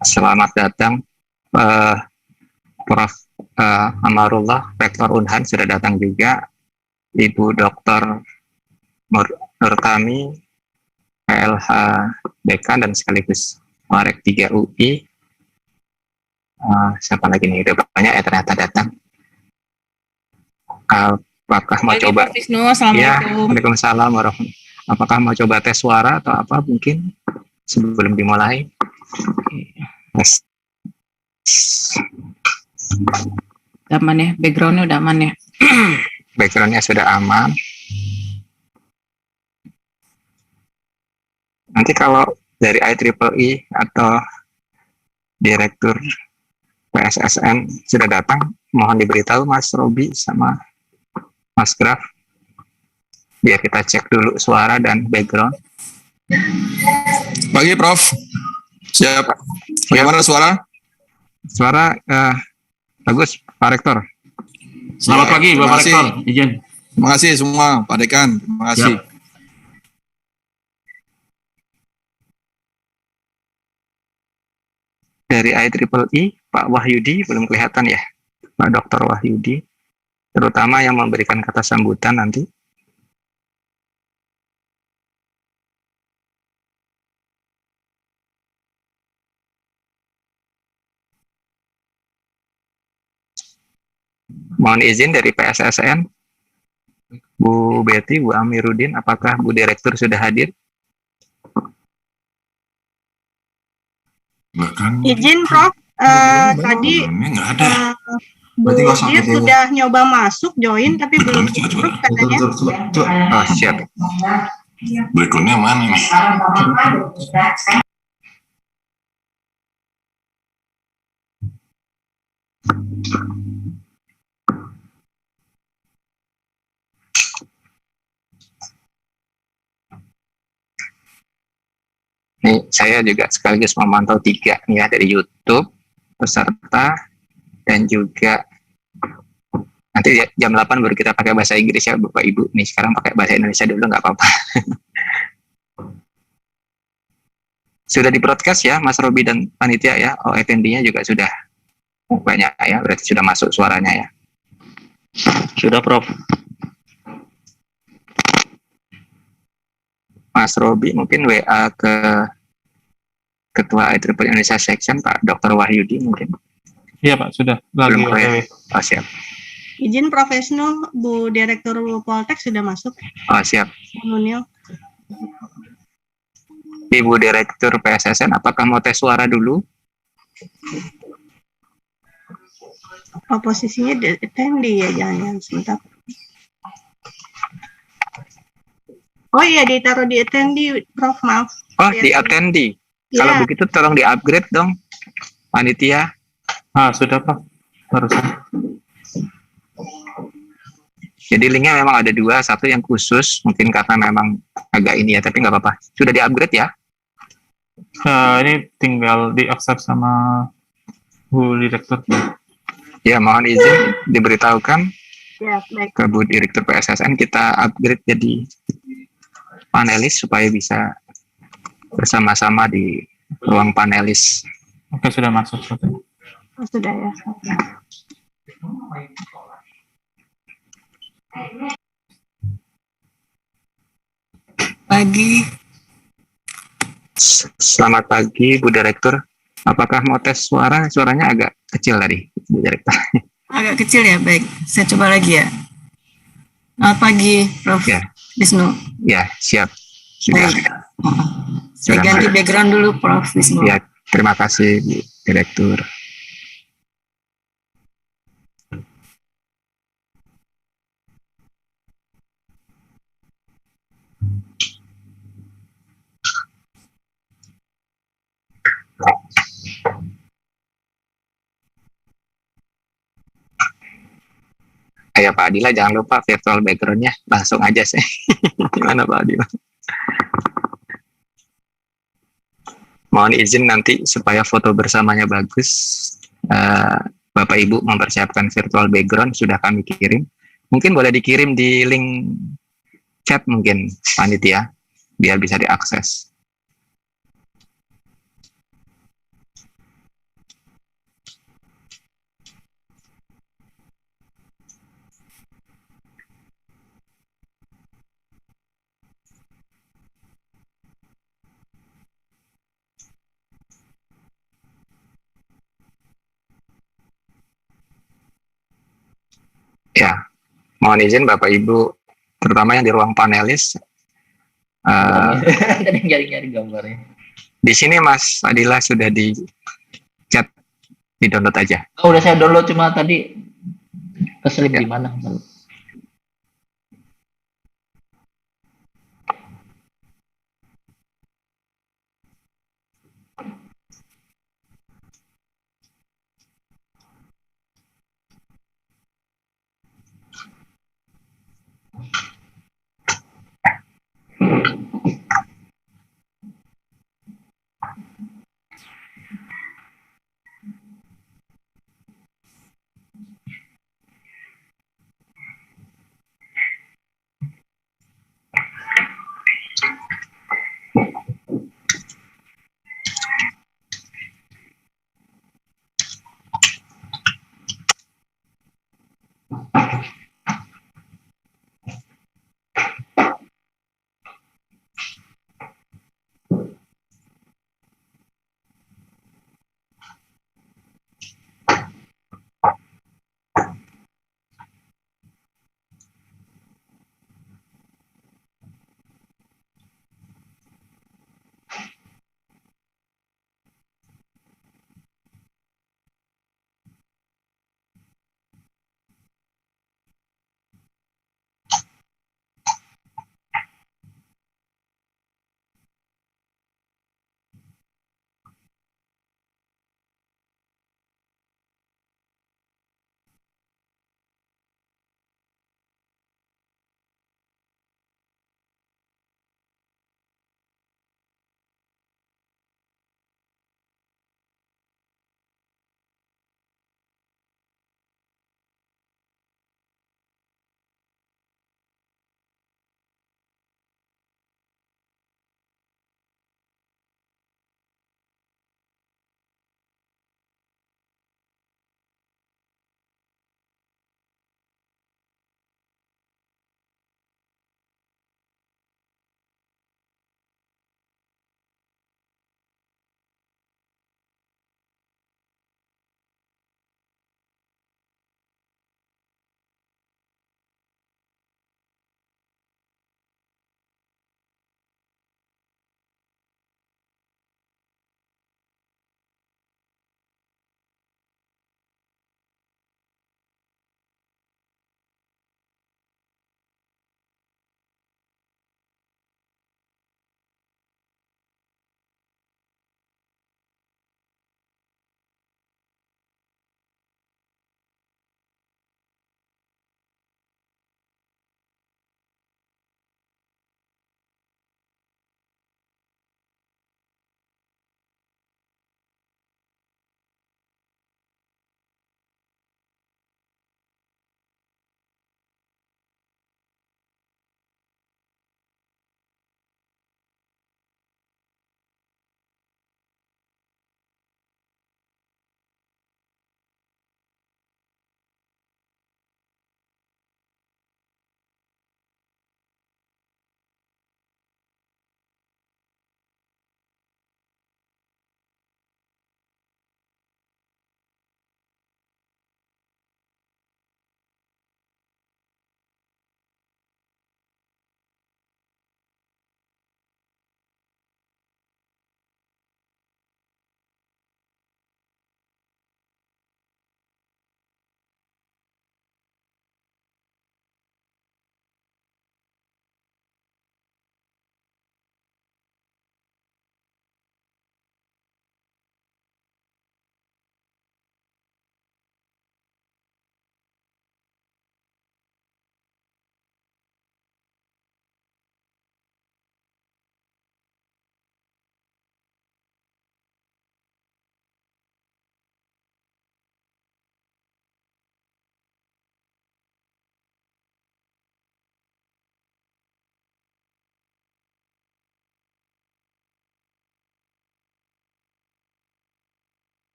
Selamat datang Prof. Amarullah, Rektor Unhan sudah datang juga. Ibu Dr. Nurtami, PLH Dekan dan sekaligus Marek 3 UI. Siapa lagi nih? Udah banyak ya ternyata datang. Apakah mau coba? Wisnu, Assalamualaikum. Ya, Waalaikumsalam warahmatullahi. Apakah mau coba tes suara atau apa mungkin sebelum dimulai? Yes. Aman ya, backgroundnya udah aman ya. Backgroundnya sudah aman. Nanti kalau dari IWBIS atau Direktur PSSN sudah datang, mohon diberitahu Mas Robi sama Mas Graf, biar kita cek dulu suara dan background. Pagi Prof. Siap. Bagaimana suara? Suara bagus Pak Rektor. Selamat pagi Bapak Rektor. Izin. Terima kasih semua Pak Dekan. Terima kasih. Siap. Dari IWBIS, Pak Wahyudi belum kelihatan ya, Pak Dr. Wahyudi, terutama yang memberikan kata sambutan nanti. Mohon izin dari PSSN, Bu Betty, Bu Amiruddin, apakah Bu Direktur sudah hadir? Izin Prof, tadi Bu Dir sudah nyoba masuk join tapi belum grup katanya. Oh, siap. Berikutnya mana nih? Nih, saya juga sekaligus memantau 3 nih ya, dari YouTube, peserta, dan juga nanti jam 8 baru kita pakai bahasa Inggris ya Bapak Ibu. Nih sekarang pakai bahasa Indonesia dulu, nggak apa-apa. Sudah di broadcast ya Mas Robi dan panitia ya. Oh, attendee-nya juga sudah banyak ya, berarti sudah masuk suaranya ya. Sudah Prof. Mas Robi mungkin WA ke Ketua IWBIS Indonesia Section Pak Dr. Wahyudi mungkin. Iya Pak, sudah. Belum ya? Oh, siap. Izin Prof. Wisnu, Bu Direktur Poltek sudah masuk. Oh, siap. Munil. Ibu Direktur PSSN, apakah mau tes suara dulu? Posisinya di attendee ya, jangan sebentar. Oh iya, ditaruh di attendee, Prof. Maaf. Oh, di attendee. Ya. Kalau begitu tolong di-upgrade dong, panitia. Sudah Pak. Barusan. Jadi linknya memang ada 2, satu yang khusus, mungkin karena memang agak ini ya, tapi nggak apa-apa. Sudah di-upgrade ya? Ini tinggal diakses sama Bu Direktur. Ya, mohon izin diberitahukan Ya, baik. ke Bu Direktur PSSN, kita upgrade jadi panelis supaya bisa bersama-sama di ruang panelis. Oke, sudah masuk. Oh, sudah ya. Pagi. Selamat pagi Bu Direktur. Apakah mau tes suara? Suaranya agak kecil tadi Bu Direktur. Agak kecil ya, baik. Saya coba lagi ya. Selamat pagi, Prof. Ya. Wisnu. Ya, siap. Sudah. Baik. Saya ganti background dulu, Prof. Wisnu. Ya, terima kasih Bu Direktur. Ayo Pak Adila, jangan lupa virtual background-nya. Langsung aja sih. Gimana Pak Adila? Mohon izin nanti supaya foto bersamanya bagus. Bapak Ibu mempersiapkan virtual background, sudah kami kirim. Mungkin boleh dikirim di link chat mungkin panitia, biar bisa diakses. Ya, mohon izin Bapak Ibu, terutama yang di ruang panelis. Tadi nyari-nyari gambarnya. Di sini Mas Adila sudah di chat, di download aja. Oh, udah saya download, cuma tadi keselip Ya. di mana?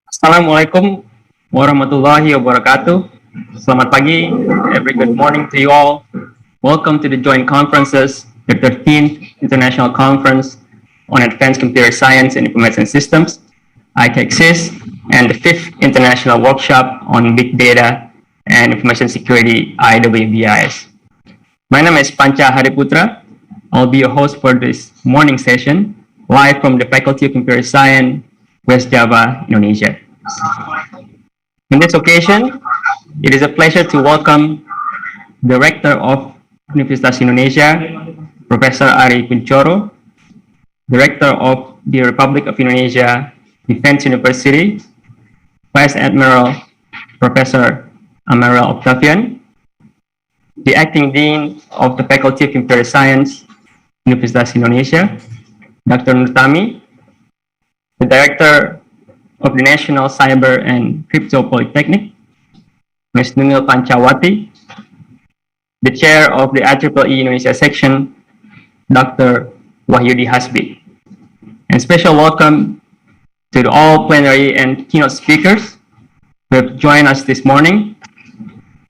Assalamualaikum warahmatullahi wabarakatuh. Selamat pagi, every good morning to you all. Welcome to the joint conferences, the 13th International Conference on Advanced Computer Science and Information Systems, ICACSIS, and the 5th International Workshop on Big Data and Information Security, IWBIS. My name is Pancha Hariputra. I'll be your host for this morning session, live from the Faculty of Computer Science, West Java, Indonesia. On this occasion, it is a pleasure to welcome the Rector of Universitas Indonesia, Professor Ari Kunchoro, Director of the Republic of Indonesia Defense University, Vice Admiral Professor Amaral Octavian, the Acting Dean of the Faculty of Computer Science, Universitas Indonesia, Dr. Nurtami, the Director of the National Cyber and Crypto Polytechnic, Ms. Nungil Pancawati, the Chair of the IEEE Indonesia section, Dr. Wahyudi Hasbi. And special welcome to all plenary and keynote speakers who have joined us this morning,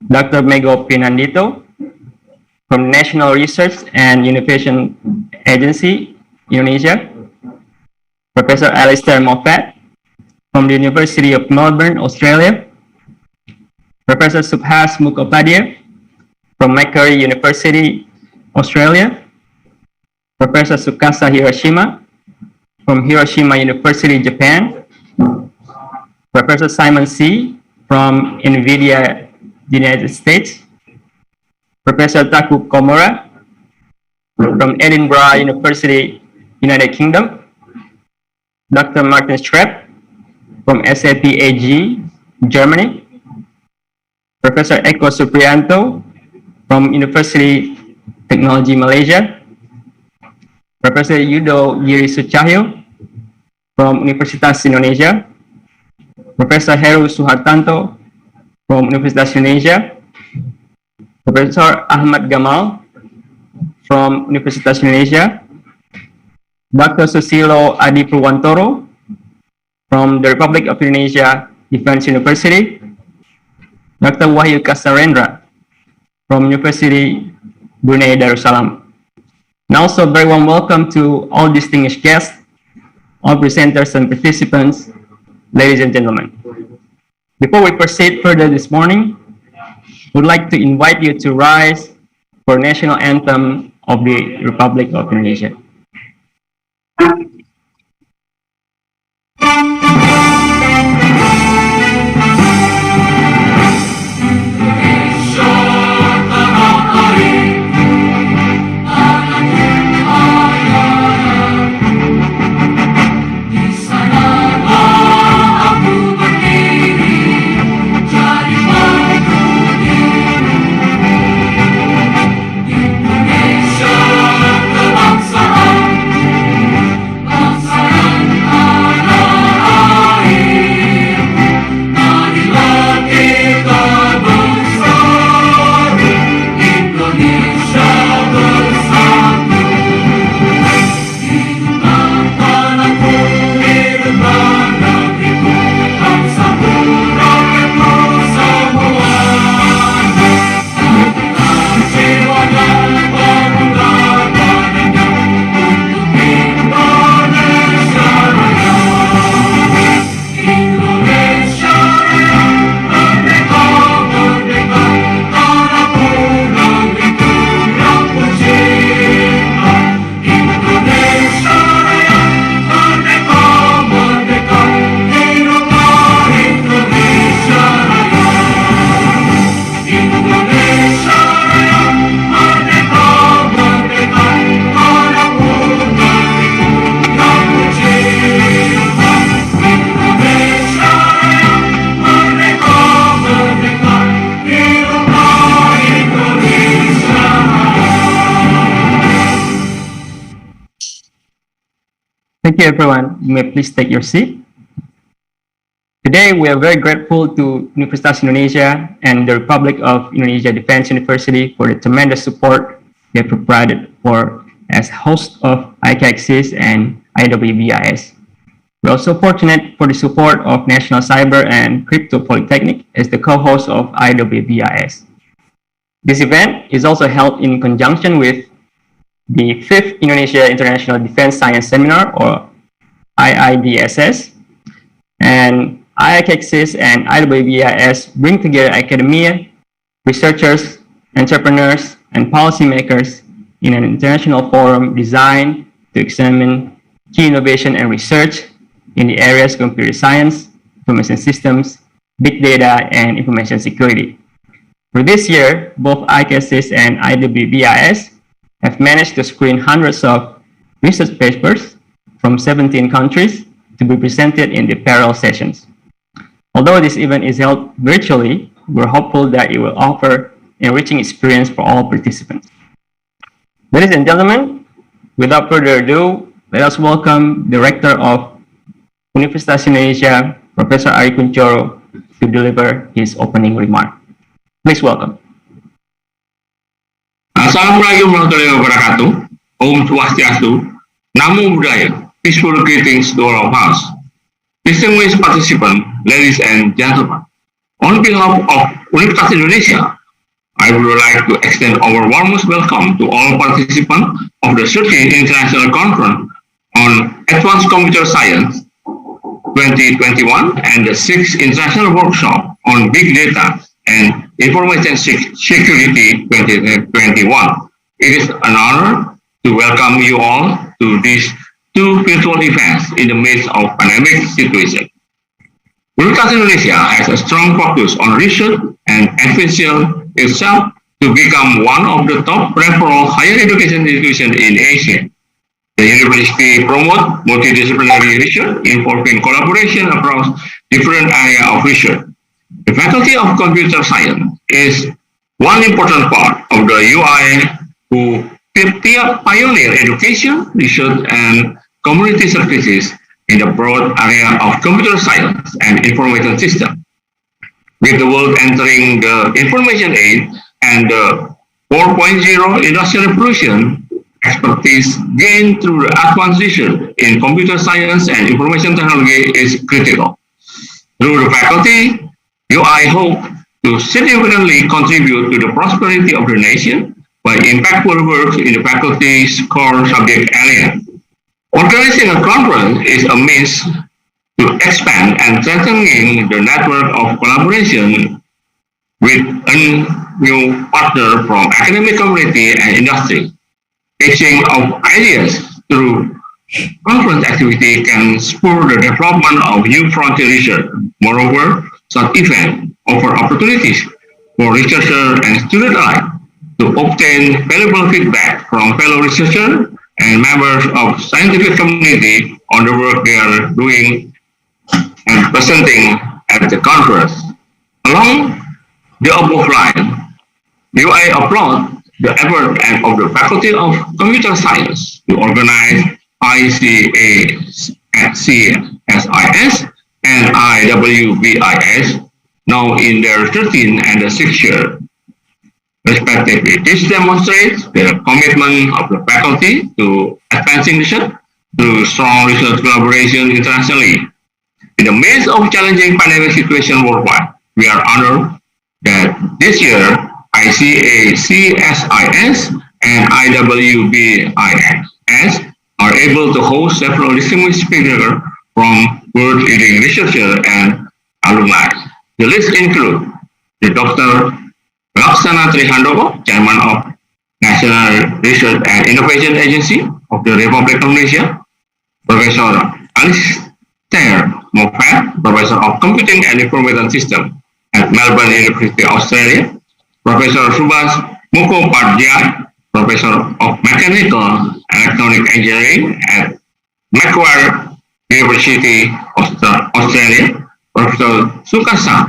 Dr. Mego Pinandito from the National Research and Innovation Agency, Indonesia, Professor Alistair Moffat from the University of Melbourne, Australia, Professor Subhas Mukhopadhyay from Macquarie University, Australia, Professor Tsukasa Hiroshima from Hiroshima University, Japan, Professor Simon C. from NVIDIA, the United States, Professor Taku Komura from Edinburgh University, United Kingdom, Dr. Martin Strepp from SAP AG, Germany, Professor Eko Supriyanto from University Technology Malaysia, Professor Yudo Giri Sucahyo from Universitas Indonesia, Professor Heru Suhartanto from Universitas Indonesia, Professor Ahmad Gamal from Universitas Indonesia, Dr. Susilo Adi Purwantoro from the Republic of Indonesia Defense University, Dr. Wahyu Kasarendra from University Brunei Darussalam. And also very warm welcome to all distinguished guests, all presenters and participants, ladies and gentlemen. Before we proceed further this morning, we'd like to invite you to rise for national anthem of the Republic of Indonesia. Thank you, everyone. You may please take your seat. Today, we are very grateful to Universitas Indonesia and the Republic of Indonesia Defense University for the tremendous support they have provided for as host of ICACSIS and IWBIS. We're also fortunate for the support of National Cyber and Crypto Polytechnic as the co-host of IWBIS. This event is also held in conjunction with the 5th Indonesia International Defense Science Seminar, or IIDSS, and ICACSIS and IWBIS bring together academia, researchers, entrepreneurs, and policymakers in an international forum designed to examine key innovation and research in the areas of computer science, information systems, big data, and information security. For this year, both ICACSIS and IWBIS have managed to screen hundreds of research papers from 17 countries to be presented in the parallel sessions. Although this event is held virtually, we're hopeful that it will offer enriching experience for all participants. Ladies and gentlemen, without further ado, let us welcome the Rector of Universitas Indonesia, Professor Ari Kunchoro, to deliver his opening remark. Please welcome. Assalamualaikum warahmatullahi wabarakatuh. Om Swastiastu. Namo Buddhaya. Peaceful greetings to all of us. Distinguished participants, ladies and gentlemen. On behalf of Universitas Indonesia, I would like to extend our warmest welcome to all participants of the 13th International Conference on Advanced Computer Science 2021 and the 6th International Workshop on Big Data and Information Security 2021. It is an honor to welcome you all to these two virtual events in the midst of pandemic situation. Universitas Indonesia has a strong focus on research and advancing itself to become one of the top referral higher education institutions in Asia. The university promotes multidisciplinary research involving collaboration across different areas of research. The Faculty of Computer Science is one important part of the UI who pioneer education, research, and community services in the broad area of computer science and information system. With the world entering the information age and the 4.0 industrial revolution, expertise gained through the advanced research in computer science and information technology is critical. Through the faculty, UI hope to significantly contribute to the prosperity of the nation by impactful work in the faculty's core subject area. Organizing a conference is a means to expand and strengthening the network of collaboration with a new partner from academic community and industry. Exchange of ideas through conference activity can spur the development of new frontier research. Moreover, such events offer opportunities for researchers and students alike to obtain valuable feedback from fellow researchers and members of scientific community on the work they are doing and presenting at the conference. Along the above line, UI applauds the effort of the Faculty of Computer Science to organize ICACSIS and IWBIS, now in their 13th and 6th year, respectively. This demonstrates the commitment of the faculty to advancing research through strong research collaboration internationally. In the midst of challenging pandemic situation worldwide, we are honored that this year ICACSIS and IWBIS are able to host several distinguished speakers from world-leading researchers and alumni. The list includes the Dr. Laksana Trihandoko, Chairman of National Research and Innovation Agency of the Republic of Indonesia, Professor Alistair Moffat, Professor of Computing and Information Systems at Melbourne University, Australia, Professor Subhas Mukhopadhyay, Professor of Mechanical Electronic Engineering at Macquarie University, Australia, Professor Sukasa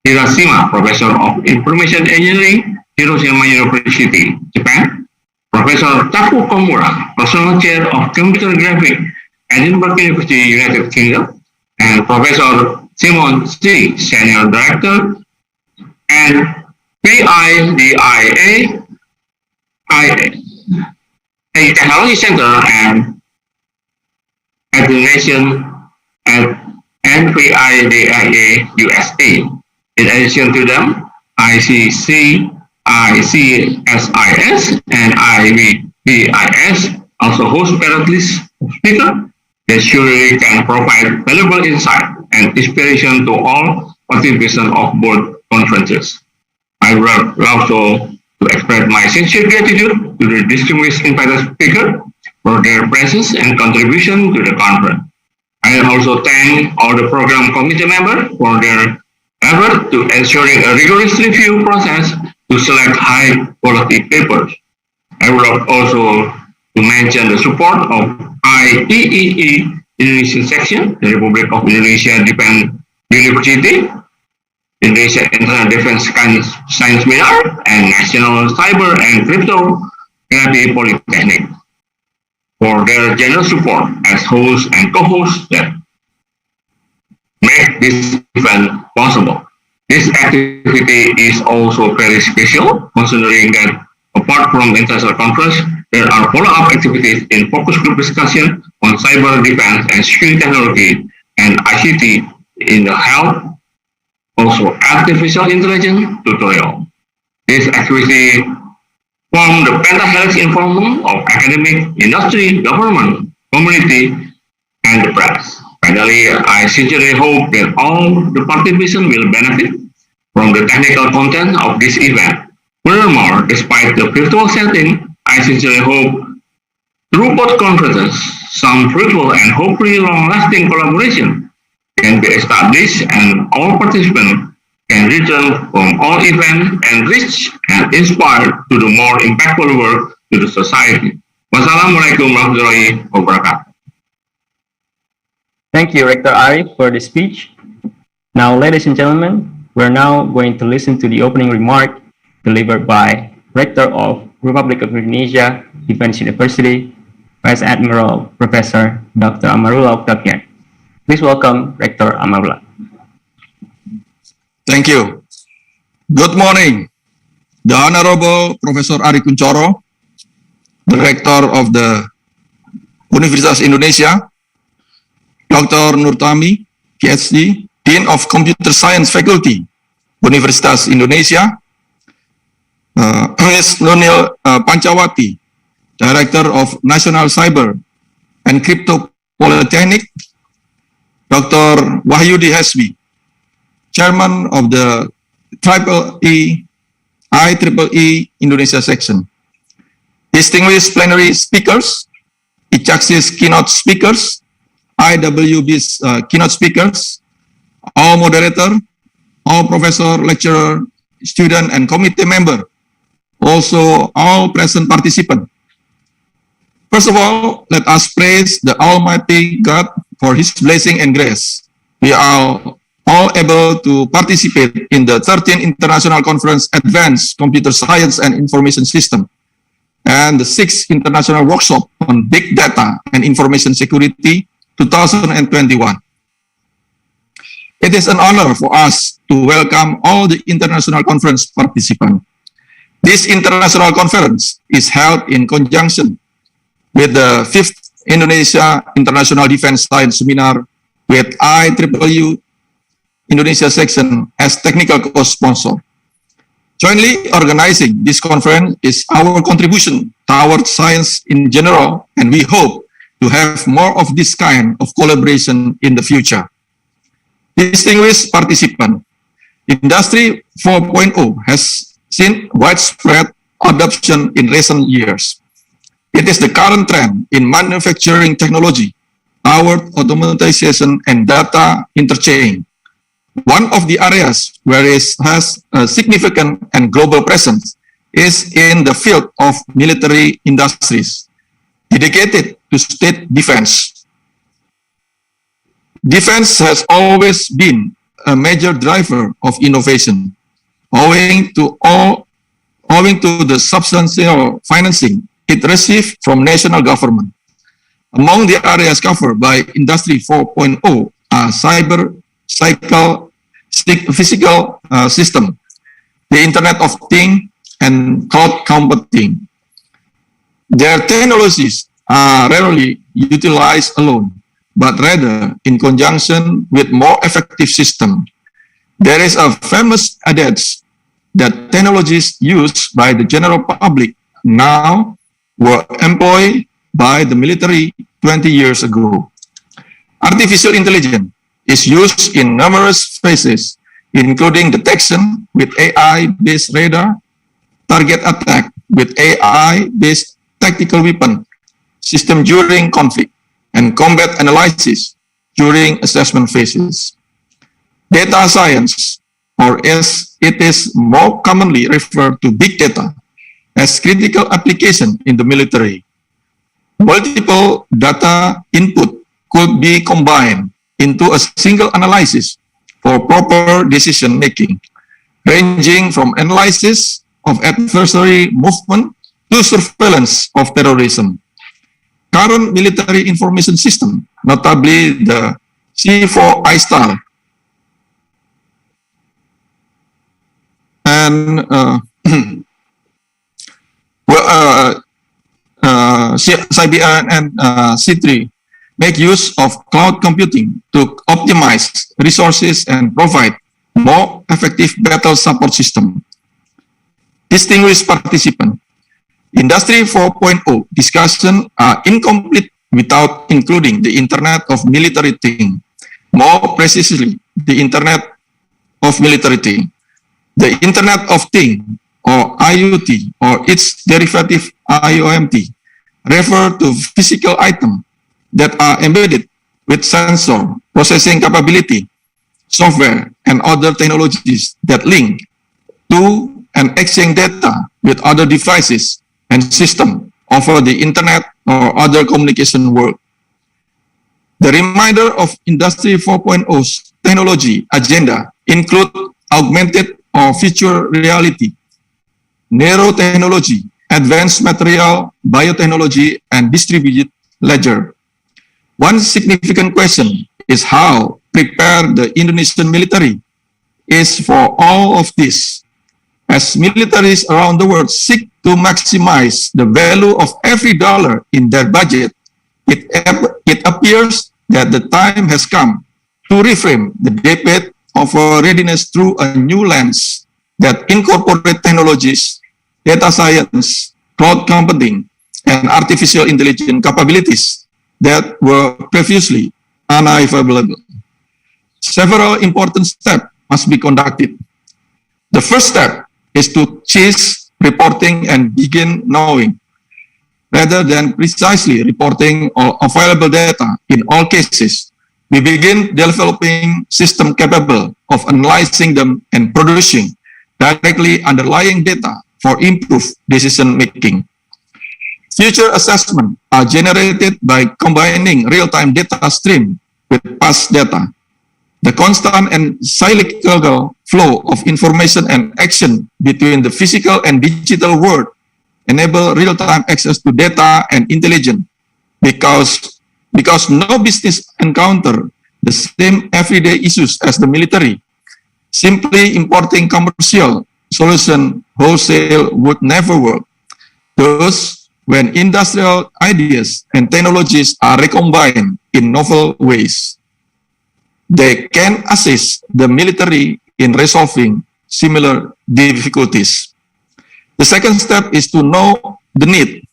Hirashima, Professor of Information Engineering, Hiroshima University, Japan, Professor Taku Komura, Personal Chair of Computer Graphics, Edinburgh University, United Kingdom, and Professor Simon C., Senior Director, and PIDIA, a Technology Center and at the Nation at NVIDIA USA. In addition to them, ICACSIS and IWBIS also host panelist speakers that surely can provide valuable insight and inspiration to all participants of both conferences. I would also to express my sincere gratitude to the distinguished invited speakers for their presence and contribution to the conference. I also thank all the program committee members for their effort to ensuring a rigorous review process to select high quality papers. I would also to mention the support of IEEE Indonesian section, the Republic of Indonesia Defense University, Indonesia International Defense Science Seminar, and National Cyber and Cryptography Polytechnic for their generous support as hosts and co-hosts that make this event possible. This activity is also very special, considering that apart from the international conference, there are follow-up activities in focus group discussion on cyber defense and security technology and ICT in the health, also artificial intelligence tutorial. This activity form the pentahelix information of academic, industry, government, community, and the press. Finally, I sincerely hope that all the participants will benefit from the technical content of this event. Furthermore, despite the virtual setting, I sincerely hope through both conferences, some fruitful and hopefully long-lasting collaboration can be established and all participants can return from all events enriched and inspired to do more impactful work to the society. Wassalamualaikum warahmatullahi wabarakatuh. Thank you, Rector Arif, for the speech. Now, ladies and gentlemen, we're now going to listen to the opening remark delivered by Rector of Republic of Indonesia Defense University, Vice Admiral Professor Dr. Amarullah Oktavian. Please welcome Rector Amarullah. Thank you. Good morning. The Honorable Professor Ari Kunchoro, Director of the Universitas Indonesia, Dr. Nurtami, PhD, Dean of Computer Science Faculty, Universitas Indonesia, Ms. Nunil Pancawati, Director of National Cyber and Crypto Polytechnic, Dr. Wahyudi Hasbi, Chairman of the IEEE Indonesia section, distinguished plenary speakers, ICACSIS keynote speakers, IWBIS keynote speakers, all moderator, all professor, lecturer, student, and committee member, also all present participants. First of all, let us praise the Almighty God for His blessing and grace. We are all able to participate in the 13th International Conference Advanced Computer Science and Information System and the 6th International Workshop on Big Data and Information Security 2021. It is an honor for us to welcome all the international conference participants. This international conference is held in conjunction with the 5th Indonesia International Defense Science Seminar with IWBIS Indonesia section as technical co-sponsor. Jointly organizing this conference is our contribution towards science in general, and we hope to have more of this kind of collaboration in the future. Distinguished participants, Industry 4.0 has seen widespread adoption in recent years. It is the current trend in manufacturing technology, toward automatization and data interchange. One of the areas where it has a significant and global presence is in the field of military industries, dedicated to state defense. Defense has always been a major driver of innovation, owing to the substantial financing it received from national government. Among the areas covered by Industry 4.0 are cyber, physical system, the Internet of Things, and cloud computing. Their technologies are rarely utilized alone, but rather in conjunction with more effective system. There is a famous adage that technologies used by the general public now were employed by the military 20 years ago. Artificial intelligence is used in numerous phases, including detection with AI-based radar, target attack with AI-based tactical weapon system during conflict, and combat analysis during assessment phases. Data science, or as it is more commonly referred to big data, has critical application in the military. Multiple data input could be combined into a single analysis for proper decision making, ranging from analysis of adversary movement to surveillance of terrorism. Current military information system, notably the C4 ISTAR and CIBN and C3, make use of cloud computing to optimize resources and provide more effective battle support system. Distinguished participants, Industry 4.0 discussion are incomplete without including the Internet of Military Things. More precisely, the Internet of Military Things. The Internet of Things, or IoT, or its derivative IoMT, refer to physical items that are embedded with sensor, processing capability, software, and other technologies that link to and exchange data with other devices and systems over the Internet or other communication world. The remainder of Industry 4.0's technology agenda include augmented or virtual reality, neurotechnology, advanced material, biotechnology, and distributed ledger. One significant question is how prepared the Indonesian military is for all of this, as militaries around the world seek to maximize the value of every dollar in their budget. It appears that the time has come to reframe the debate of readiness through a new lens that incorporates technologies, data science, cloud computing, and artificial intelligence capabilities that were previously unavailable. Several important steps must be conducted. The first step is to cease reporting and begin knowing. Rather than precisely reporting all available data in all cases, we begin developing systems capable of analyzing them and producing directly underlying data for improved decision making. Future assessments are generated by combining real-time data stream with past data. The constant and cyclical flow of information and action between the physical and digital world enable real-time access to data and intelligence because no business encounter the same everyday issues as the military. Simply importing commercial solution wholesale would never work. Thus, when industrial ideas and technologies are recombined in novel ways, they can assist the military in resolving similar difficulties. The second step is to know the need.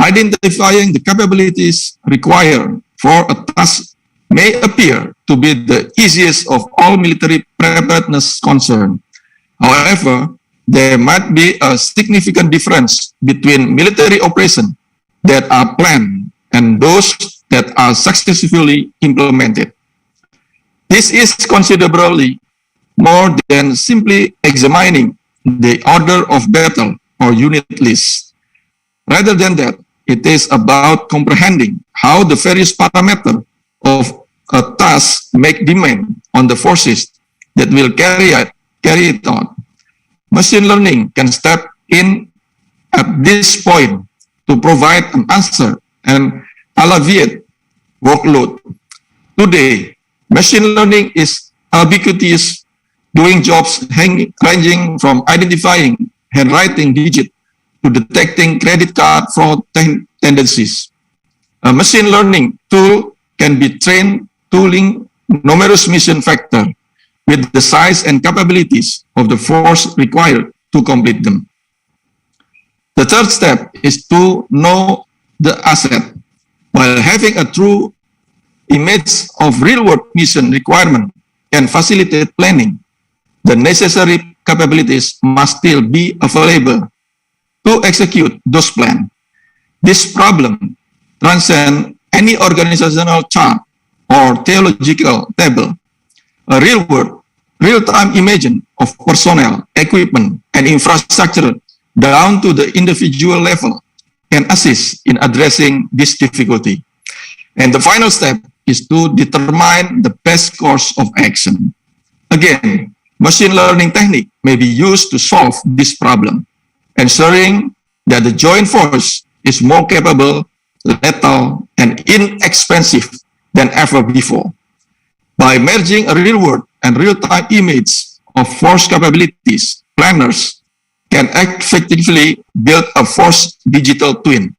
Identifying the capabilities required for a task may appear to be the easiest of all military preparedness concerns. However, there might be a significant difference between military operations that are planned and those that are successfully implemented. This is considerably more than simply examining the order of battle or unit list. Rather than that, it is about comprehending how the various parameters of a task make demand on the forces that will carry it out. Machine learning can step in at this point to provide an answer and alleviate workload. Today, machine learning is ubiquitous, doing jobs ranging from identifying handwriting digits to detecting credit card fraud tendencies. A machine learning tool can be trained to link numerous mission factors with the size and capabilities of the force required to complete them. The third step is to know the asset. While having a true image of real-world mission requirement can facilitate planning, the necessary capabilities must still be available to execute those plans. This problem transcends any organizational chart or theological table. A real-time imaging of personnel, equipment, and infrastructure down to the individual level can assist in addressing this difficulty. And the final step is to determine the best course of action. Again, machine learning technique may be used to solve this problem, ensuring that the joint force is more capable, lethal, and inexpensive than ever before. By merging a real-world and real-time image of force capabilities, planners can effectively build a force digital twin.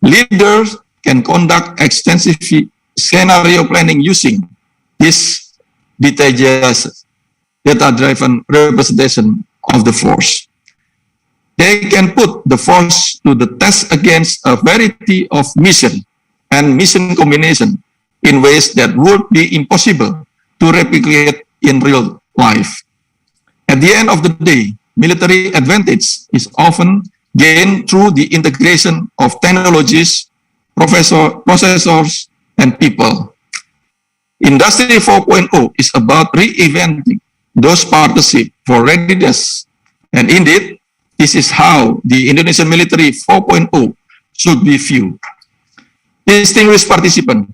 Leaders can conduct extensive scenario planning using this data-driven representation of the force. They can put the force to the test against a variety of mission and mission combination in ways that would be impossible to replicate in real life. At the end of the day, military advantage is often gained through the integration of technologies, processors, and people. Industry 4.0 is about reinventing those partnerships for readiness. And indeed, this is how the Indonesian military 4.0 should be viewed. Distinguished participants,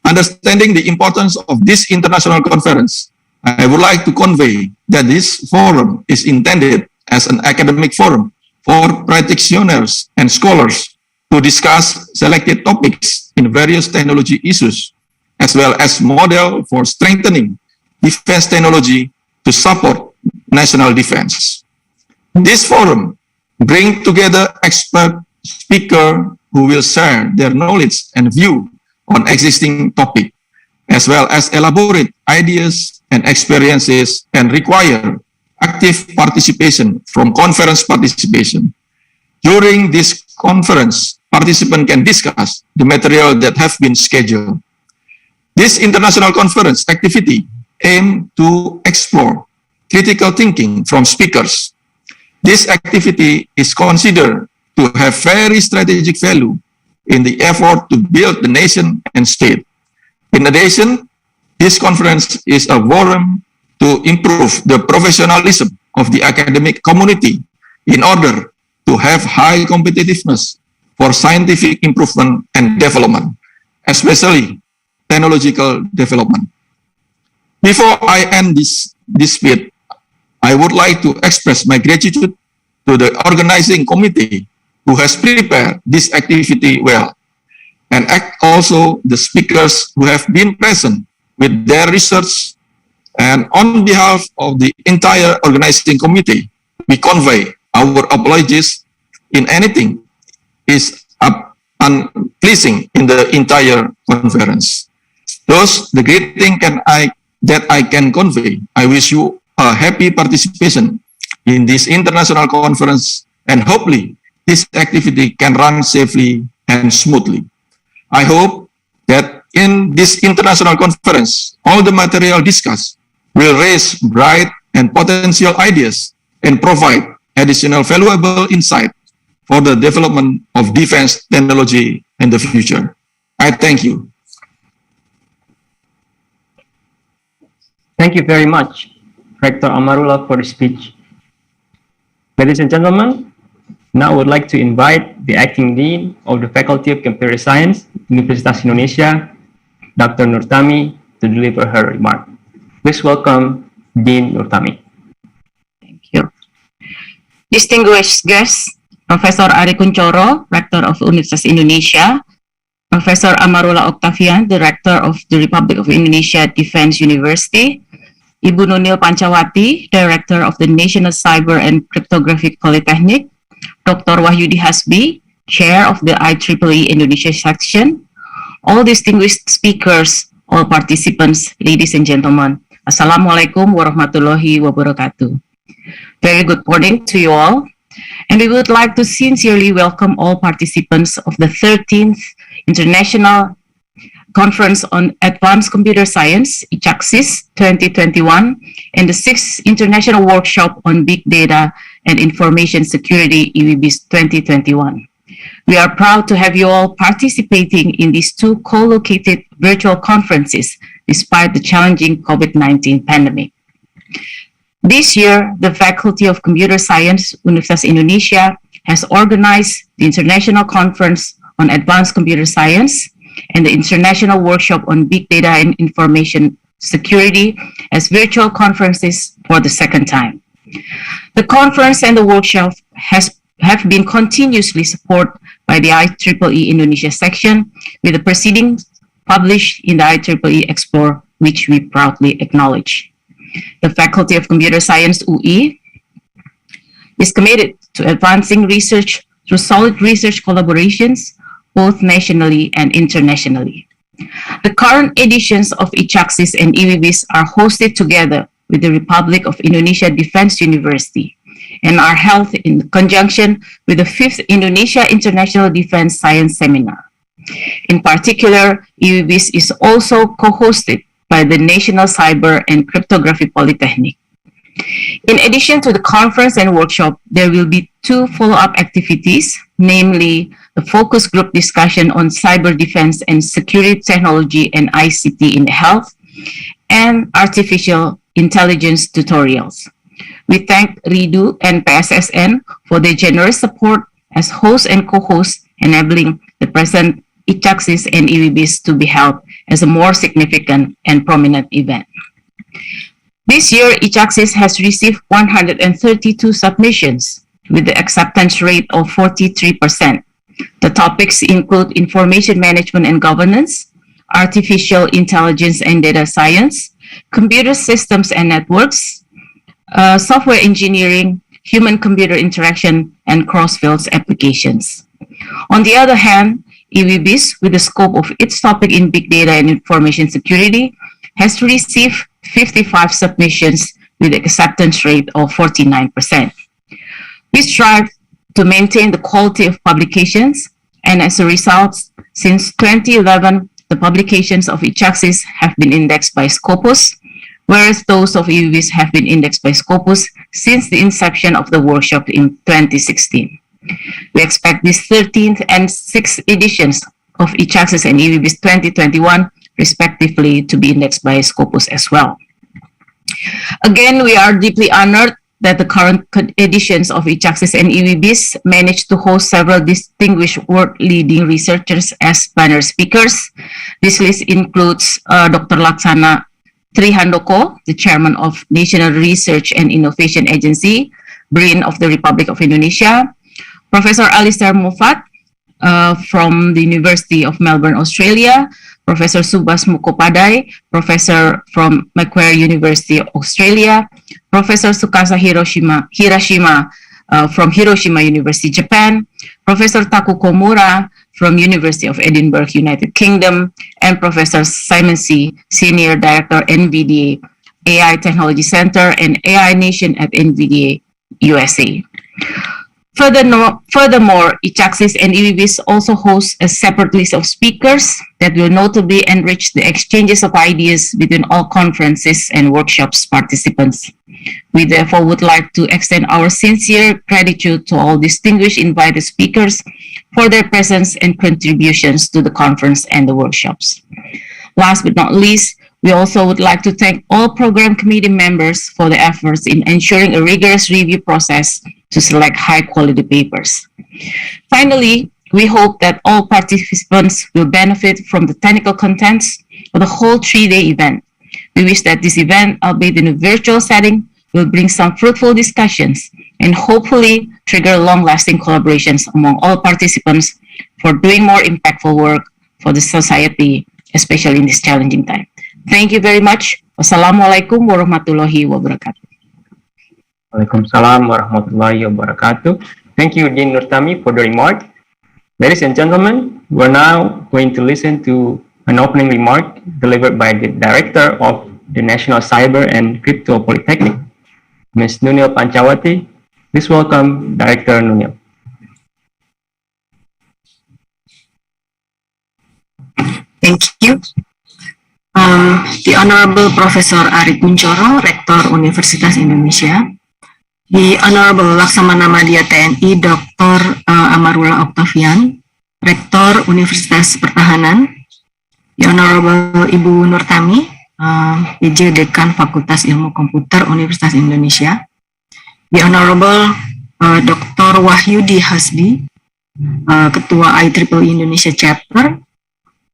understanding the importance of this international conference, I would like to convey that this forum is intended as an academic forum for practitioners and scholars to discuss selected topics in various technology issues, as well as model for strengthening defense technology to support national defense. This forum brings together expert speakers who will share their knowledge and view on existing topics, as well as elaborate ideas and experiences, and require active participation from conference participation. During this conference, participants can discuss the material that have been scheduled. This international conference activity aims to explore critical thinking from speakers. This activity is considered to have very strategic value in the effort to build the nation and state. In addition, this conference is a forum to improve the professionalism of the academic community in order to have high competitiveness for scientific improvement and development, especially technological development. Before I end this speech, I would like to express my gratitude to the organizing committee who has prepared this activity well, and also the speakers who have been present with their research. And on behalf of the entire organizing committee, we convey our apologies in anything is unpleasing in the entire conference. Thus, the great thing that I can convey, I wish you a happy participation in this international conference, and hopefully this activity can run safely and smoothly. I hope that in this international conference, all the material discussed will raise bright and potential ideas and provide additional valuable insight for the development of defense technology in the future. I thank you. Thank you very much, Rector Amarullah, for the speech. Ladies and gentlemen, now I would like to invite the Acting Dean of the Faculty of Computer Science, Universitas Indonesia, Dr. Nurtami, to deliver her remark. Please welcome Dean Nurtami. Thank you. Distinguished guests, Professor Ari Kunchoro, Rector of Universitas Indonesia, Professor Amarullah Octavian, Director of the Republic of Indonesia Defense University, Ibu Nunil Pancawati, Director of the National Cyber and Cryptographic Polytechnic, Dr. Wahyudi Hasbi, Chair of the IEEE Indonesia Section, all distinguished speakers, all participants, ladies and gentlemen. Assalamualaikum warahmatullahi wabarakatuh. Very good morning to you all. And we would like to sincerely welcome all participants of the 13th International Conference on Advanced Computer Science, ICACSIS 2021, and the 6th International Workshop on Big Data and Information Security, IWBIS 2021. We are proud to have you all participating in these two co-located virtual conferences despite the challenging COVID-19 pandemic. This year, the Faculty of Computer Science, Universitas Indonesia, has organized the International Conference on Advanced Computer Science and the International Workshop on Big Data and Information Security as virtual conferences for the second time. The conference and the workshop have been continuously supported by the IEEE Indonesia section, with the proceedings published in the IEEE Explore, which we proudly acknowledge. The Faculty of Computer Science, UI, is committed to advancing research through solid research collaborations, both nationally and internationally. The current editions of ICACSIS and IWBIS are hosted together with the Republic of Indonesia Defense University and are held in conjunction with the 5th Indonesia International Defense Science Seminar. In particular, IWBIS is also co-hosted by the National Cyber and Cryptography Polytechnic. In addition to the conference and workshop, there will be two follow-up activities, namely the focus group discussion on cyber defense and security technology and ICT in health, and artificial intelligence tutorials. We thank RIDU and PSSN for their generous support as hosts and co-hosts, enabling the present ICACSIS and IWBIS to be held as a more significant and prominent event. This year, ICACSIS has received 132 submissions with the acceptance rate of 43%. The topics include information management and governance, artificial intelligence and data science, computer systems and networks, software engineering, human-computer interaction, and cross-fields applications. On the other hand, IWBIS, with the scope of its topic in big data and information security, has received 55 submissions with an acceptance rate of 49%. We strive to maintain the quality of publications, and as a result, since 2011, the publications of ICACSIS have been indexed by Scopus, whereas those of IWBIS have been indexed by Scopus since the inception of the workshop in 2016. We expect these 13th and 6th editions of ICACSIS and IWBIS 2021, respectively, to be indexed by Scopus as well. Again, we are deeply honored that the current editions of ICACSIS and IWBIS managed to host several distinguished world-leading researchers as plenary speakers. This list includes Dr. Laksana Trihandoko, the chairman of National Research and Innovation Agency, BRIN of the Republic of Indonesia, Professor Alistair Moffat from the University of Melbourne, Australia, Professor Subhas Mukhopadhyay, professor from Macquarie University, Australia, Professor Tsukasa Hirashima from Hiroshima University, Japan, Professor Taku Komura from University of Edinburgh, United Kingdom, and Professor Simon See, Senior Director, NVDA AI Technology Center and AI Nation at NVDA, USA. Furthermore, ICACSIS and IWBIS also host a separate list of speakers that will notably enrich the exchanges of ideas between all conferences and workshops participants. We therefore would like to extend our sincere gratitude to all distinguished invited speakers for their presence and contributions to the conference and the workshops. Last but not least, we also would like to thank all program committee members for their efforts in ensuring a rigorous review process to select high-quality papers. Finally, we hope that all participants will benefit from the technical contents of the whole 3-day event. We wish that this event, albeit in a virtual setting, will bring some fruitful discussions and hopefully trigger long-lasting collaborations among all participants for doing more impactful work for the society, especially in this challenging time. Thank you very much. Wassalamualaikum warahmatullahi wabarakatuh. Waalaikumsalam warahmatullahi wabarakatuh. Thank you, Dean Nurtami, for the remark. Ladies and gentlemen, we're now going to listen to an opening remark delivered by the Director of the National Cyber and Crypto Polytechnic, Ms. Nunil Pancawati. Please welcome Director Nunil. Thank you. The Honorable Professor Ari Kunchoro, Rektor Universitas Indonesia, the Honorable Laksamana Madya TNI Dr. Amarula Octavian, Rektor Universitas Pertahanan, the Honorable Ibu Nurtami, PJ Dekan Fakultas Ilmu Komputer Universitas Indonesia, the Honorable Dr. Wahyudi Hasbi, Ketua IEEE Indonesia Chapter,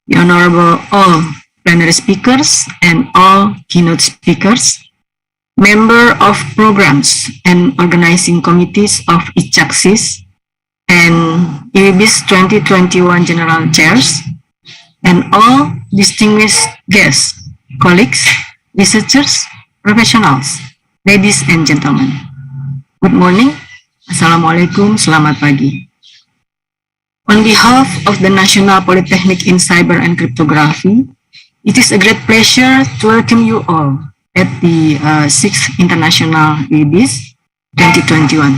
the Honorable all plenary speakers and all keynote speakers, member of programs and organizing committees of ICACSIS and IWBIS 2021 General Chairs, and all distinguished guests, colleagues, researchers, professionals, ladies and gentlemen. Good morning. Assalamualaikum, selamat pagi. On behalf of the National Polytechnic in Cyber and Cryptography, it is a great pleasure to welcome you all at the 6th International IWBIS 2021.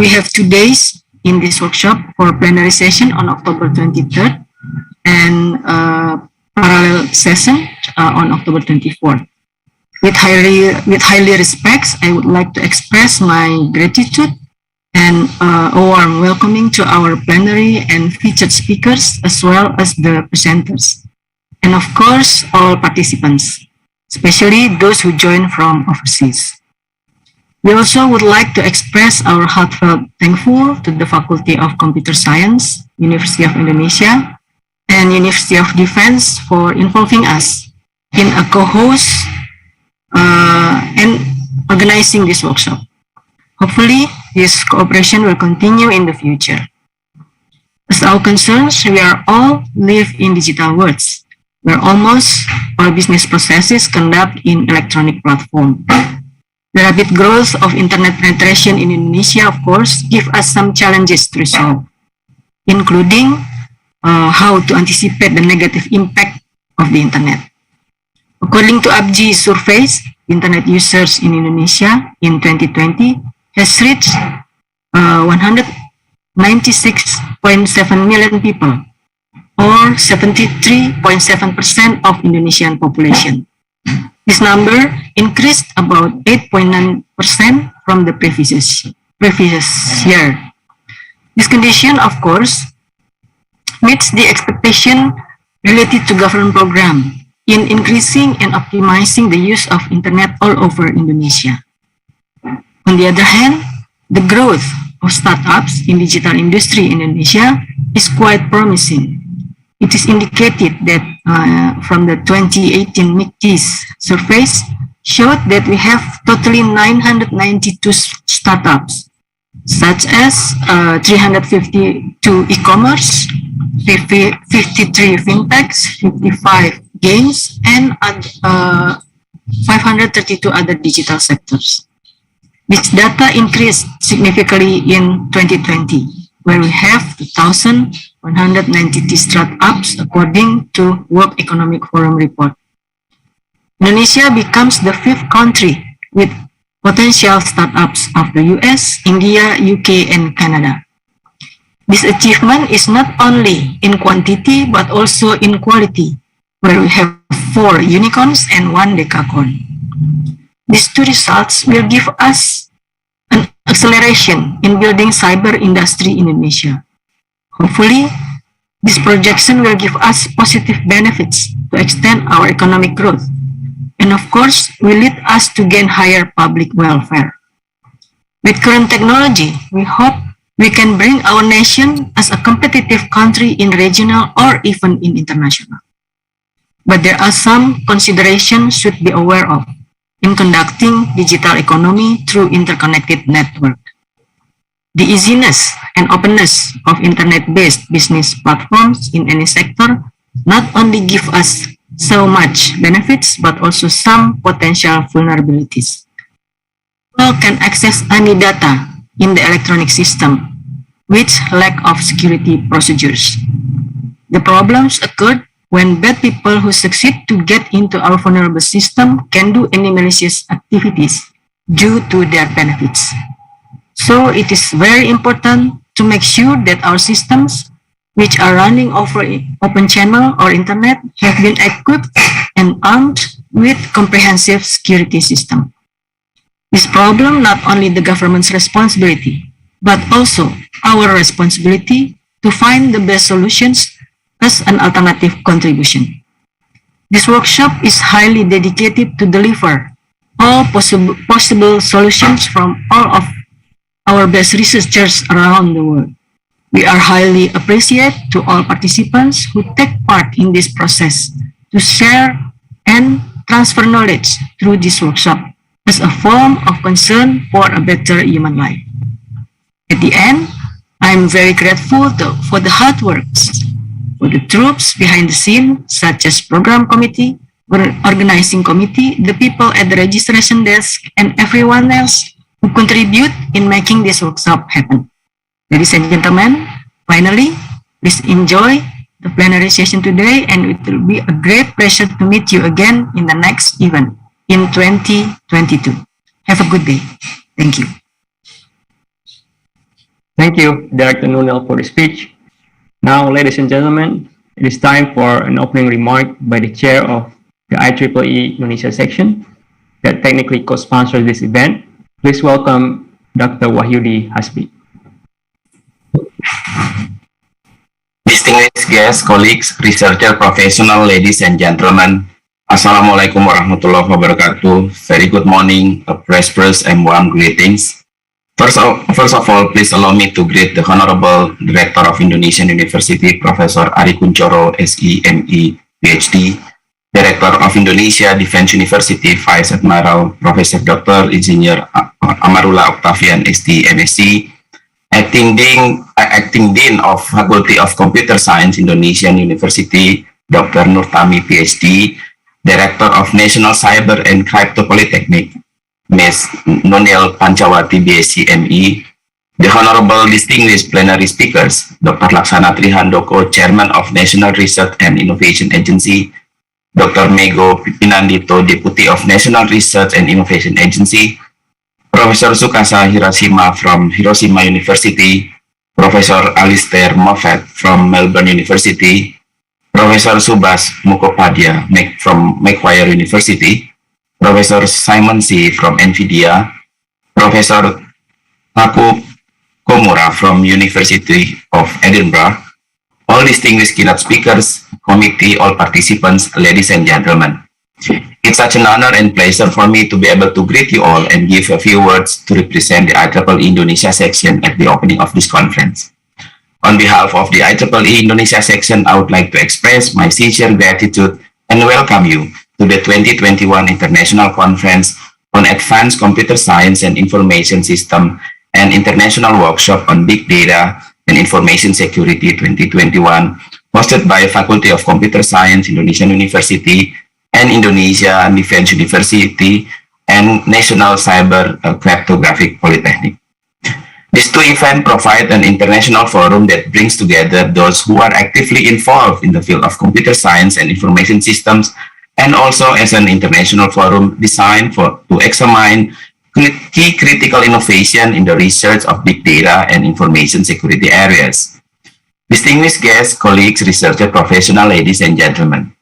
We have 2 days in this workshop for plenary session on October 23rd and parallel session on October 24th. With highly respects, I would like to express my gratitude and a warm welcoming to our plenary and featured speakers, as well as the presenters, and of course, all participants, especially those who join from overseas. We also would like to express our heartfelt thankful to the Faculty of Computer Science, University of Indonesia, and University of Defense for involving us in a co-host and organizing this workshop. Hopefully, this cooperation will continue in the future. As our concerns, we are all live in digital worlds, where almost all business processes conduct in electronic platform. The rapid growth of internet penetration in Indonesia, of course, give us some challenges to resolve, including how to anticipate the negative impact of the internet. According to ABGI surveys, internet users in Indonesia in 2020 has reached 196.7 million people, or 73.7% of Indonesian population. This number increased about 8.9% from the previous year. This condition, of course, meets the expectation related to government program in increasing and optimizing the use of internet all over Indonesia. On the other hand, the growth of startups in digital industry in Indonesia is quite promising. It is indicated that from the 2018 MICTIS surveys showed that we have totally 992 startups, such as 352 e-commerce, 53 fintechs, 55 games, and 532 other digital sectors. This data increased significantly in 2020, where we have 2,190 startups according to World Economic Forum report. Indonesia becomes the 5th country with potential startups after US, India, UK, and Canada. This achievement is not only in quantity but also in quality, where we have 4 unicorns and 1 decacorn. These 2 results will give us an acceleration in building cyber industry in Indonesia. Hopefully, this projection will give us positive benefits to extend our economic growth, and of course, will lead us to gain higher public welfare. With current technology, we hope we can bring our nation as a competitive country in regional or even in international. But there are some considerations should be aware of in conducting digital economy through interconnected network. The easiness and openness of internet-based business platforms in any sector not only give us so much benefits, but also some potential vulnerabilities. People can access any data in the electronic system, with lack of security procedures. The problems occurred when bad people who succeed to get into our vulnerable system can do any malicious activities due to their benefits. So it is very important to make sure that our systems, which are running over open channel or internet, have been equipped and armed with comprehensive security system. This problem not only the government's responsibility, but also our responsibility to find the best solutions as an alternative contribution. This workshop is highly dedicated to deliver all possible solutions from all of our best researchers around the world. We are highly appreciative to all participants who take part in this process to share and transfer knowledge through this workshop as a form of concern for a better human life. At the end, I am very grateful for the hard works for the troops behind the scene, such as program committee, organizing committee, the people at the registration desk, and everyone else who contribute in making this workshop happen. Ladies and gentlemen, finally, please enjoy the plenary session today, and it will be a great pleasure to meet you again in the next event in 2022. Have a good day. Thank you. Thank you, Director Nunel, for the speech. Now, ladies and gentlemen, it is time for an opening remark by the chair of the IEEE Indonesia section that technically co-sponsors this event. Please welcome Dr. Wahyudi Hasbi. Distinguished guests, colleagues, researcher, professional, ladies and gentlemen, Assalamualaikum warahmatullahi wabarakatuh. Very good morning, a prosperous and warm greetings. First of all, please allow me to greet the Honorable Director of Indonesian University, Professor Ari Kunchoro, SEME, PhD, Director of Indonesia Defense University, Vice Admiral Professor Dr. Engineer Amarullah Octavian, ST, MSc, Acting Dean of Faculty of Computer Science, Indonesian University, Dr. Nurtami, PhD, Director of National Cyber and Crypto Polytechnic, Ms. Nonel Pancawati, BSc, ME, the Honorable Distinguished Plenary Speakers, Dr. Laksana Trihandoko, Chairman of National Research and Innovation Agency, Dr. Mego Pinandito, Deputy of National Research and Innovation Agency, Professor Sukasa Hiroshima from Hiroshima University, Professor Alistair Moffat from Melbourne University, Professor Subhas Mukhopadhyay from Macquarie University, Professor Simon C. from NVIDIA, Professor Taku Komura from University of Edinburgh, all distinguished keynote speakers, committee, all participants, ladies and gentlemen. It's such an honor and pleasure for me to be able to greet you all and give a few words to represent the IEEE Indonesia section at the opening of this conference. On behalf of the IEEE Indonesia section, I would like to express my sincere gratitude and welcome you to the 2021 International Conference on Advanced Computer Science and Information System and International Workshop on Big Data and Information Security 2021, hosted by Faculty of Computer Science, Indonesian University, and Indonesia Defense University, and National Cyber Cryptographic Polytechnic. These two events provide an international forum that brings together those who are actively involved in the field of computer science and information systems, and also as an international forum designed to examine key critical innovation in the research of big data and information security areas. Distinguished guests, colleagues, researchers, professionals, ladies and gentlemen.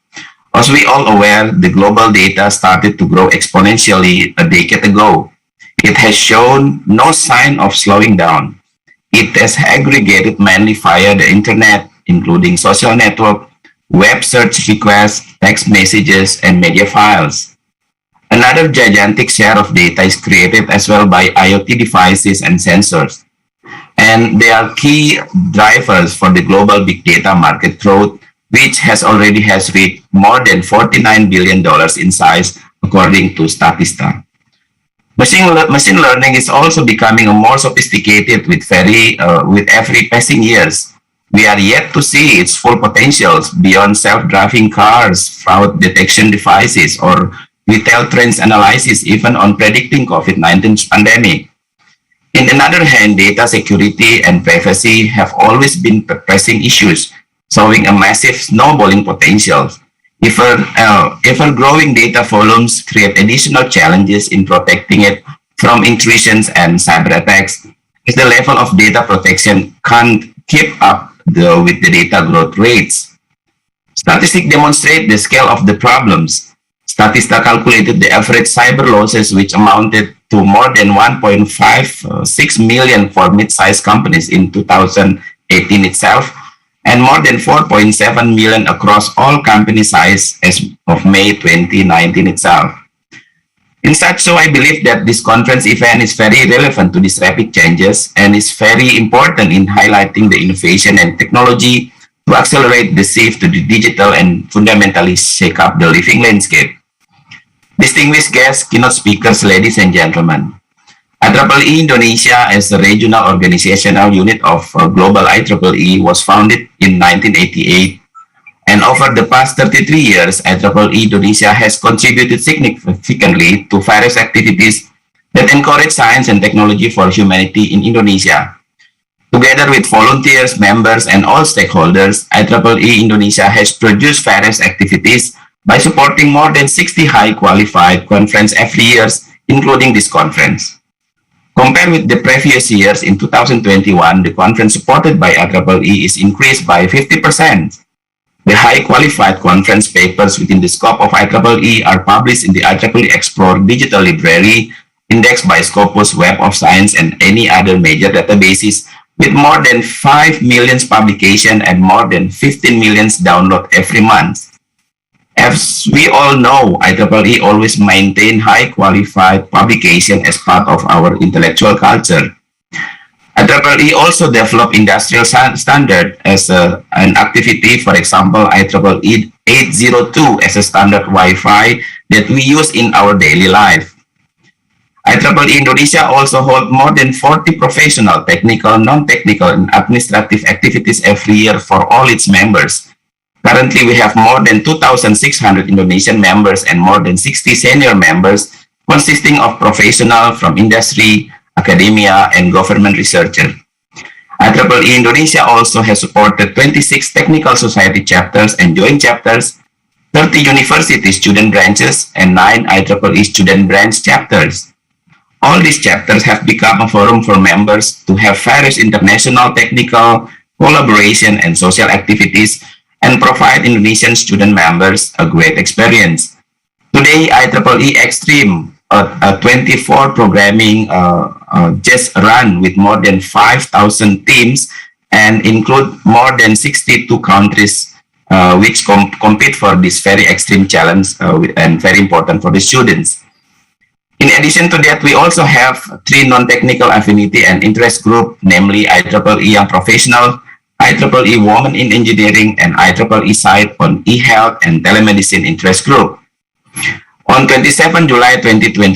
As we all aware, the global data started to grow exponentially a decade ago. It has shown no sign of slowing down. It has aggregated mainly via the internet, including social network, web search requests, text messages, and media files. Another gigantic share of data is created as well by IoT devices and sensors. And they are key drivers for the global big data market growth, which already has reached more than $49 billion in size, according to Statista. Machine learning is also becoming more sophisticated with every passing years. We are yet to see its full potentials beyond self-driving cars, fraud detection devices, or retail trends analysis, even on predicting COVID-19 pandemic. On the other hand, data security and privacy have always been pressing issues, showing a massive snowballing potential. Ever-growing data volumes create additional challenges in protecting it from intrusions and cyber attacks, as the level of data protection can't keep up with the data growth rates. Statistics demonstrate the scale of the problems. Statista calculated the average cyber losses, which amounted to more than 1.56 million for mid-sized companies in 2018 itself, and more than 4.7 million across all company size as of May 2019 itself. In such, so I believe that this conference event is very relevant to these rapid changes and is very important in highlighting the innovation and technology to accelerate the shift to the digital and fundamentally shake up the living landscape. Distinguished guests, keynote speakers, ladies and gentlemen, IEEE Indonesia as a regional organizational unit of global IEEE was founded in 1988, and over the past 33 years, IEEE Indonesia has contributed significantly to various activities that encourage science and technology for humanity in Indonesia. Together with volunteers, members, and all stakeholders, IEEE Indonesia has produced various activities by supporting more than 60 high-qualified conferences every year, including this conference. Compared with the previous years, in 2021, the conference supported by IEEE is increased by 50%. The high-qualified conference papers within the scope of IEEE are published in the IEEE Explore Digital Library, indexed by Scopus Web of Science and any other major databases, with more than 5 million publications and more than 15 million downloads every month. As we all know, IEEE always maintain high-qualified publication as part of our intellectual culture. IEEE also develop industrial standard as an activity. For example, IEEE 802 as a standard Wi-Fi that we use in our daily life. IEEE Indonesia also hold more than 40 professional, technical, non-technical, and administrative activities every year for all its members. Currently, we have more than 2,600 Indonesian members and more than 60 senior members, consisting of professionals from industry, academia, and government researchers. IEEE Indonesia also has supported 26 technical society chapters and joint chapters, 30 university student branches, and 9 IEEE student branch chapters. All these chapters have become a forum for members to have various international technical, collaboration, and social activities and provide Indonesian student members a great experience. Today, IEEE Extreme, a 24 programming just run with more than 5,000 teams and include more than 62 countries which compete for this very extreme challenge and very important for the students. In addition to that, we also have 3 non-technical affinity and interest group, namely IEEE Young Professional, IEEE Women in Engineering, and IEEE Site on e-health and telemedicine interest group. On 27 July 2021,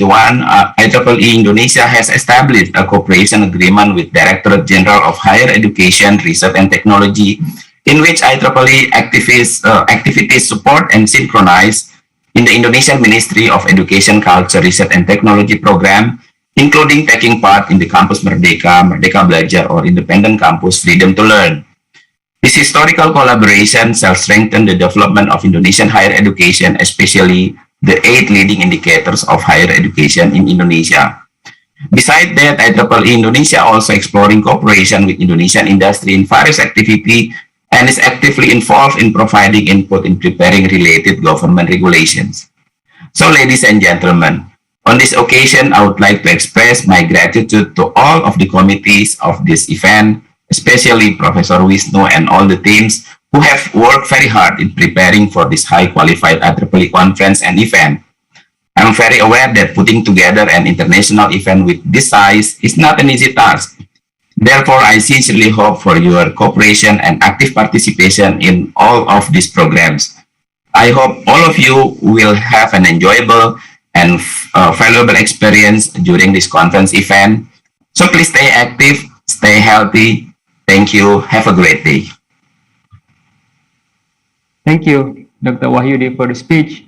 IEEE Indonesia has established a cooperation agreement with Directorate General of Higher Education, Research and Technology, in which IEEE activities support and synchronize in the Indonesian Ministry of Education, Culture, Research and Technology program, including taking part in the Campus Merdeka, Merdeka Belajar, or Independent Campus Freedom to Learn. This historical collaboration shall strengthen the development of Indonesian higher education, especially the 8 leading indicators of higher education in Indonesia. Besides that, IEEE Indonesia also exploring cooperation with Indonesian industry in various activities and is actively involved in providing input in preparing related government regulations. So, ladies and gentlemen, on this occasion, I would like to express my gratitude to all of the committees of this event, especially Professor Wisnu and all the teams who have worked very hard in preparing for this high-qualified IEEE conference and event. I'm very aware that putting together an international event with this size is not an easy task. Therefore, I sincerely hope for your cooperation and active participation in all of these programs. I hope all of you will have an enjoyable and valuable experience during this conference event. So please stay active, stay healthy. Thank you. Have a great day. Thank you, Dr. Wahyudi, for the speech.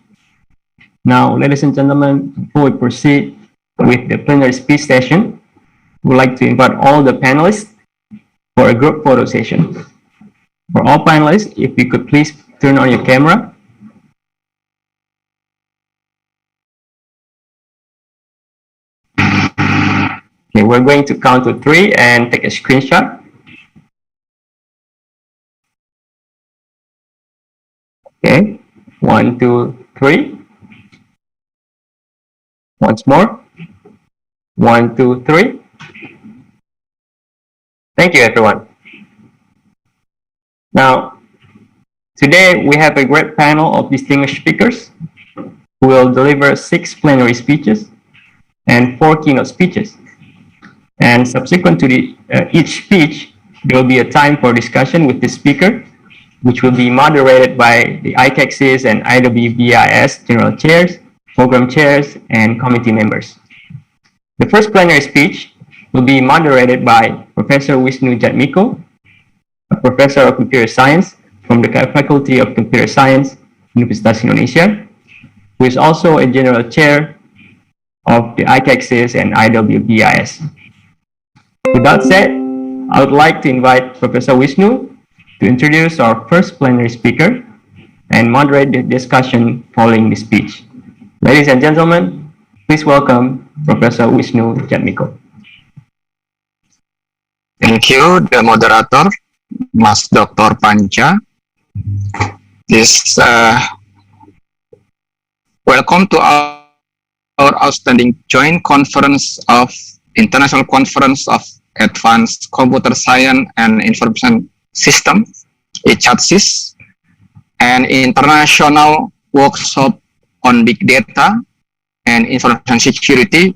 Now, ladies and gentlemen, before we proceed with the plenary speech session, would like to invite all the panelists for a group photo session. For all panelists, if you could please turn on your camera. Okay, we're going to count to 3 and take a screenshot. Okay, 1, 2, 3. Once more. 1, 2, 3. Thank you, everyone. Now, today we have a great panel of distinguished speakers who will deliver 6 plenary speeches and 4 keynote speeches. And subsequent to each speech, there will be a time for discussion with the speaker, which will be moderated by the ICACSIS and IWBIS general chairs, program chairs, and committee members. The first plenary speech will be moderated by Professor Wisnu Jatmiko, a professor of computer science from the Faculty of Computer Science, Universitas Indonesia, who is also a general chair of the ICACSIS and IWBIS. With that said, I would like to invite Professor Wisnu to introduce our first plenary speaker and moderate the discussion following the speech. Ladies and gentlemen, please welcome Professor Wisnu Jatmiko. Thank you, the moderator, Mas Dr. Panca. Welcome to our outstanding joint conference of International Conference of Advanced Computer Science and Information System, ICACSIS, an international workshop on big data and information security,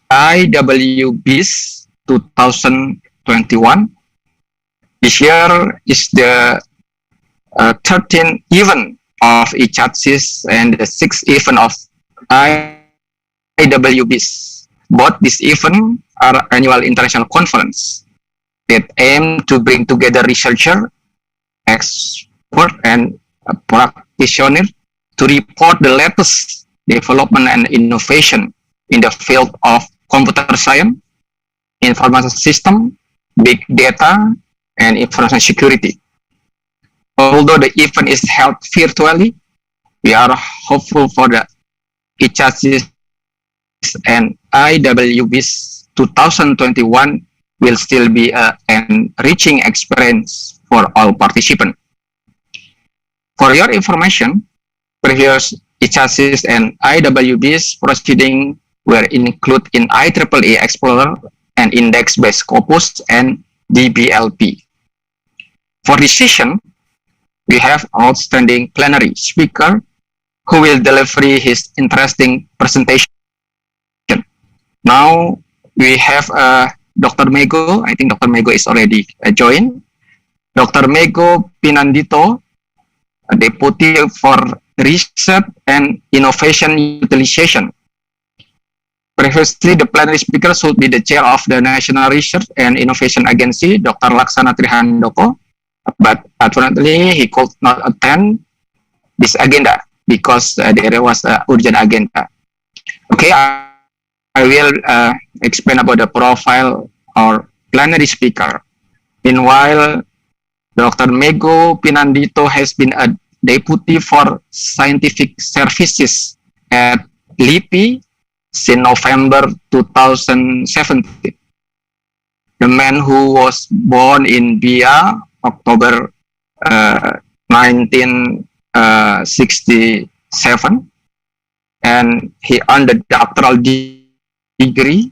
IWBIS 2021. This year is the 13th event of ICACSIS and the 6th event of IWBIS. Both these events are annual international conference that aim to bring together researchers, experts, and practitioners to report the latest development and innovation in the field of computer science, information system, big data, and information security. Although the event is held virtually, we are hopeful for the ICACSIS and IWBIS 2021 will still be an enriching experience for all participants. For your information, previous ICACSIS and IWBIS proceedings were included in IEEE Explorer and Index-Based Corpus and DBLP. For this session, we have outstanding plenary speaker who will deliver his interesting presentation. Now we have Dr. Mego. I think Dr. Mego is already joined. Dr. Mego Pinandito, a Deputy for Research and Innovation Utilization. Previously, the plenary speaker should be the chair of the National Research and Innovation Agency, Dr. Laksana Trihandoko, but unfortunately, he could not attend this agenda because there was an urgent agenda. Okay, I will explain about the profile or plenary speaker. Meanwhile, Dr. Mego Pinandito has been a deputy for scientific services at LIPI since November 2017. The man who was born in Bia, October 1967, and he earned the doctoral degree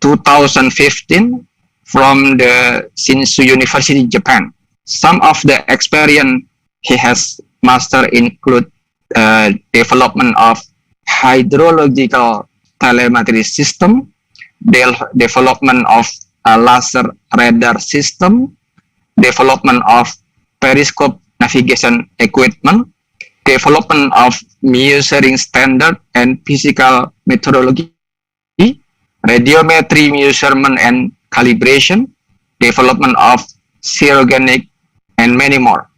2015 from the Shinshu University, Japan. Some of the experience he has mastered include development of hydrological telemetry system, development of a laser radar system, development of periscope navigation equipment, development of measuring standard and physical methodology, radiometry measurement and calibration, development of zero-organic, and many more.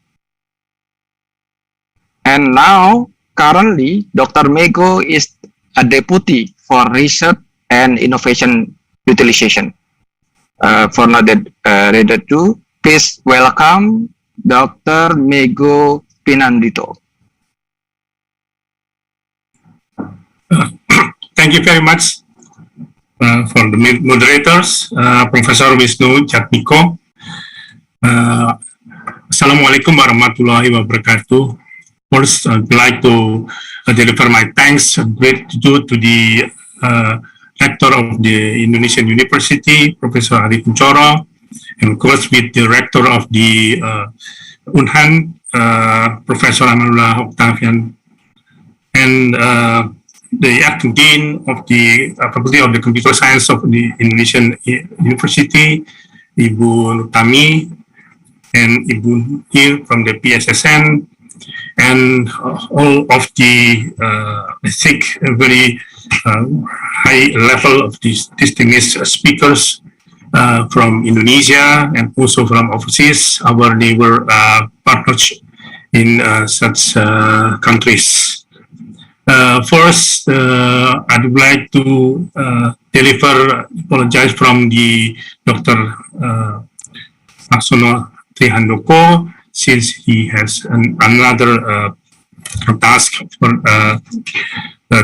And now, currently, Dr. Mego is a deputy for research and innovation utilization. For noted reader 2, please welcome Dr. Mego Pinandito. Thank you very much for the moderators, Professor Wisnu Jatmiko. Assalamualaikum warahmatullahi wabarakatuh. First, I'd like to deliver my thanks and gratitude to the rector of the Indonesian University, Professor Ari Kuncoro, and of course with the rector of the Unhan, Professor Amarullah Octavian, and the acting dean of the Faculty of the Computer Science of the Indonesian University, Ibu Nutami, and Ibu here from the PSSN, and all of the, I think, very high level of these distinguished speakers from Indonesia and also from overseas, our neighbor partners in such countries. First, I'd like to apologize from the Dr. Aksono Trihandoko, since he has another task for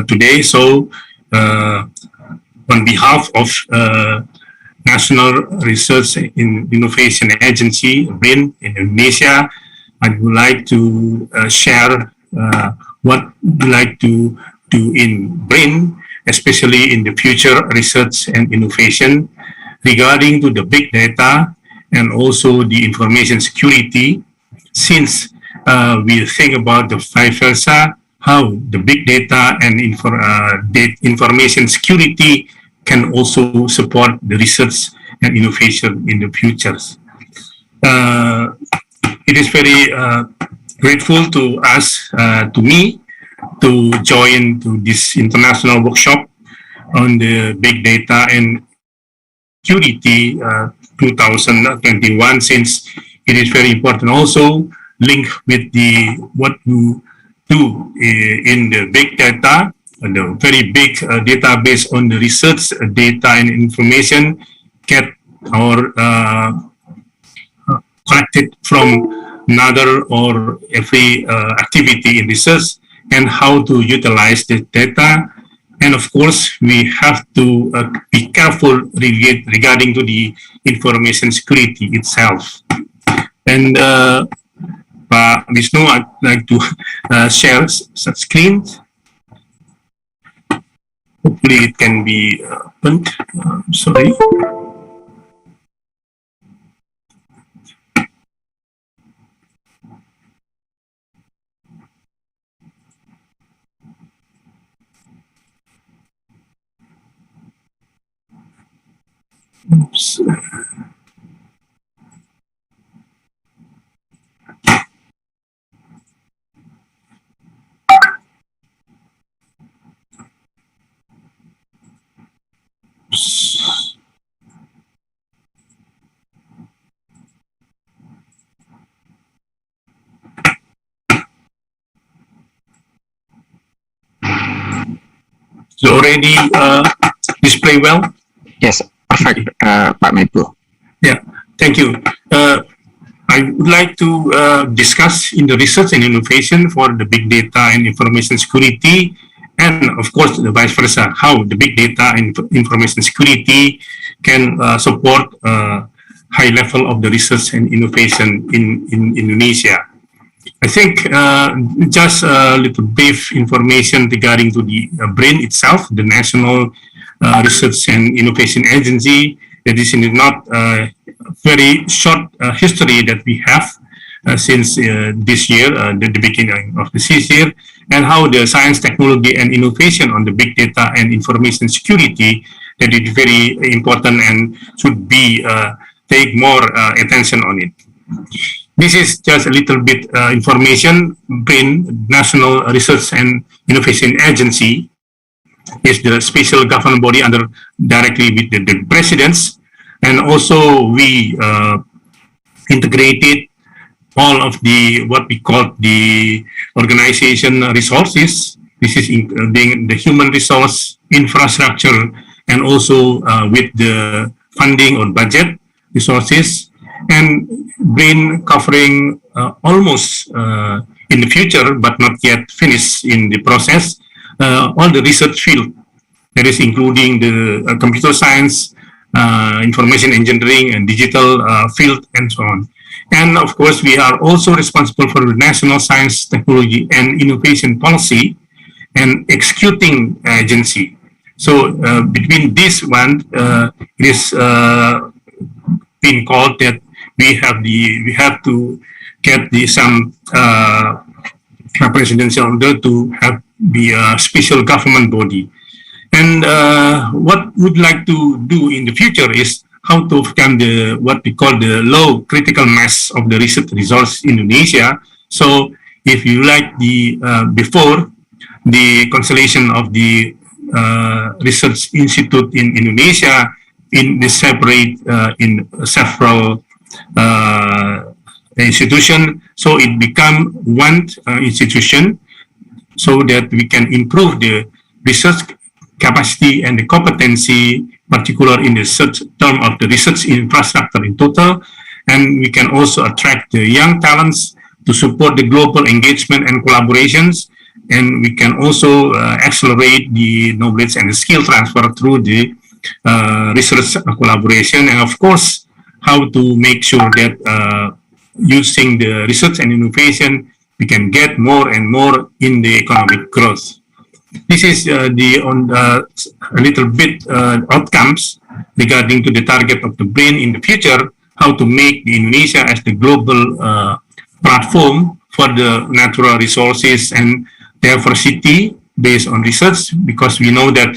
today. So, on behalf of National Research and Innovation Agency, BRIN, in Indonesia, I would like to share what we like to do in BRIN, especially in the future research and innovation regarding to the big data and also the information security, since we think about the vice versa, how the big data and information security can also support the research and innovation in the future. It is very grateful to us, to me, to join to this international workshop on the big data and security 2021, since it is very important also linked with the what you do in the big data, the very big database on the research data and information get or collected from another or every activity in research, and how to utilize the data. And of course, we have to be careful regarding to the information security itself. And Pak Wisnu, I'd like to share some screen. Hopefully it can be opened. Sorry. Oops. So already display well? Yes, perfect, Pak Menko. Yeah, thank you. I would like to discuss in the research and innovation for the big data and information security, and of course the vice versa, how the big data and information security can support high level of the research and innovation in Indonesia. I think just a little brief information regarding to the BRIN itself, the National Research and Innovation Agency. That is not very short history that we have since this year, the beginning of this year, and how the science, technology, and innovation on the big data and information security, that is very important and should be take more attention on it. This is just a little bit information. BRIN, National Research and Innovation Agency, is the special government body under directly with the presidents, and also we integrated all of the what we call the organization resources. This is including the human resource, infrastructure, and also with the funding or budget resources, and brain covering almost in the future, but not yet finished in the process, all the research field, that is including the computer science, information engineering, and digital field, and so on. And of course, we are also responsible for the national science, technology, and innovation policy and executing agency. So between this one, it is being called that we have to get some presidential order to have the special government body. And what we'd like to do in the future is how to overcome the what we call the low critical mass of the research resource in Indonesia. So if you like the before the constellation of the research institute in Indonesia in the separate in several institution, so it become one institution, so that we can improve the research capacity and the competency, particular in the term of the research infrastructure in total, and we can also attract the young talents to support the global engagement and collaborations, and we can also accelerate the knowledge and the skill transfer through the research collaboration, and of course, how to make sure that using the research and innovation, we can get more and more in the economic growth. This is a little bit outcomes regarding to the target of the brain in the future, how to make the Indonesia as the global platform for the natural resources and diversity based on research, because we know that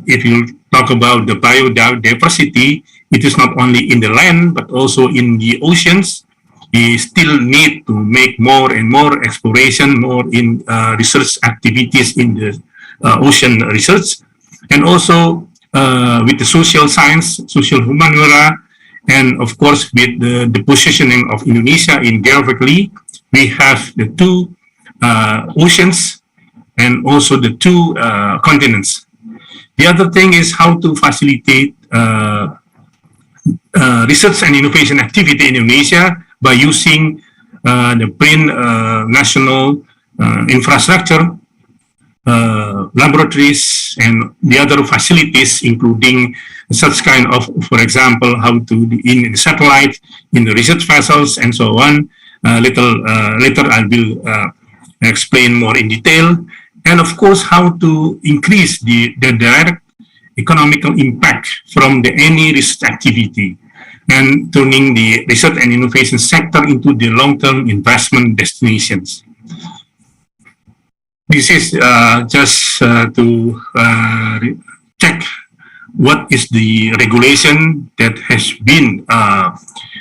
if you talk about the biodiversity, it is not only in the land, but also in the oceans. We still need to make more and more exploration, more in research activities in the ocean research, and also with the social science, social humaniora, and of course with the positioning of Indonesia in geographically, we have the two oceans and also the two continents. The other thing is how to facilitate research and innovation activity in Indonesia by using the brain national infrastructure, laboratories, and the other facilities, including such kind of, for example, how to in the satellite, in the research vessels, and so on. Later I will explain more in detail. And of course, how to increase the direct economical impact from any research activity, and turning the research and innovation sector into the long-term investment destinations. This is just to check what is the regulation that has been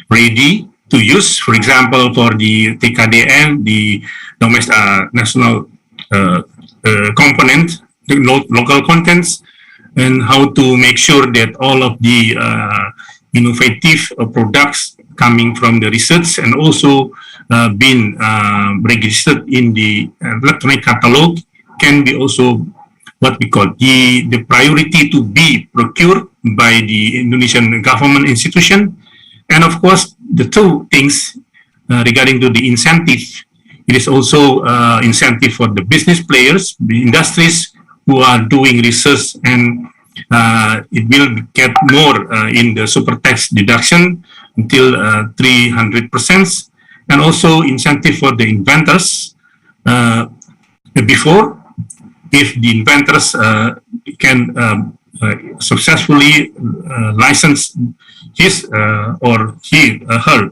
ready to use. For example, for the TKDN, the domestic national component, the local contents, and how to make sure that all of the innovative products coming from the research and also been registered in the electronic catalog can be also what we call the priority to be procured by the Indonesian government institution. And of course, the two things regarding to the incentive, it is also incentive for the business players, the industries who are doing research, and it will get more in the super tax deduction until 300%, and also incentive for the inventors. Before, if the inventors can successfully license his or her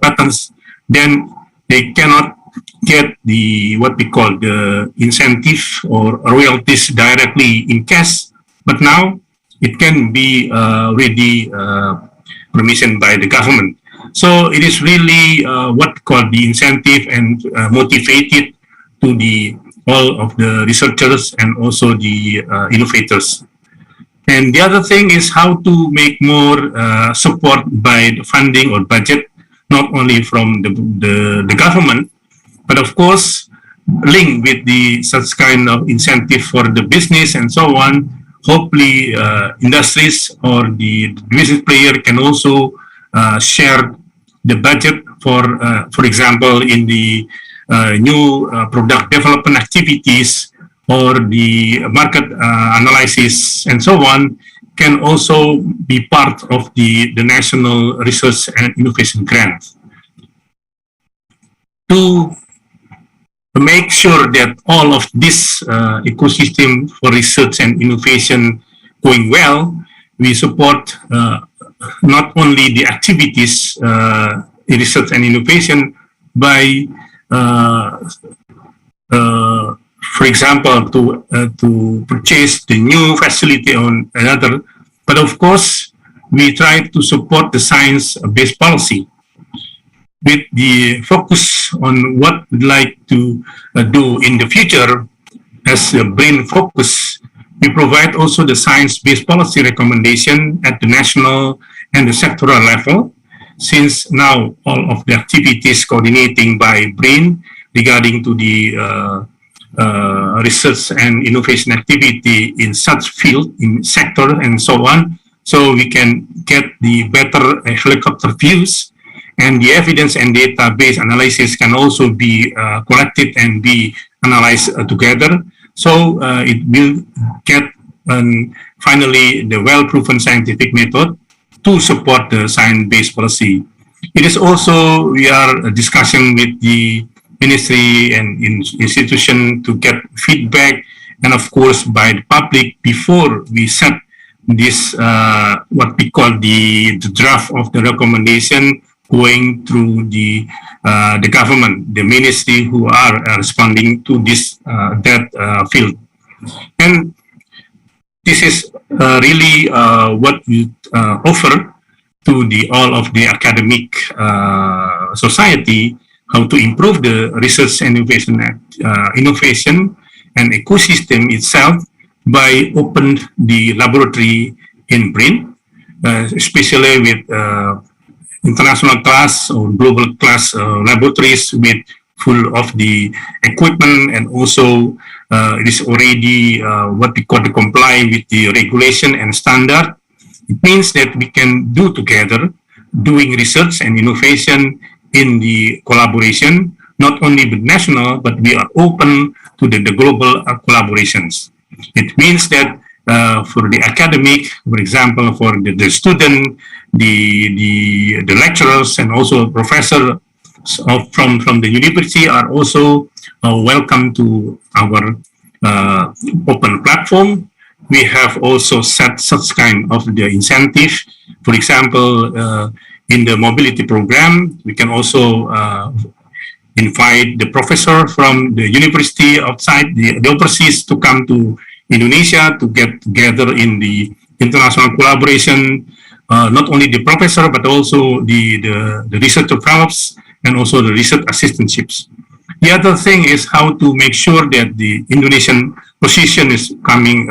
patents, then they cannot get the what we call the incentive or royalties directly in cash. But now it can be ready permission by the government. So it is really what called the incentive and motivated to the all of the researchers and also the innovators. And the other thing is how to make more support by the funding or budget, not only from the government, but of course linked with the such kind of incentive for the business and so on. hopefully industries or the business player can also share the budget for example, in the new product development activities or the market analysis and so on, can also be part of the national research and innovation grant. To make sure that all of this ecosystem for research and innovation going well, we support not only the activities in research and innovation by, for example, to purchase the new facility on another, but of course, we try to support the science-based policy with the focus on what we'd like to do in the future as a brain focus. We provide also the science-based policy recommendation at the national and the sectoral level, since now all of the activities coordinating by brain regarding to the research and innovation activity in such field, in sector and so on, so we can get the better helicopter views, and the evidence and database analysis can also be collected and be analyzed together. So it will get finally the well-proven scientific method to support the science-based policy. It is also, we are discussing with the ministry and institution to get feedback, and of course by the public before we set this, what we call the draft of the recommendation going through the government, the ministry who are responding to this field. And this is really what we offer to the all of the academic society, how to improve the research and innovation and ecosystem itself by open the laboratory in BRIN, especially with international class or global class laboratories with full of the equipment, and also it is already what we call to comply with the regulation and standard. It means that we can do together doing research and innovation in the collaboration, not only with national, but we are open to the global collaborations. It means that for the academic, for example, for the student, the lecturers, and also professors from the university are also welcome to our open platform. We have also set such kind of the incentive. For example, in the mobility program, we can also invite the professor from the university outside the overseas to come to Indonesia to get together in the international collaboration, not only the professor, but also the research fellows and also the research assistantships. The other thing is how to make sure that the Indonesian position is coming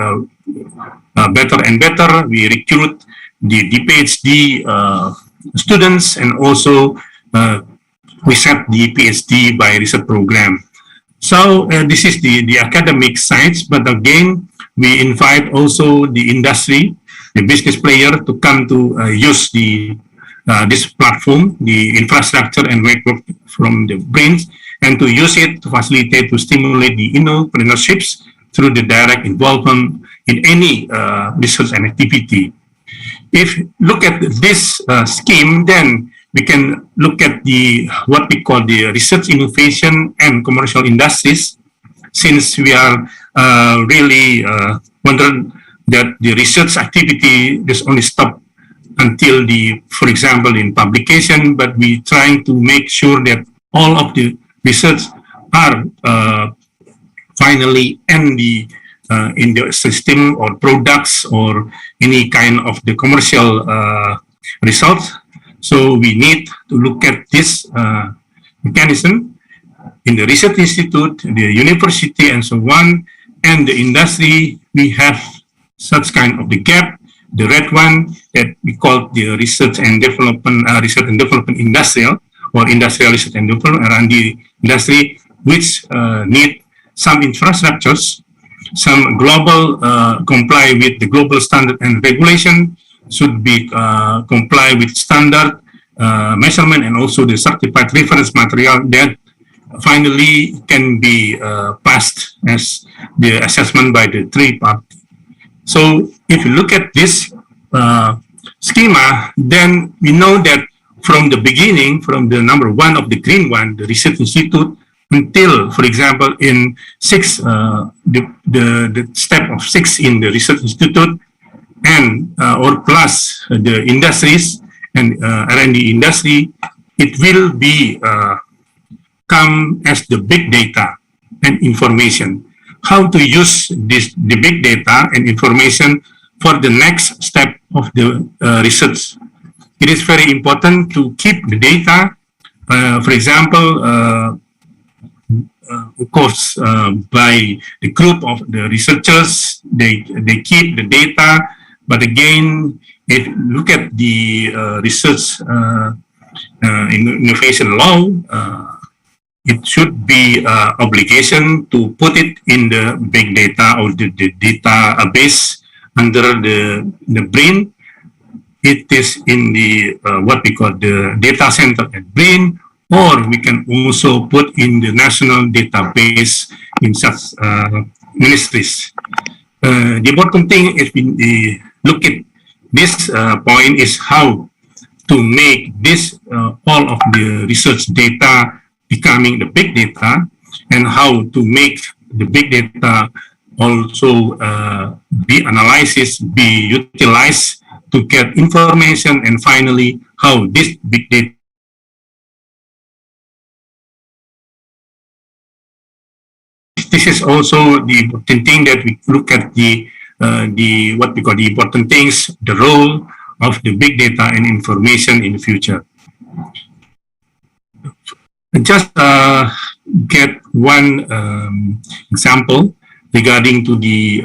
better and better. We recruit the PhD students, and also we set the PhD by research program. So this is the academic sides, but again, we invite also the industry, the business player to come to use this platform, the infrastructure and network from the brains, and to use it to facilitate, to stimulate the entrepreneurships through the direct involvement in any research and activity. If look at this scheme, then we can look at the what we call the research, innovation, and commercial industries, since we are really wondering that the research activity does only stop until the, for example, in publication, but we trying to make sure that all of the research are finally in the system or products or any kind of the commercial results. So we need to look at this mechanism in the research institute, the university, and so on, and the industry. We have such kind of the gap, the red one that we call the research and development industrial, or industrial research and development around the industry, which need some infrastructures some global comply with the global standard and regulation, should be comply with standard measurement and also the certified reference material that finally can be passed as the assessment by the three parties. So if you look at this schema, then we know that from the beginning, from the number one of the green one, the research institute, until, for example, in six, the step of 6 in the research institute, and or plus the industries and R&D industry, it will be come as the big data and information. How to use the big data and information for the next step of the research. It is very important to keep the data. For example, of course, by the group of the researchers, they keep the data. But again, if you look at the research innovation law, it should be obligation to put it in the big data or the database under the brain. It is in the what we call the data center at brain, or we can also put in the national database in such ministries. The important thing is we look at this point is how to make this all of the research data becoming the big data, and how to make the big data also be analyzed, be utilized to get information, and finally how this big data this is also the important thing that we look at the what we call the important things, the role of the big data and information in the future. Just get one example regarding to the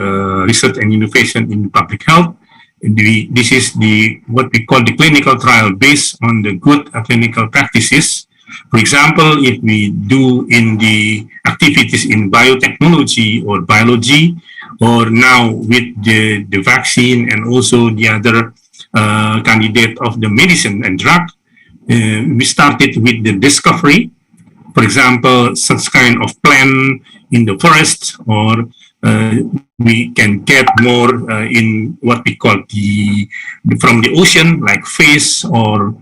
research and innovation in public health. This is the what we call the clinical trial based on the good clinical practices. For example, if we do in the activities in biotechnology or biology, or now with the vaccine and also the other candidate of the medicine and drug, we started with the discovery. For example, such kind of plant in the forest, or we can get more in what we call from the ocean, like fish or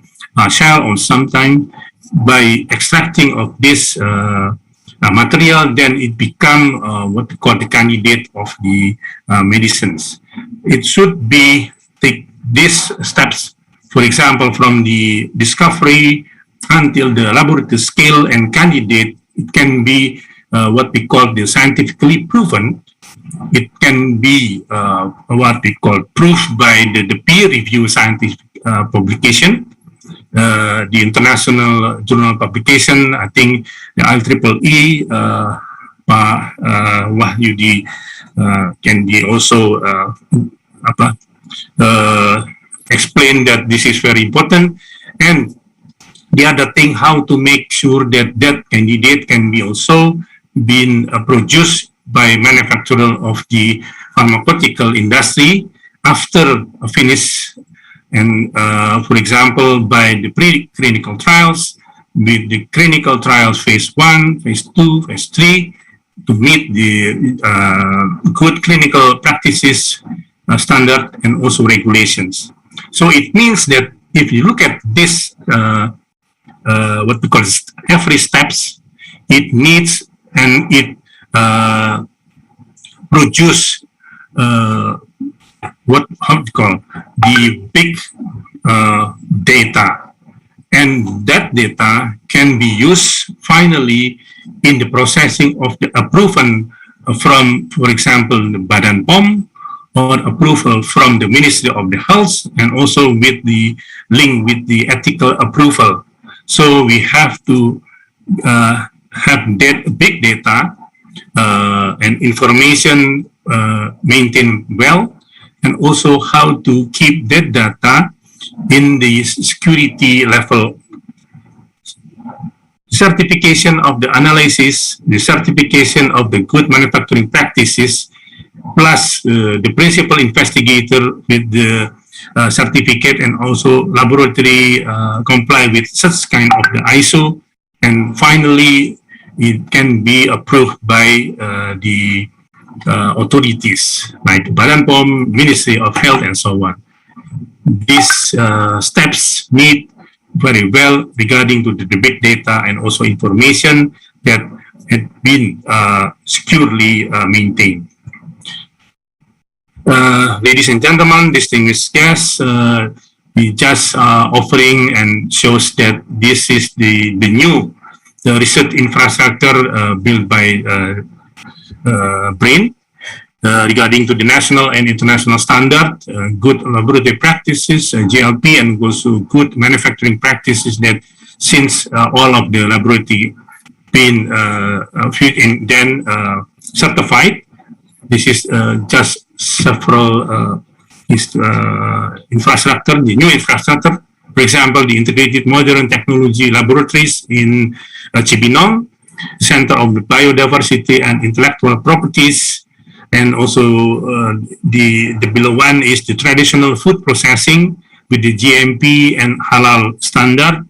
shell, or sometimes by extracting of this material, then it become what we call the candidate of the medicines. It should be take these steps, for example, from the discovery until the laboratory scale and candidate. It can be what we call the scientifically proven. It can be what we call proof by the peer-reviewed scientific publication, the international journal publication. I think the IEEE, Pak Wahyudi can be also explain that this is very important. And the other thing, how to make sure that that candidate can be also been produced by manufacturer of the pharmaceutical industry after finish, and for example, by the pre-clinical trials, with the clinical trials phase 1, phase 2, phase 3, to meet the good clinical practices standard and also regulations. So it means that if you look at this, what we call every steps, it needs and it produce how to call the big data, and that data can be used finally in the processing of the approval from, for example, the Badan POM, or approval from the Ministry of the Health, and also with the link with the ethical approval. So we have to have that big data and information maintained well, and also how to keep that data in the security level. Certification of the analysis, the certification of the good manufacturing practices plus the principal investigator with the certificate and also laboratory comply with such kind of the ISO, and finally it can be approved by the authorities like Badan POM, Ministry of Health, and so on. These steps meet very well regarding to the big data and also information that had been securely maintained. Ladies and gentlemen, distinguished guests, we just offering and shows that this is the new research infrastructure built by BRAIN regarding to the national and international standard, good laboratory practices, GLP, and also good manufacturing practices that since all of the laboratory been then certified. This is just several infrastructure, the new infrastructure. For example, the integrated modern technology laboratories in Cibinong, Center of Biodiversity and Intellectual Properties, and also the below one is the traditional food processing with the GMP and halal standard.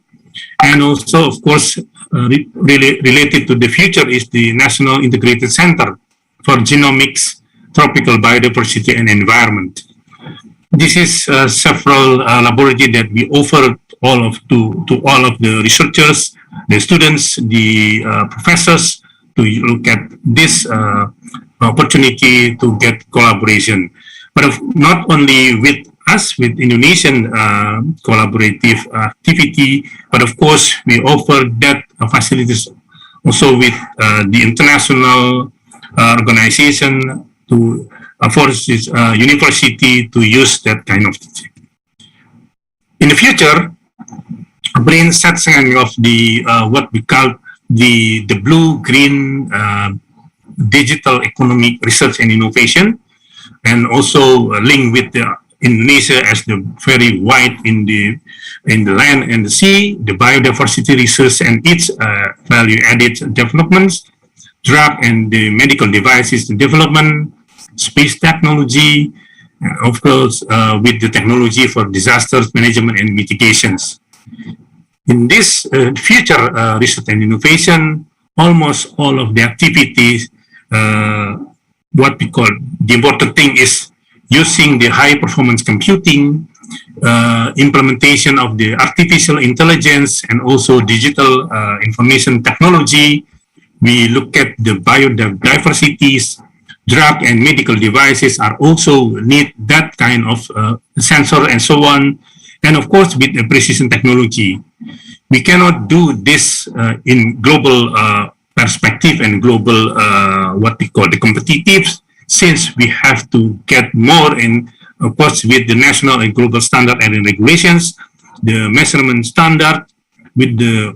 And also, of course, really related to the future is the National Integrated Center for Genomics, Tropical Biodiversity and Environment. This is several laboratory that we offer to all of the researchers, the students, the professors to look at this opportunity to get collaboration. But not only with us, with Indonesian collaborative activity, but of course we offer that facilities also with the international organization to force this university to use that kind of thing. In the future, BRAIN sets kind of the what we call the blue-green digital economic research and innovation, and also linked with the Indonesia as the very wide in the land and the sea, the biodiversity research and its value-added developments, drug and the medical devices development, space technology, of course, with the technology for disasters management and mitigations. In this future research and innovation, almost all of the activities, what we call the important thing is using the high performance computing, implementation of the artificial intelligence and also digital information technology. We look at the biodiversities, drug and medical devices are also need that kind of sensor and so on. And of course, with the precision technology, we cannot do this in global perspective and global, what we call the competitive, since we have to get more in, of course, with the national and global standard and regulations, the measurement standard with the,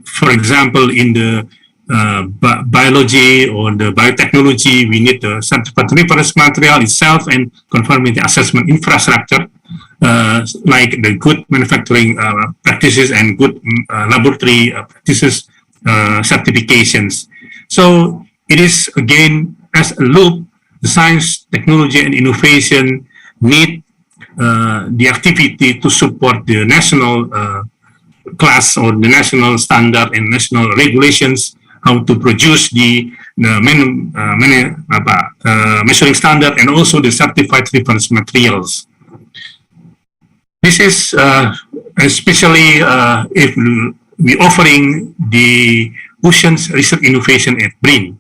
for example, in the biology or the biotechnology, we need the certified reference material itself and conformity assessment infrastructure, like the good manufacturing practices and good laboratory practices certifications. So it is again as a loop, the science, technology, and innovation need the activity to support the national class or the national standard and national regulations, how to produce the measuring standard and also the certified reference materials. This is especially if we offering the Oceans Research Innovation at BRAIN.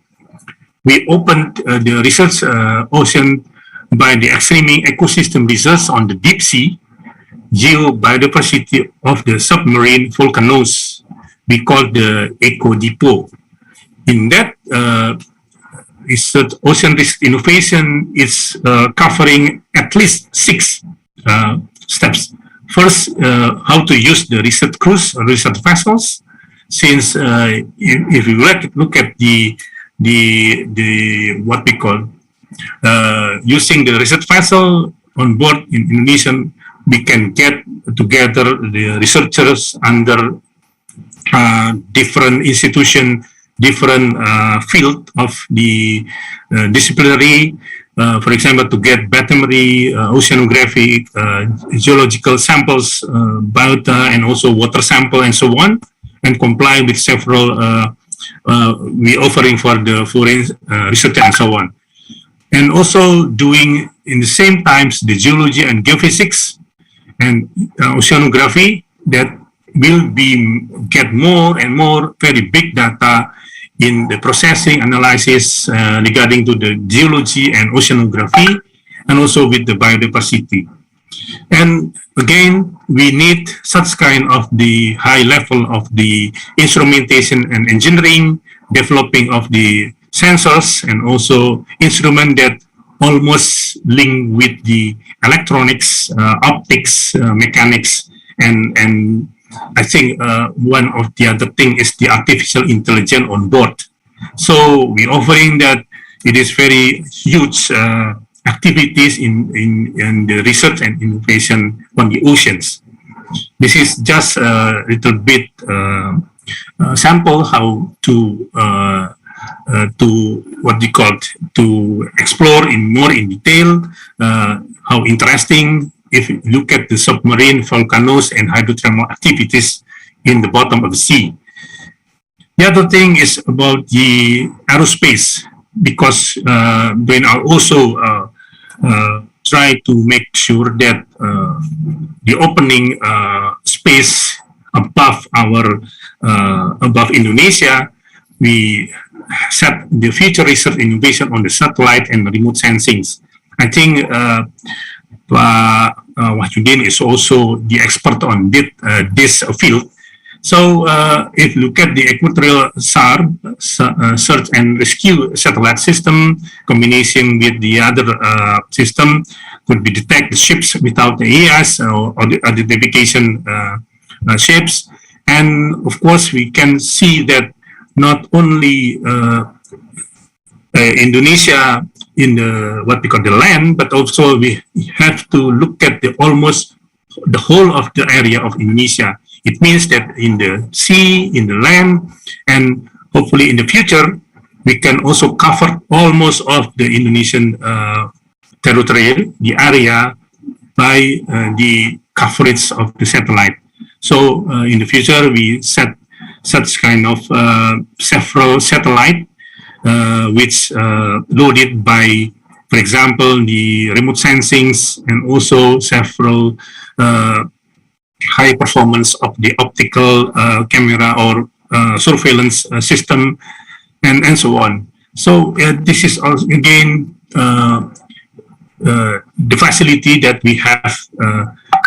We opened the research ocean by the extreme ecosystem research on the deep sea, geobiodiversity of the submarine volcanoes, we call the Eco Depot. In that research, ocean research innovation is covering at least 6 steps. First, how to use the research cruise or research vessels. Since if you look at the what we call using the research vessel on board in Indonesia, we can get together the researchers under different institution, different field of the disciplinary, for example, to get bathymetry, oceanographic, geological samples, biota, and also water sample, and so on, and comply with several we offering for the foreign research and so on. And also doing in the same times the geology and geophysics and oceanography that will get more and more very big data in the processing analysis regarding to the geology and oceanography, and also with the biodiversity. And again, we need such kind of the high level of the instrumentation and engineering, developing of the sensors, and also instrument that almost link with the electronics, optics, mechanics, and I think one of the other thing is the artificial intelligence on board. So we're offering that it is very huge activities in the research and innovation on the oceans. This is just a little bit sample how to what we call to explore more in detail how interesting if you look at the submarine volcanoes and hydrothermal activities in the bottom of the sea. The other thing is about the aerospace, because they are also try to make sure that the opening space above above Indonesia, we set the future research innovation on the satellite and remote sensings. I think Wahyudin is also the expert on this field. So if you look at the equatorial SAR, search and rescue satellite system, combination with the other system, could be detect the ships without the AIS or the identification ships. And of course, we can see that not only Indonesia in the what we call the land, but also we have to look at almost the whole of the area of Indonesia. It means that in the sea, in the land, and hopefully in the future, we can also cover almost of the Indonesian territory, the area, by the coverage of the satellite. So in the future, we set such kind of several satellite which loaded by, for example, the remote sensings and also several high performance of the optical camera or surveillance system and so on. So this is also again the facility that we have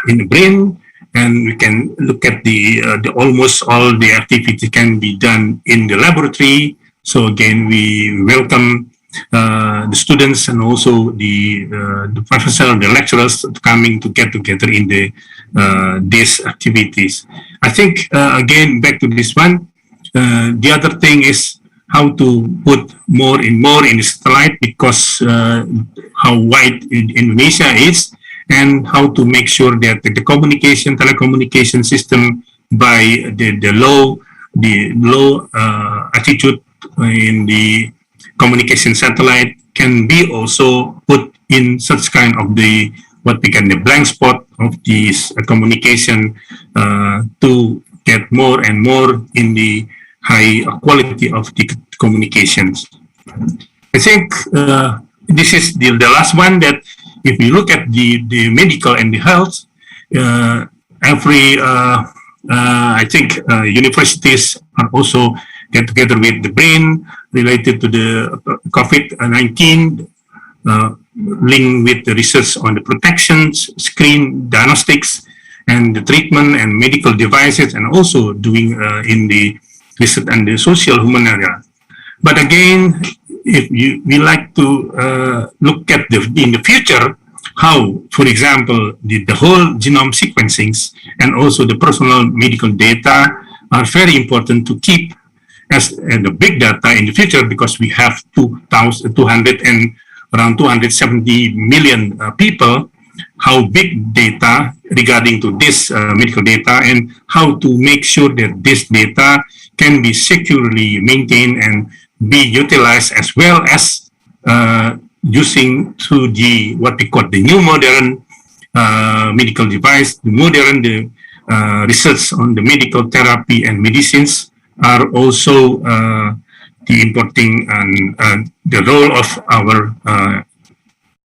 in the brain, and we can look at the almost all the activity can be done in the laboratory. So again, we welcome the students and also the professor, the lecturers coming to get together in these activities. I think again back to this one. The other thing is how to put more in the satellite, because how wide Indonesia is, and how to make sure that the telecommunication system by the low altitude in the communication satellite can be also put in such kind of the blank spot of this communication to get more and more in the high quality of the communications. I think this is the last one, that if you look at the medical and the health, I think universities are also get together with the brain related to the COVID-19, linked with the research on the protections, screen diagnostics, and the treatment and medical devices, and also doing in the research and the social human area. But again, if we like to look at in the future, how, for example, the whole genome sequencings and also the personal medical data are very important to keep as the big data in the future, because we have 200 and around 270 million people. How big data regarding to this medical data, and how to make sure that this data can be securely maintained and be utilized, as well as using through the what we call the new modern medical device, the modern research on the medical therapy and medicines are also the importing and the role of our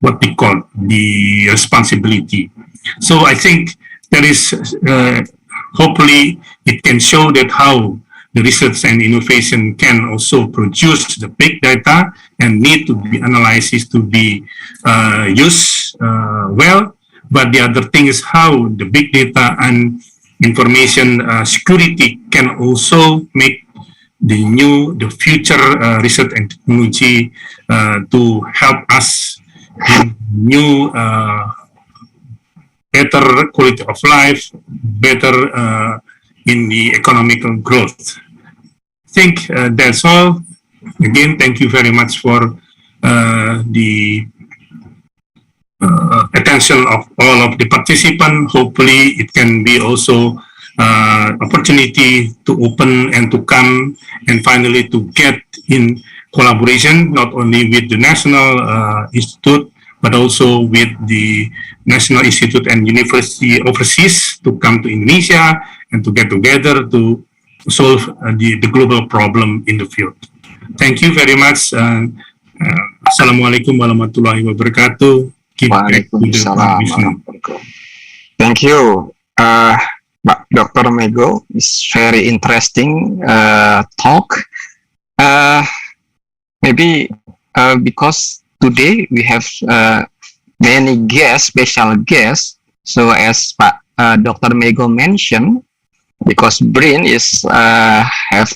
what we call the responsibility. So I think there is hopefully it can show that how the research and innovation can also produce the big data and need to be analyzed to be used well. But the other thing is how the big data and information security can also make the future research and technology to help us in new better quality of life, better in the economical growth. I think that's all. Again, thank you very much for the attention of all of the participants. Hopefully, it can be also opportunity to open and to come and finally to get in collaboration, not only with the National Institute, but also with the National Institute and University overseas to come to Indonesia and to get together to solve the global problem in the field. Thank you very much. Assalamualaikum warahmatullahi wabarakatuh. Thank you, Dr. Mego. It's very interesting talk. Maybe because today we have many guests, special guests. So as Dr. Mego mentioned, because BRIN is have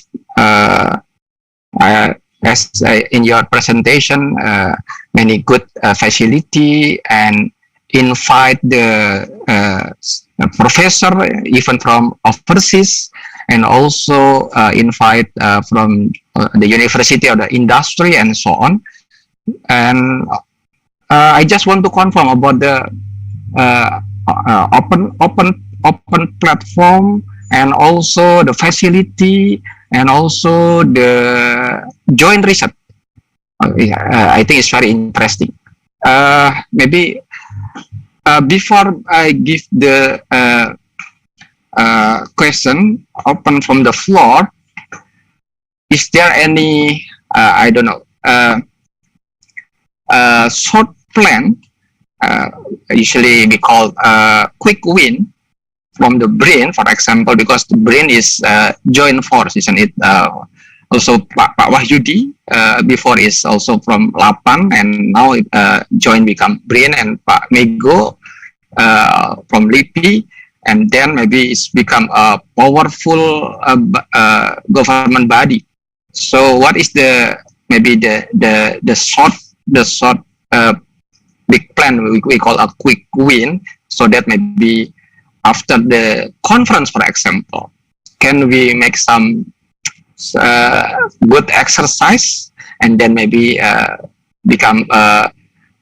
as in your presentation many good facility and invite the professor even from overseas and also invite from the university or the industry and so on. And I just want to confirm about the open platform and also the facility and also the joint research. I think it's very interesting. Maybe before I give the question open from the floor, is there any I don't know short plan? Usually we call quick win from the BRIN, for example, because the BRIN is joint force, isn't it? Also Pak Wahyudi before is also from Lapan, and now joint become BRIN, and Pak Mego from LIPI, and then maybe it's become a powerful government body. So what is the maybe the short big plan we call a quick win, so that maybe after the conference, for example, can we make some good exercise and then maybe become a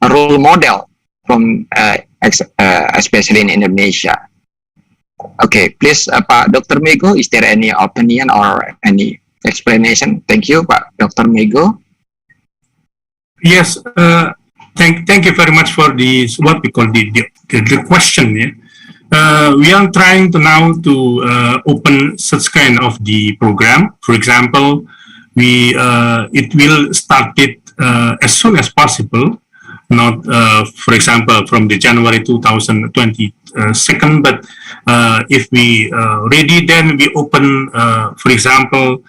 role model from especially in Indonesia? Okay, please, Pak Dr. Mego, is there any opinion or any explanation? Thank you, Pak Dr. Mego. Yes, thank you very much for this, what we call the question. Yeah? We are trying to now to open such kind of the program. For example, it will start it as soon as possible, not for example from the January 2022, but if we ready, then we open for example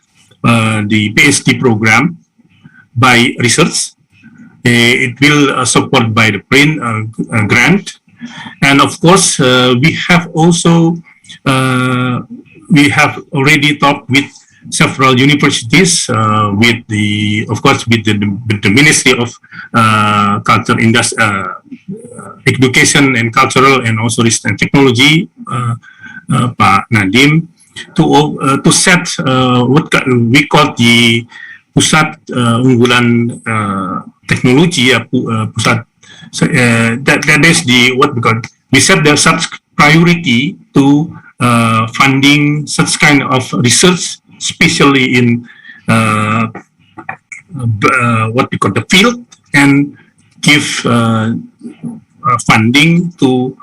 the PhD program by research. It will support by the BRIN grant. And of course, we have also we have already talked with several universities, with the of course with the Ministry of Culture, Education and Cultural, and also Research and Technology, Pak Nadiem, to set what we call the pusat unggulan teknologi, pusat. So that is the what we set the such priority to funding such kind of research, especially in what we call the field, and give funding to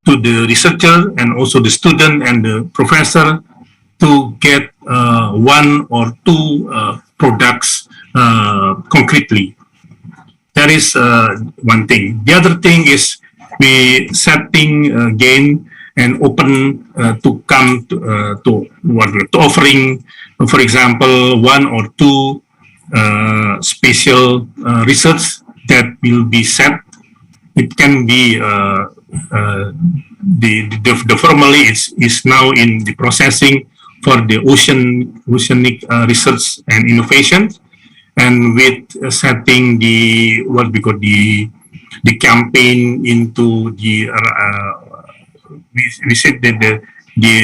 the researcher and also the student and the professor to get one or two products concretely. That is one thing. The other thing is we setting again and open to come to offering, for example, one or two special research that will be set. It can be the formally is now in the processing for the oceanic research and innovation, and with setting the what we call the campaign into the we said that the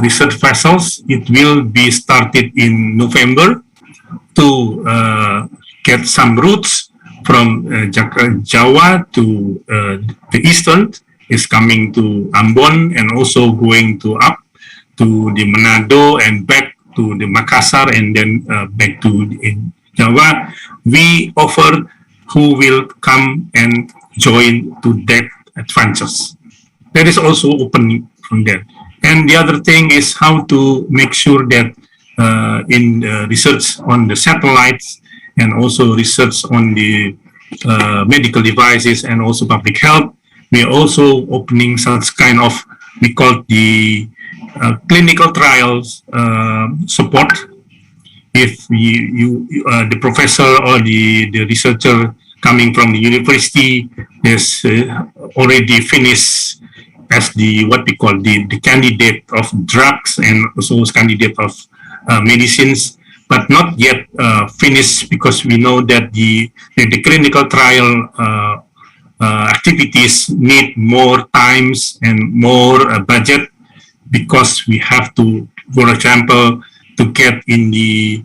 research vessels, it will be started in November to get some routes from Java to the eastern, is coming to Ambon and also going to up to the Manado and back to the Makassar and then back to Java. We offer who will come and join to that adventures. That is also open from there. And the other thing is how to make sure that in research on the satellites and also research on the medical devices and also public health, we are also opening such kind of, we call the clinical trials support. If the professor or the researcher coming from the university is already finished as the what we call the candidate of drugs and also candidate of medicines, but not yet finished, because we know that the clinical trial activities need more times and more budget, because we have to, for example, to get in the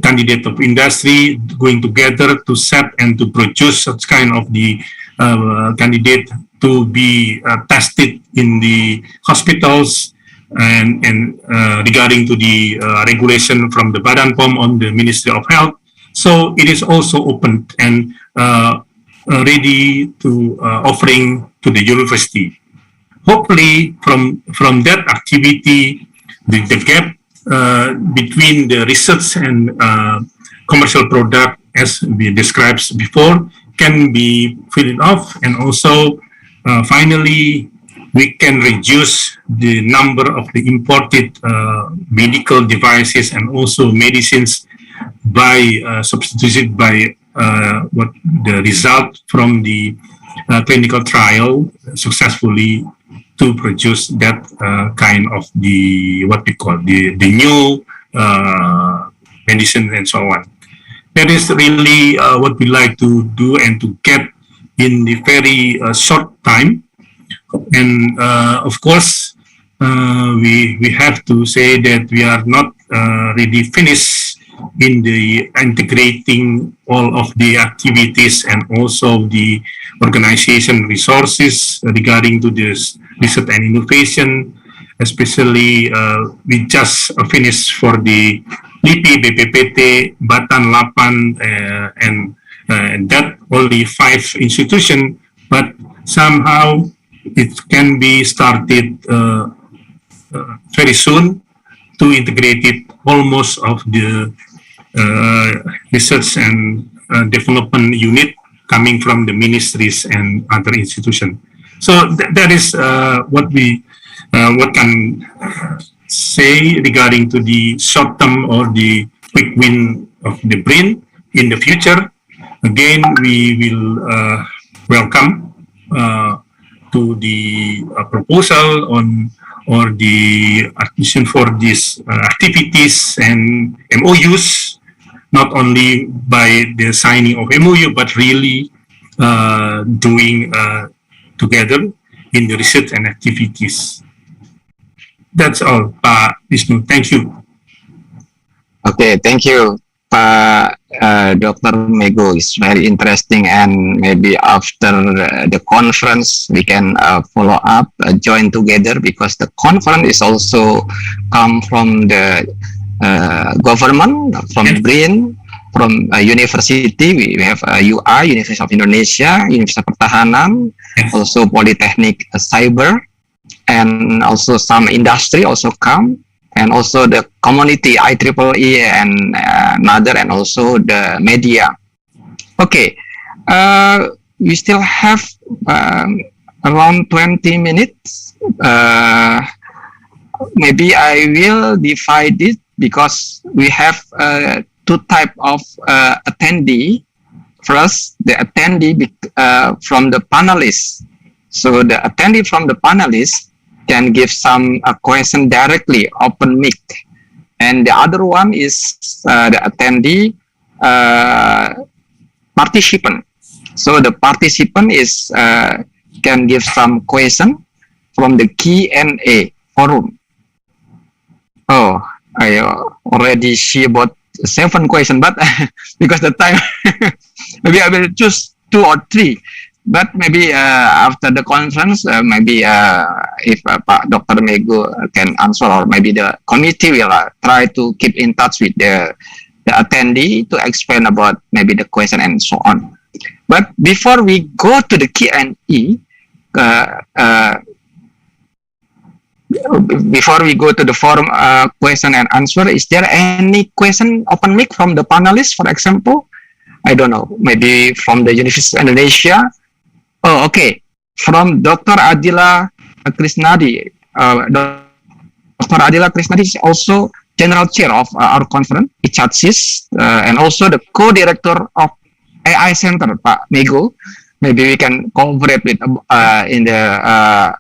candidate of industry going together to set and to produce such kind of the candidate to be tested in the hospitals, and regarding to the regulation from the Badan POM on the Ministry of Health. So it is also open and ready to offering to the university. Hopefully from that activity, the gap between the research and commercial product, as we described before, can be filled off, and also finally we can reduce the number of the imported medical devices and also medicines by substituted by what the result from the clinical trial successfully to produce that kind of the what we call the new medicine and so on. That is really what we like to do and to get in the very short time. And of course, we have to say that we are not really finished in the integrating all of the activities and also the organization resources regarding to this research and innovation. Especially, we just finished for the LIPI, BPPT, Batan, Lapan, and that only 5 institutions, but somehow it can be started very soon to integrate it almost of the research and development unit coming from the ministries and other institutions. So that is what we what can say regarding to the short term or the quick win of the brain in the future. Again, we will welcome to the proposal on or the admission for these activities and MOUs, not only by the signing of MOU, but really doing together in the research and activities. That's all, Pak Vishnu. Thank you. Okay, thank you, Pak Dr. Mego. It's very interesting, and maybe after the conference we can follow up, join together, because the conference is also come from the government, from BRIN, from university, we have UI, University of Indonesia, University of Pertahanan, also Polytechnic Cyber, and also some industry also come, and also the community IEEE and another, and also the media. Okay, we still have around 20 minutes. Maybe I will divide it because we have two type of attendee. First, the attendee from the panelists. So the attendee from the panelists can give some question directly, open mic. And the other one is the attendee participant. So the participant is can give some question from the Q&A forum. Oh, I already see about 7 questions, but because the time, maybe I will choose 2 or 3. But maybe after the conference, maybe if Dr. Mego can answer, or maybe the committee will try to keep in touch with the attendee to explain about maybe the question and so on. But before we go to the Q&A, before we go to the forum question and answer, is there any question open mic from the panelists, for example? I don't know, maybe from the University of Indonesia. Oh, okay. From Dr. Adila Krisnadi. Dr. Adila Krisnadi is also General Chair of our conference, ICACSIS, and also the Co-Director of AI Center, Pak Mego. Maybe we can cooperate with in the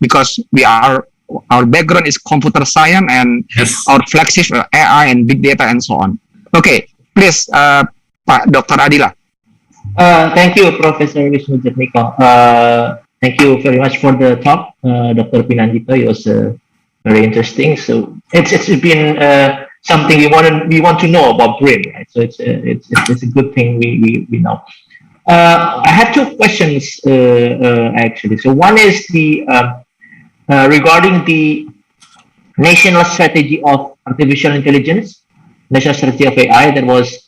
because our background is computer science, and our flagship AI and big data and so on. Okay, please, Pak Dr. Adila. Thank you, Professor Wisnu Jatmiko. Thank you very much for the talk, Dr. Pinanjito. It was very interesting. So it's been something we want to know about brain, right? So it's a good thing we know. I have 2 questions actually. So one is the regarding the national strategy of artificial intelligence, national strategy of AI that was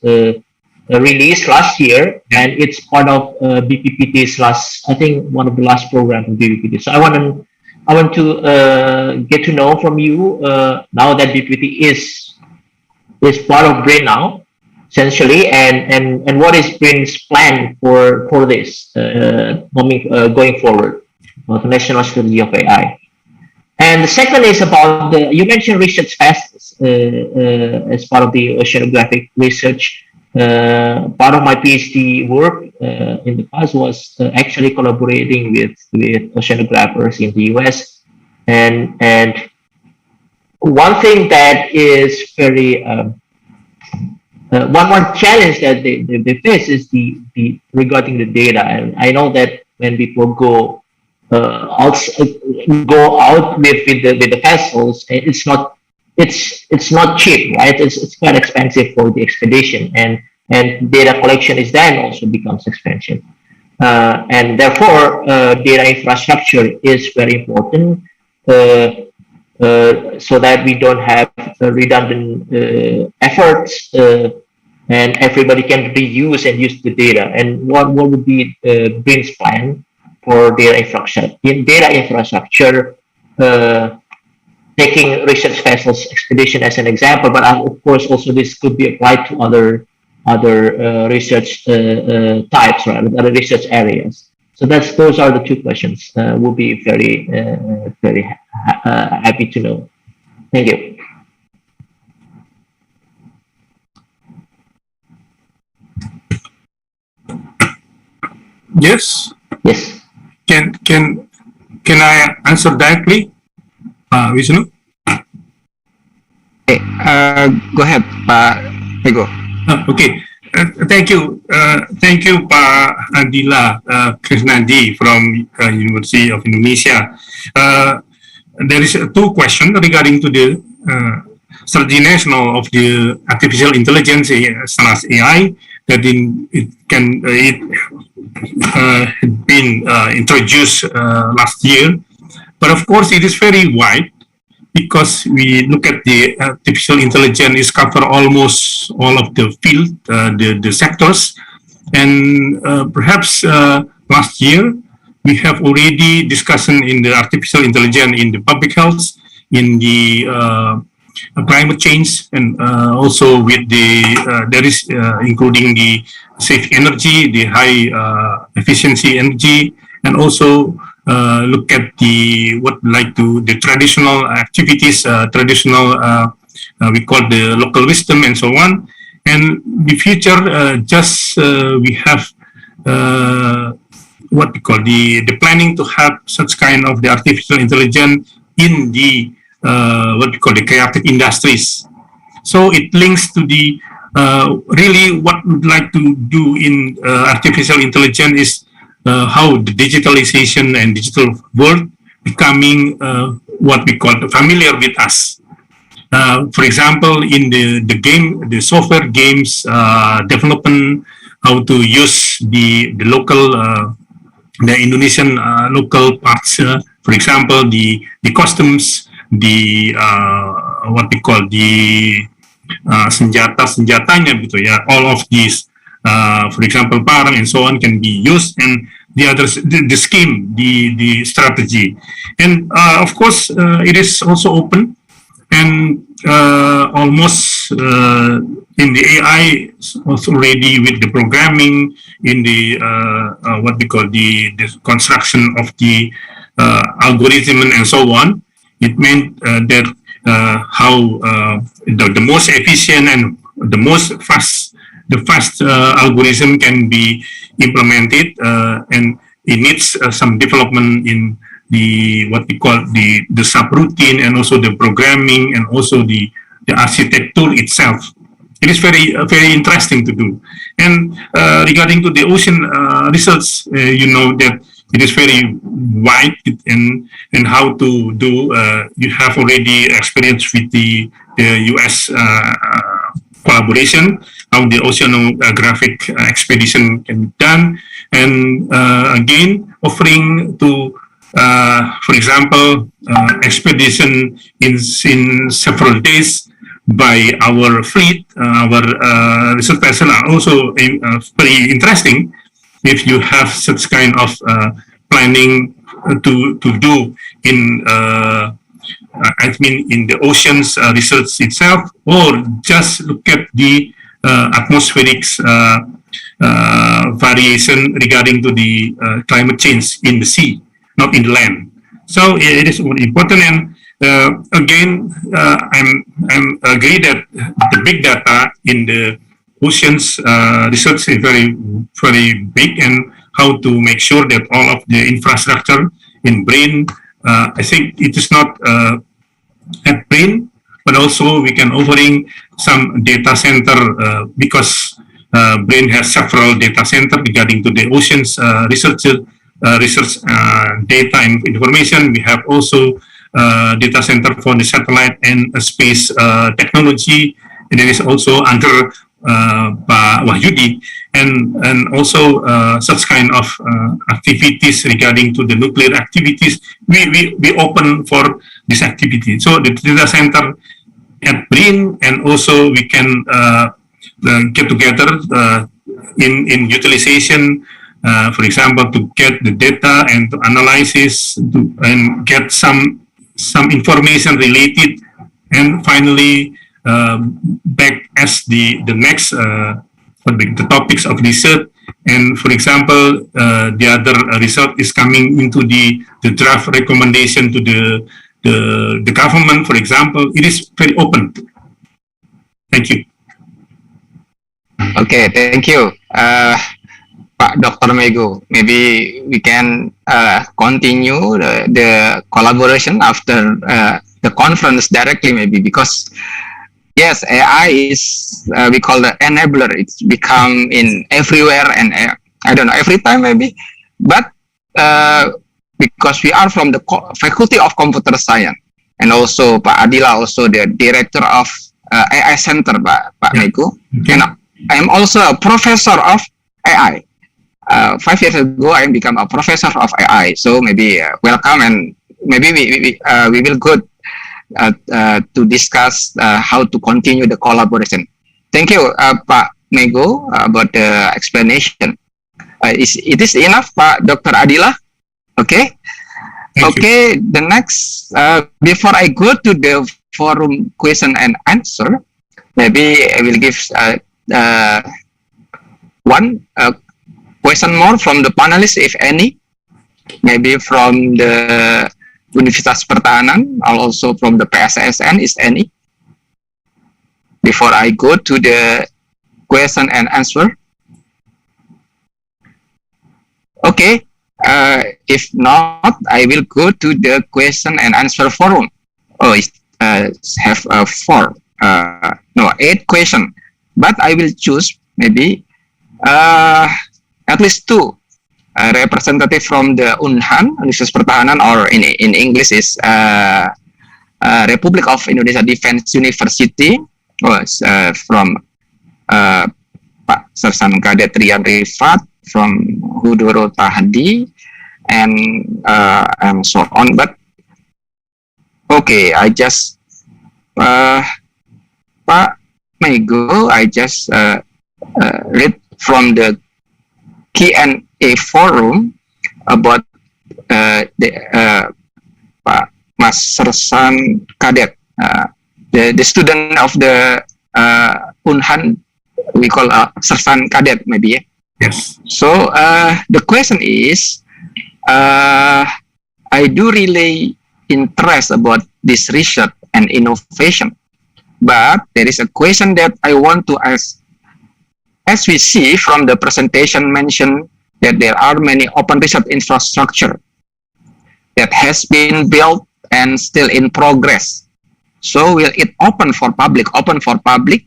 released last year, and it's part of BPPT's I think one of the last programs of BPPT. So I want to get to know from you now that BPPT is part of BRAIN now, essentially, and what is BRAIN's plan for this going forward for the national strategy of AI. And the second is about you mentioned research passes as part of the oceanographic research. Part of my PhD work in the past was actually collaborating with oceanographers in the US, and one thing that is very one challenge that they face is the regarding the data. And I know that when people go out with the vessels, it's not cheap, right? It's quite expensive for the expedition, and data collection is then also becomes expensive, and therefore data infrastructure is very important, so that we don't have redundant efforts, and everybody can reuse and use the data. And what would be BRAIN's plan for data infrastructure? Taking research vessels expedition as an example, but of course also this could be applied to other research types, right? Other research areas. So those are the 2 questions. We'll be very happy to know. Thank you. Yes. Yes. Can I answer directly, Wisnu? Okay, go ahead, Pak Mego. Okay. Thank you, Pak Adila Krisnadi from University of Indonesia. There is 2 questions regarding to the strategy national of the artificial intelligence / AI that it had been introduced last year, but of course it is very wide. because we look at the artificial intelligence is cover almost all of the field, the sectors, and perhaps last year we have already discussion in the artificial intelligence in the public health, in the climate change, and also with the there is including the safe energy, the high efficiency energy, and also look at the the traditional activities, traditional we call the local wisdom and so on. And the future we have what we call the planning to have such kind of the artificial intelligence in the what we call the creative industries. So it links to the really what we'd like to do in artificial intelligence is how the digitalization and digital world becoming what we call familiar with us. For example, in the software games development, how to use the local the Indonesian local parts, for example, the customs, the what we call the senjatanya gitu ya, all of these, for example, barang and so on can be used, and the others, the scheme, the strategy, and of course it is also open, and almost in the AI also already with the programming, in the what we call the construction of the algorithm and so on. It meant that how the most efficient and the most fast algorithm can be implemented, and it needs some development in the what we call the subroutine, and also the programming, and also the architecture itself. It is very interesting to do. And regarding to the ocean research, you know that it is very wide, and how to do. You have already experience with the US collaboration, how the oceanographic expedition can be done, and again offering to, for example, expedition in several days by our fleet, our research vessel are also very interesting. If you have such kind of planning to do in, I mean, in the oceans research itself, or just look at the atmospheric variation regarding to the climate change in the sea, not in the land. So it is important, and again, I'm agree that the big data in the oceans research is very big, and how to make sure that all of the infrastructure in brain, I think it is not at brain, but also we can offering some data center because brain has several data center regarding to the oceans research data and information. We have also data center for the satellite and space technology, and it is also under Pak Wahyudi, and also such kind of activities regarding to the nuclear activities. We open for this activity. So the data center at BRIN, and also we can get together in utilization. For example, to get the data and to analysis and get some information related, and finally back as the next the topics of research. And for example, the other result is coming into the draft recommendation to the government. For example, it is very open. Thank you. Okay, thank you. Pak Dr. Mego, maybe we can continue the collaboration after the conference directly, maybe, because yes, AI is we call the enabler. It's become in everywhere, and I don't know, every time maybe, but because we are from the Faculty of Computer Science, and also Pak Adila, also the director of AI Center, Pak Mego, and I'm also a professor of AI. 5 years ago, I become a professor of AI. So maybe welcome, and maybe we will good to discuss how to continue the collaboration. Thank you, Pak Mego, about the explanation. It is enough, Pak Dr. Adila? Okay. Okay, the next, before I go to the forum question and answer, maybe I will give one question more from the panelists, if any, maybe from the Universitas Pertahanan, also from the PSSN, is any? Before I go to the question and answer. Okay, if not, I will go to the question and answer forum. Oh, it have 8 questions, but I will choose maybe at least 2 representative from the UNHAN, Universitas Pertahanan, or in English is Republic of Indonesia Defense University, was from Pak Sersan Kadet Rian Rifat, from Hudoro Tahdi, and so on. But okay, I just Pak Mego, I just read from the Q&A forum about Pak Mas Sersan Kadet, the student of the UNHAN, we call Sersan Kadet maybe. Yeah? Yes. So the question is, I do really interest about this research and innovation, but there is a question that I want to ask. As we see from the presentation mentioned that there are many open research infrastructure that has been built and still in progress. So will it open for public? Open for public,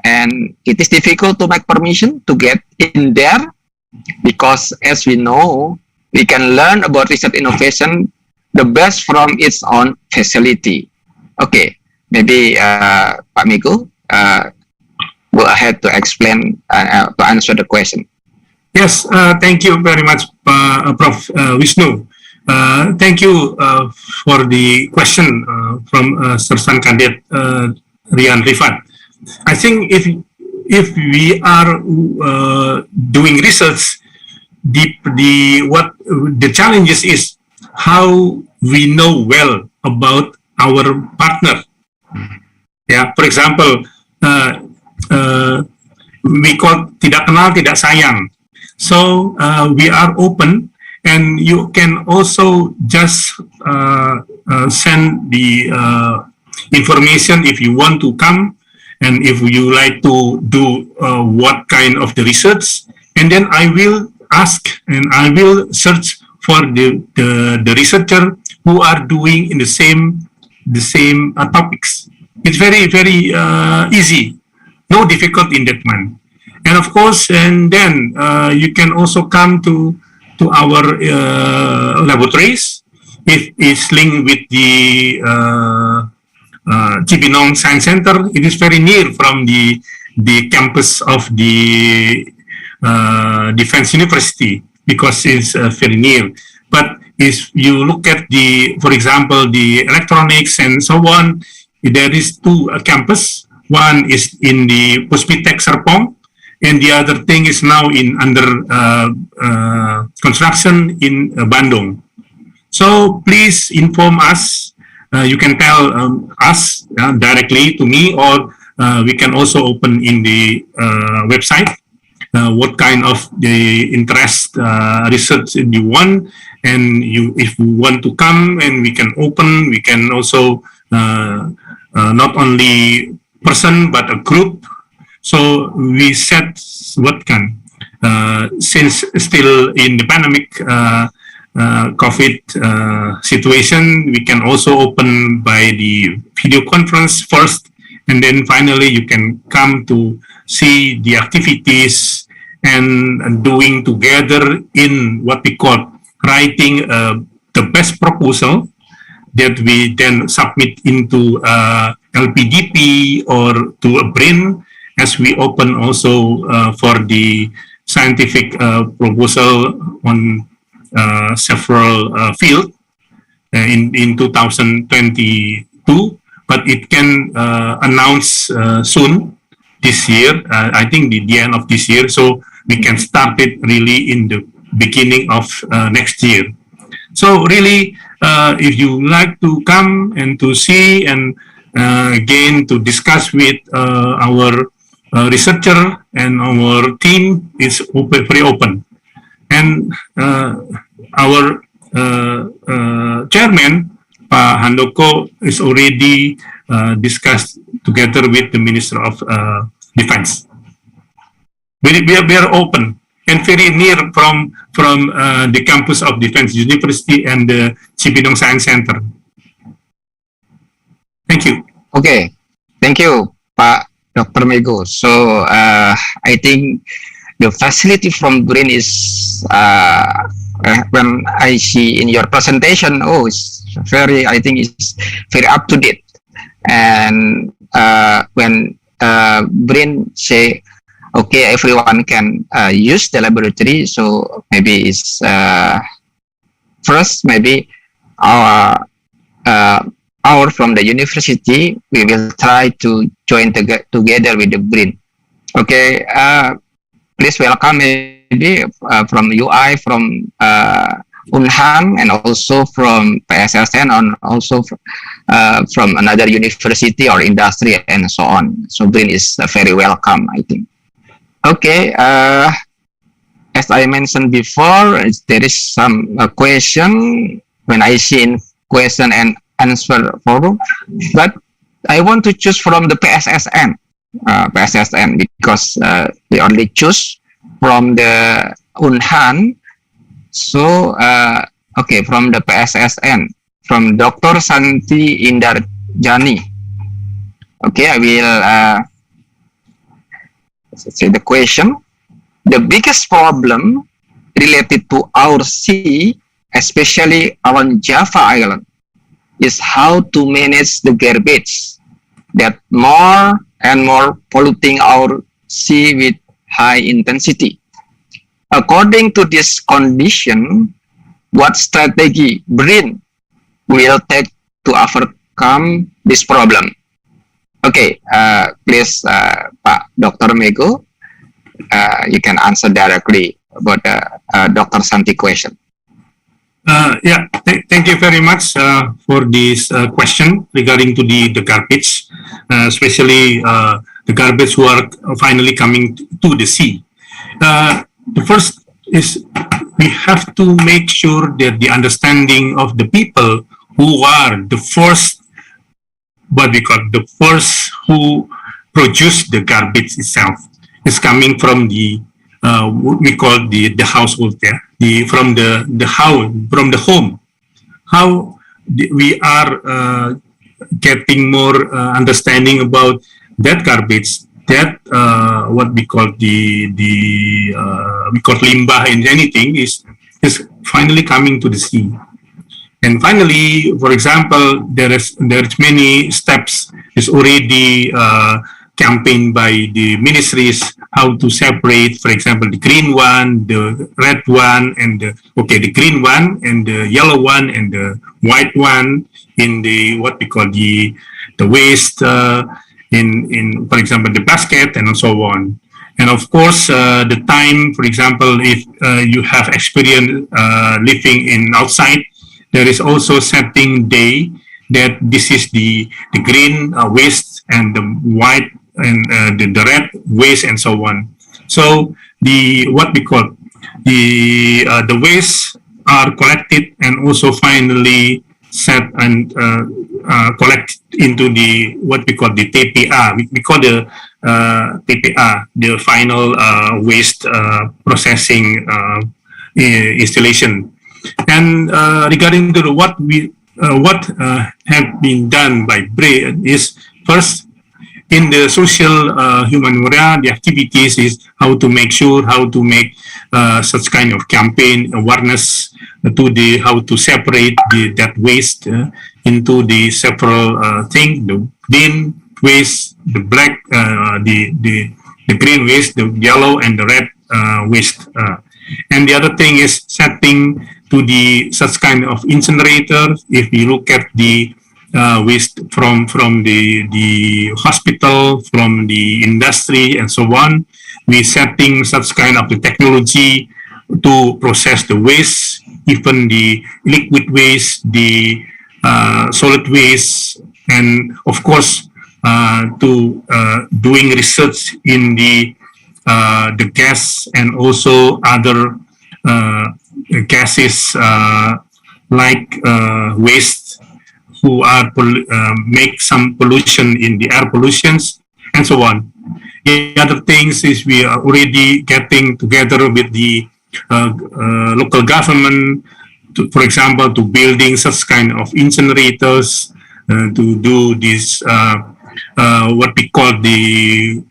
and it is difficult to make permission to get in there, because as we know, we can learn about research innovation the best from its own facility. Okay, maybe Pak Mego, go ahead to explain, to answer the question. Yes, thank you very much, Prof. Wisnu. Thank you for the question from Sersan Kadet Rian Rifat. I think if we are doing research, the challenges is how we know well about our partner. Yeah, for example, we call tidak kenal tidak sayang. So we are open, and you can also just send the information if you want to come, and if you like to do what kind of the research, and then I will ask and I will search for the researcher who are doing in the same topics. It's very easy, no difficult in that one. And of course, and then you can also come to our laboratories if it's linked with the Cibinong Science Center. It is very near from the campus of the Defense University, because it's very near. But if you look at for example, the electronics and so on, there is 2 campus. One is in the Puspitek Serpong, and the other thing is now under construction in Bandung. So please inform us. You can tell us directly to me, or we can also open in the website what kind of the interest research you want, and if you want to come, and we can open. We can also not only person but a group. So we set what can, since still in the pandemic COVID situation, we can also open by the video conference first, and then finally you can come to see the activities and doing together in what we call writing the best proposal that we then submit into LPDP or to a BRIN, as we open also for the scientific proposal on several fields in 2020 2, but it can announce soon this year. I think the end of this year, so we can start it really in the beginning of next year. So really, if you like to come and to see and again to discuss with our researcher and our team, is open, very open. And our chairman, Pak Handoko, is already discussed together with the Minister of Defense. We are open and very near from the campus of Defense University and the Cipinang Science Center. Thank you. Okay, thank you, Pak Dr. Mego. So I think the facility from BRIN is when I see in your presentation, it's very, I think it's very up to date. And when BRIN say, okay, everyone can use the laboratory, so maybe it's first, maybe our from the university, we will try to join together with the BRIN. Okay, please welcome maybe from UI, from Unham, and also from PSSN, and also from another university or industry and so on. So BRIN is very welcome, I think. Okay, as I mentioned before, there is some question when I see in question and answer forum, but I want to choose from the PSSN, because they only choose from the Unhan. So, okay, from the PSSN, from Dr. Santi Indarjani. Okay, I will say the question. The biggest problem related to our sea, especially on Java Island, is how to manage the garbage that more and more polluting our sea with high intensity. According to this condition, what strategy BRIN will take to overcome this problem? Okay, please, Pak Dr. Mego, you can answer directly about Dr. Santi question. Thank you very much for this question regarding to the garbage, especially the garbage who are finally coming to the sea. The first is we have to make sure that the understanding of the people who are the first, what we call the first who produce the garbage itself, is coming from the what we call the household there, from the house, from the home. How we are getting more understanding about that garbage, that what we call we call limbah in anything is finally coming to the sea. And finally, for example, there's many steps is already campaign by the ministries how to separate, for example, the green one, the red one, and the green one, and the yellow one, and the white one in the what we call the waste in for example the basket and so on. And of course, the time, for example, if you have experience living in outside, there is also setting day that this is the green waste and the white and the red waste and so on. So the what we call the waste are collected and also finally set and collect into the what we call the TPA. We call the TPA, the final waste processing installation. And regarding to what have been done by BRIN is first in the social humanitarian, the activities is how to make sure how to make such kind of campaign awareness to the how to separate that waste into the several things, the green waste, the black, the green waste, the yellow and the red waste. And the other thing is setting to the such kind of incinerator. If you look at the waste from the hospital, from the industry, and so on. We setting such kind of the technology to process the waste, even the liquid waste, the solid waste, and of course to doing research in the gas and also other gases like waste who are make some pollution in the air pollutions and so on. The other things is we are already getting together with the local government, for example, to building such kind of incinerators, to do this what we call the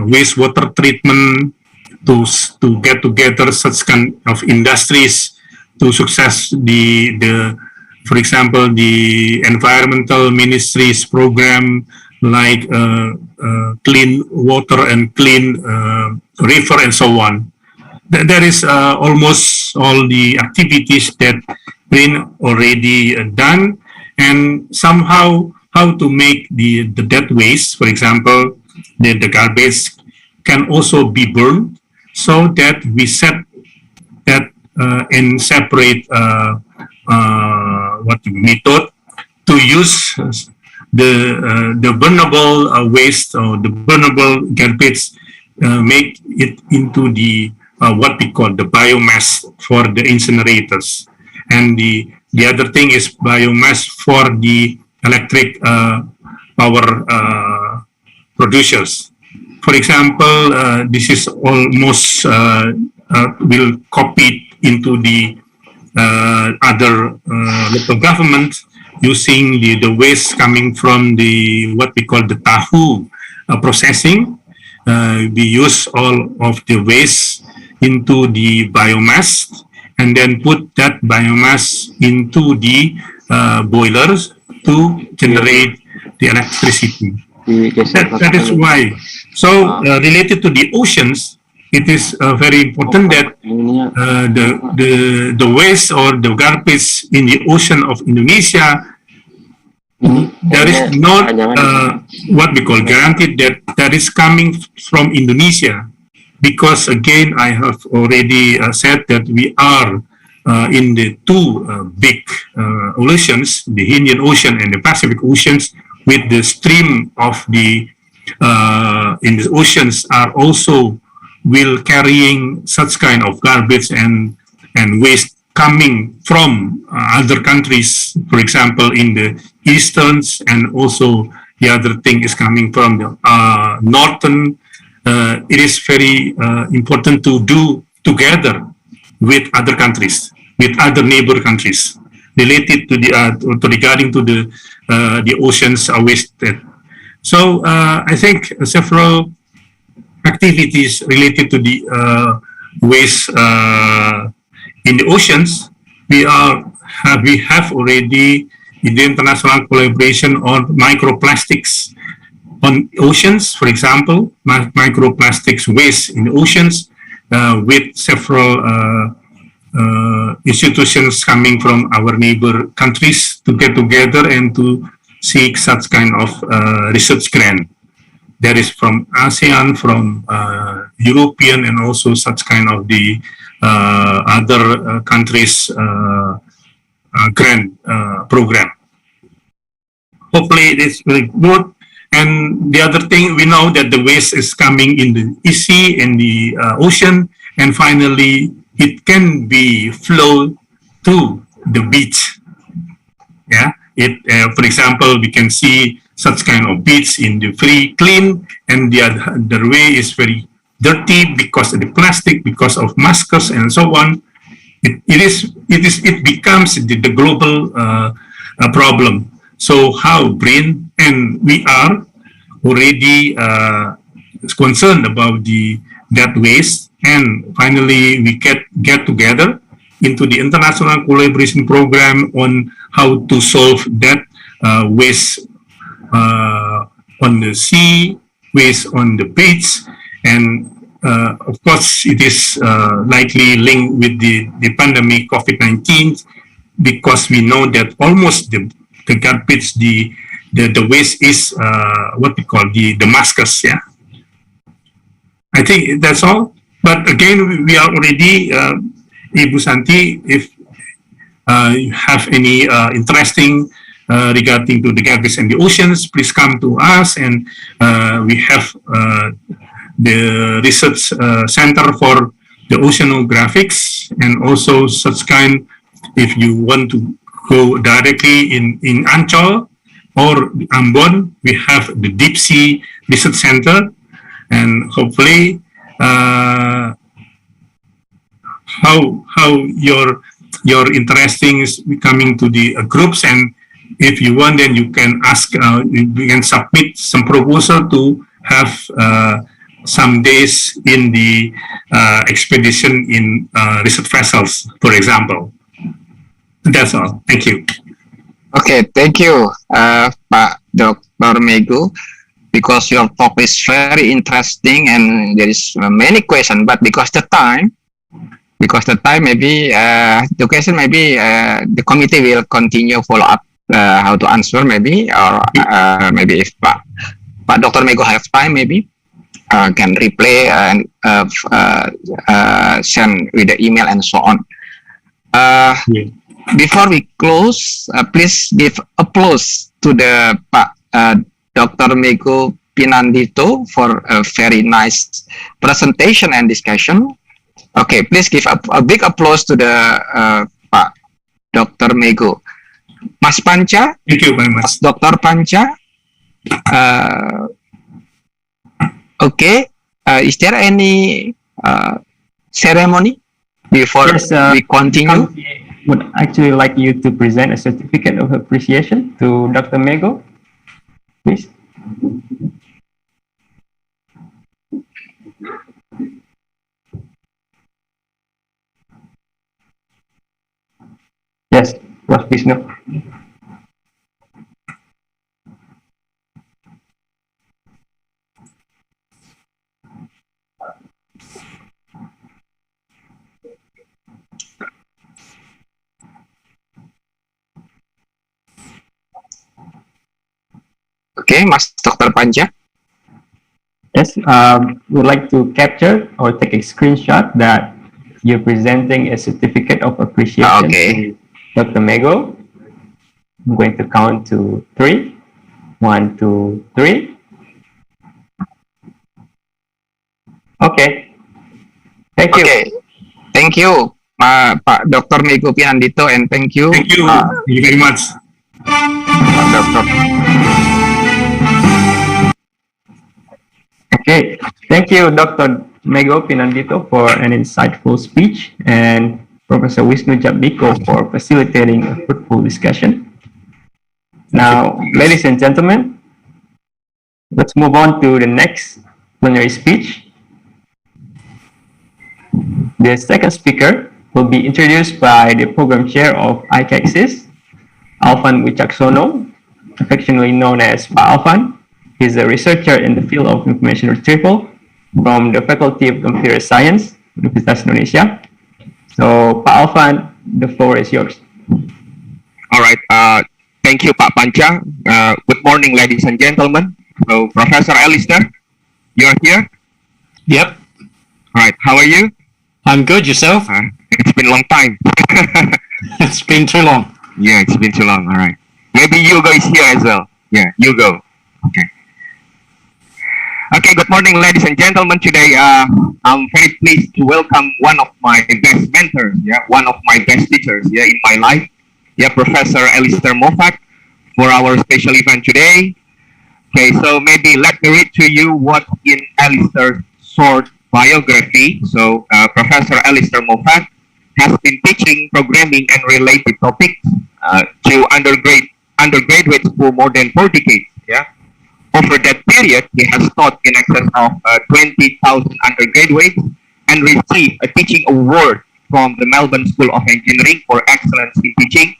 wastewater treatment, to get together such kind of industries to success for example, the environmental ministry's program like clean water and clean river and so on. There is almost all the activities that been already done, and somehow how to make the dead waste, for example, the garbage can also be burned, so that we set that in separate method to use the burnable waste or the burnable garbage, make it into the what we call the biomass for the incinerators, and the other thing is biomass for the electric power producers. For example, this is almost will copy into the other local government using the waste coming from the what we call the tahu processing. We use all of the waste into the biomass and then put that biomass into the boilers to generate the electricity. That is why. So related to the oceans, it is very important that the waste or the garbage in the ocean of Indonesia, there is not what we call guaranteed that is coming from Indonesia, because again I have already said that we are in the two big oceans, the Indian Ocean and the Pacific Oceans, with the stream of the in the oceans are also will carrying such kind of garbage and waste coming from other countries, for example, in the easterns, and also the other thing is coming from the northern. It is very important to do together with other countries, with other neighbor countries, related to the regarding to the oceans waste. So I think several activities related to the waste in the oceans, we have already in the international collaboration on microplastics on oceans, for example, microplastics waste in the oceans, with several institutions coming from our neighbor countries to get together and to seek such kind of research grant. There is from ASEAN, from European, and also such kind of the other countries grant program. Hopefully it is very good. And the other thing, we know that the waste is coming in the sea and the ocean, and finally it can be flowed to the beach. Yeah, for example, we can see such kind of beach in the very clean, and the other way is very dirty because of the plastic, because of maskers and so on. It becomes the global problem. So how BRIN and we are already concerned about that waste, and finally we get together into the international collaboration program on how to solve that waste on the sea, waste on the beach, and of course it is likely linked with the pandemic COVID-19. because we know that almost the garbage, the waste is what we call the Damascus. Yeah, I think that's all. But again, we are already, Ibu Santi, if you have any interesting regarding to the garbage and the oceans, please come to us, and we have the research center for the oceanographics, and also such kind, if you want to go directly in Ancol or Ambon, we have the Deep Sea Research Center, and hopefully how your interesting is coming to the groups, and if you want, then you can ask, you can submit some proposal to have some days in the expedition in research vessels, for example. That's all. Thank you. Okay, thank you, Pak Dr. Mego, because your talk is very interesting and there is many questions, but because the time, maybe the question, maybe the committee will continue follow up how to answer, maybe, or maybe if Pak Dr. Mego have time, maybe can replay and send with the email and so on. Before we close, please give applause to the Pak Dr. Mego Pinandito for a very nice presentation and discussion. Okay, please give a big applause to the Pak Dr. Mego. Mas Panca. Thank you very much. Dr. Panca. Okay, is there any ceremony before we continue? Would actually like you to present a certificate of appreciation to Dr. Mego, please. Yes, Prof. Vishnu. Okay, Mas Dr. Panca. Yes, would like to capture or take a screenshot that you're presenting a certificate of appreciation to Dr. Mego. I'm going to count to 3. 1, 2, 3. Okay. Thank you. Okay. Thank you, Pak Dr. Mego Pinandito, and thank you. Thank you. Thank you very much. Dr. Okay, thank you, Dr. Mego Pinandito, for an insightful speech, and Professor Wisnu Jatmiko for facilitating a fruitful discussion. Now, ladies and gentlemen, let's move on to the next plenary speech. The second speaker will be introduced by the program chair of ICACSIS, Alvan Wicaksono, affectionately known as Pa Alvan. He's a researcher in the field of information retrieval from the Faculty of Computer Science, Universitas Indonesia. So, Pa Alvan, the floor is yours. All right. Thank you, Pak Panca. Good morning, ladies and gentlemen. So, Professor Alistair, you're here? Yep. All right. How are you? I'm good. Yourself? It's been a long time. It's been too long. Yeah, it's been too long. All right. Maybe Hugo is here as well. Yeah, Hugo. Okay. Okay, good morning, ladies and gentlemen. Today, I'm very pleased to welcome one of my best mentors, one of my best teachers, in my life, Professor Alistair Moffat, for our special event today. Okay, so maybe let me read to you what in Alistair's short biography. So, Professor Alistair Moffat has been teaching programming and related topics to undergraduates for more than 4 decades. Over that period, he has taught in excess of 20,000 undergraduates and received a teaching award from the Melbourne School of Engineering for excellence in teaching.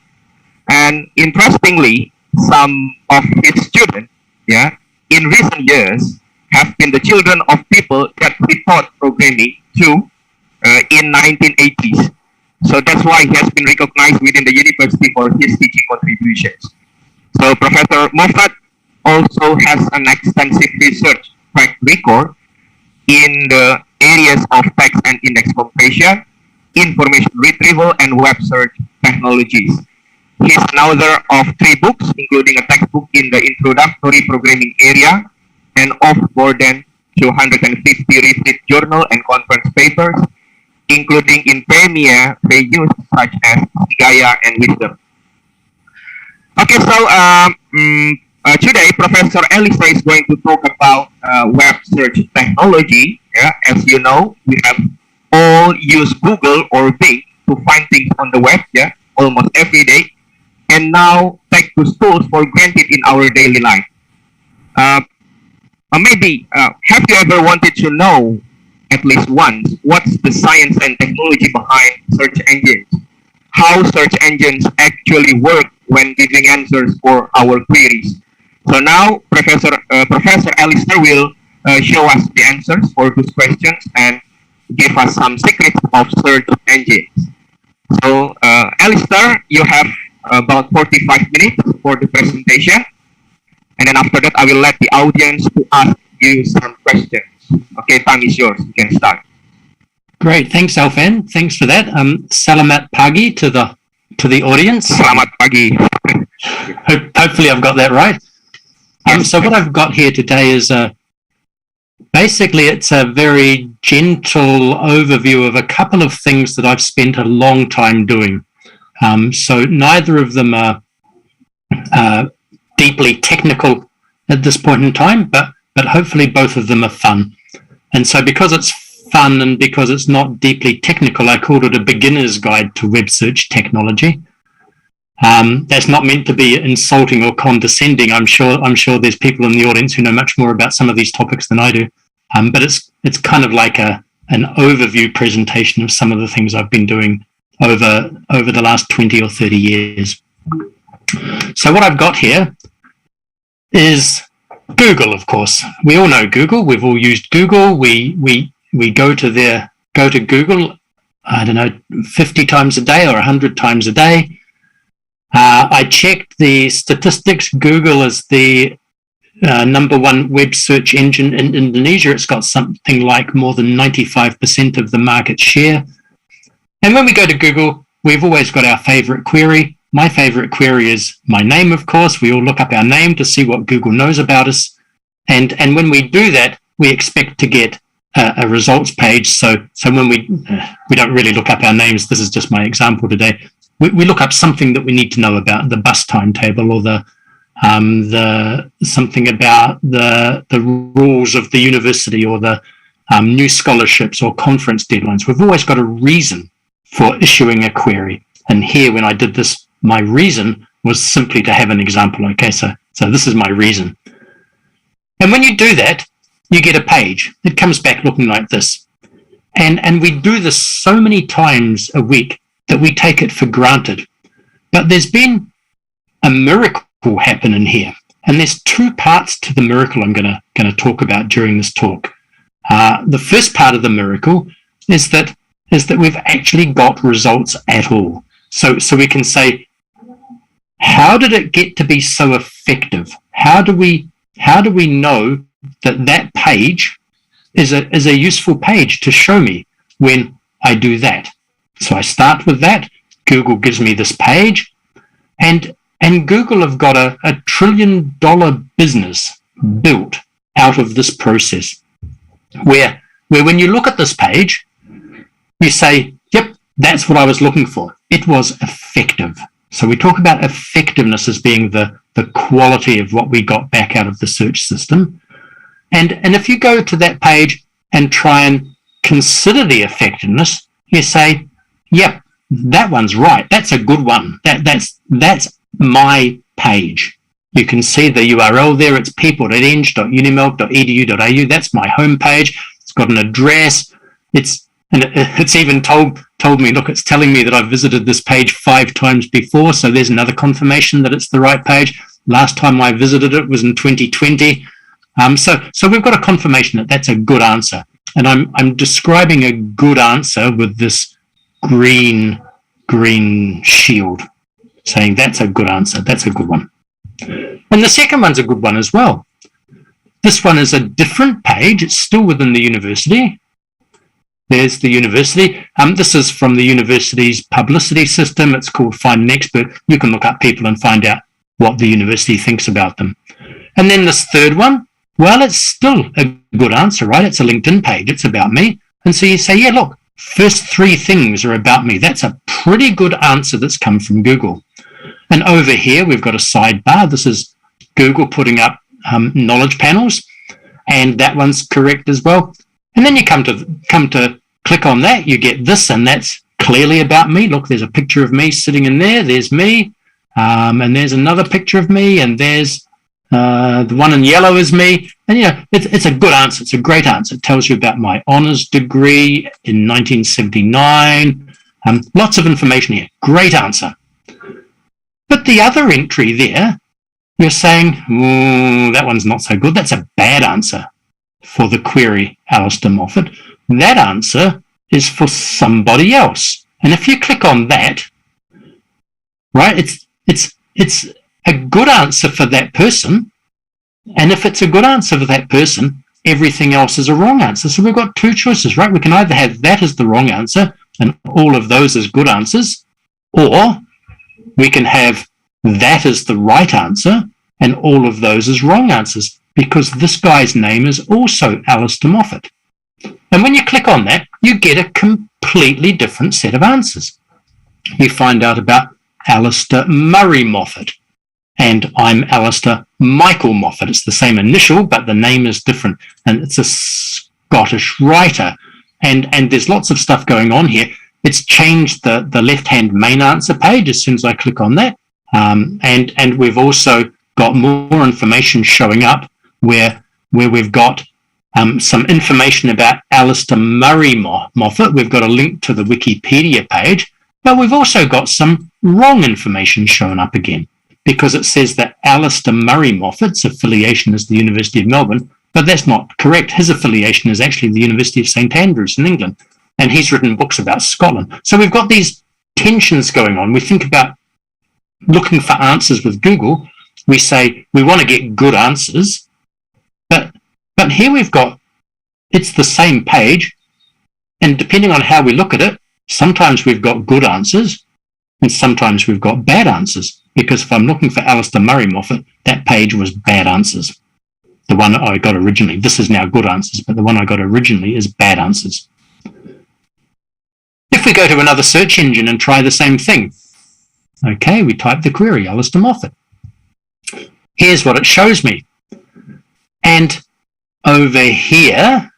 And interestingly, some of his students, in recent years, have been the children of people that he taught programming to in 1980s. So that's why he has been recognized within the university for his teaching contributions. So Professor Moffat also has an extensive research track record in the areas of text and index compression, information retrieval, and web search technologies. He is an author of 3 books, including a textbook in the introductory programming area and of more than 250 research journal and conference papers, including in premier venues such as Gaya and Wisdom. Okay, so today Professor Elisa is going to talk about web search technology. Yeah, as you know, we have all use Google or Bing to find things on the web. Yeah, almost every day, and now take those tools for granted in our daily life. Maybe have you ever wanted to know at least once what's the science and technology behind search engines? How search engines actually work when giving answers for our queries. So now Professor Alistair will show us the answers for those questions and give us some secrets of search engines. So Alistair, you have about 45 minutes for the presentation. And then after that, I will let the audience to ask you some questions. Okay, time is yours. You can start. Great, thanks, Alfan. Thanks for that. Salamat pagi to the audience. Selamat pagi. Hopefully, I've got that right. So what I've got here today is basically it's a very gentle overview of a couple of things that I've spent a long time doing. So neither of them are deeply technical at this point in time, but hopefully both of them are fun. And so because it's fun and because it's not deeply technical, I called it a beginner's guide to web search technology. That's not meant to be insulting or condescending. I'm sure there's people in the audience who know much more about some of these topics than I do. But it's kind of like an overview presentation of some of the things I've been doing over the last 20 or 30 years. So what I've got here is Google, of course. We all know Google. We've all used Google. We go to Google, I don't know, 50 times a day or 100 times a day. I checked the statistics. Google is the #1 web search engine in Indonesia. It's got something like more than 95% of the market share. And when we go to Google, we've always got our favorite query. My favorite query is my name, of course. We all look up our name to see what Google knows about us. And when we do that, we expect to get a results page. So when we don't really look up our names, this is just my example today. We look up something that we need to know about, the bus timetable or the something about the rules of the university or the new scholarships or conference deadlines. We've always got a reason for issuing a query. And here, when I did this, my reason was simply to have an example. Okay, so this is my reason. And when you do that, you get a page. It comes back looking like this. And we do this so many times a week that we take it for granted. But there's been a miracle happen in here. And there's 2 parts to the miracle I'm going to talk about during this talk. The first part of the miracle is that we've actually got results at all. So we can say, how did it get to be so effective? How do we know that page is a useful page to show me when I do that? So I start with that. Google gives me this page, and Google have got a $1 trillion business built out of this process, where when you look at this page, you say, yep, that's what I was looking for. It was effective. So we talk about effectiveness as being the quality of what we got back out of the search system. And if you go to that page and try and consider the effectiveness, you say, yep, that one's right. That's a good one. That's my page. You can see the URL there. It's people.eng.unimelc.edu.au. That's my home page. It's got an address. It's even told me, look, it's telling me that I've visited this page 5 times before, so there's another confirmation that it's the right page. Last time I visited it was in 2020. So we've got a confirmation that that's a good answer. And I'm describing a good answer with this green green shield, saying that's a good answer. That's a good one. And the second one's a good one as well. This one is a different page. It's still within the university. There's the university. This is from the university's publicity system. It's called Find an Expert. You can look up people and find out what the university thinks about them. And then this third one, well, it's still a good answer, right? It's a LinkedIn page. It's about me. And so you say, yeah, look, first three things are about me. That's a pretty good answer that's come from Google. And over here, we've got a sidebar. This is Google putting up knowledge panels, and that one's correct as well. And then you come to click on that, you get this, and that's clearly about me. Look, there's a picture of me sitting in there. There's me, and there's another picture of me, and there's the one in yellow is me. And, you know, it's a good answer. It's a great answer. It tells you about my honours degree in 1979. Lots of information here. Great answer. But the other entry there, you're saying, that one's not so good. That's a bad answer for the query, Alistair Moffat. That answer is for somebody else. And if you click on that, right, it's a good answer for that person. And if it's a good answer for that person, everything else is a wrong answer. So we've got two choices, right? We can either have that as the wrong answer and all of those as good answers, or we can have that as the right answer and all of those as wrong answers, because this guy's name is also Alistair Moffat. And when you click on that, you get a completely different set of answers. You find out about Alistair Murray Moffat, and I'm Alistair Michael Moffat. It's the same initial, but the name is different, and it's a Scottish writer. And there's lots of stuff going on here. It's changed the left-hand main answer page as soon as I click on that. And we've also got more information showing up where we've got some information about Alistair Murray Moffat. We've got a link to the Wikipedia page, but we've also got some wrong information showing up again, because it says that Alistair Murray Moffat's affiliation is the University of Melbourne, but that's not correct. His affiliation is actually the University of St Andrews in England, and he's written books about Scotland. So we've got these tensions going on. We think about looking for answers with Google. We say we want to get good answers, but here we've got, it's the same page, and depending on how we look at it, sometimes we've got good answers and sometimes we've got bad answers, because if I'm looking for Alistair Murray Moffat, that page was bad answers. The one I got originally, this is now good answers, but the one I got originally is bad answers. If we go to another search engine and try the same thing, okay, we type the query, Alistair Moffat. Here's what it shows me. And over here,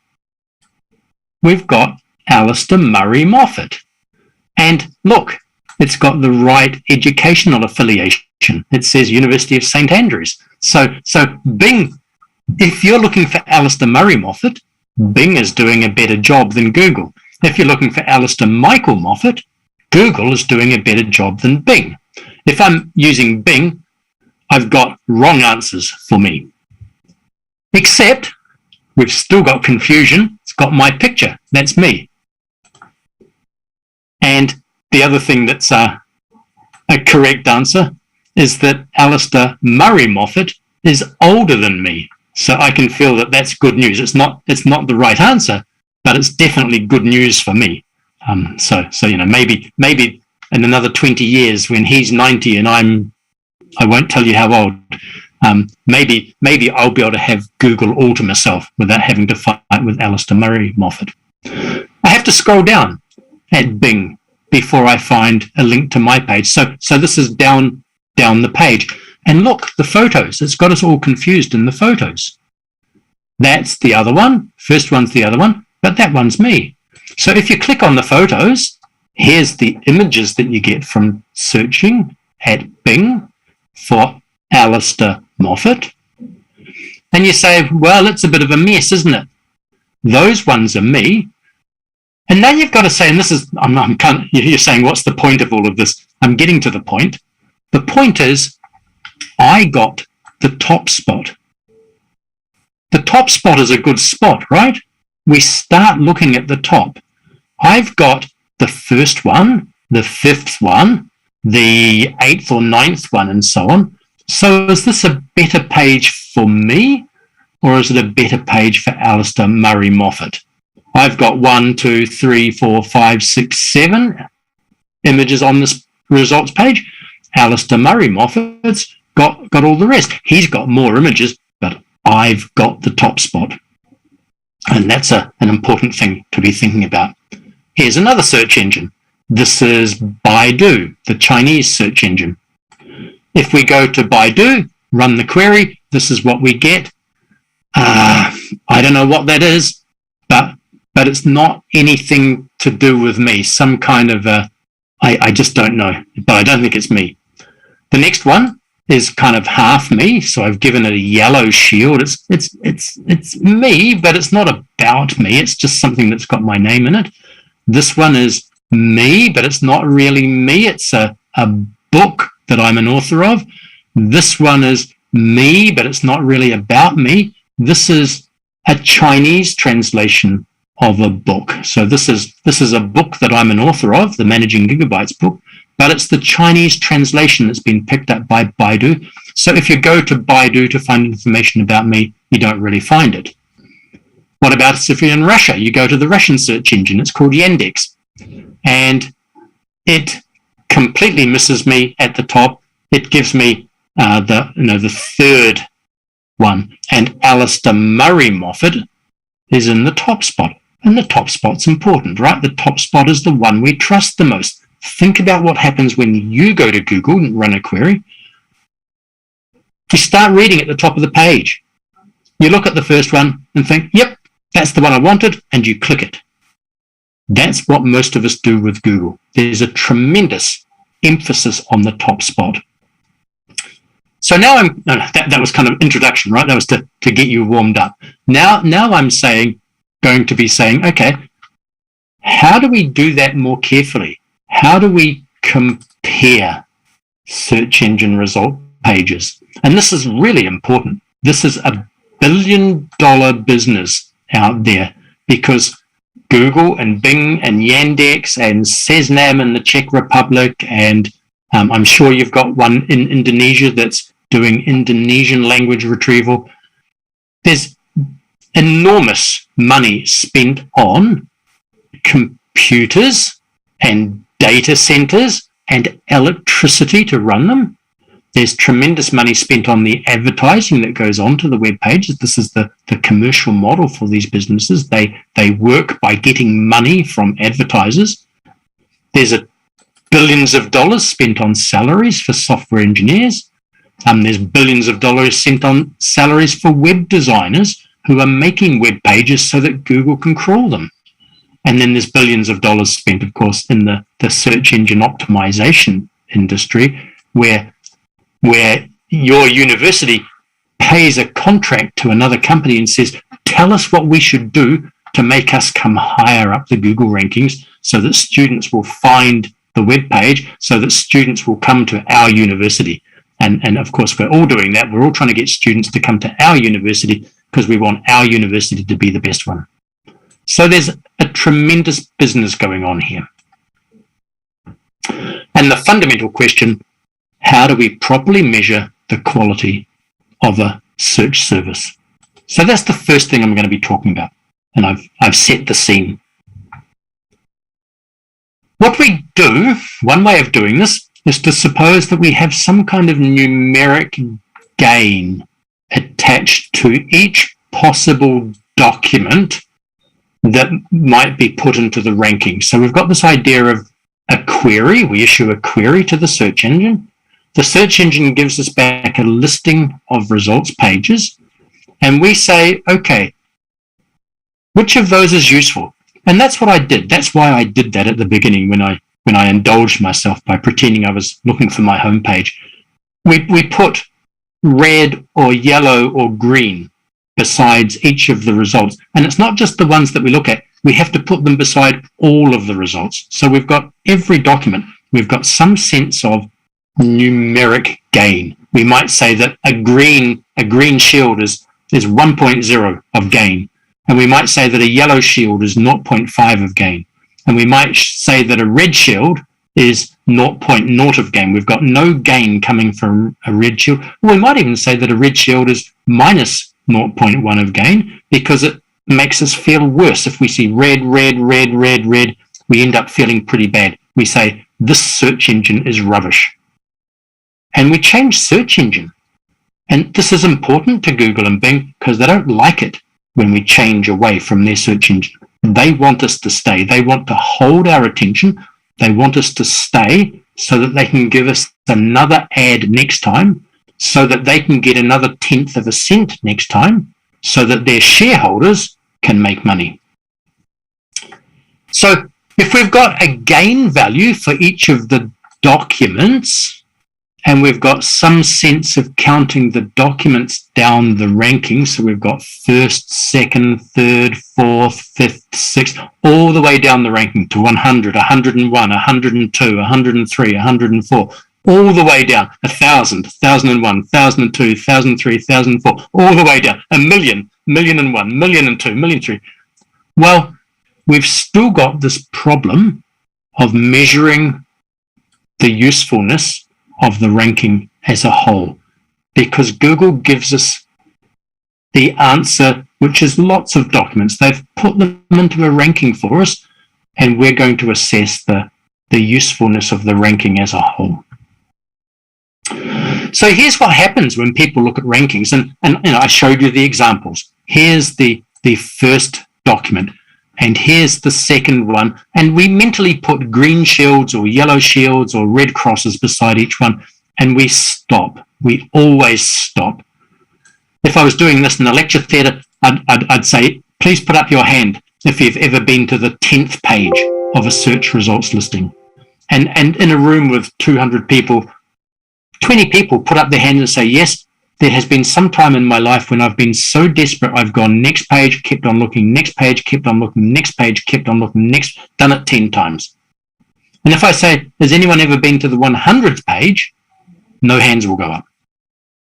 we've got Alistair Murray Moffat. And look, it's got the right educational affiliation. It says University of St Andrews. So Bing, if you're looking for Alistair Murray Moffat, Bing is doing a better job than Google. If you're looking for Alistair Michael Moffat, Google is doing a better job than Bing. If I'm using Bing, I've got wrong answers for me. Except we've still got confusion. It's got my picture. That's me. And the other thing that's a correct answer is that Alistair Murray Moffat is older than me. So I can feel that that's good news. It's not the right answer, but it's definitely good news for me. So you know, maybe in another 20 years when he's 90 and I won't tell you how old, maybe I'll be able to have Google all to myself without having to fight with Alistair Murray Moffat. I have to scroll down at Bing before I find a link to my page. So this is down the page. And look, the photos. It's got us all confused in the photos. That's the other one. First one's the other one, but that one's me. So if you click on the photos, here's the images that you get from searching at Bing for Alistair Moffat. And you say, well, it's a bit of a mess, isn't it? Those ones are me. And now you've got to say, and this is, you're saying, what's the point of all of this? I'm getting to the point. The point is, I got the top spot. The top spot is a good spot, right? We start looking at the top. I've got the first one, the 5th one, the 8th or 9th one, and so on. So is this a better page for me, or is it a better page for Alistair Murray Moffat? I've got 1, 2, 3, 4, 5, 6, 7 images on this results page. Alistair Murray Moffat's got all the rest. He's got more images, but I've got the top spot. And that's an important thing to be thinking about. Here's another search engine. This is Baidu, the Chinese search engine. If we go to Baidu, run the query, this is what we get. I don't know what that is, but it's not anything to do with me. Some kind of I just don't know, but I don't think it's me. The next one is kind of half me, so I've given it a yellow shield. It's me, but it's not about me. It's just something that's got my name in it. This one is me, but it's not really me. It's a book that I'm an author of. This one is me, but it's not really about me. This is a Chinese translation of a book. So this is a book that I'm an author of, the Managing Gigabytes book, but it's the Chinese translation that's been picked up by Baidu. So if you go to Baidu to find information about me, you don't really find it. What about if you're in Russia? You go to the Russian search engine, it's called Yandex, and it completely misses me at the top. It gives me the third one, and Alistair Murray Moffat is in the top spot. And the top spot's important, right? The top spot is the one we trust the most. Think about what happens when you go to Google and run a query. You start reading at the top of the page. You look at the first one and think, yep, that's the one I wanted, and you click it. That's what most of us do with Google. There's a tremendous emphasis on the top spot. So now that was kind of introduction, right? That was to get you warmed up. Now I'm going to be saying, okay, how do we do that more carefully? How do we compare search engine result pages? And this is really important. This is $1 billion business out there, because Google and Bing and Yandex and Seznam in the Czech Republic, and I'm sure you've got one in Indonesia that's doing Indonesian language retrieval. There's enormous money spent on computers and data centers and electricity to run them. There's tremendous money spent on the advertising that goes onto the web pages. This is the commercial model for these businesses. They work by getting money from advertisers. There's billions of dollars spent on salaries for software engineers. There's billions of dollars spent on salaries for web designers who are making web pages so that Google can crawl them. And then there's billions of dollars spent, of course, in the search engine optimization industry, where your university pays a contract to another company and says, tell us what we should do to make us come higher up the Google rankings so that students will find the web page, so that students will come to our university. And of course, we're all doing that. We're all trying to get students to come to our university because we want our university to be the best one. So there's a tremendous business going on here. And the fundamental question, how do we properly measure the quality of a search service? So that's the first thing I'm going to be talking about. And I've set the scene. What we do, one way of doing this, is to suppose that we have some kind of numeric gain attached to each possible document that might be put into the ranking. So we've got this idea of a query. We issue a query to the search engine. The search engine gives us back a listing of results pages, and we say, okay, which of those is useful? And that's what I did. That's why I did that at the beginning when I indulged myself by pretending I was looking for my homepage. We put red or yellow or green besides each of the results. And it's not just the ones that we look at. We have to put them beside all of the results. So we've got every document. We've got some sense of numeric gain. We might say that a green shield is 1.0 of gain. And we might say that a yellow shield is 0.5 of gain. And we might say that a red shield is 0.0 of gain. We've got no gain coming from a red shield. Well, we might even say that a red shield is minus 0.1 of gain because it makes us feel worse. If we see red, red, red, red, red, we end up feeling pretty bad. We say, this search engine is rubbish. And we change search engine. And this is important to Google and Bing because they don't like it when we change away from their search engine. They want us to stay. They want to hold our attention. They want us to stay so that they can give us another ad next time, so that they can get another 1/10 of a cent next time, so that their shareholders can make money. So if we've got a gain value for each of the documents, and we've got some sense of counting the documents down the ranking, so we've got first, second, third, fourth, fifth, sixth, all the way down the ranking to 100, 101, 102, 103, 104, all the way down, 1,000, 1,001, 1,002, 1,003, 1,004, all the way down, 1,000,000, 1,001, 1,002, 1,003. Well, we've still got this problem of measuring the usefulness of the ranking as a whole, because Google gives us the answer, which is lots of documents. They've put them into a ranking for us, and we're going to assess the usefulness of the ranking as a whole. So here's what happens when people look at rankings, and you know, I showed you the examples. Here's the first document, and here's the second one, and we mentally put green shields or yellow shields or red crosses beside each one, and we stop. We always stop. If I was doing this in the lecture theatre, I'd say, please put up your hand if you've ever been to the 10th page of a search results listing. And in a room with 200 people, 20 people put up their hands and say, yes, there has been some time in my life when I've been so desperate, I've gone next page, kept on looking, next page, kept on looking, next page, kept on looking, next, done it 10 times. And if I say, has anyone ever been to the 100th page? No hands will go up.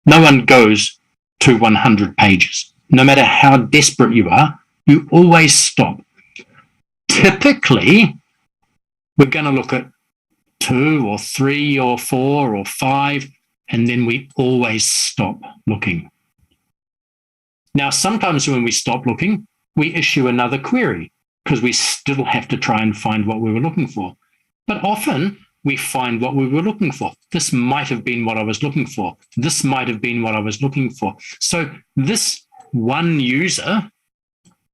No one goes to 100 pages. No matter how desperate you are, you always stop. Typically, we're going to look at 2 or 3 or 4 or 5, and then we always stop looking. Now, sometimes when we stop looking, we issue another query because we still have to try and find what we were looking for. But often we find what we were looking for. This might have been what I was looking for. This might have been what I was looking for. So this one user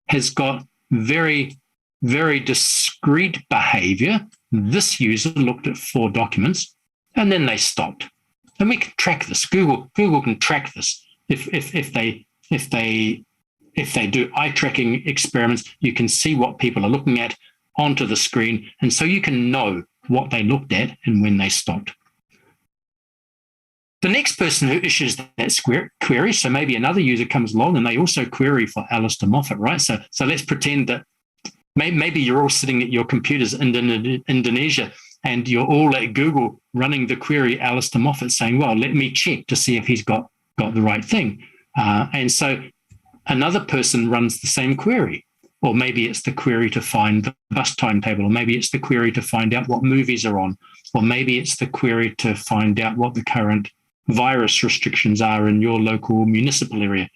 has got very, very discrete behavior. This user looked at 4 documents and then they stopped. And we can track this. Google can track this. If they do eye tracking experiments, you can see what people are looking at onto the screen, and so you can know what they looked at and when they stopped. The next person who issues that query, so maybe another user comes along and they also query for Alistair Moffat, right? So let's pretend that maybe you're all sitting at your computers in Indonesia, and you're all at Google running the query Alistair Moffat, saying, well, let me check to see if he's got the right thing. And so another person runs the same query. Or maybe it's the query to find the bus timetable, or maybe it's the query to find out what movies are on, or maybe it's the query to find out what the current virus restrictions are in your local municipal area.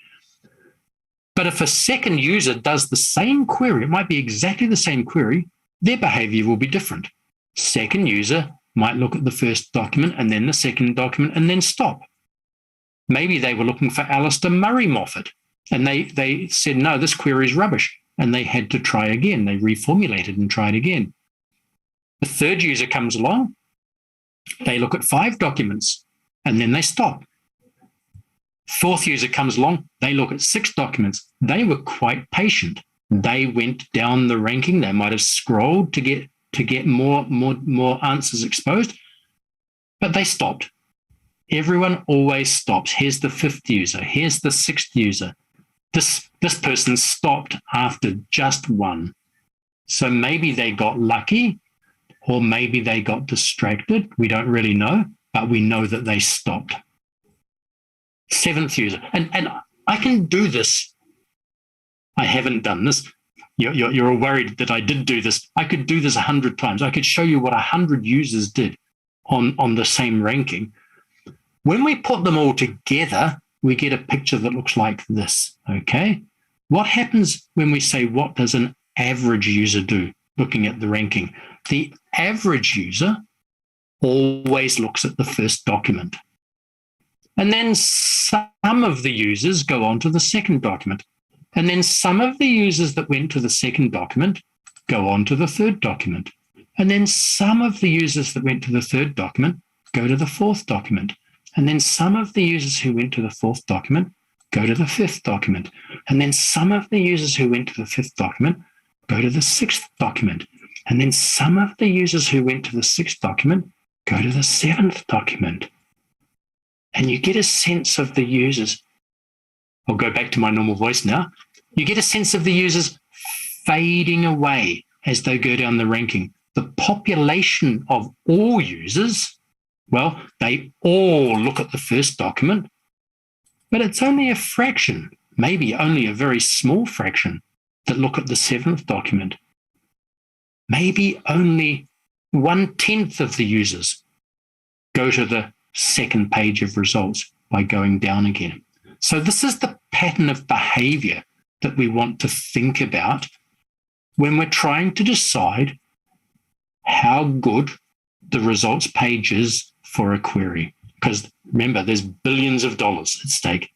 But if a second user does the same query, it might be exactly the same query, their behavior will be different. Second user might look at the first document and then the second document and then stop. Maybe they were looking for Alistair Murray Moffat, and they said, no, this query is rubbish. And they had to try again. They reformulated and tried again. The third user comes along. They look at 5 documents and then they stop. Fourth user comes along. They look at 6 documents. They were quite patient. They went down the ranking. They might have scrolled to get more answers exposed, but they stopped. Everyone always stops. Here's the 5th user. Here's the 6th user. This person stopped after just 1. So maybe they got lucky, or maybe they got distracted. We don't really know, but we know that they stopped. 7th user. And I can do this. I haven't done this. you're all worried that I did do this. I could do this 100 times. I could show you what 100 users did on the same ranking. When we put them all together, we get a picture that looks like this, okay? What happens when we say, what does an average user do, looking at the ranking? The average user always looks at the first document. And then some of the users go on to the second document. And then some of the users that went to the second document go on to the third document. And then some of the users that went to the third document go to the fourth document. And then some of the users who went to the fourth document go to the fifth document. And then some of the users who went to the fifth document go to the sixth document. And then some of the users who went to the sixth document go to the seventh document. And you get a sense of the users. I'll go back to my normal voice now. You get a sense of the users fading away as they go down the ranking. The population of all users, well, they all look at the first document, but it's only a fraction, maybe only a very small fraction, that look at the seventh document. Maybe only 1/10 of the users go to the second page of results by going down again. So this is the pattern of behavior that we want to think about when we're trying to decide how good the results page is for a query. Because remember, there's billions of dollars at stake,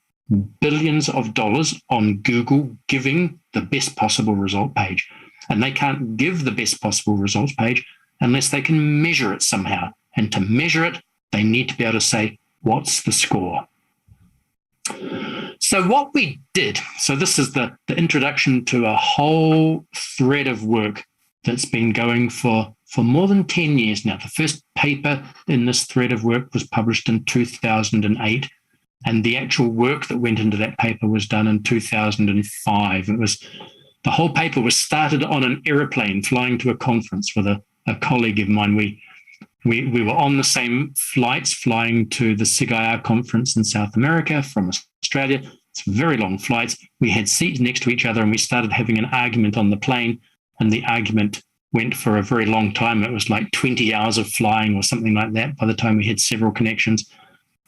billions of dollars on Google giving the best possible result page. And they can't give the best possible results page unless they can measure it somehow. And to measure it, they need to be able to say, what's the score? So what we did, so this is the introduction to a whole thread of work that's been going for more than 10 years now. The first paper in this thread of work was published in 2008, and the actual work that went into that paper was done in 2005. The whole paper was started on an aeroplane flying to a conference with a colleague of mine. We were on the same flights flying to the SIGIR conference in South America from Australia. It's very long flights. We had seats next to each other and we started having an argument on the plane, and the argument went for a very long time. It was like 20 hours of flying or something like that by the time we had several connections.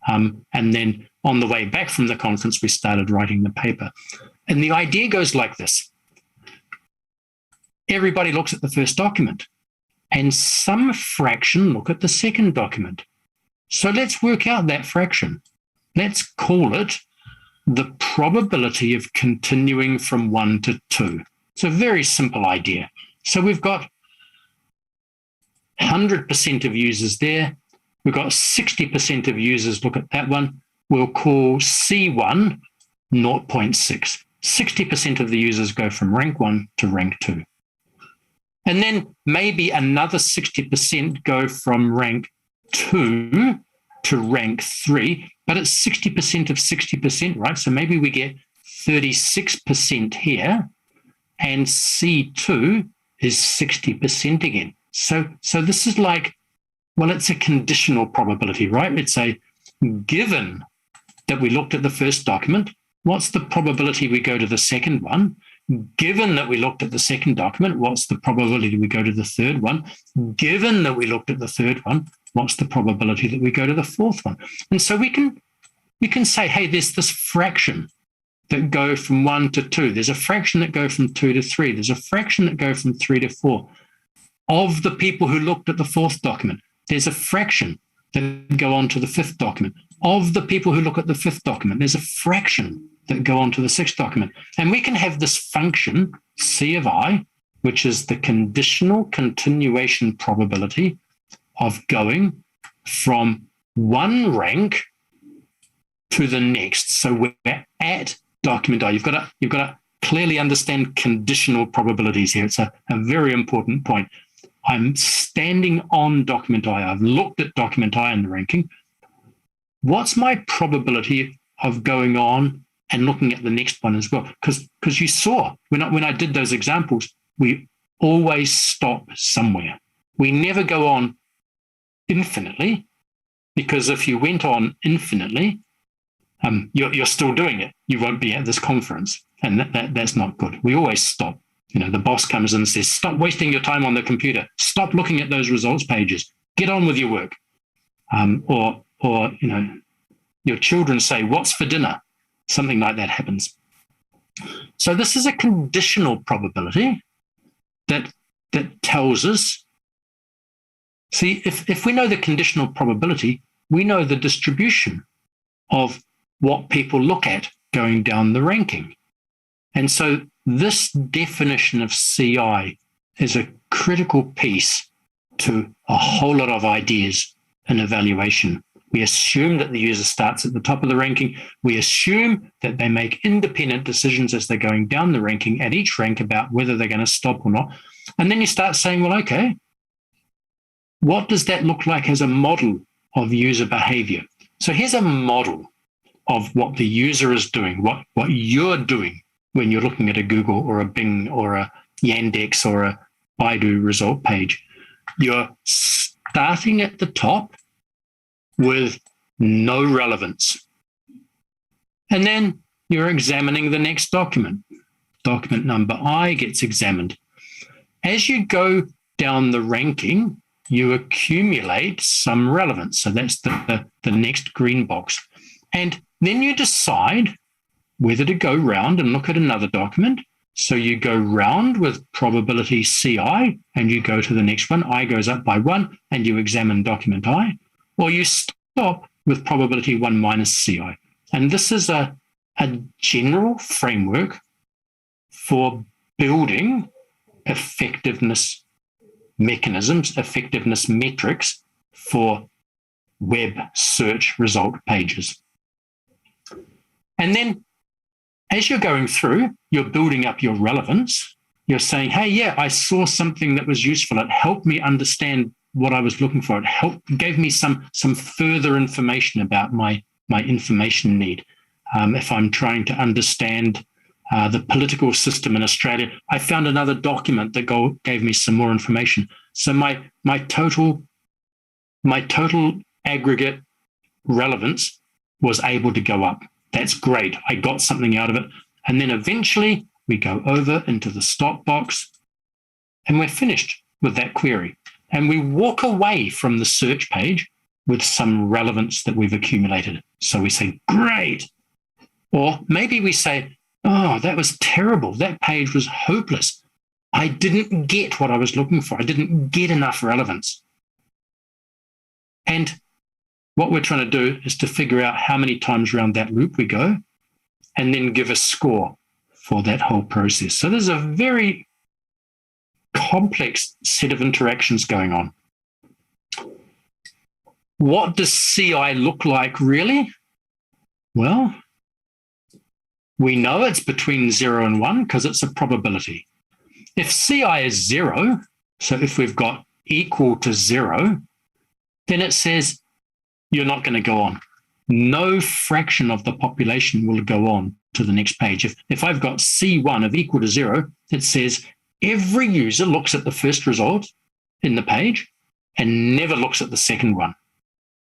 And then on the way back from the conference, we started writing the paper. And the idea goes like this. Everybody looks at the first document, and some fraction look at the second document. So let's work out that fraction. Let's call it the probability of continuing from 1 to 2. It's a very simple idea. So we've got 100% of users there. We've got 60% of users look at that one. We'll call C1 0.6. 60% of the users go from rank 1 to rank 2. And then maybe another 60% go from rank 2 to rank 3, but it's 60% of 60%, right? So maybe we get 36% here, and C2 is 60% again. So this is like, well, it's a conditional probability, right? It's a given that we looked at the first document, what's the probability we go to the second one? Given that we looked at the second document, what's the probability we go to the third one? Given that we looked at the third one, what's the probability that we go to the fourth one? And so we can say, hey, there's this fraction that go from 1 to 2. There's a fraction that go from 2 to 3. There's a fraction that go from 3 to 4. Of the people who looked at the fourth document, there's a fraction that go on to the fifth document. Of the people who look at the fifth document, there's a fraction that go on to the sixth document. And we can have this function, C of I, which is the conditional continuation probability of going from one rank to the next. So we're at document I. You've got to clearly understand conditional probabilities here. It's a very important point. I'm standing on document I. I've looked at document I in the ranking. What's my probability of going on and looking at the next one as well? Because you saw when I did those examples, we always stop somewhere. We never go on infinitely, because if you went on infinitely, you're still doing it. You won't be at this conference, and that's not good. We always stop. The boss comes in and says, stop wasting your time on the computer. Stop looking at those results pages. Get on with your work. Or your children say, what's for dinner? Something like that happens. So this is a conditional probability that tells us, see, if we know the conditional probability, we know the distribution of what people look at going down the ranking. And so this definition of CI is a critical piece to a whole lot of ideas in evaluation. We assume that the user starts at the top of the ranking. We assume that they make independent decisions as they're going down the ranking at each rank about whether they're going to stop or not. And then you start saying, well, okay, what does that look like as a model of user behavior? So here's a model of what the user is doing, what you're doing when you're looking at a Google or a Bing or a Yandex or a Baidu result page. You're starting at the top with no relevance. And then you're examining the next document. Document number I gets examined. As you go down the ranking, you accumulate some relevance. So that's the next green box. And then you decide whether to go round and look at another document. So you go round with probability CI and you go to the next one. I goes up by 1 and you examine document I. Or you stop with probability 1 minus CI. And this is a general framework for building effectiveness mechanisms, effectiveness metrics for web search result pages. And then as you're going through, you're building up your relevance. You're saying, hey, yeah, I saw something that was useful. It helped me understand what I was looking for. It gave me some further information about my information need. If I'm trying to understand the political system in Australia, I found another document that gave me some more information. So my total aggregate relevance was able to go up. That's great. I got something out of it. And then eventually we go over into the stop box and we're finished with that query. And we walk away from the search page with some relevance that we've accumulated. So we say, great. Or maybe we say, oh, that was terrible. That page was hopeless. I didn't get what I was looking for. I didn't get enough relevance. And what we're trying to do is to figure out how many times around that loop we go and then give a score for that whole process. So there's a very complex set of interactions going on. What does CI look like really? Well, we know it's between 0 and 1 because it's a probability. If CI is 0, so if we've got equal to 0, then it says you're not going to go on. No fraction of the population will go on to the next page. If I've got C1 of equal to 0, it says every user looks at the first result in the page and never looks at the second one.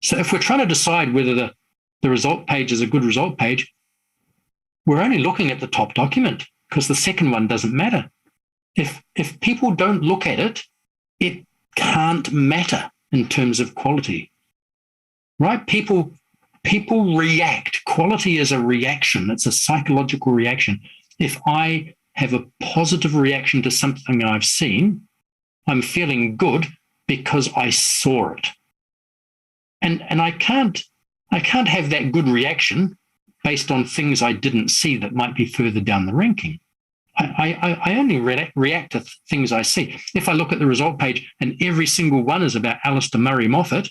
So if we're trying to decide whether the result page is a good result page, we're only looking at the top document because the second one doesn't matter. If people don't look at it, it can't matter in terms of quality, right? People react. Quality is a reaction. It's a psychological reaction. If I have a positive reaction to something I've seen, I'm feeling good because I saw it. And I can't have that good reaction based on things I didn't see that might be further down the ranking. I only react to things I see. If I look at the result page and every single one is about Alistair Murray Moffat,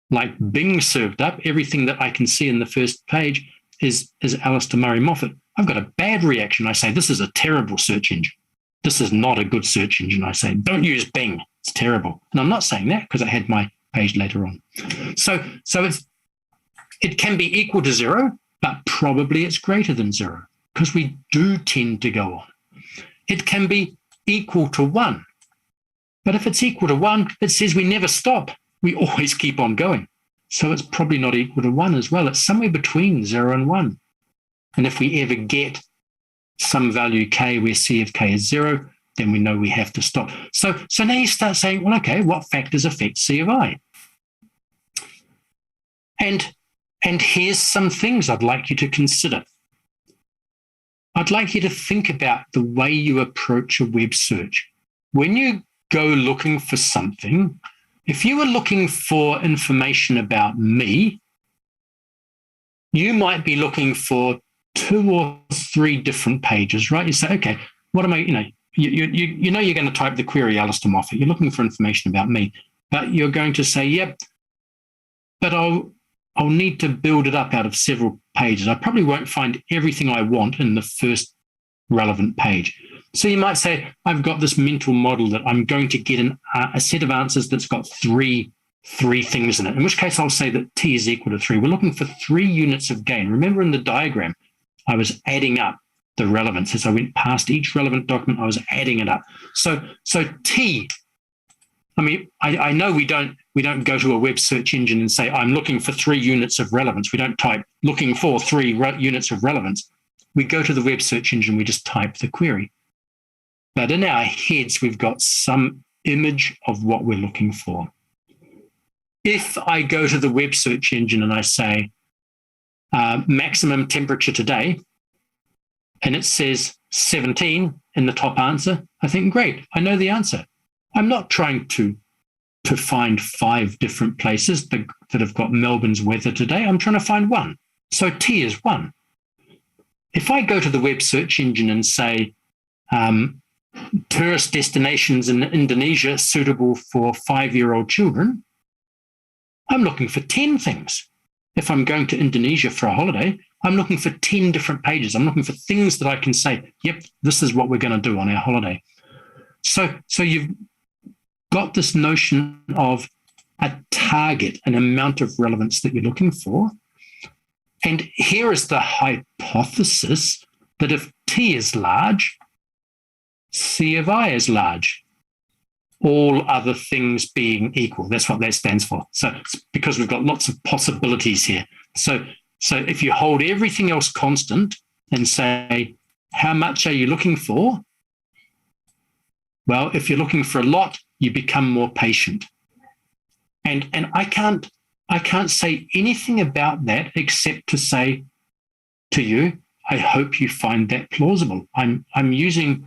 like Bing served up, everything that I can see in the first page is Alistair Murray Moffat, I've got a bad reaction. I say, this is a terrible search engine. This is not a good search engine. I say, don't use Bing. It's terrible. And I'm not saying that because I had my page later on. So it can be equal to 0, but probably it's greater than 0 because we do tend to go on. It can be equal to 1. But if it's equal to 1, it says we never stop. We always keep on going. So it's probably not equal to 1 as well. It's somewhere between 0 and 1. And if we ever get some value k where C of k is 0, then we know we have to stop. So now you start saying, well, okay, what factors affect C of I? And here's some things I'd like you to consider. I'd like you to think about the way you approach a web search. When you go looking for something, if you were looking for information about me, you might be looking for 2 or 3 different pages, right? You say, okay, what am I, you know you're going to type the query Alistair Moffat. You're looking for information about me, but you're going to say, yep, but I'll need to build it up out of several pages. I probably won't find everything I want in the first relevant page. So you might say, I've got this mental model that I'm going to get a set of answers that's got three things in it, in which case I'll say that T is equal to 3. We're looking for 3 units of gain. Remember in the diagram, I was adding up the relevance. As I went past each relevant document, I was adding it up. So T, I mean, I know we don't go to a web search engine and say, I'm looking for 3 units of relevance. We don't type looking for 3 units of relevance. We go to the web search engine, we just type the query. But in our heads, we've got some image of what we're looking for. If I go to the web search engine and I say maximum temperature today, and it says 17 in the top answer, I think, great, I know the answer. I'm not trying to find 5 different places that have got Melbourne's weather today. I'm trying to find 1. So T is 1. If I go to the web search engine and say tourist destinations in Indonesia suitable for 5-year-old children, I'm looking for 10 things. If I'm going to Indonesia for a holiday, I'm looking for 10 different pages. I'm looking for things that I can say, yep, this is what we're going to do on our holiday. So you've got this notion of a target, an amount of relevance that you're looking for. And here is the hypothesis that if T is large, C of I is large. All other things being equal. That's what that stands for. So it's because we've got lots of possibilities here. So if you hold everything else constant and say, how much are you looking for? Well, if you're looking for a lot, you become more patient. And I can't say anything about that except to say to you, I hope you find that plausible. I'm using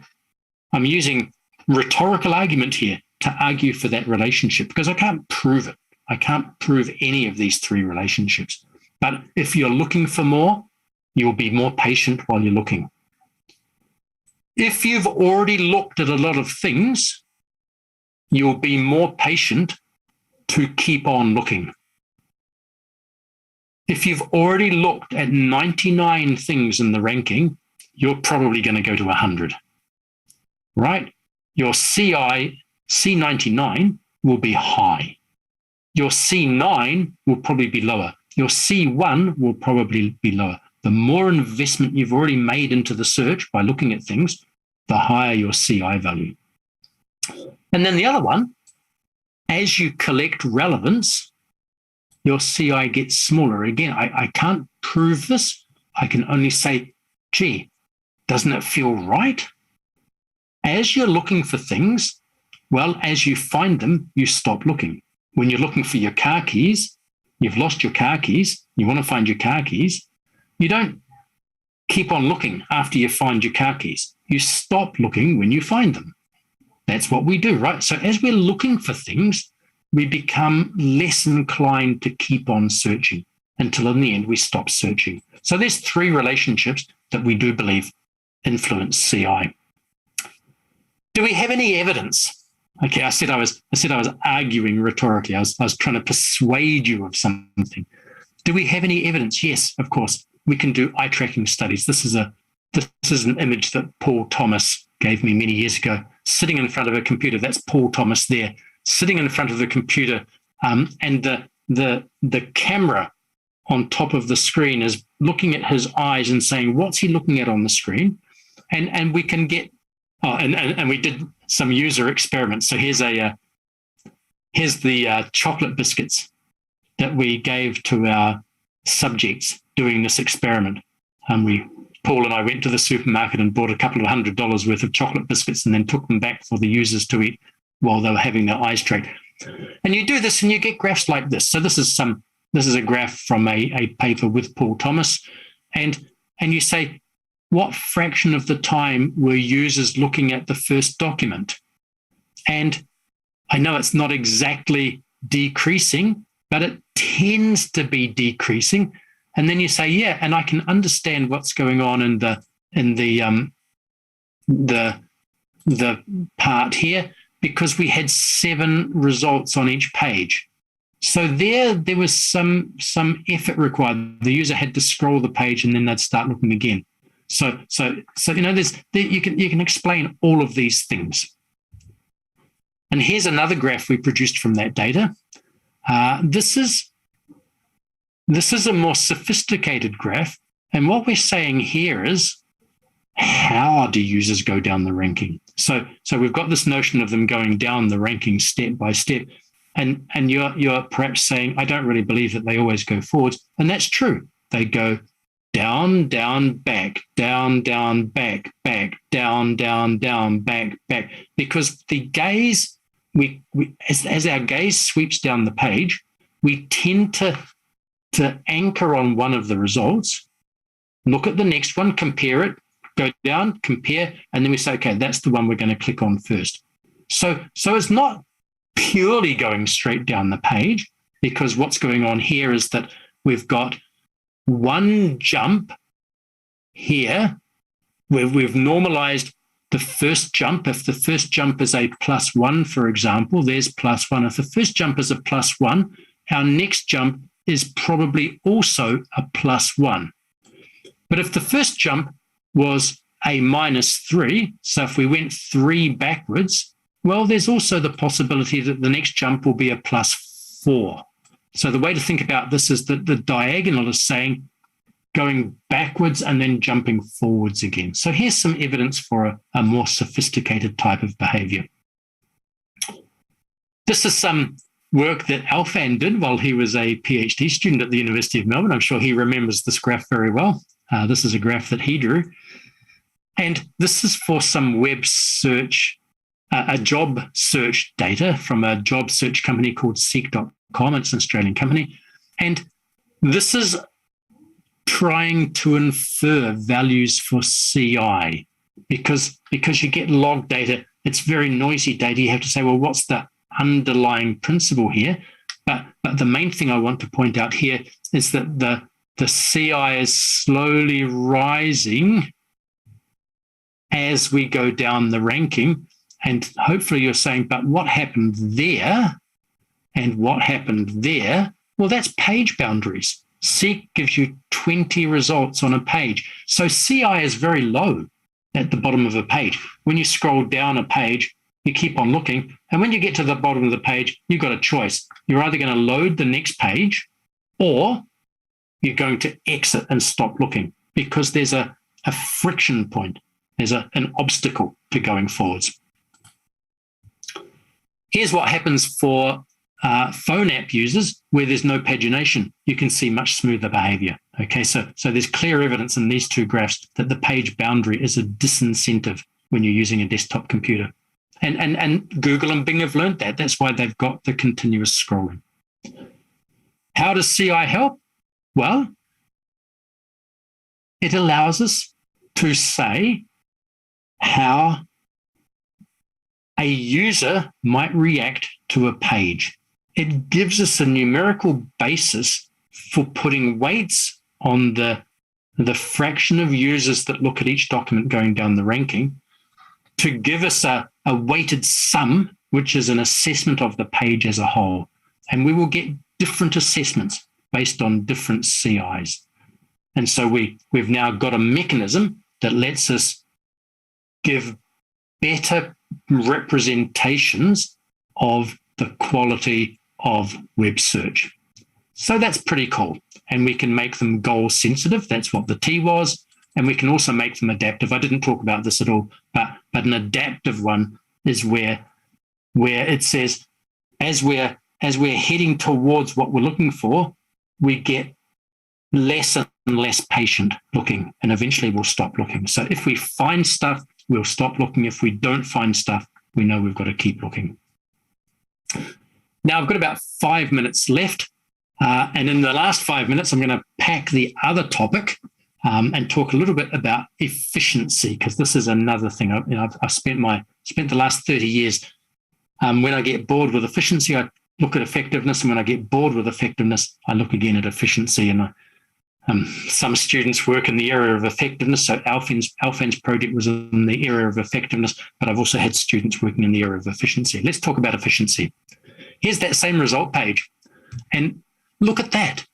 rhetorical argument here to argue for that relationship because I can't prove it. I can't prove any of these 3 relationships. But if you're looking for more, you'll be more patient while you're looking. If you've already looked at a lot of things, you'll be more patient to keep on looking. If you've already looked at 99 things in the ranking, you're probably going to go to 100, right? Your C99 will be high. Your C9 will probably be lower. Your C1 will probably be lower. The more investment you've already made into the search by looking at things, the higher your CI value. And then the other one, as you collect relevance, your CI gets smaller. Again, I can't prove this. I can only say, gee, doesn't it feel right? As you're looking for things, well, as you find them, you stop looking. When you're looking for your car keys, you've lost your car keys, you want to find your car keys, you don't keep on looking after you find your car keys. You stop looking when you find them. That's what we do, right? So as we're looking for things, we become less inclined to keep on searching until in the end we stop searching. So there's 3 relationships that we do believe influence CI. Do we have any evidence? Okay, I said I was arguing rhetorically. I was trying to persuade you of something. Do we have any evidence? Yes, of course. We can do eye tracking studies. This is an image that Paul Thomas gave me many years ago, sitting in front of a computer. That's Paul Thomas there, sitting in front of the computer, and the camera on top of the screen is looking at his eyes and saying, what's he looking at on the screen? And we can get, and we did some user experiments. So here's the chocolate biscuits that we gave to our subjects doing this experiment. We Paul and I went to the supermarket and bought a couple of $100 worth of chocolate biscuits and then took them back for the users to eat while they were having their eyes tracked. And you do this and you get graphs like this. So this is a graph from a paper with Paul Thomas. And you say, what fraction of the time were users looking at the first document? And I know it's not exactly decreasing, but it tends to be decreasing. And then you say, yeah, and I can understand what's going on in the part here, because we had 7 results on each page. So there was some effort required. The user had to scroll the page and then they'd start looking again. So you know, you can explain all of these things. And here's another graph we produced from that data. This is a more sophisticated graph. And what we're saying here is, how do users go down the ranking? So we've got this notion of them going down the ranking step by step. And you're perhaps saying, I don't really believe that they always go forwards. And that's true. They go down, down, back, down, down, back, back, down, down, down, back, back. Because the gaze, as our gaze sweeps down the page, we tend to anchor on one of the results, look at the next one, compare it, go down, compare, and then we say, okay, that's the one we're going to click on first. So it's not purely going straight down the page, because what's going on here is that we've got one jump here where we've normalized the first jump. If the first jump is a +1, for example, there's +1. If the first jump is a +1, our next jump is probably also a +1. But if the first jump was a -3, so if we went 3 backwards, well, there's also the possibility that the next jump will be a +4. So the way to think about this is that the diagonal is saying going backwards and then jumping forwards again. So here's some evidence for a more sophisticated type of behavior. This is some work that Alfan did while he was a PhD student at the University of Melbourne. I'm sure he remembers this graph very well. This is a graph that he drew. And this is for some web search, a job search data from a job search company called Seek.com. It's an Australian company. And this is trying to infer values for CI because you get log data. It's very noisy data. You have to say, well, what's the underlying principle here? But the main thing I want to point out here is that the CI is slowly rising as we go down the ranking. And hopefully you're saying, but what happened there and what happened there? Well, that's page boundaries. Seek gives you 20 results on a page. So CI is very low at the bottom of a page. When you scroll down a page, you keep on looking. And when you get to the bottom of the page, you've got a choice. You're either going to load the next page or you're going to exit and stop looking because there's a friction point. There's an obstacle to going forwards. Here's what happens for phone app users where there's no pagination. You can see much smoother behavior. Okay, so there's clear evidence in these two graphs that the page boundary is a disincentive when you're using a desktop computer. And Google and Bing have learned that. That's why they've got the continuous scrolling. How does CI help? Well, it allows us to say how a user might react to a page. It gives us a numerical basis for putting weights on the fraction of users that look at each document going down the ranking to give us a weighted sum, which is an assessment of the page as a whole. And we will get different assessments based on different CIs. And so we've now got a mechanism that lets us give better representations of the quality of web search. So that's pretty cool. And we can make them goal sensitive. That's what the T was. And we can also make them adaptive. I didn't talk about this at all, but an adaptive one is where it says, as we're heading towards what we're looking for, we get less and less patient looking, and eventually we'll stop looking. So if we find stuff, we'll stop looking. If we don't find stuff, we know we've got to keep looking. Now I've got about 5 minutes left. And in the last 5 minutes, I'm going to pack the other topic and talk a little bit about efficiency, because this is another thing. I've spent the last 30 years. When I get bored with efficiency, I look at effectiveness, and when I get bored with effectiveness, I look again at efficiency. And some students work in the area of effectiveness. So Alfan's project was in the area of effectiveness, but I've also had students working in the area of efficiency. Let's talk about efficiency. Here's that same result page. And look at that.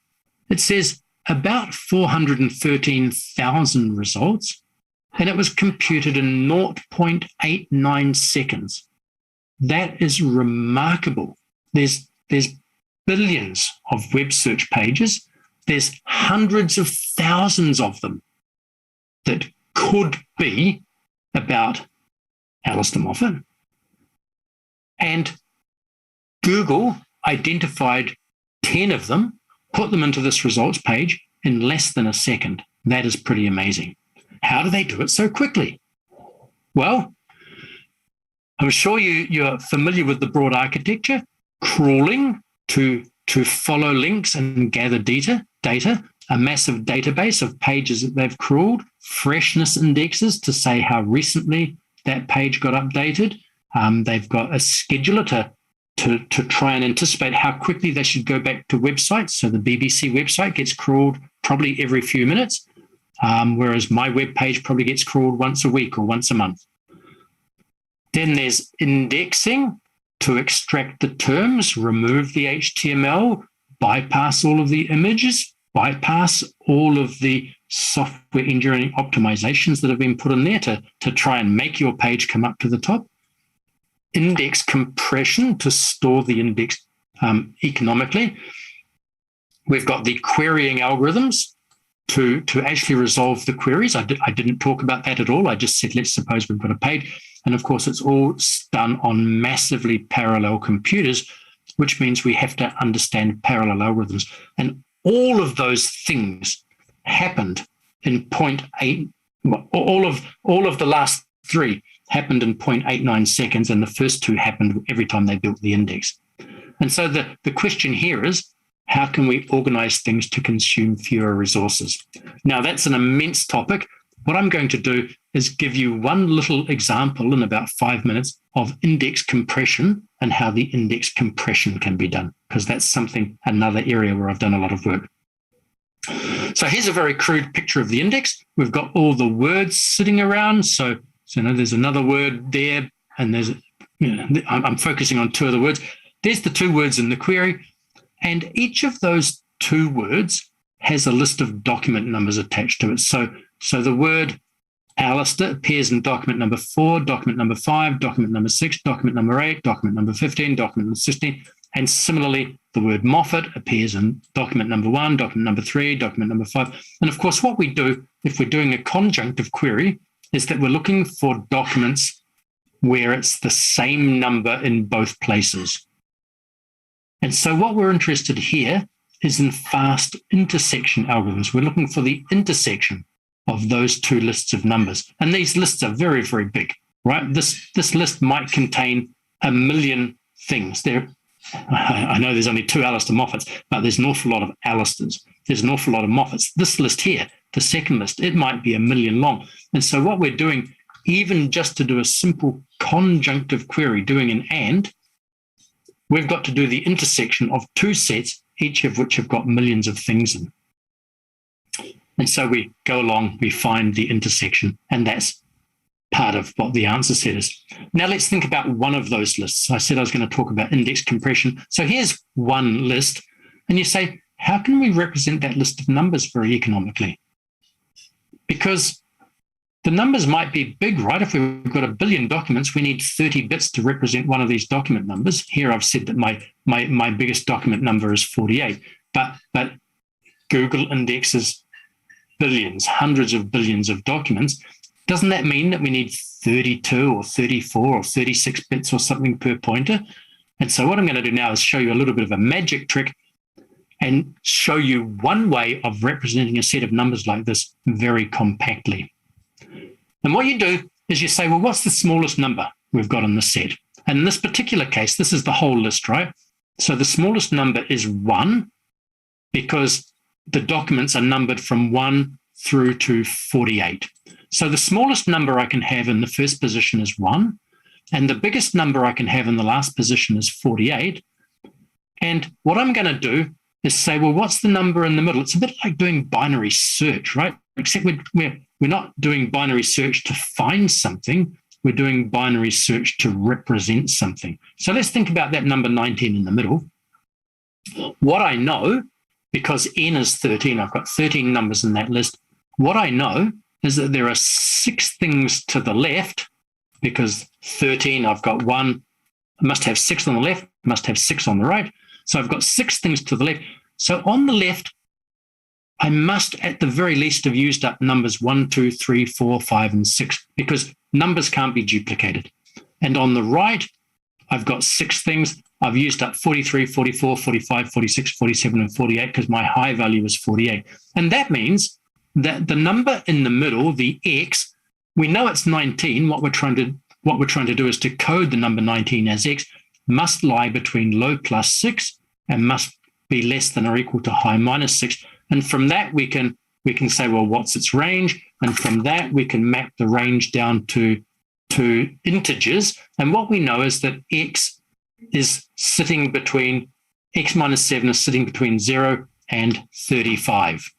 It says about 413,000 results, and it was computed in 0.89 seconds. That is remarkable. There's billions of web search pages. There's hundreds of thousands of them that could be about Alistair Moffat. And Google identified 10 of them, put them into this results page in less than a second. That is pretty amazing. How do they do it so quickly? Well, I'm sure you're familiar with the broad architecture, crawling to follow links and gather data, a massive database of pages that they've crawled, freshness indexes to say how recently that page got updated. They've got a scheduler to try and anticipate how quickly they should go back to websites. So the BBC website gets crawled probably every few minutes, whereas my web page probably gets crawled once a week or once a month. Then there's indexing to extract the terms, remove the HTML, bypass all of the images, bypass all of the software engineering optimizations that have been put in there to try and make your page come up to the top. Index compression to store the index economically. We've got the querying algorithms to actually resolve the queries. I didn't talk about that at all. I just said, let's suppose we've got a page. And of course, it's all done on massively parallel computers, which means we have to understand parallel algorithms. And all of those things happened in 0.8. All of the last three happened in 0.89 seconds, and the first two happened every time they built the index. And so the question here is, how can we organize things to consume fewer resources? Now, that's an immense topic. What I'm going to do is give you one little example in about 5 minutes of index compression and how the index compression can be done, because that's another area where I've done a lot of work. So here's a very crude picture of the index. We've got all the words sitting around. So there's another word there, and I'm focusing on two of the words. There's the two words in the query, and each of those two words has a list of document numbers attached to it. So the word Alistair appears in document number 4, document number 5, document number 6, document number 8, document number 15, document number 16, and similarly, the word Moffat appears in document number 1, document number 3, document number 5. And of course, what we do if we're doing a conjunctive query is that we're looking for documents where it's the same number in both places. And so what we're interested here is in fast intersection algorithms. We're looking for the intersection of those two lists of numbers. And these lists are very, very big, right? This list might contain 1 million things. I know there's only 2 Alistair Moffats, but there's an awful lot of Alistairs. There's an awful lot of Moffats. This list here, the second list, it might be 1 million long. And so what we're doing, even just to do a simple conjunctive query, doing an AND, we've got to do the intersection of two sets, each of which have got millions of things in. And so we go along, we find the intersection, and that's part of what the answer set is. Now let's think about one of those lists. I said I was going to talk about index compression. So here's one list, and you say, how can we represent that list of numbers very economically? Because the numbers might be big, right? If we've got 1 billion documents, we need 30 bits to represent one of these document numbers. Here I've said that my biggest document number is 48, but Google indexes billions, hundreds of billions of documents. Doesn't that mean that we need 32 or 34 or 36 bits or something per pointer? And so what I'm going to do now is show you a little bit of a magic trick and show you one way of representing a set of numbers like this very compactly. And what you do is you say, well, what's the smallest number we've got in this set? And in this particular case, this is the whole list, right? So the smallest number is 1 because the documents are numbered from 1 through to 48. So the smallest number I can have in the first position is 1, and the biggest number I can have in the last position is 48. And what I'm going to do is say, well, what's the number in the middle? It's a bit like doing binary search, right? Except we're not doing binary search to find something. We're doing binary search to represent something. So let's think about that number 19 in the middle. What I know, because n is 13, I've got 13 numbers in that list. What I know is that there are 6 things to the left, because 13, I've got 1, I must have 6 on the left, must have 6 on the right. So I've got 6 things to the left. So on the left, I must at the very least have used up numbers 1, 2, 3, 4, 5, and 6, because numbers can't be duplicated. And on the right, I've got 6 things. I've used up 43, 44, 45, 46, 47, and 48 because my high value is 48. And that means that the number in the middle, the x, we know it's 19. What we're trying to do is to code the number 19 as x, must lie between low plus 6 and must be less than or equal to high minus 6. And from that, we can say, well, what's its range? And from that, we can map the range down to integers. And what we know is that x is sitting between, x minus 7 is sitting between 0 and 35.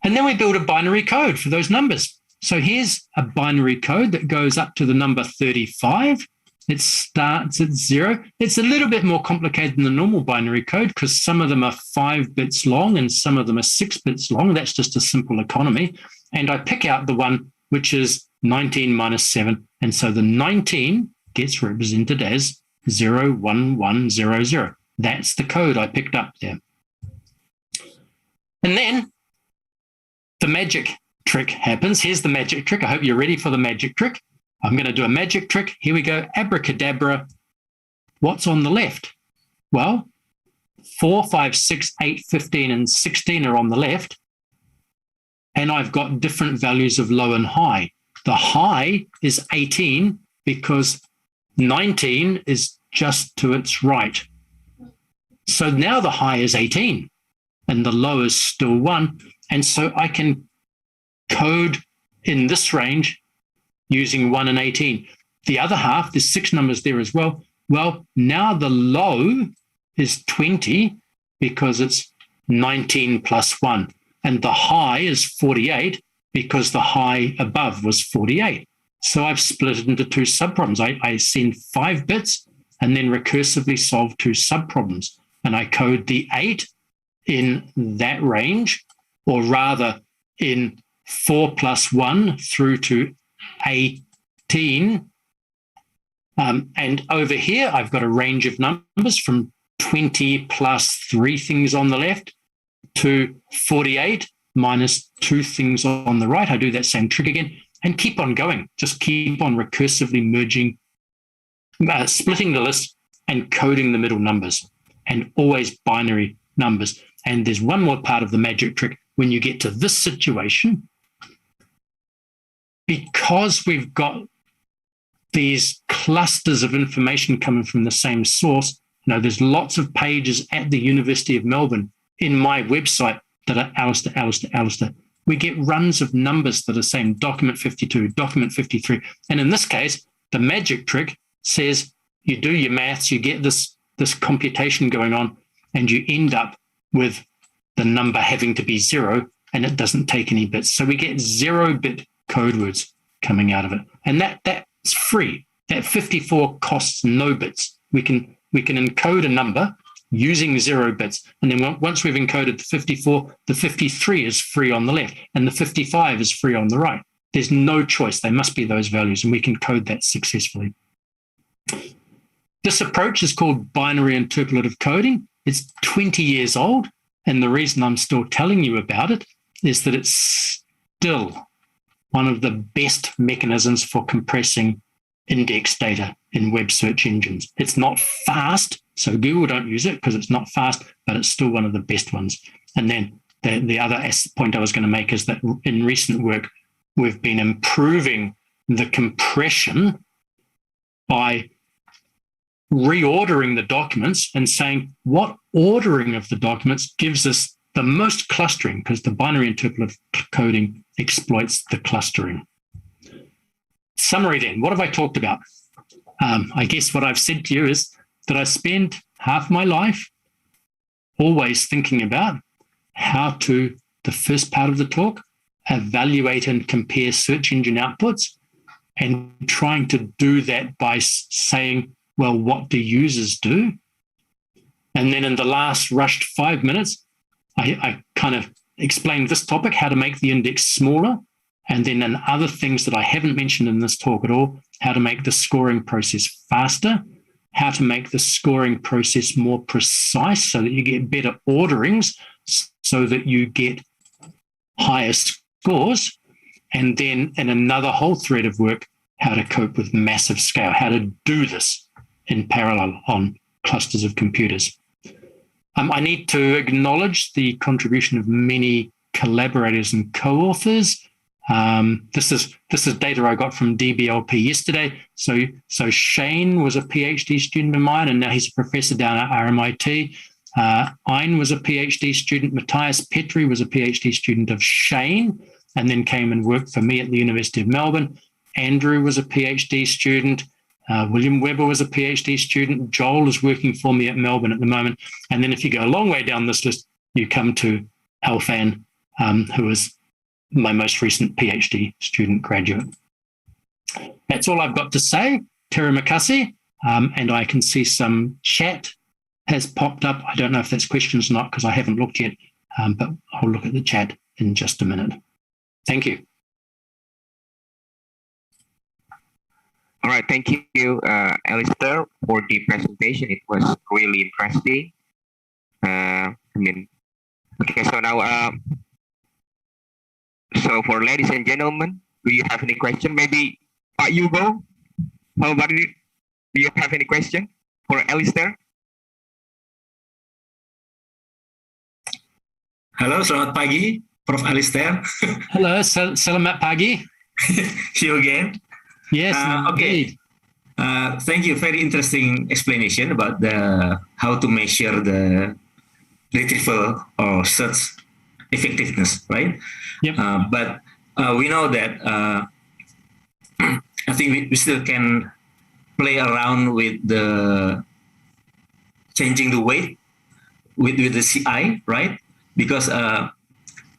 And then we build a binary code for those numbers. So here's a binary code that goes up to the number 35. It starts at 0. It's a little bit more complicated than the normal binary code because some of them are 5 bits long and some of them are 6 bits long. That's just a simple economy. And I pick out the one which is 19 minus 7. And so the 19 gets represented as 01100. That's the code I picked up there. And then the magic trick happens. Here's the magic trick. I hope you're ready for the magic trick. I'm going to do a magic trick. Here we go. Abracadabra. What's on the left? Well, 4, 5, 6, 8, 15, and 16 are on the left. And I've got different values of low and high. The high is 18 because 19 is just to its right. So now the high is 18 and the low is still 1. And so I can code in this range using 1 and 18. The other half, there's 6 numbers there as well. Well, now the low is 20 because it's 19 plus 1. And the high is 48 because the high above was 48. So I've split it into 2 subproblems. I send 5 bits and then recursively solve 2 subproblems. And I code the 8 in that range, or rather in 4 plus 1 through to 18. And over here, I've got a range of numbers from 20 plus 3 things on the left to 48 minus 2 things on the right. I do that same trick again and keep on going. Just keep on recursively merging, splitting the list and coding the middle numbers, and always binary numbers. And there's one more part of the magic trick. When you get to this situation, because we've got these clusters of information coming from the same source, there's lots of pages at the University of Melbourne in my website that are Alistair. We get runs of numbers that are saying document 52, document 53. And in this case, the magic trick says you do your maths, you get this computation going on, and you end up with the number having to be 0, and it doesn't take any bits. So we get 0-bit code words coming out of it. And that's free. That 54 costs no bits. We can encode a number using 0 bits. And then once we've encoded the 54, the 53 is free on the left and the 55 is free on the right. There's no choice. They must be those values, and we can code that successfully. This approach is called binary interpolative coding. It's 20 years old, and the reason I'm still telling you about it is that it's still one of the best mechanisms for compressing index data in web search engines. It's not fast, so Google don't use it because it's not fast, but it's still one of the best ones. And then the other point I was going to make is that in recent work, we've been improving the compression by reordering the documents and saying what ordering of the documents gives us the most clustering, because the binary interpolative coding exploits the clustering. Summary then, what have I talked about? I guess what I've said to you is that I spend half my life always thinking about how to, the first part of the talk, evaluate and compare search engine outputs, and trying to do that by saying, well, what do users do? And then in the last rushed 5 minutes, I kind of explained this topic, how to make the index smaller, and then in other things that I haven't mentioned in this talk at all, how to make the scoring process faster, how to make the scoring process more precise so that you get better orderings, so that you get higher scores, and then in another whole thread of work, how to cope with massive scale, how to do this in parallel on clusters of computers. I need to acknowledge the contribution of many collaborators and co-authors. This is data I got from DBLP yesterday. So Shane was a PhD student of mine, and now he's a professor down at RMIT. Ein was a PhD student. Matthias Petri was a PhD student of Shane, and then came and worked for me at the University of Melbourne. Andrew was a PhD student. William Webber was a PhD student. Joel is working for me at Melbourne at the moment. And then if you go a long way down this list, you come to Alfan, who is my most recent PhD student graduate. That's all I've got to say. Terima kasih. And I can see some chat has popped up. I don't know if that's questions or not because I haven't looked yet, but I'll look at the chat in just a minute. Thank you. All right, thank you, Alistair, for the presentation. It was really interesting. Okay, so now, so for ladies and gentlemen, do you have any question? Maybe Pak Yugo, how about it? Do you have any question for Alistair? Halo, selamat pagi, Prof. Alistair. Hello, selamat pagi. See you again. Yes. Okay. Thank you. Very interesting explanation about how to measure the retrieval or search effectiveness, right? Yep. But we know that I think we still can play around with the changing the weight with the CI, right? Because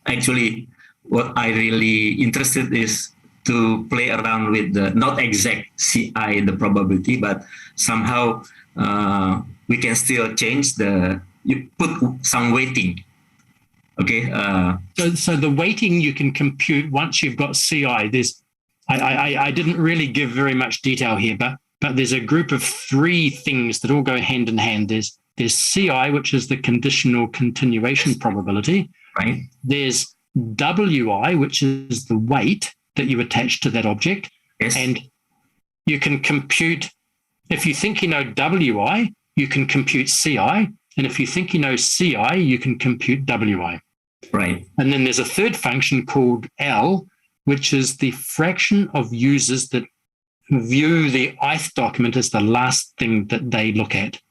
actually, what I really interested is to play around with the not exact CI, the probability, but somehow we can still change you put some weighting. Okay. So the weighting you can compute once you've got CI. I didn't really give very much detail here, but there's a group of 3 things that all go hand in hand. There's CI, which is the conditional continuation probability. Right. There's WI, which is the weight that you attach to that object. Yes. And you can compute, if you think you know WI, you can compute CI. And if you think you know CI, you can compute WI. Right. And then there's a third function called L, which is the fraction of users that view the ith document as the last thing that they look at.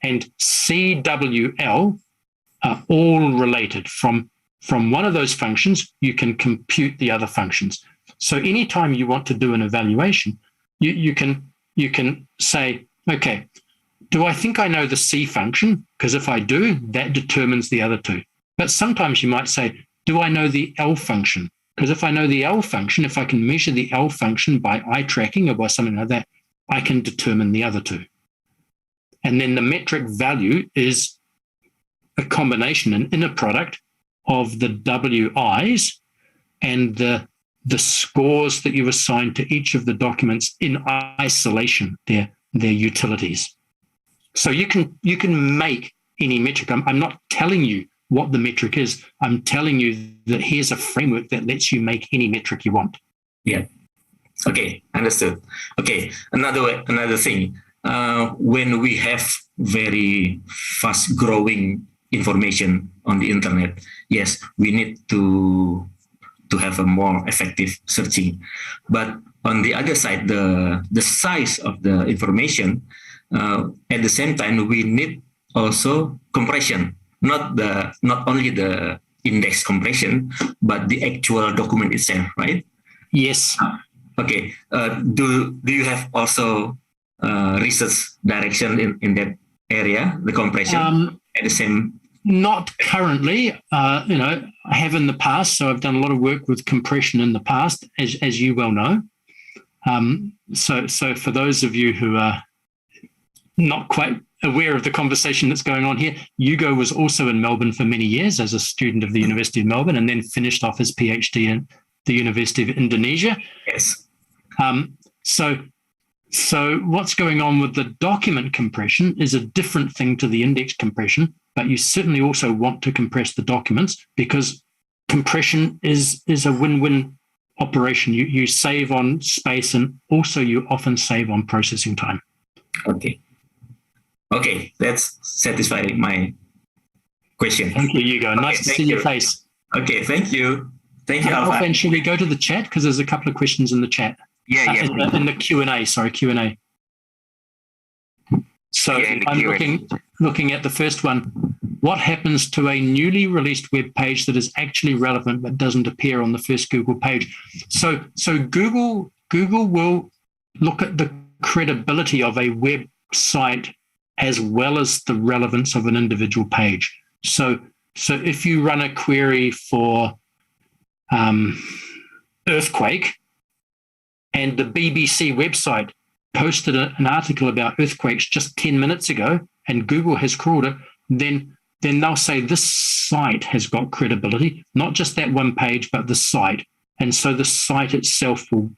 And CWL are all related. From one of those functions, you can compute the other functions. So anytime you want to do an evaluation, you can say, okay, do I think I know the C function? Because if I do, that determines the other 2. But sometimes you might say, do I know the L function? Because if I know the L function, if I can measure the L function by eye tracking or by something like that, I can determine the other 2. And then the metric value is a combination, an inner product of the WIs and the scores that you assign to each of the documents in isolation, their utilities. So you can make any metric. I'm not telling you what the metric is. I'm telling you that here's a framework that lets you make any metric you want. Yeah. Okay, understood. Okay, another thing. When we have very fast growing information on the internet, yes, we need to have a more effective searching. But on the other side, the size of the information, at the same time, we need also compression, not only the index compression, but the actual document itself, right? Yes. Okay. Do you have also research direction in that area, the compression at the same? Not currently. I have in the past, so I've done a lot of work with compression in the past, as you well know. So for those of you who are not quite aware of the conversation that's going on here, Hugo was also in Melbourne for many years as a student of the University of Melbourne, and then finished off his PhD at the University of Indonesia. Yes. So what's going on with the document compression is a different thing to the index compression, but you certainly also want to compress the documents, because compression is a win-win operation. You save on space, and also you often save on processing time. Okay, that's satisfying my question. Thank you, Hugo. Nice to see your face. Okay, thank you. Thank you, Alpha. And should we go to the chat? Because there's a couple of questions in the chat. In the Q&A, sorry, Q&A. So I'm looking at the first one. What happens to a newly released web page that is actually relevant but doesn't appear on the first Google page? So Google will look at the credibility of a website as well as the relevance of an individual page. So if you run a query for earthquake, and the BBC website posted an article about earthquakes just 10 minutes ago, and Google has crawled it, then they'll say this site has got credibility, not just that one page, but the site. And so the site itself will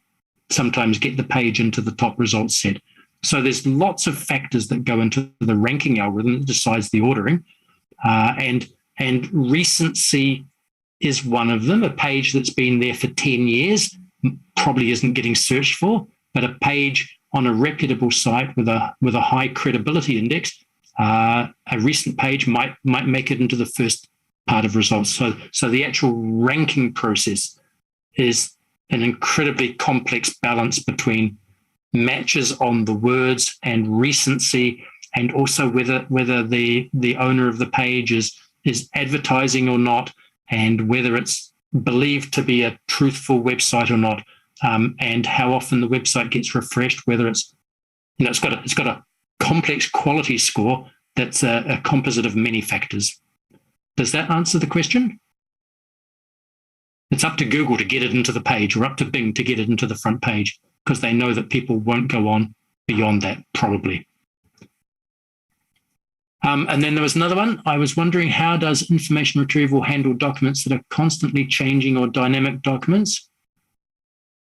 sometimes get the page into the top results set. So there's lots of factors that go into the ranking algorithm that decides the ordering. And recency is one of them. A page that's been there for 10 years probably isn't getting searched for, but a page on a reputable site with a high credibility index, a recent page might make it into the first part of results. So the actual ranking process is an incredibly complex balance between matches on the words and recency, and also whether the owner of the page is advertising or not, and whether it's believed to be a truthful website or not, and how often the website gets refreshed, whether it's got a complex quality score that's a composite of many factors. Does that answer the question? It's up to Google to get it into the page, or up to Bing to get it into the front page, because they know that people won't go on beyond that, probably. And then there was another one. I was wondering, how does information retrieval handle documents that are constantly changing or dynamic documents?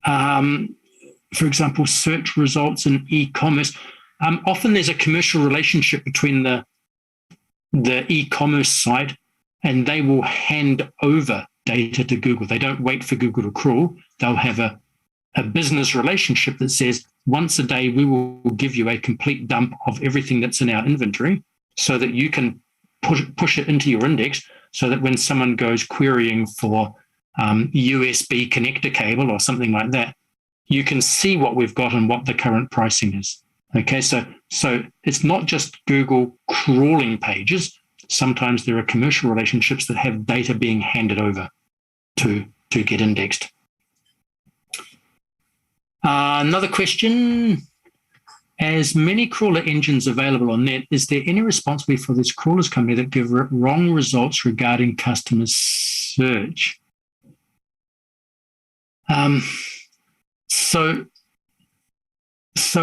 For example, search results in e-commerce. Often there's a commercial relationship between the e-commerce site, and they will hand over data to Google. They don't wait for Google to crawl. They'll have a business relationship that says, once a day, we will give you a complete dump of everything that's in our inventory, so that you can push it into your index, so that when someone goes querying for USB connector cable or something like that, you can see what we've got and what the current pricing is. Okay, so it's not just Google crawling pages. Sometimes there are commercial relationships that have data being handed over to get indexed. Another question. As many crawler engines available on net, is there any responsibility for this crawlers company that give wrong results regarding customer search? So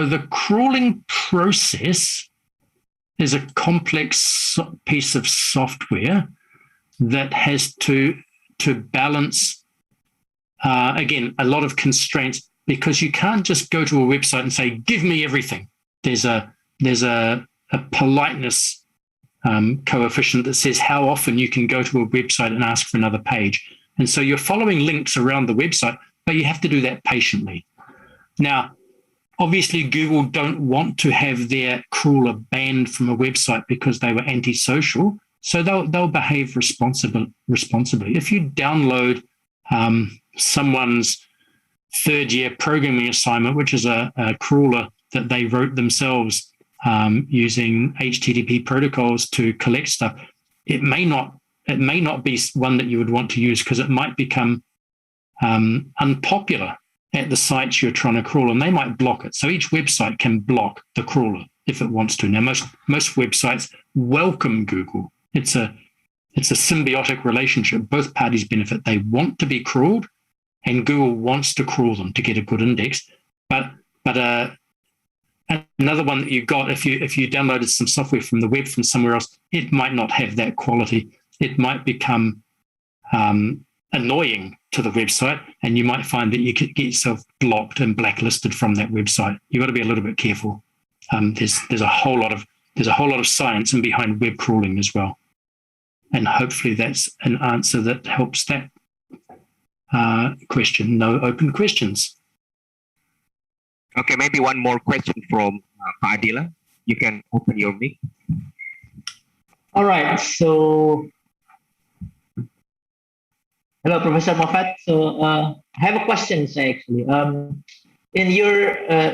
the crawling process is a complex piece of software that has to balance, again, a lot of constraints, because you can't just go to a website and say, give me everything. There's a politeness coefficient that says how often you can go to a website and ask for another page. And so you're following links around the website, but you have to do that patiently. Now, obviously, Google don't want to have their crawler banned from a website because they were antisocial, so they'll behave responsibly. If you download someone's third-year programming assignment, which is a crawler that they wrote themselves using HTTP protocols to collect stuff, it may not be one that you would want to use because it might become unpopular at the sites you're trying to crawl, and they might block it. So each website can block the crawler if it wants to. Now, most websites welcome Google. It's a symbiotic relationship. Both parties benefit. They want to be crawled, and Google wants to crawl them to get a good index. But another one that you got, if you downloaded some software from the web from somewhere else, it might not have that quality. It might become annoying to the website, and you might find that you could get yourself blocked and blacklisted from that website. You've got to be a little bit careful. There's a whole lot of science in behind web crawling as well, and hopefully that's an answer that helps that question. No open questions. Okay, maybe one more question from Pak Adila. You can open your mic. All right, so hello, Professor Moffat. So I have a question, actually. In your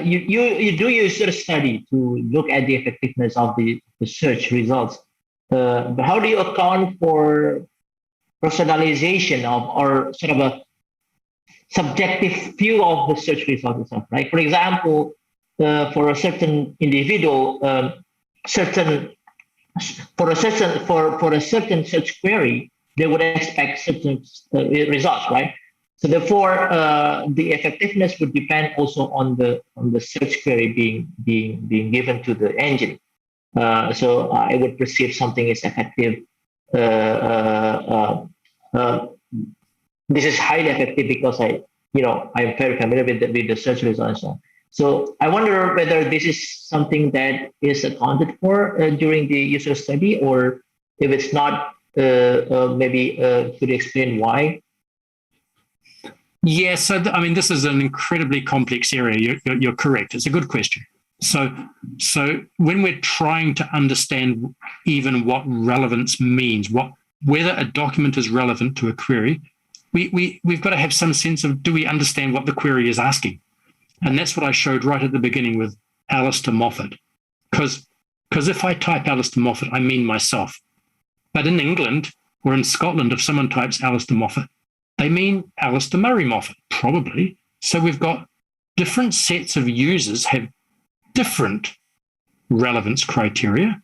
you do user study to look at the effectiveness of the search results, but how do you account for personalization of or sort of a subjective view of the search result itself? Right. For example, for a certain individual, for a certain search query, they would expect certain results, right? So therefore, the effectiveness would depend also on the search query being given to the engine. So I would perceive something is effective. This is highly effective because I'm very familiar with the search results. So I wonder whether this is something that is accounted for during the user study, or if it's not. Maybe could you explain why? Yeah, so this is an incredibly complex area. You're correct. It's a good question. So when we're trying to understand even what relevance means, whether a document is relevant to a query, we've got to have some sense of, do we understand what the query is asking? And that's what I showed right at the beginning with Alistair Moffat. Because if I type Alistair Moffat, I mean myself. But in England or in Scotland, if someone types Alistair Moffat, they mean Alistair Murray Moffat, probably. So we've got different sets of users have different relevance criteria.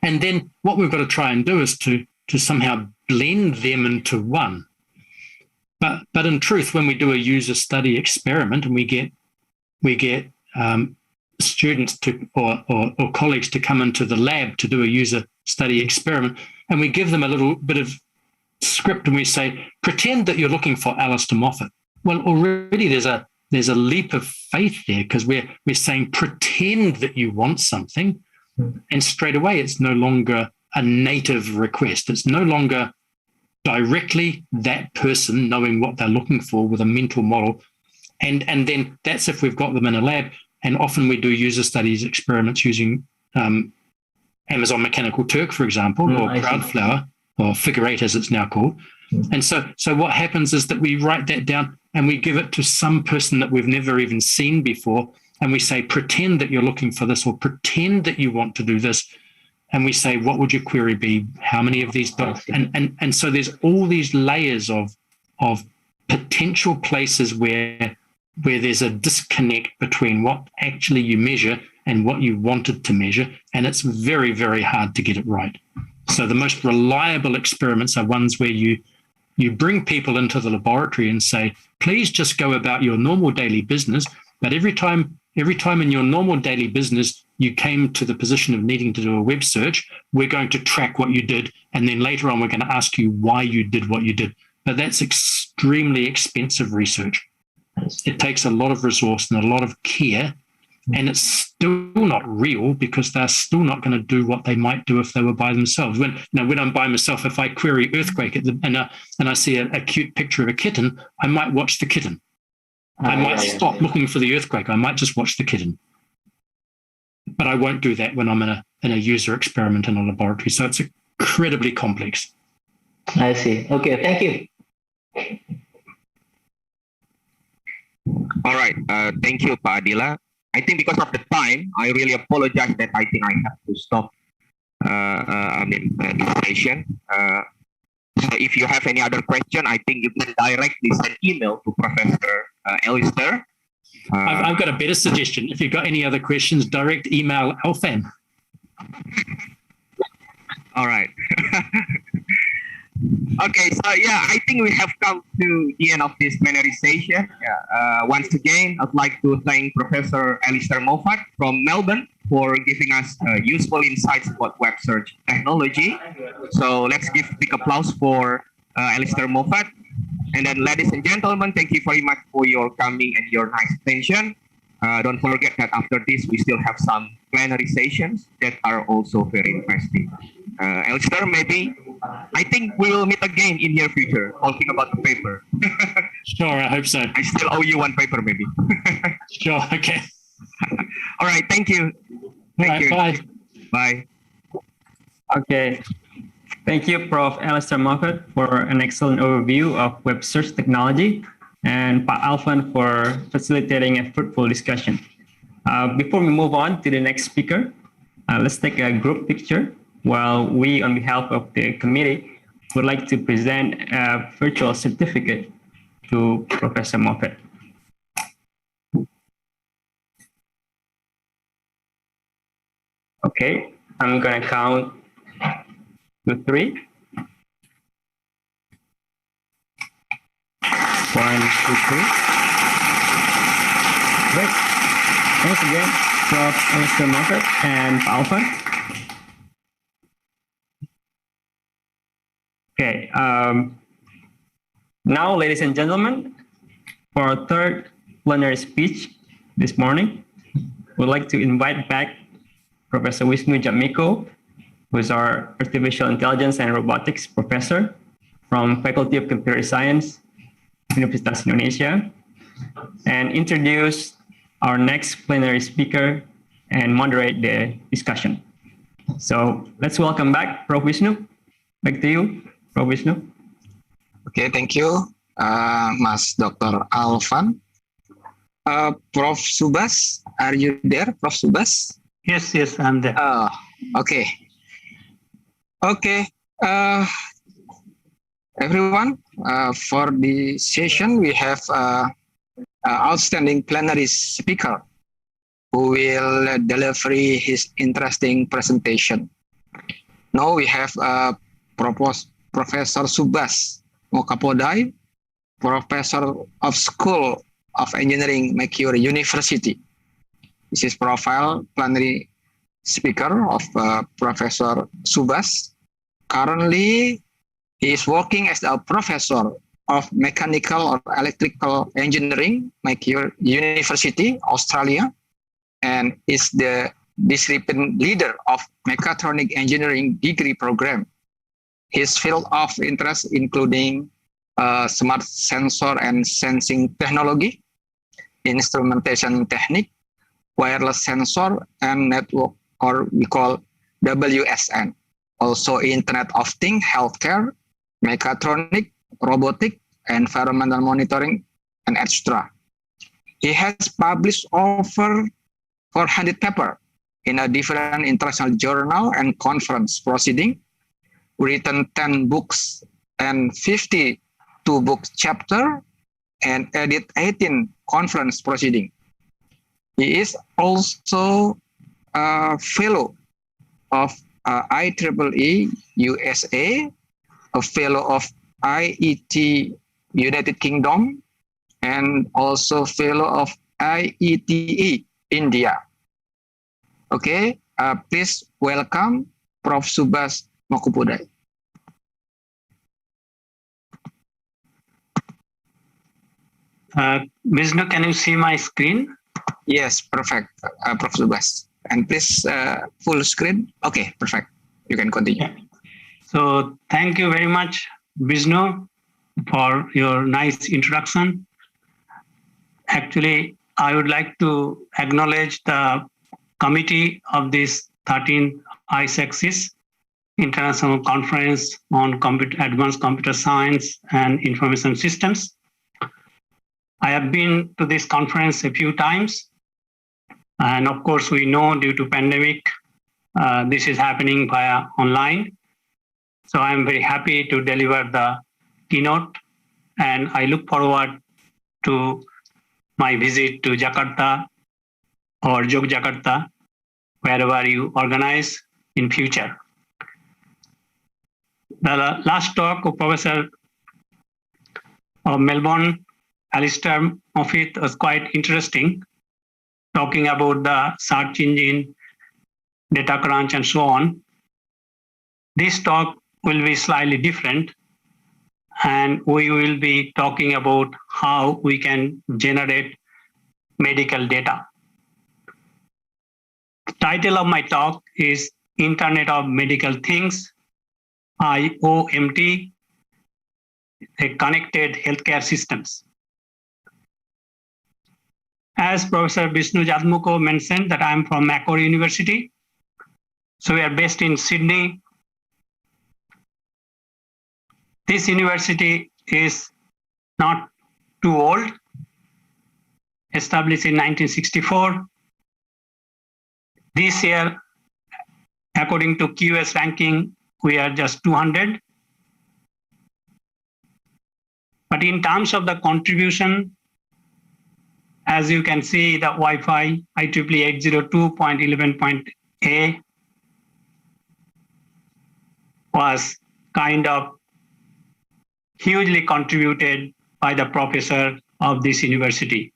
And then what we've got to try and do is to somehow blend them into one. But in truth, when we do a user study experiment and we get students or colleagues to come into the lab to do a user study experiment, and we give them a little bit of script and we say, pretend that you're looking for Alistair Moffat. Well, already there's a leap of faith there, because we're saying pretend that you want something, and straight away it's no longer a native request. It's no longer directly that person knowing what they're looking for with a mental model. And then that's if we've got them in a lab. And often we do user studies experiments using Amazon Mechanical Turk, for example, or Crowdflower, or Figure 8 as it's now called. And so what happens is that we write that down and we give it to some person that we've never even seen before, and we say, pretend that you're looking for this, or pretend that you want to do this. And we say, what would your query be? How many of these dots? And so there's all these layers of potential places where there's a disconnect between what actually you measure and what you wanted to measure, and it's very, very hard to get it right. So the most reliable experiments are ones where you bring people into the laboratory and say, please just go about your normal daily business, but every time in your normal daily business you came to the position of needing to do a web search, we're going to track what you did, and then later on we're going to ask you why you did what you did. But that's extremely expensive research. It takes a lot of resource and a lot of care, and it's still not real, because they're still not going to do what they might do if they were by themselves. When I'm by myself, if I query earthquake and I see a cute picture of a kitten, I might watch the kitten. I might stop looking for the earthquake. I might just watch the kitten. But I won't do that when I'm in a user experiment in a laboratory. So it's incredibly complex. I see. Okay, thank you. All right. Thank you, Pak Adila. I think because of the time, I really apologize that I think I have to stop this session. So if you have any other question, I think you can directly send email to Professor Alistair. I've got a better suggestion. If you've got any other questions, direct email Alfan. All right. Okay, so yeah, I think we have come to the end of this plenary session. Once again, I'd like to thank Professor Alistair Moffat from Melbourne for giving us useful insights about web search technology. So let's give a big applause for Alistair Moffat. And then, ladies and gentlemen, thank you very much for your coming and your nice attention. Don't forget that after this, we still have some plenary sessions that are also very interesting. Alistair, maybe, I think we will meet again in near future, talking about the paper. Sure, I hope so. I still owe you one paper, maybe. Sure, okay. All right, thank you. Thank you. Bye. Bye. Okay. Thank you, Prof. Alistair Moffat, for an excellent overview of web search technology, and Pak Alfan for facilitating a fruitful discussion. Before we move on to the next speaker, let's take a group picture while we, on behalf of the committee, would like to present a virtual certificate to Professor Moffat. Okay, I'm going to count to 3. 1, 2, 3. Great. Thanks again, Prof. Alistair Moffat and Alpha. Okay. Now, ladies and gentlemen, for our third plenary speech this morning, we'd like to invite back Professor Wisnu Jatmiko, who is our Artificial Intelligence and Robotics Professor from Faculty of Computer Science, Universitas Indonesia, and introduce our next plenary speaker and moderate the discussion. So let's welcome back Prof. Wisnu. Back to you, Prof. Wisnu. Okay, thank you, Mas Dr. Alfan. Prof. Subas, are you there, Prof. Subas? Yes, I'm there. Okay. Okay, everyone, for the session, we have outstanding plenary speaker who will deliver his interesting presentation. Now we have Professor Subas Mokapodai, Professor of School of Engineering, Macquarie University. This is profile plenary speaker of Professor Subas. Currently, he is working as a professor of mechanical or electrical engineering, Macquarie University, Australia, and is the discipline leader of mechatronic engineering degree program. His field of interest including smart sensor and sensing technology, instrumentation technique, wireless sensor, and network, or we call WSN. Also Internet of Things, healthcare, mechatronic, robotic, environmental monitoring, and etc. He has published over 400 papers in a different international journal and conference proceeding, written 10 books and 52 book chapter, and edit 18 conference proceeding. He is also a fellow of IEEE USA, a fellow of IET United Kingdom, and also fellow of IETE India. Okay, please welcome Prof. Subas Mokapodai. Wisnu, can you see my screen? Yes, perfect, Prof. Subas. And please, full screen. Okay, perfect. You can continue. Yeah. So thank you very much, Wisnu, for your nice introduction. Actually, I would like to acknowledge the committee of this 13th ICACSIS International Conference on Advanced Computer Science and Information Systems. I have been to this conference a few times, and of course we know due to pandemic, this is happening via online. So I am very happy to deliver the keynote, and I look forward to my visit to Jakarta or Yogyakarta, wherever you organize in future. The last talk of Professor of Melbourne, Alistair Moffitt, was quite interesting, talking about the search engine, data crunch, and so on. This talk will be slightly different, and we will be talking about how we can generate medical data. The title of my talk is Internet of Medical Things, IOMT, a Connected Healthcare Systems. As Professor Vishnu Jadmuko mentioned, that I am from Macquarie University. So we are based in Sydney. This university is not too old, established in 1964. This year, according to QS ranking, we are just 200. But in terms of the contribution, as you can see, the Wi-Fi IEEE 802.11.a was kind of hugely contributed by the professor of this university.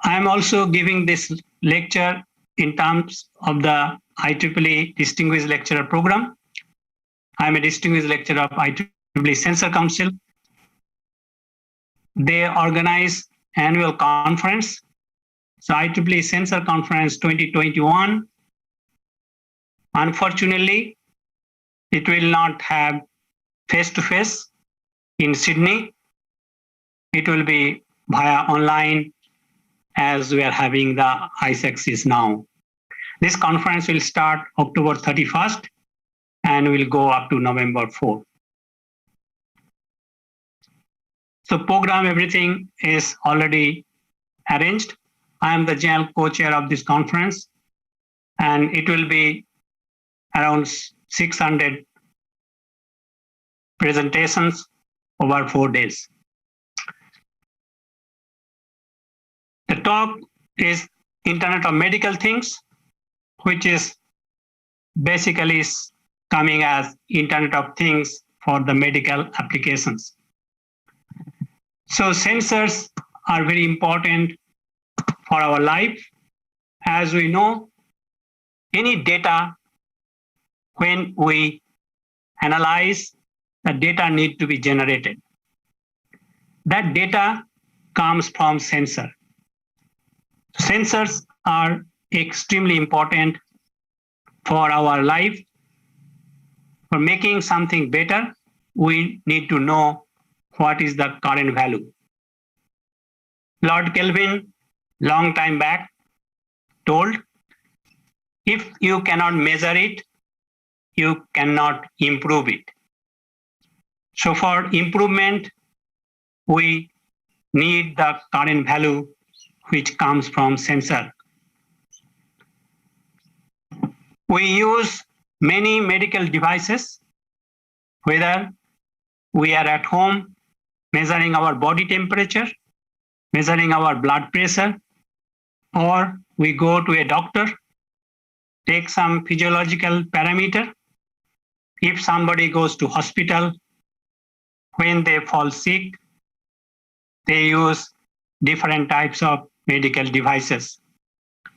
I am also giving this lecture in terms of the IEEE Distinguished Lecturer Program. I am a Distinguished Lecturer of IEEE Sensor Council. They organize annual conference. So IEEE Sensor Conference 2021. Unfortunately, it will not have face-to-face in Sydney. It will be via online, as we are having the ICACSIS now. This conference will start October 31st and will go up to November 4th. So program, everything is already arranged. I am the general co-chair of this conference, and it will be around 600 presentations over 4 days. The talk is Internet of Medical Things, which is basically coming as Internet of Things for the medical applications. So sensors are very important for our life. As we know, any data, when we analyze, the data need to be generated. That data comes from sensor. Sensors are extremely important for our life. For making something better, we need to know what is the current value. Lord Kelvin, long time back, told, if you cannot measure it, you cannot improve it. So for improvement, we need the current value which comes from sensor. We use many medical devices, whether we are at home measuring our body temperature, measuring our blood pressure, or we go to a doctor, take some physiological parameter. If somebody goes to hospital, when they fall sick, they use different types of medical devices,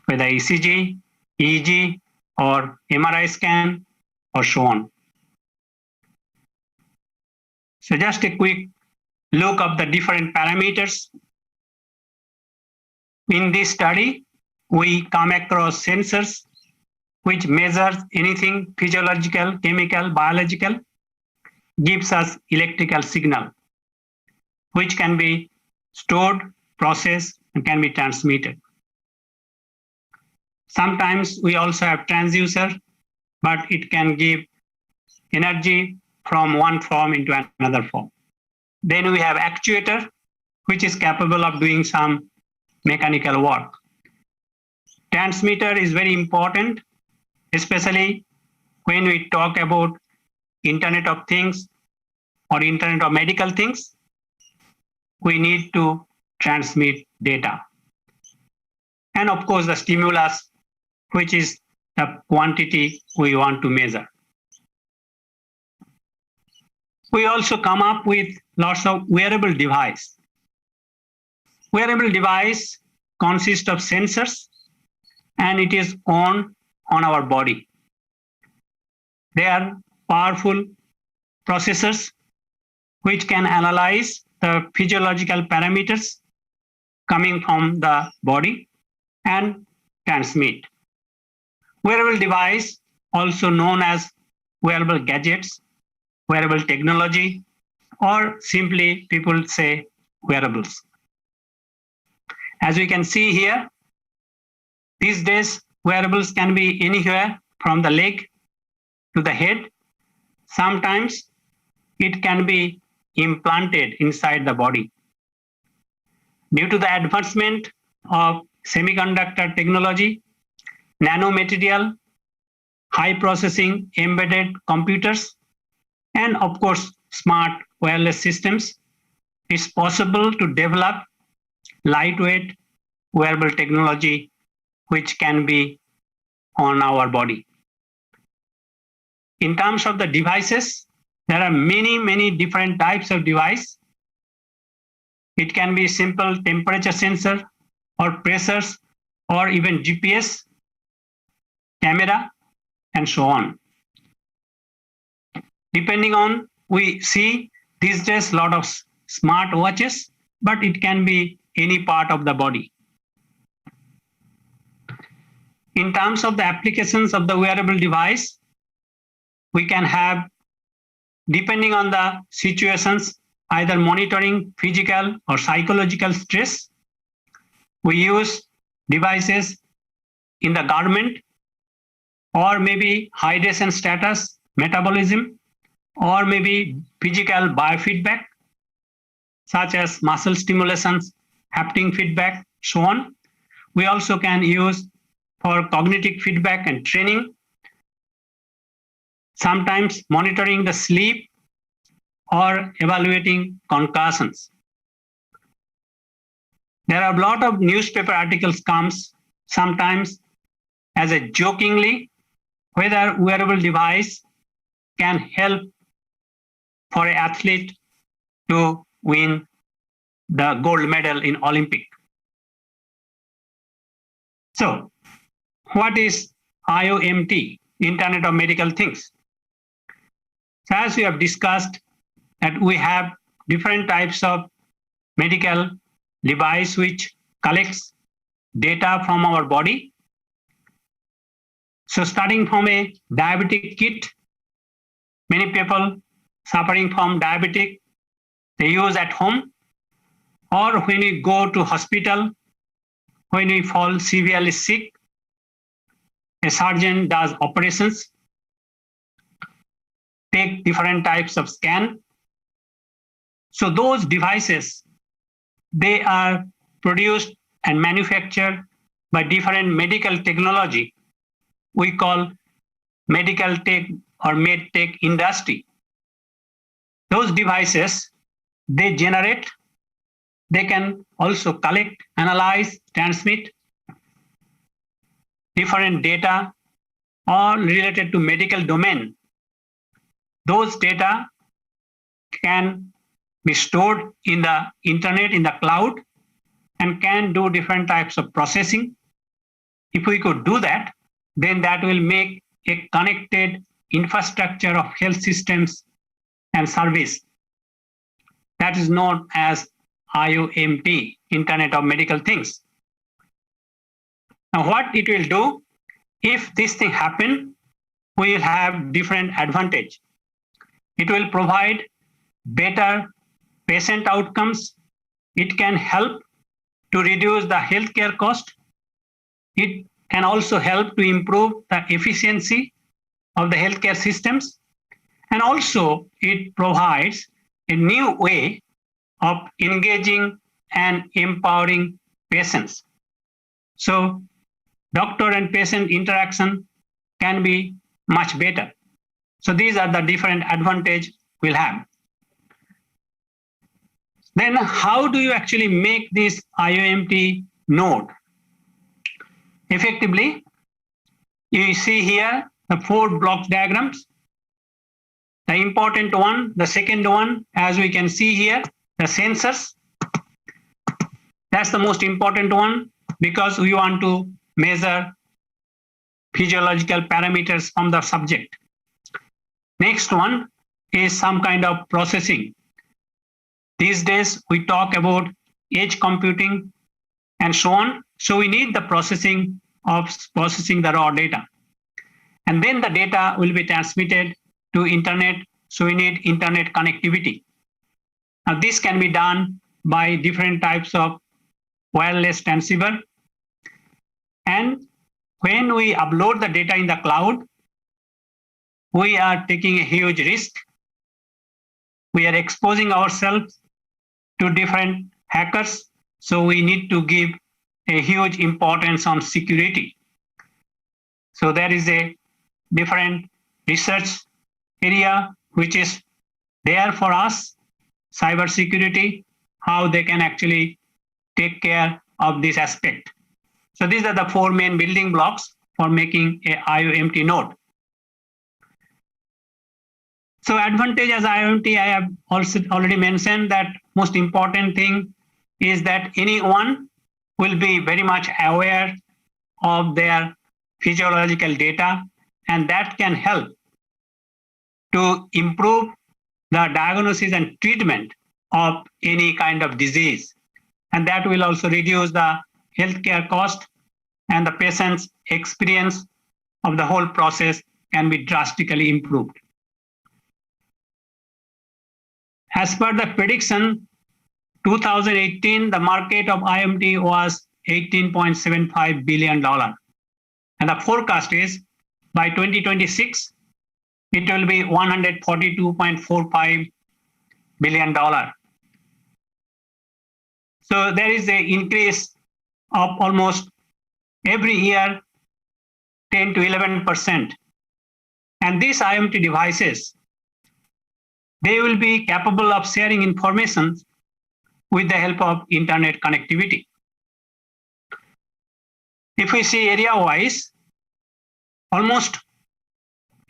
whether ECG, EEG, or MRI scan, or so on. So just a quick look of the different parameters. In this study, we come across sensors which measures anything physiological, chemical, biological, gives us electrical signal. which can be stored, processed, and can be transmitted. Sometimes we also have transducer, but it can give energy from one form into another form. Then we have actuator, which is capable of doing some mechanical work. Transmitter is very important, especially when we talk about Internet of Things or Internet of Medical Things. We need to transmit data. And of course, the stimulus, which is the quantity we want to measure. We also come up with lots of wearable device. Wearable device consists of sensors, and it is on our body. They are powerful processors which can analyze the physiological parameters coming from the body and transmit. Wearable device, also known as wearable gadgets, wearable technology, or simply people say wearables. As we can see here, these days wearables can be anywhere from the leg to the head. Sometimes it can be implanted inside the body. Due to the advancement of semiconductor technology, nanomaterial, high processing embedded computers, and of course smart wireless systems, it's possible to develop lightweight wearable technology which can be on our body. In terms of the devices, there are many different types of device. It can be simple temperature sensor or pressures or even GPS, camera, and so on. Depending on, we see these days a lot of smart watches, but it can be any part of the body. In terms of the applications of the wearable device, we can have, depending on the situations, either monitoring physical or psychological stress. We use devices in the garment, or maybe hydration status, metabolism, or maybe physical biofeedback, such as muscle stimulations, haptic feedback, so on. We also can use for cognitive feedback and training, sometimes monitoring the sleep or evaluating concussions. There are a lot of newspaper articles comes sometimes as a jokingly whether wearable device can help for an athlete to win the gold medal in Olympic. So, what is IoMT, Internet of Medical Things? So as we have discussed, that we have different types of medical device which collects data from our body. So starting from a diabetic kit, many people suffering from diabetic, they use at home, or when you go to hospital, when you fall severely sick, a surgeon does operations, take different types of scan. So those devices, they are produced and manufactured by different medical technology we call medical tech or med tech industry. Those devices, they generate, they can also collect, analyze, transmit different data all related to medical domain. Those data can be stored in the internet, in the cloud, and can do different types of processing. If we could do that, then that will make a connected infrastructure of health systems and service. That is known as IoMT, Internet of Medical Things. Now, what it will do, if this thing happen, we will have different advantage. It will provide better patient outcomes. It can help to reduce the healthcare cost. It can also help to improve the efficiency of the healthcare systems. And also it provides a new way of engaging and empowering patients. So doctor and patient interaction can be much better. So these are the different advantages we'll have. Then how do you actually make this IOMT node? Effectively, you see here the 4 block diagrams. The important one, the second one, as we can see here, the sensors. That's the most important one because we want to measure physiological parameters from the subject. Next one is some kind of processing. These days we talk about edge computing and so on. So we need the processing the raw data. And then the data will be transmitted to internet. So we need internet connectivity. Now this can be done by different types of wireless transceiver. And when we upload the data in the cloud, we are taking a huge risk. We are exposing ourselves to different hackers. So we need to give a huge importance on security. So there is a different research area which is there for us, cybersecurity, how they can actually take care of this aspect. So these are the 4 main building blocks for making a IOMT node. So advantage as IOMT, I have also already mentioned that most important thing is that anyone will be very much aware of their physiological data, and that can help to improve the diagnosis and treatment of any kind of disease. And that will also reduce the healthcare cost, and the patient's experience of the whole process can be drastically improved. As per the prediction, 2018, the market of IMT was $18.75 billion. And the forecast is by 2026, it will be $142.45 billion. So there is an increase of almost every year 10 to 11%. And these IoT devices, they will be capable of sharing information with the help of internet connectivity. If we see area-wise, almost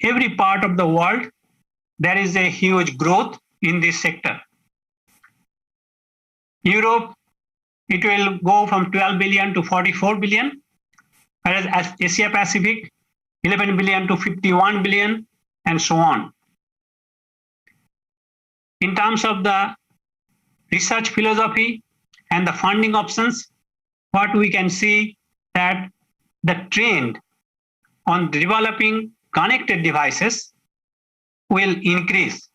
every part of the world, there is a huge growth in this sector. Europe, it will go from 12 billion to 44 billion, whereas Asia Pacific, 11 billion to 51 billion, and so on. In terms of the research philosophy and the funding options, what we can see that the trend on developing connected devices will increase.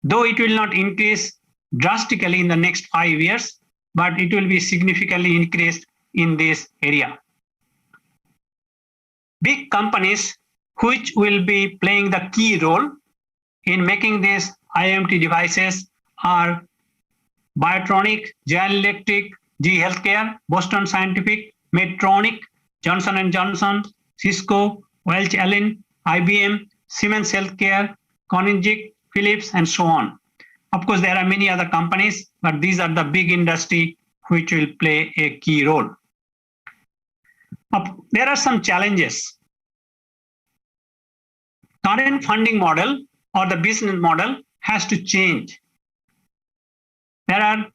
Though it will not increase drastically in the next 5 years, but it will be significantly increased in this area. Big companies which will be playing the key role in making these IoT devices are Biotronic, General Electric, GE Healthcare, Boston Scientific, Medtronic, Johnson & Johnson, Cisco, Welch Allyn, IBM, Siemens Healthcare, Koenigsegg, Philips, and so on. Of course, there are many other companies, but these are the big industry which will play a key role. There are some challenges. Current funding model or the business model has to change. There are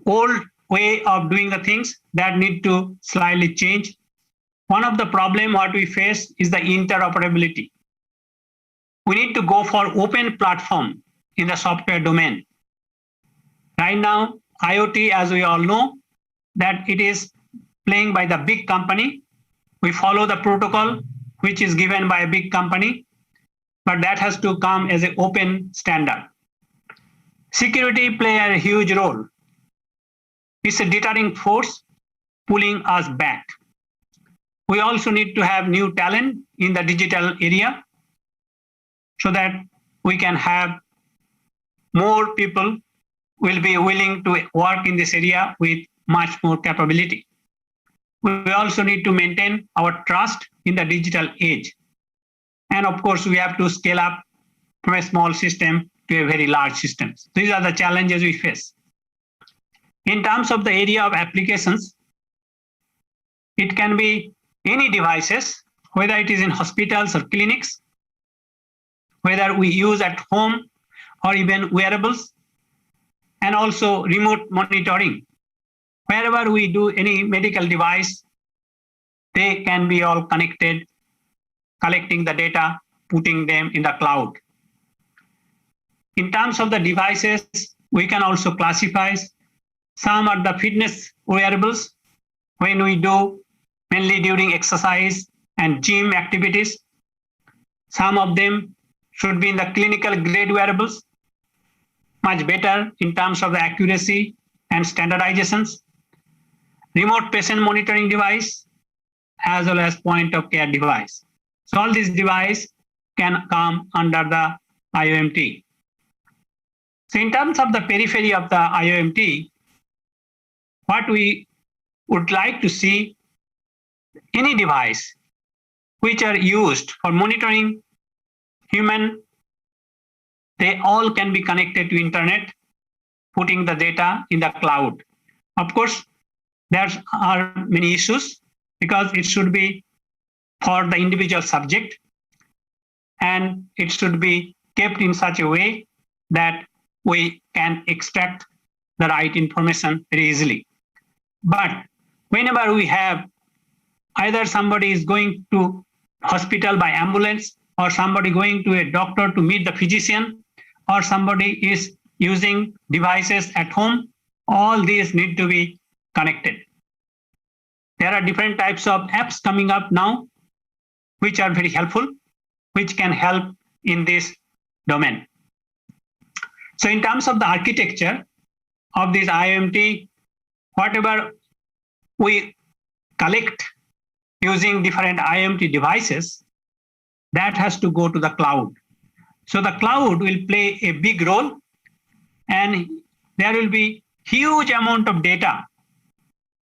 old way of doing the things that need to slightly change. One of the problem what we face is the interoperability. We need to go for open platform in the software domain. Right now, IoT, as we all know, that it is playing by the big company. We follow the protocol which is given by a big company, but that has to come as an open standard. Security play a huge role. It's a deterring force pulling us back. We also need to have new talent in the digital area so that we can have more people will be willing to work in this area with much more capability. We also need to maintain our trust in the digital age. And of course, we have to scale up from a small system to a very large system. These are the challenges we face. In terms of the area of applications, it can be any devices, whether it is in hospitals or clinics, whether we use at home or even wearables, and also remote monitoring. Wherever we do any medical device, they can be all connected, collecting the data, putting them in the cloud. In terms of the devices, we can also classify some are the fitness wearables when we do mainly during exercise and gym activities. Some of them should be in the clinical grade wearables, much better in terms of the accuracy and standardizations. Remote patient monitoring device, as well as point of care device. So all these devices can come under the IOMT. So in terms of the periphery of the IOMT, what we would like to see, any device which are used for monitoring human, they all can be connected to internet, putting the data in the cloud. Of course, there are many issues because it should be for the individual subject and it should be kept in such a way that we can extract the right information very easily. But whenever we have either somebody is going to hospital by ambulance or somebody going to a doctor to meet the physician or somebody is using devices at home, all these need to be connected. There are different types of apps coming up now, which are very helpful, which can help in this domain. So in terms of the architecture of this IOMT, whatever we collect using different IOMT devices, that has to go to the cloud. So the cloud will play a big role and there will be huge amount of data.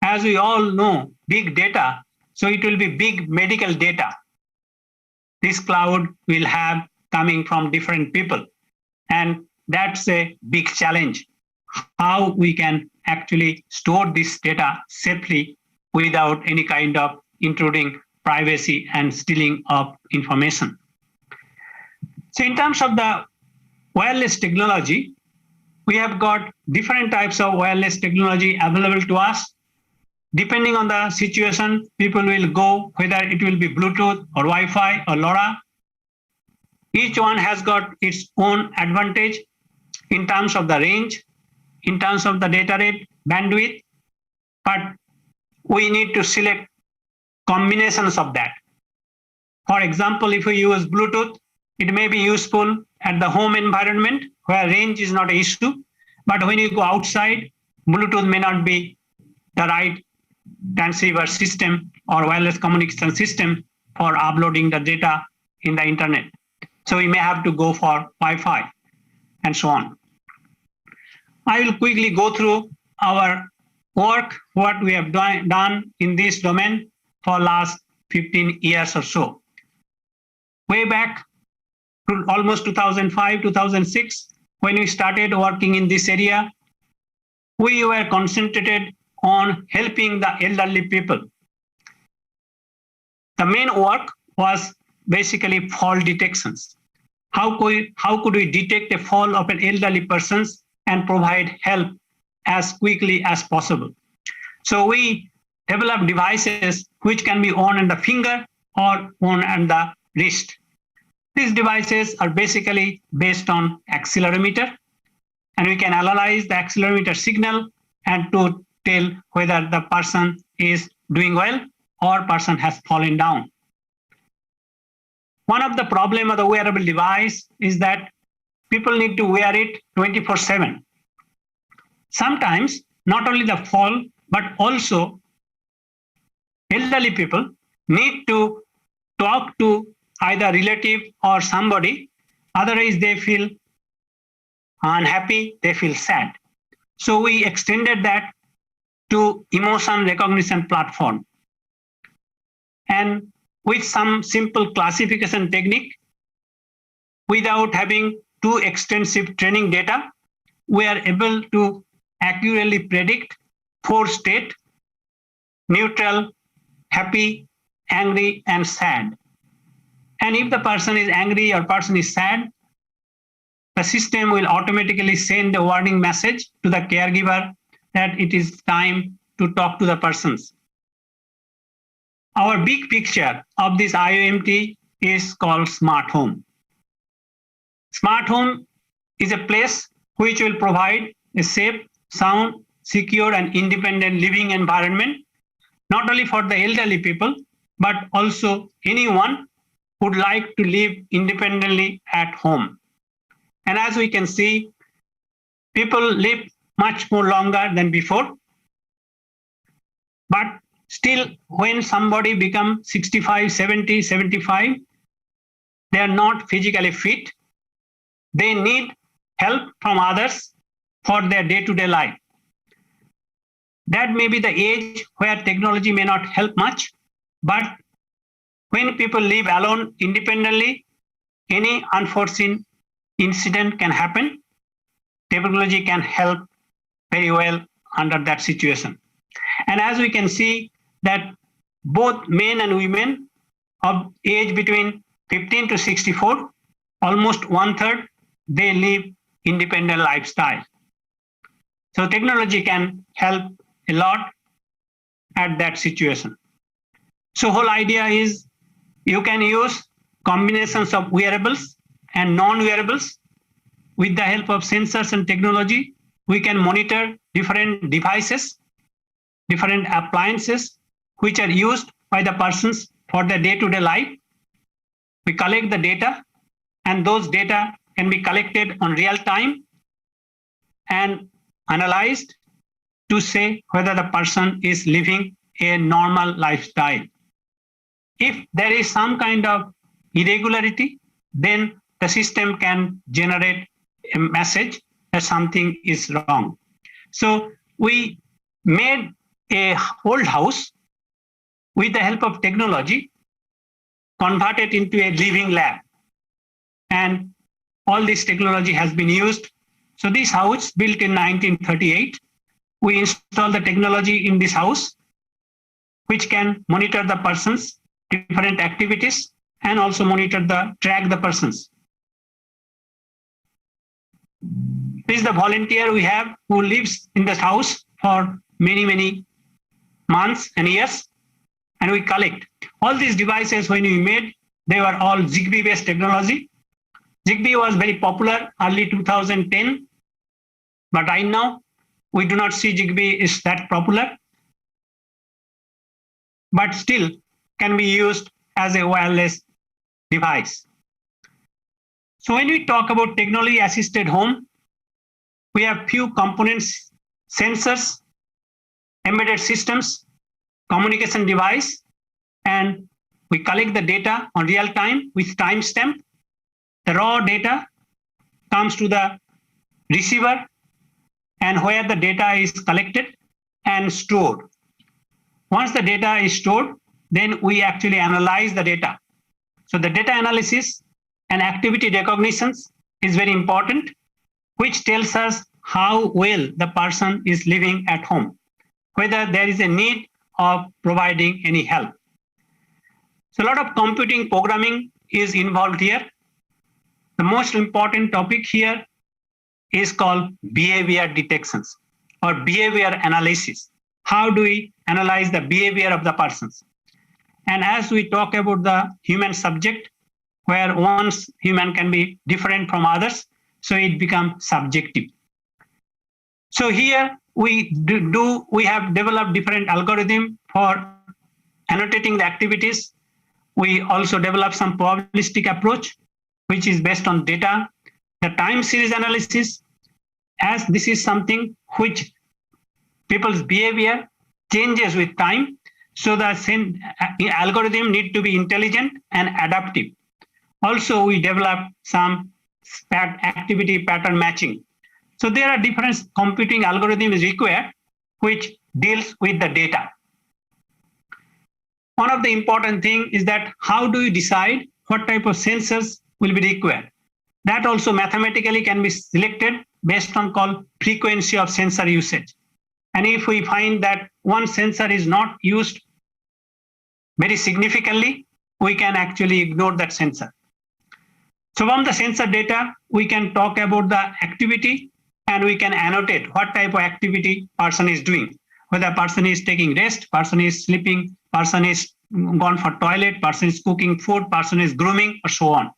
As we all know, big data, so it will be big medical data. This cloud will have coming from different people. And that's a big challenge, how we can actually store this data safely without any kind of intruding privacy and stealing of information. So in terms of the wireless technology, we have got different types of wireless technology available to us. Depending on the situation, people will go whether it will be Bluetooth or Wi-Fi or LoRa. Each one has got its own advantage in terms of the range, in terms of the data rate, bandwidth, but we need to select combinations of that. For example, if we use Bluetooth, it may be useful at the home environment where range is not an issue, but when you go outside, Bluetooth may not be the right transceiver system or wireless communication system for uploading the data in the internet. So we may have to go for Wi-Fi and so on. I will quickly go through our work, what we have done in this domain for last 15 years or so. Way back to almost 2005, 2006, when we started working in this area, we were concentrated on helping the elderly people. The main work was basically fall detections. How could we detect a fall of an elderly person and provide help as quickly as possible? So we developed devices which can be worn on the finger or worn on the wrist. These devices are basically based on accelerometer, and we can analyze the accelerometer signal and to tell whether the person is doing well or person has fallen down. One of the problems of the wearable device is that people need to wear it 24/7. Sometimes not only the fall, but also elderly people need to talk to either relative or somebody. Otherwise, they feel unhappy, they feel sad. So we extended that to emotion recognition platform. And with some simple classification technique, without having too extensive training data, we are able to accurately predict 4 states: neutral, happy, angry, and sad. And if the person is angry or person is sad, the system will automatically send a warning message to the caregiver that it is time to talk to the persons. Our big picture of this IOMT is called Smart Home. Smart Home is a place which will provide a safe, sound, secure, and independent living environment, not only for the elderly people, but also anyone who would like to live independently at home. And as we can see, people live much more longer than before. But still, when somebody becomes 65, 70, 75, they are not physically fit. They need help from others for their day-to-day life. That may be the age where technology may not help much, but when people live alone independently, any unforeseen incident can happen. Technology can help very well under that situation. And as we can see that both men and women of age between 15 to 64, almost 1/3, they live independent lifestyle. So technology can help a lot at that situation. So whole idea is you can use combinations of wearables and non-wearables. With the help of sensors and technology, we can monitor different devices, different appliances which are used by the persons for their day-to-day life. We collect the data, and those data can be collected on real time and analyzed to say whether the person is living a normal lifestyle. If there is some kind of irregularity, then the system can generate a message that something is wrong. So we made a old house with the help of technology, converted into a living lab. And all this technology has been used. So this house built in 1938, we installed the technology in this house, which can monitor the person's different activities and also track the persons. This is the volunteer we have who lives in this house for many months and years, and we collect. All these devices when we made, they were all Zigbee based technology. Zigbee was very popular early 2010, but right now we do not see Zigbee is that popular, but still can be used as a wireless device. So when we talk about technology assisted home, we have few components: sensors, embedded systems, communication device, and we collect the data on real time with timestamp. The raw data comes to the receiver, and where the data is collected and stored. Once the data is stored, then we actually analyze the data. So the data analysis and activity recognitions is very important, which tells us how well the person is living at home, whether there is a need of providing any help. So a lot of computing programming is involved here. The most important topic here is called behavior detections or behavior analysis. How do we analyze the behavior of the persons? And as we talk about the human subject, where one's human can be different from others, so it becomes subjective. So here we have developed different algorithms for annotating the activities. We also develop some probabilistic approach, which is based on data. The time series analysis, as this is something which people's behavior changes with time, so the algorithm need to be intelligent and adaptive. Also, we developed some activity pattern matching. So there are different computing algorithms required which deals with the data. One of the important thing is that how do you decide what type of sensors will be required? That also mathematically can be selected based on called frequency of sensor usage. And if we find that one sensor is not used very significantly, we can actually ignore that sensor. So from the sensor data, we can talk about the activity and we can annotate what type of activity person is doing. Whether person is taking rest, person is sleeping, person is gone for toilet, person is cooking food, person is grooming, or so on.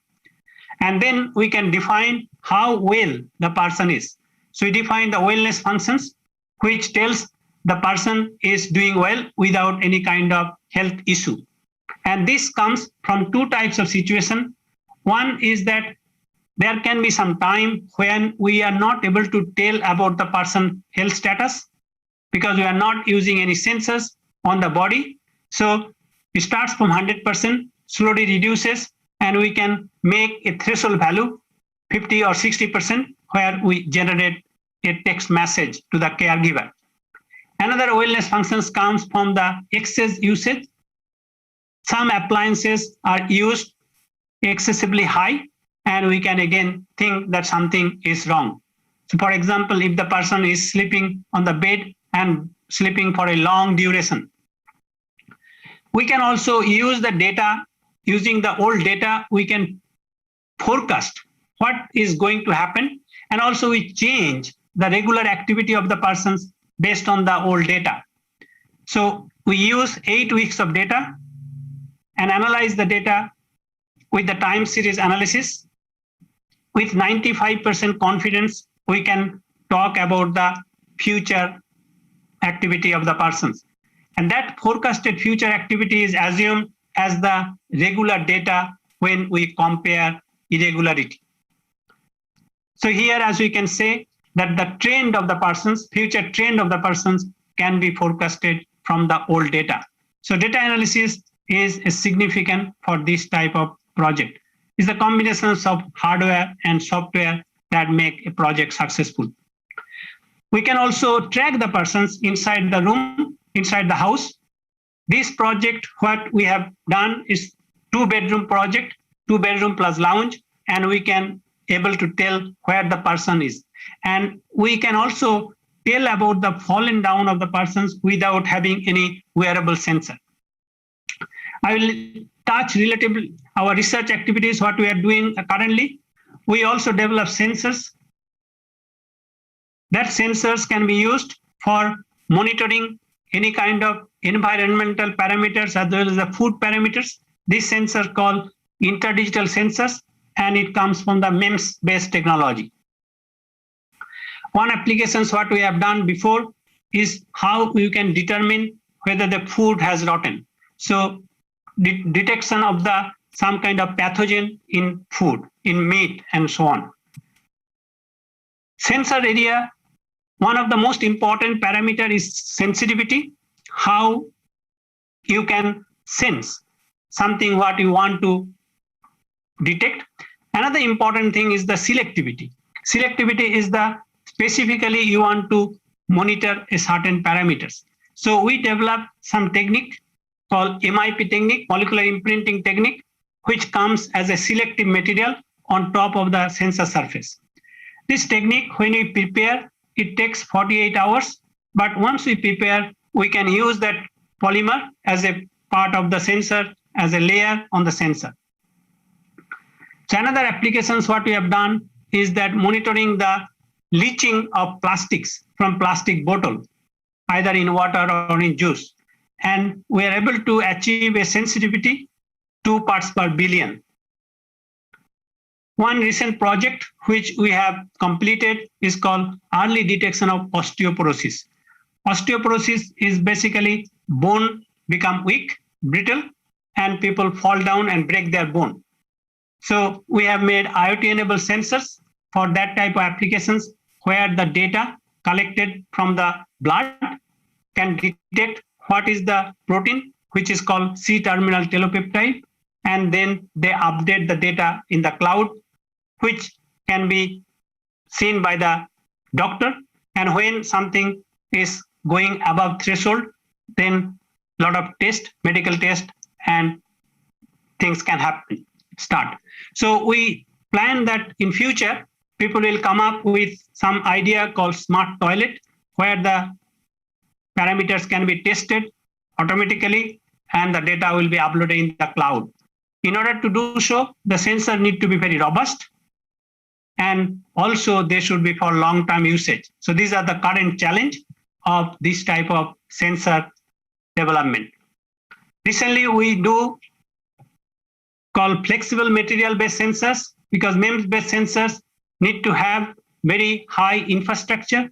And then we can define how well the person is. So we define the wellness functions, which tells the person is doing well without any kind of health issue. And this comes from two types of situation. One is that there can be some time when we are not able to tell about the person's health status because we are not using any sensors on the body. So it starts from 100%, slowly reduces, and we can make a threshold value 50 or 60% where we generate a text message to the caregiver. Another wellness functions comes from the excess usage. Some appliances are used excessively high, and we can again think that something is wrong. So for example, if the person is sleeping on the bed and sleeping for a long duration, we can also use the data. Using the old data, we can forecast what is going to happen, and also we change the regular activity of the persons based on the old data. So we use 8 weeks of data and analyze the data with the time series analysis. With 95% confidence, we can talk about the future activity of the persons. And that forecasted future activity is assumed as the regular data when we compare irregularity. So here, as we can say, that the trend of the persons, future trend of the persons can be forecasted from the old data. So data analysis is significant for this type of project. It's the combinations of hardware and software that make a project successful. We can also track the persons inside the room, inside the house. This project, what we have done is 2-bedroom project, 2-bedroom plus lounge, and we can able to tell where the person is. And we can also tell about the falling down of the persons without having any wearable sensor. I will touch relatively our research activities, what we are doing currently. We also develop sensors. That sensors can be used for monitoring any kind of environmental parameters as well as the food parameters. This sensor called interdigital sensors, and it comes from the MEMS-based technology. One applications what we have done before is how you can determine whether the food has rotten. So detection of the some kind of pathogen in food, in meat, and so on. Sensor area, one of the most important parameter is sensitivity, how you can sense something what you want to detect. Another important thing is the selectivity. Selectivity is the specifically you want to monitor a certain parameters. So we developed some technique called MIP technique, molecular imprinting technique, which comes as a selective material on top of the sensor surface. This technique, when we prepare, it takes 48 hours, but once we prepare, we can use that polymer as a part of the sensor, as a layer on the sensor. So another applications what we have done is that monitoring the leaching of plastics from plastic bottle, either in water or in juice. And we are able to achieve a sensitivity 2 parts per billion. One recent project which we have completed is called early detection of osteoporosis. Osteoporosis is basically bone become weak, brittle, and people fall down and break their bone. So we have made IoT-enabled sensors for that type of applications where the data collected from the blood can detect what is the protein, which is called C-terminal telepeptide, and then they update the data in the cloud, which can be seen by the doctor. And when something is going above threshold, then a lot of medical test, and things can happen, start. So we plan that in future, people will come up with some idea called smart toilet, where the parameters can be tested automatically and the data will be uploaded in the cloud. In order to do so, the sensor need to be very robust, and also they should be for long-term usage. So these are the current challenge of this type of sensor development. Recently, we do call flexible material-based sensors, because MEMS-based sensors need to have very high infrastructure.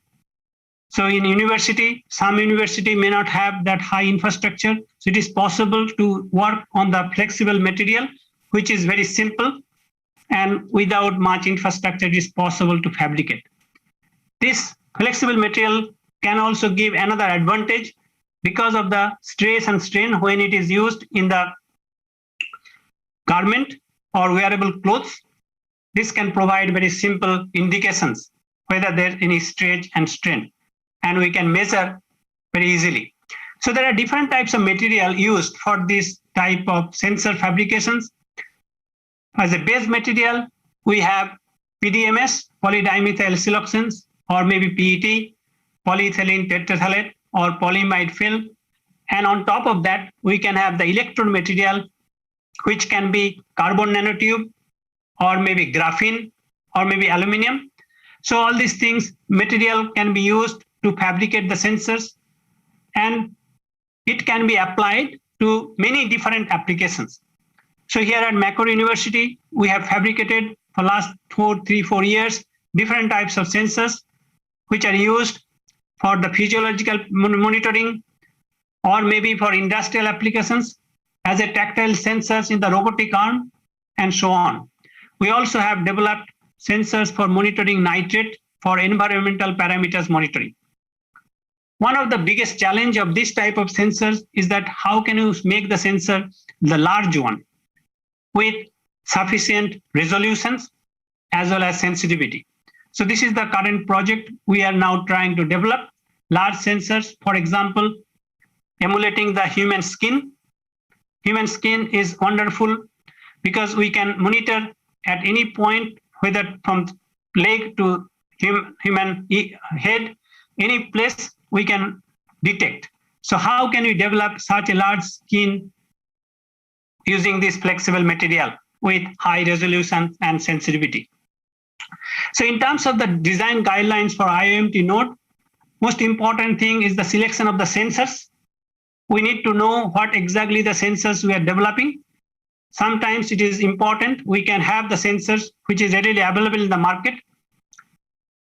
So in university, some university may not have that high infrastructure. So it is possible to work on the flexible material, which is very simple, and without much infrastructure, it is possible to fabricate. This flexible material can also give another advantage because of the stress and strain when it is used in the garment or wearable clothes. This can provide very simple indications whether there is any stretch and strain, and we can measure very easily. So there are different types of material used for this type of sensor fabrications. As a base material, we have PDMS, polydimethyl siloxanes, or maybe PET, polyethylene terephthalate, or polyimide film. And on top of that, we can have the electrode material, which can be carbon nanotube, or maybe graphene, or maybe aluminum. So all these things, material can be used to fabricate the sensors, and it can be applied to many different applications. So here at Macquarie University, we have fabricated for last 3-4 years different types of sensors which are used for the physiological monitoring, or maybe for industrial applications as a tactile sensors in the robotic arm, and so on. We also have developed sensors for monitoring nitrate for environmental parameters monitoring. One of the biggest challenge of this type of sensors is that how can you make the sensor the large one with sufficient resolutions as well as sensitivity. So this is the current project. We are now trying to develop large sensors, for example, emulating the human skin. Human skin is wonderful because we can monitor at any point, whether from leg to human head, any place we can detect. So how can we develop such a large skin using this flexible material with high resolution and sensitivity? So in terms of the design guidelines for IoMT node, most important thing is the selection of the sensors. We need to know what exactly the sensors we are developing. Sometimes it is important we can have the sensors which is readily available in the market.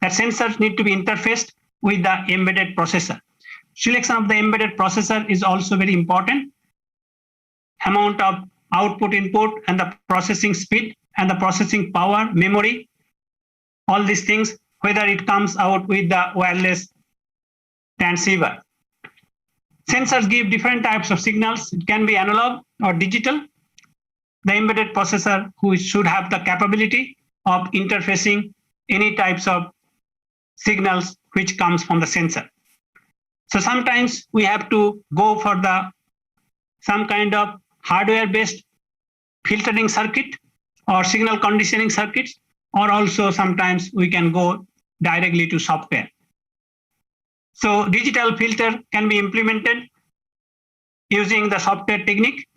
That sensors need to be interfaced with the embedded processor. Selection of the embedded processor is also very important. Amount of output input and the processing speed and the processing power, memory, all these things, whether it comes out with the wireless transceiver. Sensors give different types of signals. It can be analog or digital. The embedded processor who should have the capability of interfacing any types of signals which comes from the sensor. So sometimes we have to go for some kind of hardware-based filtering circuit or signal conditioning circuits, or also sometimes we can go directly to software. So digital filter can be implemented using the software technique,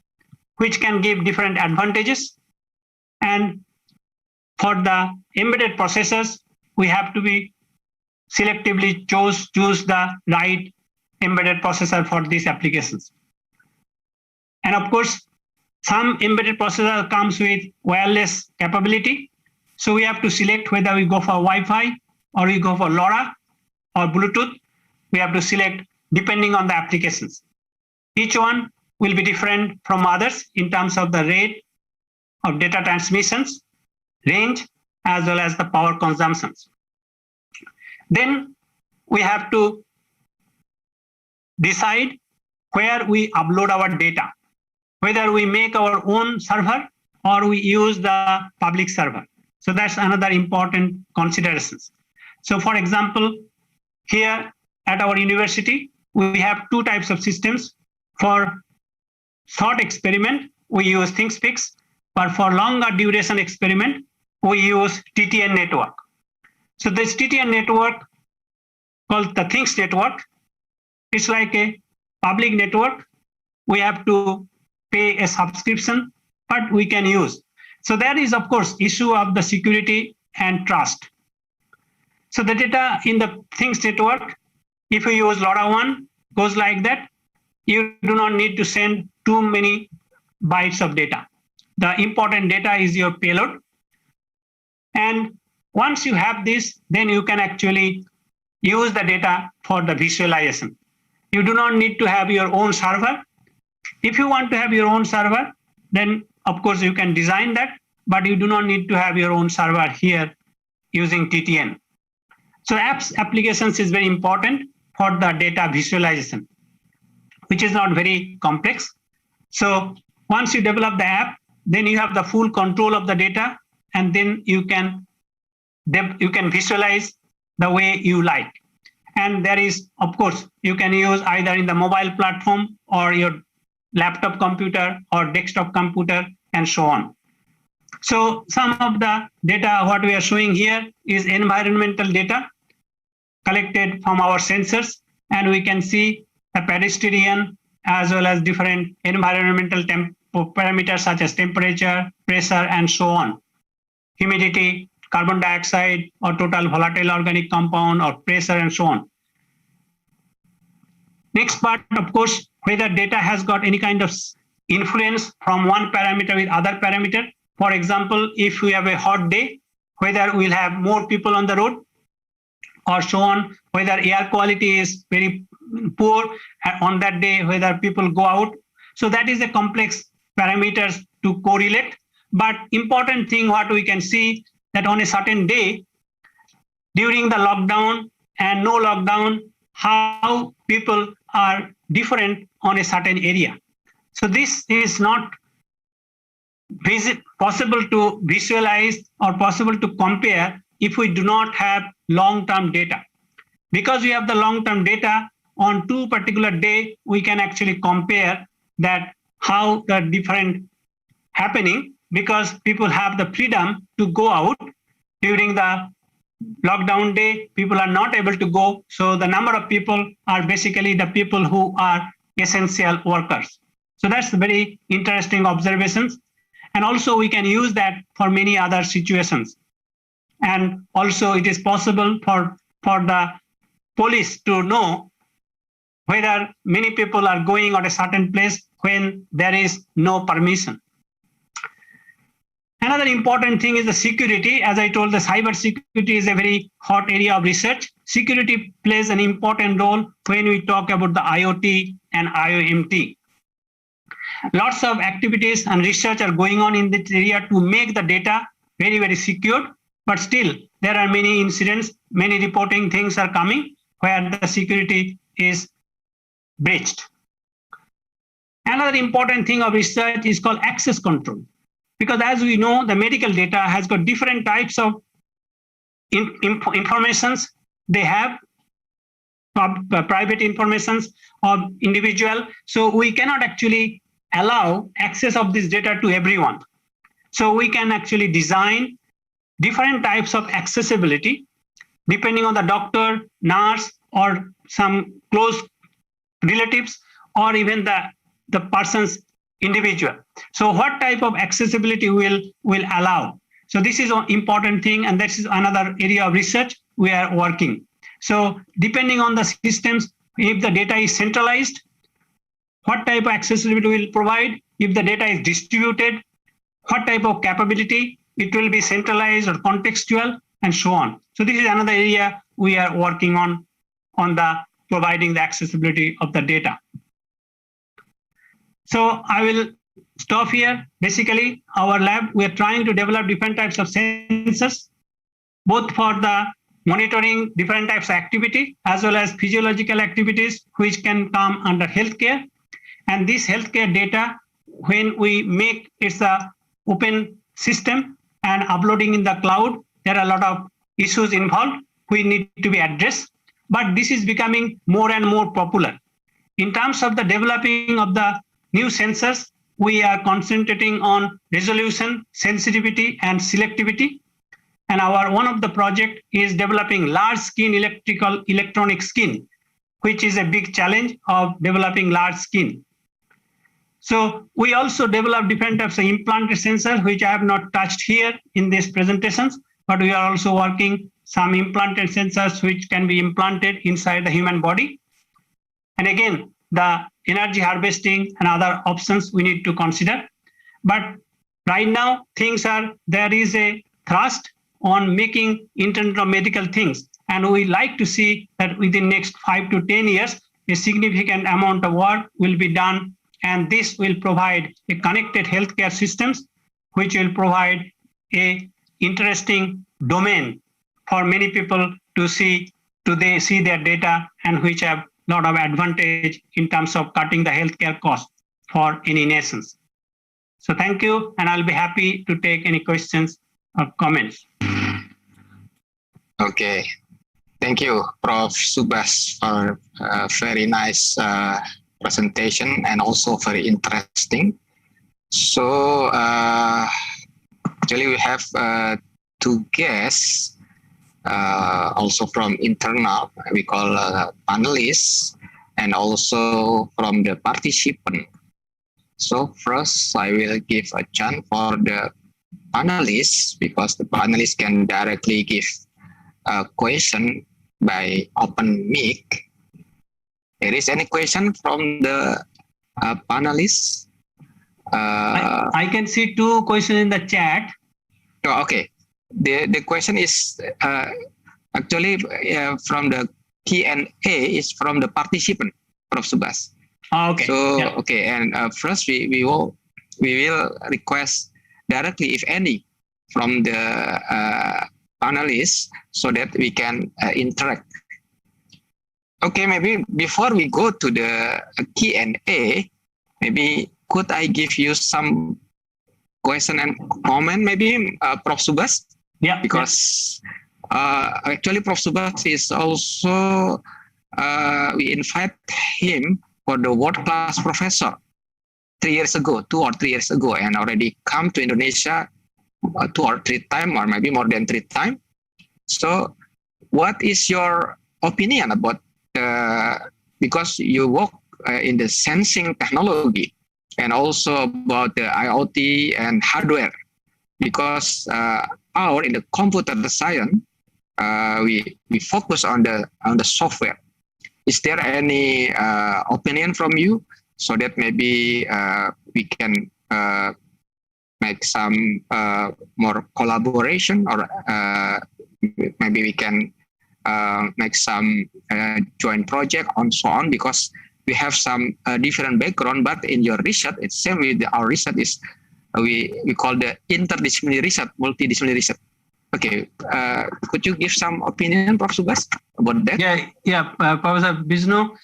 which can give different advantages. And for the embedded processors, we have to be selectively choose the right embedded processor for these applications. And of course, some embedded processor comes with wireless capability. So we have to select whether we go for Wi-Fi or we go for LoRa or Bluetooth. We have to select depending on the applications. Each one will be different from others in terms of the rate of data transmissions, range, as well as the power consumptions. Then we have to decide where we upload our data, whether we make our own server or we use the public server. So that's another important considerations. So for example, here at our university, we have two types of systems. For short experiment, we use ThinkSpeaks, but for longer duration experiment, we use TTN network. So this TTN network called the Things network, it's like a public network. We have to pay a subscription, but we can use. So there is, of course, issue of the security and trust. So the data in the Things network, if you use LoRaWAN, goes like that. You do not need to send too many bytes of data. The important data is your payload. And once you have this, then you can actually use the data for the visualization. You do not need to have your own server. If you want to have your own server, then of course you can design that, but you do not need to have your own server here using TTN. So applications is very important for the data visualization, which is not very complex. So once you develop the app, then you have the full control of the data, and then you can visualize the way you like. And there is, of course, you can use either in the mobile platform or your laptop computer or desktop computer and so on. So some of the data, what we are showing here is environmental data collected from our sensors, and we can see a pedestrian as well as different environmental parameters such as temperature, pressure, and so on. Humidity, carbon dioxide, or total volatile organic compound, or pressure, and so on. Next part, of course, whether data has got any kind of influence from one parameter with other parameter. For example, if we have a hot day, whether we'll have more people on the road, or so on, whether air quality is very poor on that day, whether people go out. So that is a complex parameters to correlate. But important thing what we can see that on a certain day, during the lockdown and no lockdown, how people are different on a certain area. So this is not possible to visualize or possible to compare if we do not have long-term data. Because we have the long-term data, on two particular day, we can actually compare that how the different happening, because people have the freedom to go out. During the lockdown day, people are not able to go. So the number of people are basically the people who are essential workers. So that's very interesting observations. And also we can use that for many other situations. And also it is possible for the police to know whether many people are going at a certain place when there is no permission. Another important thing is the security. As I told, the cyber security is a very hot area of research. Security plays an important role when we talk about the IoT and IoMT. Lots of activities and research are going on in this area to make the data very, very secure. But still, there are many incidents, many reporting things are coming where the security is breached. Another important thing of research is called access control. Because as we know, the medical data has got different types of informations. They have private informations of individual. So we cannot actually allow access of this data to everyone. So we can actually design different types of accessibility depending on the doctor, nurse, or some close relatives, or even the person's individual. So what type of accessibility will allow? So this is an important thing, and this is another area of research we are working. So depending on the systems, if the data is centralized, what type of accessibility will provide? If the data is distributed, what type of capability? It will be centralized or contextual, and so on. So this is another area we are working on the providing the accessibility of the data. So I will stop here. Basically, our lab, we are trying to develop different types of sensors both for the monitoring different types of activity as well as physiological activities which can come under healthcare. And this healthcare data, when we make it's a open system and uploading in the cloud, there are a lot of issues involved which need to be addressed. But this is becoming more and more popular. In terms of the developing of the new sensors, we are concentrating on resolution, sensitivity, and selectivity. And one of the project is developing large skin electronic skin, which is a big challenge of developing large skin. So we also develop different types of implanted sensors, which I have not touched here in these presentations, but we are also working some implanted sensors which can be implanted inside the human body. And again, the energy harvesting and other options we need to consider. But right now, there is a thrust on making Internet of Medical Things. And we like to see that within next 5 to 10 years, a significant amount of work will be done. And this will provide a connected healthcare systems, which will provide a interesting domain for many people to see their data, and which have a lot of advantage in terms of cutting the healthcare cost for any nations. So thank you, and I'll be happy to take any questions or comments. Okay, thank you, Prof. Subas, for a very nice presentation and also very interesting. So actually we have two guests also from internal, we call panelists, and also from the participant. So first I will give a chance for the panelists, because the panelists can directly give a question by open mic. There is any question from the panelists? I can see two questions in the chat. Oh, okay. The question is actually from the Q&A is from the participant, Prof. Subas. Oh, okay. So okay, and first we will request directly, if any, from the panelists, so that we can interact. Okay, maybe before we go to the Q&A, maybe could I give you some question and comment, maybe Prof. Subas? Yeah. Because actually Prof. Subas is also, we invite him for the world-class professor 2 or 3 years ago, and already come to Indonesia 2 or 3 times, or maybe more than 3 times. So what is your opinion about, because you work in the sensing technology, and also about the IoT and hardware, because in the computer science, we focus on the software. Is there any opinion from you, so that maybe we can make some more collaboration, or maybe we can make some joint project and so on, because we have some different background, but in your research, it's same with our research is, we call the interdisciplinary research, multidisciplinary research. Okay, could you give some opinion, Prof. Subas, about that? Yeah, Professor Bisnu.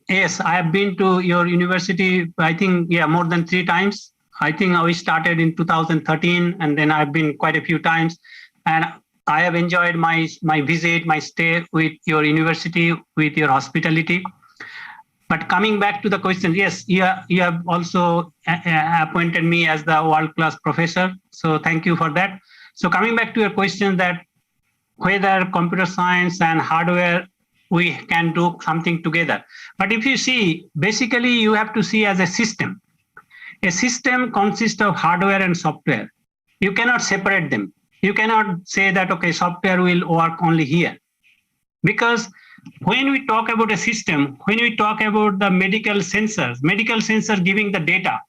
Yes, I have been to your university, I think, more than 3 times. I think we started in 2013, and then I've been quite a few times. And I have enjoyed my visit, my stay with your university, with your hospitality. But coming back to the question, yes, you have also appointed me as the world-class professor. So thank you for that. So coming back to your question, that whether computer science and hardware, we can do something together. But if you see, basically you have to see as a system. A system consists of hardware and software. You cannot separate them. You cannot say that, okay, software will work only here. Because when we talk about a system, when we talk about the medical sensors giving the data,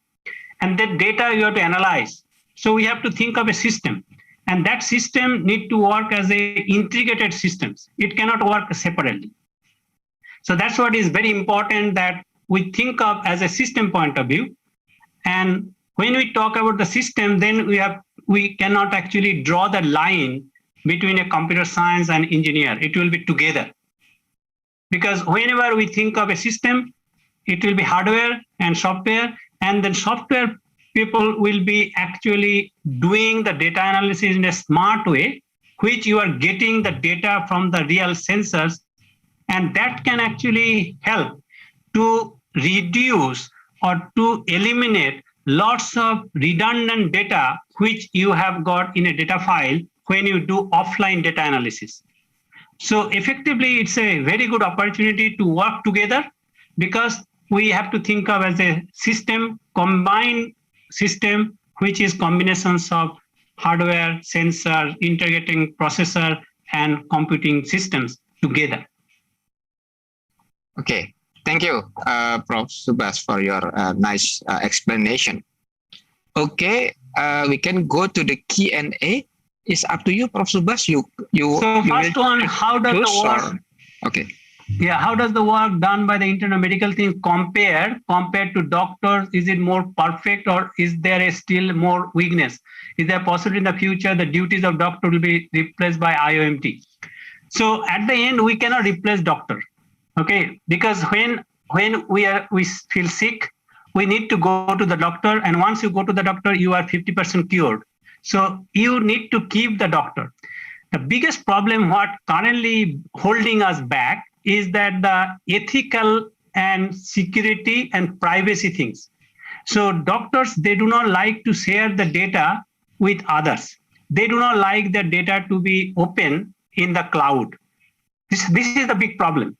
and that data you have to analyze. So we have to think of a system, and that system need to work as a integrated systems. It cannot work separately. So that's what is very important, that we think of as a system point of view. And when we talk about the system, then we cannot actually draw the line between a computer science and engineer. It will be together. Because whenever we think of a system, it will be hardware and software, and then software people will be actually doing the data analysis in a smart way, which you are getting the data from the real sensors, and that can actually help to reduce or to eliminate lots of redundant data which you have got in a data file when you do offline data analysis. So effectively, it's a very good opportunity to work together, because we have to think of as a system, combined system, which is combinations of hardware, sensor, integrating processor, and computing systems together. Okay, thank you, Prof. Subas, for your nice explanation. Okay, we can go to the Q&A. It's up to you, Prof. Subas. You so first one, how does the work? Okay. Yeah, how does the work done by the internal medical team compared to doctors? Is it more perfect, or is there a still more weakness? Is there possible in the future the duties of doctor will be replaced by IOMT? So at the end, we cannot replace doctor. Okay, because when we feel sick, we need to go to the doctor, and once you go to the doctor, you are 50% cured. So you need to keep the doctor. The biggest problem what currently holding us back is that the ethical and security and privacy things. So doctors, they do not like to share the data with others. They do not like their data to be open in the cloud. This is the big problem.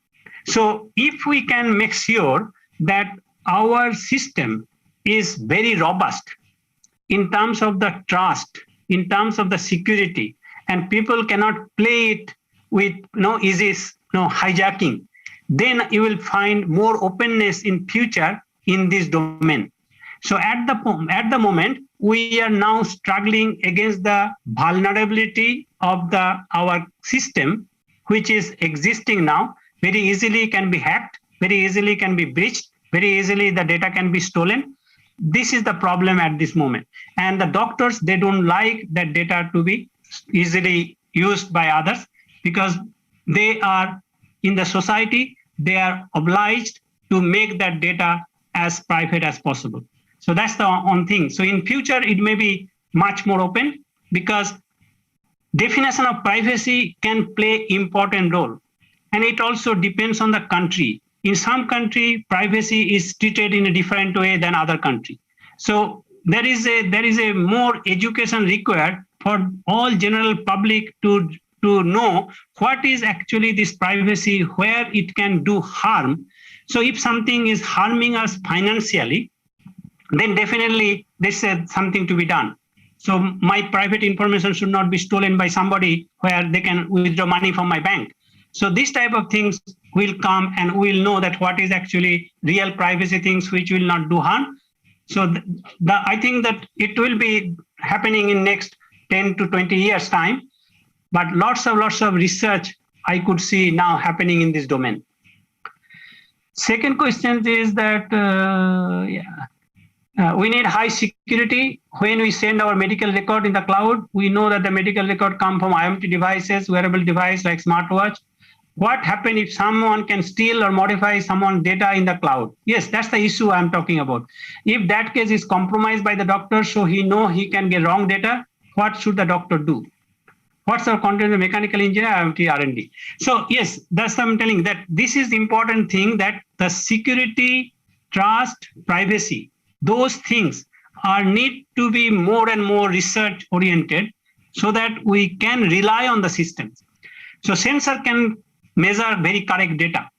So if we can make sure that our system is very robust in terms of the trust, in terms of the security, and people cannot play it with hijacking, then you will find more openness in future in this domain. So at the moment, we are now struggling against the vulnerability of our system, which is existing now. Very easily can be hacked, very easily can be breached, very easily the data can be stolen. This is the problem at this moment. And the doctors, they don't like that data to be easily used by others, because they are in the society, they are obliged to make that data as private as possible. So that's the one thing. So in future, it may be much more open, because definition of privacy can play important role. And it also depends on the country. In some country, privacy is treated in a different way than other country. So there is a more education required for all general public to know what is actually this privacy, where it can do harm. So if something is harming us financially, then definitely this is something to be done. So my private information should not be stolen by somebody where they can withdraw money from my bank. So this type of things will come, and we'll know that what is actually real privacy things which will not do harm. So I think that it will be happening in next 10 to 20 years time, but lots of research I could see now happening in this domain. Second question is that we need high security. When we send our medical record in the cloud, we know that the medical record come from IoT devices, wearable device like smartwatch. What happens if someone can steal or modify someone's data in the cloud? Yes, that's the issue I'm talking about. If that case is compromised by the doctor, so he know he can get wrong data, what should the doctor do? What's our content of mechanical engineer, IoT R&D? So yes, that's what I'm telling, that this is the important thing, that the security, trust, privacy, those things need to be more and more research oriented, so that we can rely on the systems. So sensor can measure very correct data,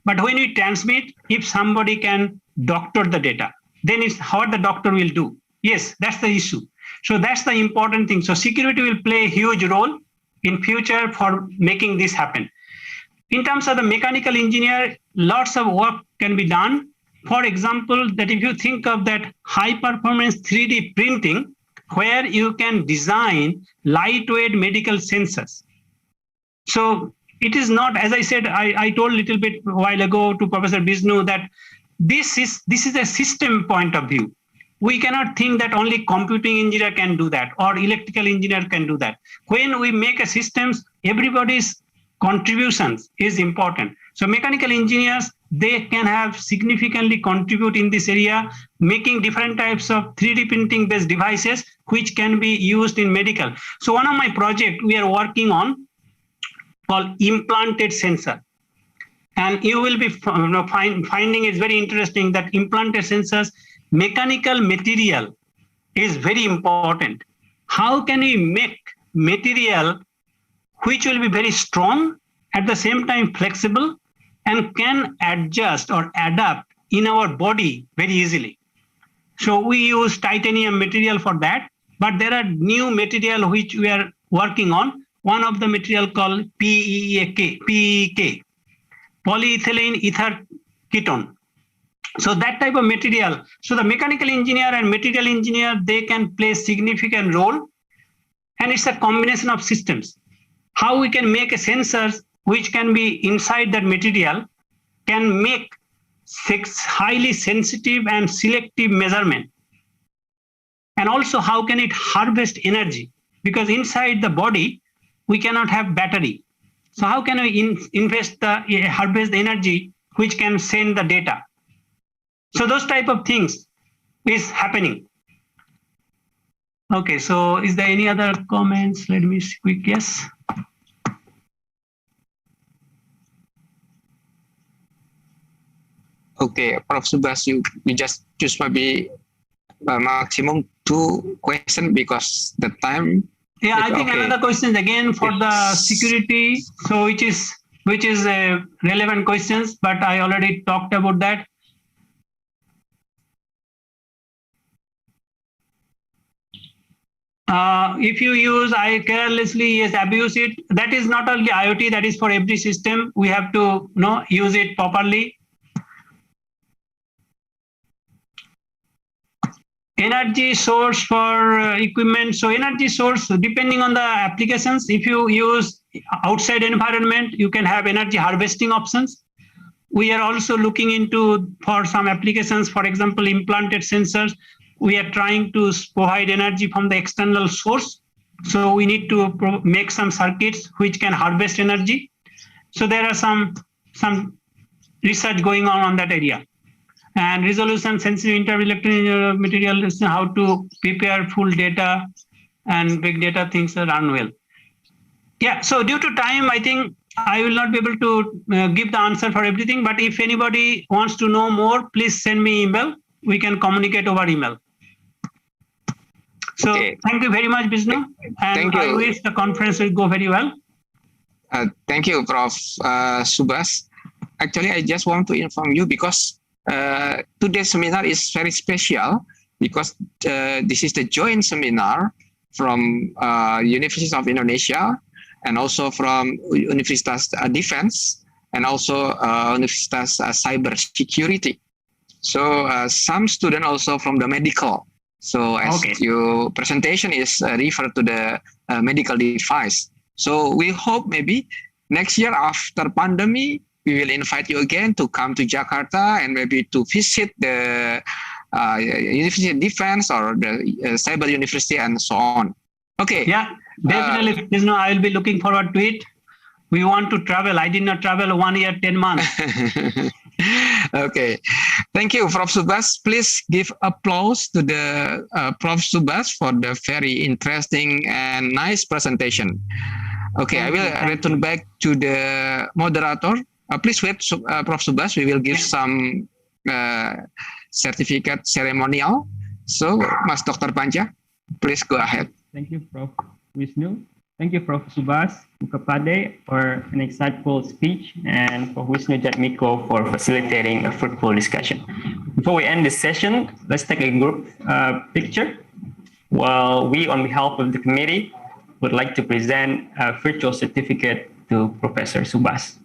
but when we transmit, if somebody can doctor the data, then it's how the doctor will do. Yes, that's the issue. So that's the important thing. So security will play a huge role in future for making this happen. In terms of the mechanical engineer, lots of work can be done. For example, that if you think of that high performance 3D printing, where you can design lightweight medical sensors. So it is not, as I said, I told a little bit a while ago to Professor Bisnu that this is a system point of view. we cannot think that only computing engineer can do that or electrical engineer can do that. When we make a systems, everybody's contributions is important. So mechanical engineers, they can have significantly contribute in this area, making different types of 3D printing based devices, which can be used in medical. So one of my project we are working on called implanted sensor. And you will be finding it's very interesting that implanted sensors, mechanical material is very important. How can we make material which will be very strong, at the same time flexible, and can adjust or adapt in our body very easily? So we use titanium material for that, but there are new material which we are working on. One of the material called PEK, polyethylene ether ketone. So that type of material. So the mechanical engineer and material engineer, they can play significant role, and it's a combination of systems. How we can make a sensors which can be inside that material, can make highly sensitive and selective measurement. And also how can it harvest energy? Because inside the body, we cannot have battery. So how can we harvest the energy which can send the data? So those type of things is happening. Okay, so is there any other comments? Let me see quick, yes. Okay, Prof. Subas, you just choose maybe maximum 2 questions because the time. Yeah, I think another question again for the security. So which is relevant questions, but I already talked about that. If you use carelessly, yes, abuse it. That is not only IoT, that is for every system. We have to use it properly. Energy source for equipment. So energy source, depending on the applications, if you use outside environment, you can have energy harvesting options. We are also looking into for some applications, for example, implanted sensors. We are trying to provide energy from the external source. So we need to make some circuits which can harvest energy. So there are some research going on that area. And resolution sensitive interelectronic material is how to prepare full data and big data things run well. Yeah, so due to time, I think I will not be able to give the answer for everything, but if anybody wants to know more, please send me email. We can communicate over email. So thank you very much, Vishnu. And I wish the conference will go very well. Thank you, Prof. Subas. Actually, I just want to inform you because today's seminar is very special because this is the joint seminar from University of Indonesia and also from Universitas Defense and also Universitas Cyber Security. So some student also from the medical. So as your presentation is referred to the medical device. So we hope maybe next year after pandemic, we will invite you again to come to Jakarta and maybe to visit the University of Defense or the Cyber University and so on. Okay. Yeah, definitely. I will be looking forward to it. We want to travel. I did not travel 1 year, 10 months. Okay. Thank you, Prof. Subas. Please give applause to the Prof. Subas for the very interesting and nice presentation. Okay, I will return back to the moderator. Please wait, Prof. Subas. We will give some certificate ceremonial. So, Mas Dr. Panja, please go ahead. Thank you, Prof. Vishnu. Thank you, Prof. Subas Mukapade, for an insightful speech, and for Vishnu Jatmiko for facilitating a fruitful discussion. Before we end this session, let's take a group picture. While we, on behalf of the committee, would like to present a virtual certificate to Professor Subas.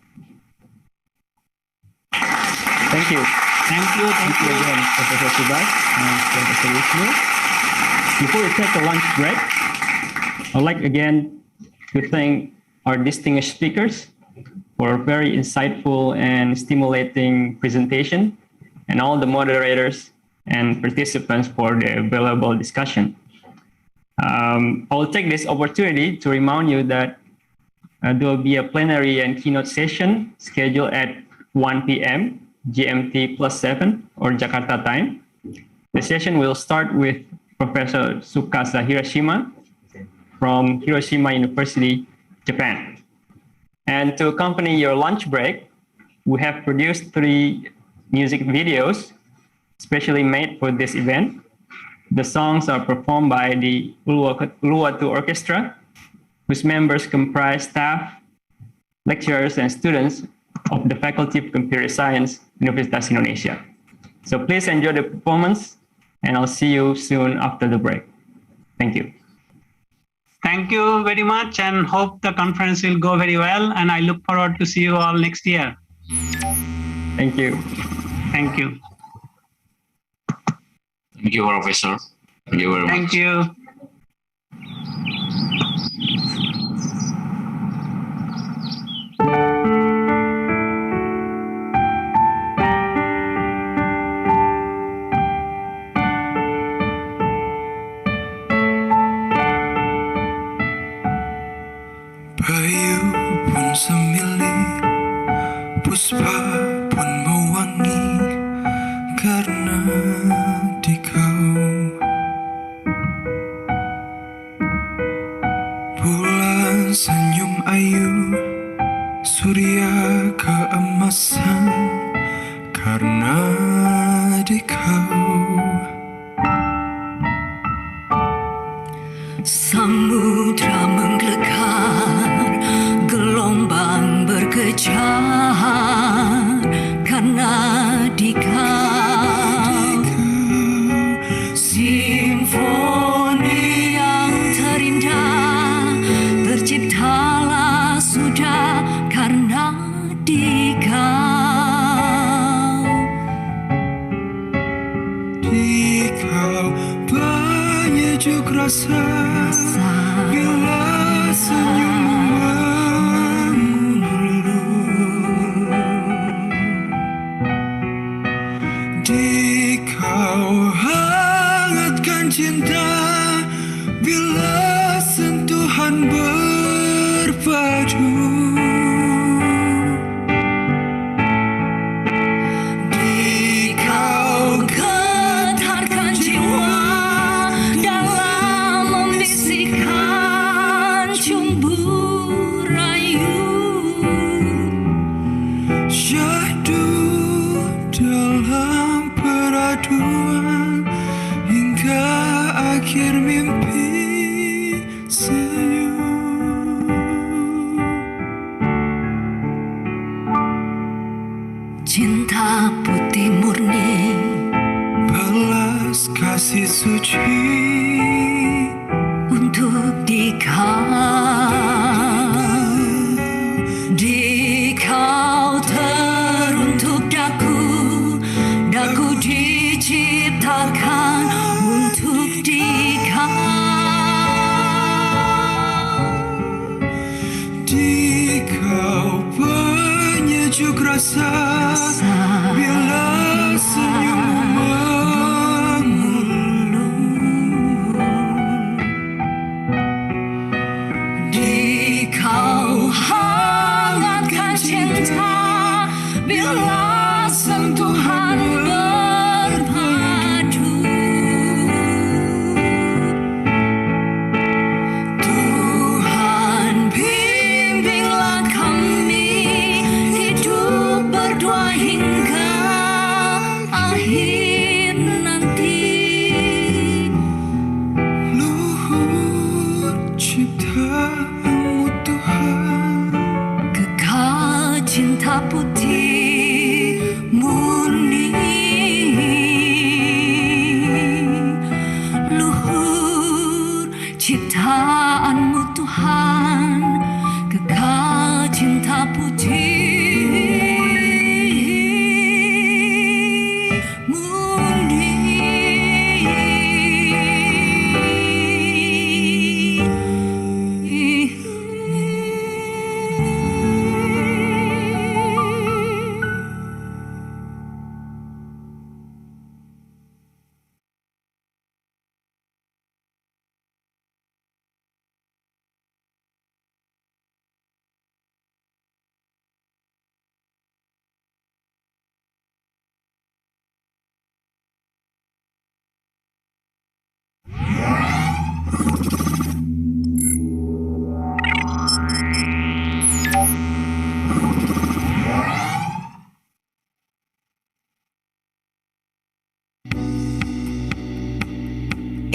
Thank you. Thank you again, Professor Subas and Professor Vishnu. Before we take a lunch break, I'd like again to thank our distinguished speakers for a very insightful and stimulating presentation, and all the moderators and participants for the available discussion. I will take this opportunity to remind you that there will be a plenary and keynote session scheduled at 1 p.m. GMT +7 or Jakarta time. The session will start with Professor Tsukasa Hiroshima from Hiroshima University, Japan. And to accompany your lunch break, we have produced 3 music videos specially made for this event. The songs are performed by the Uluwatu Orchestra, whose members comprise staff, lecturers, and students of the Faculty of Computer Science, Universitas Indonesia. So please enjoy the performance, and I'll see you soon after the break. Thank you. Thank you very much, and hope the conference will go very well, and I look forward to see you all next year. Thank you. Thank you. Thank you, Professor. Thank you very much. Thank you. Bayu pun semilih, puspa pun mewangi, karena di kau. Bulan senyum ayu, surya keemasan, karena di kau. Samudra menggelegar, gelombang berkejar, karena di kau. Simfoni yang terindah terciptalah sudah karena di kau. Di kau penyejuk rasa, bila senyummu mengulur. Di kau hangatkan cinta, bila sentuhan berpadu. Di kau getarkan jiwa dalam membisikkan cumbu rayu. Syahdu dalam peraduan hingga akhir mimpi senyum. Cinta putih murni, balas kasih suci untuk di kau. Di kau teruntuk daku, daku diciptakan untuk di kau. Di kau penyejuk rasa, bila senyummu mengulur. Di kau hangatkan cinta bila sentuhan berpadu. Tuhan bimbinglah kami hidup berdua hingga akhir.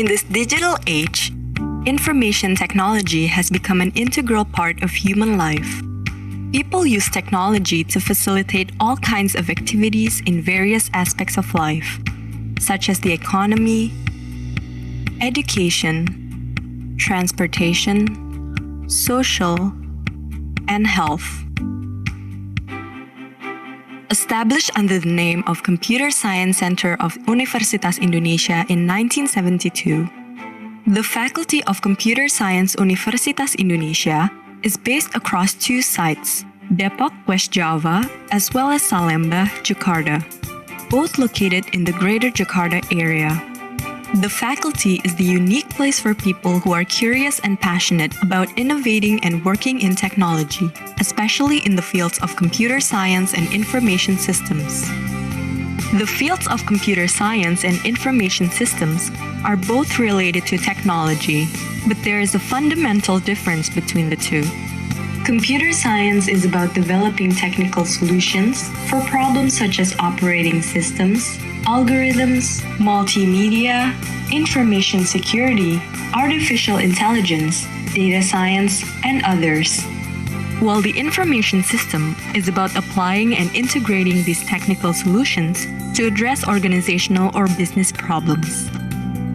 In this digital age, information technology has become an integral part of human life. People use technology to facilitate all kinds of activities in various aspects of life, such as the economy, education, transportation, social, and health. Established under the name of Computer Science Center of Universitas Indonesia in 1972, the Faculty of Computer Science Universitas Indonesia is based across two sites, Depok, West Java, as well as Salemba, Jakarta, both located in the Greater Jakarta area. The faculty is the unique place for people who are curious and passionate about innovating and working in technology, especially in the fields of computer science and information systems. The fields of computer science and information systems are both related to technology, but there is a fundamental difference between the two. Computer science is about developing technical solutions for problems such as operating systems, algorithms, multimedia, information security, artificial intelligence, data science, and others. While the information system is about applying and integrating these technical solutions to address organizational or business problems.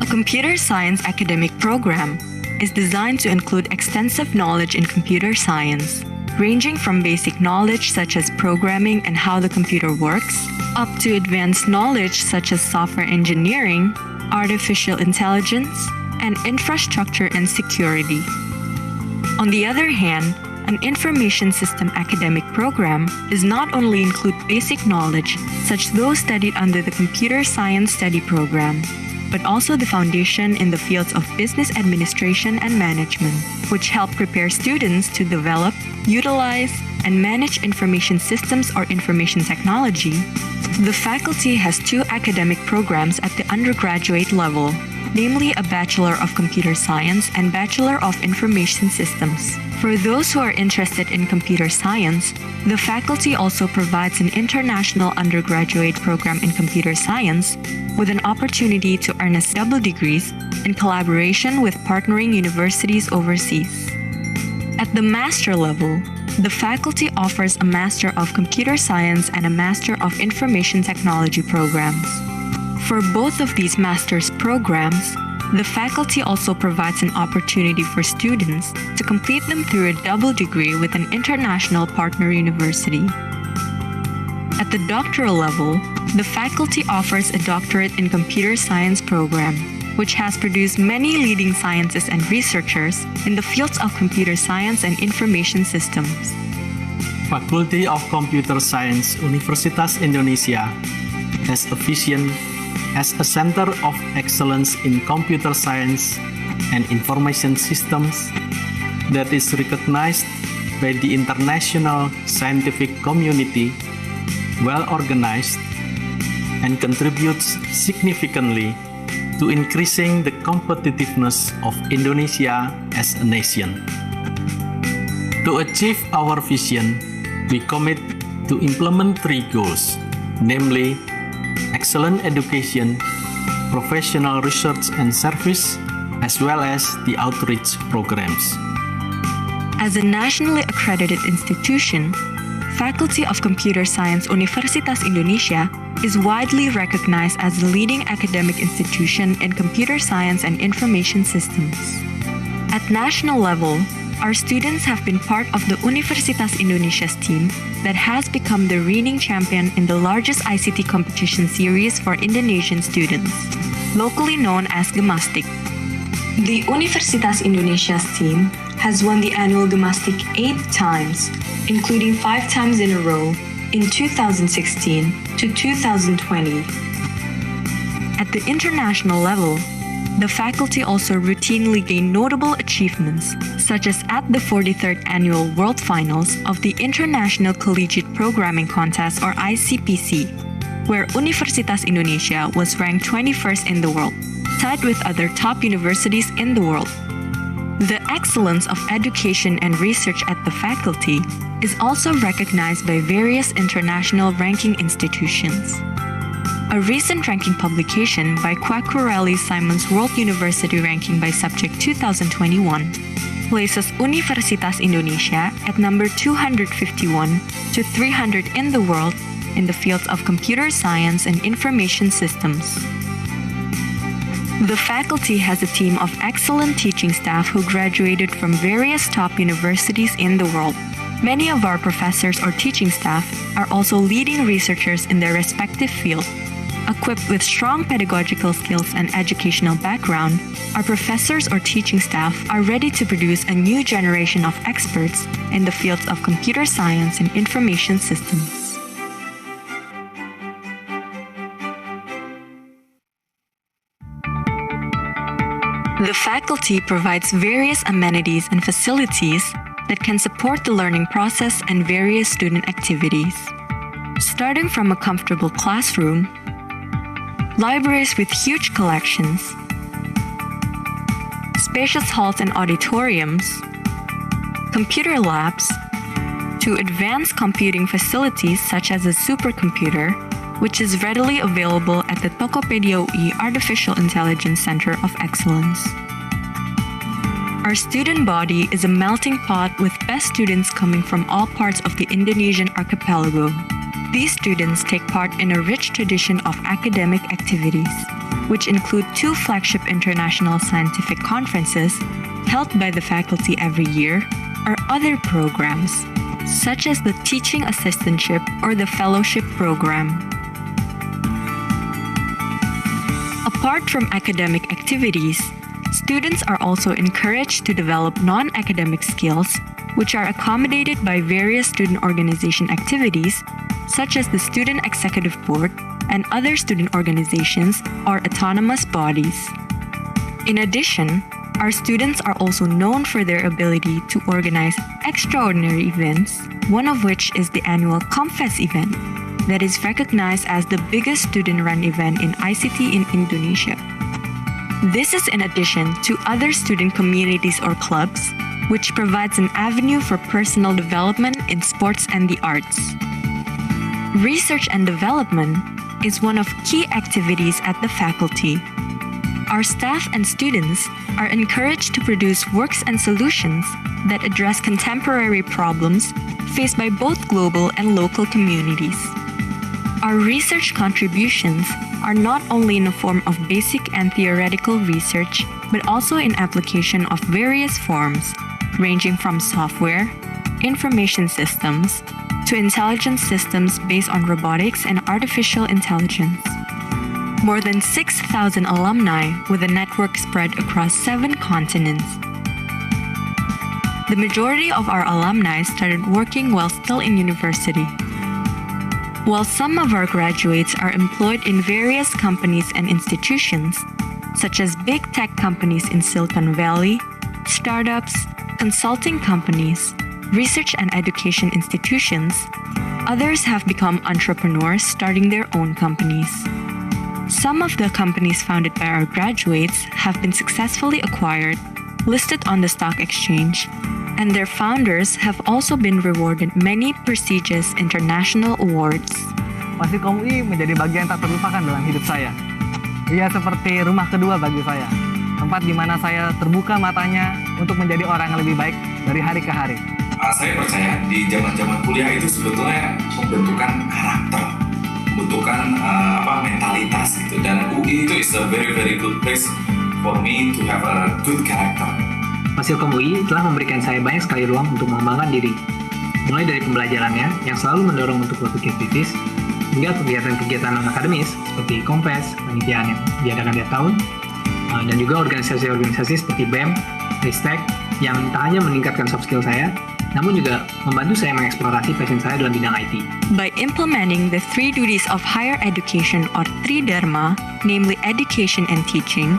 A computer science academic program is designed to include extensive knowledge in computer science, ranging from basic knowledge such as programming and how the computer works, up to advanced knowledge such as software engineering, artificial intelligence, and infrastructure and security. On the other hand, an information system academic program does not only include basic knowledge, such as those studied under the Computer Science Study Program, but also the foundation in the fields of business administration and management, which help prepare students to develop, utilize, and manage information systems or information technology. The faculty has two academic programs at the undergraduate level, namely a Bachelor of Computer Science and Bachelor of Information Systems. For those who are interested in computer science, the faculty also provides an international undergraduate program in computer science with an opportunity to earn a double degrees in collaboration with partnering universities overseas. At the master level, the faculty offers a Master of Computer Science and a Master of Information Technology programs. For both of these master's programs, the faculty also provides an opportunity for students to complete them through a double degree with an international partner university. At the doctoral level, the faculty offers a Doctorate in Computer Science program, which has produced many leading scientists and researchers in the fields of computer science and information systems. Faculty of Computer Science Universitas Indonesia has a vision as a center of excellence in computer science and information systems that is recognized by the international scientific community, well organized, and contributes significantly to increasing the competitiveness of Indonesia as a nation. To achieve our vision, we commit to implement three goals, namely excellent education, professional research and service, as well as the outreach programs. As a nationally accredited institution, Faculty of Computer Science Universitas Indonesia is widely recognized as the leading academic institution in computer science and information systems. At national level, our students have been part of the Universitas Indonesia's team that has become the reigning champion in the largest ICT competition series for Indonesian students, locally known as Gemastik. The Universitas Indonesia's team has won the annual Gemastik 8 times, including 5 times in a row in 2016 to 2020. At the international level, the faculty also routinely gain notable achievements, such as at the 43rd Annual World Finals of the International Collegiate Programming Contest or ICPC, where Universitas Indonesia was ranked 21st in the world, tied with other top universities in the world. The excellence of education and research at the faculty is also recognized by various international ranking institutions. A recent ranking publication by Quacquarelli-Simons World University Ranking by Subject 2021 places Universitas Indonesia at number 251 to 300 in the world in the fields of computer science and information systems. The faculty has a team of excellent teaching staff who graduated from various top universities in the world. Many of our professors or teaching staff are also leading researchers in their respective field. Equipped with strong pedagogical skills and educational background, our professors or teaching staff are ready to produce a new generation of experts in the fields of computer science and information systems. The faculty provides various amenities and facilities that can support the learning process and various student activities. Starting from a comfortable classroom, libraries with huge collections, spacious halls and auditoriums, computer labs, to advanced computing facilities such as a supercomputer, which is readily available at the Tokopedia UI Artificial Intelligence Center of Excellence. Our student body is a melting pot with best students coming from all parts of the Indonesian archipelago. These students take part in a rich tradition of academic activities, which include 2 flagship international scientific conferences held by the faculty every year, or other programs, such as the Teaching Assistantship or the Fellowship Program. Apart from academic activities, students are also encouraged to develop non-academic skills, which are accommodated by various student organization activities, such as the Student Executive Board and other student organizations or autonomous bodies. In addition, our students are also known for their ability to organize extraordinary events, one of which is the annual COMFES event, that is recognized as the biggest student-run event in ICT in Indonesia. This is in addition to other student communities or clubs, which provides an avenue for personal development in sports and the arts. Research and development is one of key activities at the faculty. Our staff and students are encouraged to produce works and solutions that address contemporary problems faced by both global and local communities. Our research contributions are not only in the form of basic and theoretical research, but also in application of various forms, ranging from software, information systems, to intelligence systems based on robotics and artificial intelligence. More than 6,000 alumni with a network spread across 7 continents. The majority of our alumni started working while still in university. While some of our graduates are employed in various companies and institutions, such as big tech companies in Silicon Valley, startups, consulting companies, research and education institutions, others have become entrepreneurs starting their own companies. Some of the companies founded by our graduates have been successfully acquired, listed on the stock exchange, and their founders have also been rewarded many prestigious international awards. Fasilkom UI menjadi bagian tak terlupakan dalam hidup saya. Ia seperti rumah kedua bagi saya, tempat di mana saya terbuka matanya untuk menjadi orang yang lebih baik dari hari ke hari. Saya percaya di zaman-zaman kuliah itu sebetulnya pembentukan karakter, pembentukan mentalitas gitu, dan UI itu is a very good place for me to have a good character. Fasilkom UI telah memberikan saya banyak sekali ruang untuk mengembangkan diri, mulai dari pembelajarannya yang selalu mendorong untuk berpikir kritis, hingga kegiatan-kegiatan akademis seperti KOMPES, panitiaan yang diadakan tiap tahun, dan juga organisasi-organisasi seperti BEM, Ristek, yang tak hanya meningkatkan soft skill saya, namun juga membantu saya mengeksplorasi passion saya dalam bidang IT. By implementing the 3 duties of higher education or 3 Dharma, namely education and teaching,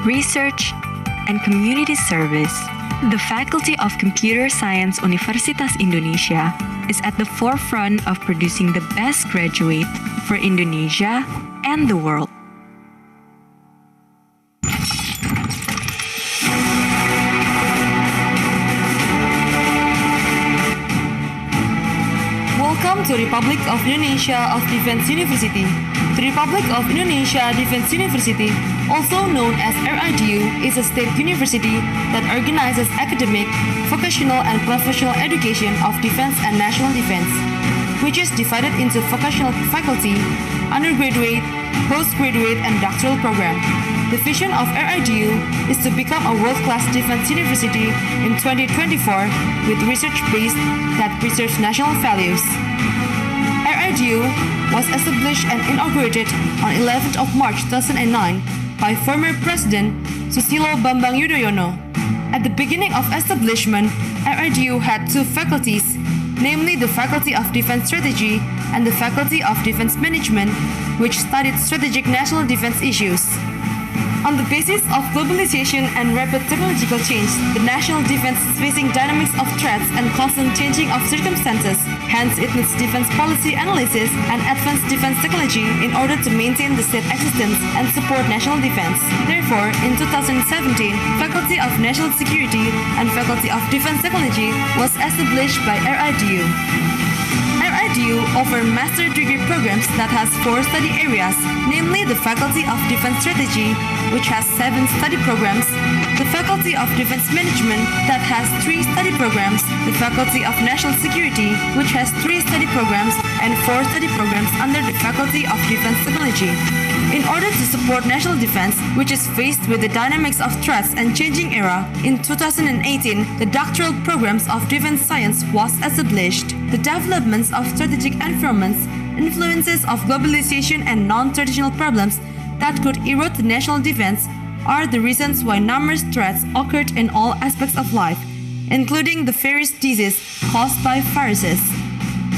research, and community service, the Faculty of Computer Science Universitas Indonesia is at the forefront of producing the best graduate for Indonesia and the world. Welcome to Republic of Indonesia of Defense University. The Republic of Indonesia Defense University, also known as RIDU, is a state university that organizes academic, vocational, and professional education of defense and national defense, which is divided into vocational faculty, undergraduate, postgraduate, and doctoral program. The vision of RIDU is to become a world-class defense university in 2024 with research base that preserves national values. RIDU was established and inaugurated on 11th of March 2009 by former President Susilo Bambang Yudhoyono. At the beginning of establishment, RIDU had two faculties, namely the Faculty of Defense Strategy and the Faculty of Defense Management, which studied strategic national defense issues. On the basis of globalization and rapid technological change, the national defense is facing dynamics of threats and constant changing of circumstances. Hence, it needs defense policy analysis and advanced defense technology in order to maintain the state existence and support national defense. Therefore, in 2017, Faculty of National Security and Faculty of Defense Technology was established by RIDU. RIDU offer master degree programs that has 4 study areas, namely the Faculty of Defense Strategy, which has 7 study programs, the Faculty of Defense Management that has 3 study programs, the Faculty of National Security, which has 3 study programs, and 4 study programs under the Faculty of Defense Technology. In order to support national defense, which is faced with the dynamics of threats and changing era, in 2018, the doctoral programs of defense science was established. The developments of strategic environments, influences of globalization, and non-traditional problems that could erode the national defense are the reasons why numerous threats occurred in all aspects of life, including the various diseases caused by viruses.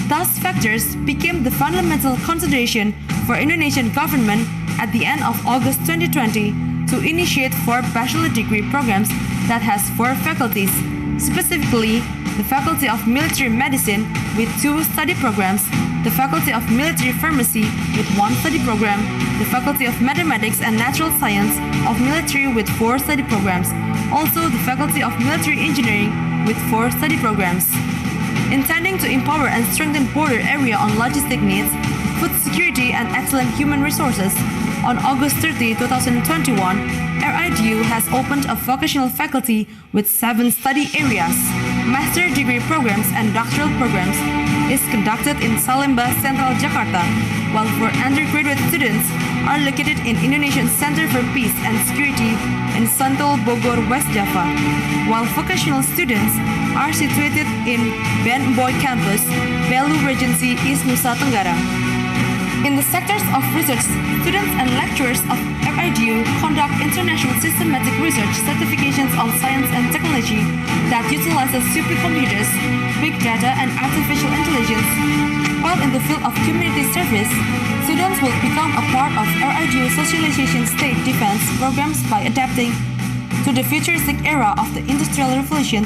Thus, factors became the fundamental consideration for Indonesian government at the end of August 2020 to initiate 4 bachelor degree programs that has 4 faculties, specifically the Faculty of Military Medicine with 2 study programs, the Faculty of Military Pharmacy with 1 study program, the Faculty of Mathematics and Natural Science of Military with 4 study programs, also the Faculty of Military Engineering with 4 study programs. Intending to empower and strengthen border area on logistic needs, food security, and excellent human resources, on August 30, 2021, RIDU has opened a vocational faculty with 7 study areas. Master degree programs and doctoral programs is conducted in Salemba, Central Jakarta, while for undergraduate students are located in Indonesian Center for Peace and Security in Sentul, Bogor, West Java, while vocational students are situated in Ben Boy Campus, Belu Regency, East Nusa Tenggara. In the sectors of research, students and lecturers of RIDU conduct international systematic research certifications on science and technology that utilizes supercomputers, big data, and artificial intelligence. While in the field of community service, students will become a part of RIDU socialization state defense programs by adapting to the futuristic era of the Industrial Revolution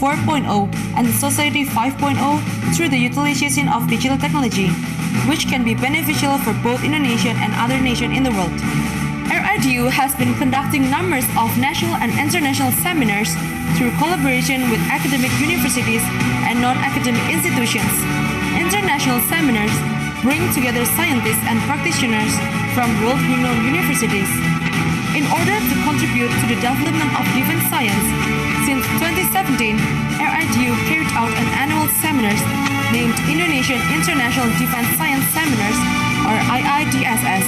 4.0 and Society 5.0 through the utilization of digital technology, which can be beneficial for both Indonesian and other nations in the world. RIDU has been conducting numbers of national and international seminars through collaboration with academic universities and non-academic institutions. International seminars bring together scientists and practitioners from world-renowned universities. In order to contribute to the development of defense science, since 2017, RIDU carried out an annual seminars named Indonesian International Defense Science Seminars, or IIDSS.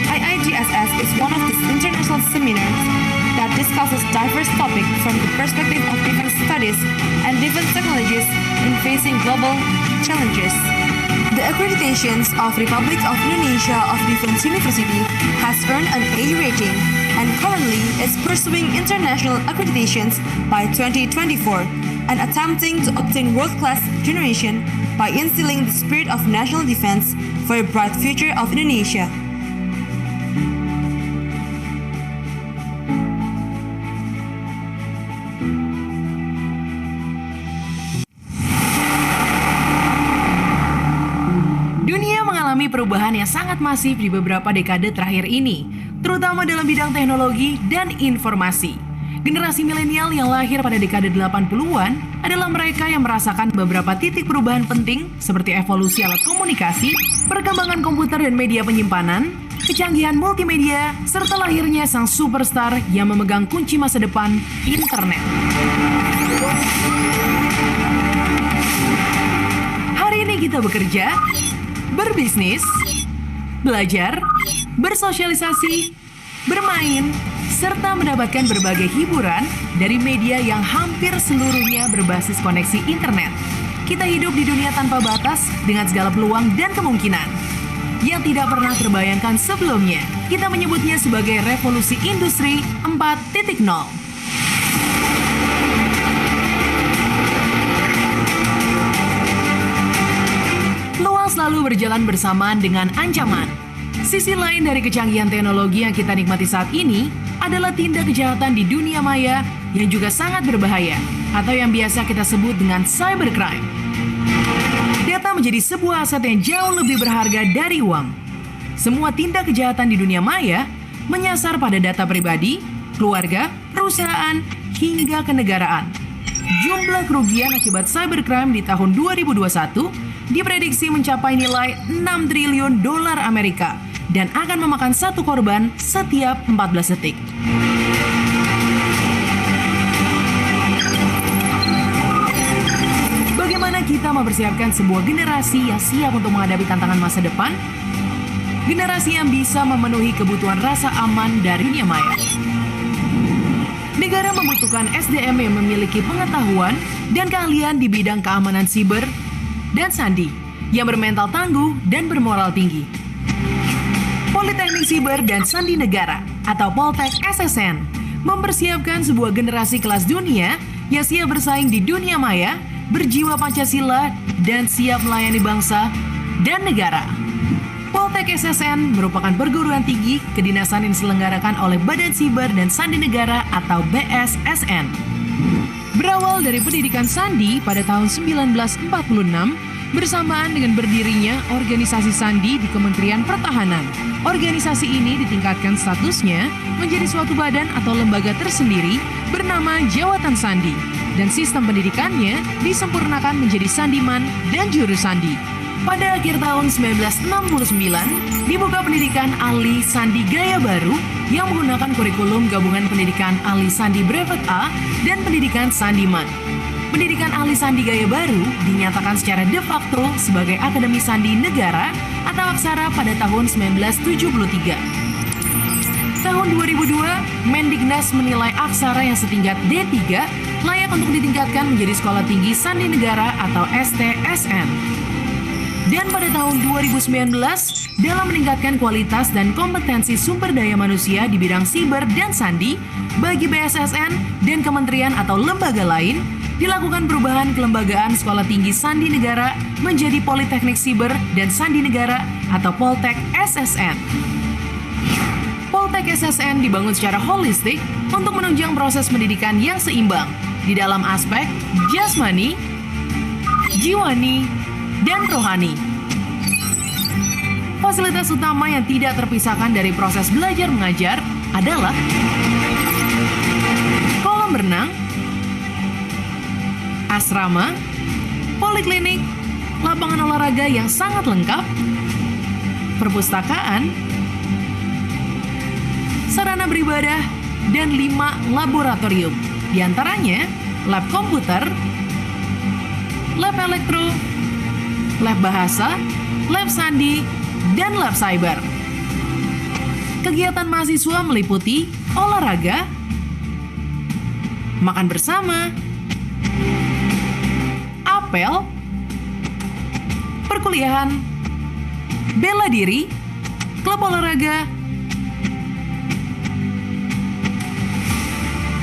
IIDSS is one of these international seminars that discusses diverse topics from the perspective of defense studies and defense technologies in facing global challenges. The accreditations of Republic of Indonesia of Defense University has earned an A rating and currently is pursuing international accreditations by 2024 and attempting to obtain world-class generation by instilling the spirit of national defense for a bright future of Indonesia. Dunia mengalami perubahan yang sangat masif di beberapa dekade terakhir ini, terutama dalam bidang teknologi dan informasi. Generasi milenial yang lahir pada dekade 80-an adalah mereka yang merasakan beberapa titik perubahan penting seperti evolusi alat komunikasi, perkembangan komputer dan media penyimpanan, kecanggihan multimedia, serta lahirnya sang superstar yang memegang kunci masa depan, internet. Hari ini kita bekerja, berbisnis, belajar, bersosialisasi, bermain, serta mendapatkan berbagai hiburan dari media yang hampir seluruhnya berbasis koneksi internet. Kita hidup di dunia tanpa batas dengan segala peluang dan kemungkinan yang tidak pernah terbayangkan sebelumnya. Kita menyebutnya sebagai revolusi industri 4.0. Peluang selalu berjalan bersamaan dengan ancaman. Sisi lain dari kecanggihan teknologi yang kita nikmati saat ini adalah tindak kejahatan di dunia maya yang juga sangat berbahaya, atau yang biasa kita sebut dengan cybercrime. Data menjadi sebuah aset yang jauh lebih berharga dari uang. Semua tindak kejahatan di dunia maya menyasar pada data pribadi, keluarga, perusahaan, hingga kenegaraan. Jumlah kerugian akibat cybercrime di tahun 2021 diprediksi mencapai nilai 6 triliun dolar Amerika dan akan memakan satu korban setiap 14 detik. Bagaimana kita mempersiapkan sebuah generasi yang siap untuk menghadapi tantangan masa depan? Generasi yang bisa memenuhi kebutuhan rasa aman dari dunia maya. Negara membutuhkan SDM yang memiliki pengetahuan dan keahlian di bidang keamanan siber dan sandi, yang bermental tangguh dan bermoral tinggi. Politeknik Siber dan Sandi Negara atau Poltek SSN mempersiapkan sebuah generasi kelas dunia yang siap bersaing di dunia maya, berjiwa Pancasila, dan siap melayani bangsa dan negara. Poltek SSN merupakan perguruan tinggi kedinasan yang diselenggarakan oleh Badan Siber dan Sandi Negara atau BSSN. Berawal dari pendidikan sandi pada tahun 1946, bersamaan dengan berdirinya organisasi sandi di Kementerian Pertahanan. Organisasi ini ditingkatkan statusnya menjadi suatu badan atau lembaga tersendiri bernama Jawatan Sandi, dan sistem pendidikannya disempurnakan menjadi sandiman dan juru sandi. Pada akhir tahun 1969, dibuka pendidikan ahli sandi gaya baru yang menggunakan kurikulum gabungan pendidikan ahli sandi brevet A dan pendidikan sandiman. Pendidikan ahli sandi gaya baru dinyatakan secara de facto sebagai Akademi Sandi Negara atau Aksara pada tahun 1973. Tahun 2002, Mendiknas menilai Aksara yang setingkat D3 layak untuk ditingkatkan menjadi Sekolah Tinggi Sandi Negara atau STSN. Dan pada tahun 2019, dalam meningkatkan kualitas dan kompetensi sumber daya manusia di bidang siber dan sandi bagi BSSN dan kementerian atau lembaga lain, dilakukan perubahan kelembagaan Sekolah Tinggi Sandi Negara menjadi Politeknik Siber dan Sandi Negara atau Poltek SSN. Poltek SSN dibangun secara holistik untuk menunjang proses pendidikan yang seimbang di dalam aspek jasmani, jiwani, dan rohani. Fasilitas utama yang tidak terpisahkan dari proses belajar mengajar adalah kolam renang, asrama, poliklinik, lapangan olahraga yang sangat lengkap, perpustakaan, sarana beribadah, dan 5 laboratorium. Di antaranya lab komputer, lab elektro, lab bahasa, lab sandi, dan lab cyber. Kegiatan mahasiswa meliputi olahraga, makan bersama, apel, perkuliahan, bela diri, klub olahraga,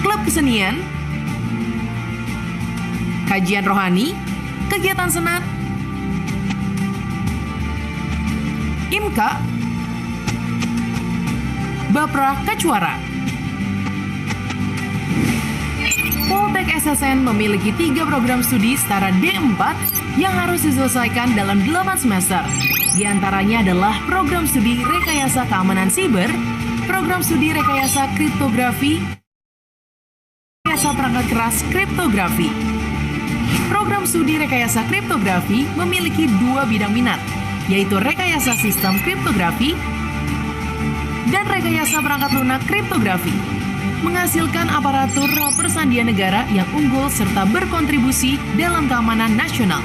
klub kesenian, kajian rohani, kegiatan senat, IMKA, Bapra Kecuara. Poltek SSN memiliki 3 program studi setara D4 yang harus diselesaikan dalam 8 semester. Di antaranya adalah program studi Rekayasa Keamanan Siber, program studi Rekayasa Kriptografi, Rekayasa Perangkat Keras Kriptografi. Program studi rekayasa kriptografi memiliki dua bidang minat, yaitu rekayasa sistem kriptografi dan rekayasa perangkat lunak kriptografi, menghasilkan aparatur persandian negara yang unggul serta berkontribusi dalam keamanan nasional.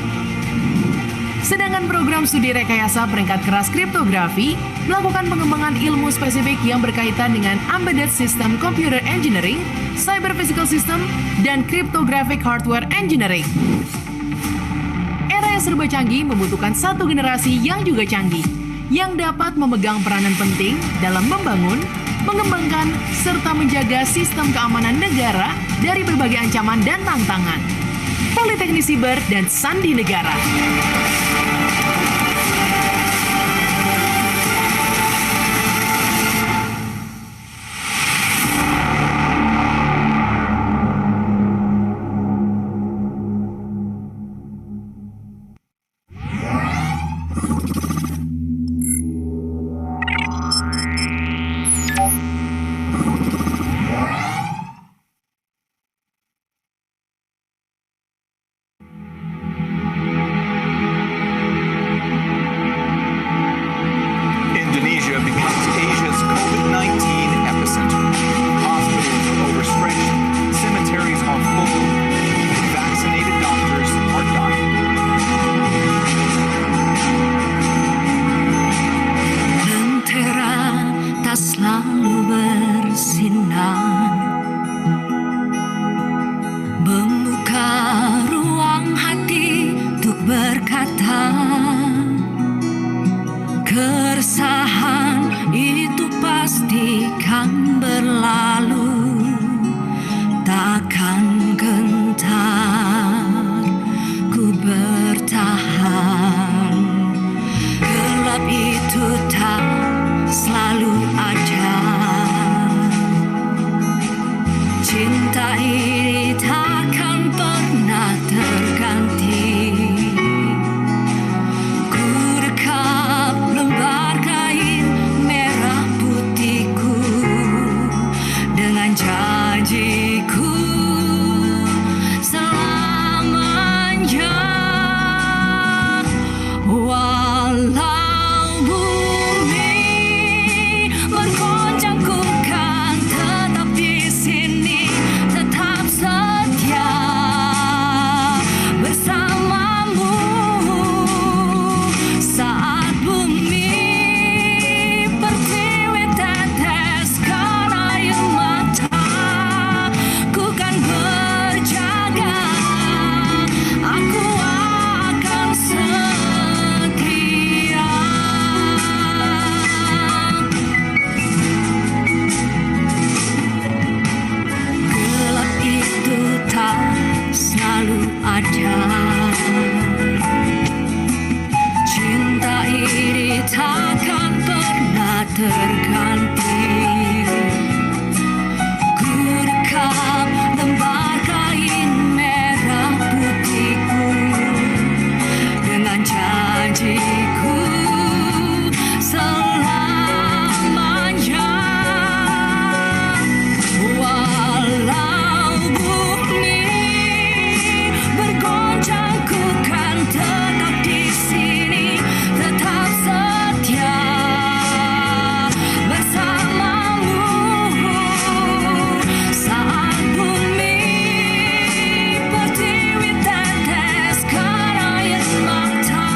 Sedangkan program studi rekayasa perangkat keras kriptografi melakukan pengembangan ilmu spesifik yang berkaitan dengan embedded system computer engineering, cyber physical system, dan cryptographic hardware engineering. Era yang serba canggih membutuhkan satu generasi yang juga canggih, yang dapat memegang peranan penting dalam membangun, mengembangkan, serta menjaga sistem keamanan negara dari berbagai ancaman dan tantangan. Politeknik Siber dan Sandi Negara. Indonesia becomes Asia's COVID-19 epicenter. Hospitals are overstretched, cemeteries are full, even vaccinated doctors are dying. Lentera tak selalu bersinar, membuka ruang hati untuk berkata. Keresahan itu pasti kan berlalu, takkan gentar ku bertahan. Gelap itu tak selalu ada, cinta ini takkan pernah terganti. Lembar kain merah putihku dengan janjiku selamanya. Walau bumi bergoncang, ku kan tetap di sini, tetap setia bersamamu. Saat bumi pertiwi teteskan air mata, ku kan berjaga, aku akan setia. Gelap itu tak selalu ada, cinta ini takkan pernah terganti. Ku rekam lembar kain merah putihku dengan janjiku selamanya. Walau bumi bergoncang, ku kan tetap di sini, tetap setia bersamamu. Saat bumi pertiwi teteskan air mata,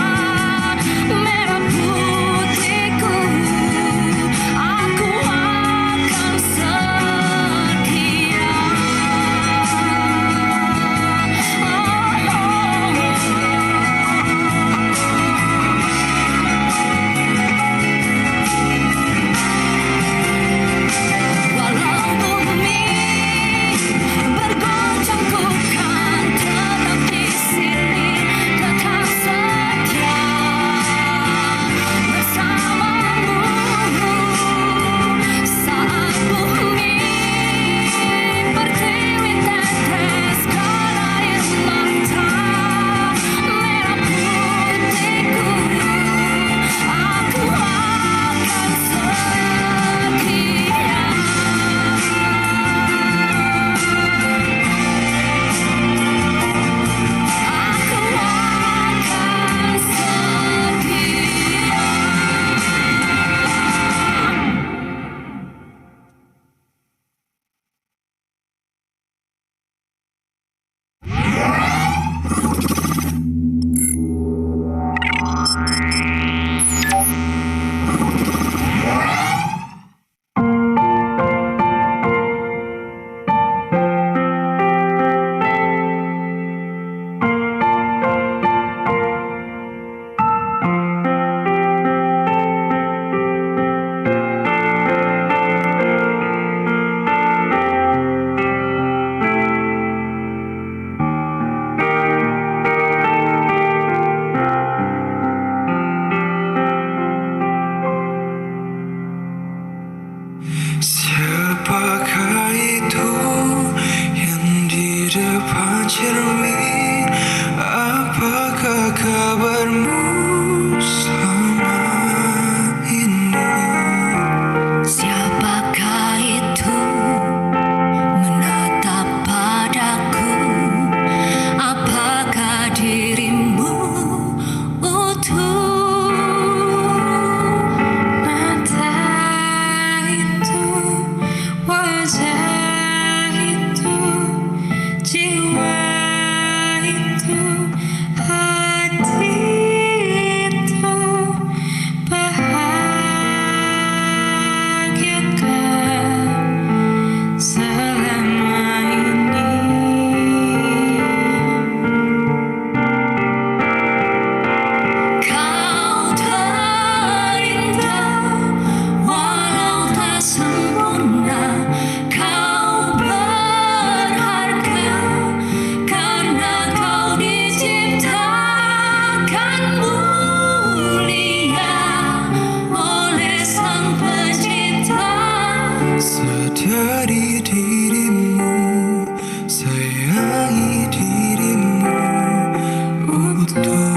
kabarmu selama ini? Siapakah itu menatap padaku? Apakah dirimu utuh? Mata itu, wajah itu, jiwa itu, hati itu, bahagiakah selama ini? Kau terindah walau tak sempurna. Kau berharga karena kau diciptakan mulia oleh Sang Pencipta. Sadari dirimu, sayangi dirimu utuh.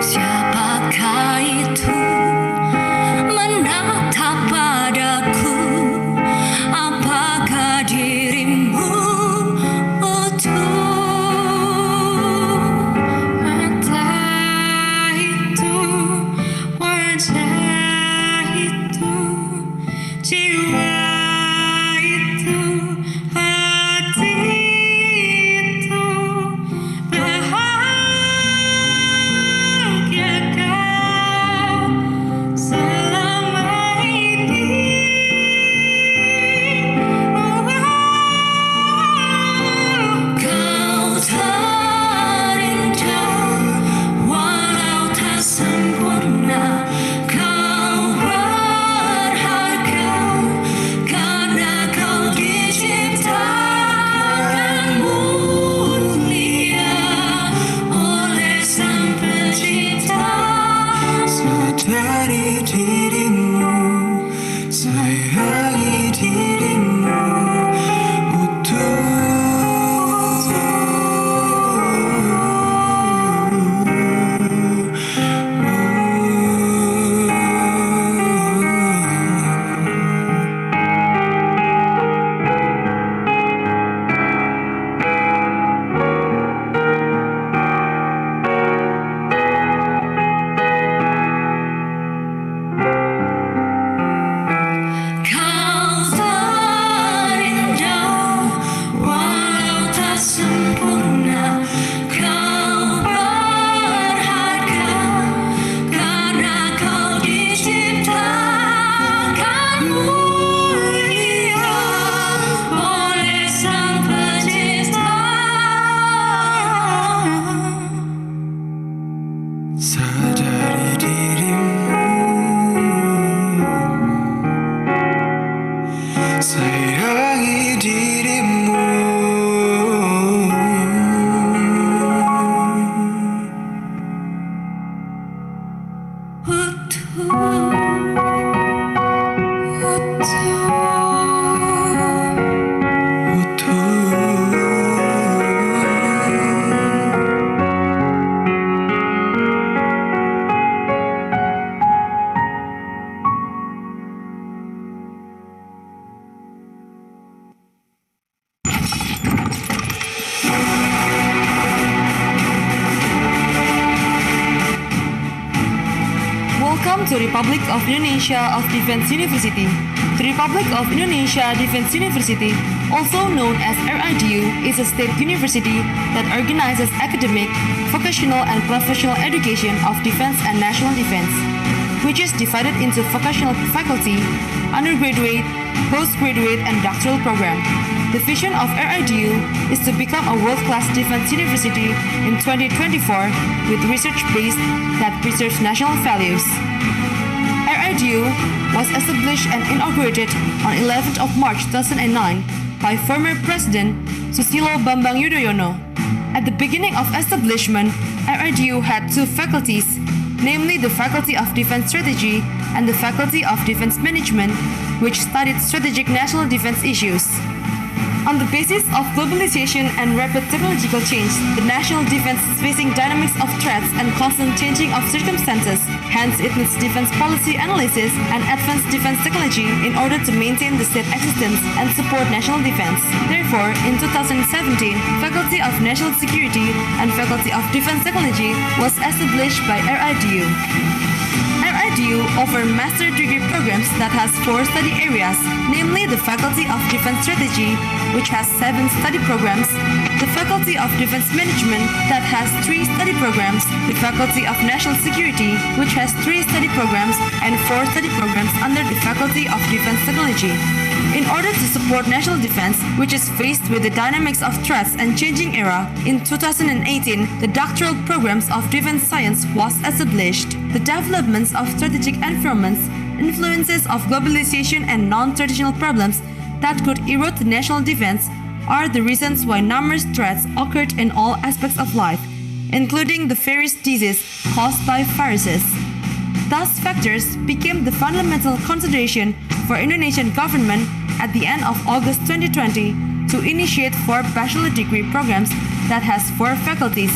Siapakah itu menatap padaku? Apakah dirimu utuh? Mata itu, wajah itu, jiwa itu, hati itu, bahagiakah selama ini? Kau terindah walau tak sempurna. Kau berharga karena kau diciptakan mulia oleh Sang Pencipta. Sadari dirimu, sayangi dirimu Kau terindah walau tak sempurna. Kau berharga karena kau diciptakan mulia oleh Sang Pencipta. Sadari dirimu, sayangi dirimu. Welcome to Republic of Indonesia of Defense University. The Republic of Indonesia Defense University, also known as RIDU, is a state university that organizes academic, vocational, and professional education of defense and national defense, which is divided into vocational faculty, undergraduate, postgraduate, and doctoral program. The vision of RIDU is to become a world-class defense university in 2024 with research base that preserves national values. RIDU was established and inaugurated on 11th of March 2009 by former President Susilo Bambang Yudhoyono. At the beginning of establishment, RIDU had two faculties, namely the Faculty of Defense Strategy and the Faculty of Defense Management, which studied strategic national defense issues. On the basis of globalization and rapid technological change, the national defense is facing dynamics of threats and constant changing of circumstances. Hence, it needs defense policy analysis and advanced defense technology in order to maintain the state existence and support national defense. Therefore, in 2017, Faculty of National Security and Faculty of Defense Technology was established by RIDU. RIDU offer master degree programs that has 4 study areas, namely the Faculty of Defense Strategy, which has 7 study programs, the Faculty of Defense Management that has 3 study programs, the Faculty of National Security, which has 3 study programs, and 4 study programs under the Faculty of Defense Technology. In order to support national defense, which is faced with the dynamics of threats and changing era, in 2018, the doctoral programs of defense science was established. The developments of strategic environments, influences of globalization and non-traditional problems that could erode the national defense are the reasons why numerous threats occurred in all aspects of life, including the various diseases caused by viruses. Thus, factors became the fundamental consideration for Indonesian government at the end of August 2020 to initiate 4 bachelor degree programs that has 4 faculties,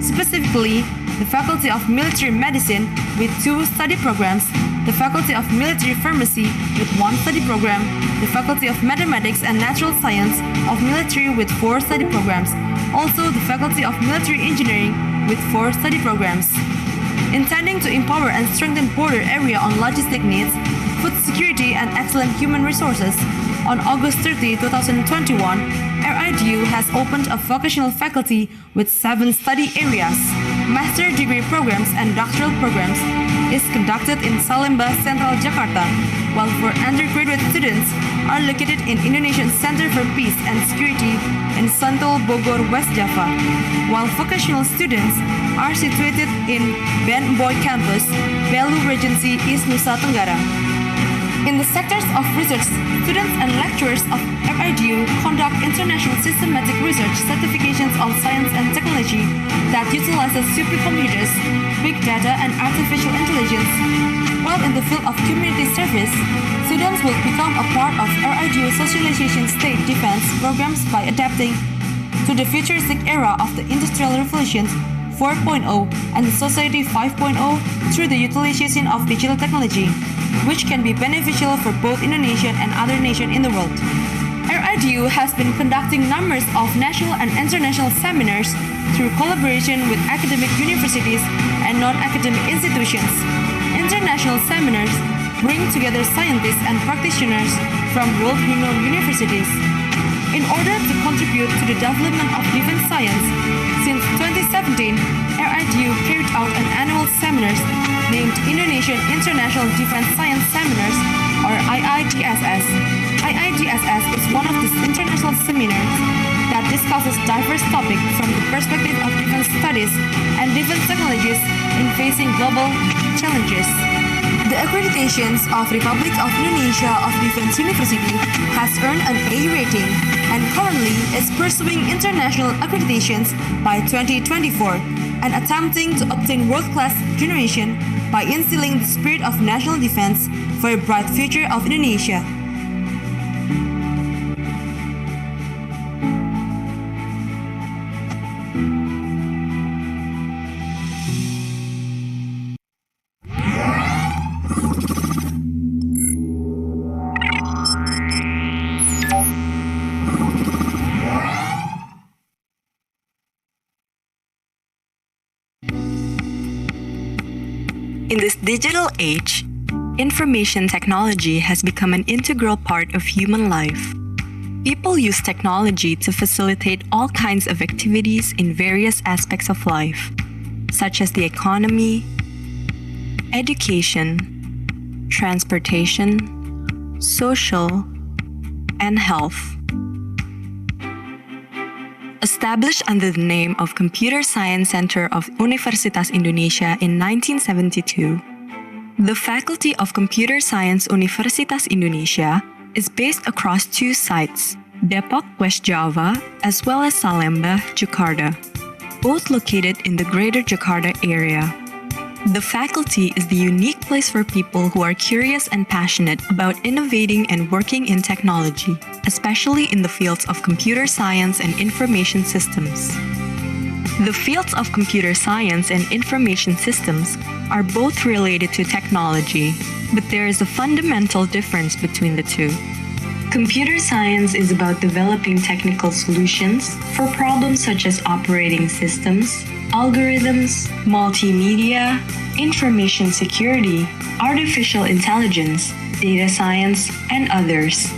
specifically the Faculty of Military Medicine with 2 study programs, the Faculty of Military Pharmacy with 1 study program, the Faculty of Mathematics and Natural Science of Military with 4 study programs, also the Faculty of Military Engineering with 4 study programs. Intending to empower and strengthen border area on logistic needs, food security and excellent human resources, on August 30, 2021, RIDU has opened a vocational faculty with 7 study areas. Master degree programs and doctoral programs is conducted in Salemba, Central Jakarta, while for undergraduate students are located in Indonesian Center for Peace and Security in Sentul, Bogor, West Java, while vocational students are situated in Ben Boy Campus, Belu Regency, East Nusa Tenggara. In the sectors of research, students and lecturers of RIDU conduct international systematic research certifications on science and technology that utilizes supercomputers, big data, and artificial intelligence. While in the field of community service, students will become a part of RIDU socialization state defense programs by adapting to the futuristic era of the Industrial Revolution 4.0 and the Society 5.0 through the utilization of digital technology, which can be beneficial for both Indonesian and other nations in the world. RIDU has been conducting numbers of national and international seminars through collaboration with academic universities and non-academic institutions. International seminars bring together scientists and practitioners from world-renowned universities. In order to contribute to the development of defense science, since 2017, RIDU carried out an annual seminars named Indonesian International Defense Science Seminars, or IIDSS. IIDSS is one of these international seminars that discusses diverse topics from the perspective of defense studies and defense technologies in facing global challenges. The accreditations of Republic of Indonesia of Defense University has earned an A rating and currently is pursuing international accreditations by 2024 and attempting to obtain world-class generation by instilling the spirit of national defense for a bright future of Indonesia. In this digital age, information technology has become an integral part of human life. People use technology to facilitate all kinds of activities in various aspects of life, such as the economy, education, transportation, social, and health. Established under the name of Computer Science Center of Universitas Indonesia in 1972, the Faculty of Computer Science Universitas Indonesia is based across 2 sites, Depok, West Java, as well as Salemba, Jakarta, both located in the Greater Jakarta area. The faculty is the unique place for people who are curious and passionate about innovating and working in technology, especially in the fields of computer science and information systems. The fields of computer science and information systems are both related to technology, but there is a fundamental difference between the two. Computer science is about developing technical solutions for problems such as operating systems, algorithms, multimedia, information security, artificial intelligence, data science, and others.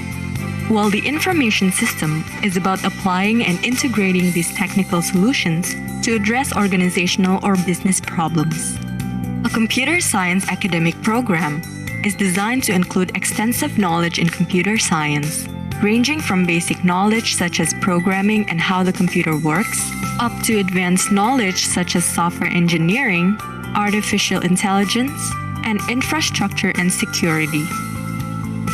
While the information system is about applying and integrating these technical solutions to address organizational or business problems. A computer science academic program is designed to include extensive knowledge in computer science, ranging from basic knowledge such as programming and how the computer works, up to advanced knowledge such as software engineering, artificial intelligence, and infrastructure and security.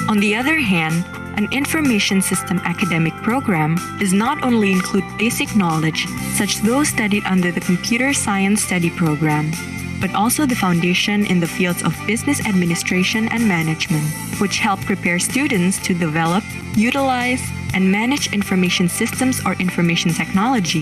On the other hand, an information system academic program does not only include basic knowledge, such those studied under the computer science study program, but also the foundation in the fields of business administration and management, which help prepare students to develop, utilize, and manage information systems or information technology.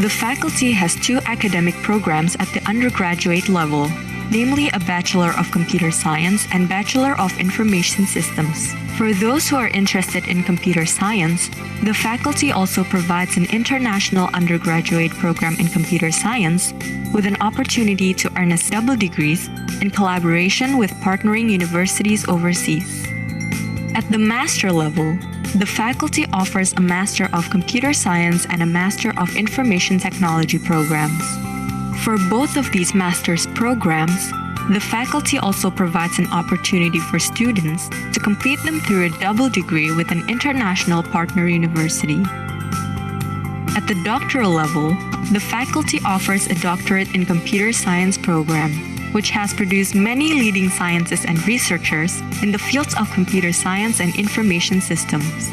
The faculty has two academic programs at the undergraduate level, namely a Bachelor of Computer Science and Bachelor of Information Systems. For those who are interested in computer science, the faculty also provides an international undergraduate program in computer science with an opportunity to earn double degrees in collaboration with partnering universities overseas. At the master level, the faculty offers a Master of Computer Science and a Master of Information Technology programs. For both of these master's programs, the faculty also provides an opportunity for students to complete them through a double degree with an international partner university. At the doctoral level, the faculty offers a Doctorate in Computer Science program, which has produced many leading scientists and researchers in the fields of computer science and information systems.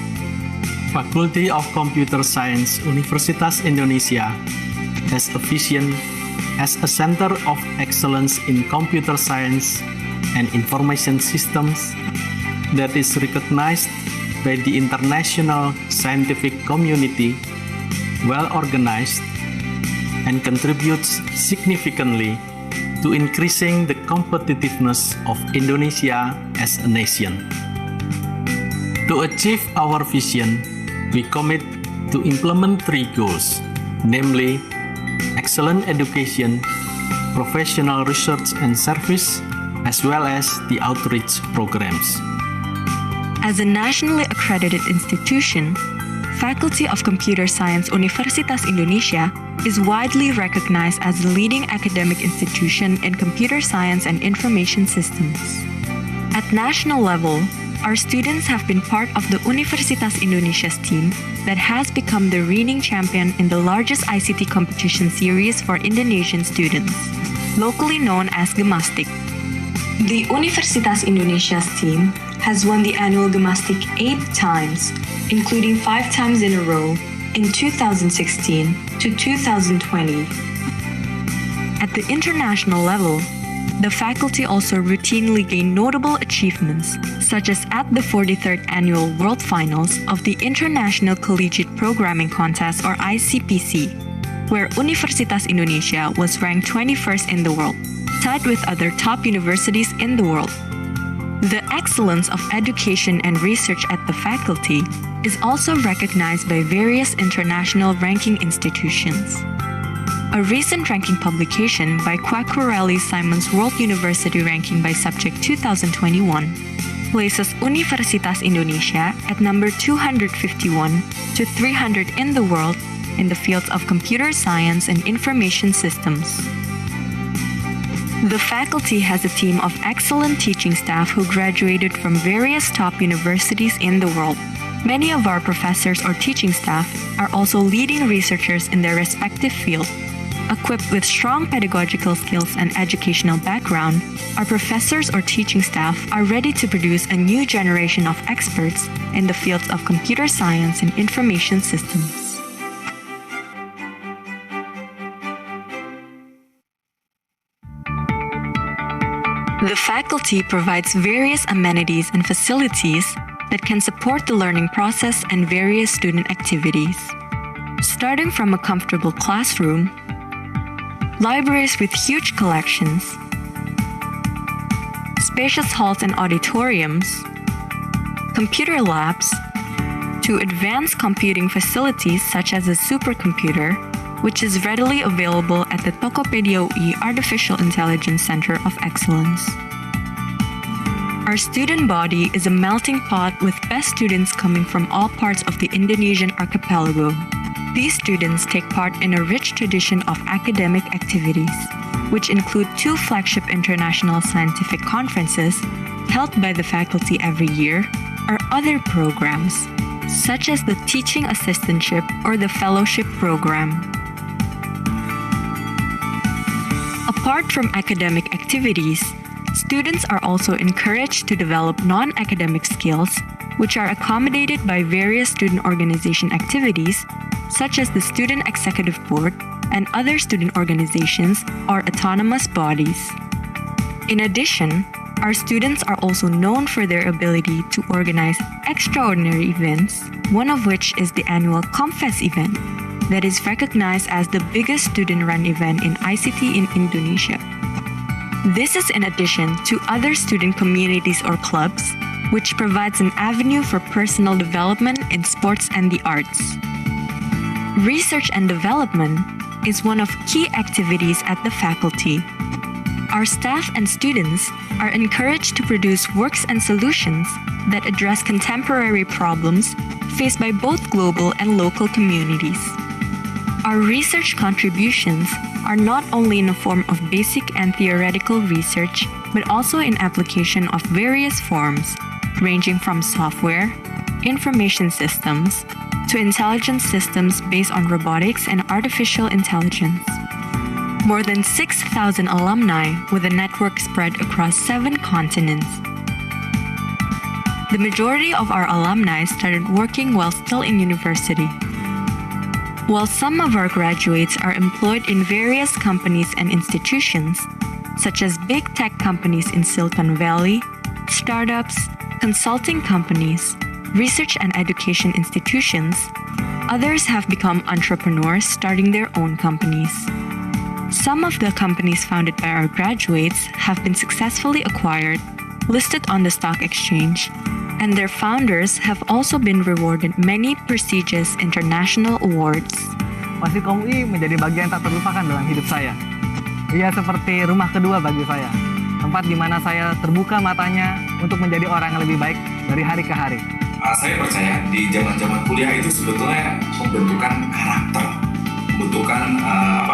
Faculty of Computer Science Universitas Indonesia has a vision as a center of excellence in computer science and information systems that is recognized by the international scientific community, well organized, and contributes significantly to increasing the competitiveness of Indonesia as a nation. To achieve our vision, we commit to implement three goals, namely excellent education, professional research and service, as well as the outreach programs. As a nationally accredited institution, Faculty of Computer Science Universitas Indonesia is widely recognized as the leading academic institution in computer science and information systems. At national level, our students have been part of the Universitas Indonesia's team that has become the reigning champion in the largest ICT competition series for Indonesian students, locally known as Gemastik. The Universitas Indonesia's team has won the annual Gemastik 8 times, including 5 times in a row in 2016 to 2020. At the international level, the faculty also routinely gain notable achievements, such as at the 43rd Annual World Finals of the International Collegiate Programming Contest or ICPC, where Universitas Indonesia was ranked 21st in the world, tied with other top universities in the world. The excellence of education and research at the faculty is also recognized by various international ranking institutions. A recent ranking publication by Quacquarelli Simons World University Ranking by Subject 2021 places Universitas Indonesia at number 251 to 300 in the world in the fields of computer science and information systems. The faculty has a team of excellent teaching staff who graduated from various top universities in the world. Many of our professors or teaching staff are also leading researchers in their respective field. Equipped with strong pedagogical skills and educational background, our professors or teaching staff are ready to produce a new generation of experts in the fields of computer science and information systems. The faculty provides various amenities and facilities that can support the learning process and various student activities. Starting from a comfortable classroom, libraries with huge collections, spacious halls and auditoriums, computer labs, to advanced computing facilities such as a supercomputer, which is readily available at the Tokopedia UI Artificial Intelligence Center of Excellence. Our student body is a melting pot with best students coming from all parts of the Indonesian archipelago. These students take part in a rich tradition of academic activities, which include 2 flagship international scientific conferences held by the faculty every year, or other programs, such as the teaching assistantship or the fellowship program. Apart from academic activities, students are also encouraged to develop non-academic skills, which are accommodated by various student organization activities, such as the Student Executive Board and other student organizations or autonomous bodies. In addition, our students are also known for their ability to organize extraordinary events, one of which is the annual Confess event that is recognized as the biggest student-run event in ICT in Indonesia. This is in addition to other student communities or clubs, which provides an avenue for personal development in sports and the arts. Research and development is one of key activities at the faculty. Our staff and students are encouraged to produce works and solutions that address contemporary problems faced by both global and local communities. Our research contributions are not only in the form of basic and theoretical research, but also in application of various forms, ranging from software, information systems, to intelligence systems based on robotics and artificial intelligence. More than 6,000 alumni with a network spread across 7 continents. The majority of our alumni started working while still in university. While some of our graduates are employed in various companies and institutions, such as big tech companies in Silicon Valley, startups, consulting companies, research and education institutions, others have become entrepreneurs starting their own companies. Some of the companies founded by our graduates have been successfully acquired, listed on the stock exchange, and their founders have also been rewarded many prestigious international awards. Wasikom UI menjadi bagian tak terlupakan dalam hidup saya. Ia seperti rumah kedua bagi saya, tempat di mana saya terbuka matanya untuk menjadi orang yang lebih baik dari hari ke hari. Saya percaya di zaman-zaman kuliah itu sebetulnya pembentukan karakter, pembentukan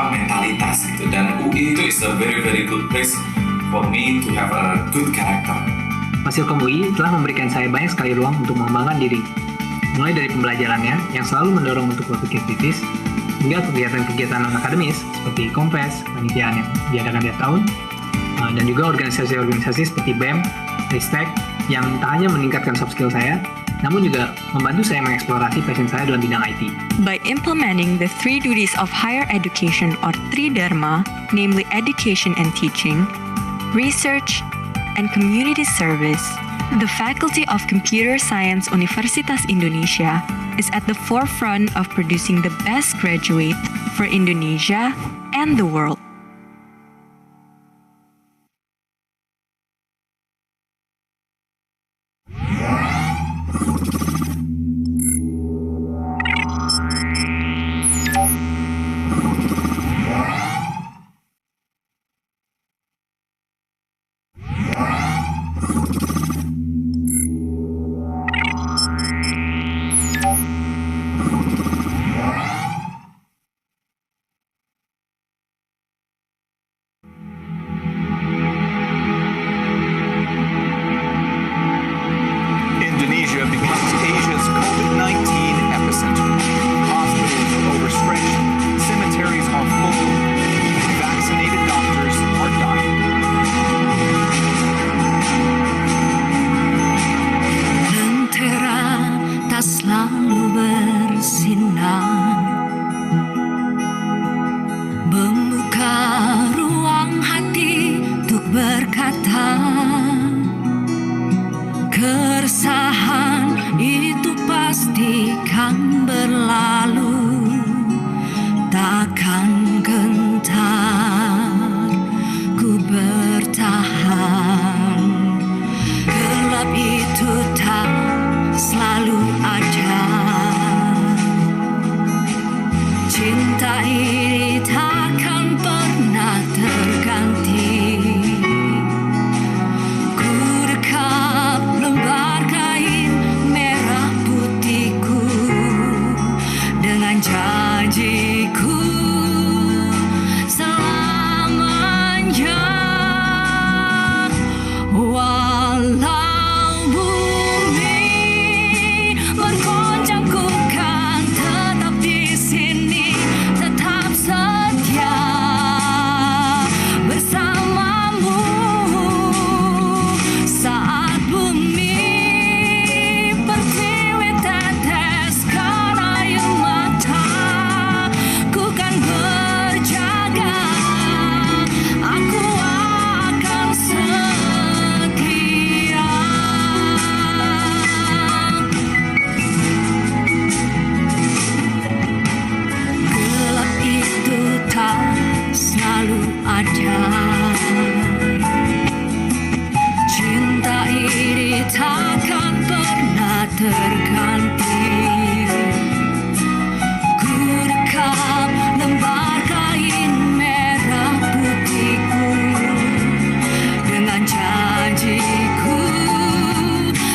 mentalitas gitu, dan UI itu is a very very good place for me to have a good character. Fasilkom UI telah memberikan saya banyak sekali ruang untuk mengembangkan diri, mulai dari pembelajarannya yang selalu mendorong untuk berpikir kritis, hingga kegiatan-kegiatan non-akademis seperti Kompes, panitiaan yang diadakan tiap tahun, dan juga organisasi-organisasi seperti BEM, Ristek, yang tak hanya meningkatkan soft skill saya, namun juga membantu saya mengeksplorasi passion saya dalam bidang IT. By implementing the 3 duties of higher education or Tridharma, namely education and teaching, research, and community service, the Faculty of Computer Science Universitas Indonesia is at the forefront of producing the best graduate for Indonesia and the world. Indonesia becomes Asia's COVID-19 epicenter. Hospitals are overstretched, cemeteries are full, vaccinated doctors are dying. Lentera tak selalu bersinar, membuka ruang hati untuk berkata. Keresahan itu pasti kan berlalu, takkan gentar ku bertahan. Gelap itu tak selalu ada, cinta ini takkan pernah terganti. Ku dekap lembar kain merah putihku dengan janjiku selamanya. Walau bumi bergoncang, ku kan tetap di sini, tetap setia bersamamu. Saat bumi pertiwi teteskan air mata, ku kan berjaga, aku akan setia. Gelap itu tak selalu ada, cinta ini takkan pernah terganti. Ku dekap lembar kain merah putihku dengan janjiku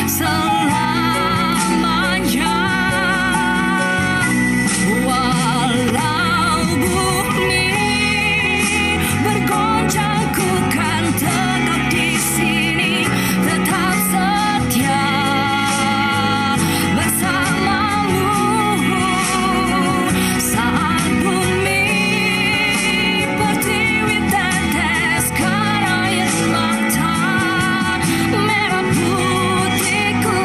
selamanya. Walau bumi bergoncang, ku kan tetap di sini, tetap setia bersamamu. Saat bumi pertiwi teteskan air mata merah putihku,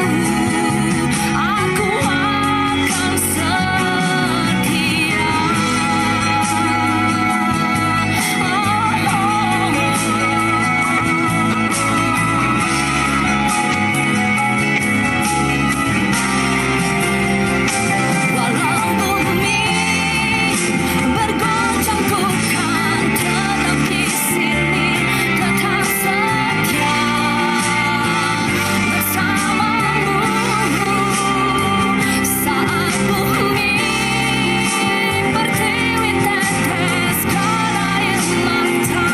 aku akan setia. Walau bumi bergoncang, ku kan tetap di sini, tetap setia bersamamu. Saat bumi pertiwi teteskan air mata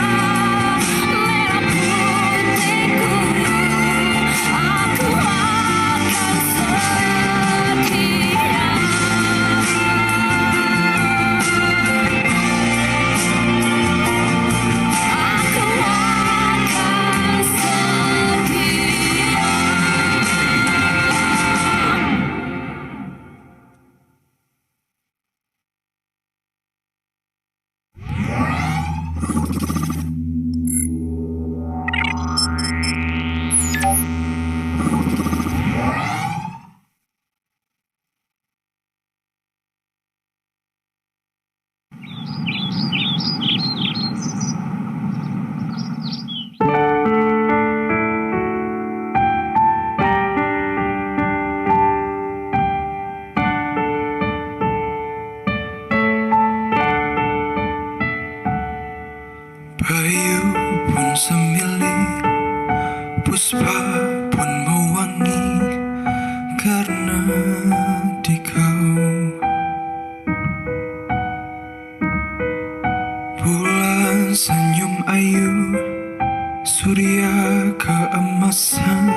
merah putihku, aku akan setia. Aku akan setia. Bayu pun semilih, puspa pun mewangi karena di kau. Bulan senyum ayu, surya keemasan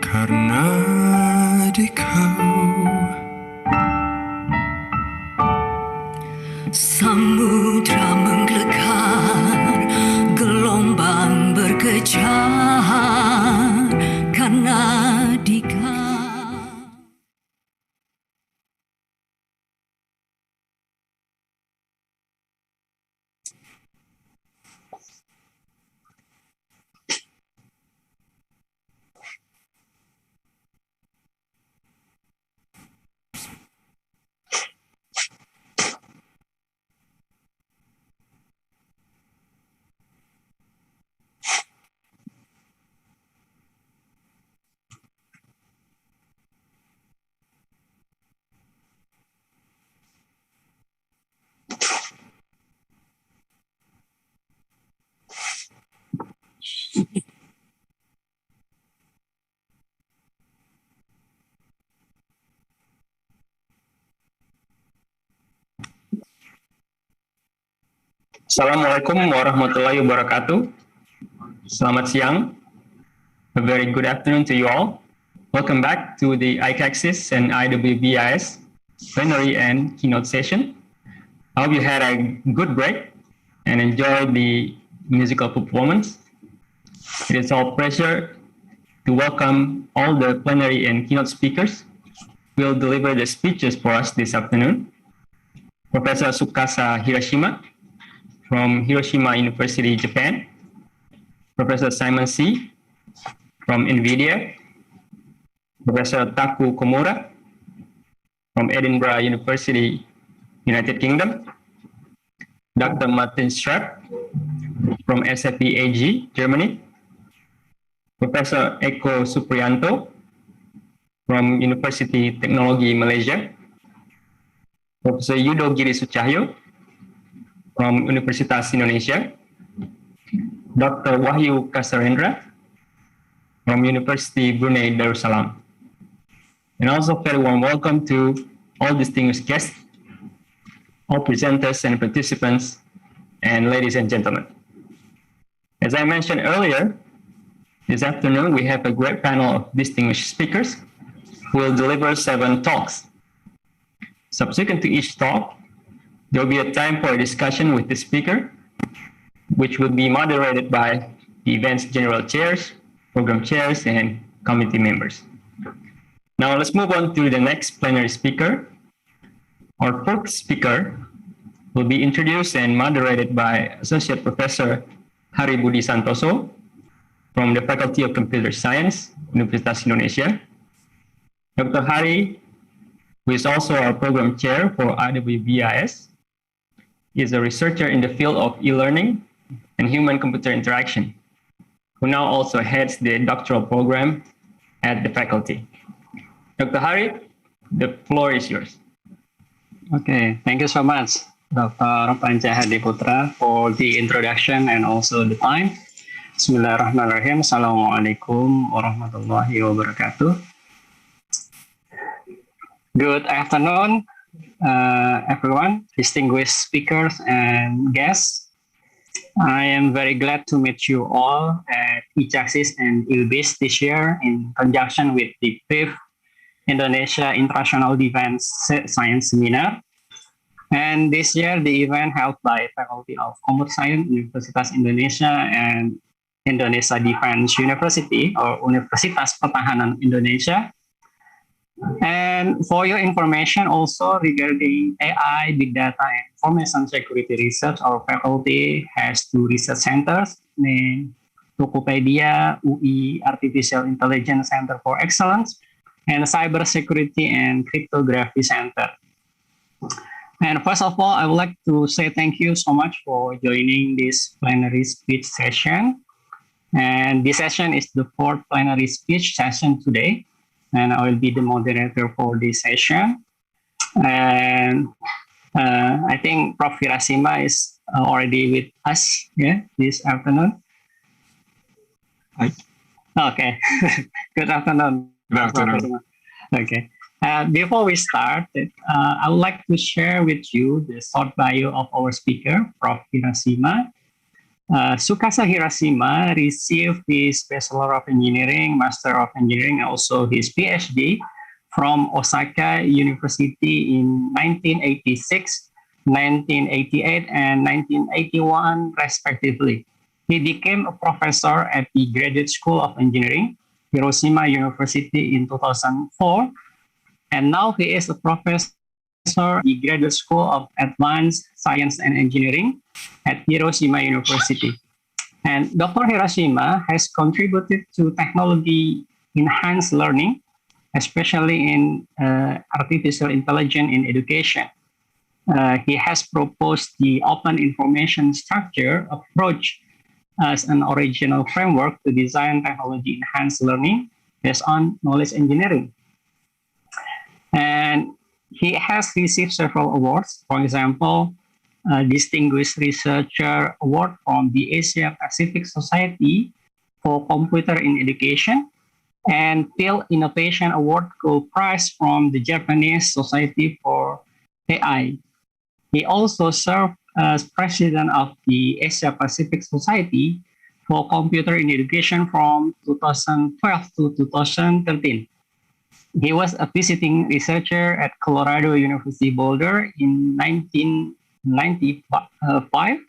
karena di kau. Samudra menggelegar, gelombang berkejar karena di kau. Assalamualaikum warahmatullahi wabarakatuh. Selamat siang. A very good afternoon to you all. Welcome back to the ICACSIS and IWBIS plenary and keynote session. I hope you had a good break and enjoyed the musical performance. It is our pleasure to welcome all the plenary and keynote speakers who will deliver the speeches for us this afternoon. Professor Tsukasa Hiroshima from Hiroshima University, Japan. Professor Simon C. from NVIDIA. Professor Taku Komura from Edinburgh University, United Kingdom. Dr. Martin Schrapp from SAP AG, Germany. Professor Eko Supriyanto from University Technology, Malaysia. Professor Yudo Giri Sucahyo from Universitas Indonesia. Dr. Wahyu Kasarendra from University Brunei Darussalam. And also very warm welcome to all distinguished guests, all presenters and participants, and ladies and gentlemen. As I mentioned earlier, this afternoon we have a great panel of distinguished speakers who will deliver 7 talks. Subsequent to each talk, there will be a time for a discussion with the speaker, which will be moderated by the event's general chairs, program chairs, and committee members. Now let's move on to the next plenary speaker. Our fourth speaker will be introduced and moderated by Associate Professor Hari Budi Santoso from the Faculty of Computer Science, Universitas Indonesia. Dr. Hari, who is also our program chair for IWBIS, is a researcher in the field of e-learning and human-computer interaction, who now also heads the doctoral program at the faculty. Dr. Hari, the floor is yours. Okay, thank you so much, Dr. Panca Hadiputra, for the introduction and also the time. Bismillahirrahmanirrahim. Assalamualaikum warahmatullahi wabarakatuh. Good afternoon, everyone, distinguished speakers and guests. I am very glad to meet you all at ICACSIS and IWBIS this year in conjunction with the 5th Indonesia International Defense Science Seminar. And this year, the event held by Faculty of Computer Science, Universitas Indonesia, and Indonesia Defense University, or Universitas Pertahanan Indonesia. And for your information also regarding AI, Big Data, and Information Security Research, our faculty has 2 research centers, named Tokopedia, UI Artificial Intelligence Center for Excellence, and Cyber Security and Cryptography Center. And first of all, I would like to say thank you so much for joining this plenary speech session. And this session is the 4th plenary speech session today. And I will be the moderator for this session. And I think Prof. Hiroshima is already with us this afternoon. Hi. Okay. Good afternoon. Good afternoon. Okay. Before we start, I would like to share with you the short bio of our speaker, Prof. Hiroshima. Tsukasa Hiroshima received his Bachelor of Engineering, Master of Engineering, and also his PhD from Osaka University in 1986, 1988, and 1981, respectively. He became a professor at the Graduate School of Engineering, Hiroshima University in 2004, and now he is a professor at the Graduate School of Advanced Science and Engineering at Hiroshima University. And Dr. Hiroshima has contributed to technology-enhanced learning, especially in artificial intelligence in education. He has proposed the open information structure approach as an original framework to design technology-enhanced learning based on knowledge engineering. And he has received several awards. For example, Distinguished Researcher Award from the Asia Pacific Society for Computer in Education and Field Innovation Award Co-Prize from the Japanese Society for AI. He also served as president of the Asia Pacific Society for Computer in Education from 2012 to 2013. He was a visiting researcher at Colorado University Boulder in 1995,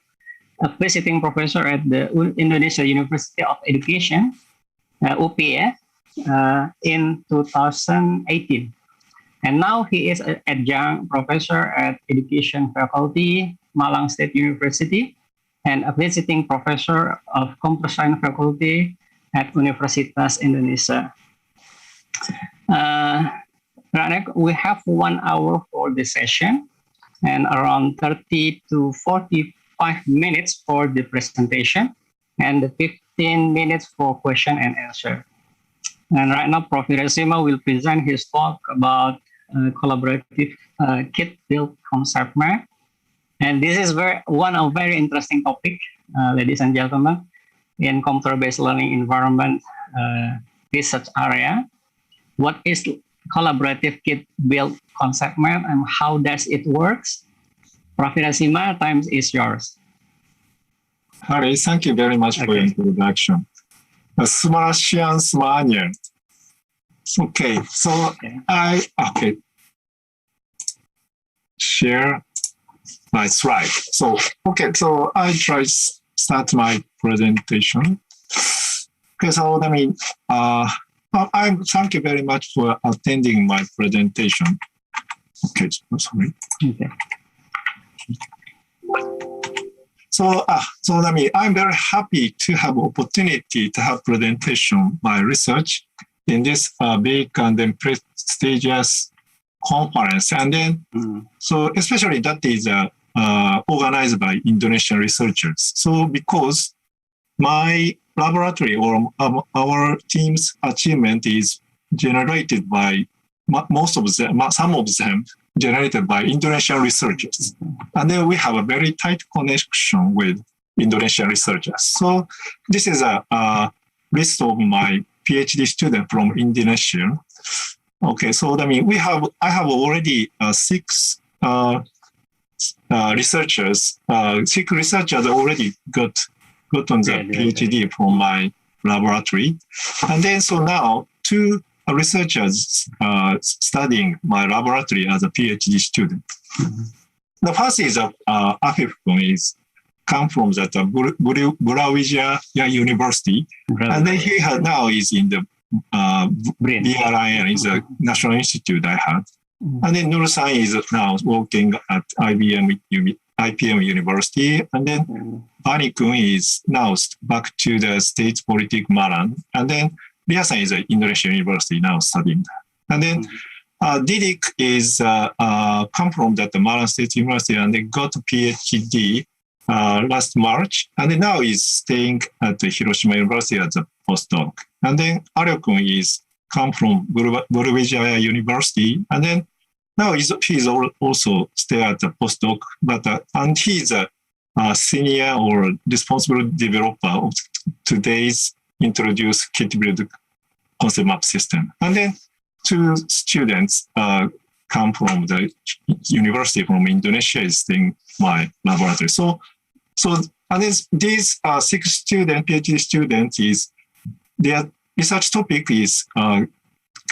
a visiting professor at the Indonesia University of Education, UPE, in 2018. And now he is an adjunct professor at Education Faculty, Malang State University, and a visiting professor of Computer Science Faculty at Universitas Indonesia. Ranek, we have 1 hour for the session and around 30 to 45 minutes for the presentation and 15 minutes for question and answer. And right now, Prof. Hiroshima will present his talk about collaborative kit build concept map. And this is one of very interesting topic, ladies and gentlemen, in computer-based learning environment research area. What is collaborative kit build concept map and how does it works? Prof. Hiroshima, time is yours. Harry, thank you very much for your introduction. Smartian manual. Okay, so share my slide. So I try start my presentation. Okay, so let me thank you very much for attending my presentation. Okay, sorry. Okay. So I'm very happy to have opportunity to have presentation my research in this big and then prestigious conference. And then, so especially that is organized by Indonesian researchers. So because my laboratory or our team's achievement is generated by some of them generated by Indonesian researchers. And then we have a very tight connection with Indonesian researchers. So this is a list of my PhD students from Indonesia. Okay, so I have already six researchers already gotten the PhD from my laboratory. And then so now two researchers studying my laboratory as a PhD student. The first is Afif come from that Brawijaya University, and then he now is in the BRIN, is a national institute I have. And then Nur-san is now working at IPM University, and then Bani-kun is now back to the State Politic Malang, and then Lia-san is at Indonesian University now studying. And then Didik is come from that Malang State University and then got a PhD last March, and then now is staying at the Hiroshima University as a postdoc. And then Aryo-kun is come from Brawijaya University, and then now he's also stay at the postdoc, but and he's a senior or responsible developer of today's introduced kit build concept map system. And then two students come from the university from Indonesia is in my laboratory. So and these six students, PhD students, is their research topic is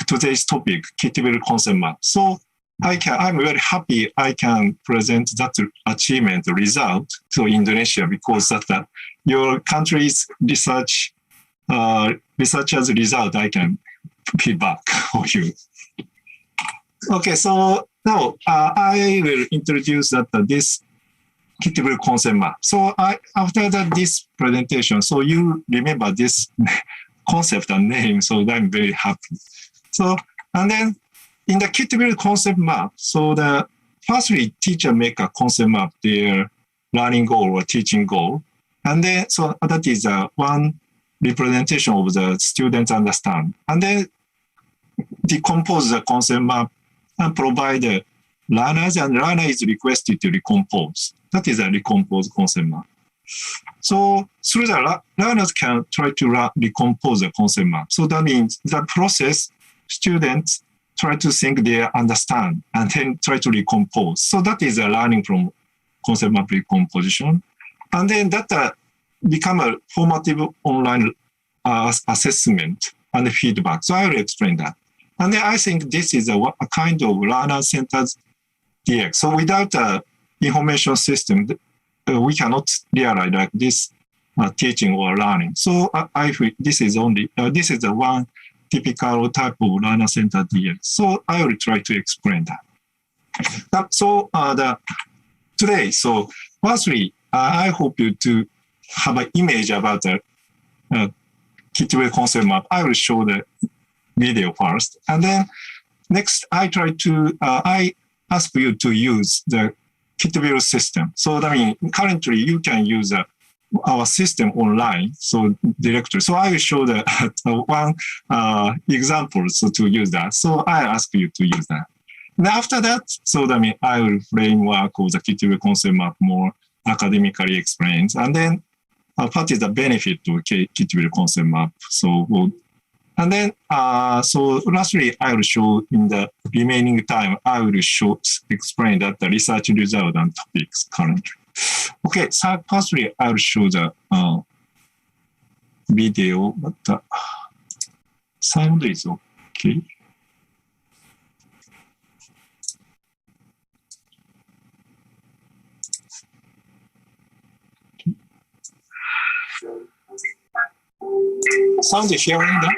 today's topic, kit build concept map. So I'm very happy I can present that achievement result to Indonesia because that your country's researchers result I can feedback for you. Okay, so now I will introduce this kit build concept map. So after this presentation, so you remember this concept and name, so I'm very happy. So and then in the kit build concept map, so firstly teacher make a concept map their learning goal or teaching goal, and then so that is one representation of the students understand, and then decompose the concept map and provide the learners, and learner is requested to recompose. That is a recompose concept map. So through the learners can try to recompose the concept map. So that means the process, students try to think they understand and then try to recompose. So that is a learning from concept map recomposition. And then that become a formative online assessment and feedback. So I will explain that. And then I think this is a kind of learner-centered DX. So without a information system, we cannot realize like this teaching or learning. So I feel this is this is the one typical type of learner-centered DX. So I will try to explain that. So today, so firstly, I hope you to have an image about the Kitwell concept map. I will show the video first, and then next I ask you to use the Kitwell system. So I mean, currently you can use our system online, so directly. So I will show the one example so to use that. So I ask you to use that. And after that, so I mean, I will framework of the Kitwell concept map more academically explained, and then what is the benefit of Kitwell concept map? So and then so lastly, I will show in the remaining time, I will explain that the research result and topics currently. Okay, so firstly, I will show the video, but the sound is okay. Sound is hearing that?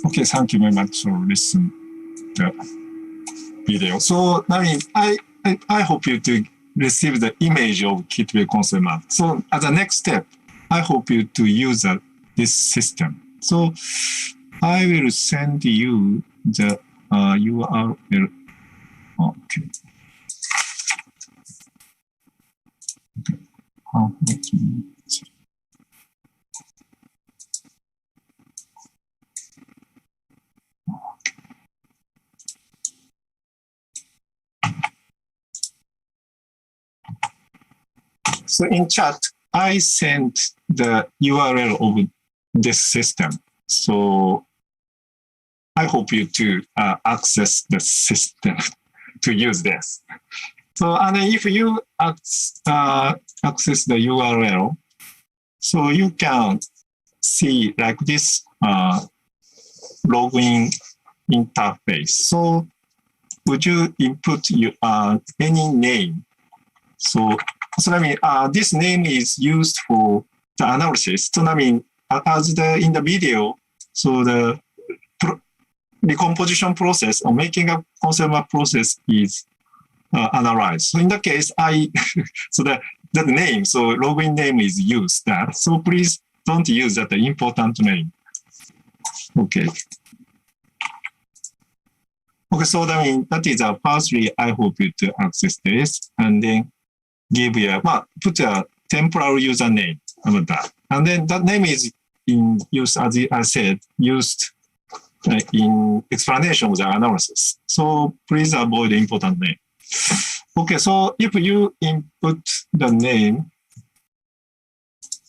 Okay, thank you very much for listening to the video. So I hope you to receive the image of Kitwell concept map. So as a next step, I hope you to use this system. So I will send you the URL. Okay. So in chat, I sent the URL of this system. So I hope you to access the system to use this. So and if you access the URL, so you can see like this login interface. So would you input your any name? So I mean, this name is used for the analysis. So I mean, as in the video, so the decomposition process or making a consumer process is analyzed. So in that case, so that name, so login name is used that. So please don't use that important name. Okay. Okay, so I mean, that is firstly, I hope you to access this and then give you put a temporary username about that. And then that name is in use, as I said, used in explanation of the analysis. So please avoid the important name. Okay, so if you input the name,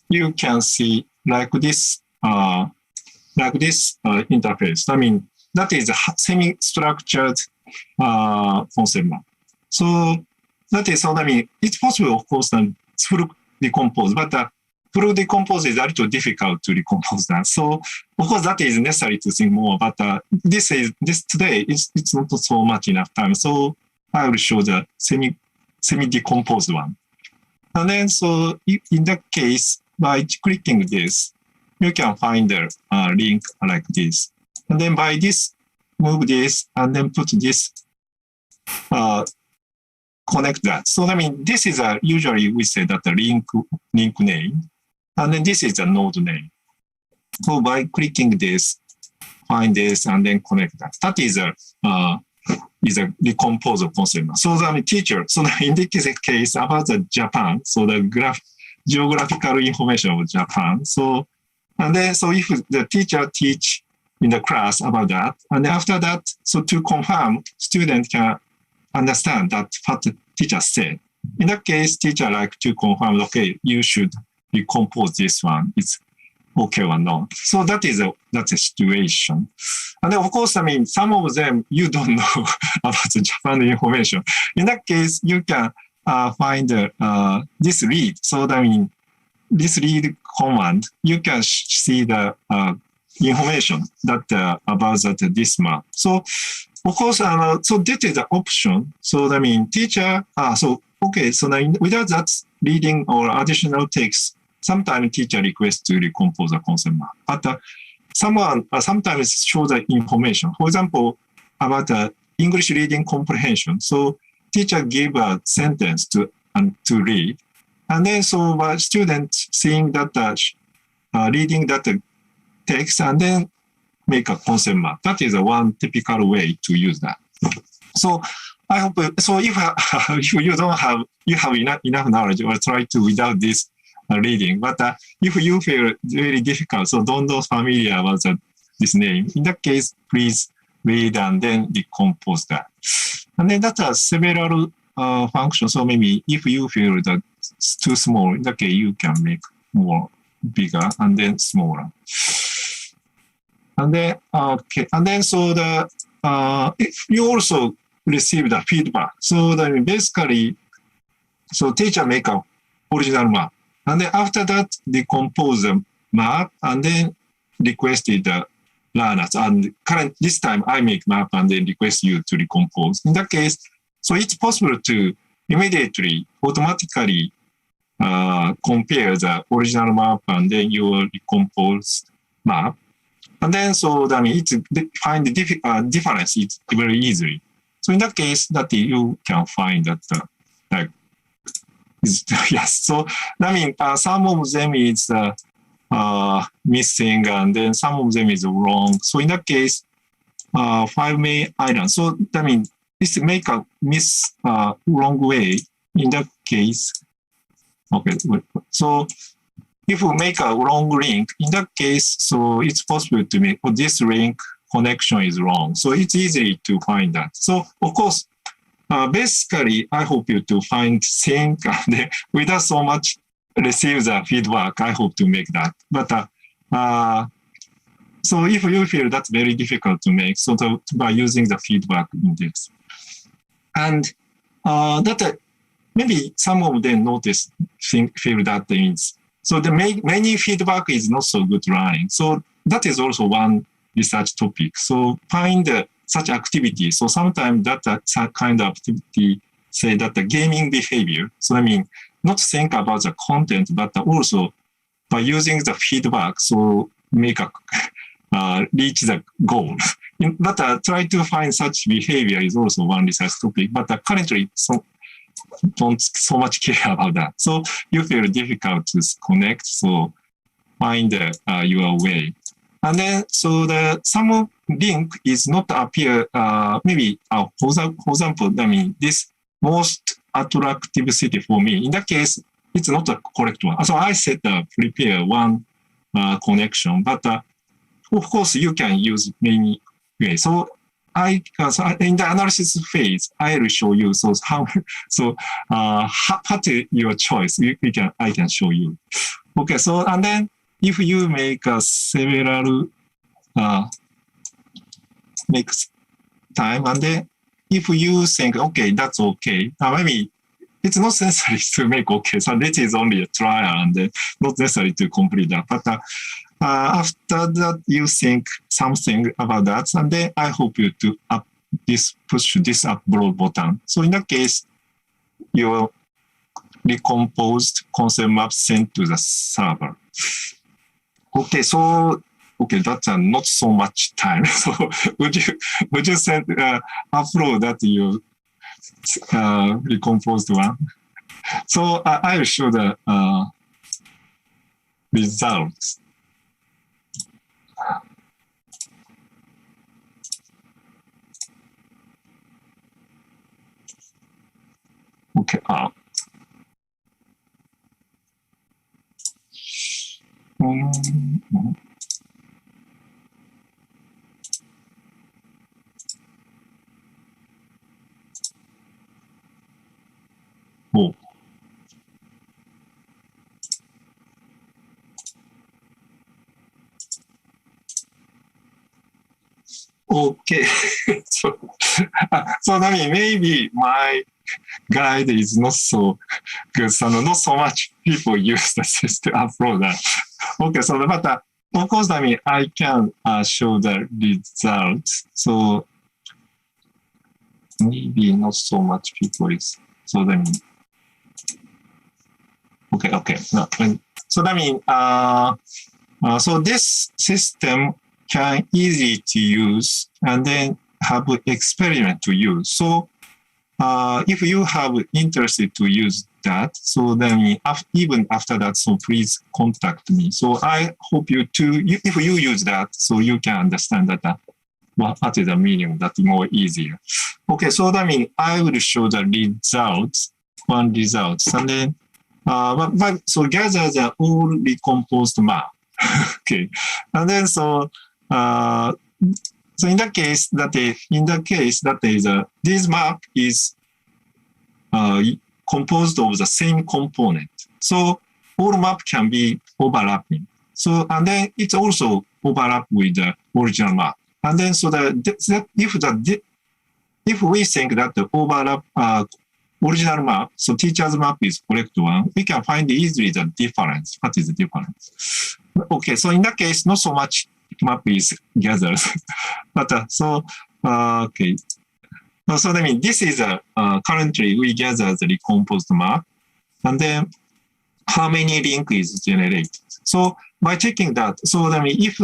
you can see like this interface. I mean, that is a semi-structured concept map. So that is, so I mean, it's possible, of course, to full decompose, but full decompose is a little difficult to decompose that. So, of course, that is necessary to think more, but this today, it's not so much enough time. So I will show the semi-decomposed one. And then, so in that case, by clicking this, you can find the link like this. And then by this, move this, and then put this, connect that. So I mean, this is usually we say that the link name, and then this is a node name. So by clicking this, find this, and then connect that. That is a decomposed concept. So the teacher. So in this case about the Japan. So the geographical information of Japan. So and then so if the teacher teach in the class about that, and after that, so to confirm, student can understand that what the teacher said. In that case, teacher like to confirm, okay, you should decompose this one. It's okay or not. So that's a situation. And then of course, I mean, some of them you don't know about the Japan information. In that case, you can find this read. So I mean, this read command, you can see the information that about this map. So of course, so this is the option. So I mean, teacher. So okay. So now without that reading or additional text, sometimes teacher requests to decompose the concept map. But someone sometimes show the information. For example, about English reading comprehension. So teacher gave a sentence to read, and then so student seeing that reading that text and then make a concept map. That is one typical way to use that. So I hope, so if you don't have, you have enough knowledge or try to without this reading, but if you feel very difficult, so don't familiar about this name, in that case, please read and then decompose that. And then that are several functions. So maybe if you feel that it's too small, in that case, you can make more bigger and then smaller. And then, okay, and then so if you also receive the feedback. So then basically, so teacher make a original map. And then after that, decompose the map and then requested the learners. And this time I make map and then request you to decompose. In that case, so it's possible to immediately, automatically compare the original map and then your decomposed map. And then, so I mean, find the difference it's very easily. So in that case, that you can find that yes. So I mean, some of them is missing, and then some of them is wrong. So in that case, 5 main items. So that means this make a miss wrong way. In that case, okay. So if we make a wrong link, in that case, so it's possible to make this link connection is wrong. So it's easy to find that. So of course, basically, I hope you to find sync and without so much receive the feedback. I hope to make that. But so if you feel that's very difficult to make, so by using the feedback index, and that maybe some of them notice feel that means. So the many feedback is not so good running. So that is also one research topic. So find such activity. So sometimes that kind of activity say that the gaming behavior. So I mean, not think about the content, but also by using the feedback, so make a reach the goal. But try to find such behavior is also one research topic. But currently, don't so much care about that. So you feel difficult to connect. So find your way. And then, so some link is not appear, maybe, for example, I mean, this most attractive city for me. In that case, it's not a correct one. So I said prepare one connection, but of course you can use many ways. So in the analysis phase, I will show you. So what is your choice? I can show you. Okay. So and then if you make several next time, and then if you think okay, that's okay. Maybe it's not necessary to make okay. So this is only a trial, and not necessary to complete that. But after that, you think something about that, and then I hope you to push this upload button. So in that case, your recomposed concept map sent to the server. Okay, so that's not so much time. So would you send upload that you recomposed one? So I will show the results. Okay. Oh. Okay. so I mean, maybe my guide is not so good. So not so much people use the system upload that. Okay, so but of course, I mean, I can show the results. So maybe not so much people is. So then, okay. No, so I mean, so this system can easy to use and then have experiment to use. So if you have interested to use that, so then even after that, so please contact me. So I hope you to, if you use that, so you can understand that what is the meaning, that's more easier. Okay, so that means I will show the results, one results, and then so gather the all recomposed map. Okay, and then so in that case this map is composed of the same component. So all map can be overlapping. So and then it's also overlap with the original map. And then so if we think that the overlap original map, so teacher's map is correct one, we can find easily the difference. What is the difference? Okay, so in that case, not so much map is gathered, but okay. So I mean, this is currently we gather the recomposed map, and then how many link is generated. So by checking that, so I mean, if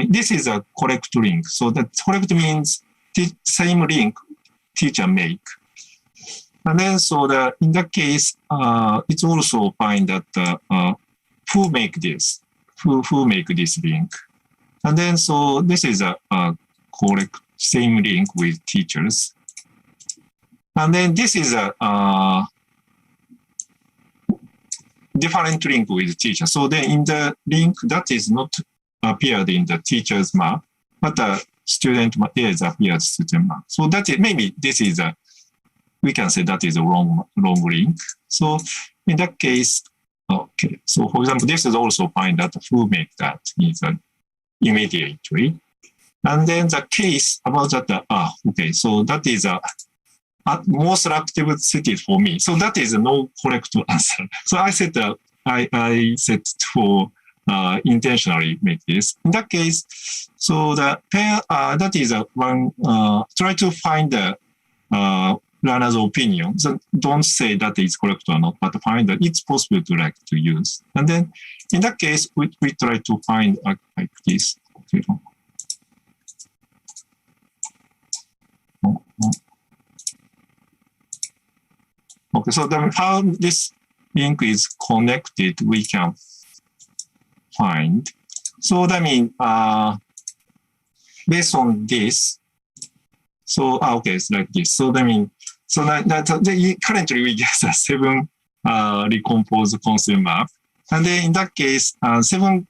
this is a correct link. So that correct means same link teacher make. And then so in that case, it's also find that who make this, who make this link. And then, so this is a correct same link with teachers. And then this is a different link with teacher. So then in the link that is not appeared in the teacher's map, but the student map is appeared student map. So that is, maybe this is a, we can say that is a wrong link. So in that case, okay. So for example, this is also find that who make that is an immediately. And then the case about that, okay. So that is a most active city for me. So that is no correct answer. So I said I set for intentionally make this. In that case, so the pair that is a one try to find the learner's opinion. So don't say that it's correct or not, but find that it's possible to like to use. And then in that case, we try to find like this. Okay. Okay, so then how this link is connected, we can find. So that means based on this, so okay, it's like this. So that means so that currently we get a 7 recomposed concept map, and then in that case, 7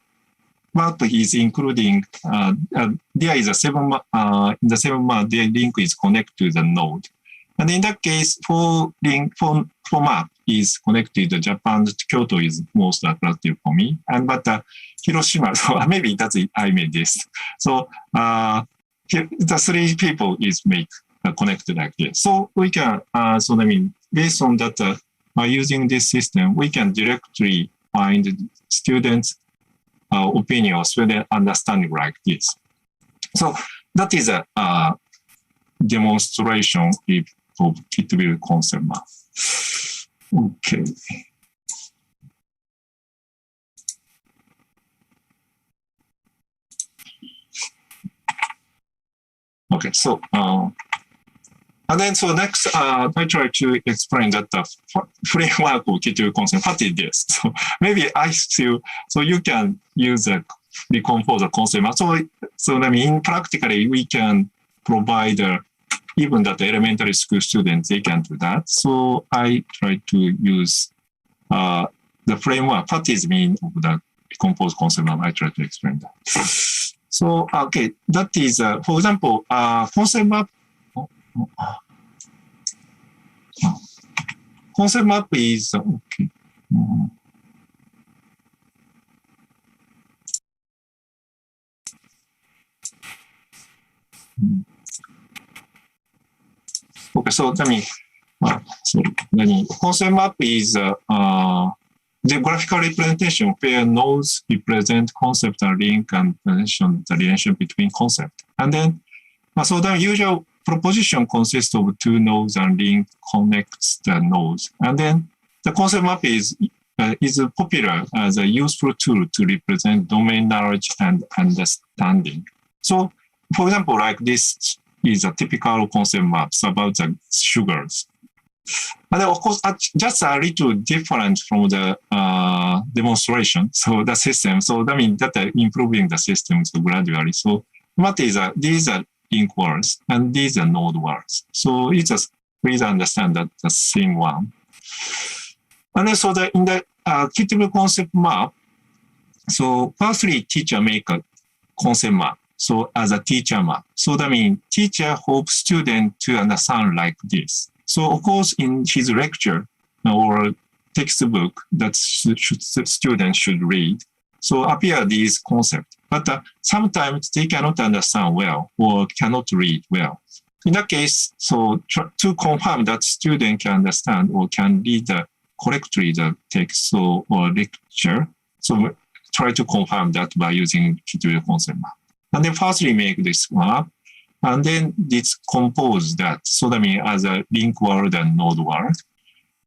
map is including there is a 7 in the 7 map the link is connected to the node. And in that case, for map is connected to Japan, Kyoto is most attractive for me. And but Hiroshima, so maybe that's it, I made this. So the 3 people is connected like this. So we can, so I mean, based on that, by using this system, we can directly find students' opinion or student understanding like this. So that is a demonstration of kit-build concept map. Okay. Okay, so and then so next I try to explain that the framework of kit-build concept. What is this? So maybe I still so you can use a decompose the concept map. So I mean practically we can provide even that the elementary school students, they can do that. So I try to use the framework. What is mean of the decomposed concept map? I try to explain that. So, okay, that is, for example, concept map. Concept map is, okay. Okay, so let me, concept map is the graphical representation where nodes represent concept and link and the relation between concept. And then, so the usual proposition consists of 2 nodes and link connects the nodes. And then the concept map is popular as a useful tool to represent domain knowledge and understanding. So, for example, like this is a typical concept maps about the sugars. And then, of course, just a little different from the demonstration. So the system. So that means that improving the system gradually. So what is these are link words and these are node words. So it's just please understand that the same one. And then so in the kit-build concept map. So firstly, teacher make a concept map. So as a teacher map. So that means teacher hopes student to understand like this. So of course in his lecture or textbook that students should read. So appear these concepts, but sometimes they cannot understand well or cannot read well. In that case, so to confirm that student can understand or can read correctly the text or lecture, so try to confirm that by using kit-build concept map. And then firstly make this map, and then it's compose that. So that means as a link word and node word.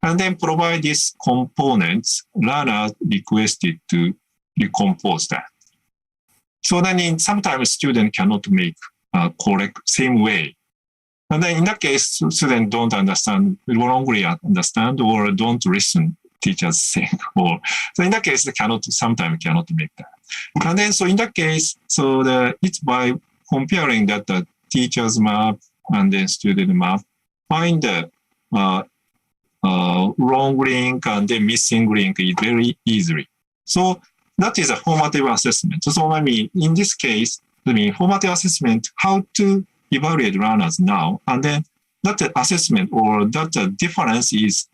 And then provide these components, learner requested to recompose that. So then sometimes student cannot make correct same way. And then in that case, students don't understand, wrongly understand or don't listen teachers think. Or so in that case, they sometimes cannot make that. And then so in that case, so it's by comparing that the teacher's map and then student map, find the wrong link and then missing link is very easily. So that is a formative assessment. So I mean, in this case, formative assessment, how to evaluate learners now, and then that assessment or that difference is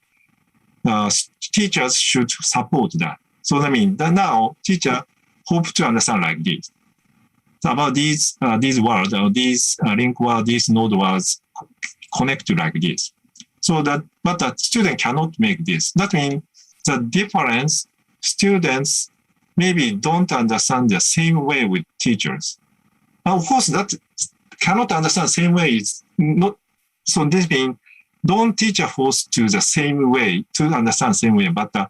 teachers should support that. So I mean, that now teacher hope to understand like this. So about these words or these link words, these node words connect like this. So that, but the student cannot make this. That means the difference, students maybe don't understand the same way with teachers. Now, of course, that cannot understand the same way is not, so this means don't teacher force to the same way, to understand the same way, but the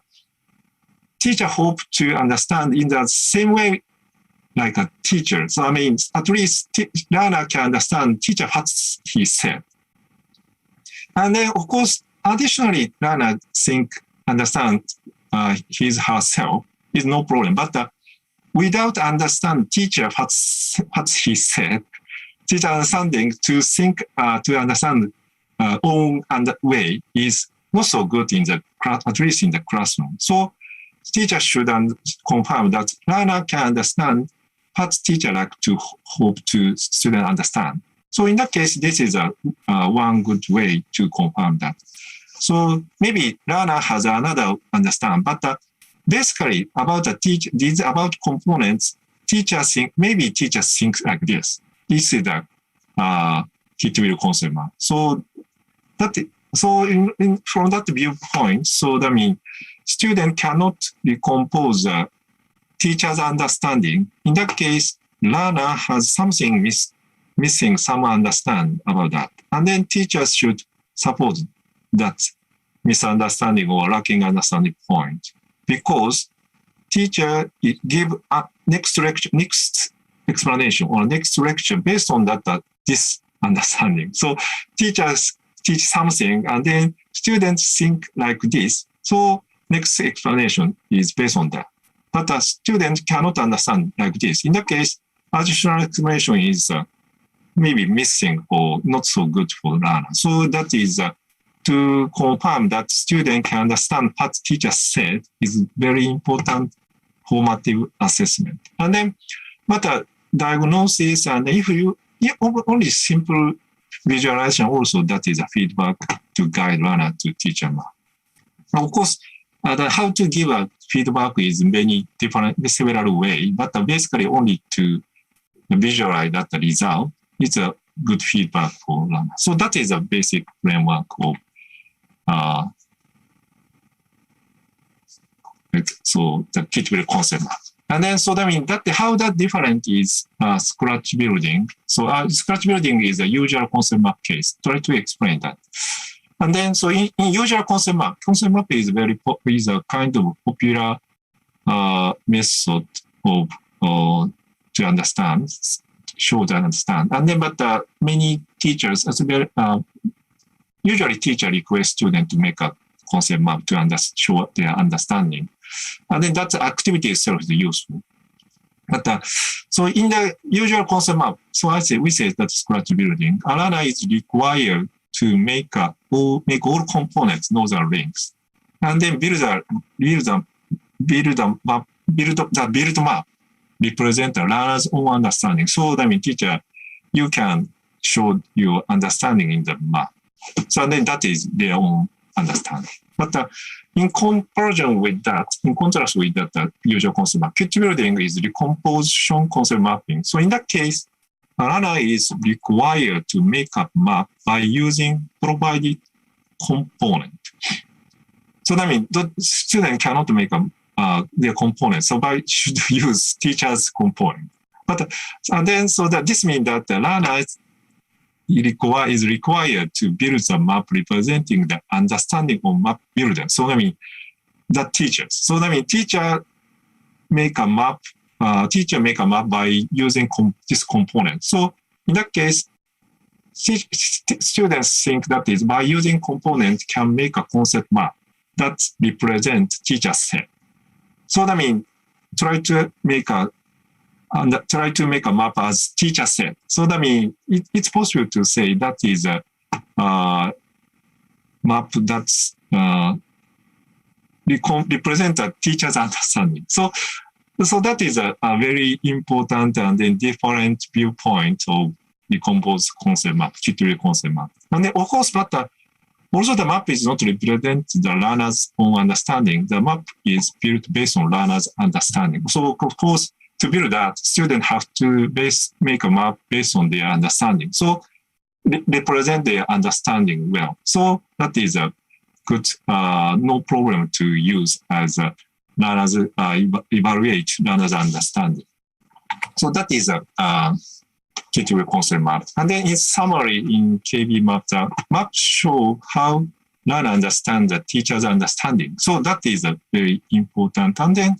teacher hope to understand in the same way like a teacher. So I mean, at least learner can understand teacher what he said. And then, of course, additionally, learner understand his herself is no problem. But without understand teacher what he said, teacher understanding to think to understand own way is not so good in the class, at least in the classroom. So teacher should confirm that learner can understand what teacher like to hope to student understand. So in that case, this is one good way to confirm that. So maybe learner has another understand, but basically about these about components, teacher think like this. This is the Hit-Will concept map. So from that viewpoint, so that means student cannot recompose teacher's understanding. In that case, learner has something missing some understand about that. And then teachers should support that misunderstanding or lacking understanding point. Because teacher give a next explanation or next lecture based on this understanding. So teachers teach something and then students think like this. So next explanation is based on that. But a student cannot understand like this. In that case, additional explanation is maybe missing or not so good for learner. So that is to confirm that student can understand what teacher said is very important formative assessment. And then, but diagnosis, and if you only simple visualization also, that is a feedback to guide learner to teacher map. Of course, how to give a feedback is many different, several ways, but basically only to visualize that result is a good feedback for learner. So that is a basic framework of so the Hit-Will concept map. And then, so that means that how that different is scratch building. So scratch building is a usual concept map case. Try to explain that. And then, so in usual concept map is is a kind of popular method of to understand, show to understand. And then, but many teachers, usually teacher request student to make a concept map to show their understanding. And then that activity itself is useful. But so in the usual concept map, so we say that scratch building, a learner is required to make all components know the links, and then build map represent the learner's own understanding. So that means teacher, you can show your understanding in the map. So then that is their own understanding. But in contrast with that usual concept map, Hit building is recomposition concept mapping. So in that case, a learner is required to make a map by using provided component. So that means the student cannot make their component. So should use teacher's component. But and then so that this means that the learner is required to build a map representing the understanding of map builder. So that means the teachers. So that means teacher make a map by using this component. So in that case, students think that is by using component can make a concept map. that represent teacher set. So that means try to make a map as teacher set. So that means it's possible to say that is a map that's represent a teacher's understanding. So that is a very important and then different viewpoint of the composed concept map, Kituri concept map. And then of course, but also the map is not represent the learner's own understanding. The map is built based on learner's understanding. So of course, to build that, students have to make a map based on their understanding. So represent their understanding well. So that is a good, no problem to use as learners evaluate learners' understanding. So that is a Kituri concept map. And then in summary, in KB map, the map show how learner understand the teacher's understanding. So that is a very important. And then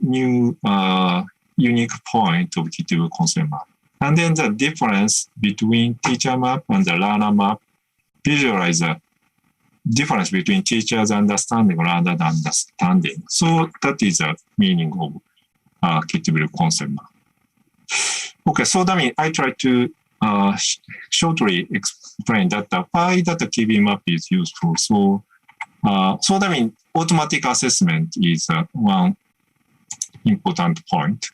new unique point of Kituri concept map. And then the difference between teacher map and the learner map, visualize the difference between teacher's understanding and learner's understanding. So that is the meaning of Kituri concept map. Okay, so that means I try to shortly explain that why that the KB map is useful. So that means automatic assessment is one important point.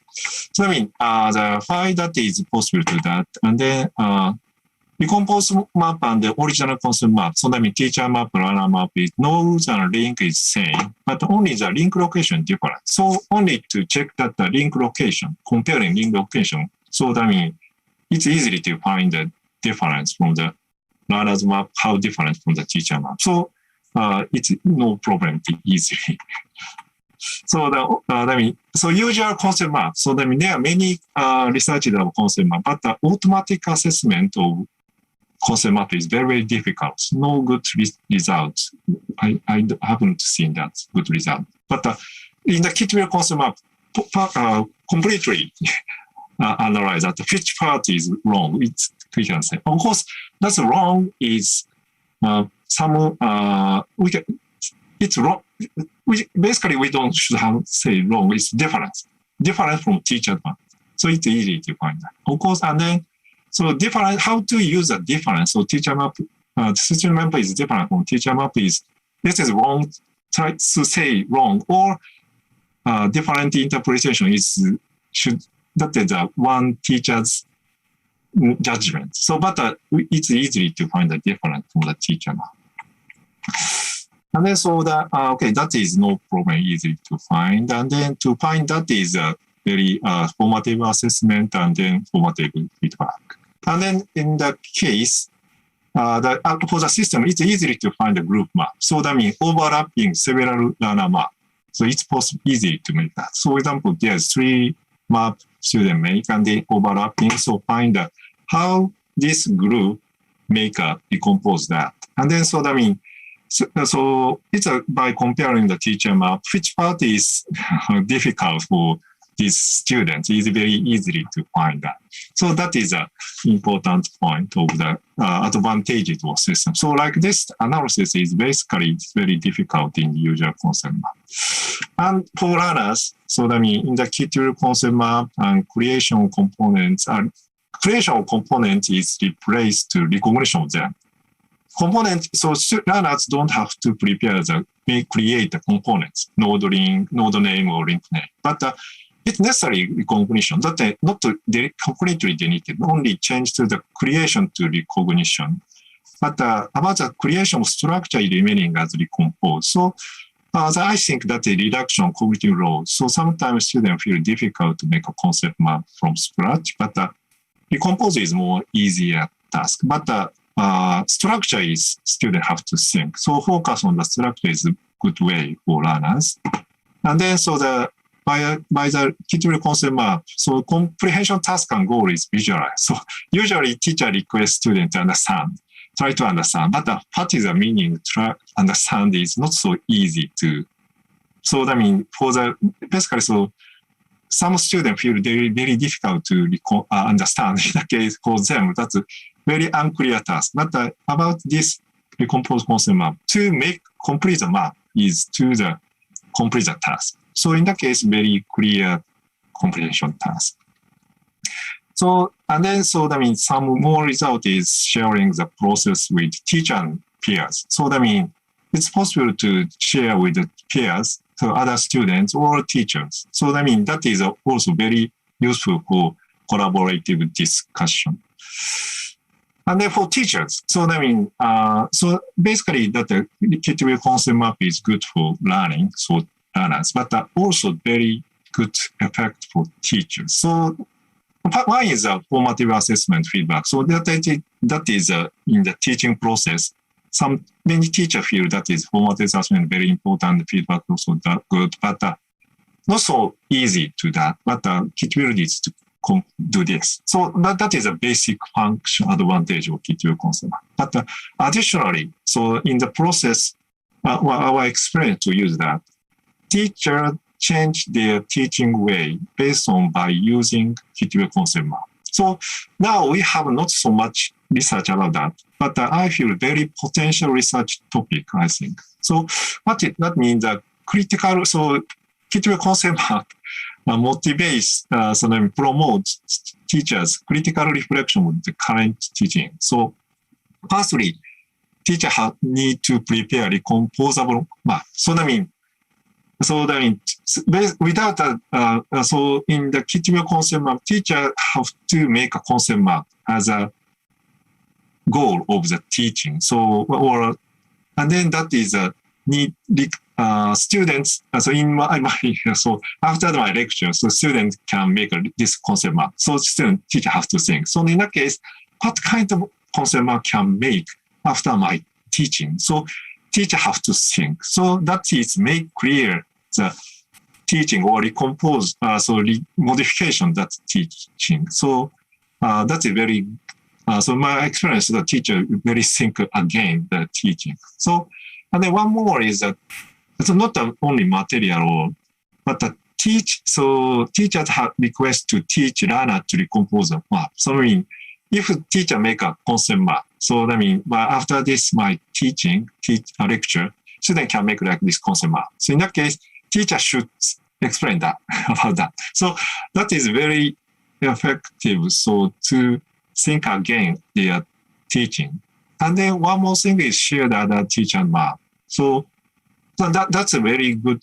So I mean, the why that is possible to that, and then the composed map and the original concept map. So that means teacher map, learner map is nodes and link is same, but only the link location different. So only to check that the link location, comparing link location. So that means it's easy to find the difference from the learner's map, how different from the teacher map. So it's no problem to easily. So usual concept map. So that means there are many researches of concept map, but the automatic assessment of concept map is very, very difficult. No good results. I haven't seen that good result. But in the Kituri concept map, completely analyze that which part is wrong. We can say, of course, that's wrong is it's wrong. Basically, we don't should have say wrong. It's different from teacher map. So it's easy to find that. Of course, and then so different. How to use a difference? So teacher map, student map is different from teacher map. Is this is wrong? Try to say wrong or different interpretation is should that is one teacher's judgment. So, but it's easy to find the difference from the teacher map. And then so that, okay, that is no problem, easy to find. And then to find that is a very formative assessment and then formative feedback. And then in the case, for the system, it's easy to find a group map. So that means overlapping several learner map. So it's easy to make that. So for example, there's 3 map student make and then overlapping. So find how this group decompose that. And then so that means so it's by comparing the teacher map, which part is difficult for these students is very easily to find that. So that is an important point of the advantages of system. So like this analysis is basically very difficult in the usual concept map. And for learners, so that means in the Kituri concept map and creation of components is replaced to recognition of them. Component, so learners don't have to prepare create the components, node name or link name. But it's necessary recognition. That not completely deleted, only change to the creation to recognition. But about the creation of structure remaining as recomposed. So I think that a reduction of cognitive load. So sometimes students feel difficult to make a concept map from scratch, but recompose is more easier task. But structure is students have to think. So focus on the structure is a good way for learners. And then so by the Kituri concept map, so comprehension task and goal is visualized. So usually teacher requests students to try to understand, but what is the meaning to understand is not so easy to. So that means basically so some students feel very, very difficult to understand. In the case for them, that's a very unclear task. But about this recomposed concept map, to make complete the map is to the complete the task. So in that case, very clear comprehension task. So, and then, so that means some more result is sharing the process with teacher and peers. So that means it's possible to share with the peers, so other students or teachers. So that means that is also very useful for collaborative discussion. And then for teachers, so that means, so basically that the critical concept map is good for learning, so learners, but also very good effect for teachers. So one is a formative assessment feedback. So that is in the teaching process. Many teachers feel that is formative assessment very important, feedback also that good, but not so easy to that. But Kit is to do this. So that is a basic function advantage of Kit concept. But additionally, so in the process, our experience to use that, teacher change their teaching way based on by using Kit concept map. So now we have not so much research about that, but I feel very potential research topic, I think. So that means that critical, so Kit concept map motivates, so then promotes teachers critical reflection with the current teaching. So firstly, teacher need to prepare recomposable map. So that means without so in the Kit concept map, teacher have to make a concept map as a goal of the teaching. So and then that is a need students. So in my so after my lecture, so students can make this concept map. So teacher have to think. So in that case, what kind of concept map can make after my teaching? So teacher have to think. So that is make clear the teaching or recompose, modification that teaching. So that's a very, so my experience, the teacher very think again the teaching. So, and then one more is that it's not only material, but so teachers have request to teach learner to recompose the map. So I mean, if teacher make a concept map, so that means after this, my lecture, student can make like this concept map. So in that case, teacher should explain that about that. So that is very effective. So to think again their teaching. And then one more thing is share the other teacher map. So that's a very good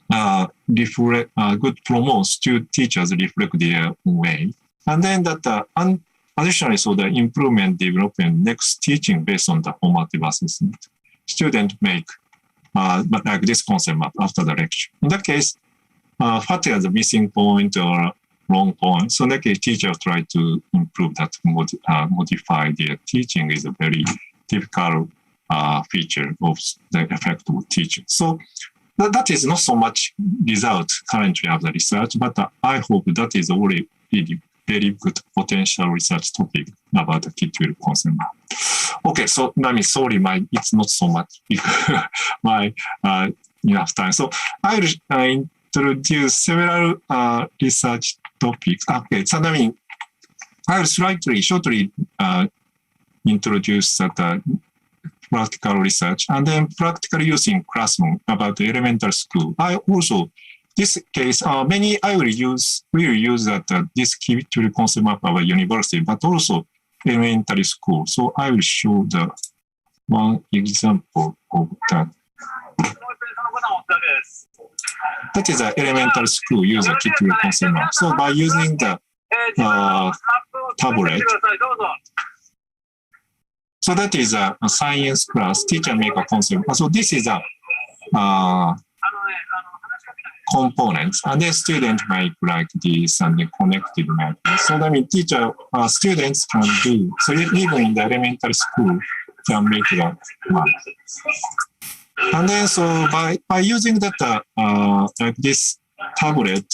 good promotes to teachers reflect their own way. And then that additionally, so the improvement development next teaching based on the formative assessment. Student make but like this concept map after the lecture. In that case, what is the missing point or wrong point? So in that case, teacher try to improve that, modify their teaching is a very typical feature of the effective teaching. So that is not so much result currently of the research, but I hope that is already very good potential research topic about the Kit concept map. Okay, so I mean, sorry, it's not so much my enough time. So I will introduce several research topics. Okay, so I mean, I will shortly introduce that practical research and then practical use in classroom about the elementary school. I also, this case, I will use that this Kit concept map of a university, but also elementary school. So I will show the one example of that. That is an elementary school user Kit concept map. So by using the tablet, so that is a science class, teacher make a concept. So this is a components, and then student make like this and the connected map. So that means teacher, students can do, so even in the elementary school can make that map. And then so by using that like this tablet,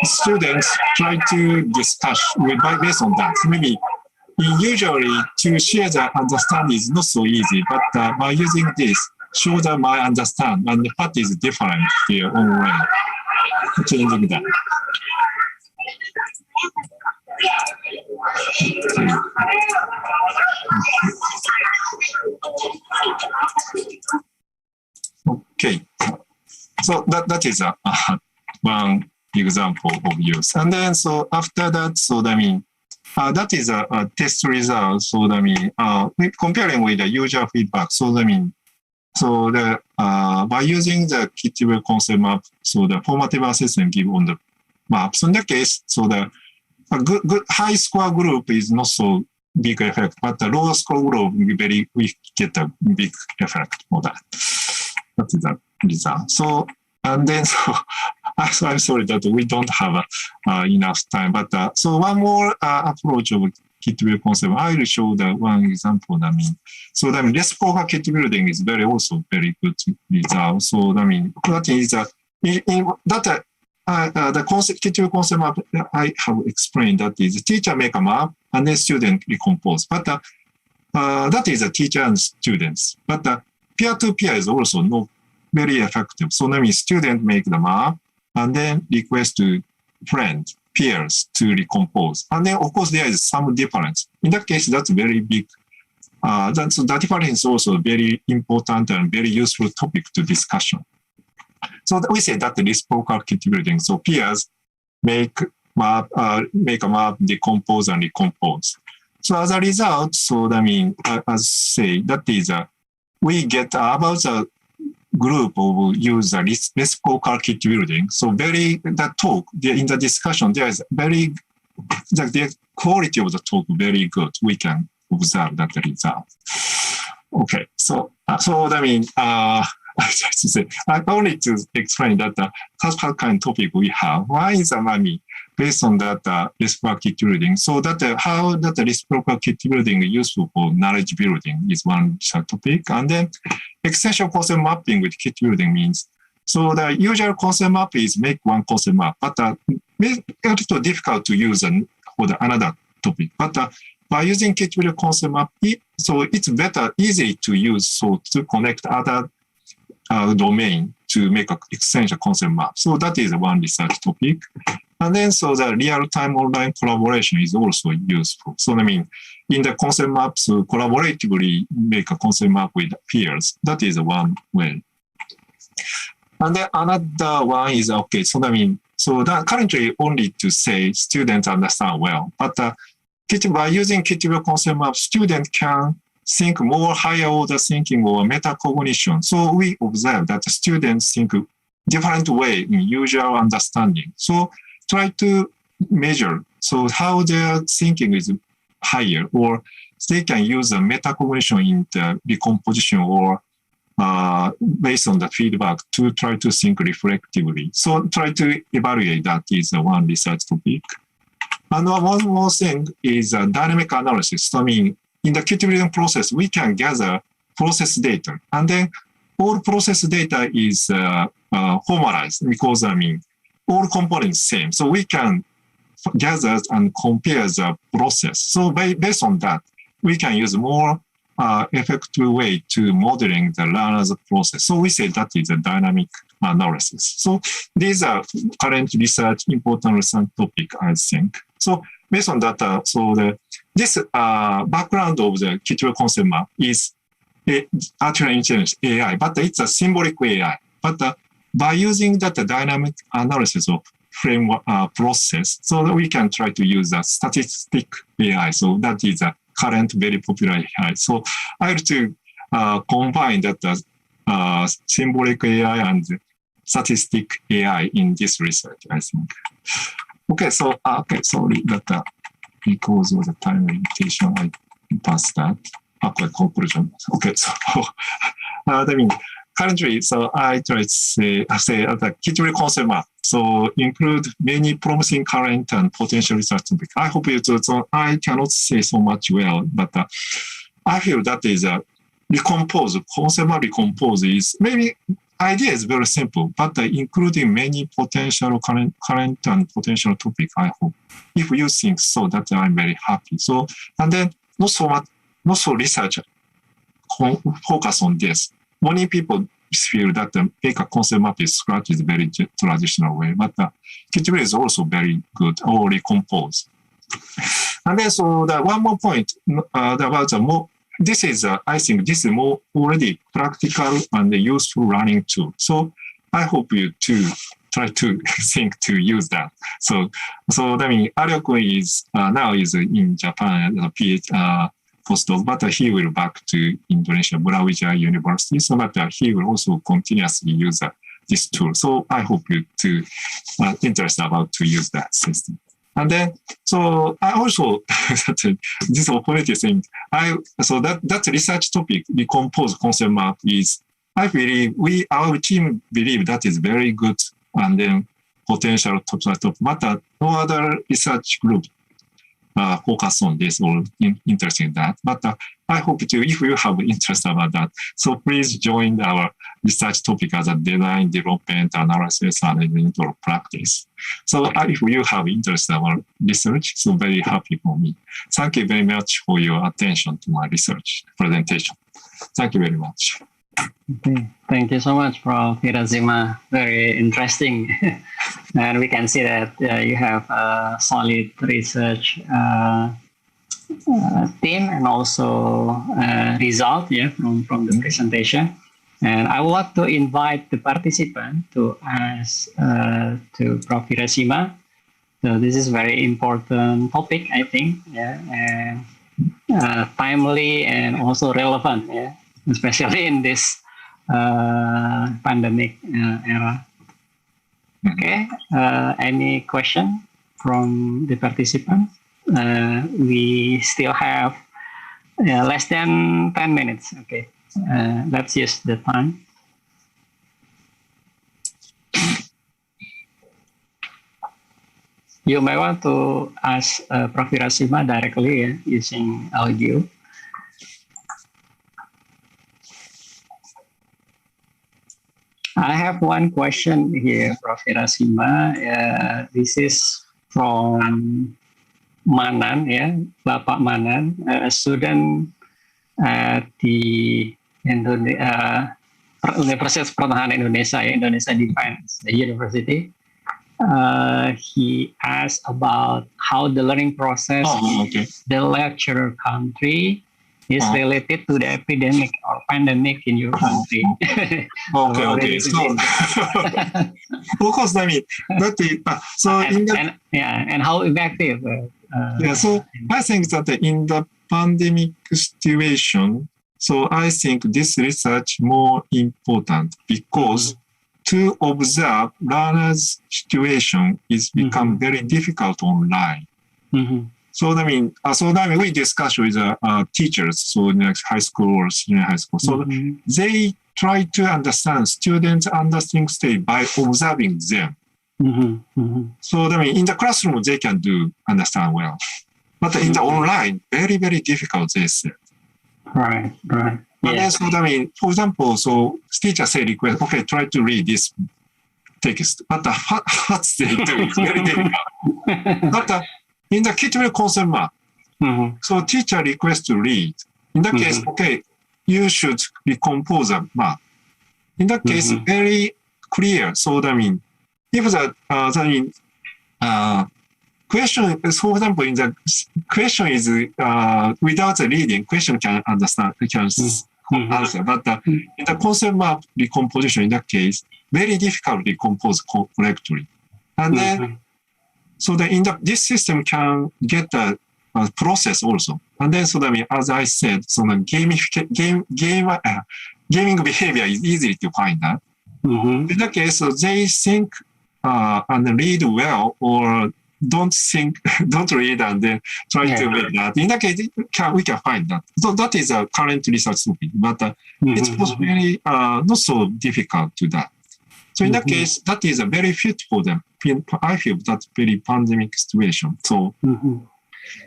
students try to discuss based on that. Maybe usually to share the understanding is not so easy, but by using this, show them I understand and what is different their own way, changing that. Okay. So that is one example of use. And then so after that, so I mean, that is a test result. So I mean, comparing with the user feedback. So I mean, so the by using the Kittiwell concept map, so the formative assessment give on the map. So in that case, so the good high score group is not so big effect, but the low score group we get a big effect for that. That is the result. So and then so I'm sorry that we don't have enough time, but so one more approach of kit build concept. I will show the one example. I mean, so I mean, reciprocal kit building is also very good result. So I mean, that is the concept kit build concept map I have explained. That is teacher make a map and then student recompose. But that is a teacher and students. But peer-to-peer is also not very effective. So that means student make the map and then request to friends, peers to recompose. And then of course there is some difference. In that case, that's very big. So that difference is also very important and very useful topic to discussion. So we say that the reciprocal kit building. So peers make a map, decompose and recompose. So as a result, so I mean, as say that is we get about a group of user reciprocal kit building. So in the discussion, there is the quality of the talk very good. We can observe that result. Okay, so I mean, I only to explain that what kind of topic we have. One is based on that reciprocal kit building. So that how that reciprocal kit building is useful for knowledge building is one topic. And then extension concept mapping with kit building means, so the usual concept map is make one concept map, but it's a little difficult to use for another topic. But by using kit building concept map, so it's easy to use, so to connect other domain to make an extension concept map. So that is one research topic. And then so the real-time online collaboration is also useful. So I mean, in the concept maps, collaboratively make a concept map with peers. That is one way. And then another one is, okay, so I mean, so that currently only to say students understand well, but by using Kittiwell concept map, students can think more higher order thinking or metacognition. So we observe that the students think different way in usual understanding. So try to measure so how their thinking is higher, or they can use a metacognition in the decomposition or based on the feedback to try to think reflectively. So try to evaluate that is one research topic. And one more thing is dynamic analysis. So, I mean, in the kit building process, we can gather process data, and then all process data is formalized because I mean all components same. So we can gather and compare the process. So based on that, we can use more effective way to modeling the learner's process. So we say that is a dynamic analysis. So these are current research, important research topic, I think. So based on that, this background of the Kittiwell concept map is artificial intelligence AI, but it's a symbolic AI. But by using that dynamic analysis of framework process, so that we can try to use a statistic AI. So that is a current very popular AI. So I have to combine that symbolic AI and statistic AI in this research, I think. Okay, so sorry that because of the time limitation, I passed that. Okay, conclusion. Okay, so I mean, currently, so I try to say the Kittiwell concept map. So include many promising current and potential research topics. I hope you. So I cannot say so much well, but I feel that is a concept map recompose is maybe idea is very simple, but including many potential current and potential topics. I hope if you think so, that I'm very happy. So and then not so research focus on this. Many people feel that make a concept map is scratch is very traditional way, but Kittiwell is also very good or recompose. And then so the one more point about the more this is, I think this is more already practical and useful learning tool. So I hope you to try to think to use that. So I mean, Aryo-kun is now is in Japan as a postdoc, but he will back to Indonesia, Brawijaya University. So but he will also continuously use this tool. So I hope you to interested about to use that system. And then, so I also this opportunity thing. That research topic, decompose concept map is. I believe our team believe that is very good and then potential top. But no other research group focus on this or interested in that. But I hope to, if you have interest about that, so please join our research topic as a design, development, analysis, and inventory practice. So if you have interest about research, so very happy for me. Thank you very much for your attention to my research presentation. Thank you very much. Okay. Thank you so much, Prof. Hirazima. Very interesting. And we can see that you have a solid research team and also result from the presentation. And I would like to invite the participant to ask to Prof. Hirazima. So this is very important topic, I think, and timely and also relevant, especially in this pandemic era. Okay, any question from the participants? We still have less than 10 minutes. Okay, let's use the time. You may want to ask Prof. Hirazima directly using audio. I have one question here, Prof. Hirazima. This is from Manan, Bapak Manan, a student at the Universitas Pertahanan Indonesia, Indonesia Defense University. He asked about how the learning process in the lecturer country is related to the epidemic or pandemic in your country. Okay. So, of course, I mean, that is, and how effective. So I think that in the pandemic situation, so I think this research more important because to observe learners' situation is become very difficult online. So I mean, we discuss with teachers, so in high school or senior high school. So they try to understand students' understanding state by observing them. So I mean, in the classroom they can understand well, but in the online, very very difficult. They said. Right. And then, so I mean, for example, so teacher say request, okay, try to read this text, but what they do is very difficult. But in the critical concept map, so teacher request to read. In that case, okay, you should recompose a map. In that case, very clear. So I mean, if the question, for example, in the question is without the reading, question can understand, can answer. But in the concept map recomposition, in that case, very difficult to recompose correctly. And then, so that this system can get the process also. And then, so that as I said, so the gaming behavior is easy to find that. In that case, so they think and read well or don't read and then try to make that. In that case, we can find that. So that is a current research topic, but it's possibly not so difficult to that. So in that case, that is a very fit for them. I feel that's very pandemic situation. So,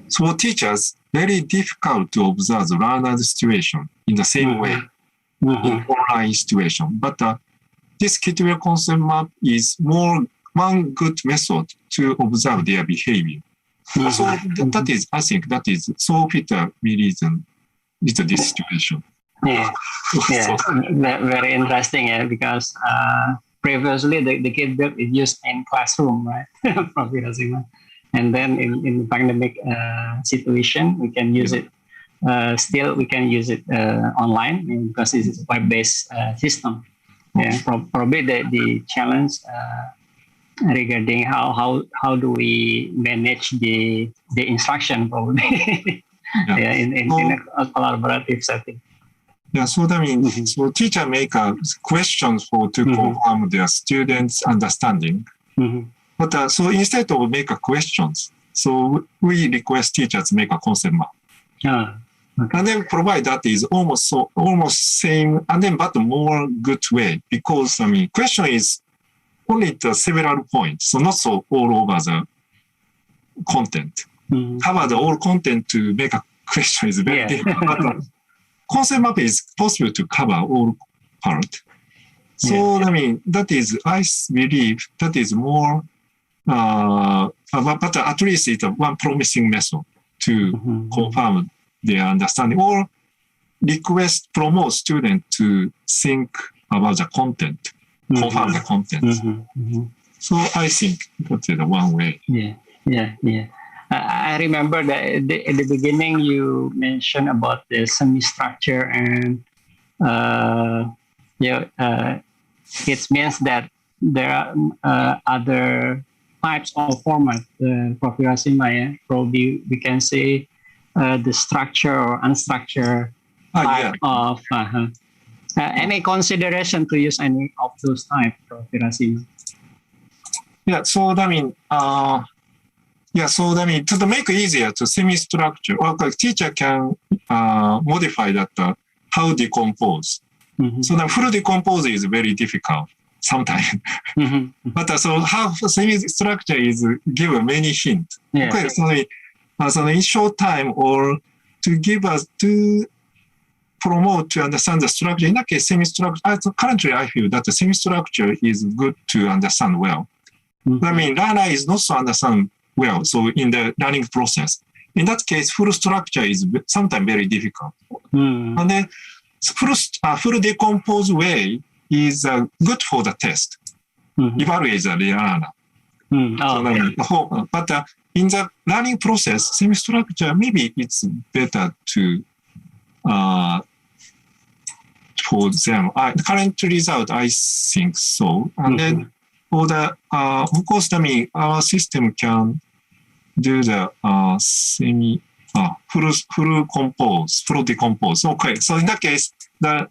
so for teachers, very difficult to observe the learner's situation in the same way in online situation. But this critical concept map is one good method to observe their behavior. So that is, I think, that is so fit reason with this situation. Very interesting, because previously the keyboard is used in classroom, right? And then in pandemic situation, we can use it still we can use it online because this is a web-based system. Yeah, probably the challenge regarding how do we manage the instruction probably in a collaborative setting. Yeah, so that means so teacher make questions to confirm their students' understanding. But so instead of make questions, so we request teachers make a concept map. And then provide that is almost same, and then but more good way, because question is only the several points, so not so all over the content. Cover the whole content to make a question is very difficult. But concept map is possible to cover all part. So that is, I believe that is more, but at least it's one promising method to confirm their understanding, or promote students to think about the content, confirm the content. So I think that's the one way. I remember that at the beginning you mentioned about the semi-structure, and it means that there are other types of format. Prof. Rasima, probably we can say the structure or unstructured type of. Any consideration to use any of those types, Prof. Rasima? So to make it easier to semi-structure, or teacher can modify that how decompose. So the full decompose is very difficult sometimes. But so how semi-structure is give many hints. Okay, so in short time, or to give us to promote to understand the structure. In that case, semi-structure. Currently, I feel that the semi-structure is good to understand well. Learner is not so understand well. So in the learning process, in that case, full structure is sometimes very difficult. And then full decompose way is good for the test. Evaluate the learner. But in the learning process, semi-structure, maybe it's better to for them. Current result, I think so. And then for the, of course, our system can do the full decompose. Okay, so in that case, the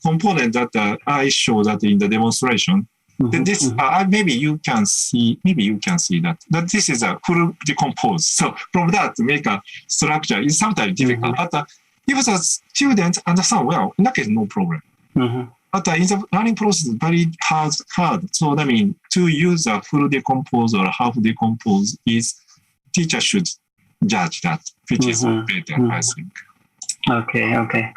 component that I showed that in the demonstration, this maybe you can see that this is a full decompose. So from that to make a structure is sometimes difficult. But if the students understand well, in that case, no problem. But in the learning process, very hard. So that means to use a full decompose or half decompose is teacher should judge that, which is better, I think. Okay.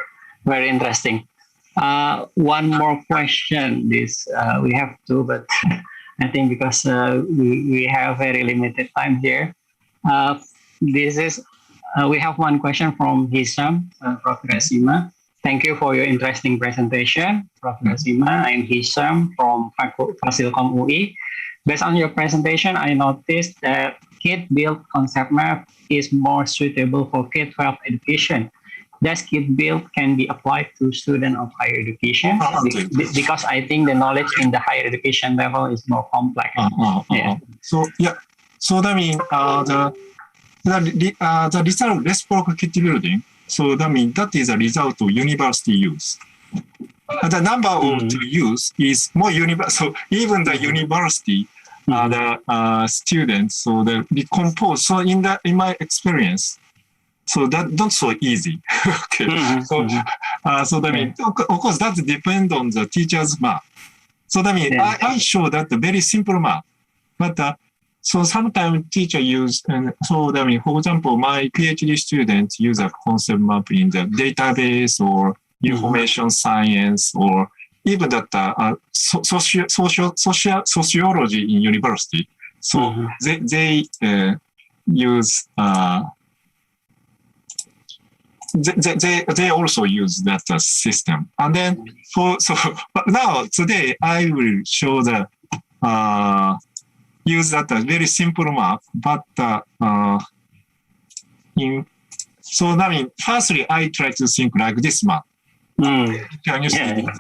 Very interesting. One more question. This we have two, but I think because we have very limited time here. This is we have one question from Hisham, Prof. Rasima. Thank you for your interesting presentation, Prof. Rasima. I'm Hisham from Fasilkom UI. Based on your presentation, I noticed that kit-built concept map is more suitable for K-12 education. Does kit-built can be applied to students of higher education? Because I think the knowledge in the higher education level is more complex. So that means the result of reciprocal kit building. So that means that is a result of university use. And the number of to use is more universal. So even the university, the students, so the decompose. So in my experience, so that not so easy. Okay. So that means of course that depends on the teacher's map. So that means I show that the very simple map, but so sometimes teacher use, and so that means, for example, my PhD students use a concept map in the database or information science, or even that sociology in university. So they use they also use that system. And then but now today I will show the use that very simple map, but So I mean, firstly, I try to think like this map. Can you see this?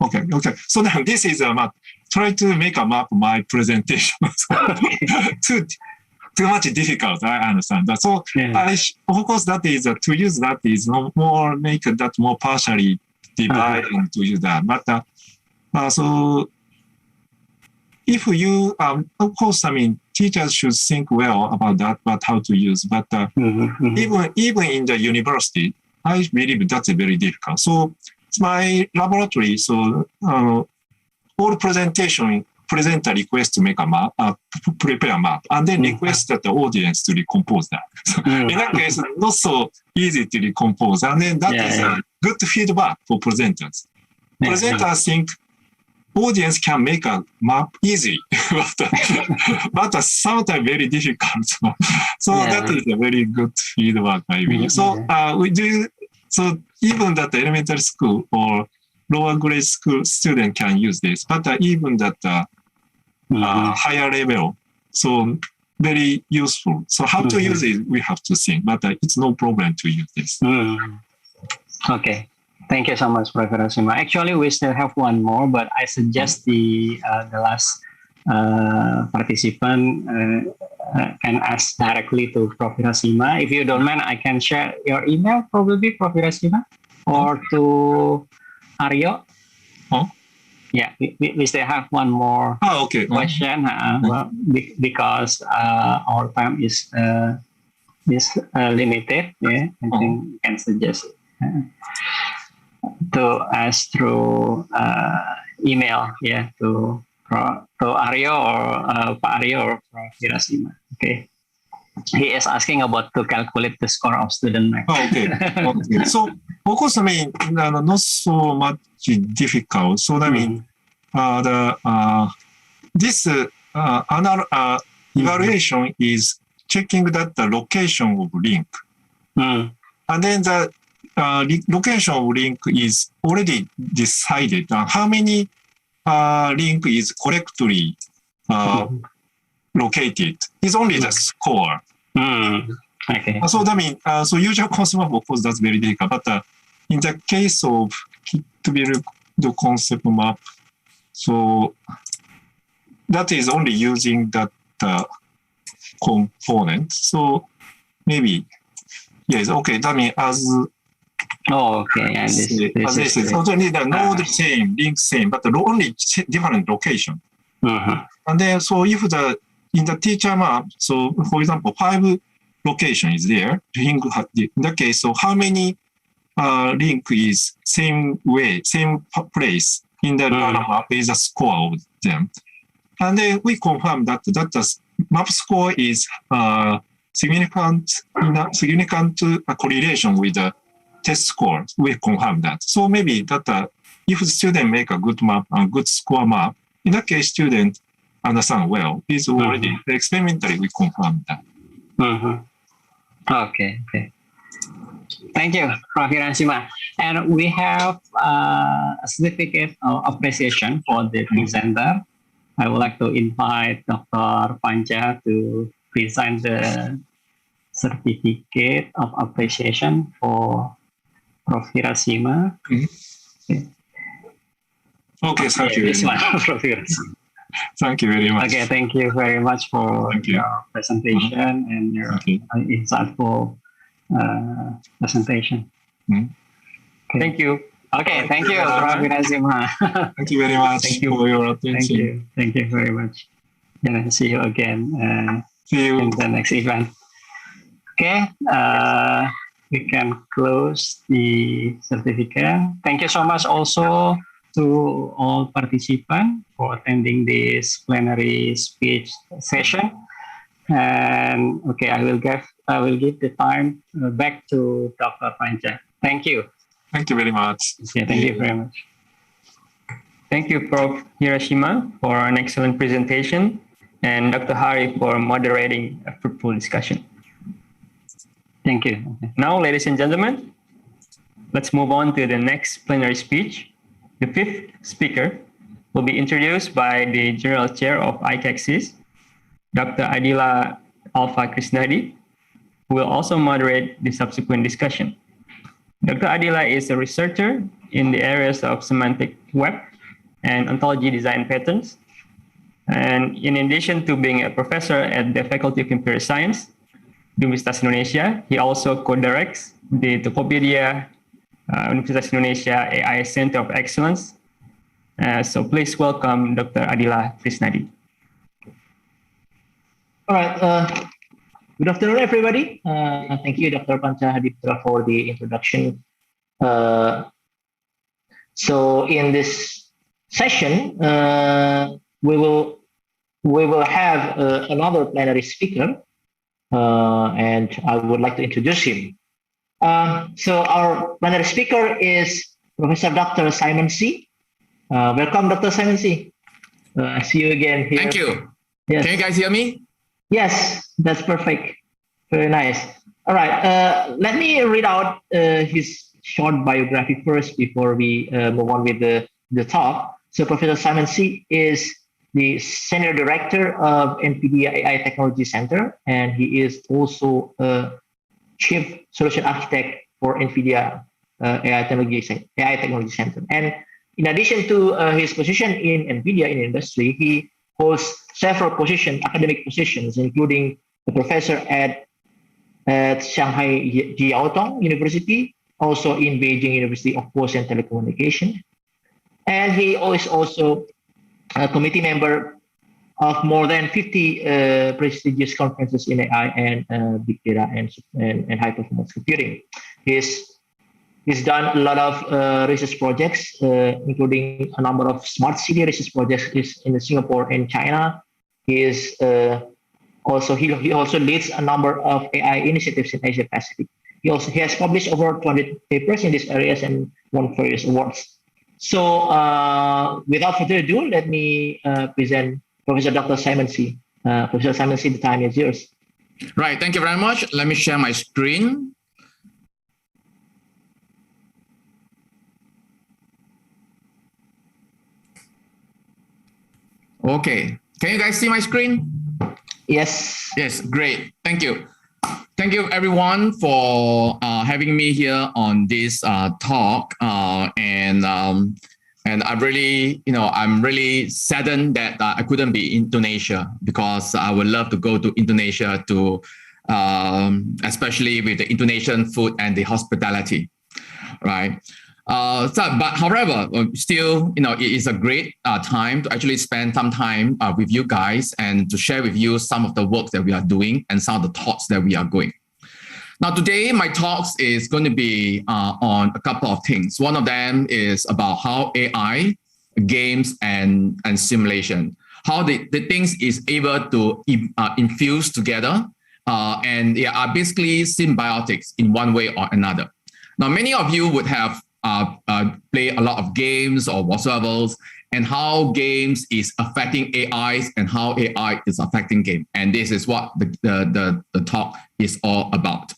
Okay. So now this is a map. Try to make a map my presentation. Too much difficult. I understand that. So of course that is to use that is more make that more partially divide and to use that. But so if you of course I mean teachers should think well about that, but how to use. But even in the university, I believe that's very difficult. So it's my laboratory. So all presenter request to make a map, prepare a map, and then request that the audience to recompose that. So in that case, not so easy to recompose, and then that is a good feedback for presenters. Presenters think audience can make a map easy, but sometimes very difficult. So that is a very good feedback, I believe. So we do. So even that the elementary school or lower grade school student can use this, but even that higher level, so very useful. So how to use it, we have to think, but it's no problem to use this. Okay. Thank you so much, Professor Hiroshima. Actually, we still have one more, but I suggest the last participant can ask directly to Prof. Hiroshima. If you don't mind, I can share your email, probably, Prof. Hiroshima, or to Aryo. Yeah, we still have one more question because our time is limited. Yeah, I think we can suggest to ask through email. Yeah, to Aryo or Pak Aryo or Prof. Hiroshima. Okay. He is asking about to calculate the score of student math. Okay. So, of course, I mean, not so much difficult. So, I mean, this another evaluation is checking that the location of link. And then the location of link is already decided. How many link is correctly located is only the score. Okay. So that means, so usual concept of course that's very difficult. But in the case of to build the concept map, so that is only using that component. So maybe yes. Okay. That means as okay. And this is only the node same, link same, but only different location. And then so if in the teacher map, so for example, 5 location is there. In that case, so how many link is same way, same place in the map is a score of them. And then we confirm that the map score is significant correlation with the test score. We confirm that. So maybe that if the student make a good map, a good score map, in that case, student understand well. Is already experimentally we confirm that. Okay. Thank you, Prof. Hiroshima. And we have a certificate of appreciation for the presenter. I would like to invite Dr. Panca to present the certificate of appreciation for Prof. Hiroshima. Okay, thank you. This one, Prof. Hiroshima. Thank you very much. Okay, thank you very much for your presentation and your insightful presentation. Okay. Thank you. Okay, thank you, Prof. Hiroshima. Thank you very much for your attention. Thank you very much. And see you again see you in the next event. Okay, we can close the certificate. Thank you so much also to all participants for attending this plenary speech session. And okay, I will give the time back to Dr. Panca. Thank you. Thank you very much. Yeah, thank you very much. Thank you, Prof. Hiroshima, for an excellent presentation, and Dr. Hari for moderating a fruitful discussion. Thank you. Okay. Now, ladies and gentlemen, let's move on to the next plenary speech. The 5th speaker will be introduced by the General Chair of ICACSIS, Dr. Adila Alfa Krishnadi. who will also moderate the subsequent discussion. Dr. Adila is a researcher in the areas of semantic web and ontology design patterns. And in addition to being a professor at the Faculty of Computer Science, Universitas Indonesia, he also co-directs the Tokopedia Universitas Indonesia AI Center of Excellence. So please welcome Dr. Adila Krisnadi. All right. Good afternoon, everybody. Thank you, Dr. Panca Hadiptra, for the introduction. So in this session, we will have another plenary speaker, and I would like to introduce him. So our plenary speaker is Professor Dr. Simon C. Welcome, Dr. Simon C. I see you again here. Thank you. Yes. Can you guys hear me? Yes, that's perfect. Very nice. All right. Let me read out his short biography first before we move on with the talk. So Professor Simon C. is the Senior Director of NVIDIA AI Technology Center, and he is also a Chief Solution Architect for NVIDIA AI Technology Center. And in addition to his position in NVIDIA in industry, he holds several academic positions, including a professor at Shanghai Jiaotong University, also in Beijing University of Post and Telecommunication. And he is also a committee member of more than 50 prestigious conferences in AI and big data and high performance computing. He's done a lot of research projects, including a number of smart city research projects in Singapore and China. He also leads a number of AI initiatives in Asia Pacific. He has published over 200 papers in these areas and won various awards. So without further ado, let me present Professor Dr. Simon C. Professor Simon C., the time is yours. Right, thank you very much. Let me share my screen. Okay, can you guys see my screen? Yes. Yes, great. Thank you. Thank you everyone for having me here on this talk. And I really, I'm really saddened that I couldn't be in Indonesia, because I would love to go to Indonesia to, especially with the Indonesian food and the hospitality, right? But however, still, it is a great time to actually spend some time with you guys and to share with you some of the work that we are doing and some of the thoughts that we are going. Now, today, my talks is going to be on a couple of things. One of them is about how AI, games, and simulation, how the things is able to infuse together, and they are basically symbiotics in one way or another. Now, many of you would have play a lot of games or whatsoever, and how games is affecting AIs and how AI is affecting game. And this is what the talk is all about.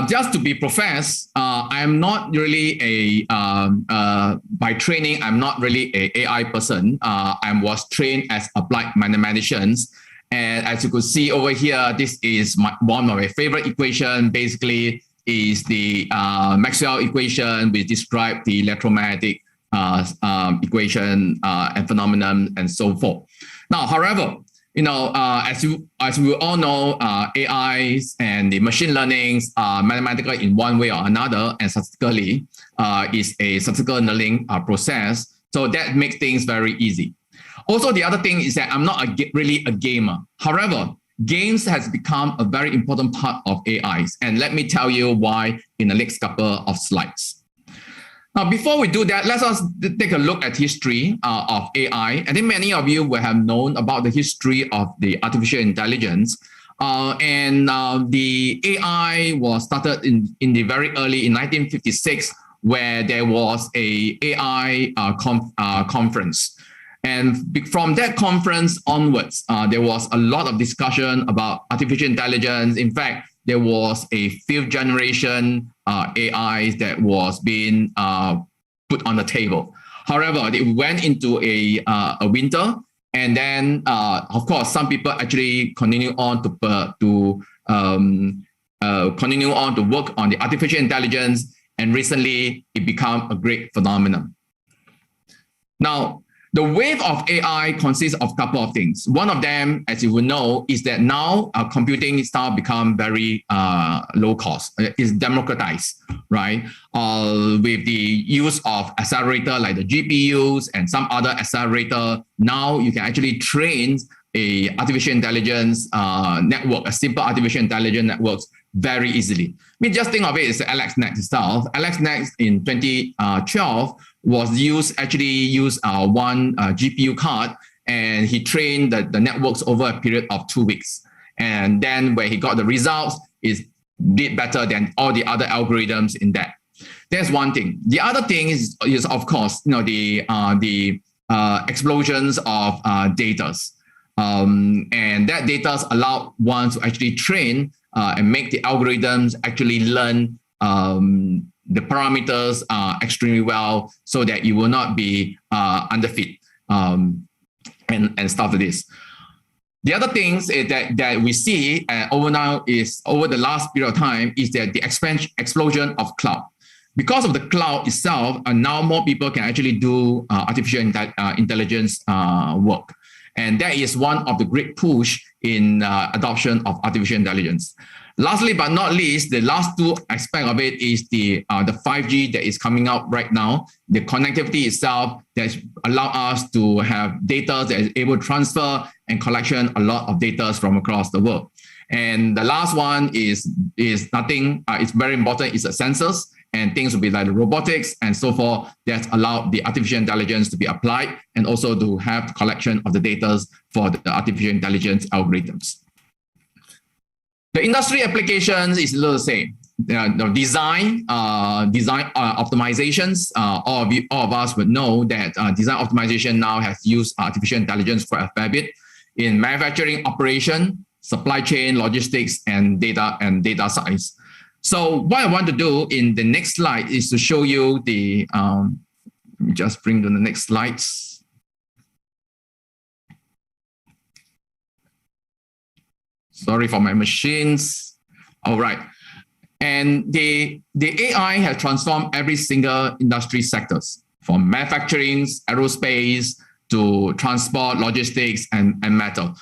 Just to be professed, I'm not really by training, I'm not really an AI person. I was trained as applied mathematicians. And as you could see over here, this is one of my favorite equation. Basically, is the Maxwell equation, which describe the electromagnetic equation and phenomenon and so forth. Now, however, as we all know, AIs and the machine learnings are mathematical in one way or another, and statistically is a statistical learning process. So that makes things very easy. Also, the other thing is that I'm not really a gamer. However, games has become a very important part of AIs. And let me tell you why in the next couple of slides. Now, before we do that, let us take a look at history of AI. I think many of you will have known about the history of the artificial intelligence. The AI was started in the very early in 1956, where there was a AI conference. And from that conference onwards, there was a lot of discussion about artificial intelligence. In fact, there was a fifth generation AI that was being put on the table. However, it went into a winter, and then, of course, some people actually continue on to continue on to work on the artificial intelligence, and recently it became a great phenomenon. Now, the wave of AI consists of a couple of things. One of them, as you will know, is that now computing style become very low cost. It's democratized, right? With the use of accelerator like the GPUs and some other accelerator, now you can actually train a artificial intelligence network, a simple artificial intelligence networks very easily. I mean, just think of it as AlexNet itself. AlexNet in 2012 was used one GPU card, and he trained the networks over a period of 2 weeks. And then when he got the results, it did better than all the other algorithms in that. That's one thing. The other thing is of course, the explosions of data. And that data allow one to actually train and make the algorithms actually learn the parameters extremely well, so that you will not be underfit and stuff like this. The other things is that we see over the last period of time is that the explosion of cloud. Because of the cloud itself, now more people can actually do artificial intelligence work. And that is one of the great push in adoption of artificial intelligence. Lastly, but not least, the last two aspects of it is the 5G that is coming out right now. The connectivity itself that allow us to have data that is able to transfer and collection a lot of data from across the world. And the last one is nothing. It's very important. It's the sensors and things will be like robotics and so forth that allow the artificial intelligence to be applied and also to have collection of the data for the artificial intelligence algorithms. The industry applications is a little the same. The design optimizations, all of us would know that design optimization now has used artificial intelligence for a fair bit in manufacturing operation, supply chain, logistics, and data science. So what I want to do in the next slide is to show you the, let me just bring to the next slides. Sorry for my machines. All right. And the AI has transformed every single industry sectors, from manufacturing, aerospace, to transport, logistics, and metal.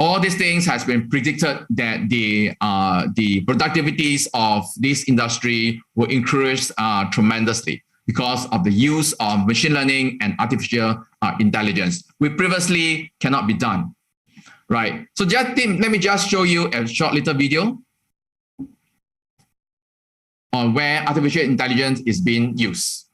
All these things has been predicted that the productivities of this industry will increase tremendously because of the use of machine learning and artificial intelligence, which previously cannot be done. Right. So let me just show you a short little video on where artificial intelligence is being used.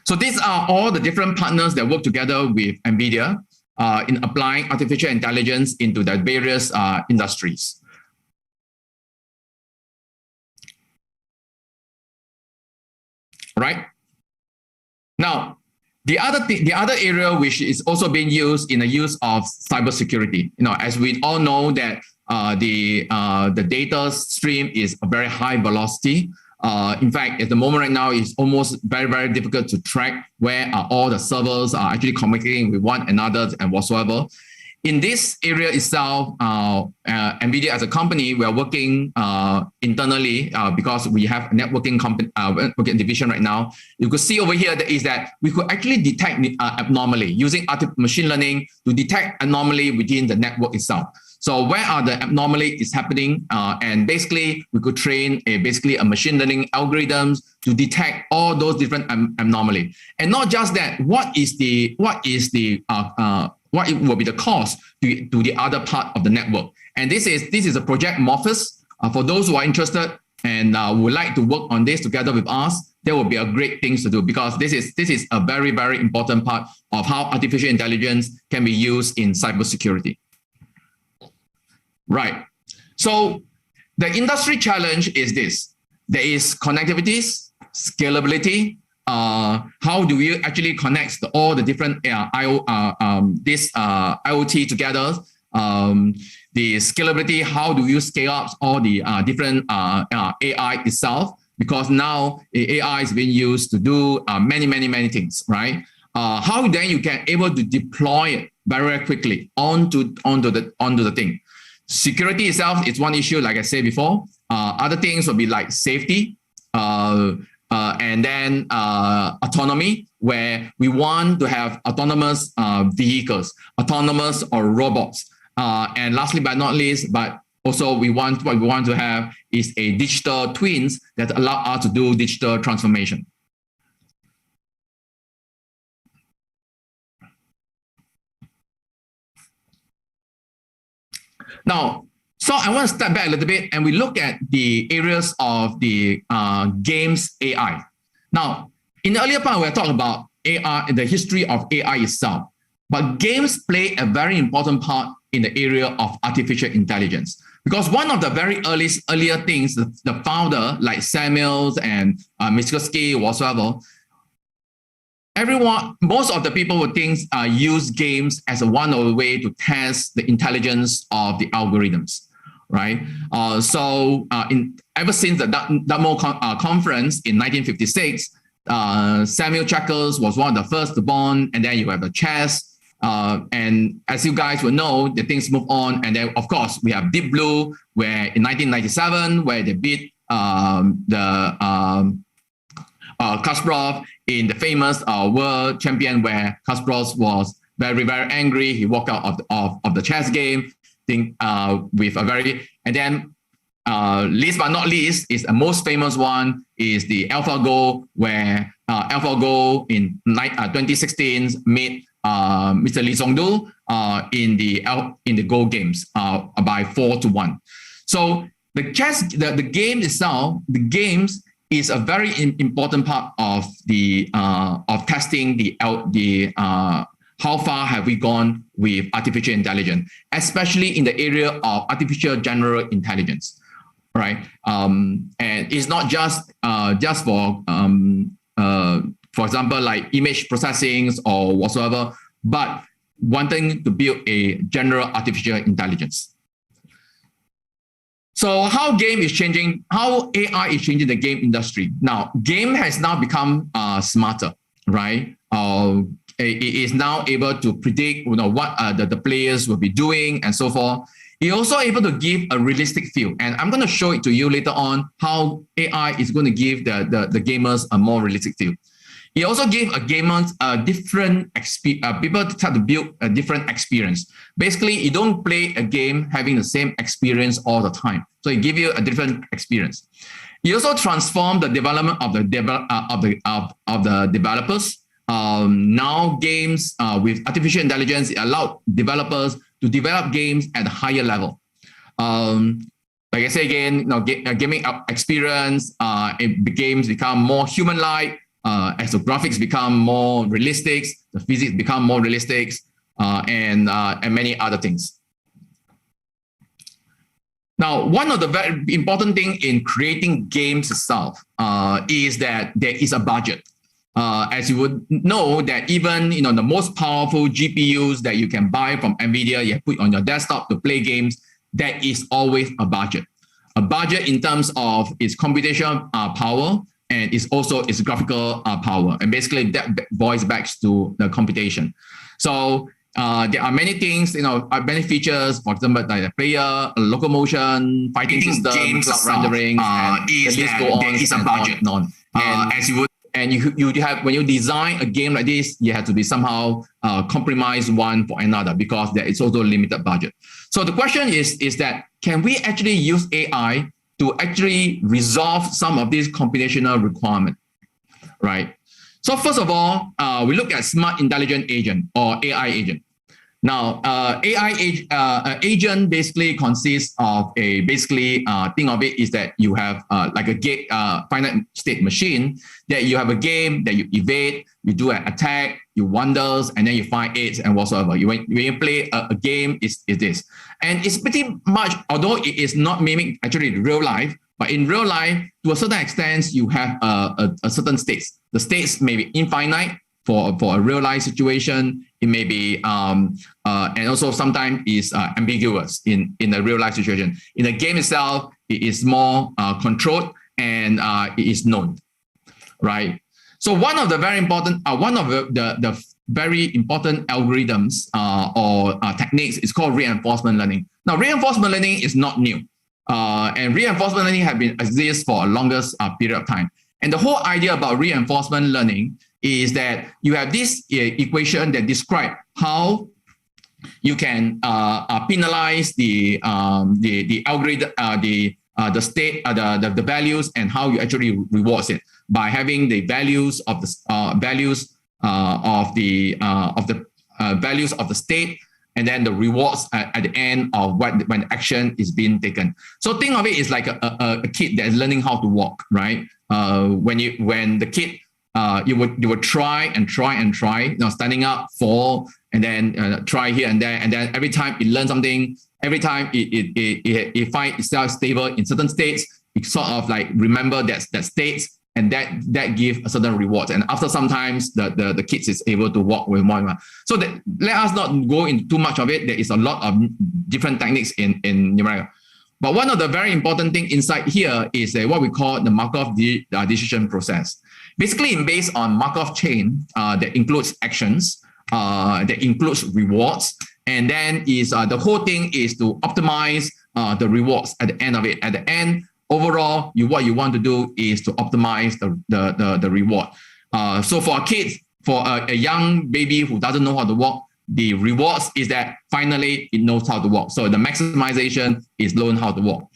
So these are all the different partners that work together with NVIDIA in applying artificial intelligence into the various industries. Right? Now, the other area which is also being used in the use of cybersecurity. As we all know that the data stream is a very high velocity. In fact, at the moment right now, it's almost very, very difficult to track where all the servers are actually communicating with one another and whatsoever. In this area itself, NVIDIA as a company, we are working internally because we have a networking division right now. You could see over here that we could actually detect abnormally using machine learning to detect anomaly within the network itself. So where are the abnormality is happening? And basically, we could train a machine learning algorithms to detect all those different anomalies. And not just that, what will be the cost to the other part of the network? And this is a project Morphus. For those who are interested and would like to work on this together with us, there will be a great thing to do, because this is a very, very important part of how artificial intelligence can be used in cybersecurity. Right. So the industry challenge is this. There is connectivity, scalability. How do we actually connect all the different IoT together? The scalability, how do you scale up all the different AI itself? Because now AI is being used to do many things, right? How then you can able to deploy it very quickly onto the thing. Security itself is one issue, like I said before. Other things will be like safety, and then autonomy, where we want to have autonomous vehicles, autonomous or robots. And lastly but not least, but also what we want to have is a digital twins that allow us to do digital transformation. Now, so I want to step back a little bit and we look at the areas of the games AI. Now, in the earlier part, we were talking about AI, the history of AI itself, but games play a very important part in the area of artificial intelligence. Because one of the very earlier things, the founder like Samuels and Miskoski, whatsoever, most of the people would think use games as one of the way to test the intelligence of the algorithms, right? Ever since the Dartmouth conference in 1956, Samuel Checkers was one of the first to born, and then you have the chess. And as you guys will know, the things move on. And then, of course, we have Deep Blue, where in 1997, where they beat Kasparov in the famous world champion, where Kasparov was very angry. He walked out of the chess game, with a very, and then least but not least is the most famous one is the AlphaGo, where AlphaGo in 2016 made Mr. Lee Song-do in the Go games by 4-1. So the game itself, the games is a very important part of the of testing the how far have we gone with artificial intelligence, especially in the area of artificial general intelligence, right? And it's not just for example, like image processing or whatsoever, but wanting to build a general artificial intelligence. So how game is changing, how AI is changing the game industry. Now, game has now become smarter, right? It is now able to predict, what the players will be doing and so forth. It's also able to give a realistic feel. And I'm going to show it to you later on how AI is going to give the gamers a more realistic feel. It also gives gamers a different people try to build a different experience. Basically, you don't play a game having the same experience all the time. So it gives you a different experience. You also transform the development of the developers. Now games with artificial intelligence allow developers to develop games at a higher level. Like I say again, gaming experience, games become more human-like. As the graphics become more realistic, the physics become more realistic, and many other things. Now, one of the very important things in creating games itself is that there is a budget. As you would know, that even the most powerful GPUs that you can buy from NVIDIA, you put on your desktop to play games, there is always a budget. A budget in terms of its computational power, and it's also its graphical power. And basically that boils back to the computation. So there are many things, many features, for example, like the player, locomotion, fighting system, cloud rendering, is the list go on, there is a budget. As you would, and you have, when you design a game like this, you have to be somehow compromise one for another, because there is also limited budget. So the question is that, can we actually use AI to actually resolve some of these computational requirements, right? So first of all, we look at smart intelligent agent or AI agent. Now, AI agent basically consists of think of it is that you have like a gate finite state machine, that you have a game that you evade, you do an attack, you wonders, and then you find it and whatsoever. When you play a game, is this, and it's pretty much, although it is not mimic actually real life, but in real life, to a certain extent, you have a certain states. The states may be infinite for a real life situation. It may be, and also sometimes is ambiguous in a real life situation. In the game itself, it is more controlled and it is known, right? So one of the very important, the very important algorithms or techniques is called reinforcement learning. Now, reinforcement learning is not new, and reinforcement learning has been exists for a longest period of time. And the whole idea about reinforcement learning is that you have this equation that describes how you can penalize the algorithm, the state, the values, and how you actually rewards it by having the values of the values of the values of the state, and then the rewards at the end of when action is being taken. So think of it as like a kid that is learning how to walk, right? When the kid you would try and try, standing up, fall, and then try here and there, and then every time it learns something, every time it finds itself stable in certain states, it sort of like remember that states, and that give a certain reward. And after sometimes the kids is able to walk with more. So let us not go into too much of it. There is a lot of different techniques in numerical. But one of the very important thing inside here is what we call the Markov decision process. Basically, based on Markov chain that includes actions, that includes rewards, and then is the whole thing is to optimize the rewards at the end of it. At the end, overall, what you want to do is to optimize the reward. So for a kid, for a young baby who doesn't know how to walk, the rewards is that finally it knows how to walk. So the maximization is learn how to walk.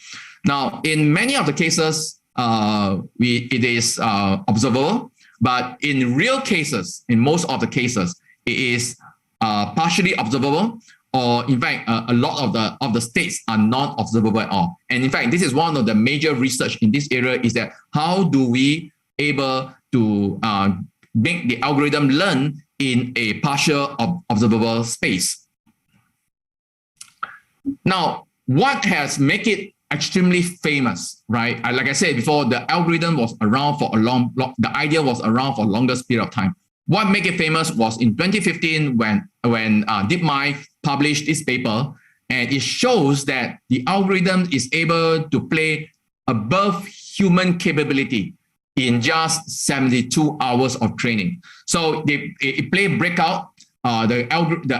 Now, in many of the cases, it is observable, but in real cases, in most of the cases, it is partially observable, or in fact, a lot of the states are not observable at all. And in fact, this is one of the major research in this area, is that how do we able to make the algorithm learn in a partial observable space. Now, what has made it extremely famous, right? Like I said before, the algorithm was around for the idea was around for longest period of time. What made it famous was in 2015 when DeepMind published this paper, and it shows that the algorithm is able to play above human capability in just 72 hours of training. So it played breakout. The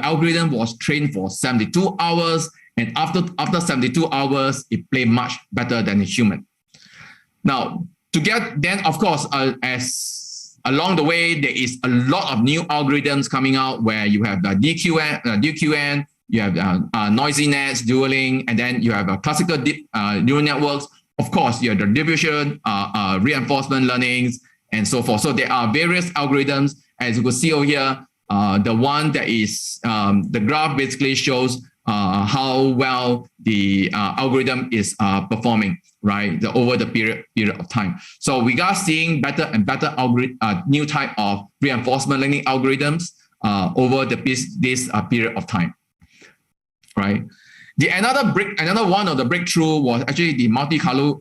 algorithm was trained for 72 hours, and after 72 hours, it played much better than a human. Now, then of course, as along the way, there is a lot of new algorithms coming out where you have the DQN, you have noisy nets, dueling, and then you have classical deep neural networks. Of course, you have the diffusion, reinforcement learnings, and so forth. So there are various algorithms. As you can see over here, the one that is, the graph basically shows how well the algorithm is performing, right, over the period of time. So we are seeing better and better new type of reinforcement learning algorithms over this period of time, right? Another one of the breakthrough was actually the multi-color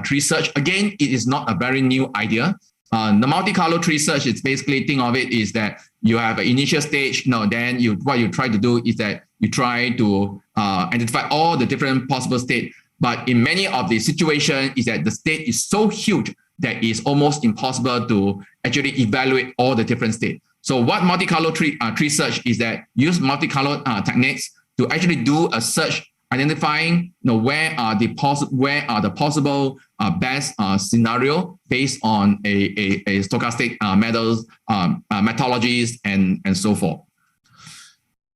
tree search. Again, it is not a very new idea. The multi-color tree search is basically, think of it is that you have an initial stage. Then what you try to do is that you try to identify all the different possible states. But in many of the situations, is that the state is so huge that it's almost impossible to actually evaluate all the different states. So what multi-color tree search is that use multi-color techniques to actually do a search, identifying where are the possible best scenario based on a stochastic methodologies and so forth.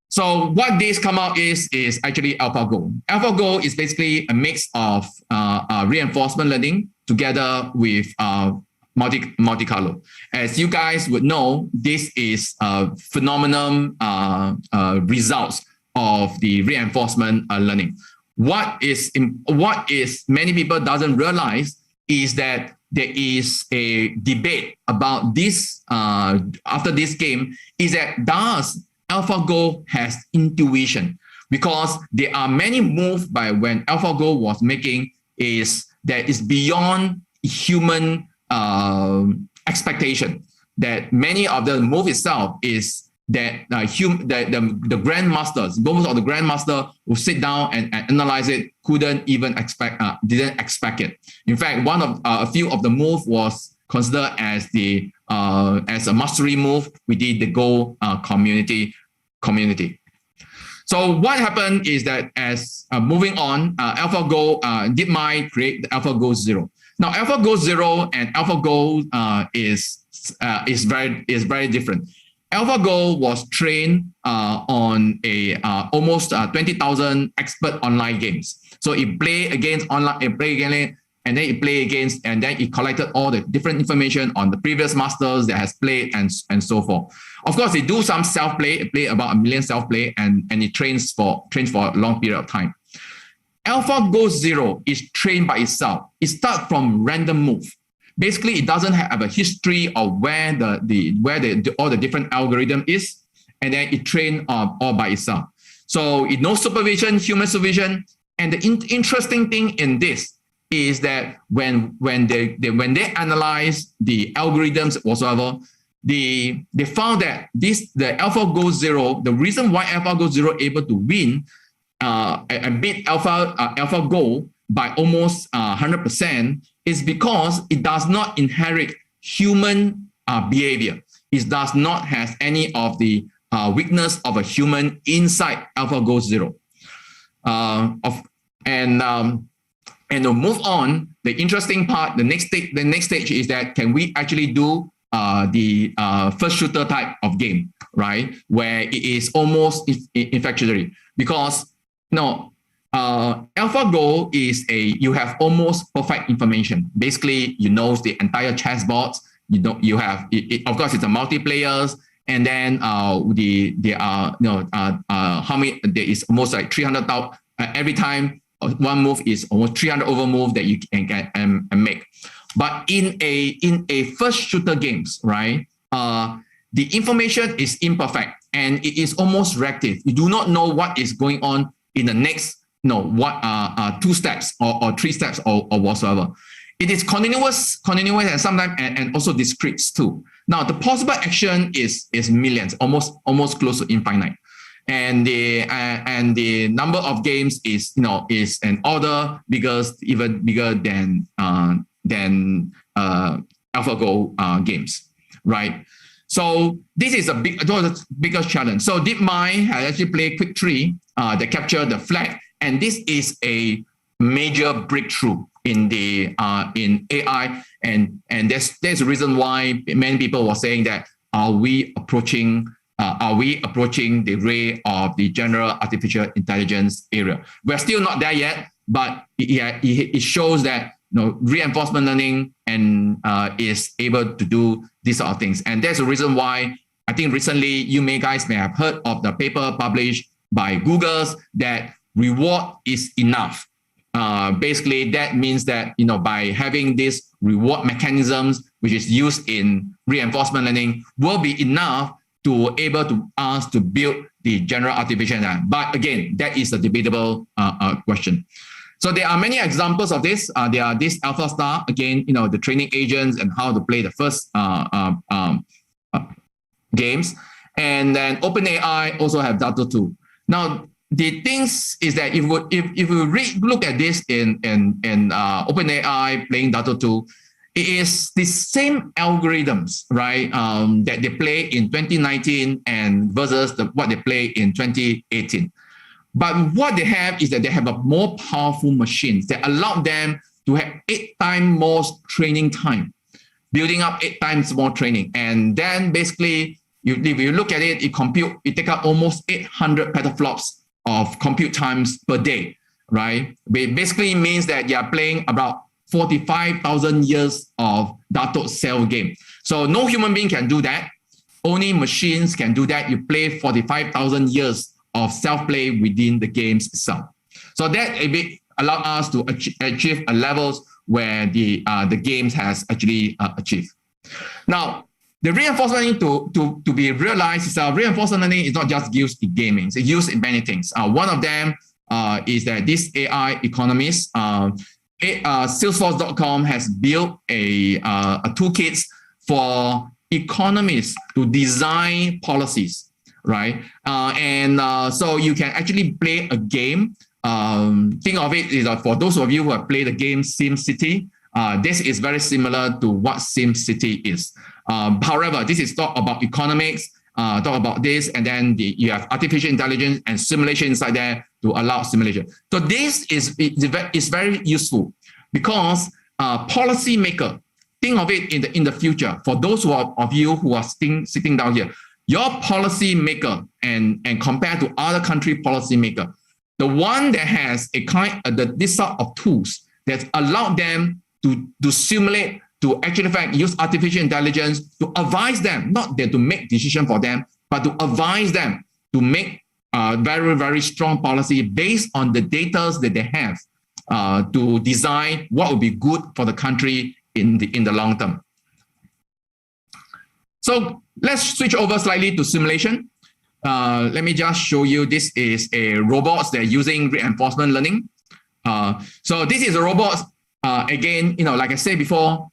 So what this come out is actually AlphaGo. AlphaGo is basically a mix of reinforcement learning together with Monte Carlo. As you guys would know, this is a phenomenal results of the reinforcement learning. What is many people doesn't realize is that there is a debate about this after this game, is that does AlphaGo has intuition? Because there are many moves by when AlphaGo was making is that is beyond human expectation. That many of the move itself is that the grandmasters, most of the grandmaster will sit down and analyze it, didn't expect it. In fact, one of a few of the move was considered as as a mastery move within the Go community. So what happened is that as moving on, AlphaGo, DeepMind create the AlphaGo Zero. Now AlphaGo Zero and AlphaGo is very different. AlphaGo was trained on almost 20,000 expert online games. So it play against online, and then it play against, and then it collected all the different information on the previous masters that has played and so forth. Of course, they do some self-play, it play about 1 million self-play, and it trains for a long period of time. AlphaGo Zero is trained by itself. It starts from random move. Basically, it doesn't have a history of where all the different algorithm is, and then it trained all by itself. So it no supervision, human supervision. And the interesting thing in this is that when they analyze the algorithms whatsoever, they found that the AlphaGo Zero, the reason why AlphaGo Zero able to win and beat AlphaGo by almost 100% is because it does not inherit human behavior. It does not have any of the weakness of a human inside AlphaGo Zero. And to move on, the interesting part, the next stage is that can we actually do the first shooter type of game, right? Where it is almost infatuatory, because AlphaGo is you have almost perfect information. Basically, you know the entire chessboard. You have of course it's a multiplayers, and then how many there is almost like 300,000 every time. One move is almost 300 over move that you can get and make. But in a first shooter games, right? The information is imperfect and it is almost reactive. You do not know what is going on in the next 2 steps or 3 steps or whatsoever. It is continuous and sometimes and also discrete too. Now the possible action is millions, almost close to infinite. And the number of games is an order even bigger than AlphaGo games, right? So this is the biggest challenge. So DeepMind has actually played Quick 3 that capture the flag, and this is a major breakthrough in the in AI, and there's a reason why many people were saying that are we approaching the ray of the general artificial intelligence area? We're still not there yet, but it shows that reinforcement learning and is able to do these sort of things. And that's the reason why I think recently you guys may have heard of the paper published by Google's that reward is enough. Basically, that means that by having these reward mechanisms, which is used in reinforcement learning, will be enough to able to us to build the general artificial intelligence. But again, that is a debatable question. So there are many examples of this. There are this AlphaStar, again, the training agents and how to play the first games. And then OpenAI also have Data 2. Now, the things is that if we look at this in OpenAI playing Data 2, it is the same algorithms, right, that they play in 2019 and versus what they play in 2018. But what they have is that they have a more powerful machines that allow them to have 8 times more training time, building up 8 times more training. And then basically, if you look at it, it take up almost 800 petaflops of compute times per day, right? It basically means that you are playing about 45,000 years of Datuk cell game. So no human being can do that. Only machines can do that. You play 45,000 years of self-play within the games itself. So that allow us to achieve levels where the games has actually achieved. Now, the reinforcement learning to be realized is reinforcement learning is not just used in gaming. It's used in many things. One of them is that this AI economist, Salesforce.com has built a toolkit for economists to design policies, right? So you can actually play a game. Think of it is for those of you who have played the game SimCity, this is very similar to what SimCity is. However, this is talk about economics, talk about this, and then you have artificial intelligence and simulation inside there to allow simulation. So this is very useful because policymaker, think of it in the future. For those of you who are sitting down here, your policymaker and compared to other country policymaker, the one that has this sort of tools that allow them to simulate, to actually use artificial intelligence to advise them, not to make decision for them, but to advise them to make very, very strong policy based on the data that they have to design what would be good for the country in the long term. So let's switch over slightly to simulation. Let me just show you. This is a robot that using reinforcement learning. So this is a robot. Again, like I said before,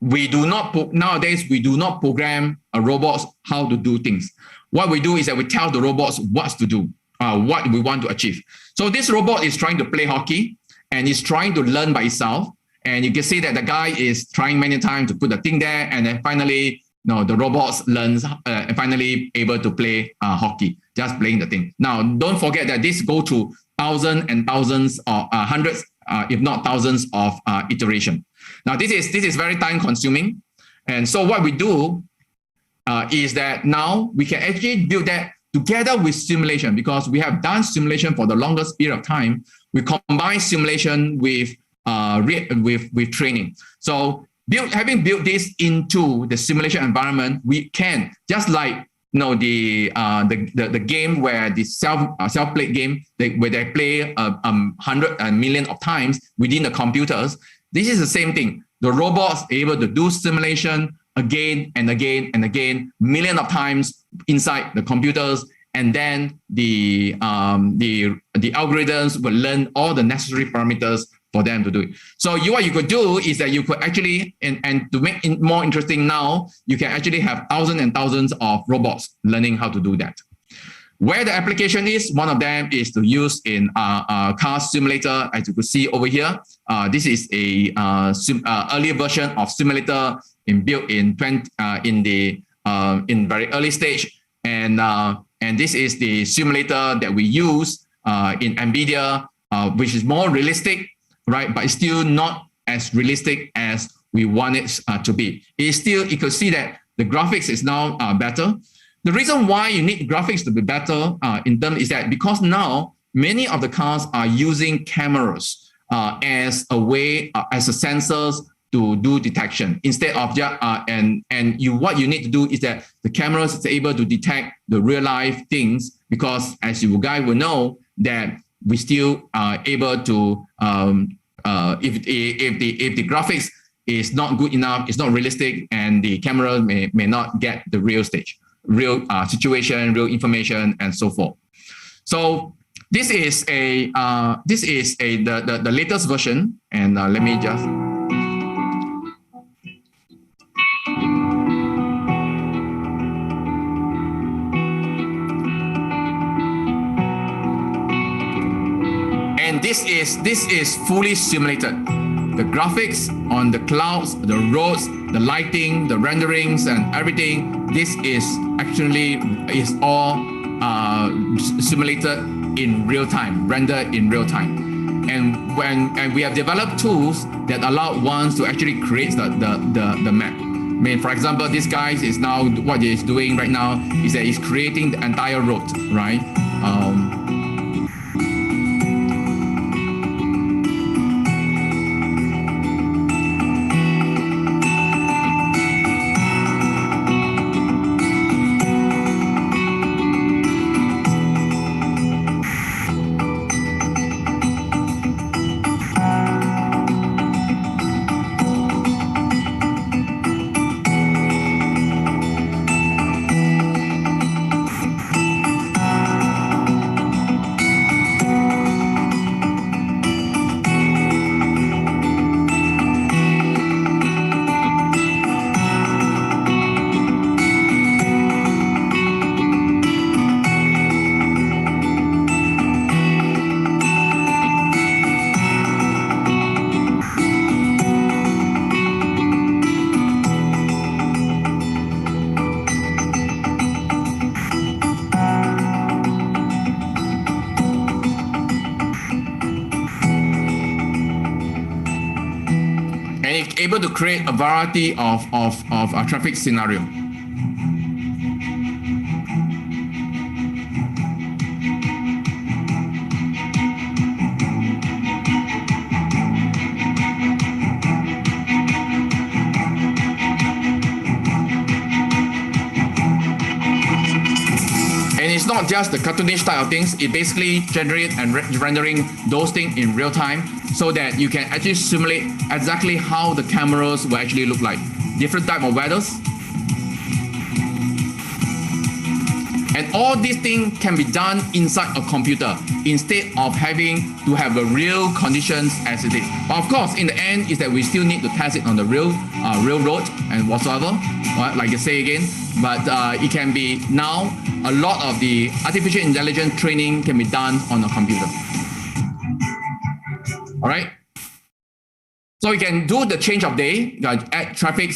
we do not nowadays we do not program robots how to do things. What we do is that we tell the robots what to do, what we want to achieve. So this robot is trying to play hockey and is trying to learn by itself. And you can see that the guy is trying many times to put the thing there, and then finally, the robots learns and finally able to play hockey, just playing the thing. Now, don't forget that this go through thousands and thousands or hundreds, if not thousands of iteration. Now, this is very time consuming. And so what we do is that now we can actually build that together with simulation, because we have done simulation for the longest period of time. We combine simulation with training. So having built this into the simulation environment, we can, just like the game where the self-play game where they play 100 million of times within the computers. This is the same thing. The robots are able to do simulation again and again and again, million of times inside the computers, and then the algorithms will learn all the necessary parameters for them to do it. So what you could do is that you could actually, and to make it more interesting now, you can actually have thousands and thousands of robots learning how to do that. Where the application is, one of them is to use in a car simulator, as you could see over here. This is a earlier version of simulator built in very early stage, and this is the simulator that we use in NVIDIA, which is more realistic, right? But it's still not as realistic as we want it to be. It's still, you can see that the graphics is now better. The reason why you need graphics to be better in terms is that because now many of the cars are using cameras as a way, as a sensors to do detection instead of just what you need to do is that the cameras is able to detect the real life things, because as you guys will know that we still are able to if the graphics is not good enough, it's not realistic, and the camera may not get the real stage, real situation, real information, and so forth. So this is the latest version, and let me just. And this is fully simulated. The graphics on the clouds, the roads, the lighting, the renderings, and everything. This is all simulated in real time, rendered in real time. And we have developed tools that allow ones to actually create the map. I mean, for example, this guy is now, what he's doing right now is that he's creating the entire road, right? it's able to create a variety of traffic scenario. It's not just the cartoonish type of things. It basically generates and rendering those things in real time, so that you can actually simulate exactly how the cameras will actually look like. Different type of weathers. And all these things can be done inside a computer instead of having to have the real conditions as it is. But of course, in the end, is that we still need to test it on the real road and whatsoever, right? Like I say again, but it can be now, a lot of the artificial intelligence training can be done on a computer. All right. So we can do the change of day, add traffic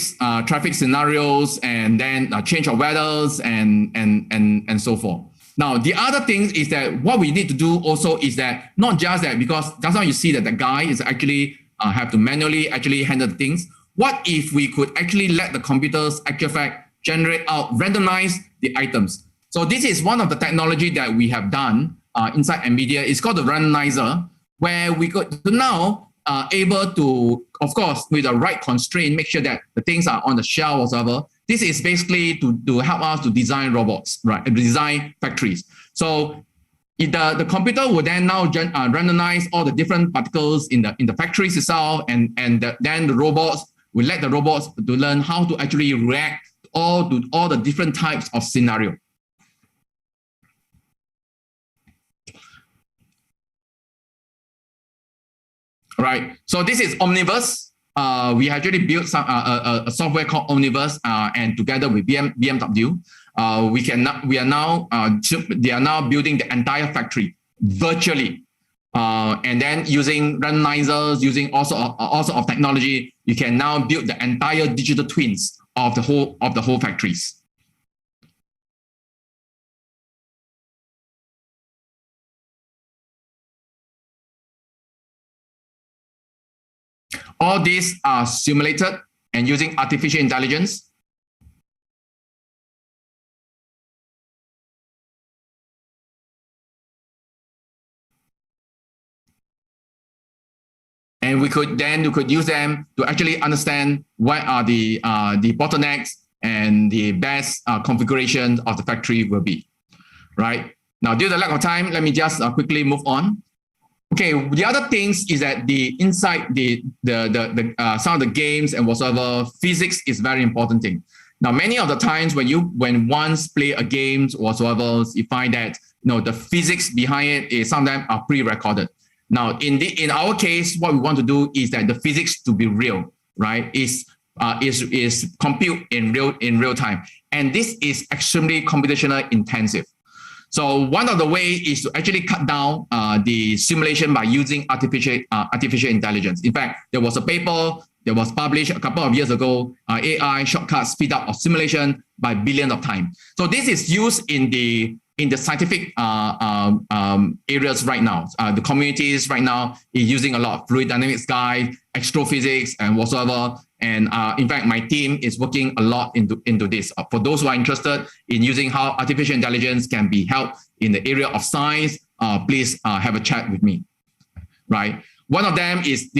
scenarios, and then change of weathers and so forth. Now, the other thing is that what we need to do also is that not just that, because that's how you see that the guy is actually have to manually actually handle the things. What if we could actually let the computers generate out, randomize the items? So this is one of the technology that we have done inside NVIDIA. It's called the randomizer, where we could now able to, of course, with the right constraint, make sure that the things are on the shelf or whatever. This is basically to help us to design robots, right? Design factories. So the computer will then now randomize all the different particles in the factories itself, and then the robots will let the robots to learn how to actually react to all the different types of scenario. Right. So this is Omnibus. We actually built some a software called Omnibus, and together with BMW, they are now building the entire factory virtually, and then using randomizers, using also of technology, you can now build the entire digital twins of the whole factories. All these are simulated and using artificial intelligence. And we could use them to actually understand what are the bottlenecks and the best configuration of the factory will be, right? Now, due to the lack of time, let me just quickly move on. Okay, the other things is that inside some of the games and whatsoever, physics is very important thing. Now, many of the times when once play a game whatsoever, you find that the physics behind it is sometimes are pre-recorded. Now, in our case, what we want to do is that the physics to be real, right? Is compute in real time, and this is extremely computational intensive. So one of the ways is to actually cut down the simulation by using artificial intelligence. In fact, there was a paper that was published a couple of years ago, AI shortcuts speed up of simulation by billions of times. So this is used in the scientific areas right now. The communities right now is using a lot of fluid dynamics guide, astrophysics, and whatsoever. And in fact, my team is working a lot into this. For those who are interested in using how artificial intelligence can be helped in the area of science, please have a chat with me. Right. One of them is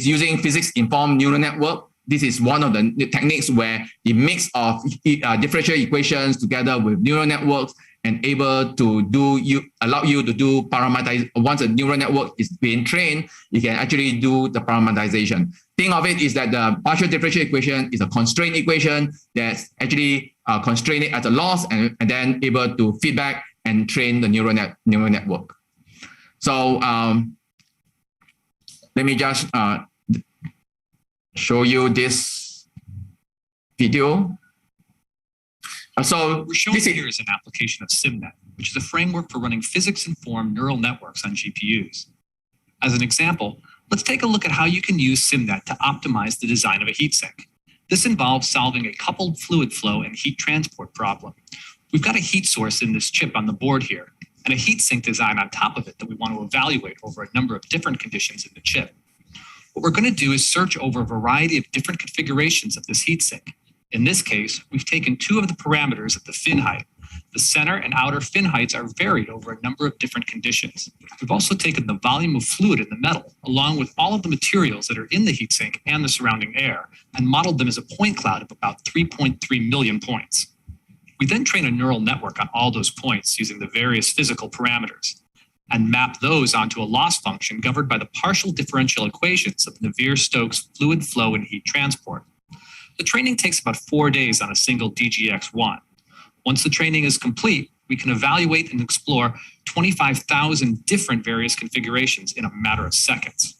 using physics-informed neural network. This is one of the techniques where the mix of differential equations together with neural networks and able to allow you to do parameterization. Once a neural network is being trained, you can actually do the parameterization. Think of it is that the partial differential equation is a constraint equation that's actually constrained at a loss and then able to feedback and train the neural network. So let me just show you this video. So we're showing here is an application of SimNet, which is a framework for running physics-informed neural networks on GPUs. As an example, let's take a look at how you can use SimNet to optimize the design of a heatsink. This involves solving a coupled fluid flow and heat transport problem. We've got a heat source in this chip on the board here, and a heatsink design on top of it that we want to evaluate over a number of different conditions in the chip. What we're going to do is search over a variety of different configurations of this heatsink. In this case, we've taken two of the parameters of the fin height. The center and outer fin heights are varied over a number of different conditions. We've also taken the volume of fluid in the metal, along with all of the materials that are in the heatsink and the surrounding air, and modeled them as a point cloud of about 3.3 million points. We then train a neural network on all those points using the various physical parameters, and map those onto a loss function governed by the partial differential equations of Navier-Stokes fluid flow and heat transport. The training takes about 4 days on a single DGX-1. Once the training is complete, we can evaluate and explore 25,000 different various configurations in a matter of seconds.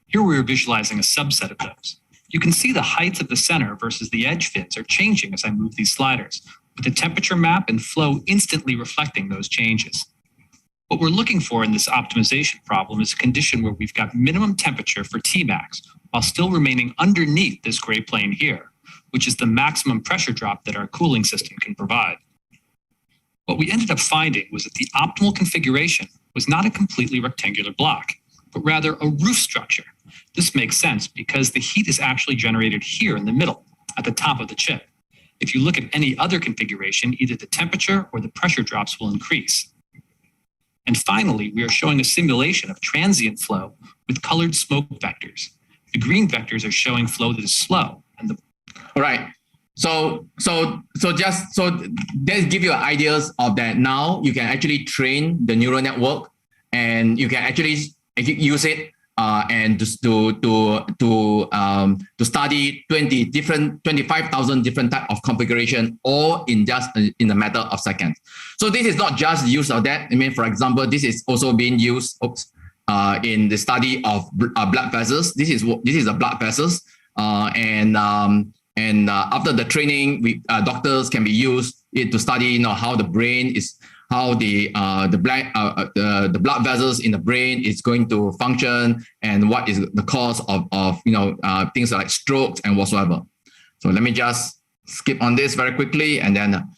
Here we are visualizing a subset of those. You can see the heights of the center versus the edge fins are changing as I move these sliders, with the temperature map and flow instantly reflecting those changes. What we're looking for in this optimization problem is a condition where we've got minimum temperature for Tmax while still remaining underneath this gray plane here, which is the maximum pressure drop that our cooling system can provide. What we ended up finding was that the optimal configuration was not a completely rectangular block, but rather a roof structure. This makes sense because the heat is actually generated here in the middle, at the top of the chip. If you look at any other configuration, either the temperature or the pressure drops will increase. And finally, we are showing a simulation of transient flow with colored smoke vectors. The green vectors are showing flow that is slow, and the All right. So let's give you ideas of that. Now you can actually train the neural network, and you can actually use it and to study 25,000 different type of configuration, all in a matter of seconds. So this is not just use of that. I mean, for example, this is also being used in the study of blood vessels. This is a blood vessels, and after the training, doctors can be used it to study, how the brain is, how the blood vessels in the brain is going to function, and what is the cause of things like strokes and whatsoever. So let me just skip on this very quickly, and then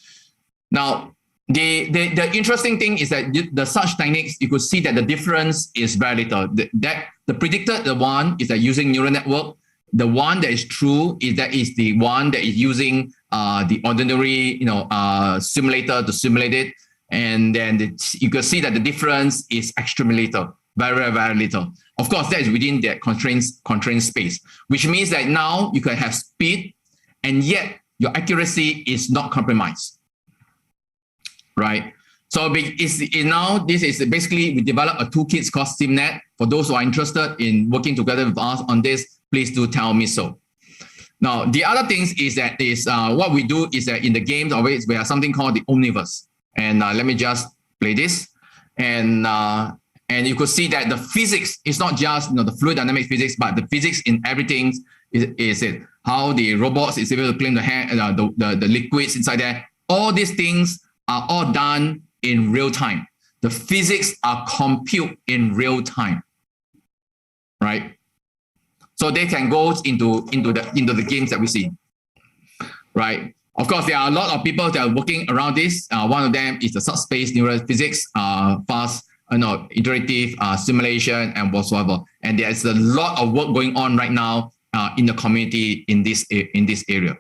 now the interesting thing is that the such techniques, you could see that the difference is very little. The predicted one is that using neural network. The one that is true is the one that is using the ordinary simulator to simulate it, and then you can see that the difference is extremely little, very, very little. Of course, that is within that constraint space, which means that now you can have speed, and yet your accuracy is not compromised, right? So now this is basically we developed a toolkit called SimNet. For those who are interested in working together with us on this, please do tell me so. Now, the other things is that what we do is that in the games always we have something called the omniverse. And let me just play this. And you could see that the physics is not just the fluid dynamic physics, but the physics in everything is it. How the robots is able to clean the liquids inside there. All these things are all done in real time. The physics are compute in real time, right? So they can go into the games that we see, right? Of course, there are a lot of people that are working around this. One of them is the subspace neural physics, fast, iterative simulation and whatsoever. And there's a lot of work going on right now in the community in this area.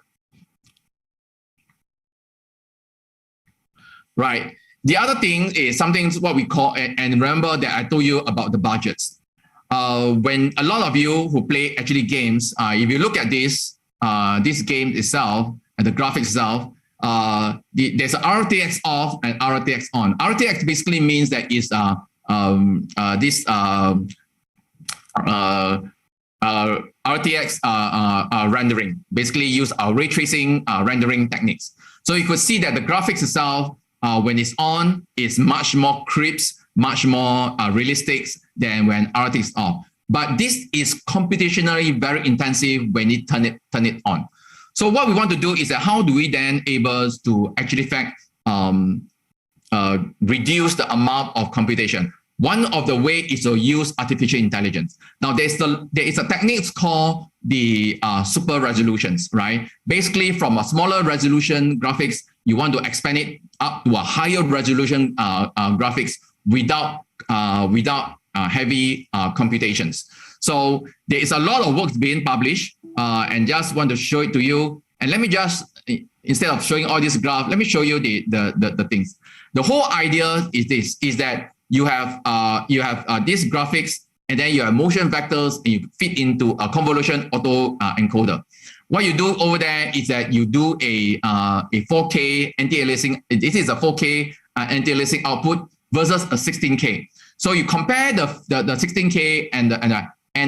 Right. The other thing is something what we call, and remember that I told you about the budgets. When a lot of you who play actually games, if you look at this game itself and the graphics itself, there's a RTX off and RTX on. RTX basically means that it's RTX rendering, basically use our ray tracing rendering techniques. So you could see that the graphics itself, when it's on, is much more crisp, much more realistic than when RTX is off. But this is computationally very intensive when you turn it on. So what we want to do is that how do we then able to actually reduce the amount of computation? One of the way is to use artificial intelligence. Now there is a technique called the super resolutions, right? Basically from a smaller resolution graphics, you want to expand it up to a higher resolution graphics without heavy computations. So there is a lot of work being published, and just want to show it to you. And let me just, instead of showing all this graph, let me show you the things. The whole idea is this: is that you have these graphics, and then you have motion vectors, and you fit into a convolution auto encoder. What you do over there is that you do a 4K anti-aliasing. This is a 4K anti-aliasing output versus a 16K. So you compare the 16K and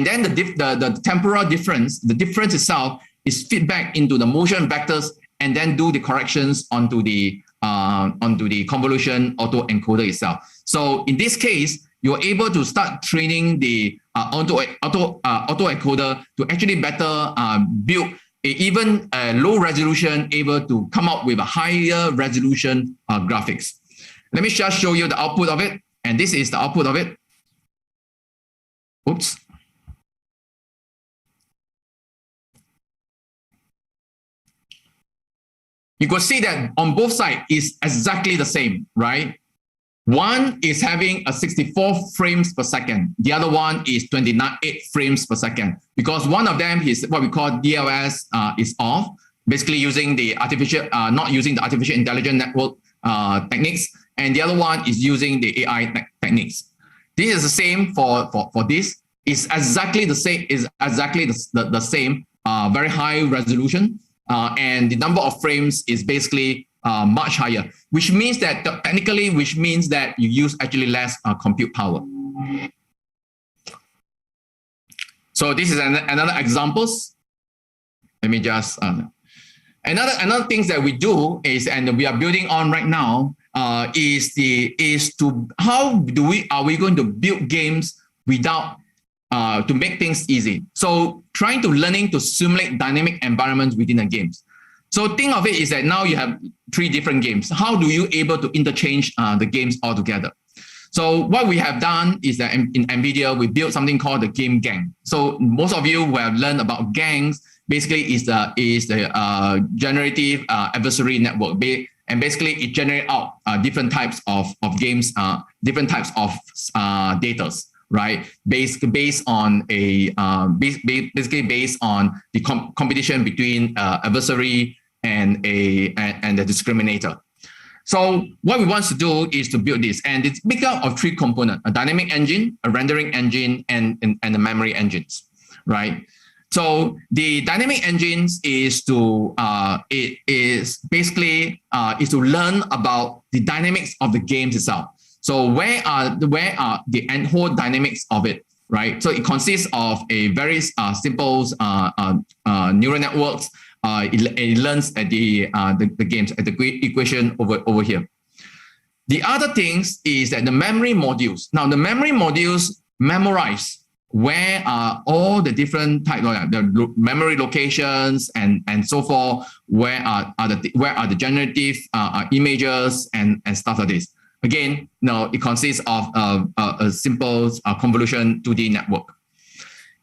then the temporal difference. The difference itself is feedback into the motion vectors, and then do the corrections onto the convolution auto encoder itself. So in this case, you're able to start training the auto encoder to actually better build even a low resolution, able to come up with a higher resolution graphics. Let me just show you the output of it. And this is the output of it. Oops. You could see that on both sides is exactly the same, right? One is having a 64 frames per second. The other one is 28 frames per second, because one of them is what we call DLS is off, basically using the artificial, not using the artificial intelligence network techniques, and the other one is using the AI techniques. This is the same for this. It's exactly the same. Is exactly the same. Very high resolution, and the number of frames is basically much higher, which means that technically, which means that you use actually less compute power. So this is another examples. Let me just another things that we do is, and we are building on right now, is how are we going to build games without to make things easy. So trying to learning to simulate dynamic environments within the games. So think of it is that now you have 3 different games. How do you able to interchange the games all together? So what we have done is that in NVIDIA, we built something called the game gang. So most of you will have learned about gangs. Basically is the generative adversary network. And basically it generates out different types of games, different types of datas, right? Based on basically based on the competition between adversary and the discriminator. So what we want to do is to build this, and it's made up of 3 components: a dynamic engine, a rendering engine, and the memory engines, right? So the dynamic engines is to is to learn about the dynamics of the games itself. So where are the whole dynamics of it, right? So it consists of a very simple neural networks. It learns at the games at the equation over here. The other things is that the memory modules. Now the memory modules memorize where are all the different type of the memory locations and so forth. Where are the generative images and stuff like this. Again, no, it consists of a simple convolution 2D network.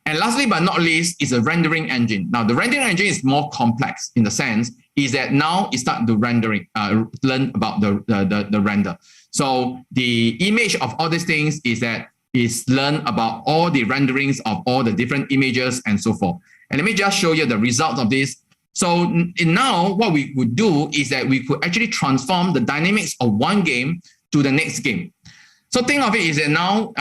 And lastly, but not least, is a rendering engine. Now, the rendering engine is more complex in the sense is that now it starts to rendering, learn about the render. So the image of all these things is learn about all the renderings of all the different images and so forth. And let me just show you the results of this. So now what we would do is that we could actually transform the dynamics of one game to the next game. So think of it is that now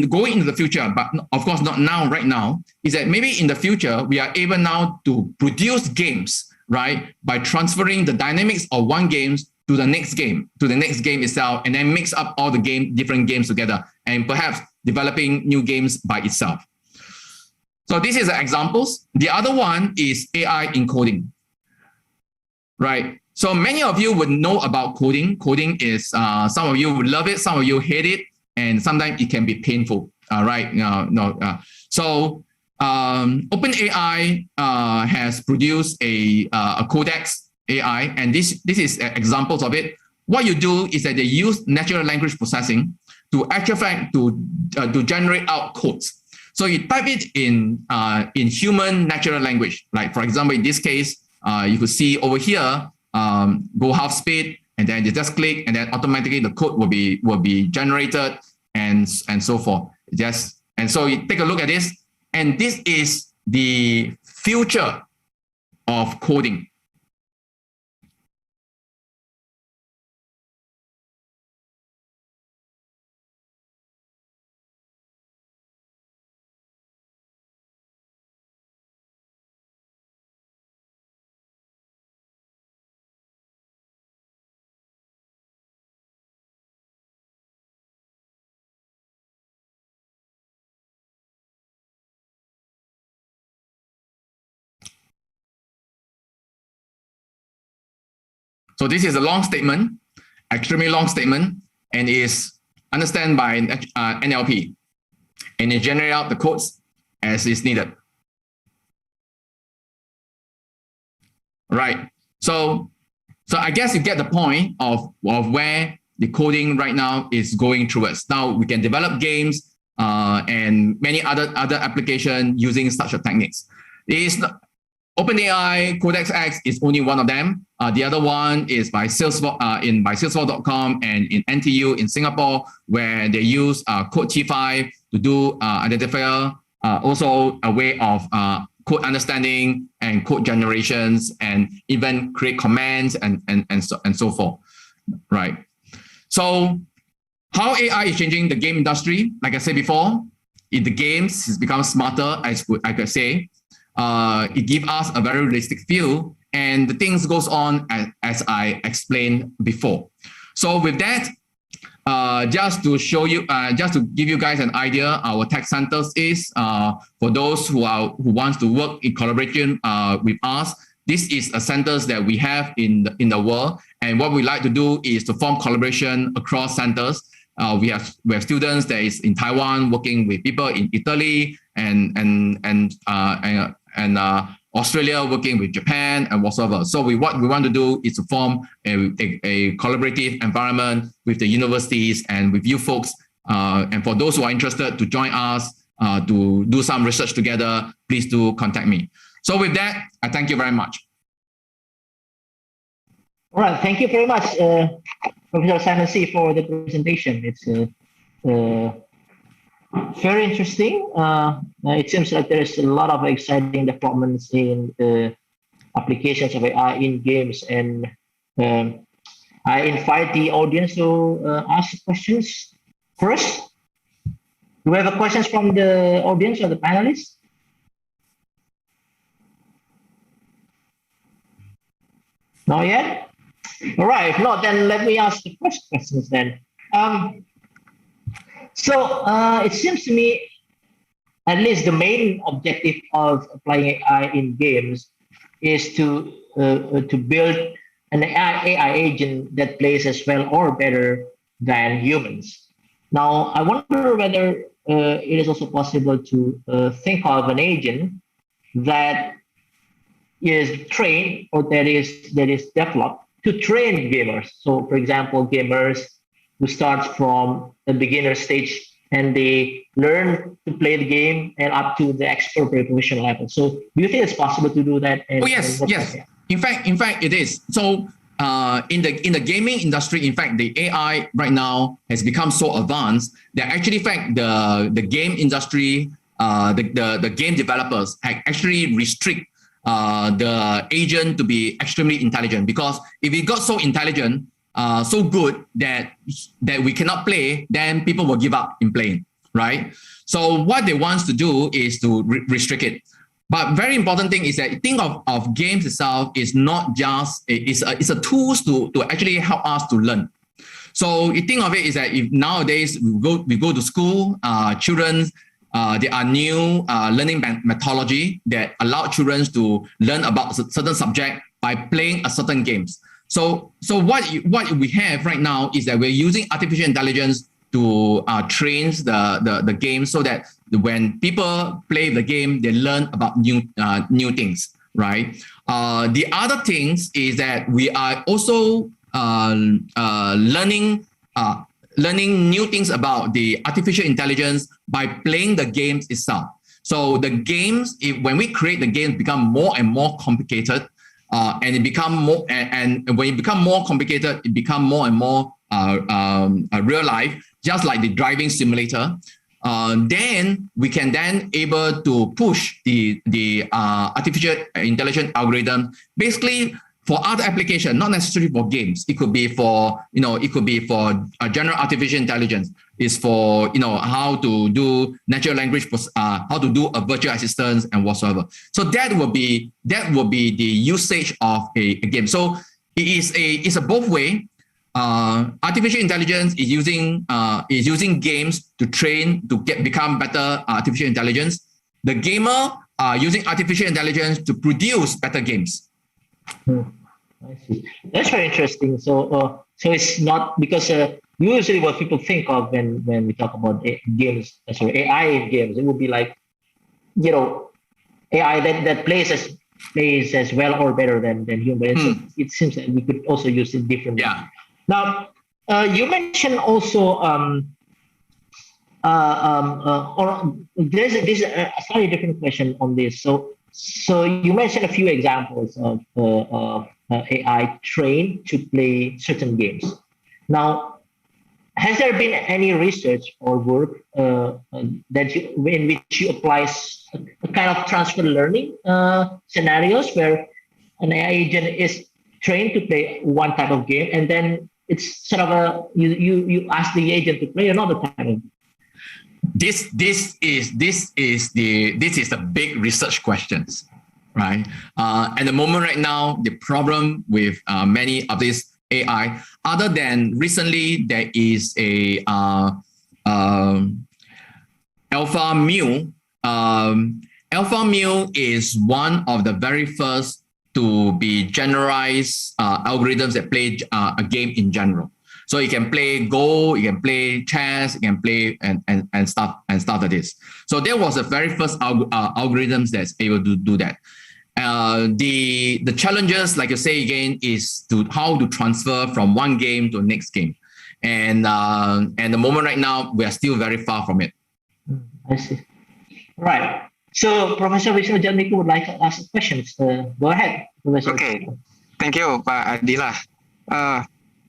going into the future, but of course not now, right now, is that maybe in the future, we are able now to produce games, right? By transferring the dynamics of one game to the next game itself, and then mix up all the different games together, and perhaps developing new games by itself. So this is examples. The other one is AI encoding, right? So many of you would know about coding. Coding is, some of you would love it, some of you hate it, and sometimes it can be painful, right? So OpenAI has produced a codex AI, and this is examples of it. What you do is that they use natural language processing to extract to generate out codes. So you type it in human natural language. Like for example, in this case, you could see over here, go half speed, and then you just click, and then automatically the code will be generated and so forth. And so you take a look at this, And this is the future of coding. So this is a long statement, extremely long statement, and is understood by NLP, and it generates out the codes as is needed. Right. So I guess you get the point of where the coding right now is going towards. Now we can develop games and many other applications using such a techniques. OpenAI Codex X is only one of them. The other one is by Salesforce by Salesforce.com and in NTU in Singapore, where they use Code T5 to do identifier, also a way of code understanding and code generations, and even create commands and so forth. Right. So how AI is changing the game industry? Like I said before, the games has become smarter, as I could say. It gives us a very realistic view, and the things goes on as I explained before. So with that, just to show you, just to give you guys an idea, our tech centers is for those who wants to work in collaboration with us. This is a centers that we have in the world, and what we like to do is to form collaboration across centers. We have students that is in Taiwan working with people in Italy and Australia working with Japan and whatsoever. So what we want to do is to form a collaborative environment with the universities and with you folks. And for those who are interested to join us to do some research together, please do contact me. So with that, I thank you very much. All right, thank you very much, Professor Simon C, for the presentation. It's very interesting. It seems like there is a lot of exciting developments in applications of AI in games, and I invite the audience to ask questions first. Do we have questions from the audience or the panelists? Not yet? All right, if not, then let me ask the first questions then. So it seems to me, at least the main objective of applying AI in games is to build an AI agent that plays as well or better than humans. Now, I wonder whether it is also possible to think of an agent that is trained or that is developed to train gamers. So, for example, gamers who start from the beginner stage and they learn to play the game and up to the expert professional level. So, do you think it's possible to do that? Oh yes, yes. In fact, it is. So, in the gaming industry, in fact, the AI right now has become so advanced that actually, in fact, the game industry, the game developers actually restrict the agent to be extremely intelligent, because if it got so intelligent, so good that we cannot play, then people will give up in playing, right? So what they want to do is to restrict it. But very important thing is that think of games itself is not just it's a tools to actually help us to learn. So you think of it is that if nowadays we go to school, children. There are new learning methodology that allow children to learn about a certain subject by playing a certain games. So what we have right now is that we're using artificial intelligence to train the game, so that when people play the game, they learn about new things, right? The other things is that we are also learning new things about the artificial intelligence by playing the games itself. So the games, when we create the games, become more and more complicated, and it become more. And when it become more complicated, it become more and more real life, just like the driving simulator. then we can then able to push the artificial intelligence algorithm basically for other application, not necessarily for games. It could be for general artificial intelligence. It's for how to do natural language, how to do a virtual assistant and whatsoever. So that will be the usage of a game. So it's a both way. Artificial intelligence is using games to train to become better artificial intelligence. The gamer are using artificial intelligence to produce better games. I see. That's very interesting. So it's not because usually what people think of when we talk about games, AI in games, it would be like AI that plays as well or better than human. So it seems that we could also use it differently. Yeah. Now, you mentioned also, or there's a slightly different question on this. So you mentioned a few examples of AI trained to play certain games. Now, has there been any research or work in which you apply a kind of transfer learning scenarios where an AI agent is trained to play one type of game, and then it's sort of you ask the agent to play another type of game? This is the big research questions, right? At the moment right now, the problem with many of these AI, other than recently there is a alpha mu. Alpha mu is one of the very first to be generalized algorithms that play a game in general. So you can play Go, you can play chess, you can play and stuff like this. So there was the very first algorithms that's able to do that. The challenges, like you say again, is how to transfer from one game to the next game. And the moment right now, we are still very far from it. I see. Right. So Professor Wisnu Jatmiko would like to ask questions. Go ahead, Professor. Okay. Thank you, Pak Adila.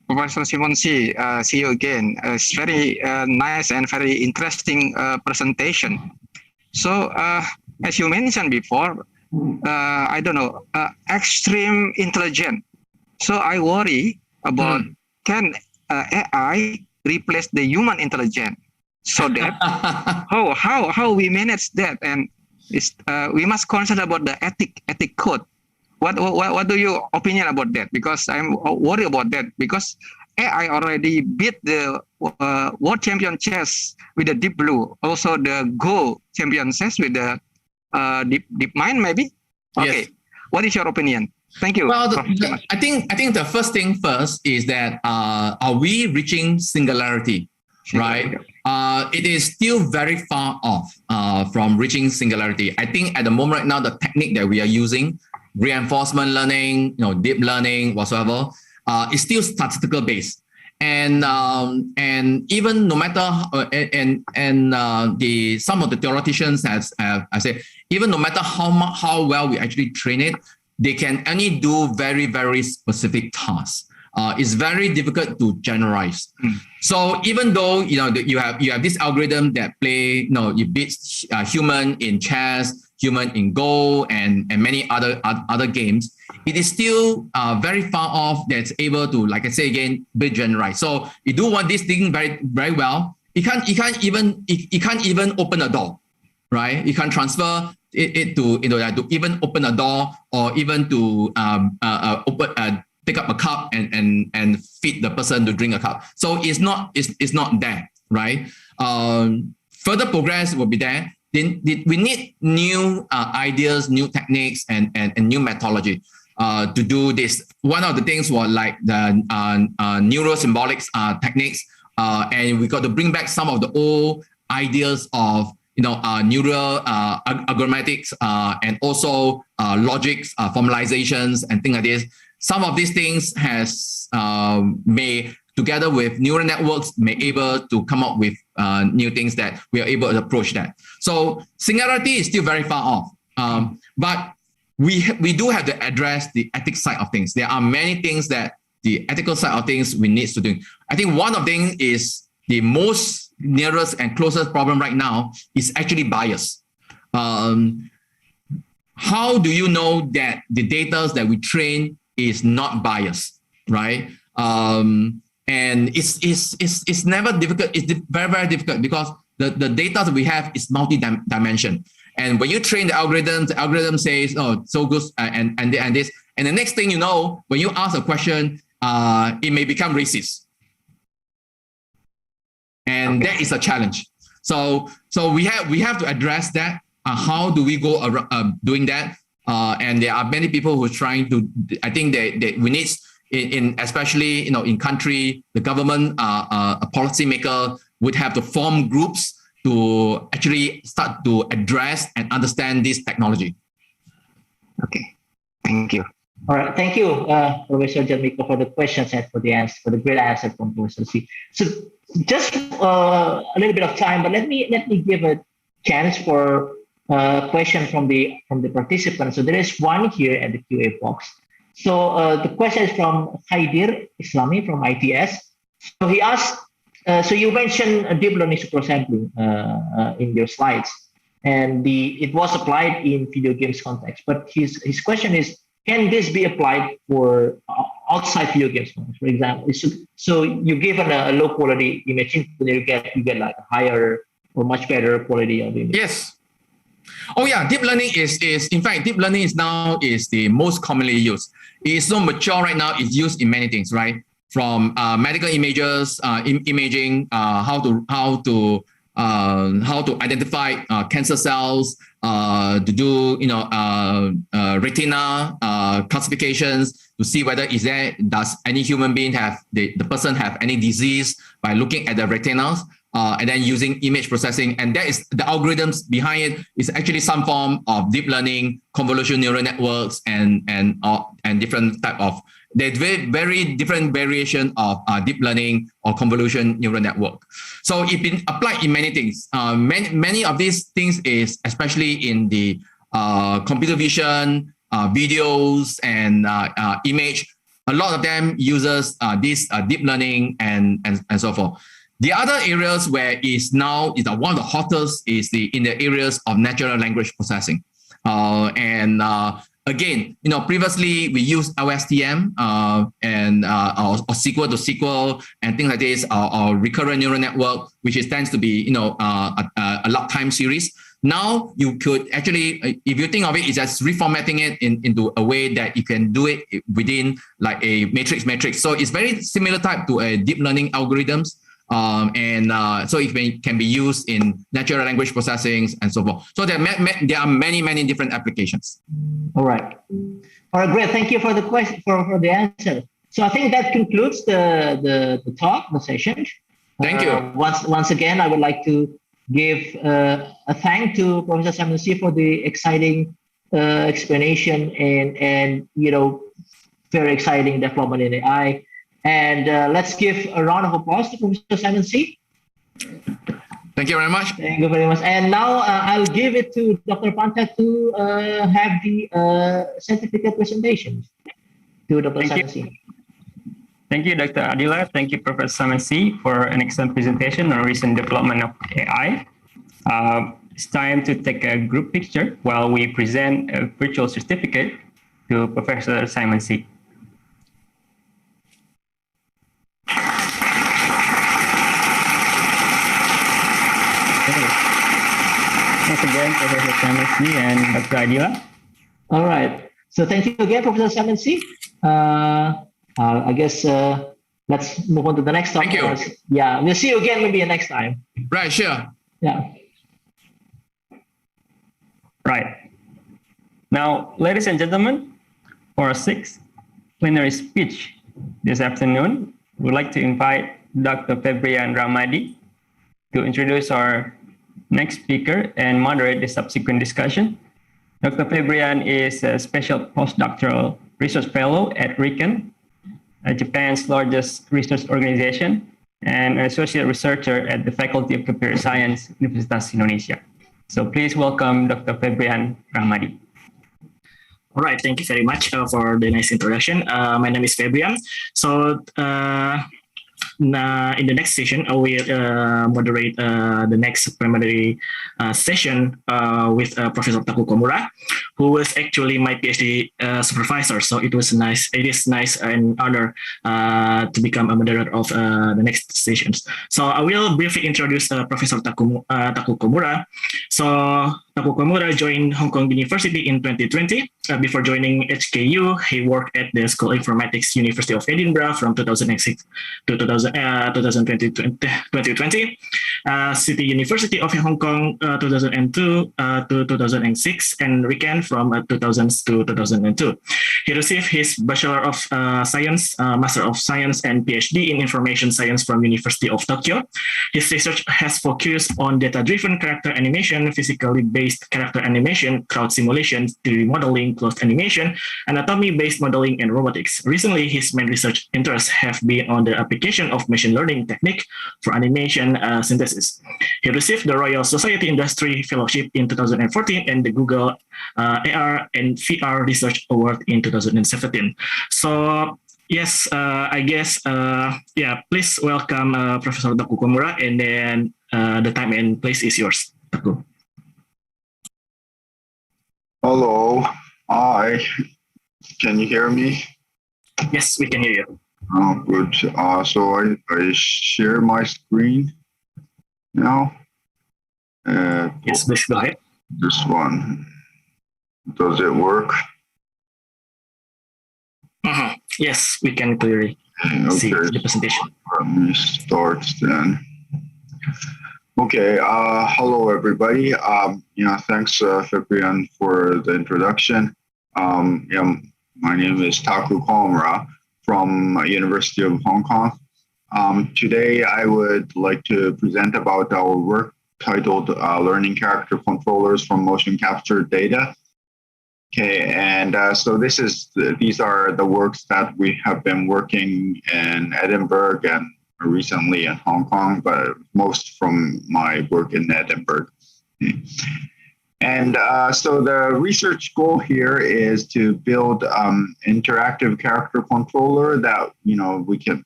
Professor Simonsi, see you again. It's very nice and very interesting presentation. So, as you mentioned before, I don't know, extreme intelligence. So I worry about can AI replace the human intelligence? So that how we manage that, and we must consider about the ethic code. What do you opinion about that? Because I'm worried about that, because AI already beat the world champion chess with the Deep Blue, also the Go champion chess with the Deep Mind, maybe. Okay, yes. What is your opinion? Thank you. Well, I think the first thing first is that are we reaching singularity? Right? It is still very far off from reaching singularity. I think at the moment right now, the technique that we are using, reinforcement learning, deep learning, whatsoever, is still statistical based. And even no matter some of the theoreticians have I say, even no matter how well we actually train it, they can only do very, very specific tasks. It's very difficult to generalize. So even though you have this algorithm that play, you beat human in chess, human in Go, and many other games, it is still very far off that's able to, like I say again, be generalized. So you do want this thing very, very well. It can't even open a door, right? You can transfer it to to even open a door, or even to pick up a cup and feed the person to drink a cup. So it's not there, right? Further progress will be there. Then we need new ideas, new techniques, and new methodology to do this. One of the things was like the neurosymbolics techniques, and we got to bring back some of the old ideas of neural algorithmics and also logics, formalizations, and things like this. Some of these things has may, together with neural networks, may able to come up with new things that we are able to approach that. So singularity is still very far off, but we do have to address the ethics side of things. There are many things that the ethical side of things we need to do. I think one of them is the most nearest and closest problem right now is actually bias. How do you know that the data that we train is not biased, right? And it's never difficult. It's very, very difficult because the data that we have is multi-dimension. And when you train the algorithm says, oh, so good, and this. And the next thing you know, when you ask a question, it may become racist. And that is a challenge. So we have to address that. How do we go around doing that? And there are many people who are trying to. I think that we need, in especially in country, the government, a policymaker would have to form groups to actually start to address and understand this technology. Okay, thank you. All right, thank you, Professor Janmiko, for the questions and for the answer, for the great answer from Professor C. So just a little bit of time, but let me give a chance for a question from the participants. So there is one here at the QA box. So the question is from Khaidir Islami from ITS. So he asked, so you mentioned deep learning supersampling in your slides, and it was applied in video games context. But his question is, can this be applied for outside video games context? For example, so you given a low quality image input, you get like a higher or much better quality of image. Yes. Oh yeah, deep learning is in fact deep learning is the most commonly used. It is so mature right now. It's used in many things, right? From medical images, imaging, how to identify cancer cells, to do retina classifications to see whether does any human being have the person have any disease by looking at the retinas. And then using image processing, and that is the algorithms behind it is actually some form of deep learning, convolutional neural networks, and different type of. There's very different variation of deep learning or convolutional neural network. So it's been applied in many things. Many of these things is especially in the computer vision, videos, and image. A lot of them uses this deep learning and so forth. The other areas where is one of the hottest is in the areas of natural language processing. Again, previously we used LSTM or SQL to SQL and things like this, or recurrent neural network, which tends to be a log time series. Now you could actually, if you think of it, it's just reformatting it into a way that you can do it within like a matrix. So it's very similar type to a deep learning algorithms. So it can be used in natural language processing and so forth. So there are many different applications. All right, great. Thank you for the question, for the answer. So I think that concludes the talk, the session. Thank you. Once again, I would like to give a thank to Professor Simon C for the exciting explanation and very exciting development in AI. And let's give a round of applause to Professor Simon C. Thank you very much. Thank you very much. And now I'll give it to Dr. Panta to have the certificate presentation to Dr. Simon C. Thank you, Dr. Adila. Thank you, Professor Simon C, for an excellent presentation on recent development of AI. It's time to take a group picture while we present a virtual certificate to Professor Simon C. Once again, Professor Simon C and Dr. Adila. All right. So thank you again, Professor Simon C. I guess let's move on to the next topic. Thank you. Yeah, we'll see you again maybe next time. Right, sure. Yeah. Right. Now, ladies and gentlemen, for our sixth plenary speech this afternoon, we'd like to invite Dr. Febrian Ramadi to introduce our next speaker and moderate the subsequent discussion. Dr. Febrian is a special postdoctoral research fellow at RIKEN, Japan's largest research organization, and an associate researcher at the Faculty of Computer Science, Universitas Indonesia. So please welcome Dr. Febrian Ramadi. All right, thank you very much for the nice introduction. My name is Febrian. So in the next session, I will moderate the next preliminary session with Professor Taku Komura, who was actually my PhD supervisor. So it is nice and honor to become a moderator of the next sessions. So I will briefly introduce Professor Taku Komura. So Taku Komura joined Hong Kong University in 2020. Before joining HKU, he worked at the School of Informatics, University of Edinburgh from 2006 to 2020, City University of Hong Kong 2002 to 2006, and RICAN from 2000 to 2002. He received his Bachelor of Science, Master of Science, and PhD in Information Science from University of Tokyo. His research has focused on data-driven character animation, physically based character animation, crowd simulation, 3D modeling, closed animation, anatomy-based modeling, and robotics. Recently, his main research interests have been on the application of machine learning technique for animation synthesis. He received the Royal Society Industry Fellowship in 2014 and the Google AR and VR Research Award in 2017. So yes, I guess, please welcome Professor Taku Komura, and then the time and place is yours, Taku. Hello, hi, can you hear me? Yes, we can hear you. Oh, good. So I share my screen now. Yes, please go ahead. This one. Does it work? Yes, we can clearly see the presentation. Let me start then. Okay, hello everybody. Thanks Fabian for the introduction. My name is Taku Komura from University of Hong Kong. Today I would like to present about our work titled Learning Character Controllers from Motion Capture Data. Okay, and so these are the works that we have been working in Edinburgh and recently in Hong Kong, but most from my work in Edinburgh. And so the research goal here is to build interactive character controller that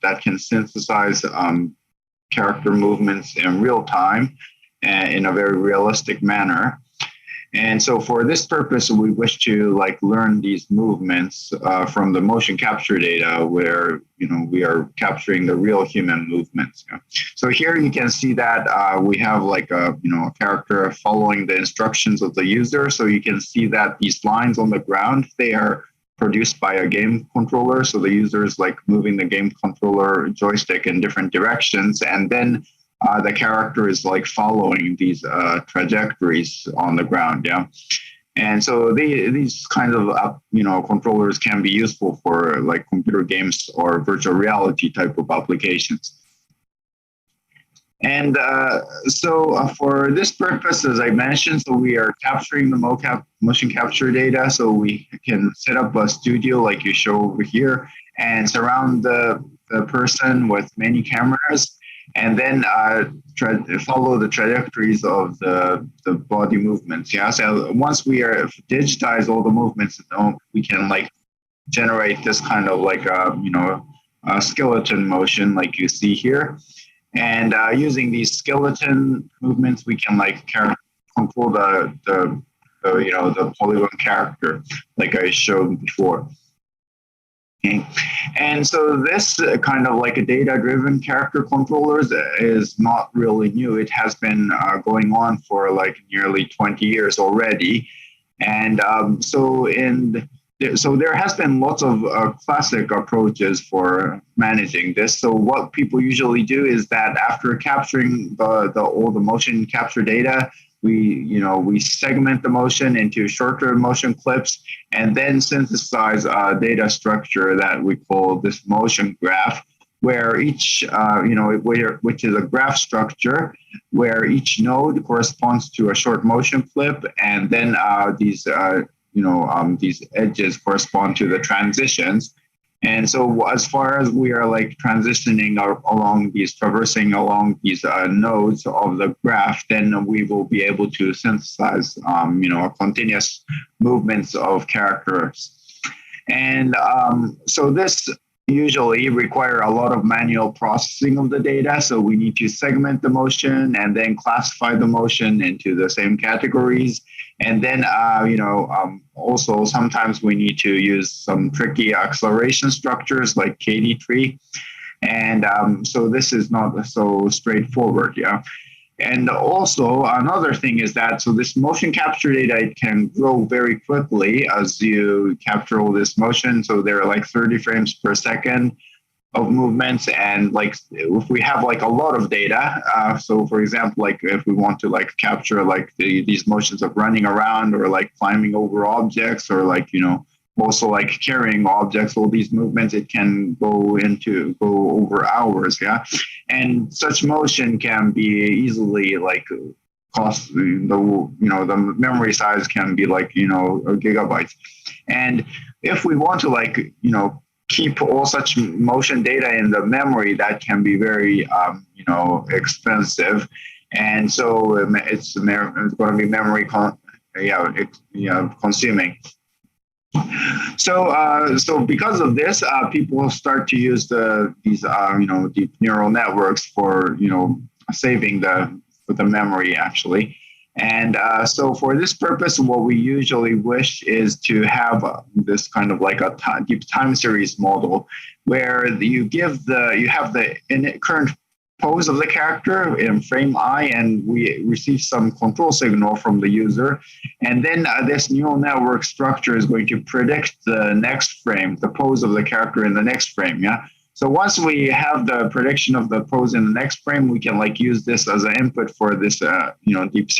that can synthesize character movements in real time and in a very realistic manner. And so for this purpose, we wish to learn these movements from the motion capture data where, we are capturing the real human movements. So here you can see that we have a character following the instructions of the user. So you can see that these lines on the ground, they are produced by a game controller. So the user is moving the game controller joystick in different directions. And then the character is following these trajectories on the ground, and so these kind of controllers can be useful for computer games or virtual reality type of applications. And so for this purpose, as I mentioned, so we are capturing the motion capture data, so we can set up a studio like you show over here and surround the person with many cameras, and then follow the trajectories of the body movements. So once we are digitize all the movements, we can generate this kind of a skeleton motion like you see here. And using these skeleton movements, we can control the polygon character like I showed before. Okay. And so this kind of a data-driven character controllers is not really new. It has been going on for nearly 20 years already. And so there has been lots of classic approaches for managing this. So what people usually do is that after capturing all the motion capture data, we segment the motion into shorter motion clips and then synthesize a data structure that we call this motion graph, where each, which is a graph structure where each node corresponds to a short motion clip, and then these edges correspond to the transitions. And so as far as we are transitioning traversing along these nodes of the graph, then we will be able to synthesize, continuous movements of characters. And so this usually require a lot of manual processing of the data. So we need to segment the motion and then classify the motion into the same categories. And then, also sometimes we need to use some tricky acceleration structures like KD tree. And so this is not so straightforward, yeah. And also another thing is that, so this motion capture data, it can grow very quickly as you capture all this motion. So there are like 30 frames per second of movements. And like, if we have like a lot of data, so for example, like if we want to like capture like these motions of running around or like climbing over objects or like, also like carrying objects, all these movements, it can go over hours, yeah. And such motion can be easily like the memory size can be like, gigabytes. And if we want to like, keep all such motion data in the memory, that can be very, expensive. And so it's going to be memory consuming. So because of this, people start to use these deep neural networks for saving the memory actually. And so for this purpose, what we usually wish is to have this kind of like a deep time series model, where you have the current pose of the character in frame I, and we receive some control signal from the user. And then this neural network structure is going to predict the next frame, the pose of the character in the next frame, yeah? So once we have the prediction of the pose in the next frame, we can like use this as an input for this, deep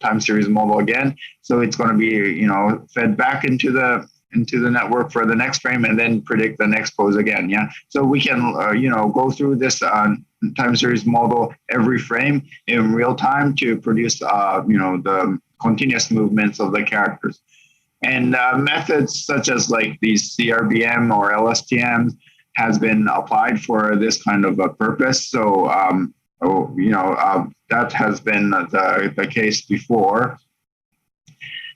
time series model again. So it's going to be, fed back into the network for the next frame and then predict the next pose again, yeah? So we can, go through this time series model every frame in real time to produce, the continuous movements of the characters. And methods such as like these CRBM or LSTMs has been applied for this kind of a purpose. So, that has been the case before.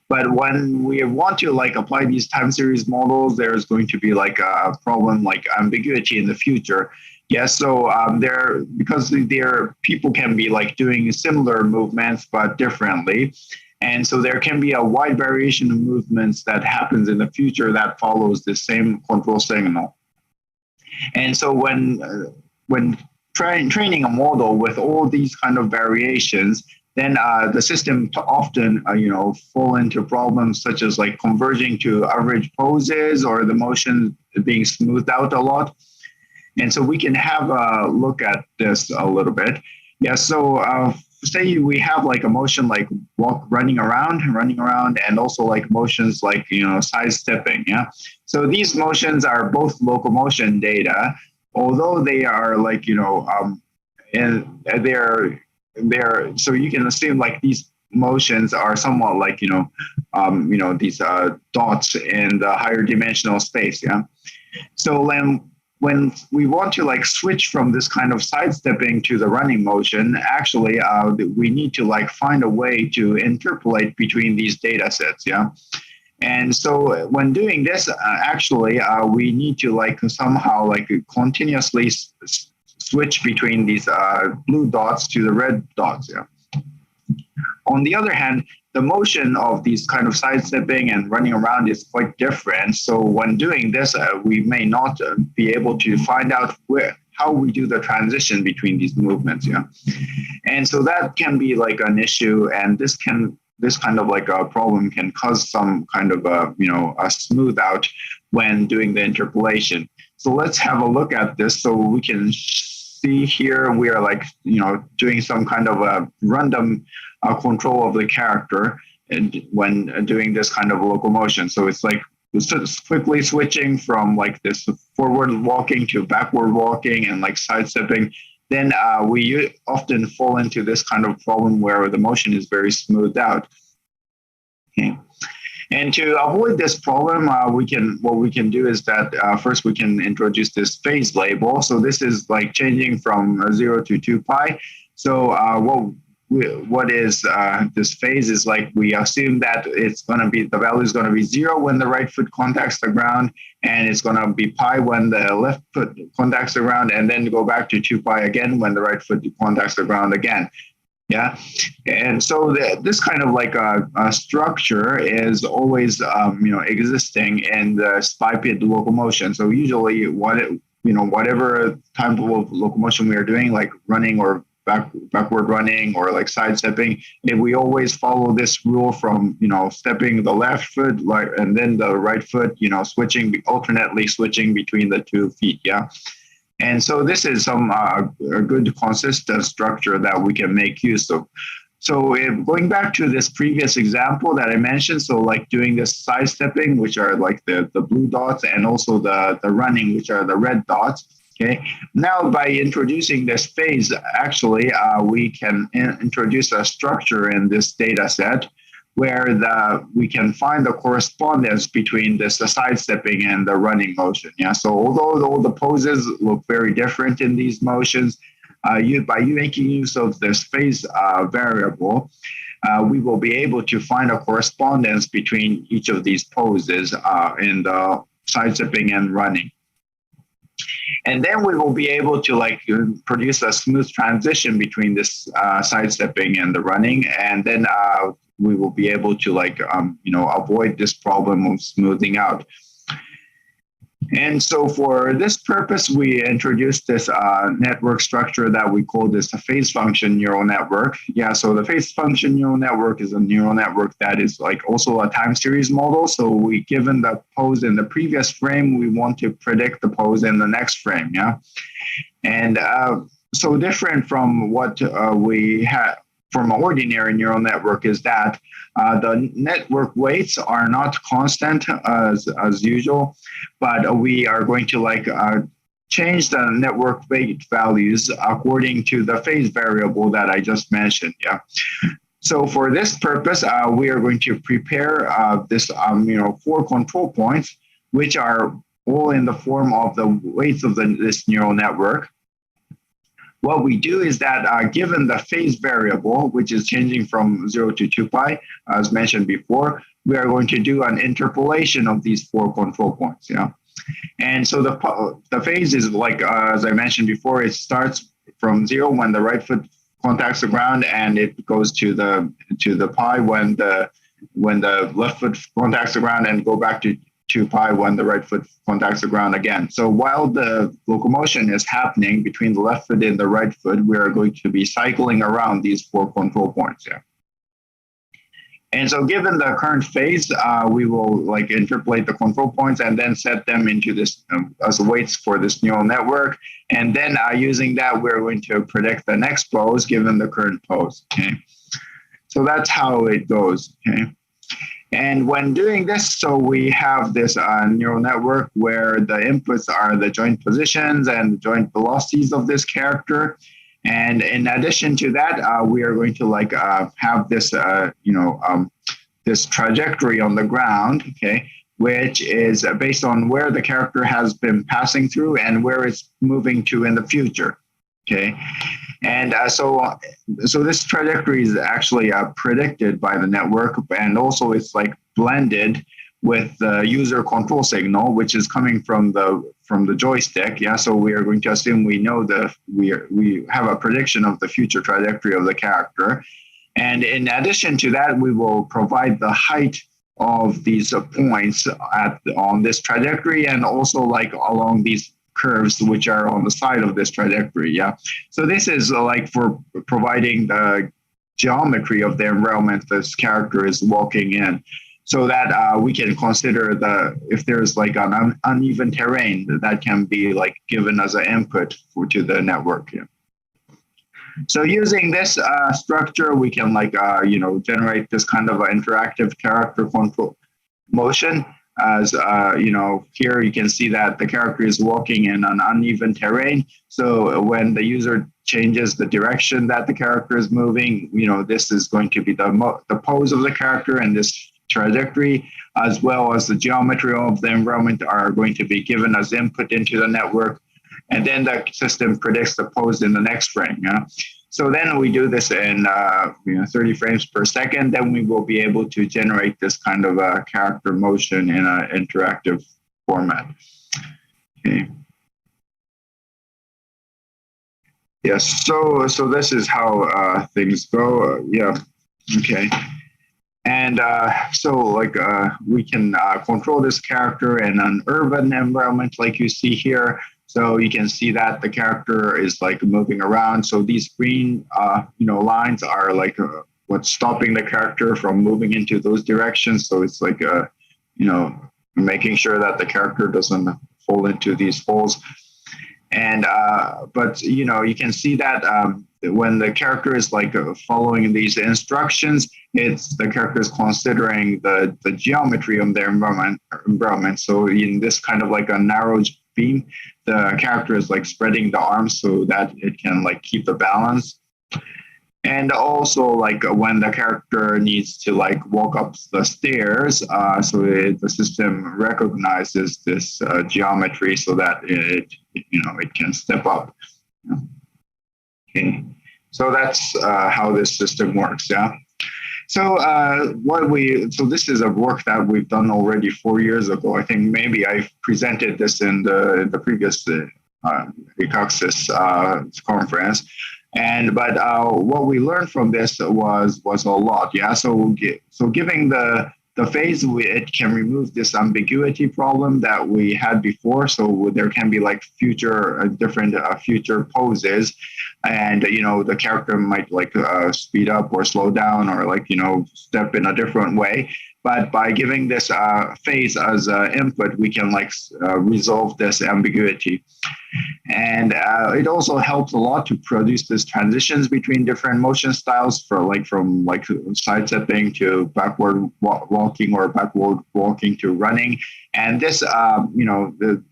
But when we want to like apply these time series models, there's going to be like a problem like ambiguity in the future. Yes, so because people can be like doing similar movements but differently. And so there can be a wide variation of movements that happens in the future that follows the same control signal. And so when training a model with all these kind of variations, then the system often fall into problems such as like converging to average poses or the motion being smoothed out a lot. And so we can have a look at this a little bit. Yeah, so say we have like a motion like running around, and also like motions like, sidestepping, yeah? So these motions are both locomotion data, although they are like, and they're so you can assume like these motions are somewhat like, these dots in the higher dimensional space, yeah? So then when we want to like switch from this kind of sidestepping to the running motion, actually we need to like find a way to interpolate between these data sets, yeah? And so when doing this, actually we need to like somehow like continuously switch between these blue dots to the red dots, yeah? On the other hand, the motion of these kind of sidestepping and running around is quite different. So when doing this, we may not be able to find out how we do the transition between these movements, yeah. And so that can be like an issue, and this kind of like a problem can cause some kind of a smooth out when doing the interpolation. So let's have a look at this. So we can see here we are like doing some kind of a random control of the character and when doing this kind of locomotion. So it's like quickly switching from like this forward walking to backward walking and like sidestepping. Then we often fall into this kind of problem where the motion is very smoothed out. Okay. And to avoid this problem, what we can do is that first we can introduce this phase label. So this is like changing from 0 to 2 pi. So what is this phase is like we assume that it's going to be the value is going to be 0 when the right foot contacts the ground, and it's going to be pi when the left foot contacts the ground, and then go back to 2 pi again when the right foot contacts the ground again. Yeah, and so this kind of like a structure is always existing in the biped locomotion. So usually whatever type of locomotion we are doing, like running or backward running or like sidestepping, if we always follow this rule from stepping the left foot and then the right foot, alternately switching between the 2 feet. Yeah. And so this is some a good consistent structure that we can make use of. So going back to this previous example that I mentioned, so like doing this sidestepping, which are like the blue dots, and also the running, which are the red dots. Okay. Now by introducing this phase, actually, we can introduce a structure in this data set where we can find the correspondence between the sidestepping and the running motion. Yeah. So although all the poses look very different in these motions, by making use of this phase variable, we will be able to find a correspondence between each of these poses in the sidestepping and running. And then we will be able to produce a smooth transition between this sidestepping and the running, and then we will be able to avoid this problem of smoothing out. And so for this purpose, we introduced this network structure that we call this a phase function neural network. Yeah, so the phase function neural network is a neural network that is also a time series model. So given the pose in the previous frame, we want to predict the pose in the next frame. Yeah, and so different from what we had from an ordinary neural network is that the network weights are not constant as usual, but we are going to change the network weight values according to the phase variable that I just mentioned. Yeah. So for this purpose, we are going to prepare this 4 control points, which are all in the form of the weights of this neural network. What we do is that given the phase variable, which is changing from 0 to 2 pi, as mentioned before, we are going to do an interpolation of these 4 control points. Yeah, and so the phase is as I mentioned before, it starts from 0 when the right foot contacts the ground, and it goes to the pi when the left foot contacts the ground, and go back to 2 pi when the right foot contacts the ground again. So while the locomotion is happening between the left foot and the right foot, we are going to be cycling around these 4 control points. Yeah. And so given the current phase, we will interpolate the control points and then set them into this as weights for this neural network. And then using that, we're going to predict the next pose given the current pose. Okay. So that's how it goes. Okay. And when doing this, so we have this neural network where the inputs are the joint positions and the joint velocities of this character. And in addition to that, we are going to have this, this trajectory on the ground, okay, which is based on where the character has been passing through and where it's moving to in the future. Okay, and so this trajectory is actually predicted by the network, and also it's blended with the user control signal, which is coming from the joystick. Yeah, so we are going to assume we know we have a prediction of the future trajectory of the character, and in addition to that, we will provide the height of these points on this trajectory, and also along these curves which are on the side of this trajectory. Yeah, so this is for providing the geometry of the environment this character is walking in, so that we can consider if there's an uneven terrain that can be given as an input to the network. Yeah. So using this structure, we can generate this kind of an interactive character control motion. As here you can see that the character is walking in an uneven terrain. So when the user changes the direction that the character is moving, this is going to be the pose of the character, and this trajectory, as well as the geometry of the environment, are going to be given as input into the network. And then the system predicts the pose in the next frame. Yeah? So then we do this in 30 frames per second. Then we will be able to generate this kind of character motion in an interactive format. Okay. Yes. So this is how things go. Yeah. Okay. And we can control this character in an urban environment, like you see here. So you can see that the character is like moving around. So these green, lines are like what's stopping the character from moving into those directions. So it's like, making sure that the character doesn't fall into these holes. And but you can see that when the character is like following these instructions, the character is considering the geometry of their environment. So in this kind of like a narrow beam, the character is like spreading the arms so that it can like keep the balance. And also like when the character needs to like walk up the stairs, the system recognizes this geometry so that it can step up. Okay, so that's how this system works. Yeah. So this is a work that we've done already 4 years ago. I think maybe I presented this in the previous ICACSIS conference. But what we learned from this was a lot. Yeah. So giving the phase, it can remove this ambiguity problem that we had before. So there can be like different future poses, and the character might like speed up or slow down or like step in a different way. But by giving this phase as input, we can like resolve this ambiguity. And it also helps a lot to produce these transitions between different motion styles from side stepping to backward walking or backward walking to running. And this,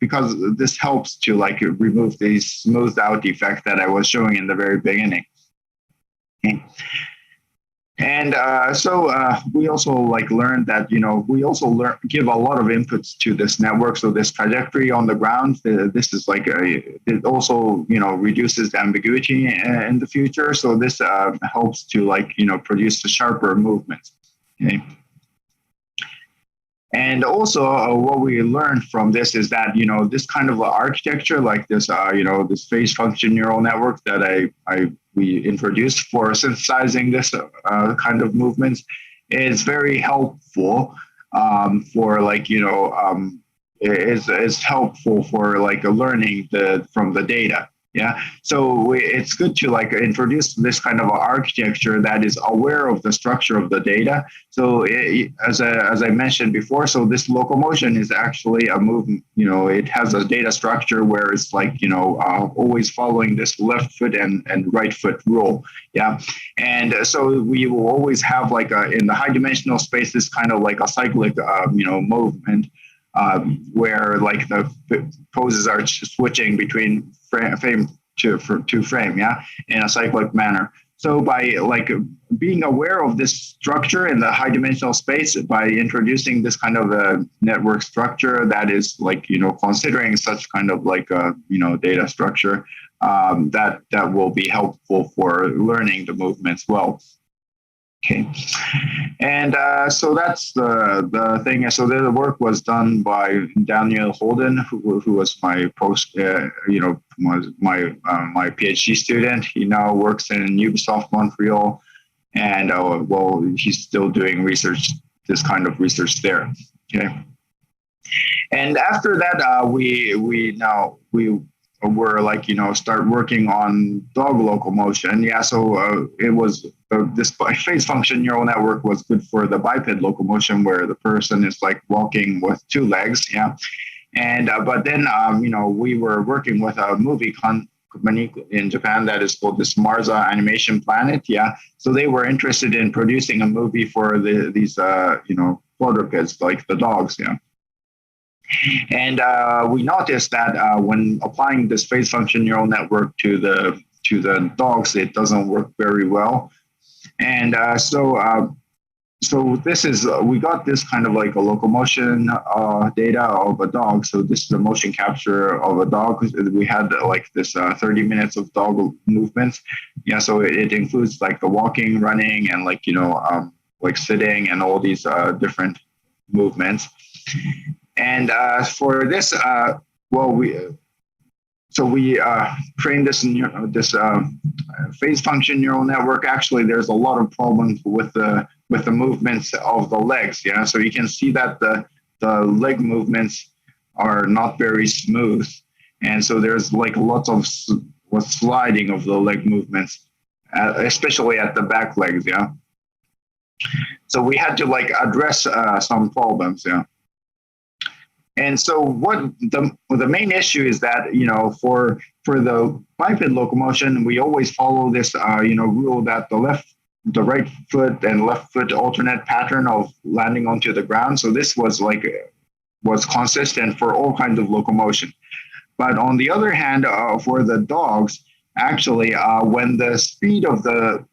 because this helps to like remove the smoothed out effect that I was showing in the very beginning. Okay. And we also like learned that we also give a lot of inputs to this network. So this trajectory on the ground, this is like it also reduces the ambiguity in the future. So this helps to like produce the sharper movements. Okay. And also what we learned from this is that, this kind of architecture, like this, this phase function neural network that we introduced for synthesizing this kind of movements is very helpful for like, is helpful for like learning from the data. Yeah, so it's good to like introduce this kind of architecture that is aware of the structure of the data. So as I mentioned before, so this locomotion is actually a movement. It has a data structure where it's like always following this left foot and right foot rule. Yeah, and so we will always have like in the high dimensional space this kind of like a cyclic movement. Where like the poses are switching between frame to frame, yeah, in a cyclic manner. So by like being aware of this structure in the high dimensional space, by introducing this kind of a network structure that is like considering such kind of like data structure, that will be helpful for learning the movements well. Okay, and so that's the thing. So the work was done by Daniel Holden, who was my was my PhD student. He now works in Ubisoft Montreal, and he's still doing research, this kind of research there. Okay, and after that, we were like start working on dog locomotion. Yeah, so it was this phase function neural network was good for the biped locomotion where the person is like walking with two legs. Yeah, and but then we were working with a movie company in Japan that is called this Marza Animation Planet. Yeah, so they were interested in producing a movie for these quadrupeds like the dogs. Yeah. And we noticed that when applying this phase function neural network to the dogs, it doesn't work very well. And so this is we got this kind of like a locomotion data of a dog. So this is a motion capture of a dog. We had like this 30 minutes of dog movements, Yeah, so it includes like the walking, running, and like like sitting and all these different movements. And for this, well, we train this phase function neural network. Actually, there's a lot of problems with the movements of the legs. Yeah, so you can see that the leg movements are not very smooth, and so there's like lots of sliding of the leg movements, especially at the back legs. Yeah, so we had to like address some problems. Yeah. And so what the main issue is that, for the biped locomotion, we always follow this, rule that the right foot and left foot alternate pattern of landing onto the ground. So this was consistent for all kinds of locomotion. But on the other hand, for the dogs, actually, when the speed of the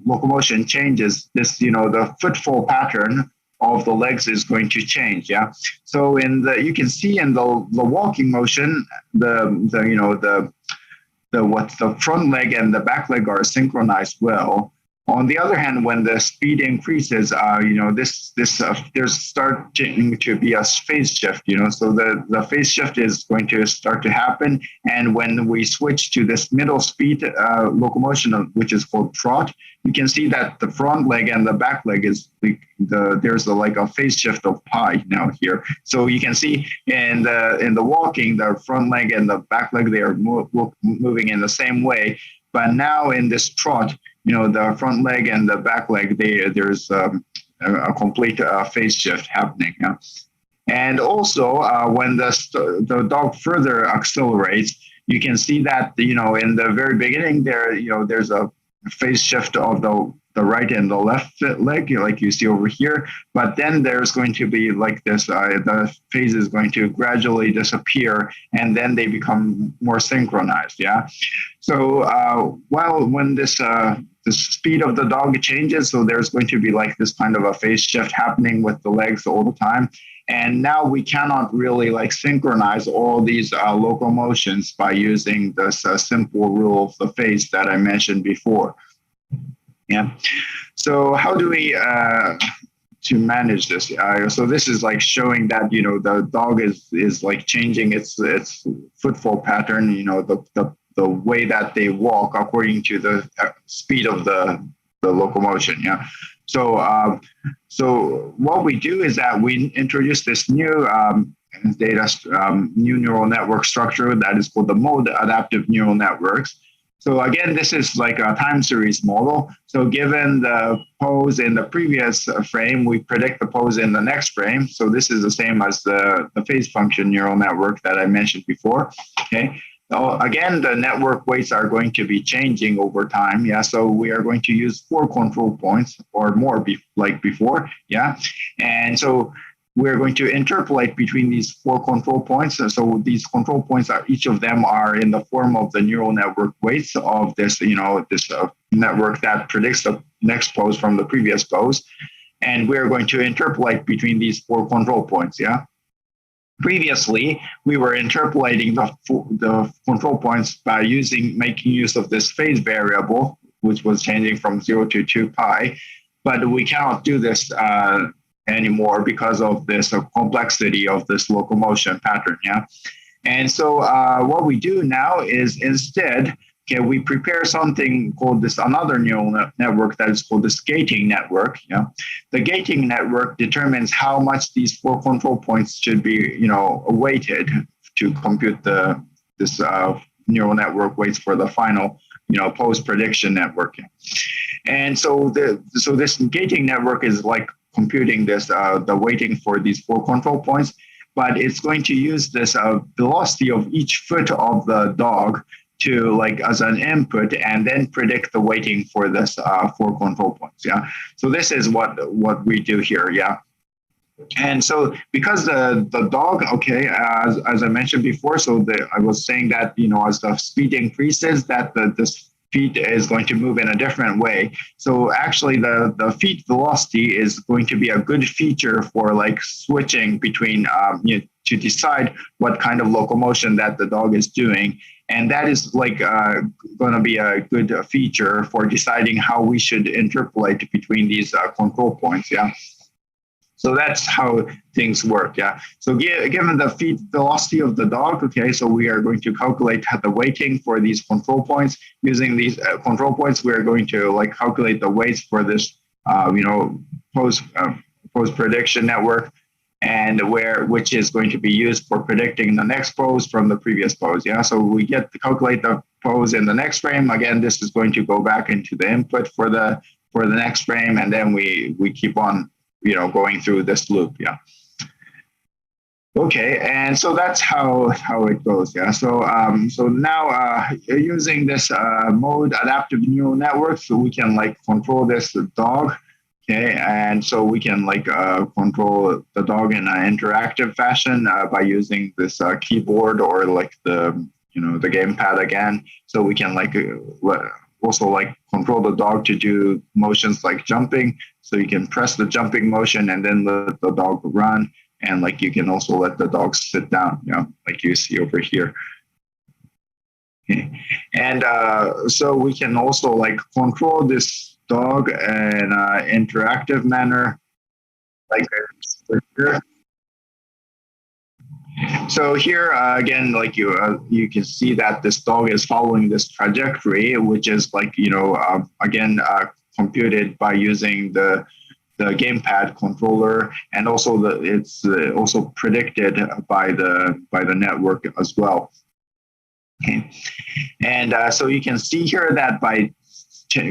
locomotion changes, the footfall pattern of the legs is going to change. Yeah. So you can see in the walking motion, the front leg and the back leg are synchronized well. On the other hand, when the speed increases, there's starting to be a phase shift. So the phase shift is going to start to happen, and when we switch to this middle speed locomotion, which is called trot, you can see that the front leg and the back leg is there's a phase shift of pi now here. So you can see in the walking, the front leg and the back leg, they are moving in the same way, but now in this trot, the front leg and the back leg, there's a complete phase shift happening. Yeah? And also, when the dog further accelerates, you can see that, in the very beginning, there's a phase shift of the right and the left leg, like you see over here. But then there's going to be like this, the phase is going to gradually disappear, and then they become more synchronized. Yeah. So when this the speed of the dog changes, so there's going to be like this kind of a phase shift happening with the legs all the time. And now we cannot really like synchronize all these locomotions by using this simple rule of the phase that I mentioned before. Yeah. So how do we to manage this? So this is like showing that the dog is like changing its footfall pattern. The way that they walk according to the speed of the locomotion. Yeah. So what we do is that we introduce this new new neural network structure that is called the mode adaptive neural networks. So again, this is like a time series model. So given the pose in the previous frame, we predict the pose in the next frame. So this is the same as the phase function neural network that I mentioned before. Okay. So again, the network weights are going to be changing over time. Yeah. So we are going to use 4 control points or more like before. Yeah. And so we're going to interpolate between these 4 control points. So these control points each of them are in the form of the neural network weights of this, network that predicts the next pose from the previous pose. And we're going to interpolate between these 4 control points. Yeah. Previously, we were interpolating the control points by making use of this phase variable, which was changing from 0 to 2 pi. But we cannot do this anymore because of this complexity of this locomotion pattern. Yeah. And so what we do now is instead, we prepare something called another neural network that is called this gating network. Yeah. The gating network determines how much these 4 control points should be, weighted to compute this neural network weights for the final, pose prediction network. And so this gating network is like computing this, the weighting for these 4 control points, but it's going to use this velocity of each foot of the dog to like as an input and then predict the weighting for this 4 control points. Yeah. So this is what we do here. Yeah. And so because the dog, as I mentioned before, so I was saying that, as the speed increases, that the feet is going to move in a different way. So actually the feet velocity is going to be a good feature for like switching between, to decide what kind of locomotion that the dog is doing. And that is like going to be a good feature for deciding how we should interpolate between these control points. Yeah. So that's how things work. Yeah. So given the feet velocity of the dog, okay, so we are going to calculate the weighting for these control points. Using these control points, we are going to like calculate the weights for this, post prediction network, and which is going to be used for predicting the next pose from the previous pose. Yeah. So we get to calculate the pose in the next frame. Again, this is going to go back into the input for the next frame, and then we keep on going through this loop. Yeah. Okay, and so that's how it goes. Yeah. So now using this mode adaptive neural network, so we can like control this dog. Okay, and so we can like control the dog in an interactive fashion by using this keyboard or like the the gamepad again. So we can like also like control the dog to do motions like jumping. So you can press the jumping motion and then let the dog run. And like you can also let the dog sit down, like you see over here. Okay. And so we can also like control this dog in an interactive manner, like here. So here again, like you can see that this dog is following this trajectory, which is like again computed by using the gamepad controller, and also it's also predicted by the network as well. Okay, and so you can see here that by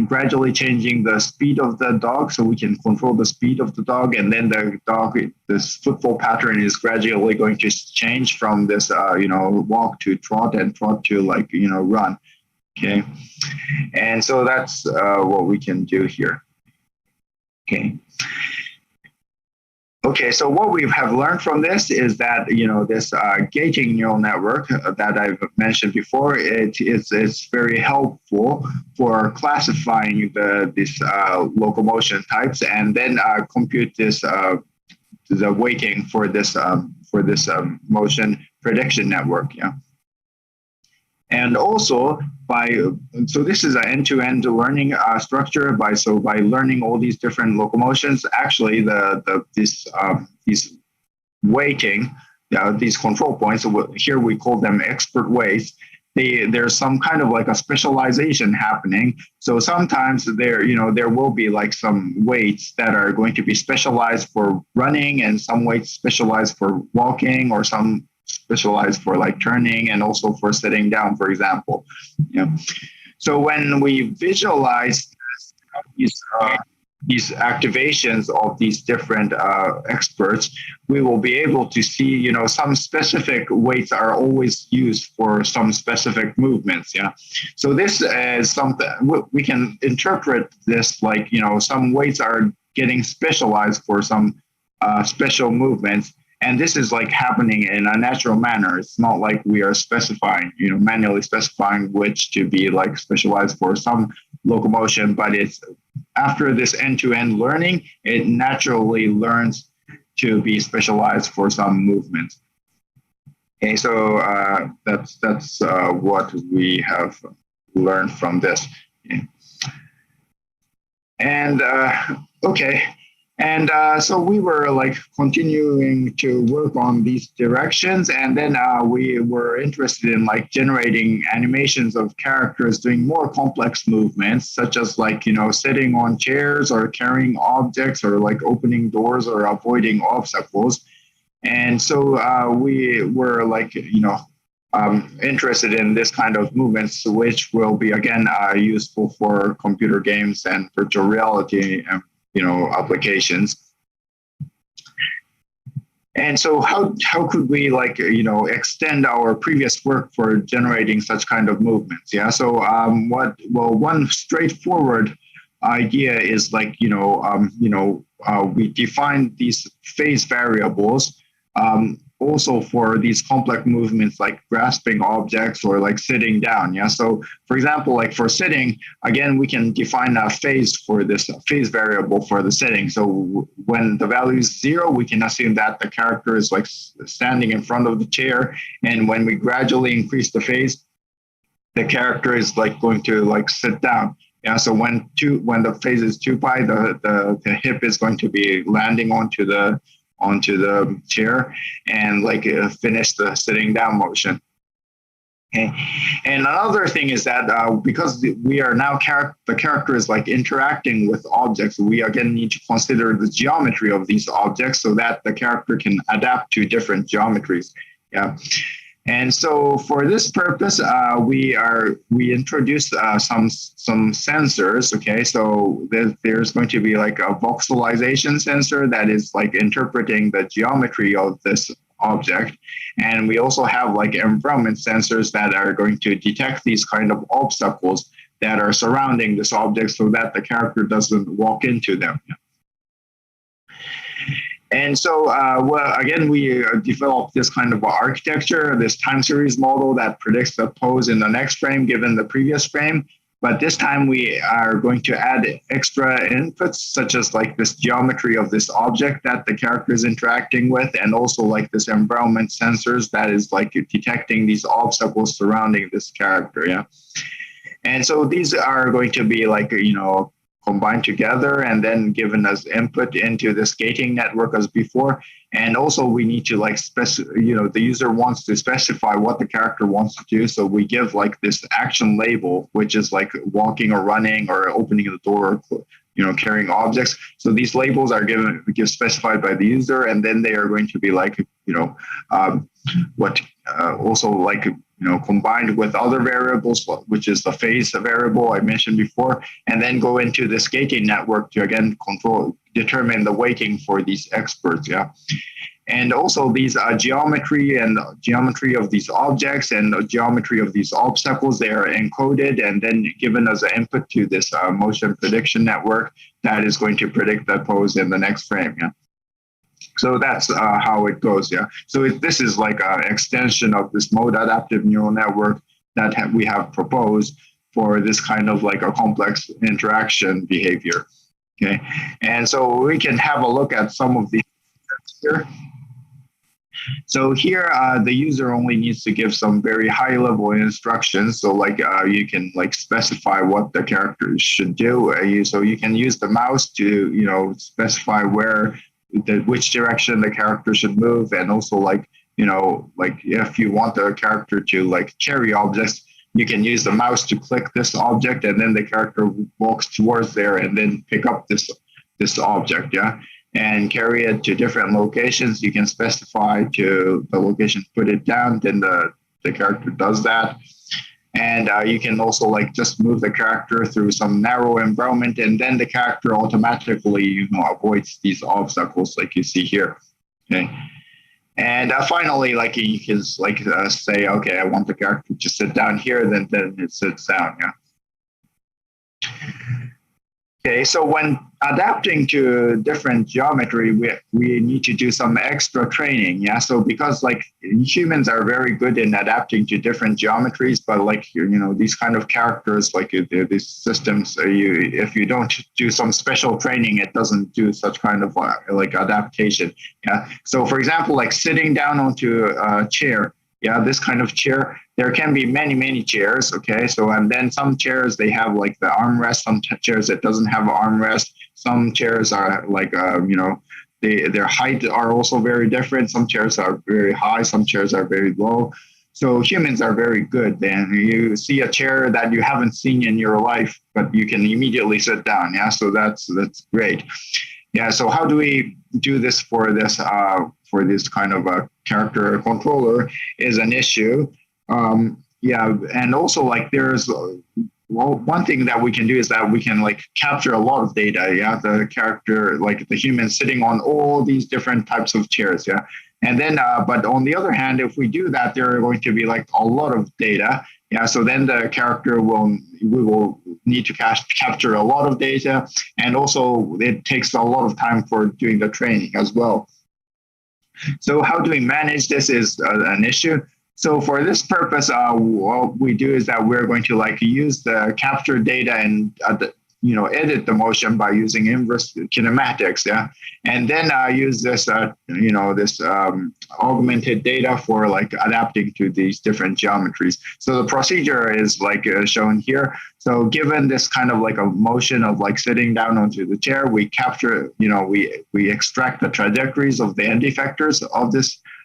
gradually changing the speed of the dog, so we can control the speed of the dog, and then the dog, this footfall pattern is gradually going to change from this walk to trot, and trot to like run. Okay, and so that's what we can do here. Okay. Okay, so what we have learned from this is that this gauging neural network that I've mentioned before, it's very helpful for classifying these locomotion types, and then compute this the weighting for this motion prediction network. Yeah. And also so this is an end-to-end learning structure. By learning all these different locomotions, actually these weighting, these control points, here we call them expert weights. There's some kind of like a specialization happening. So sometimes there will be like some weights that are going to be specialized for running, and some weights specialized for walking, or some specialized for like turning, and also for sitting down, for example. So when we visualize these activations of these different experts, we will be able to see, some specific weights are always used for some specific movements. Yeah. So this is something we can interpret this like, some weights are getting specialized for some special movements. And this is like happening in a natural manner. It's not like we are specifying, manually specifying which to be like specialized for some locomotion, but it's after this end-to-end learning, it naturally learns to be specialized for some movements. Okay, so that's what we have learned from this. Okay. And okay. And so we were like continuing to work on these directions, and then we were interested in like generating animations of characters doing more complex movements, such as like, sitting on chairs, or carrying objects, or like opening doors, or avoiding obstacles. And so we were like, interested in this kind of movements, which will be again useful for computer games and virtual reality applications. And so how could we like extend our previous work for generating such kind of movements? Yeah. So one straightforward idea is like we define these phase variables also for these complex movements like grasping objects or like sitting down. Yeah. So for example, like for sitting, again, we can define a phase for this phase variable for the sitting. So when the value is 0, we can assume that the character is like standing in front of the chair. And when we gradually increase the phase, the character is like going to like sit down. Yeah, so when the phase is 2 pi, the hip is going to be landing onto the chair and like finish the sitting down motion. Okay. And another thing is that because we are now the character is like interacting with objects, we again need to consider the geometry of these objects so that the character can adapt to different geometries. Yeah. And so for this purpose, we introduced some sensors. Okay, so there's going to be like a voxelization sensor that is like interpreting the geometry of this object, and we also have like environment sensors that are going to detect these kind of obstacles that are surrounding this object so that the character doesn't walk into them. And so, again, we developed this kind of architecture, this time series model that predicts the pose in the next frame given the previous frame. But this time we are going to add extra inputs, such as like this geometry of this object that the character is interacting with, and also like this environment sensors that is like detecting these obstacles surrounding this character. Yeah. And so these are going to be like, combined together and then given as input into this gating network as before. And also we need to like the user wants to specify what the character wants to do. So we give like this action label, which is like walking or running or opening the door, or, carrying objects. So these labels are specified by the user, and then they are going to be like, combined with other variables, which is the phase variable I mentioned before, and then go into this gating network to again determine the weighting for these experts. Yeah. And also these geometry of these objects and the geometry of these obstacles, they are encoded and then given as an input to this motion prediction network that is going to predict the pose in the next frame. Yeah. So that's how it goes. Yeah. So this is like an extension of this mode adaptive neural network that we have proposed for this kind of like a complex interaction behavior. Okay. And so we can have a look at some of these here. So here, the user only needs to give some very high level instructions. So like you can like specify what the character should do. So you can use the mouse to, specify which direction the character should move. And also like if you want the character to like carry objects, you can use the mouse to click this object and then the character walks towards there and then pick up this object. Yeah. And carry it to different locations. You can specify to the location, put it down, then the character does that. And you can also like just move the character through some narrow environment, and then the character automatically, avoids these obstacles like you see here. Okay. And finally, like you can like say, okay, I want the character to sit down here, then it sits down. Yeah. Okay, so when adapting to different geometry, we need to do some extra training. Yeah, so because like humans are very good in adapting to different geometries, but like these kind of characters, like these systems, if you don't do some special training, it doesn't do such kind of like adaptation. Yeah, so for example, like sitting down onto a chair. Yeah, this kind of chair, there can be many chairs. Okay, so and then some chairs they have like the armrest, some chairs that doesn't have an armrest. Some chairs are like their height are also very different. Some chairs are very high, some chairs are very low. So humans are very good. Then you see a chair that you haven't seen in your life, but you can immediately sit down. Yeah, so that's great. Yeah, so how do we do this for this kind of a character controller is an issue. And also like there's one thing that we can do is that we can like capture a lot of data. Yeah, the character, like the human sitting on all these different types of chairs. Yeah, and then but on the other hand, if we do that, there are going to be like a lot of data. Yeah, so then the character we will need to capture a lot of data, and also it takes a lot of time for doing the training as well. So how do we manage this is an issue. So for this purpose, what we do is that we're going to like use the captured data and edit the motion by using inverse kinematics, yeah, and then use this, this augmented data for like adapting to these different geometries. So the procedure is like shown here. So given this kind of like a motion of like sitting down onto the chair, we capture, we extract the trajectories of the end effectors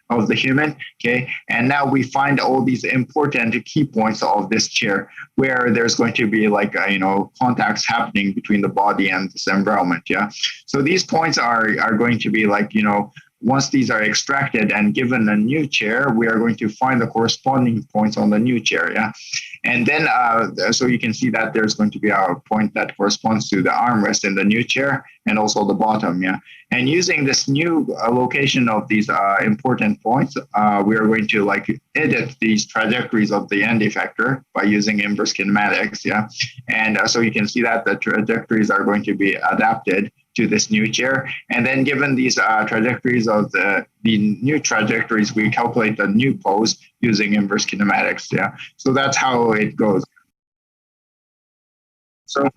of the human, okay? And now we find all these important key points of this chair where there's going to be like, contacts happening between the body and this environment, yeah? So these points are going to be like, once these are extracted and given a new chair, we are going to find the corresponding points on the new chair, yeah? And then, so you can see that there's going to be a point that corresponds to the armrest in the new chair and also the bottom, yeah? And using this new location of these important points, we are going to like edit these trajectories of the end effector by using inverse kinematics, yeah? And so you can see that the trajectories are going to be adapted to this new chair. And then given these trajectories of the new trajectories, we calculate the new pose using inverse kinematics, yeah? So that's how it goes. So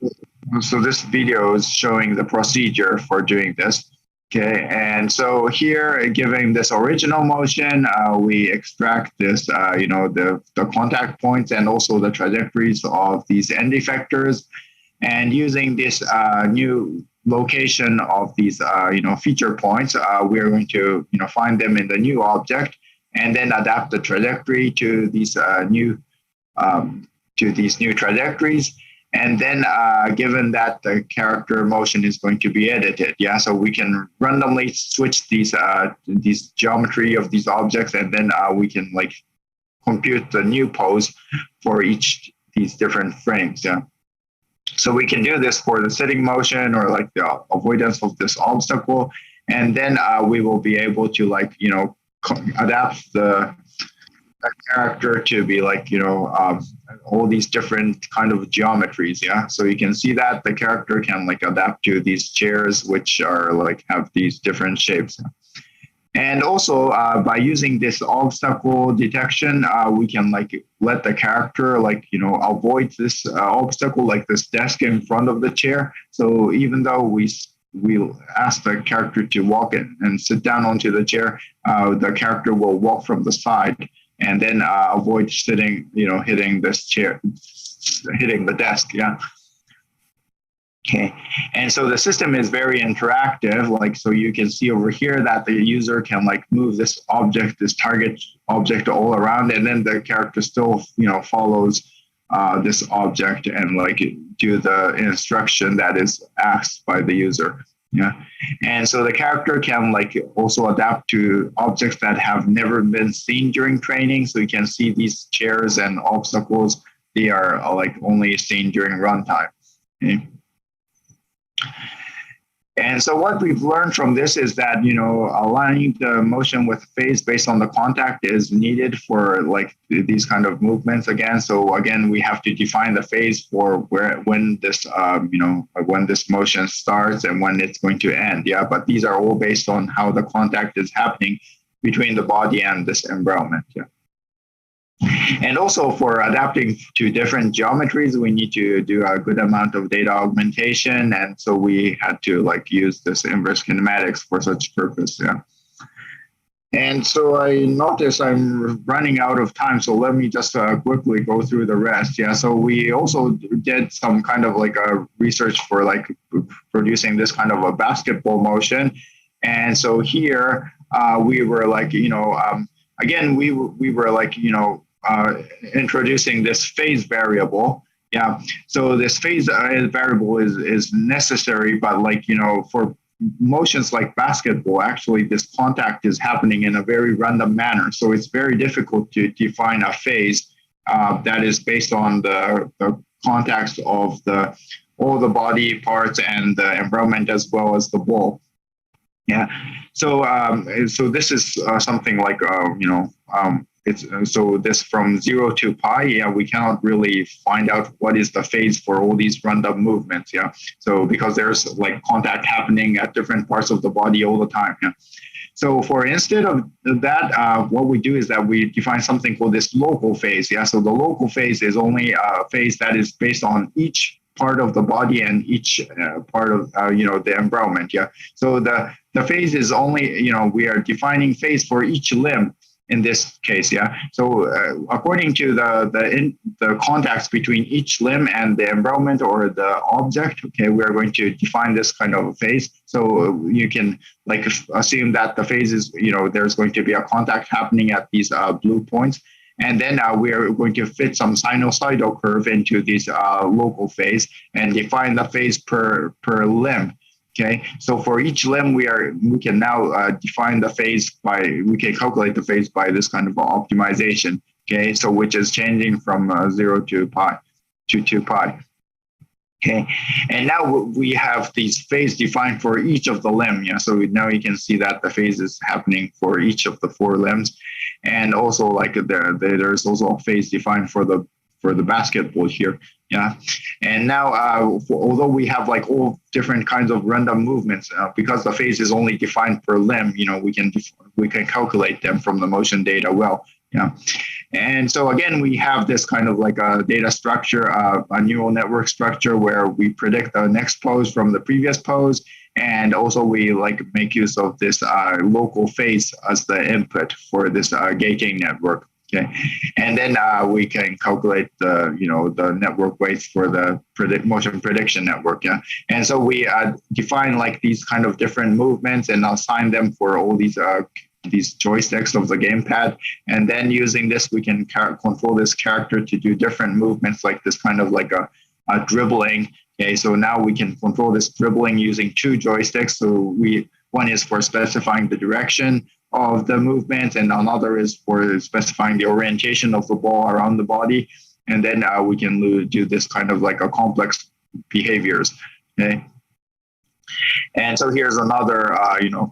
this video is showing the procedure for doing this. Okay, and so here, given this original motion, we extract this, the contact points and also the trajectories of these end effectors. And using this new location of these, feature points, we're going to, find them in the new object and then adapt the trajectory to these new trajectories. And then given that the character motion is going to be edited, yeah, so we can randomly switch these geometry of these objects, and then we can like compute the new pose for each these different frames, yeah. So we can do this for the sitting motion or like the avoidance of this obstacle, and then we will be able to like adapt the character to be like all these different kind of geometries, yeah. So you can see that the character can like adapt to these chairs which are like have these different shapes. And also by using this obstacle detection, we can like let the character like avoid this obstacle, like this desk in front of the chair. So even though we'll ask the character to walk in and sit down onto the chair, the character will walk from the side and then avoid sitting, hitting this chair, hitting the desk, yeah. Okay, and so the system is very interactive, like, so you can see over here that the user can like move this object, this target object all around, and then the character still, follows this object and like do the instruction that is asked by the user. Yeah, and so the character can like also adapt to objects that have never been seen during training. So you can see these chairs and obstacles, they are like only seen during runtime. Okay. And so what we've learned from this is that, aligning the motion with phase based on the contact is needed for like these kind of movements again. So again, we have to define the phase for when this, when this motion starts and when it's going to end. Yeah, but these are all based on how the contact is happening between the body and this environment. Yeah. And also for adapting to different geometries, we need to do a good amount of data augmentation. And so we had to like use this inverse kinematics for such purpose. Yeah. And so I notice I'm running out of time. So let me just quickly go through the rest. Yeah. So we also did some kind of like a research for like producing this kind of a basketball motion. And so here we were like, again, we were like, introducing this phase variable. Yeah. So this phase variable is necessary, but like, for motions like basketball, actually this contact is happening in a very random manner. So it's very difficult to define a phase that is based on the context of all the body parts and the environment as well as the ball. Yeah. So so this is something like it's so this from 0 to pi. Yeah, we cannot really find out what is the phase for all these random movements. Yeah. So because there's like contact happening at different parts of the body all the time. Yeah. So for instead of that, what we do is that we define something called this local phase. Yeah. So the local phase is only a phase that is based on each part of the body and each part of the environment. Yeah. So the phase is only we are defining phase for each limb in this case. Yeah. So according to the contacts between each limb and the environment or the object, okay, we are going to define this kind of phase. So you can assume that the phase is there's going to be a contact happening at these blue points. And then we are going to fit some sinusoidal curve into this local phase and define the phase per limb. Okay, so for each limb, we can now define the phase we can calculate the phase by this kind of optimization. Okay, so which is changing from 0 to pi to 2 pi. Okay, and now we have these phase defined for each of the limb. Yeah, so now you can see that the phase is happening for each of the 4 limbs, and also there's also a phase defined for the basketball here. Yeah, and now although we have all different kinds of random movements, because the phase is only defined per limb, we can calculate them from the motion data well. Yeah, and so again, we have this kind of a data structure, a neural network structure where we predict the next pose from the previous pose, and also we make use of this local phase as the input for this gating network. Okay, and then we can calculate the network weights for the motion prediction network. Yeah, and so we define these kind of different movements and assign them for all these joysticks of the gamepad, and then using this we can control this character to do different movements, like this kind of a dribbling. Okay, so now we can control this dribbling using 2 joysticks. So one is for specifying the direction of the movement, and another is for specifying the orientation of the ball around the body, and then we can do this kind of a complex behaviors. Okay. And so here's another,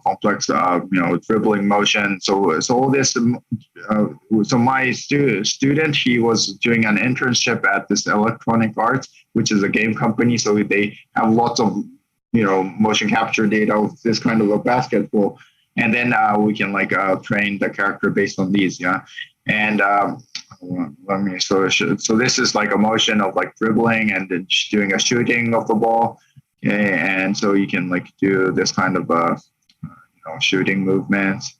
complex, dribbling motion. So all this, so my student, he was doing an internship at this Electronic Arts, which is a game company. So they have lots of, motion capture data of this kind of a basketball. And then we can train the character based on these. Yeah. And so this is a motion of dribbling and then doing a shooting of the ball. Okay, and so you can do this kind of shooting movements,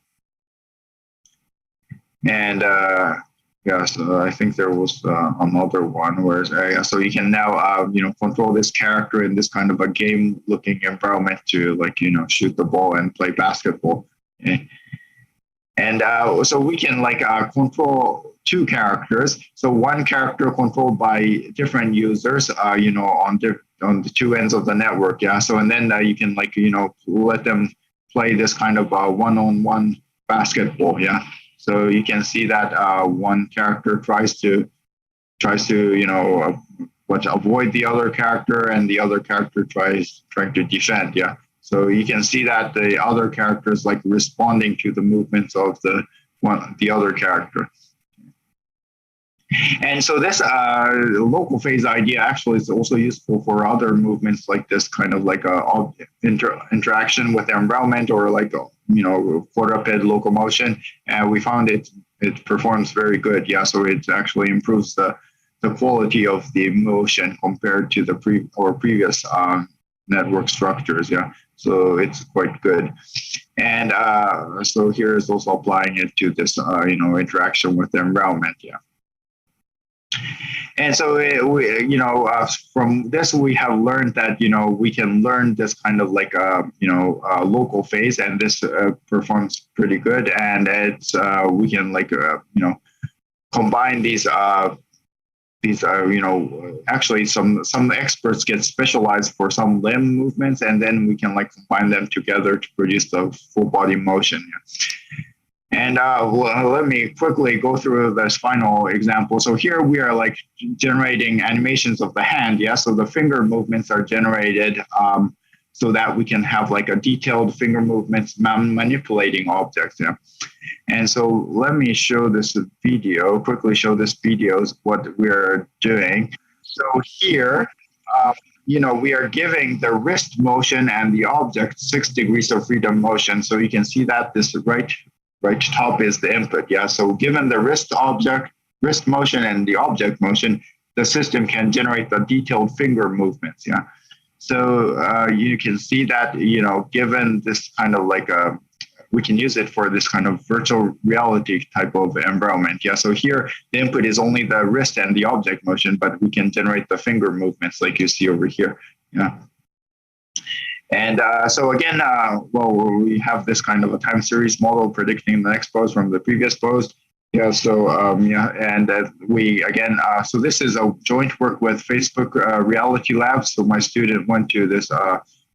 and so I think there was another one where so you can now control this character in this kind of a game-looking environment to shoot the ball and play basketball. Okay. And so we can control 2 characters. So one character controlled by different users, on the 2 ends of the network. Yeah. So, and then you can let them play this kind of one-on-one basketball. Yeah. So you can see that one character tries to avoid the other character, and the other character trying to defend. Yeah. So you can see that the other character is responding to the movements of the other character. And so this local phase idea actually is also useful for other movements, like this kind of interaction with the environment, or quadruped locomotion. And we found it performs very good. Yeah, so it actually improves the quality of the motion compared to the previous network structures. Yeah, so it's quite good. And so here is also applying it to this interaction with the environment. Yeah. And so from this we have learned that we can learn this kind of local phase, and this performs pretty good, and it's we can combine these actually some experts get specialized for some limb movements, and then we can combine them together to produce the full body motion. And let me quickly go through this final example. So here we are generating animations of the hand. Yeah, so the finger movements are generated so that we can have a detailed finger movements manipulating objects. Yeah. And so let me show this video, quickly show this video is what we're doing. So here, we are giving the wrist motion and the object 6 degrees of freedom motion. So you can see that this right top is the input. Yeah. So given the wrist motion and the object motion, the system can generate the detailed finger movements. Yeah. So you can see that, given this kind of like we can use it for this kind of virtual reality type of environment. Yeah. So here the input is only the wrist and the object motion, but we can generate the finger movements like you see over here. Yeah. And so again, we have this kind of a time series model predicting the next pose from the previous pose. Yeah. So so this is a joint work with Facebook Reality Labs. So my student went to this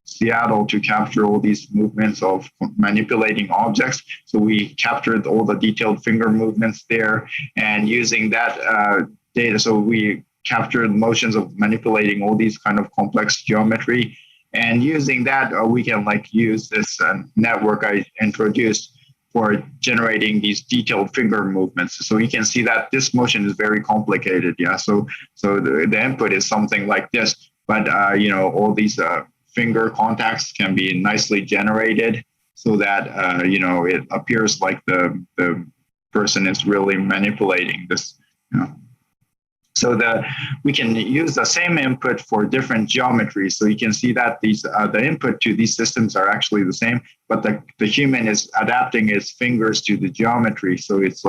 Seattle to capture all these movements of manipulating objects. So we captured all the detailed finger movements there, and using that data, so we captured motions of manipulating all these kind of complex geometry. And using that, we can use this network I introduced for generating these detailed finger movements. So you can see that this motion is very complicated. Yeah. So the input is something like this, but all these finger contacts can be nicely generated so that it appears like the person is really manipulating this. So we can use the same input for different geometries. So you can see that the input to these systems are actually the same, but the human is adapting its fingers to the geometry. So it's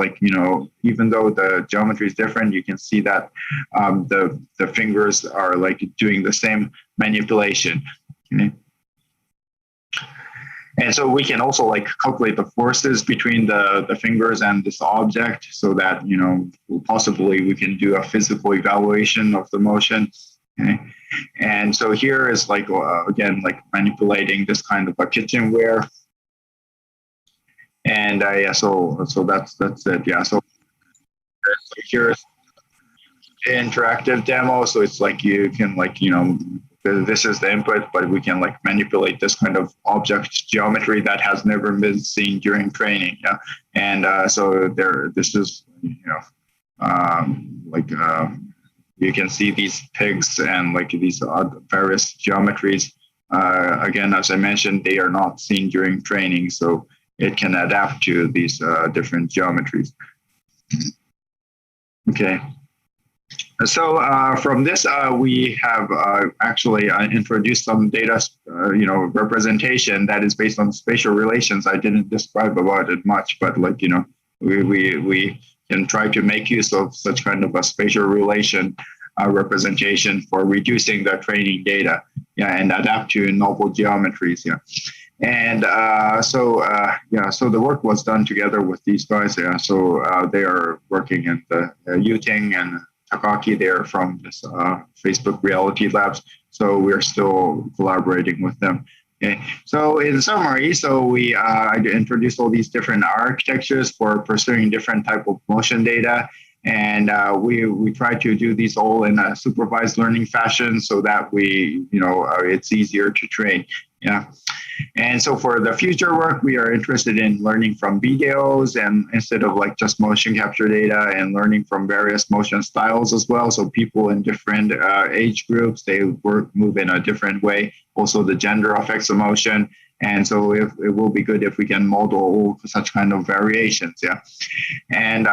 even though the geometry is different, you can see that the fingers are doing the same manipulation. Okay. And so we can also calculate the forces between the fingers and this object, so that possibly we can do a physical evaluation of the motion. Okay. And so here is again manipulating this kind of a kitchenware. And so that's it. Yeah. So here's the interactive demo. So it's you can this is the input, but we can manipulate this kind of object geometry that has never been seen during training. Yeah. And so this is, you can see these pigs and these various geometries. Again, as I mentioned, they are not seen during training, so it can adapt to these different geometries. Okay. So from this, we have actually introduced some data, representation that is based on spatial relations. I didn't describe about it much, but we can try to make use of such kind of a spatial relation representation for reducing the training data, and adapt to novel geometries. Yeah. And so the work was done together with these guys. Yeah. So they are working in the Yuting and Takaki. They're from this Facebook Reality Labs. So we're still collaborating with them. Okay. So in summary, I introduced all these different architectures for pursuing different type of motion data. And we try to do these all in a supervised learning fashion so that it's easier to train. Yeah. And so for the future work, we are interested in learning from videos, and instead of just motion capture data, and learning from various motion styles as well. So people in different age groups, they move in a different way. Also the gender affects the motion. And so it will be good if we can model all such kind of variations. Yeah. And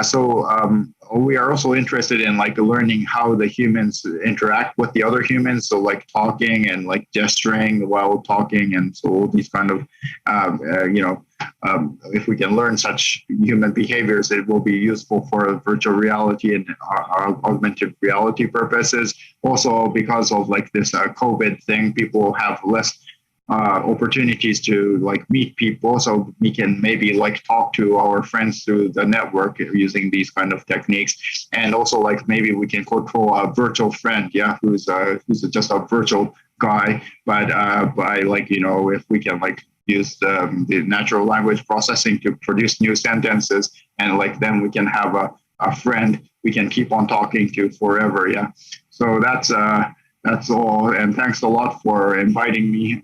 so we are also interested in learning how the humans interact with the other humans. So talking and gesturing while talking, and so all these kind of if we can learn such human behaviors, it will be useful for virtual reality and augmented reality purposes. Also, because of this COVID thing, people have less opportunities to meet people, so we can maybe talk to our friends through the network using these kind of techniques. And also maybe we can control a virtual friend, who's just a virtual guy, but by if we can use the natural language processing to produce new sentences, and then we can have a friend we can keep on talking to forever. Yeah. So that's all, and thanks a lot for inviting me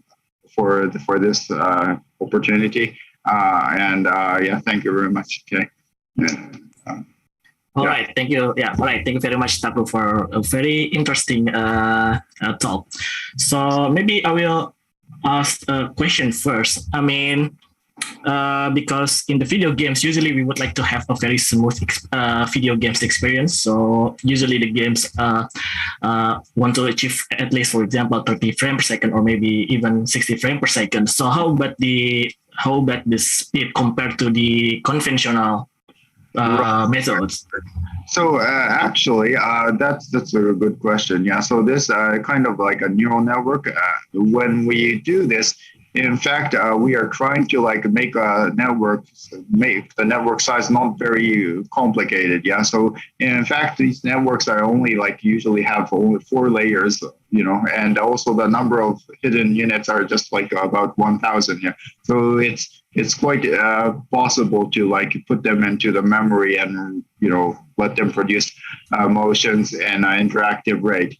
for this opportunity, thank you very much. Okay. All right, thank you. Yeah, all right, thank you very much, Tapu, for a very interesting talk. So maybe I will ask a question first. I mean, because in the video games, usually we would like to have a very smooth video games experience. So usually the games want to achieve at least, for example, 30 frames per second or maybe even 60 frames per second. So how about the speed compared to the conventional methods? So actually, that's a good question. Yeah. So this kind of like a neural network. When we do this, in fact, we are trying to like make the network size not very complicated. Yeah. So in fact, these networks are only like usually have only 4 layers, and also the number of hidden units are just like about 1,000. Yeah. So it's quite possible to like put them into the memory and let them produce motions and interactive rate.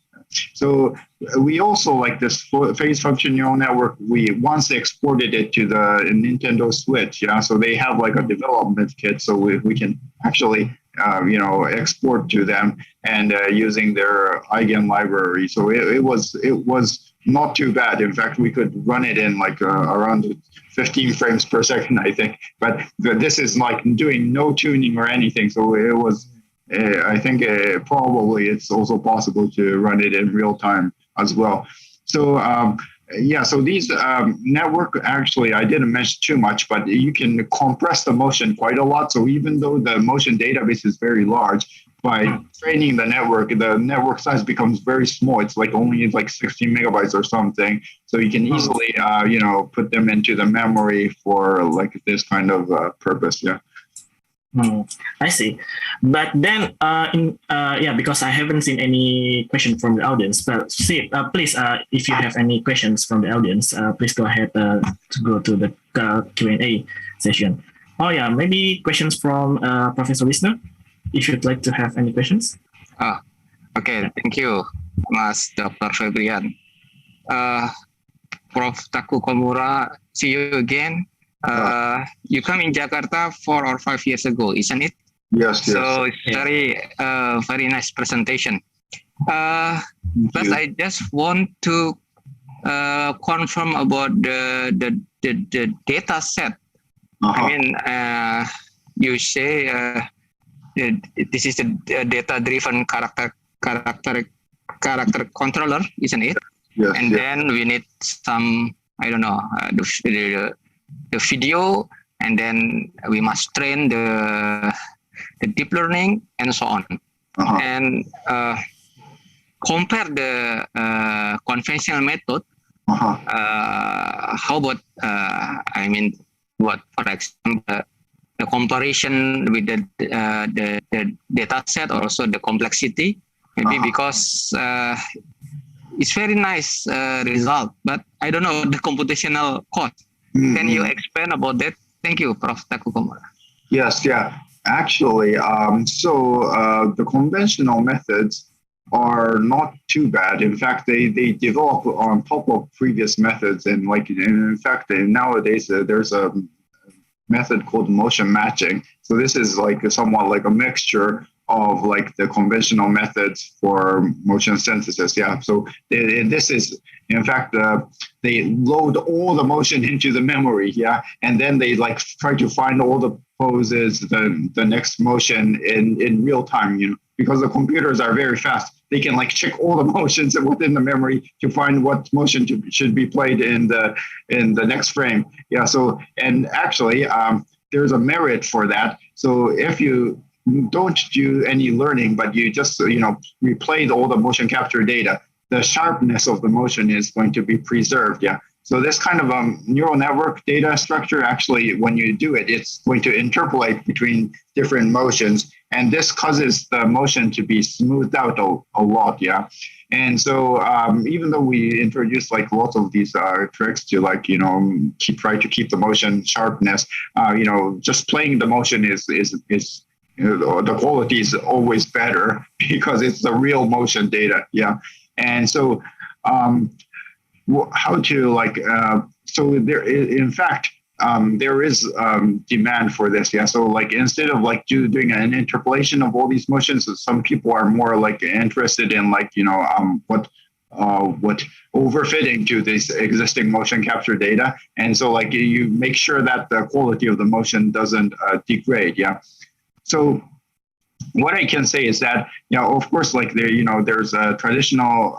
So we also like this phase function neural network. We once exported it to the Nintendo Switch. Yeah, so they have like a development kit, so we can actually export to them and using their eigen library. So it was not too bad. In fact, we could run it in like around 15 frames per second, I think. But this is like doing no tuning or anything. So it was. I think probably it's also possible to run it in real time as well. So so these network, actually, I didn't mention too much, but you can compress the motion quite a lot. So even though the motion database is very large, by training the network size becomes very small. It's like only like 16 megabytes or something. So you can easily, put them into the memory for like this kind of purpose. Yeah. I see. But then, because I haven't seen any question from the audience, but Sid, please, if you have any questions from the audience, please go ahead to go to the Q&A session. Oh yeah, maybe questions from Professor Wisnu, if you'd like to have any questions. Okay, thank you, Mas Dr. Febrian. Prof. Taku Komura, see you again. You come in Jakarta 4 or 5 years ago, isn't it? Yes. So it's very nice presentation. But I just want to confirm about the data set. I mean, you say this is a data-driven character controller, isn't it? Yes. And then we need some, I don't know, the video, and then we must train the deep learning and so on. And compare the conventional method. How about what, for example, the comparison with the data set or also the complexity? Maybe because it's very nice result, but I don't know the computational cost. Can you explain about that? Thank you, Prof. Taku Komura. Yes, yeah. Actually, the conventional methods are not too bad. In fact, they develop on top of previous methods, and in fact, nowadays there's a method called motion matching. So this is like somewhat like a mixture of like the conventional methods for motion synthesis. Yeah. So this is, in fact, they load all the motion into the memory. Yeah. And then they like try to find all the poses, the next motion in real time, because the computers are very fast. They can like check all the motions within the memory to find what motion should be played in the next frame. Yeah. So, and actually, there's a merit for that. So if you don't do any learning, but you just, replay all the motion capture data, the sharpness of the motion is going to be preserved. Yeah. So this kind of neural network data structure, actually, when you do it, it's going to interpolate between different motions. And this causes the motion to be smoothed out a lot. Yeah. And so even though we introduced like lots of these tricks to try to keep the motion sharpness, just playing the motion is the quality is always better because it's the real motion data. Yeah. And so how to so there is, in fact, there is demand for this. Yeah. So like instead of like doing an interpolation of all these motions, some people are more like interested in what what overfitting to this existing motion capture data, and so like you make sure that the quality of the motion doesn't degrade. Yeah. So what I can say is that, of course, like there's traditional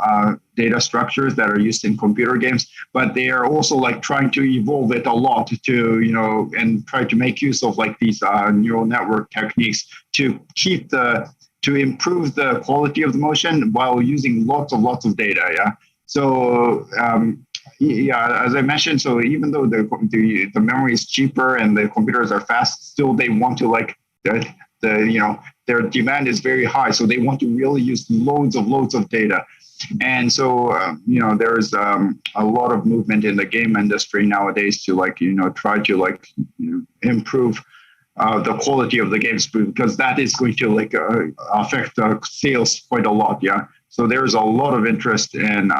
data structures that are used in computer games, but they are also like trying to evolve it a lot to, and try to make use of like these neural network techniques to improve the quality of the motion while using lots of data. Yeah. So, as I mentioned, so even though the memory is cheaper and the computers are fast, still they want to like their demand is very high, so they want to really use loads of data. And so there's a lot of movement in the game industry nowadays to like try to like improve the quality of the games, because that is going to like affect sales quite a lot. Yeah. So there's a lot of interest in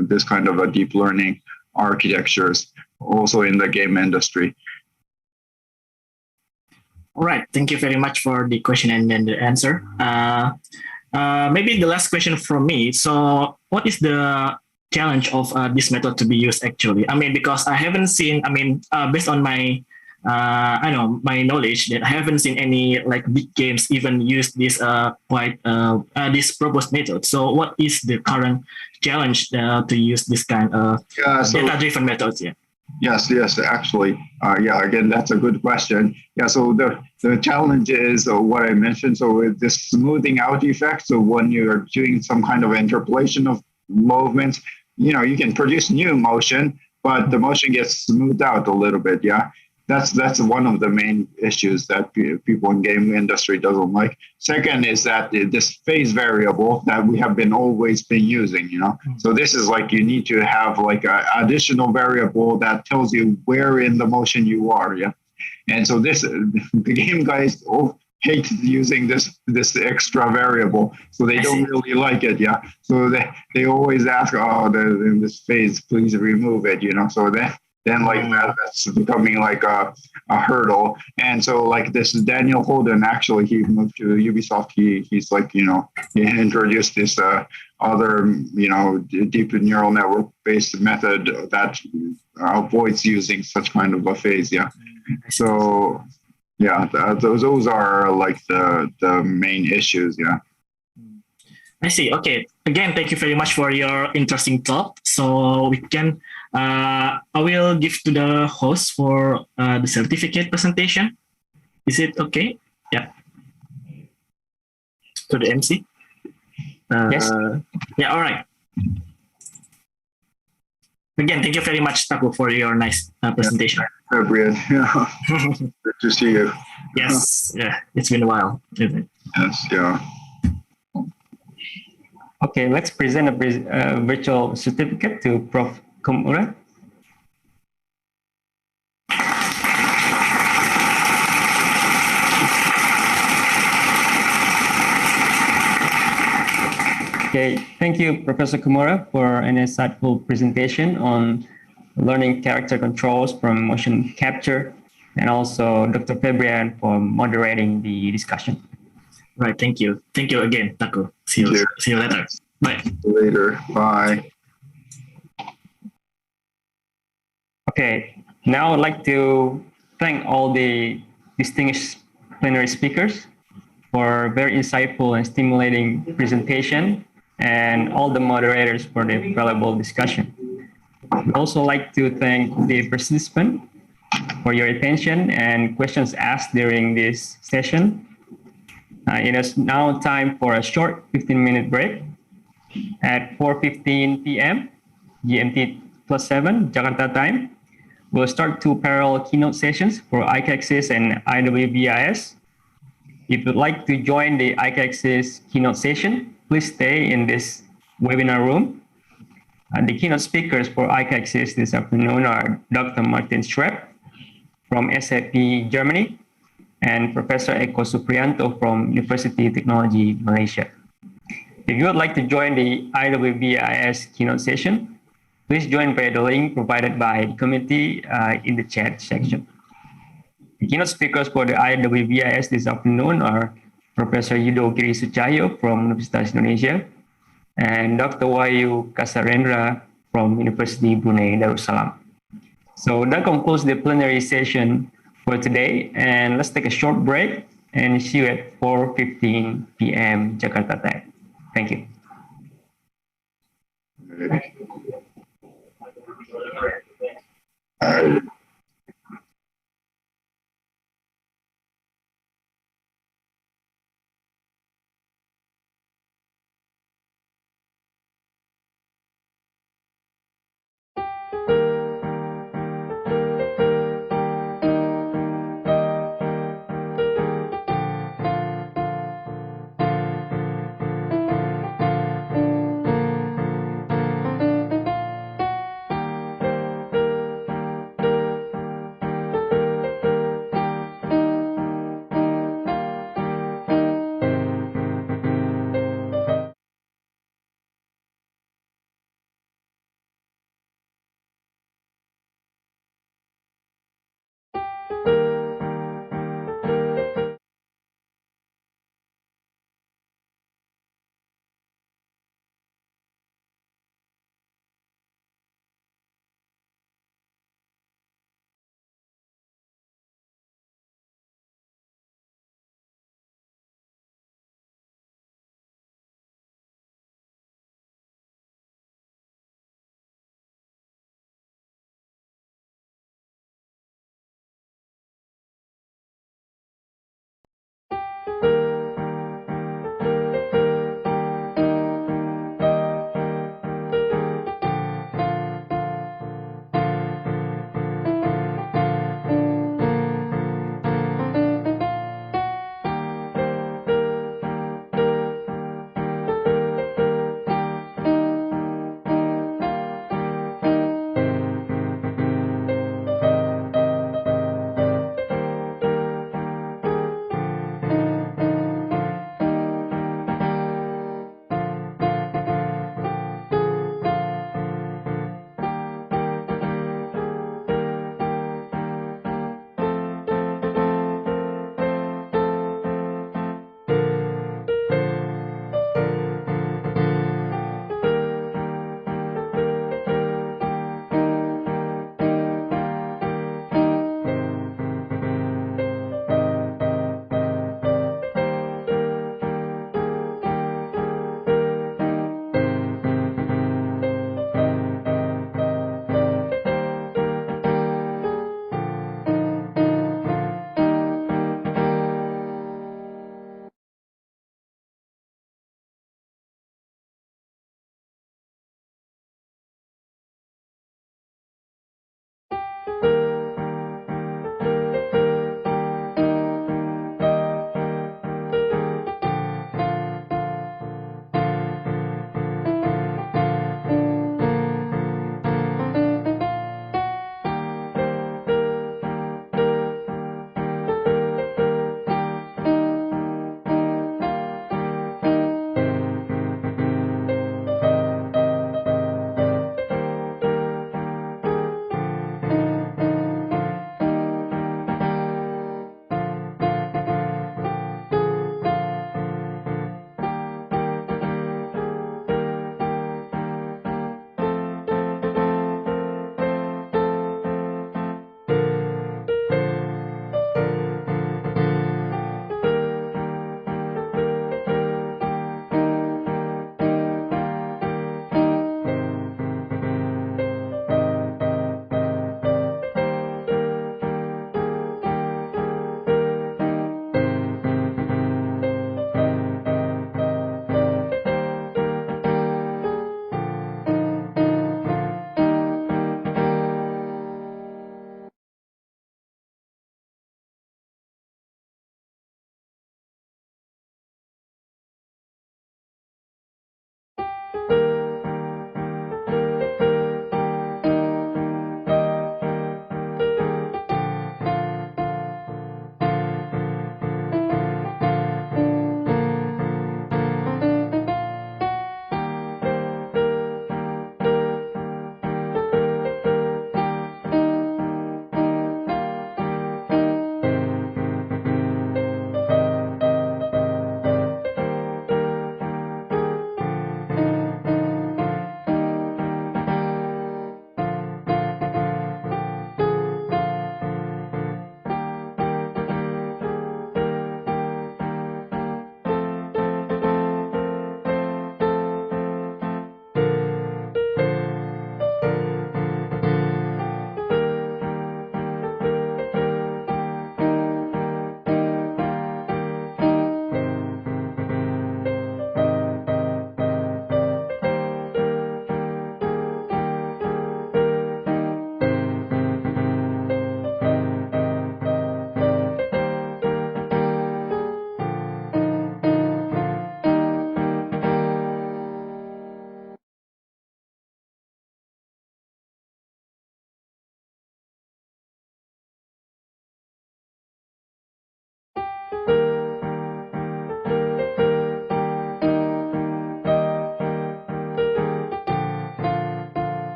this kind of a deep learning architectures also in the game industry. All right, thank you very much for the question and then the answer. Maybe the last question from me. So what is the challenge of this method to be used actually? I mean, because I haven't seen, based on my, my knowledge, that I haven't seen any like big games even use this this proposed method. So what is the current challenge to use this kind of data-driven methods? Yeah. Yes, actually. Again, that's a good question. Yeah, so the challenge is what I mentioned. So with this smoothing out effect, so when you're doing some kind of interpolation of movements, you can produce new motion, but the motion gets smoothed out a little bit. Yeah. That's one of the main issues that people in game industry doesn't like. Second is that this phase variable that we have always been using, So this is like you need to have like an additional variable that tells you where in the motion you are. Yeah. And so the game guys hate using this extra variable, so they don't really like it. Yeah. So they always ask, in this phase, please remove it. So then like that's becoming like a hurdle. And so like this Daniel Holden, actually he moved to Ubisoft. He's like, he introduced this other, deep neural network based method that avoids using such kind of a phase. Yeah. So yeah, those are like the main issues. Yeah. I see. Okay. Again, thank you very much for your interesting talk. So we can, I will give to the host for the certificate presentation. Is it okay? Yeah. To the MC. Yes. Yeah. All right. Again, thank you very much, Taku, for your nice presentation. Hi, Brian. Yeah. Good to see you. Yes. Yeah. It's been a while, isn't it? Yes. Yeah. Okay, let's present a virtual certificate to Prof. Komura. Okay, thank you, Professor Komura, for an insightful presentation on learning character controls from motion capture, and also Dr. Febrian for moderating the discussion. Right, thank you. Thank you again, Taku. See you later. Bye. Later. Bye. Okay, now I'd like to thank all the distinguished plenary speakers for very insightful and stimulating presentation, and all the moderators for the valuable discussion. I'd also like to thank the participants for your attention and questions asked during this session. It is now time for a short 15-minute break. At 4:15 p.m. GMT +7 Jakarta time, we'll start 2 parallel keynote sessions for ICACSIS and IWBIS. If you'd like to join the ICACSIS keynote session, please stay in this webinar room. The keynote speakers for ICACSIS this afternoon are Dr. Martin Schrepp from SAP Germany and Professor Eko Supriyanto from University Technology Malaysia. If you would like to join the IWBIS keynote session, please join via the link provided by the committee in the chat section. The keynote speakers for the IWBIS this afternoon are Professor Yudo Giri Sucahyo from Universitas Indonesia, and Dr. Wahyu Kasarendra from University Brunei Darussalam. So that concludes the plenary session for today, and let's take a short break and see you at 4:15 p.m. Jakarta time. Thank you.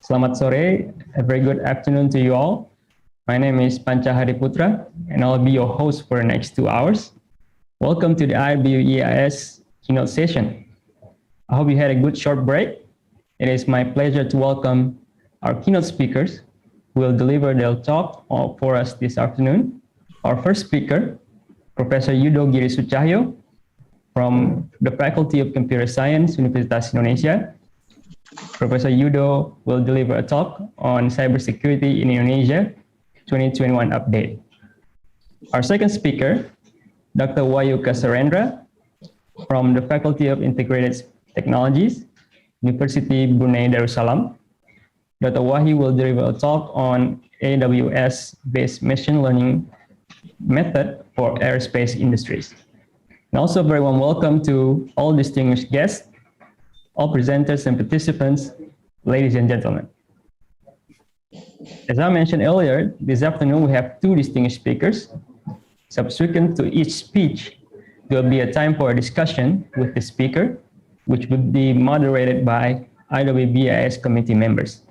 Selamat sore, a very good afternoon to you all. My name is Panca Hariputra, and I'll be your host for the next 2 hours. Welcome to the IWBIS keynote session. I hope you had a good short break. It is my pleasure to welcome our keynote speakers who will deliver their talk for us this afternoon. Our first speaker, Professor Yudo Giri Sucahyo from the Faculty of Computer Science, Universitas Indonesia. Professor Yudo will deliver a talk on cybersecurity in Indonesia 2021 update. Our second speaker, Dr. Wahyu Kasarendra from the Faculty of Integrated Technologies, University Brunei Darussalam. Dr. Wahyu will deliver a talk on AWS-based machine learning method for aerospace industries. And also very warm welcome to all distinguished guests, all presenters and participants, ladies and gentlemen. As I mentioned earlier, this afternoon we have 2 distinguished speakers. Subsequent to each speech, there will be a time for a discussion with the speaker, which will be moderated by IWBIS committee members.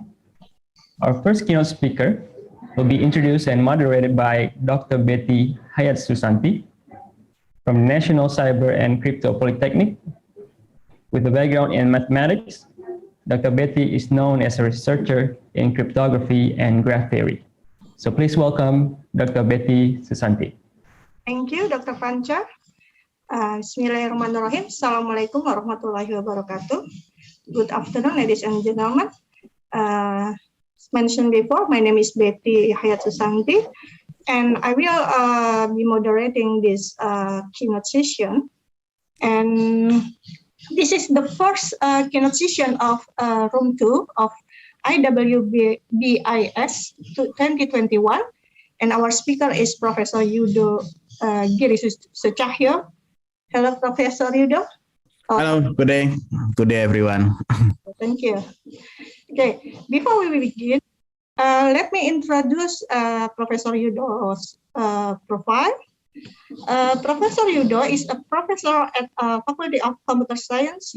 Our first keynote speaker will be introduced and moderated by Dr. Betty Hayat Susanti from National Cyber and Crypto Polytechnic. With a background in mathematics, Dr. Betty is known as a researcher in cryptography and graph theory. So please welcome Dr. Betty Susanti. Thank you, Dr. Panca. Bismillahirrahmanirrahim. Assalamualaikum warahmatullahi wabarakatuh. Good afternoon, ladies and gentlemen. As mentioned before, my name is Betty Hayat Susanti, and I will be moderating this keynote session. And this is the first keynote session of Room 2 of IWBIS 2021, and our speaker is Professor Yudo Giri Sucahyo. Hello, Professor Yudo. Hello, good day. Good day, everyone. Thank you. Okay, before we begin, let me introduce Professor Yudo's profile. Professor Yudo is a professor at Faculty of Computer Science,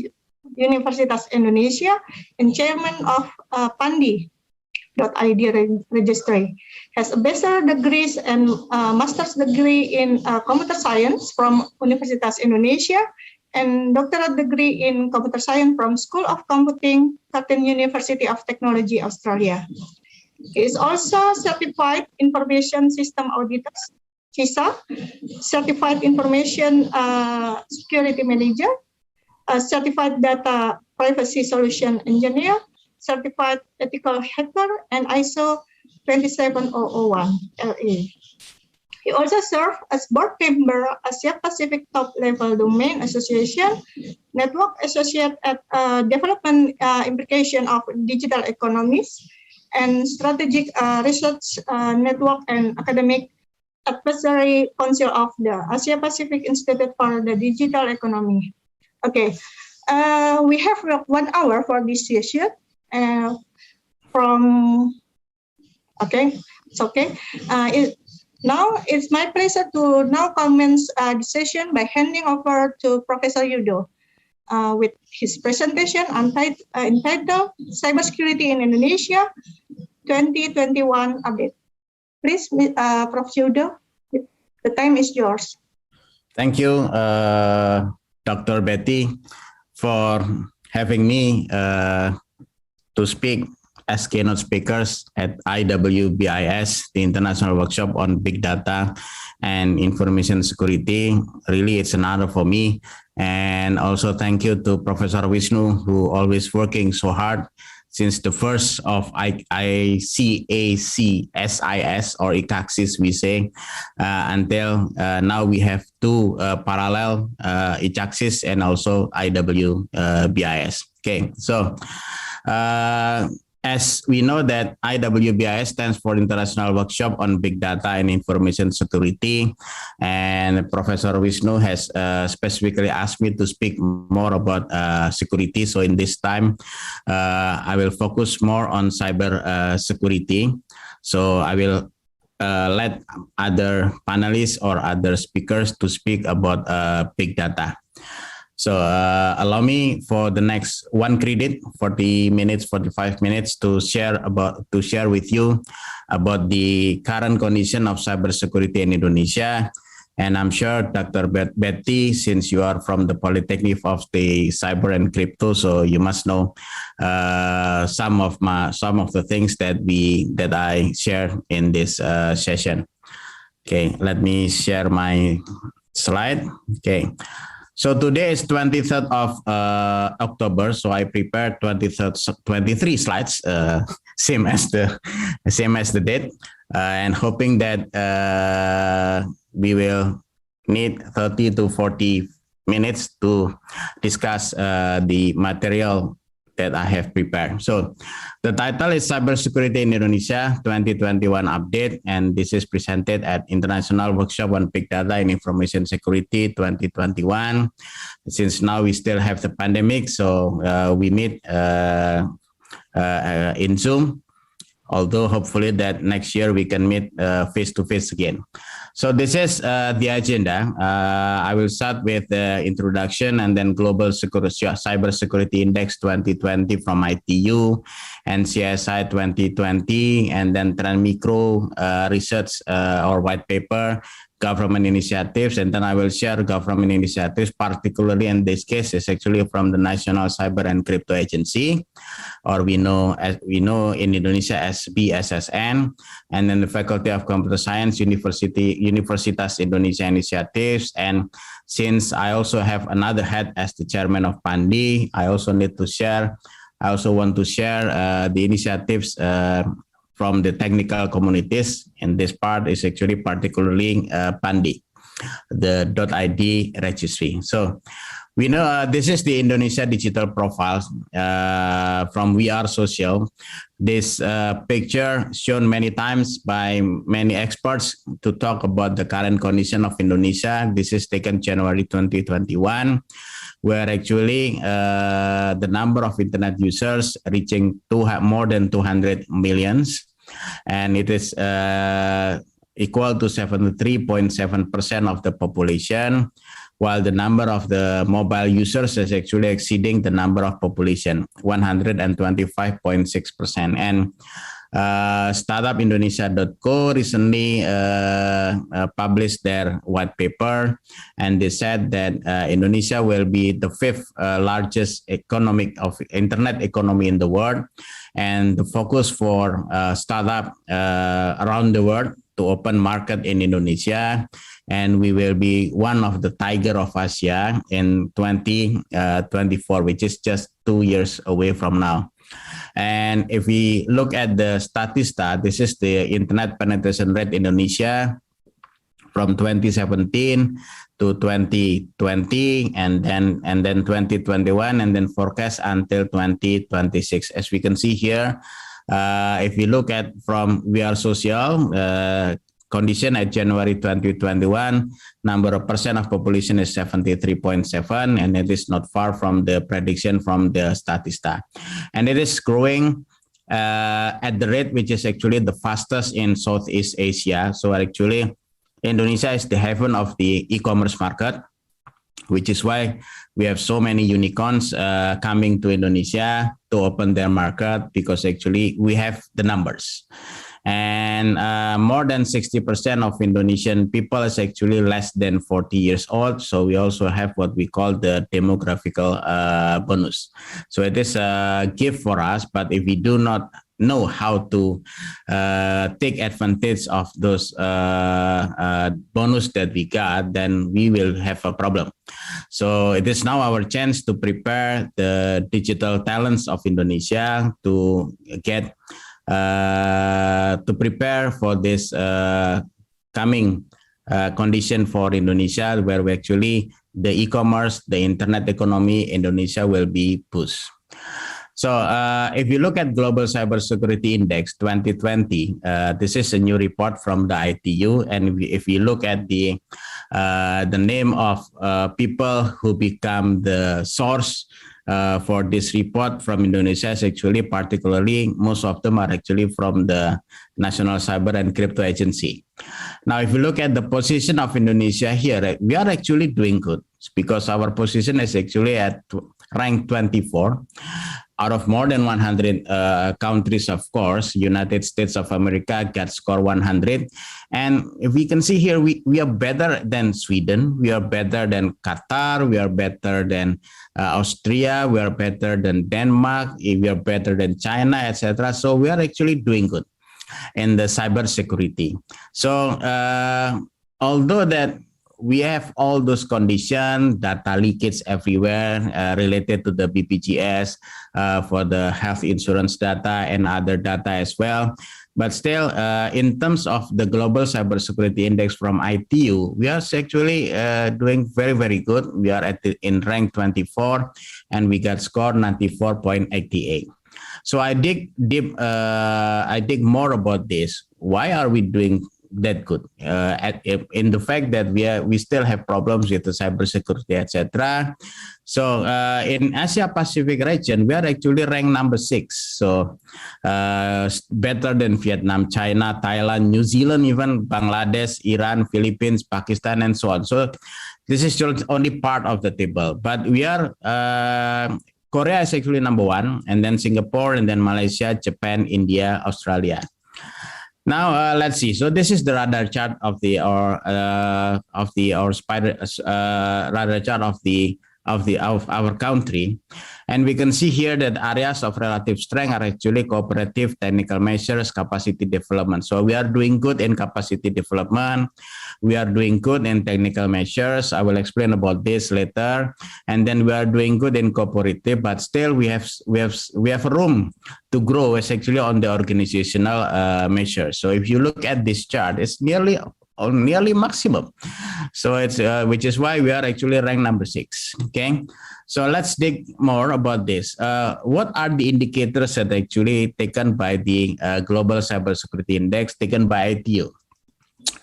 Universitas Indonesia, and chairman of Pandi.id registry. Has a bachelor degrees and master's degree in computer science from Universitas Indonesia, and doctorate degree in computer science from School of Computing, Curtin University of Technology, Australia. He is also certified information system auditor, CISA, certified information security manager, certified data privacy solution engineer, certified ethical hacker, and ISO 27001 LE. He also served as board member Asia Pacific Top Level Domain Association, Network Associate at Development Implication of Digital Economies, and Strategic Research Network and Academic Advisory Council of the Asia Pacific Institute for the Digital Economy. Okay, we have 1 hour for this session. Okay, it's okay. Now it's my pleasure to now commence the session by handing over to Professor Yudo with his presentation entitled Cybersecurity in Indonesia 2021 update. Please, Prof. Yudo, the time is yours. Thank you, Dr. Betty, for having me to speak as keynote speakers at IWBIS, the International Workshop on Big Data and Information Security. Really, it's an honor for me. And also thank you to Professor Wisnu, who always working so hard since the first of ICACSIS or ICACSIS, we say, until now we have 2 parallel, ICACSIS and also IWBIS. Okay, so as we know that IWBIS stands for International Workshop on Big Data and Information Security, and Professor Wisnu has specifically asked me to speak more about security. So in this time, I will focus more on cyber security. So I will let other panelists or other speakers to speak about big data. So allow me for the next 1 credit, 40 minutes, 45 minutes to share with you about the current condition of cybersecurity in Indonesia. And I'm sure Dr. Betty, since you are from the Polytechnic of the Cyber and Crypto, so you must know some of the things that I share in this session. Okay, let me share my slide. Okay. So today is 23rd of October. So I prepared 23 slides, same as the date, and hoping that we will need 30 to 40 minutes to discuss the material that I have prepared. So the title is Cybersecurity in Indonesia 2021 Update, and this is presented at International Workshop on Big Data and Information Security 2021. Since now we still have the pandemic, so we meet in Zoom, although hopefully that next year we can meet face-to-face again. So this is the agenda. I will start with the introduction and then Global Cybersecurity Index 2020 from ITU and CSI 2020, and then Transmicro research or white paper, government initiatives, and then I will share government initiatives, particularly in this case is actually from the National Cyber and Crypto Agency, or we know in Indonesia as BSSN, and then the Faculty of Computer Science, Universitas Indonesia Initiatives. And since I also have another hat as the chairman of PANDI, I also want to share the initiatives from the technical communities, and this part is actually particularly PANDI, the .id registry. So we know this is the Indonesia digital profiles from We Are Social. This picture shown many times by many experts to talk about the current condition of Indonesia. This is taken January 2021, where actually the number of internet users reaching more than 200 millions, and it is equal to 73.7% of the population, while the number of the mobile users is actually exceeding the number of population, 125.6%. And startupindonesia.co recently published their white paper, and they said that Indonesia will be the 5th largest internet economy in the world, and the focus for startup around the world to open market in Indonesia, and we will be one of the tiger of Asia in 2024, which is just 2 years away from now. And if we look at the Statista, this is the internet penetration rate Indonesia from 2017 to 2020, and then 2021, and then forecast until 2026. As we can see here, if you look at from We Are Social condition at January 2021, number of percent of population is 73.7, and it is not far from the prediction from the Statista. And it is growing at the rate which is actually the fastest in Southeast Asia. So actually, Indonesia is the heaven of the e-commerce market, which is why we have so many unicorns coming to Indonesia to open their market, because actually we have the numbers. And more than 60% of Indonesian people is actually less than 40 years old. So we also have what we call the demographical bonus. So it is a gift for us, but if we do not know how to take advantage of those bonus that we got, then we will have a problem. So it is now our chance to prepare the digital talents of Indonesia to get to prepare for this coming condition for Indonesia, where we actually the e-commerce, the internet economy, Indonesia will be pushed. So if you look at Global Cybersecurity Index 2020, this is a new report from the ITU, and if you look at the name of people who become the source for this report from Indonesia is actually particularly, most of them are actually from the National Cyber and Crypto Agency. Now, if you look at the position of Indonesia here, we are actually doing good because our position is actually at rank 24 out of more than 100 countries. Of course, United States of America got score 100. And if we can see here, we are better than Sweden, we are better than Qatar, we are better than Austria, we are better than Denmark, we are better than China, etc. So we are actually doing good in the cyber security. So although that we have all those conditions, data leakage everywhere related to the BPJS for the health insurance data and other data as well. But still, in terms of the Global Cybersecurity Index from ITU, we are actually doing very, very good. We are in rank 24 and we got score 94.88. So I dig more about this. Why are we doing that good? In the fact that we still have problems with the cybersecurity, etc. So in Asia Pacific region, we are actually ranked number 6. So better than Vietnam, China, Thailand, New Zealand, even Bangladesh, Iran, Philippines, Pakistan, and so on. So this is just only part of the table. But we are Korea is actually number 1, and then Singapore, and then Malaysia, Japan, India, Australia. Now let's see. So this is the radar chart of our country, and we can see here that areas of relative strength are actually cooperative, technical measures, capacity development. So we are doing good in capacity development. We are doing good in technical measures. I will explain about this later. And then we are doing good in cooperative, but still we have room to grow, is actually on the organizational measures. So if you look at this chart, it's nearly maximum. So it's which is why we are actually ranked number 6. Okay, so let's dig more about this. What are the indicators that actually taken by the Global Cybersecurity Index taken by ITU?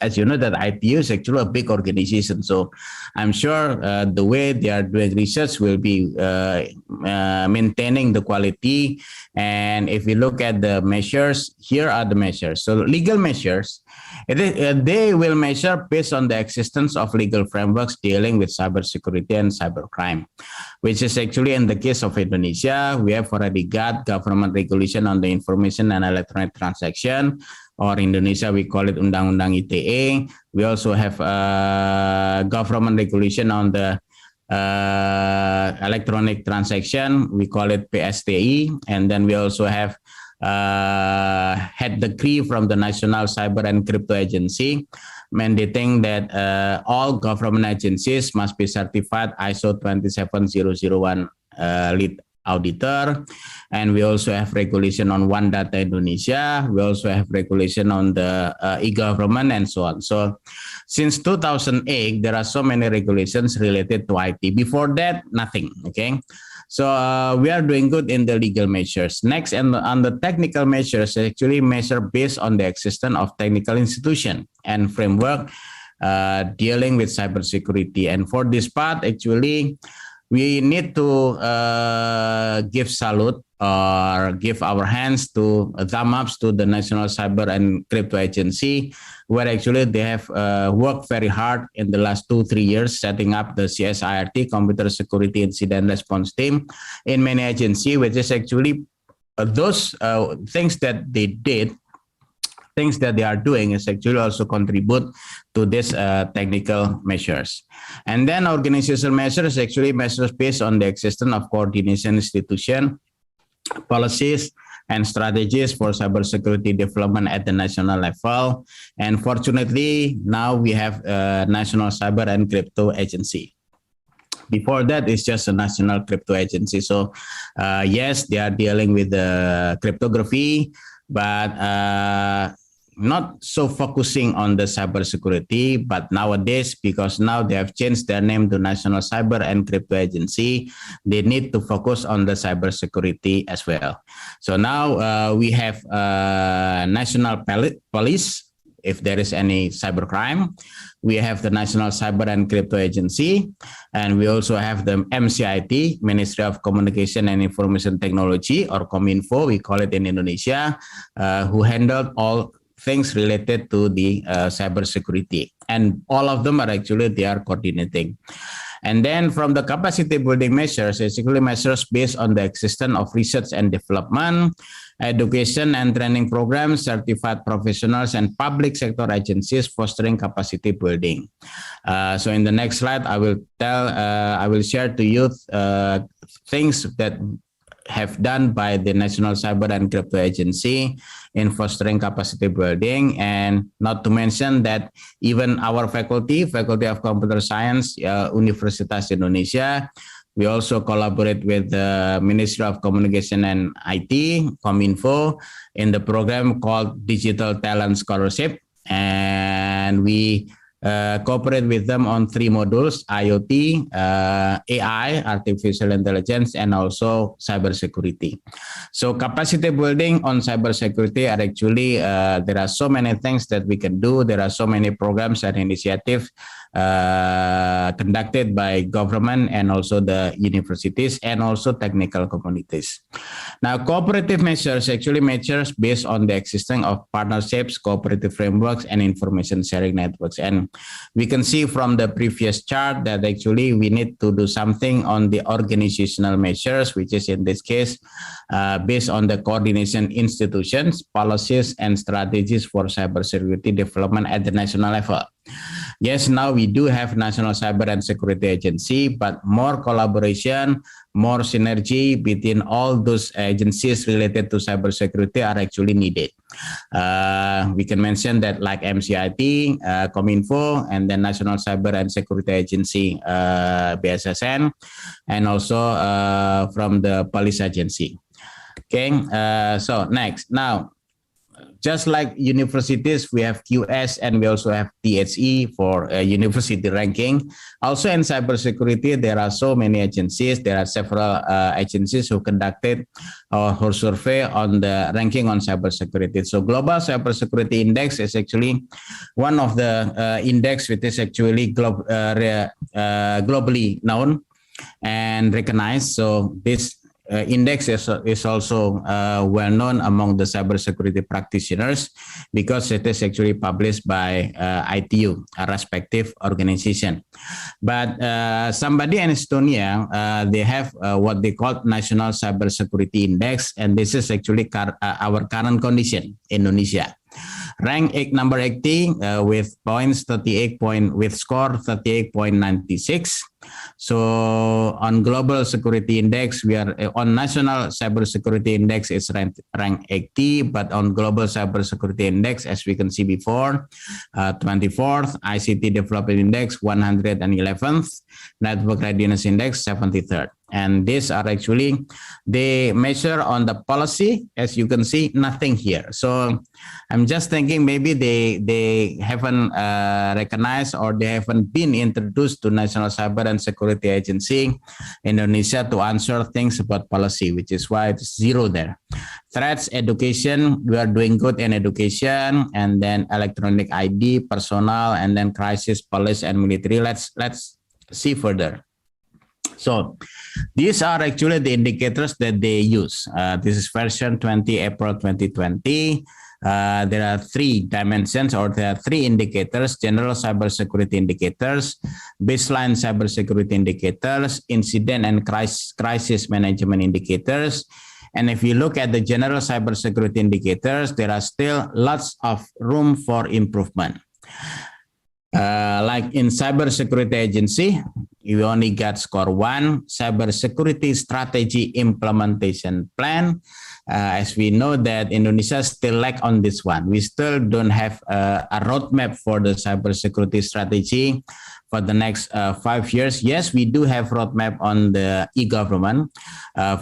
As you know, that ITU is actually a big organization, so I'm sure the way they are doing research will be maintaining the quality. And if we look at the measures, here are the measures. So legal measures, they will measure based on the existence of legal frameworks dealing with cybersecurity and cybercrime, which is actually in the case of Indonesia, we have already got government regulation on the information and electronic transaction, or Indonesia, we call it Undang-Undang ITE. We also have government regulation on the electronic transaction. We call it PSTI. And then we also have head decree from the National Cyber and Crypto Agency, mandating that all government agencies must be certified ISO 27001 lead auditor. And we also have regulation on One Data Indonesia. We also have regulation on the e-government and so on. So since 2008, there are so many regulations related to IT. Before that, nothing. Okay. So we are doing good in the legal measures. Next, and on the technical measures, actually measure based on the existence of technical institution and framework dealing with cybersecurity. And for this part, actually, we need to give salute or give our hands to thumb ups to the National Cyber and Crypto Agency, where actually they have worked very hard in the last 2-3 years, setting up the CSIRT, Computer Security Incident Response Team, in many agencies, which is actually those things that they did, things that they are doing is actually also contribute to this technical measures. And then organizational measures, actually measures based on the existence of coordination institution, policies, and strategies for cybersecurity development at the national level. And fortunately, now we have a National Cyber and Crypto Agency. Before that, it's just a National Crypto Agency. So yes, they are dealing with the cryptography, but not so focusing on the cybersecurity. But nowadays, because now they have changed their name to National Cyber and Crypto Agency, they need to focus on the cybersecurity as well. So now we have National Police, if there is any cybercrime. We have the National Cyber and Crypto Agency, and we also have the MCIT, Ministry of Communication and Information Technology, or Kominfo, we call it in Indonesia, who handled all things related to the cybersecurity. And all of them are actually, they are coordinating. And then from the capacity building measures, basically measures based on the existence of research and development, education and training programs, certified professionals, and public sector agencies fostering capacity building. So in the next slide, I will share to you things that have done by the National Cyber and Crypto Agency in fostering capacity building, and not to mention that even our Faculty of Computer Science, Universitas Indonesia, we also collaborate with the Ministry of Communication and IT, Kominfo, in the program called Digital Talent Scholarship, and we cooperate with them on 3 modules: IoT, AI, artificial intelligence, and also cybersecurity. So capacity building on cybersecurity are actually, there are so many things that we can do. There are so many programs and initiatives conducted by government and also the universities and also technical communities. Now, cooperative measures actually measures based on the existence of partnerships, cooperative frameworks, and information sharing networks. And we can see from the previous chart that actually we need to do something on the organizational measures, which is in this case based on the coordination institutions, policies, and strategies for cybersecurity development at the national level. Yes, now we do have National Cyber and Security Agency, but more collaboration, more synergy between all those agencies related to cybersecurity are actually needed. We can mention that like MCIT, Kominfo, and then National Cyber and Security Agency, BSSN, and also from the police agency. Okay, so next. Now, just like universities, we have QS and we also have THE for university ranking. Also in cybersecurity, there are so many agencies. There are several agencies who conducted or survey on the ranking on cybersecurity. So Global Cybersecurity Index is actually one of the index which is actually globally known and recognized. So this index is also well known among the cybersecurity practitioners because it is actually published by ITU, a respective organization. But somebody in Estonia, they have what they call National Cybersecurity Index, and this is actually our current condition in Indonesia. Rank number 80 with points 38 with score 38.96. So on Global Security Index, we are on National Cybersecurity Index is rank 80, but on Global Cybersecurity Index, as we can see before, 24th, ICT Development Index 111th, Network Readiness Index 73rd. And these are actually, they measure on the policy, as you can see, nothing here. So I'm just thinking maybe they haven't recognized or they haven't been introduced to National Cyber and Security Agency Indonesia to answer things about policy, which is why it's 0 there. Threats, education, we are doing good in education, and then electronic ID, personal, and then crisis, police, and military. Let's see further. So these are actually the indicators that they use. This is version 20 April 2020. There are 3 dimensions, or there are 3 indicators: general cybersecurity indicators, baseline cybersecurity indicators, incident and crisis management indicators. And if you look at the general cybersecurity indicators, there are still lots of room for improvement. Like in Cybersecurity Agency, you only got score 1, Cybersecurity Strategy Implementation Plan. As we know that Indonesia still lack on this one. We still don't have a roadmap for the cybersecurity strategy for the next 5 years. Yes, we do have roadmap on the e-government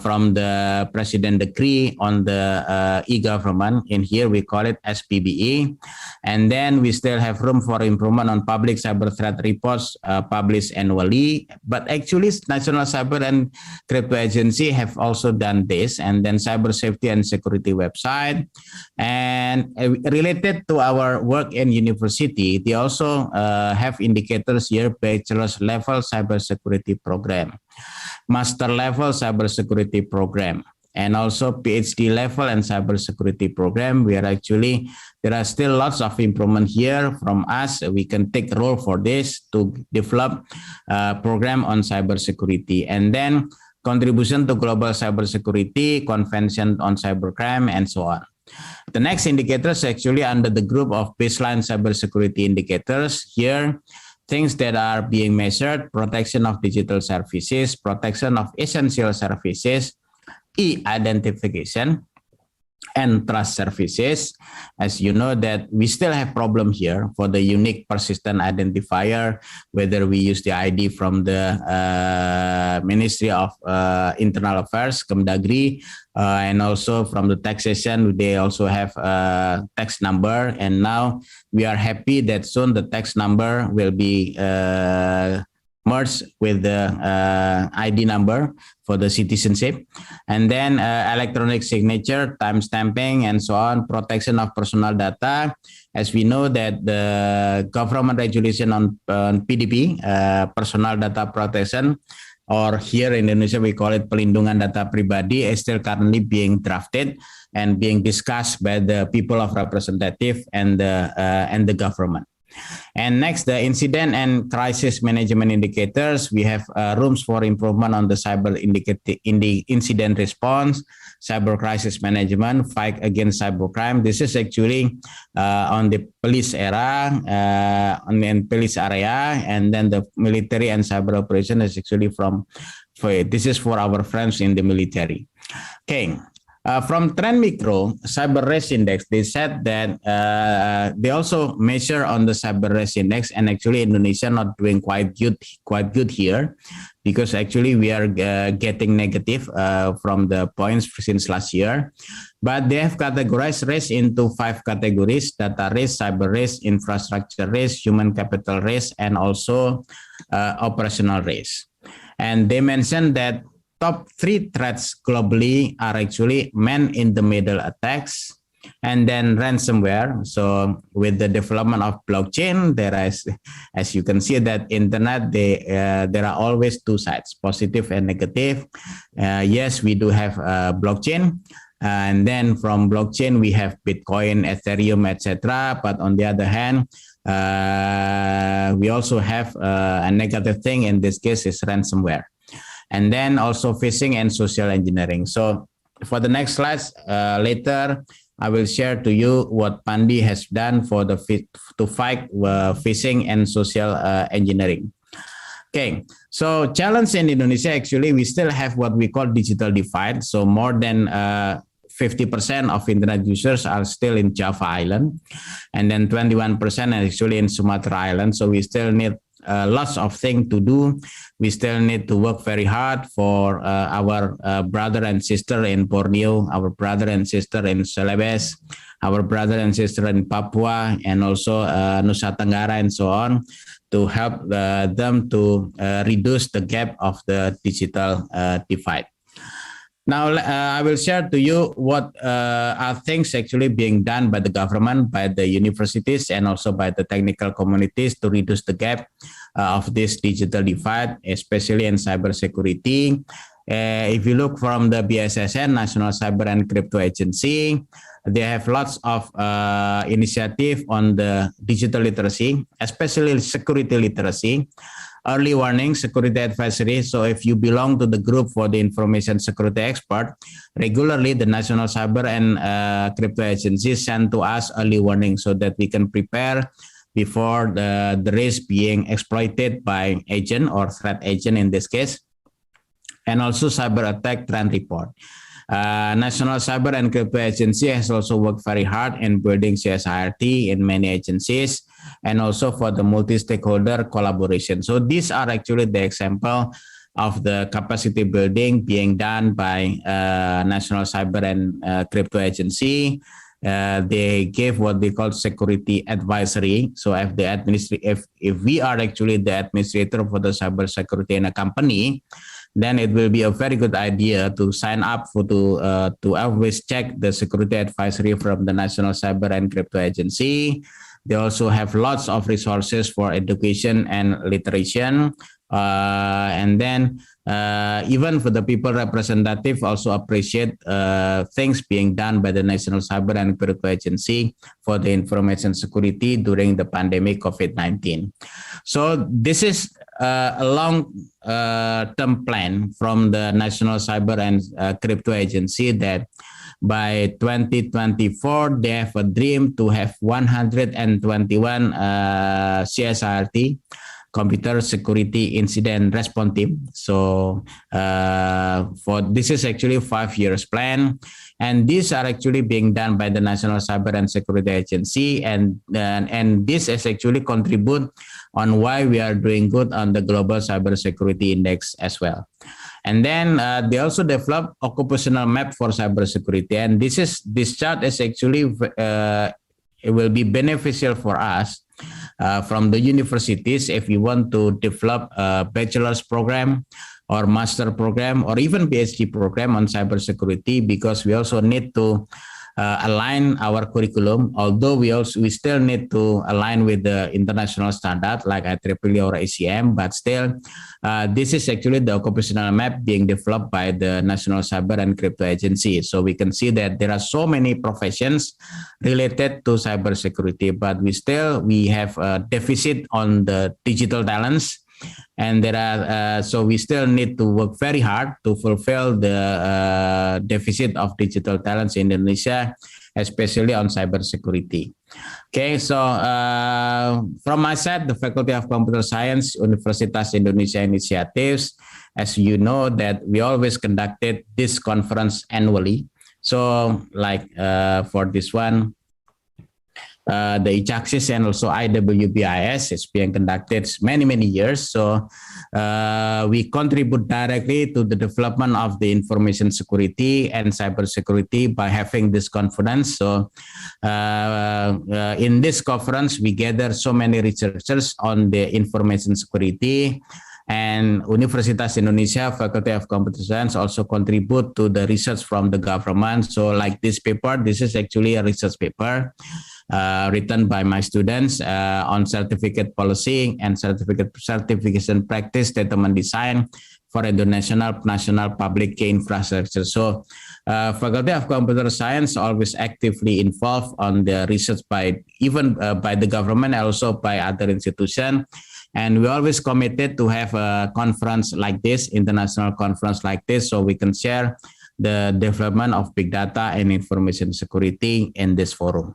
from the president decree on the e-government. In here, we call it SPBE. And then we still have room for improvement on public cyber threat reports published annually. But actually, National Cyber and Crypto Agency have also done this. And then Cyber Safety and Security website. And related to our work in university, they also have indicators here: bachelor's level cybersecurity program, master level cybersecurity program, and also PhD level and cybersecurity program. We are actually, there are still lots of improvement here from us. We can take role for this to develop a program on cybersecurity. And then contribution to global cybersecurity, convention on cybercrime, and so on. The next indicators actually under the group of baseline cybersecurity indicators. Here, things that are being measured: protection of digital services, protection of essential services, e-identification, and trust services. As you know that we still have problem here for the unique persistent identifier, whether we use the ID from the Ministry of Internal Affairs, Kemdagri, and also from the taxation, they also have a tax number. And now we are happy that soon the tax number will be merged with the ID number for the citizenship. And then electronic signature, time stamping, and so on, protection of personal data. As we know that the government regulation on PDP, personal data protection, or here in Indonesia we call it pelindungan data pribadi, is still currently being drafted and being discussed by the people of representative and the government. And next, the incident and crisis management indicators. We have rooms for improvement on the cyber incident response, cyber crisis management, fight against cybercrime. This is actually on the police era, on the police area, and then the military and cyber operation is actually this is for our friends in the military. Okay. From Trend Micro Cyber Risk Index, they said that they also measure on the Cyber Risk Index, and actually Indonesia not doing quite good here, because actually we are getting negative from the points since last year. But they have categorized risk into 5 categories: data risk, cyber risk, infrastructure risk, human capital risk, and also operational risk. And they mentioned that top 3 threats globally are actually man-in-the-middle attacks, and then ransomware. So with the development of blockchain, there is, as you can see, that internet, there are always 2 sides, positive and negative. Yes, we do have blockchain, and then from blockchain we have Bitcoin, Ethereum, etc. But on the other hand, we also have a negative thing. In this case, is ransomware. And then also phishing and social engineering. So for the next slides, later I will share to you what Pandi has done for to fight phishing and social engineering. Okay, so challenge in Indonesia, actually we still have what we call digital divide. So more than 50% of internet users are still in Java Island, and then 21% are actually in Sumatra Island. So we still need lots of things to do. We still need to work very hard for our brother and sister in Borneo, our brother and sister in Celebes, our brother and sister in Papua, and also Nusa Tenggara, and so on, to help them to reduce the gap of the digital divide. Now, I will share to you what are things actually being done by the government, by the universities, and also by the technical communities to reduce the gap of this digital divide, especially in cybersecurity. If you look from the BSSN, National Cyber and Crypto Agency, they have lots of initiative on the digital literacy, especially security literacy. Early warning, security advisory. So if you belong to the group for the information security expert, regularly the National Cyber and Crypto Agency send to us early warning so that we can prepare before the risk being exploited by agent or threat agent in this case. And also cyber attack trend report. National Cyber and Crypto Agency has also worked very hard in building CSIRT in many agencies and also for the multi-stakeholder collaboration. So these are actually the example of the capacity building being done by National Cyber and Crypto Agency. They gave what they call security advisory. So if we are actually the administrator for the cyber security in a company, then it will be a very good idea to sign up to always check the security advisory from the National Cyber and Crypto Agency. They also have lots of resources for education and literacy. And then even for the people representative also appreciate things being done by the National Cyber and Crypto Agency for the information security during the pandemic COVID-19. So this is a long-term plan from the National Cyber and Crypto Agency that by 2024, they have a dream to have 121 CSIRT, Computer Security Incident Response Team. So for this is actually a 5 years plan, and these are actually being done by the National Cyber and Security Agency, and this is actually contribute on why we are doing good on the Global Cyber Security Index as well. And then they also develop occupational map for cybersecurity, and this chart is actually it will be beneficial for us from the universities if you want to develop a bachelor's program or master program or even PhD program on cybersecurity, because we also need to align our curriculum, although we still need to align with the international standard like IEEE or ACM, but still this is actually the occupational map being developed by the National Cyber and Crypto Agency. So we can see that there are so many professions related to cybersecurity, but we have a deficit on the digital talents. And there are so we still need to work very hard to fulfill the deficit of digital talents in Indonesia, especially on cybersecurity. Okay, so from my side, the Faculty of Computer Science, Universitas Indonesia Initiatives, as you know that we always conducted this conference annually. So like for this one, the ICACSIS and also IWBIS is being conducted many years. So we contribute directly to the development of the information security and cybersecurity by having this conference. So in this conference, we gather so many researchers on the information security, and Universitas Indonesia Faculty of Computer Science also contribute to the research from the government. So like this paper, this is actually a research paper written by my students on certificate policy and certification practice statement design for national public key infrastructure. So Faculty of Computer Science always actively involved on the research by the government and also by other institutions. And we always committed to have a conference like this, international conference like this, so we can share the development of big data and information security in this forum.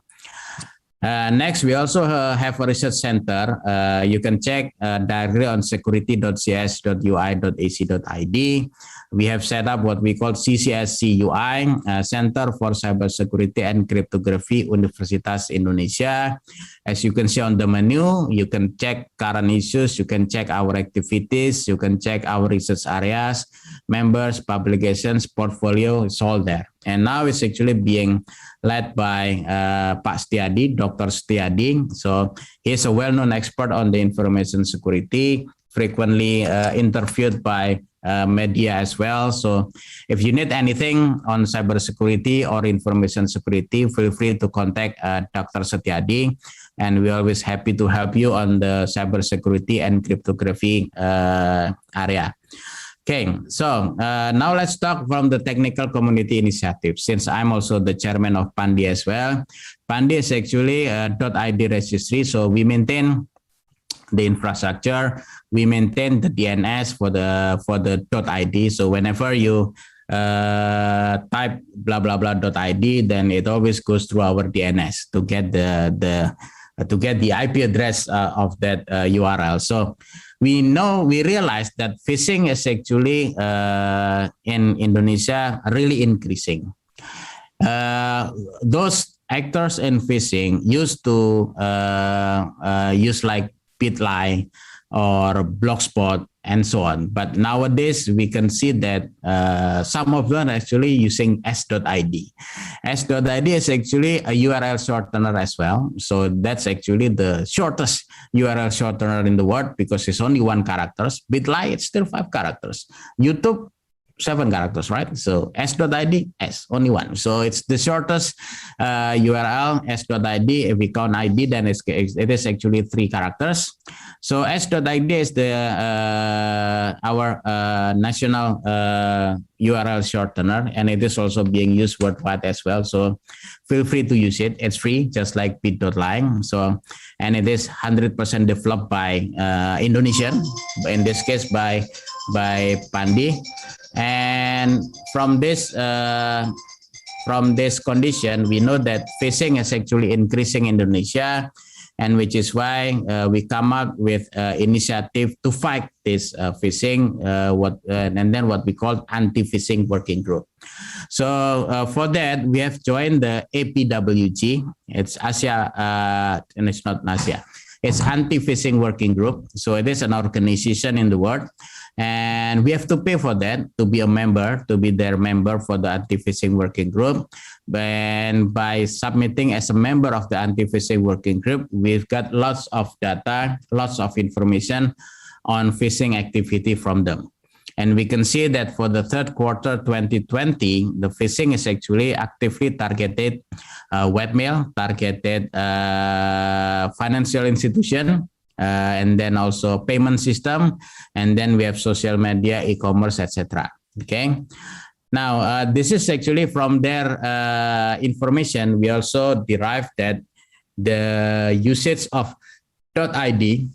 Next, we also have a research center. You can check directly on security.cs.ui.ac.id. We have set up what we call CCSC-UI, Center for Cybersecurity and Cryptography, Universitas Indonesia. As you can see on the menu, you can check current issues, you can check our activities, you can check our research areas, members, publications, portfolio, it's all there. And now it's actually being led by Pak Setiadi, Dr. Setiadi. So he's a well-known expert on the information security, frequently interviewed by media as well. So if you need anything on cybersecurity or information security, feel free to contact Dr. Setiadi, and we're always happy to help you on the cybersecurity and cryptography area. Okay, so now let's talk from the technical community initiative, since I'm also the chairman of PANDI as well. PANDI is actually a .id registry, so we maintain the infrastructure, we maintain the DNS for the .id. So whenever you type blah blah blah .id, then it always goes through our DNS to get the IP address of that URL. So we realize that phishing is actually in Indonesia really increasing. Those actors in phishing used to use like Bitly or Blogspot and so on. But nowadays we can see that some of them are actually using s.id. S.id is actually a URL shortener as well. So that's actually the shortest URL shortener in the world because it's only 1 characters. Bitly, it's still 5 characters. YouTube, 7 characters, right? So s.id, S, only 1. So it's the shortest URL, s.id. If we count ID, then it is actually 3 characters. So s.id is the our national URL shortener, and it is also being used worldwide as well. So feel free to use it. It's free, just like bit.ly. So, and it is 100% developed by Indonesian, in this case by Pandi. And from this condition, we know that phishing is actually increasing in Indonesia, and which is why we come up with initiative to fight this phishing, and then what we call anti-phishing working group. So for that, we have joined the APWG. It's Asia, and it's not Asia. It's anti-phishing working group. So it is an organization in the world. And we have to pay for that to be a member, to be their member for the anti-phishing working group. And by submitting as a member of the anti-phishing working group, we've got lots of data, lots of information on phishing activity from them. And we can see that for the third quarter 2020, the phishing is actually actively targeted webmail, targeted financial institution, and then also payment system, and then we have social media, e-commerce, etc. Okay. Now, this is actually from their information. We also derived that the usage of .id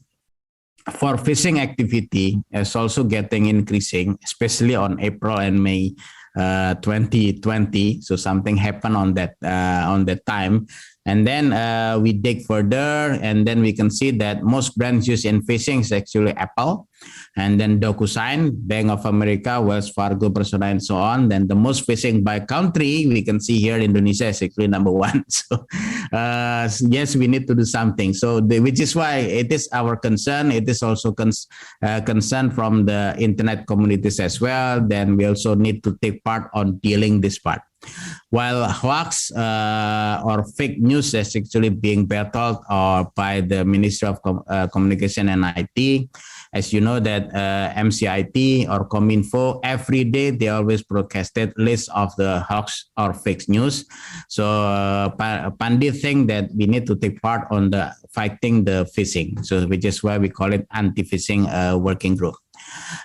for phishing activity is also getting increasing, especially on April and May 2020. So something happened on that time. And then we dig further, and then we can see that most brands used in phishing is actually Apple, and then DocuSign, Bank of America, Wells Fargo, Persona, and so on. Then the most phishing by country, we can see here Indonesia is actually number 1. So yes, we need to do something. So which is why it is our concern. It is also concern from the internet communities as well. Then we also need to take part on dealing this part. While hoax or fake news is actually being battled by the Ministry of Communication and IT, as you know that MCIT or Kominfo, every day they always broadcasted list of the hoax or fake news. So Pandi think that we need to take part on the fighting the phishing. So which is why we call it anti-phishing working group.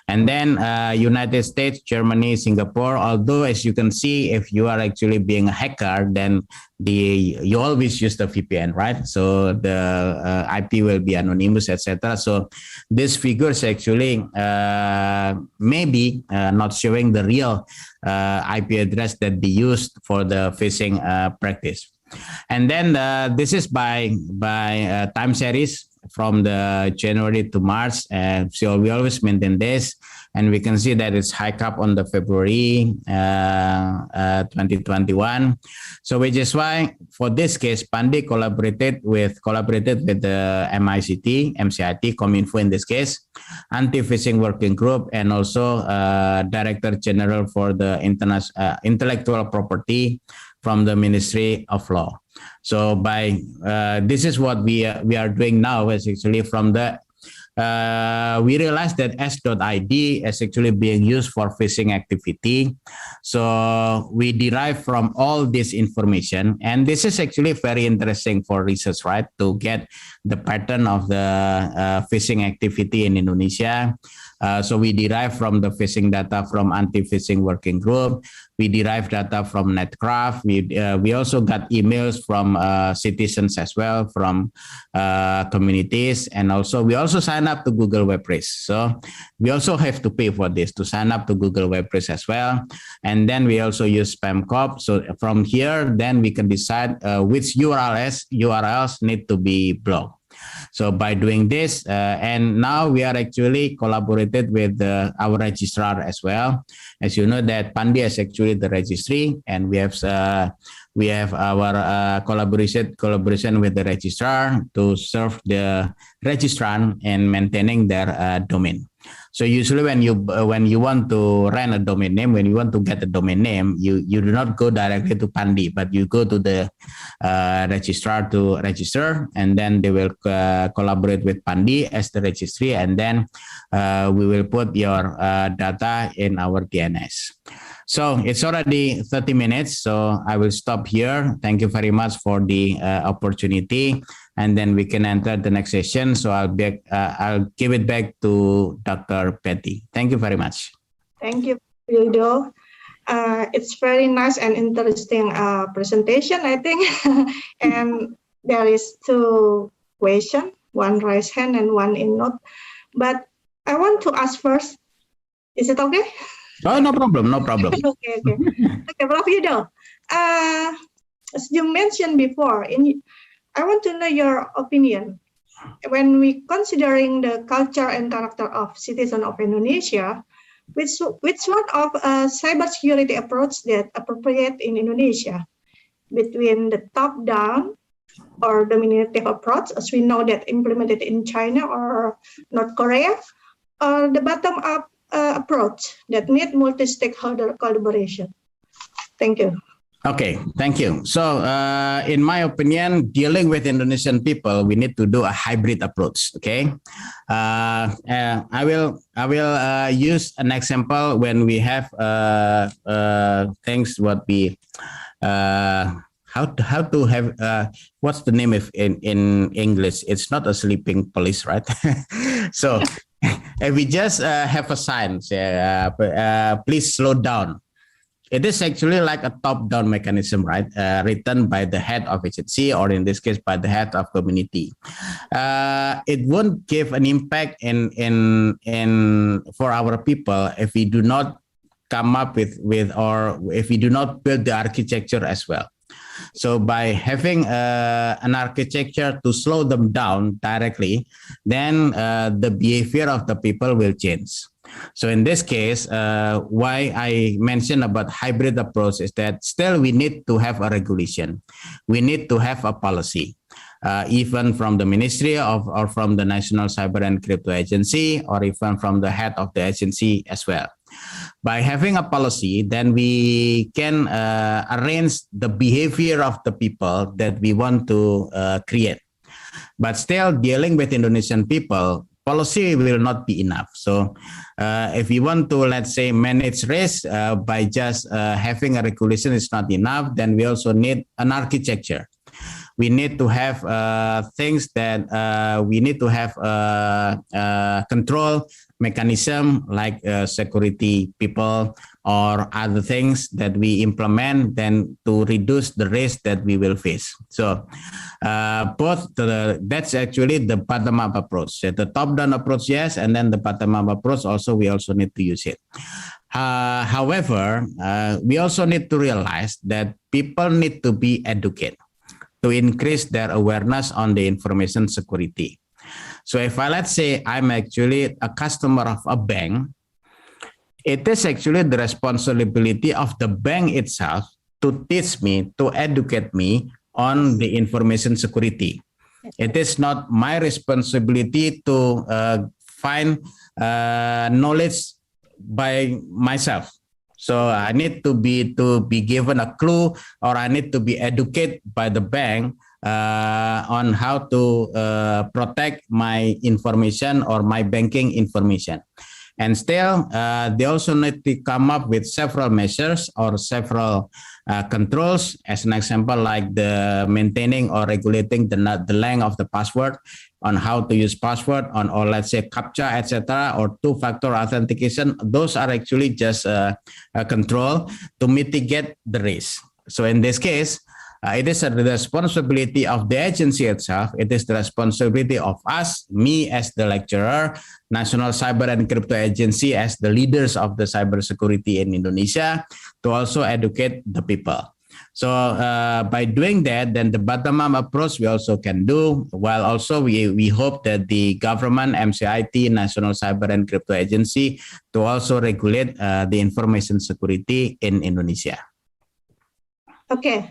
And then United States, Germany, Singapore, although as you can see, if you are actually being a hacker, then you always use the VPN, right? So the IP will be anonymous, etc. So this figures actually maybe not showing the real IP address that they used for the phishing practice. And then this is by time series from the January to March, and so we always maintain this, and we can see that it's hike up on the February 2021. So which is why for this case, Pandi collaborated with the MCIT, Kominfo in this case, anti-phishing working group, and also Director General for the intellectual property from the Ministry of Law. So by this is what we are doing now, is actually from the we realized that s.id is actually being used for phishing activity. So we derive from all this information, and this is actually very interesting for research, right? To get the pattern of the phishing activity in Indonesia. So we derive from the phishing data from anti-phishing working group. We derive data from Netcraft. We also got emails from citizens as well, from communities, and also we also sign up to Google Web Race. So we also have to pay for this to sign up to Google Web Race as well. And then we also use SpamCop. So from here, then we can decide which URLs need to be blocked. So by doing this, and now we are actually collaborated with our registrar as well. As you know that Pandi is actually the registry, and we have our collaboration with the registrar to serve the registrant in maintaining their domain. So usually when you want to rent a domain name, when you want to get a domain name, you do not go directly to Pandi, but you go to the registrar to register, and then they will collaborate with Pandi as the registry, and then we will put your data in our DNS. So it's already 30 minutes, so I will stop here. Thank you very much for the opportunity, and then we can enter the next session. So I'll give it back to Dr. Betty. Thank you very much. Thank you, Wildo. It's very nice and interesting presentation, I think. And there is 2 questions, one raised hand and one in note. But I want to ask first, is it okay? Oh, no problem, no problem. Okay. Okay, Prof. Yudo, as you mentioned before, I want to know your opinion. When we considering the culture and character of citizen of Indonesia, which one of cybersecurity approach that appropriate in Indonesia, between the top-down or dominative approach, as we know that implemented in China or North Korea, or the bottom-up approach that need multi-stakeholder collaboration? Thank you. Okay, thank you. So, in my opinion, dealing with Indonesian people, we need to do a hybrid approach. Okay, I will use an example when we have things what we how to have what's the name of in English? It's not a sleeping police, right? So. If we just have a sign, say, please slow down. It is actually like a top-down mechanism, right? Written by the head of agency, or in this case, by the head of community. It won't give an impact in for our people if we do not come up with or if we do not build the architecture as well. So by having an architecture to slow them down directly, then the behavior of the people will change. So in this case, why I mentioned about hybrid approach is that still we need to have a regulation. We need to have a policy, even from the ministry or from the National Cyber and Crypto Agency, or even from the head of the agency as well. By having a policy, then we can arrange the behavior of the people that we want to create. But still, dealing with Indonesian people, policy will not be enough. So if we want to, let's say, manage risk by just having a regulation is not enough, then we also need an architecture. We need to have things that we need to have control mechanism like security people or other things that we implement then to reduce the risk that we will face. So that's actually the bottom-up approach. The top-down approach, yes, and then the bottom-up approach also, we also need to use it. However, we also need to realize that people need to be educated to increase their awareness on the information security. So if let's say I'm actually a customer of a bank, it is actually the responsibility of the bank itself to teach me, to educate me on the information security. It is not my responsibility to find knowledge by myself. So I need to be given a clue, or I need to be educated by the bank on how to protect my information or my banking information. And still, they also need to come up with several measures or several controls. As an example, like the maintaining or regulating the length of the password, on how to use password, on, or let's say CAPTCHA, etc., or two-factor authentication. Those are actually just a control to mitigate the risk. So in this case, it is the responsibility of the agency itself. It is the responsibility of us, me as the lecturer, National Cyber and Crypto Agency as the leaders of the cybersecurity in Indonesia, to also educate the people. So by doing that, then the bottom-up approach we also can do, while also we hope that the government, MCIT, National Cyber and Crypto Agency, to also regulate the information security in Indonesia. Okay.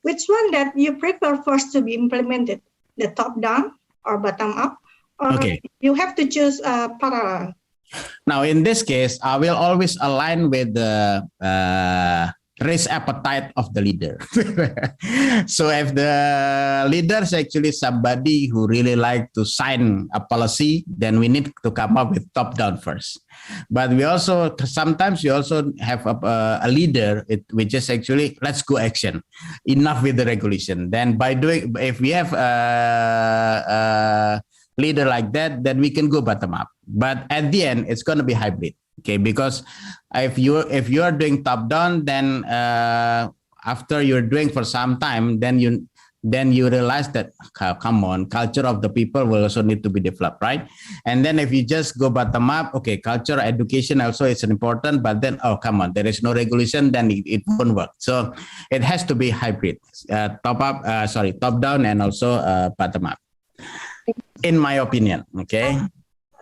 Which one that you prefer first to be implemented? The top-down or bottom-up? Or Okay. you have to choose parallel? Now, in this case, I will always align with the risk appetite of the leader. So if the leader is actually somebody who really like to sign a policy, then we need to come up with top-down first. But we also, sometimes we also have a leader, which is actually, let's go action. Enough with the regulation. Then by doing, if we have a leader like that, then we can go bottom up. But at the end, it's going to be hybrid. Okay, because if you are doing top down, then after you're doing for some time, then you realize that, come on, culture of the people will also need to be developed, right? And then if you just go bottom up, okay, culture, education also is important, but then, oh, come on, there is no regulation, then it won't work. So it has to be hybrid, top down and also bottom up, in my opinion. Okay.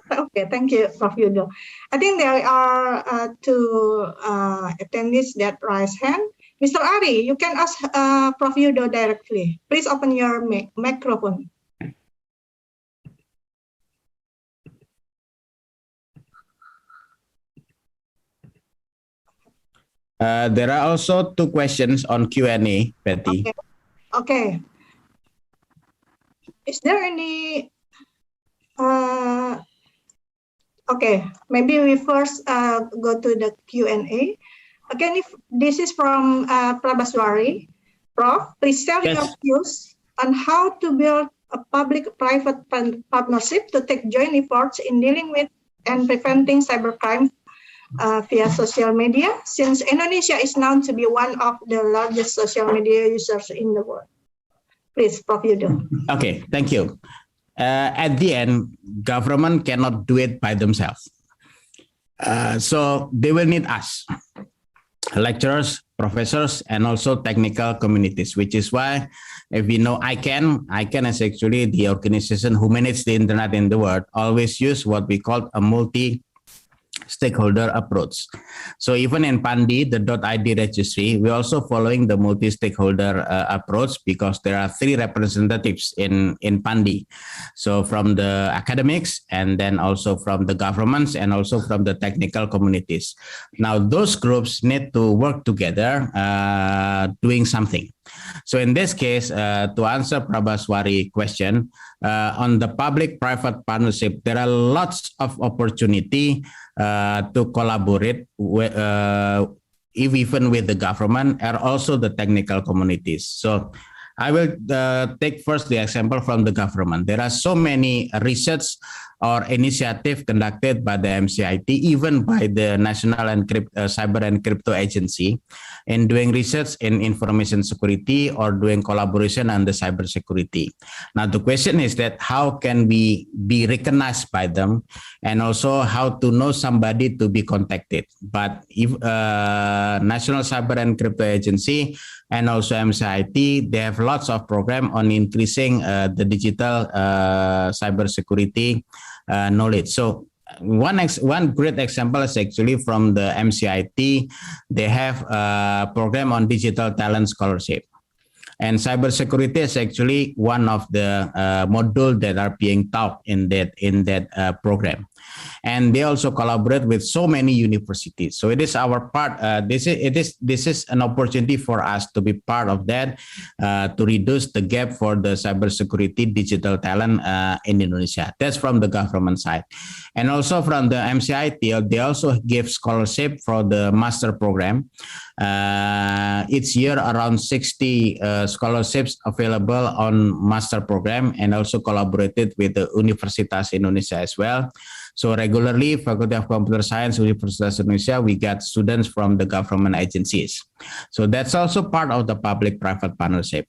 Okay, thank you, Prof. Yudo. I think there are two attendees that raise hand. Mr. Ari, you can ask Prof. Yudo directly. Please open your microphone. There are also two questions on Q&A, Betty. Okay. Is there any... Okay, maybe we first go to the Q&A. Again, if this is from Prabaswari. Prof, please share your views on how to build a public-private partnership to take joint efforts in dealing with and preventing cybercrime via social media, since Indonesia is known to be one of the largest social media users in the world. Please, Prof. Yudo. Okay, thank you. At the end, government cannot do it by themselves. So they will need us, lecturers, professors, and also technical communities, which is why if we know ICANN is actually the organization who manages the internet in the world, always use what we call a multi-stakeholder approach. So even in Pandi, the .id registry, we're also following the multi-stakeholder approach, because there are 3 representatives in Pandi. So from the academics, and then also from the governments, and also from the technical communities. Now those groups need to work together doing something. So in this case, to answer Prabaswari question, on the public-private partnership, there are lots of opportunity to collaborate with, even with the government and also the technical communities. So I will take first the example from the government. There are so many research or initiative conducted by the MCIT, even by the National and Cyber and Crypto Agency, in doing research in information security or doing collaboration on the cyber security. Now the question is that how can we be recognized by them, and also how to know somebody to be contacted. But if National Cyber and Crypto Agency and also MCIT, they have lots of program on increasing the digital cybersecurity knowledge. So one great example is actually from the MCIT. They have a program on digital talent scholarship. And cybersecurity is actually one of the modules that are being taught in that program. And they also collaborate with so many universities. So it is our part. This is an opportunity for us to be part of that, to reduce the gap for the cybersecurity digital talent in Indonesia. That's from the government side. And also from the MCIT, they also give scholarship for the master program. Each year around 60 scholarships available on master program, and also collaborated with the Universitas Indonesia as well. So regularly, Faculty of Computer Science, Universitas Indonesia, we get students from the government agencies. So that's also part of the public-private partnership.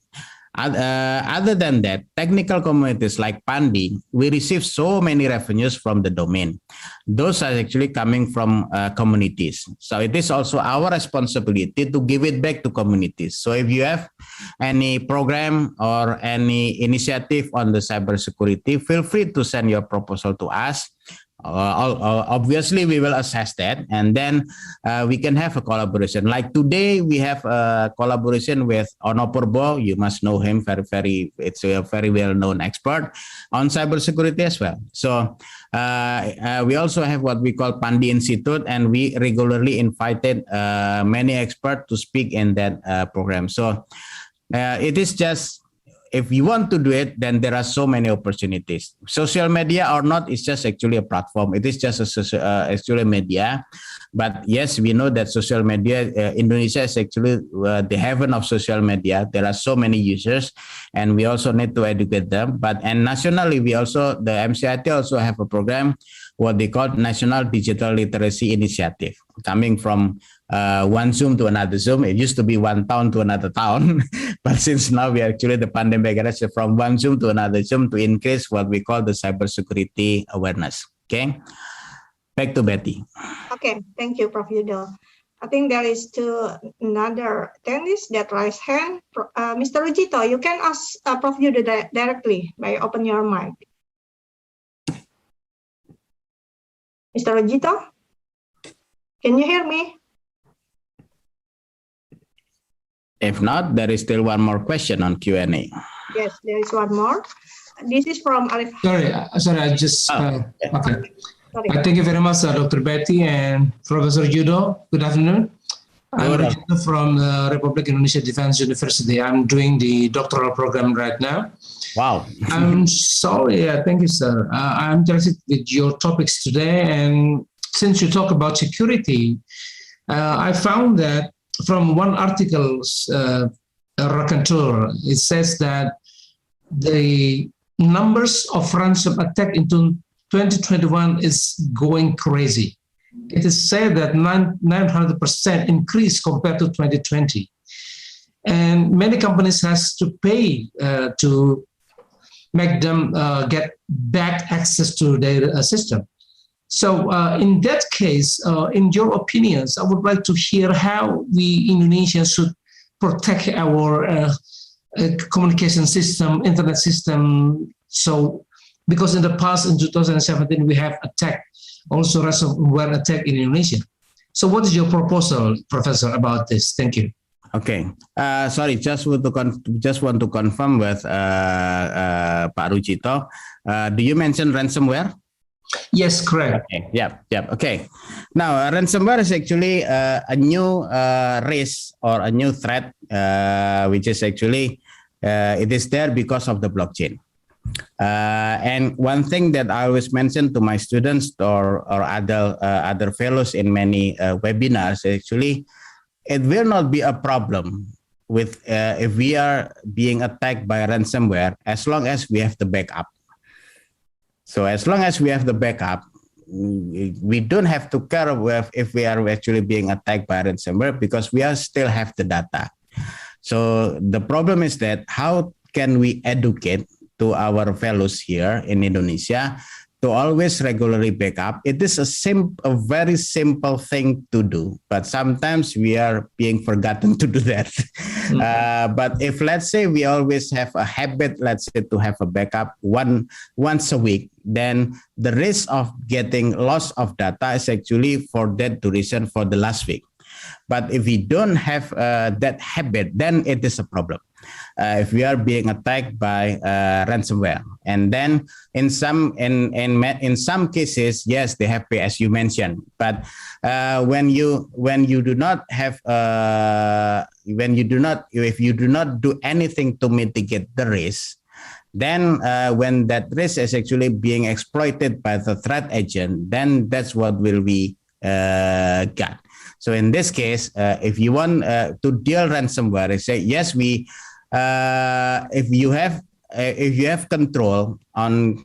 Other than that, technical communities like Pandi, we receive so many revenues from the domain. Those are actually coming from communities. So it is also our responsibility to give it back to communities. So if you have any program or any initiative on the cybersecurity, feel free to send your proposal to us. Obviously, we will assess that, and then we can have a collaboration. Like today, we have a collaboration with Ono Purbo. You must know him, it's a very well-known expert on cybersecurity as well. So we also have what we call Pandi Institute, and we regularly invited many experts to speak in that program. So it is just, if you want to do it, then there are so many opportunities. Social media or not, it's just actually a platform. It is just actually media. But yes, we know that social media, Indonesia is actually the heaven of social media. There are so many users, and we also need to educate them. And nationally, we also, the MCIT also have a program, what they call National Digital Literacy Initiative, coming from one Zoom to another Zoom. It used to be one town to another town, but since now we actually, the pandemic, from one Zoom to another Zoom to increase what we call the cybersecurity awareness. Okay, back to Betty. Okay, thank you, Prof. Yudo. I think there is another attendees that raise hand. Mr. Rujito, you can ask Prof. Yudo directly by open your mic. Mr. Rujito, can you hear me? If not, there is still one more question on Q&A. Yes, there is one more. This is from Arif. Sorry, I just, okay. Sorry. Thank you very much, Dr. Betty and Professor Yudo. Good afternoon. I'm Rujito from the Republic Indonesia Defense University. I'm doing the doctoral program right now. Wow. I'm sorry. Thank you, sir. I'm interested with your topics today. And since you talk about security, I found that from one article, Raconteur, it says that the numbers of ransom attack into 2021 is going crazy. It is said that 900% increase compared to 2020. And many companies has to pay to make them get back access to their system. So in that case, in your opinions, I would like to hear how we Indonesians should protect our communication system, internet system. So, because in the past, in 2017, we have attacked, also ransomware attack in Indonesia. So what is your proposal, Professor, about this? Thank you. Okay, sorry, just want to confirm with Pak Rujito. Do you mention ransomware? Yes, correct. Okay. Yep. Okay. Now, ransomware is actually a new risk or a new threat, which is actually it is there because of the blockchain. And one thing that I always mention to my students or other fellows in many webinars, actually, it will not be a problem with if we are being attacked by ransomware as long as we have the backup. So as long as we have the backup, we don't have to care if we are actually being attacked by ransomware because we still have the data. So the problem is that how can we educate to our fellows here in Indonesia to always regularly backup? It is a very simple thing to do, but sometimes we are being forgotten to do that. But if, let's say, we always have a habit, let's say, to have a backup once a week, then the risk of getting loss of data is actually for that duration for the last week. But if we don't have that habit, then it is a problem. If we are being attacked by ransomware, and then in some cases, yes, they have pay, as you mentioned. But if you do not do anything to mitigate the risk, then when that risk is actually being exploited by the threat agent, then that's what will be got. So in this case, if you want to deal ransomware, I say yes. If you have control on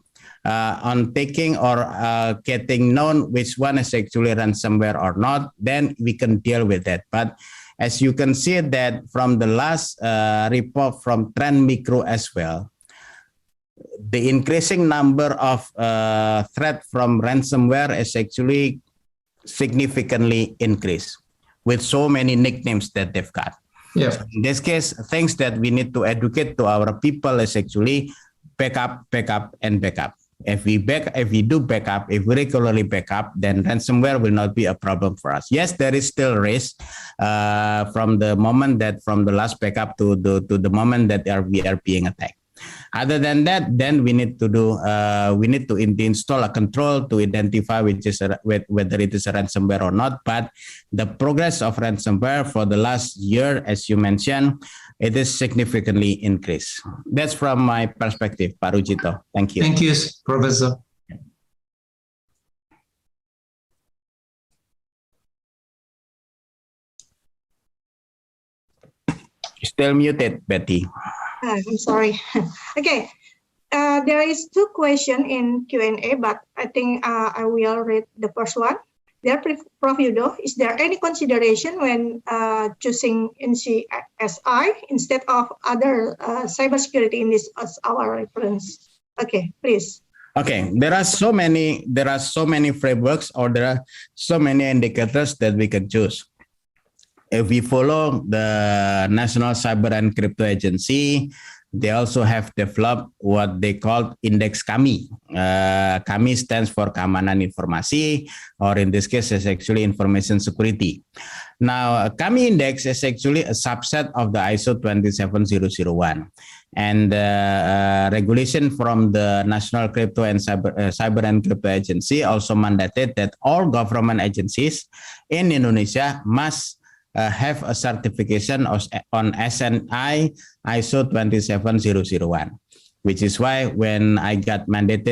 taking or getting known which one is actually ransomware or not, then we can deal with that. But as you can see that from the last report from Trend Micro as well, the increasing number of threat from ransomware is actually significantly increased with so many nicknames that they've got. Yeah. So in this case, things that we need to educate to our people is actually backup, and backup. If we do backup, if we regularly backup, then ransomware will not be a problem for us. Yes, there is still risk from the last backup to the moment that we are being attacked. Other than that, then we need to install a control to identify whether it is a ransomware or not. But the progress of ransomware for the last year, as you mentioned, it is significantly increased. That's from my perspective, Pak Rujito. Thank you. Thank you, Professor. Still muted, Betty. I'm sorry. Okay. There is two questions in Q&A, but I think I will read the first one. Dear Prof. Yudo, is there any consideration when choosing NCSI instead of other cybersecurity in this as our reference? Okay, please. Okay, there are so many frameworks, or there are so many indicators that we can choose. If we follow the National Cyber and Crypto Agency, they also have developed what they call Index KAMI. KAMI stands for Keamanan Informasi, or in this case, is actually Information Security. Now, KAMI Index is actually a subset of the ISO 27001. And regulation from the National Crypto and Cyber and Crypto Agency also mandated that all government agencies in Indonesia must have a certification on SNI ISO 27001, which is why when I got mandate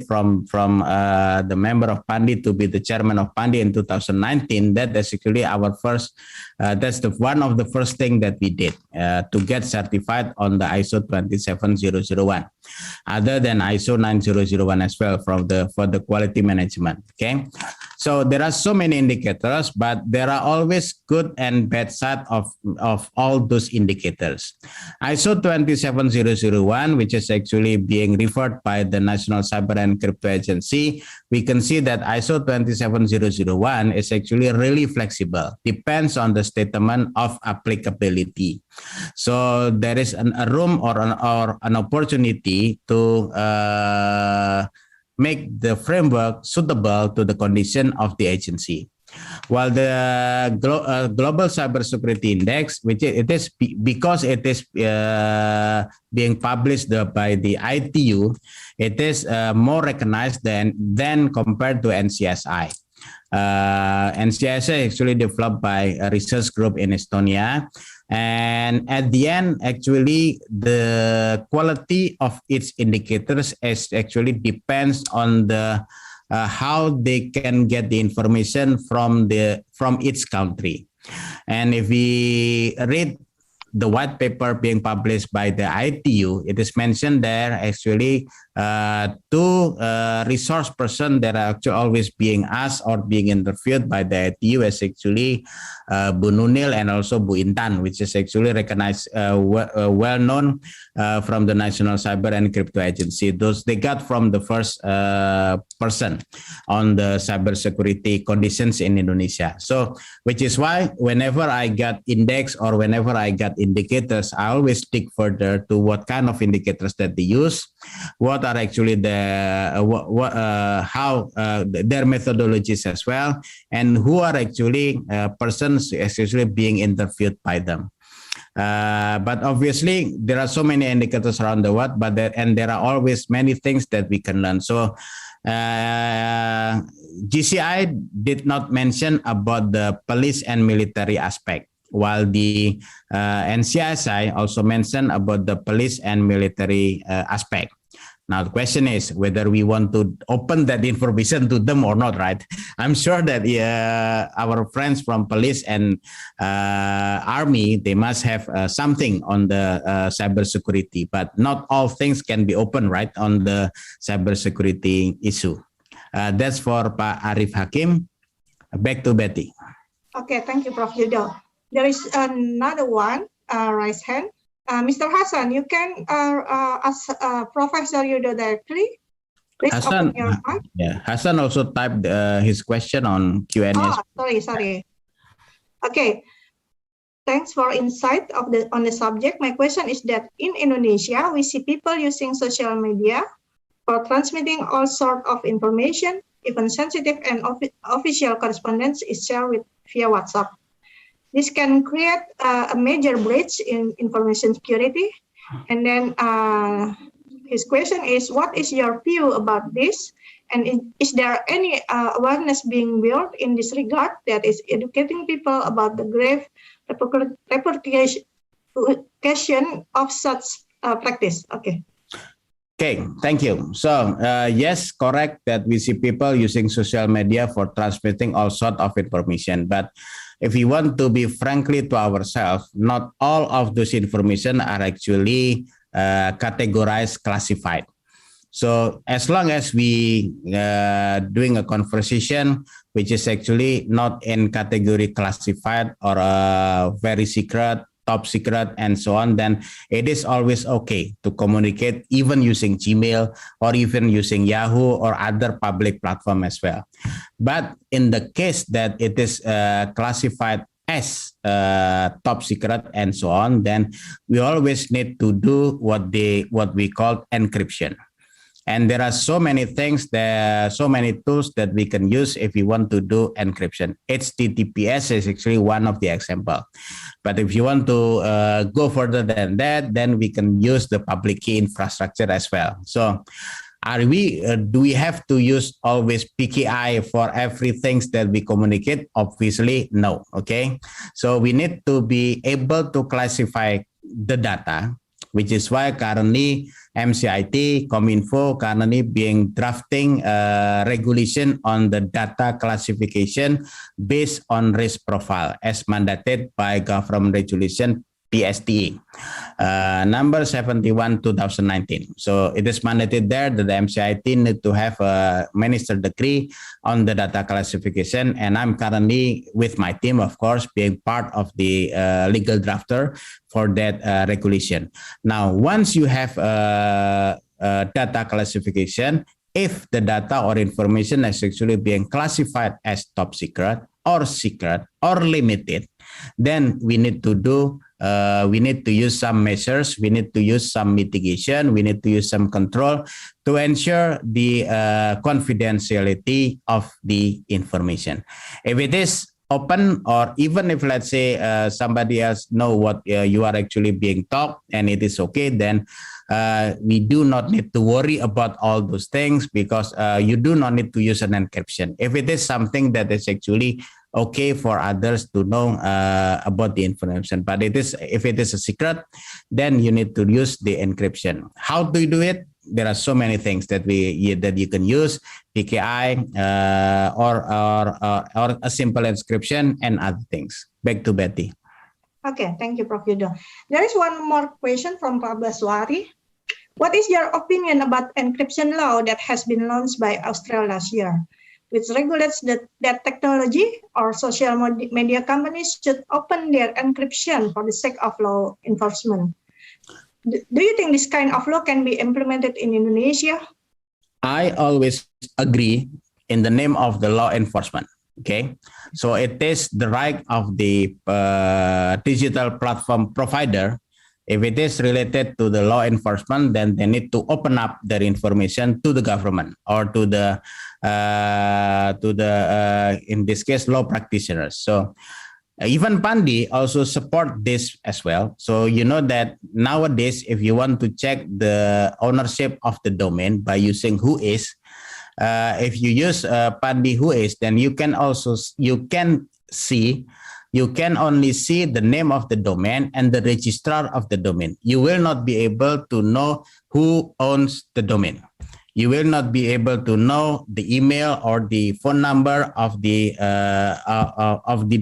from the member of Pandi to be the chairman of Pandi in 2019. That is actually our first. That's one of the first thing that we did to get certified on the ISO 27001, other than ISO 9001 as well for the quality management. Okay. So there are so many indicators, but there are always good and bad side of all those indicators. ISO 27001, which is actually being referred by the National Cyber and Crypto Agency, we can see that ISO 27001 is actually really flexible, depends on the statement of applicability. So there is a room or an opportunity to make the framework suitable to the condition of the agency. While the Global Cybersecurity Index, which because it is being published by the ITU, it is more recognized than compared to NCSI. NCSI actually developed by a research group in Estonia. And at the end, actually, the quality of its indicators actually depends on the how they can get the information from each country. And if we read the white paper being published by the ITU, it is mentioned there actually two resource person that are actually always being asked or being interviewed by the ITU is actually Bu Nunil and also Bu Intan, which is actually recognized, well known from the National Cyber and Crypto Agency. Those they got from the first person on the cybersecurity conditions in Indonesia. So, which is why whenever I got index or whenever I got indicators, I always dig further to what kind of indicators that they use, what are actually their methodologies as well, and who are actually persons actually being interviewed by them. But obviously there are so many indicators around the world, but there are always many things that we can learn. So GCI did not mention about the police and military aspect, while the NCSI also mentioned about the police and military aspect. Now, the question is whether we want to open that information to them or not, right? I'm sure that our friends from police and army, they must have something on the cybersecurity, but not all things can be open, right, on the cybersecurity issue. That's for Pak Arif Hakim. Back to Betty. Okay, thank you, Prof. Yudo. There is another one, raise hand. Mr. Hassan, you can ask Professor Yudo directly. Please Hassan, open your mic. yeah, Hassan also typed his question on Q&A. Oh, sorry. Okay. Thanks for insight on the subject. My question is that in Indonesia, we see people using social media for transmitting all sorts of information, even sensitive and official correspondence is shared via WhatsApp. This can create a major breach in information security. And then his question is, what is your view about this? And is there any awareness being built in this regard that is educating people about the grave repercussion of such practice? Okay. Okay, thank you. So, yes, correct that we see people using social media for transmitting all sorts of information. But if we want to be frankly to ourselves, not all of those information are actually categorized, classified. So as long as we doing a conversation which is actually not in category classified or very secret, top secret, and so on, then it is always okay to communicate even using Gmail or even using Yahoo or other public platform as well. But in the case that it is classified as top secret and so on, then we always need to do what we call encryption. And there are so many things, so many tools that we can use if we want to do encryption. HTTPS is actually one of the example. But if you want to go further than that, then we can use the public key infrastructure as well. So do we have to use always PKI for everything that we communicate? Obviously, no. Okay. So we need to be able to classify the data, which is why currently MCIT, Kominfo currently being drafting regulation on the data classification based on risk profile as mandated by government regulation PSTE number 71 2019. So it is mandated there that the MCIT need to have a minister decree on the data classification, and I'm currently with my team, of course, being part of the legal drafter for that regulation. Now, once you have data classification, if the data or information is actually being classified as top secret or limited, then we need to use some measures, we need to use some mitigation, we need to use some control to ensure the confidentiality of the information. If it is open, or even if, let's say, somebody else know what you are actually being taught and it is okay, then we do not need to worry about all those things, because you do not need to use an encryption. If it is something that is actually okay for others to know about the information, but if it is a secret, then you need to use the encryption. How do you do it? There are so many things that you can use, PKI or a simple inscription and other things. Back to Betty. Okay, thank you, Prof. Yudo. There is one more question from Pak Baswari. What is your opinion about encryption law that has been launched by Australia last year, which regulates that technology or social media companies should open their encryption for the sake of law enforcement? Do you think this kind of law can be implemented in Indonesia? I always agree in the name of the law enforcement. Okay, so it is the right of the digital platform provider. If it is related to the law enforcement, then they need to open up their information to the government or to the in this case law practitioners. So even Pandi also support this as well. So you know that nowadays, if you want to check the ownership of the domain by using Whois, if you use Pandi Whois, then you can only see the name of the domain and the registrar of the domain. You will not be able to know who owns the domain. You will not be able to know the email or the phone number of the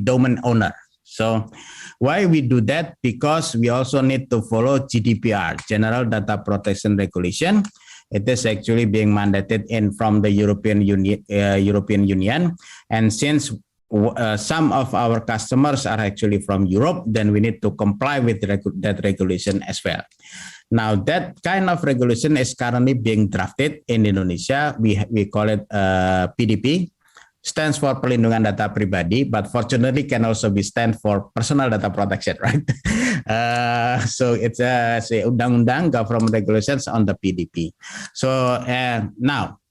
domain owner. So why we do that? Because we also need to follow GDPR, General Data Protection Regulation. It is actually being mandated from the European Union. And since some of our customers are actually from Europe, then we need to comply with that regulation as well. Now, that kind of regulation is currently being drafted in Indonesia. We call it PDP, stands for Perlindungan Data Pribadi, but fortunately can also be stand for Personal Data Protection, right? So it's say Undang-Undang Government Regulations on the PDP. So now,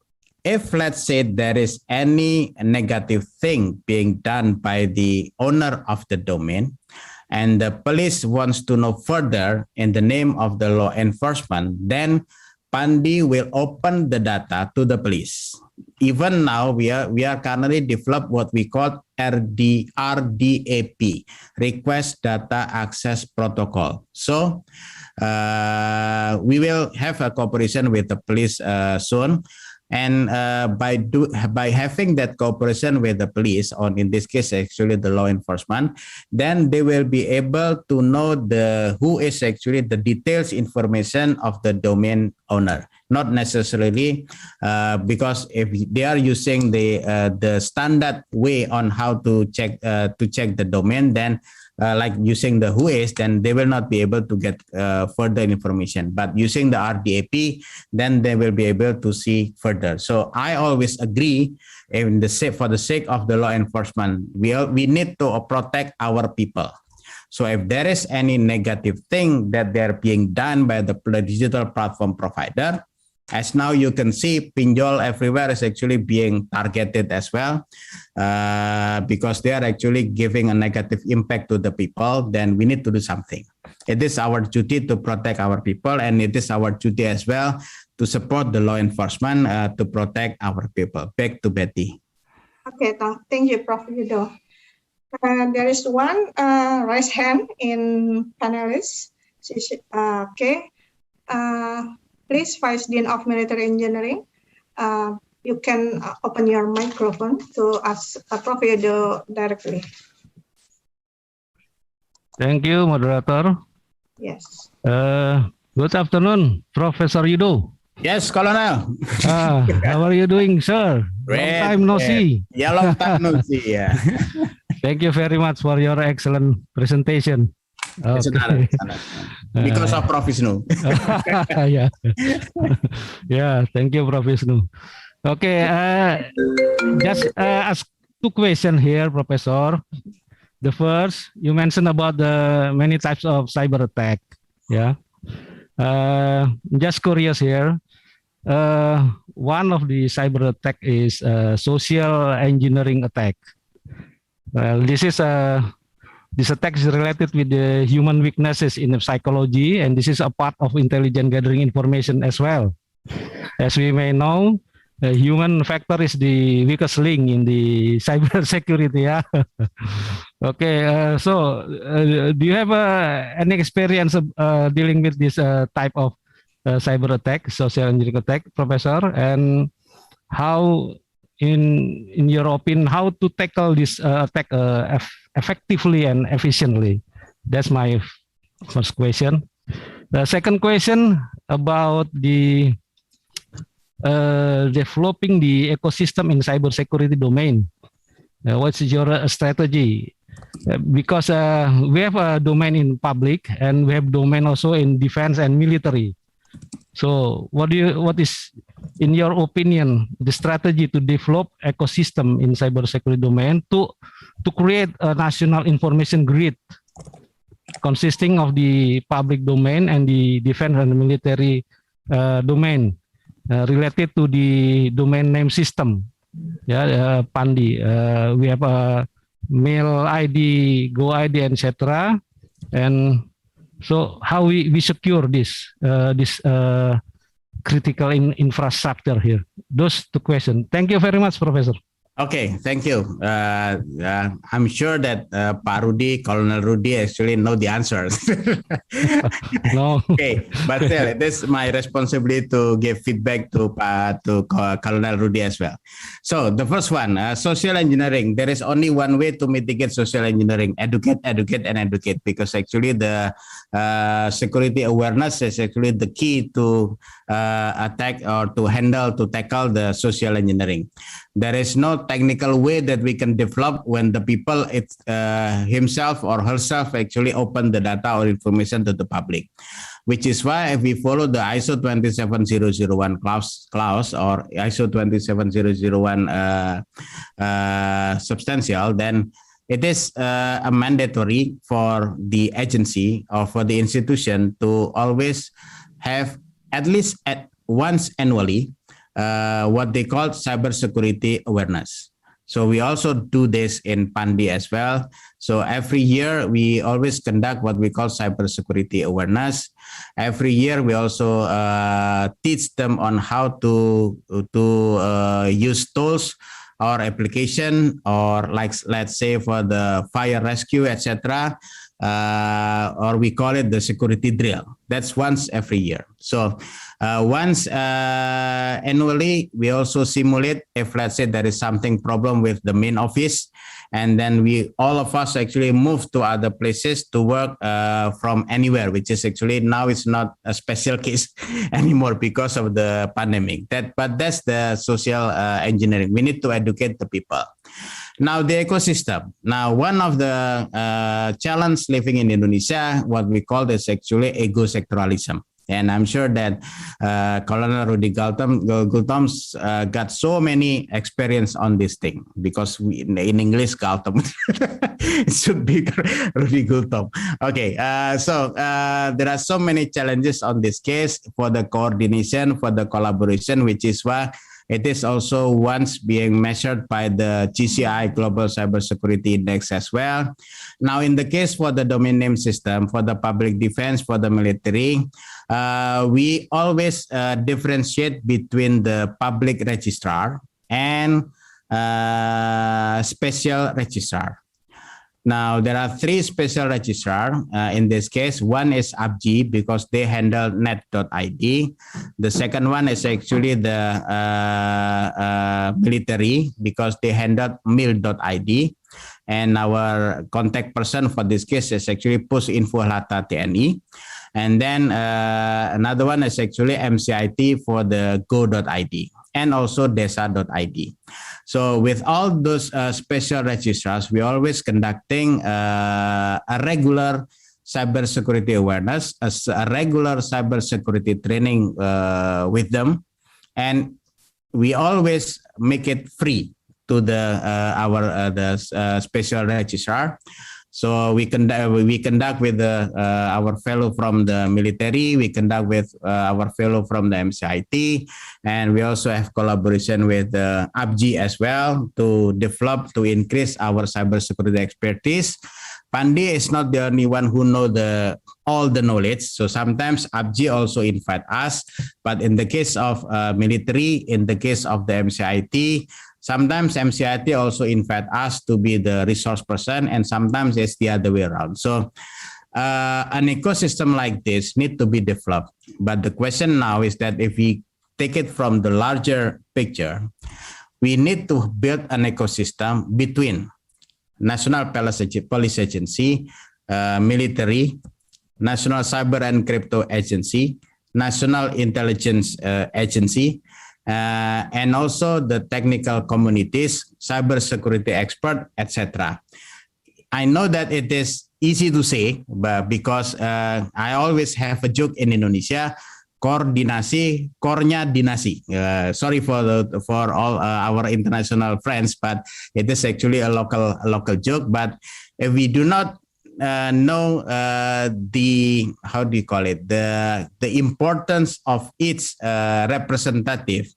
if let's say there is any negative thing being done by the owner of the domain, and the police wants to know further in the name of the law enforcement, then Pandi will open the data to the police. Even now, we are currently develop what we call RDAP, Request Data Access Protocol. So we will have a cooperation with the police soon. And by having that cooperation with the police, or in this case actually the law enforcement, then they will be able to know who is actually the details information of the domain owner. Not necessarily because if they are using the standard way on how to check the domain, then like using the whois, then they will not be able to get further information. But using the RDAP, then they will be able to see further. So I always agree, for the sake of the law enforcement, we need to protect our people. So if there is any negative thing that they're being done by the digital platform provider, as now you can see, pinjol everywhere is actually being targeted as well because they are actually giving a negative impact to the people, then we need to do something. It is our duty to protect our people, and it is our duty as well to support the law enforcement to protect our people. Back to Betty. Okay, thank you, Prof. Yudo. There is one raised hand in panelists. Okay. Please, Vice Dean of Military Engineering, you can open your microphone to ask Prof. Yudo directly. Thank you, moderator. Yes. Good afternoon, Professor Yudo. Yes, Colonel. How are you doing, sir? Long time no see. Yeah, long time no see. Yeah. Thank you very much for your excellent presentation. Okay. Because of Prof. Wisnu. Yeah. Yeah, thank you, Prof. Wisnu. Okay, just ask two questions here, Professor. The first, you mentioned about the many types of cyber attack. Yeah. Just curious here. One of the cyber attack is social engineering attack. Well, this attack is related with the human weaknesses in the psychology, and this is a part of intelligence gathering information as well. As we may know, the human factor is the weakest link in the cyber security. Yeah. Okay. So, do you have any experience dealing with this type of cyber attack, social engineering attack, Professor? And how, in your opinion, how to tackle this attack effectively and efficiently? That's my first question. The second question about the developing the ecosystem in cybersecurity domain. What's your strategy? Because we have a domain in public and we have domain also in defense and military. So what is, in your opinion, the strategy to develop ecosystem in cybersecurity domain to create a national information grid consisting of the public domain and the defense and military domain related to the domain name system? Yeah, Pandi. We have a mail ID, Go ID, etc. And so how we secure this critical infrastructure here? Those two questions. Thank you very much, Professor. Okay, thank you. I'm sure that Pak Rudy, Colonel Rudy actually know the answers. No. Okay, but still, it is my responsibility to give feedback to Colonel Rudy as well. So the first one, social engineering. There is only one way to mitigate social engineering: educate, educate, and educate. Because actually the security awareness is actually the key to attack or to tackle the social engineering. There is no technical way that we can develop when the people himself or herself actually open the data or information to the public. Which is why if we follow the ISO 27001 clause or ISO 27001 substantial, then it is a mandatory for the agency or for the institution to always have at least once annually what they call cybersecurity awareness. So we also do this in Pandi as well. So every year we always conduct what we call cybersecurity awareness. Every year we also teach them on how to use tools or application, or like let's say for the fire rescue, etc. Or we call it the security drill. That's once every year. So once annually, we also simulate if let's say there is something problem with the main office, and then all of us actually move to other places to work from anywhere, which is actually now it's not a special case anymore because of the pandemic. But that's the social engineering. We need to educate the people. Now the ecosystem. Now one of the challenge living in Indonesia, what we call is actually ego sectoralism. And I'm sure that Colonel Rudy Gultom's got so many experience on this thing, because in English, Gultom, it should be Rudy Gultom. Okay, so there are so many challenges on this case for the coordination, for the collaboration, which is why it is also once being measured by the GCI Global Cybersecurity Index as well. Now, in the case for the domain name system, for the public defense, for the military, we always differentiate between the public registrar and special registrar. Now, there are three special registrars in this case. One is ABGI because they handle net.id. The second one is actually the military because they handle mil.id. And our contact person for this case is actually Pusinfo Lata TNI. And then another one is actually MCIT for the go.id and also desa.id. So with all those special registrars, we always conducting a regular cybersecurity awareness, a regular cybersecurity training with them, and we always make it free to the special registrar. So we conduct with our fellow from the military, we conduct with our fellow from the MCIT, and we also have collaboration with ABGI as well to develop, to increase our cybersecurity expertise. Pandi is not the only one who know all the knowledge. So sometimes ABGI also invite us, but in the case of military, in the case of the MCIT, sometimes MCIT also invite us to be the resource person, and sometimes it's the other way around. So an ecosystem like this need to be developed. But the question now is that if we take it from the larger picture, we need to build an ecosystem between National Police Agency, military, National Cyber and Crypto Agency, National Intelligence Agency, and also the technical communities, cybersecurity expert, etc. I know that it is easy to say, but because I always have a joke in Indonesia, koordinasi, kornya dinasi. Sorry for all our international friends, but it is actually a local joke. But if we do not know the, how do you call it, the importance of each representative,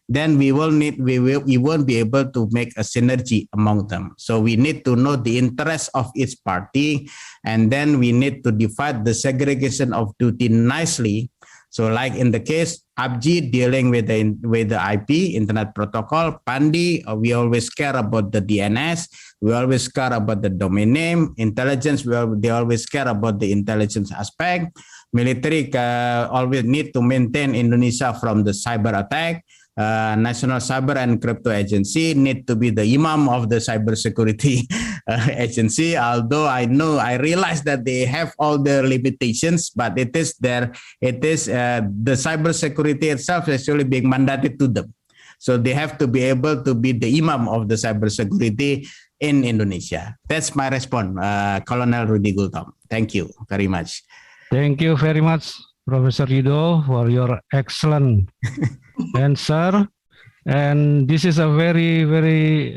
then we won't be able to make a synergy among them. So we need to know the interests of each party, and then we need to divide the segregation of duty nicely. So like in the case ABGI dealing with the IP, Internet Protocol, Pandi, we always care about the DNS, we always care about the domain name, intelligence, they always care about the intelligence aspect. Military always need to maintain Indonesia from the cyber attack. National Cyber and Crypto Agency need to be the imam of the cybersecurity agency. Although I realize that they have all their limitations, but it is the cybersecurity itself actually being mandated to them. So they have to be able to be the imam of the cybersecurity in Indonesia. That's my response, Colonel Rudy Gultom. Thank you very much. Thank you very much, Professor Yudo, for your excellent answer. And this is a very, very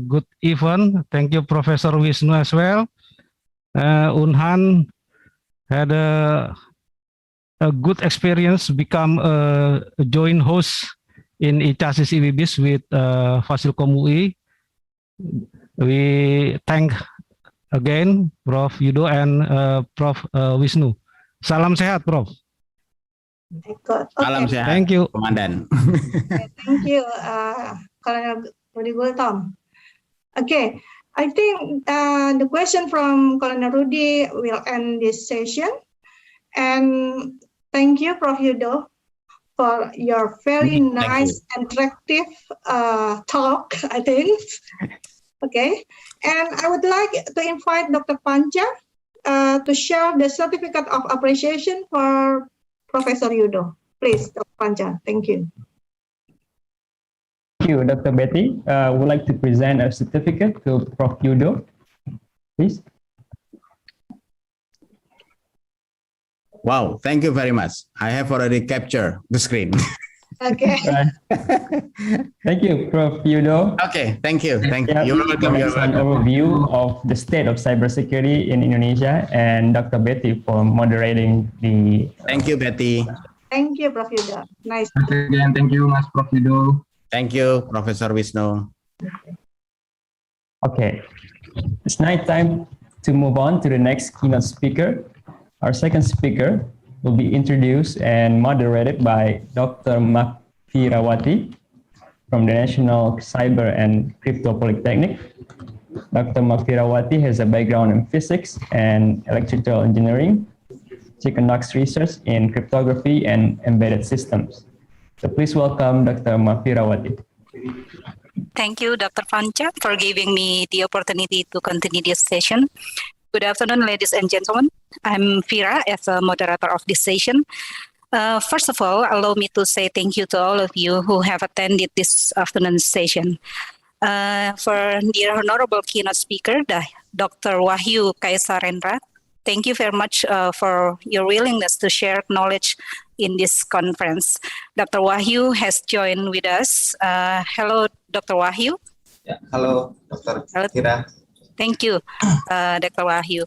good event. Thank you, Professor Wisnu, as well. Unhan had a good experience, become a joint host in ICACSIS IWBIS with Fasilkom UI. We thank again Prof. Yudo and Prof. Wisnu. Salam sehat, Prof. Salam sehat. Thank you, Komandan. Thank you, Colonel Rudy Gultom. Okay, I think the question from Colonel Rudy will end this session. And thank you, Prof. Yudo, for your very nice, interactive talk, I think. Okay, and I would like to invite Dr. Pancha to share the certificate of appreciation for Professor Yudo. Please, Dr. Pancha, thank you. Thank you, Dr. Betty. I would like to present a certificate to Prof. Yudo, please. Wow, thank you very much. I have already captured the screen. Okay. Thank you, Prof. Yudo. Okay, thank you. Thank you. Yeah, You're welcome. You're an welcome. overview of the state of cybersecurity in Indonesia, and Dr. Betty for moderating the. Thank you, Betty. Thank you, Prof. Yudo. Nice. Once again, thank you, Mas Prof. Yudo. Thank you, Professor Wisnu. Okay, it's now time to move on to the next keynote speaker. Our second speaker will be introduced and moderated by Dr. Makfirawati from the National Cyber and Crypto Polytechnic. Dr. Makfirawati has a background in physics and electrical engineering. She conducts research in cryptography and embedded systems. So please welcome Dr. Makfirawati. Thank you, Dr. Pancha, for giving me the opportunity to continue this session. Good afternoon, ladies and gentlemen. I'm Fira as a moderator of this session. First of all, allow me to say thank you to all of you who have attended this afternoon's session. For the honorable keynote speaker, Dr. Wahyu Kaisarendra, thank you very much for your willingness to share knowledge in this conference. Dr. Wahyu has joined with us. Hello, Dr. Wahyu. Yeah, hello, Dr. Fira. Thank you, Dr. Wahyu.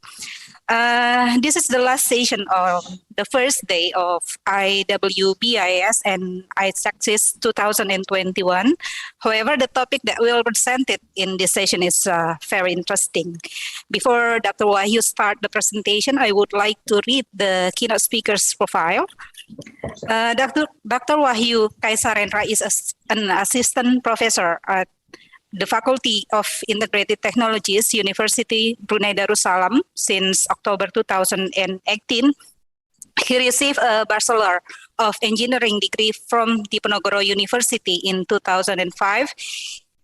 This is the last session of the first day of IWBIS and ICACSIS 2021. However, the topic that we will present it in this session is very interesting. Before Dr. Wahyu start the presentation, I would like to read the keynote speaker's profile. Dr. Wahyu Kaisarendra is an assistant professor at the Faculty of Integrated Technologies, University Brunei Darussalam since October 2018. He received a Bachelor of Engineering degree from Diponegoro University in 2005.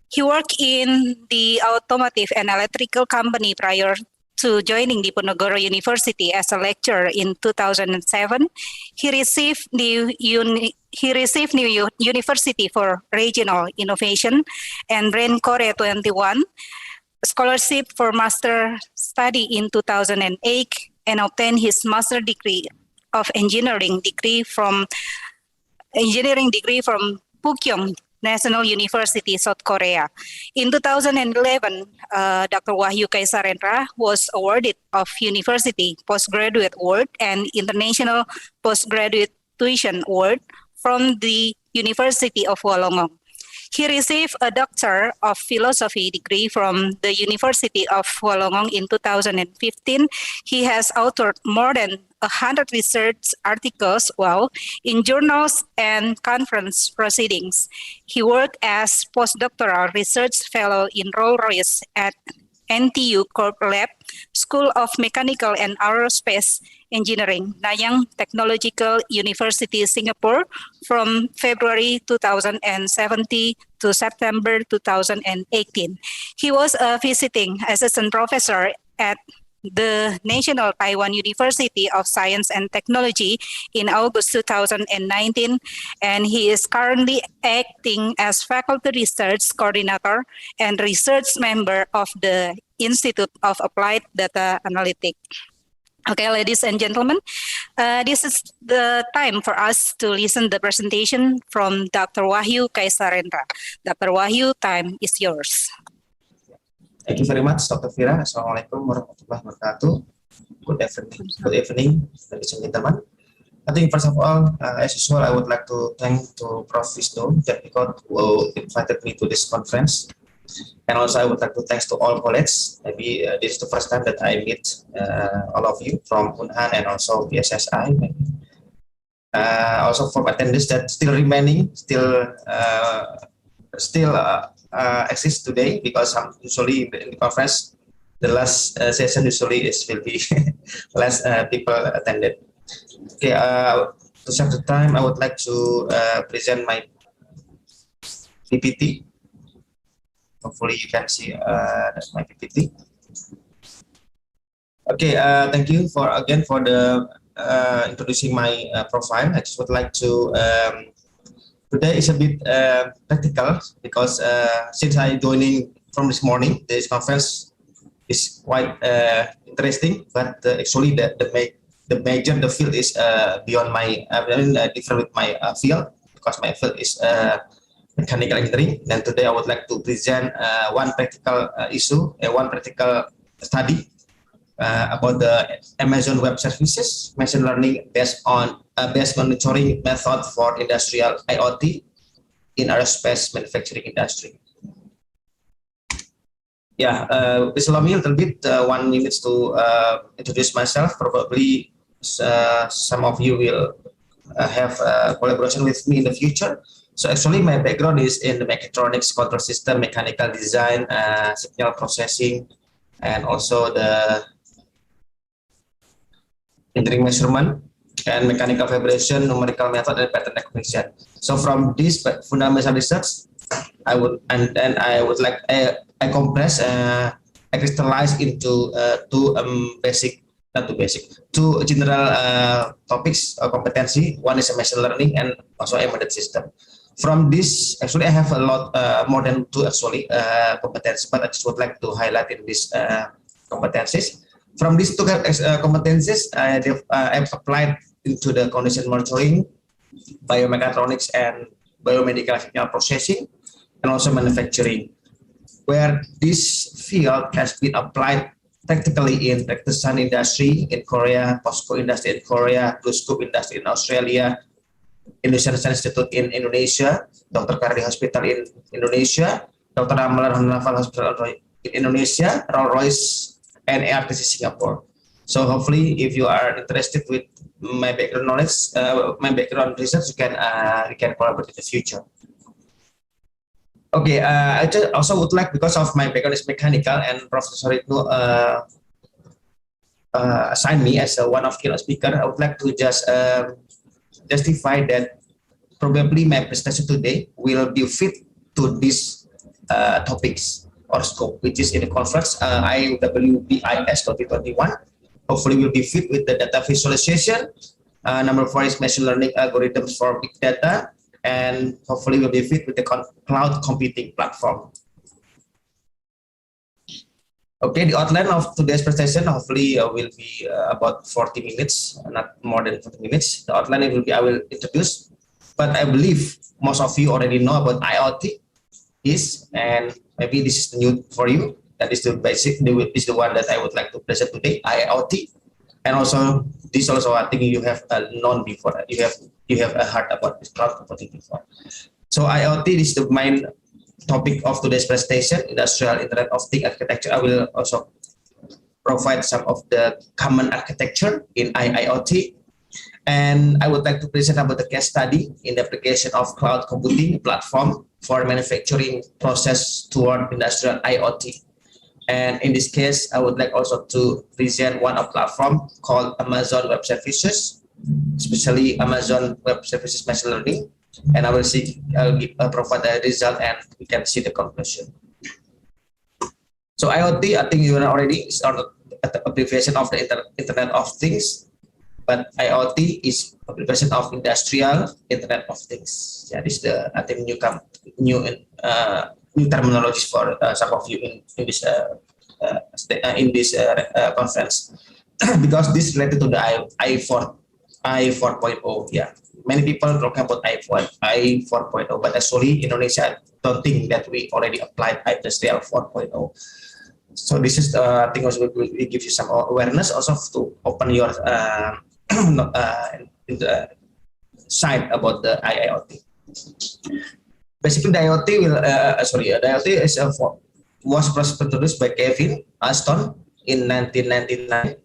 He worked in the automotive and electrical company prior to joining Diponegoro University as a lecturer in 2007. He received New University for Regional Innovation and RAIN Korea 21 scholarship for master study in 2008 and obtained his master degree of engineering degree from Pukyong National University, South Korea. In 2011, Dr. Wahyu Kaisarendra was awarded of University Postgraduate Award and International Postgraduate Tuition Award from the University of Wollongong. He received a Doctor of Philosophy degree from the University of Wollongong in 2015. He has authored more than 100 research articles in journals and conference proceedings. He worked as postdoctoral research fellow in Rolls-Royce at NTU Corp Lab, School of Mechanical and Aerospace Engineering, Nanyang Technological University, Singapore, from February 2017 to September 2018. He was a visiting assistant professor at the National Taiwan University of Science and Technology in August 2019, and he is currently acting as faculty research coordinator and research member of the Institute of Applied Data Analytics. Okay, ladies and gentlemen, this is the time for us to listen the presentation from Dr. Wahyu Kaisarendra. Dr. Wahyu, time is yours. Thank you very much, Dr. Fira. Assalamualaikum warahmatullahi wabarakatuh. Good evening, ladies and gentlemen. I think first of all, as usual, I would like to thank to Prof. Wisnu who invited me to this conference. And also I would like to thanks to all colleagues. Maybe this is the first time that I meet all of you from Unhan and also BSSI. Also from attendees that still remaining, still exists today, because usually in the conference, the last session usually will be less people attended. Okay, to save the time, I would like to present my PPT. Hopefully you can see that's my PPT. Okay, thank you for the introducing my profile. I just would like to today is a bit practical, because since I joining from this morning, this conference is quite interesting. But actually, the field is beyond my different with my field, because my field is mechanical engineering. And today I would like to present one practical issue, one practical study about the Amazon Web Services machine learning based monitoring method for industrial IoT in aerospace manufacturing industry. Yeah, please allow me a little bit 1 minute to introduce myself. Probably some of you will have collaboration with me in the future. So actually my background is in the mechatronics, control system, mechanical design, signal processing, and also the engineering measurement and mechanical vibration, numerical method, and pattern recognition. So from this fundamental research, I compress, I crystallize into two general topics or competency. One is a machine learning and also embedded system. From this, actually, I have a lot more than two competencies, but I just would like to highlight in these competencies. From these two competencies, I've applied into the condition monitoring, biomechatronics, and biomedical signal processing, and also manufacturing, where this field has been applied practically in Pakistan industry in Korea, POSCO industry in Korea, BlueScope industry in Australia, Indonesian Science Institute in Indonesia, Dr. Kardi Hospital in Indonesia, Dr. Amalan Naval Hospital in Indonesia, Rolls-Royce, and ARTC Singapore. So hopefully, if you are interested with my background knowledge, my background research, we can collaborate in the future. Okay, I also would like, because of my background is mechanical, and Professor Ritnu assigned me as one of keynote speaker, I would like to just justify that probably my presentation today will be fit to these topics or scope, which is in the conference IWBIS 2021. Hopefully will be fit with the data visualization. Number 4 is machine learning algorithms for big data, and hopefully will be fit with the cloud computing platform. Okay, the outline of today's presentation hopefully will be about 40 minutes, not more than 40 minutes. The outline I will introduce, but I believe most of you already know about IoT is, and maybe this is new for you. That is the basic, this is the one that I would like to present today, IoT. And also, this also I think you have known before, you have heard about this cloud computing before. So IoT is the main topic of today's presentation, industrial Internet of Things architecture. I will also provide some of the common architecture in IoT. And I would like to present about the case study in the application of cloud computing platform for manufacturing process toward industrial IoT. And in this case, I would like also to present one of platform called Amazon Web Services, especially Amazon Web Services Machine Learning. And I will provide the result, and we can see the conclusion. So IoT, I think you know already, is abbreviation of the Internet of Things, but IoT is abbreviation of Industrial Internet of Things. Yeah, this is the I think new terminologies for some of you in this conference because this is related to the I 4.0. Yeah, many people talking about I 4.0, but actually Indonesia don't think that we already applied Industrial 4.0. So this is I think also will give you some awareness also to open your side about the IoT. Basically, the IoT the IoT was first introduced by Kevin Aston in 1999.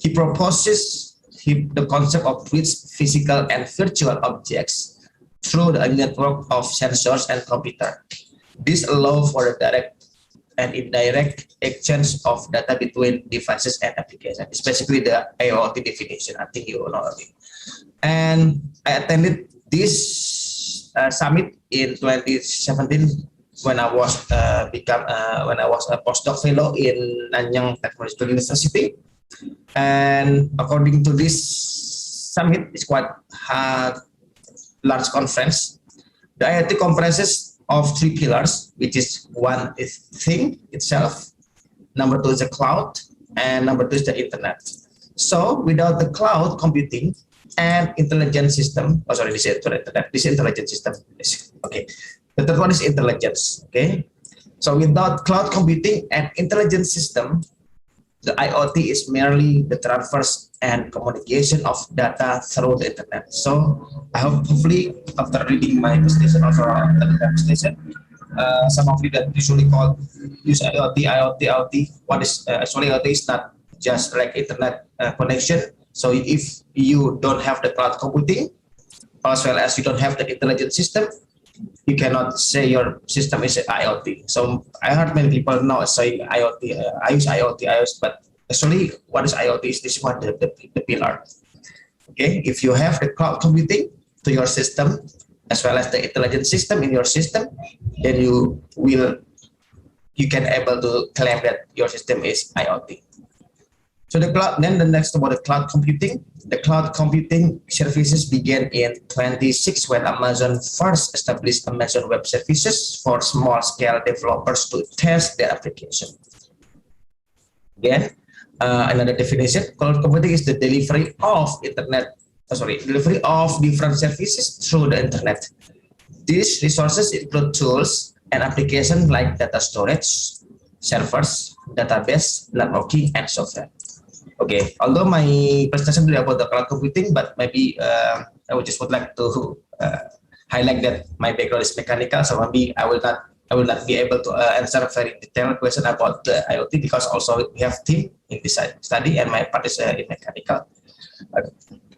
He proposes the concept of which physical and virtual objects through the network of sensors and computer. This allows for the direct and indirect exchange of data between devices and applications. It's basically the IoT definition. I think you know it. And I attended this summit in 2017 when I was a postdoc fellow in Nanyang Technological University. And according to this summit, it's quite a large conference. The IoT comprises of three pillars, which is one is thing itself, number two is the cloud, and number two is the internet. So without the cloud computing and intelligent system, this is internet, this intelligent system. Okay, the third one is intelligence. Okay, so without cloud computing and intelligent system, the IoT is merely the transfer and communication of data through the internet. So I hope hopefully after reading my presentation some of you that usually use IoT, what is actually IoT is not just like internet connection. So if you don't have the cloud computing, as well as you don't have the intelligent system, you cannot say your system is IoT. So I heard many people now saying IoT, I use IoT, but actually what is IoT is this one, the pillar. Okay, if you have the cloud computing to your system, as well as the intelligent system in your system, then you can able to claim that your system is IoT. So the cloud, then the next about the cloud computing. The cloud computing services began in 2006 when Amazon first established Amazon Web Services for small-scale developers to test their application. Again, another definition: cloud computing is the delivery of delivery of different services through the internet. These resources include tools and applications like data storage, servers, database, networking, and software. Okay, although my presentation is about the cloud computing, but maybe I would like to highlight that my background is mechanical, so maybe I will not be able to answer a very detailed question about the IoT because also we have team in this study and my part is in mechanical.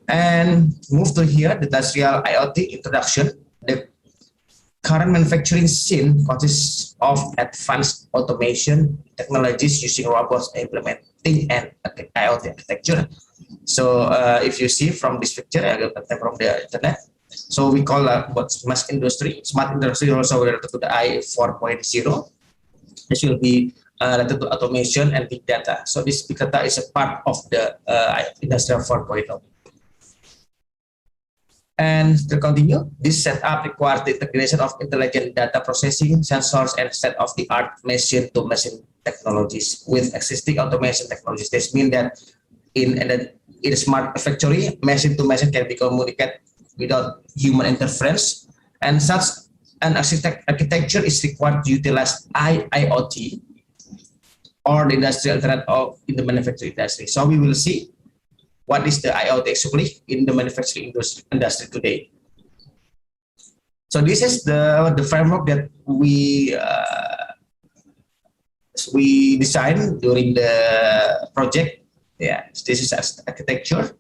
And move to here, the industrial IoT introduction. The current manufacturing scene consists of advanced automation technologies using robots implementing an IoT architecture. So if you see from this picture, I got them from the internet. So we call what smart industry. Smart industry also related to the I 4.0. This will be related to automation and big data. So this big data is a part of the industrial 4.0. And to continue, this setup requires the integration of intelligent data processing, sensors, and state-of-the-art machine-to-machine technologies with existing automation technologies. This means that in a smart factory, machine-to-machine can be communicated without human interference, and such an architecture is required to utilize IoT or the industrial internet in the manufacturing industry. So we will see what is the IoT actually in the manufacturing industry today. So this is the framework that we designed during the project. Yeah, this is architecture.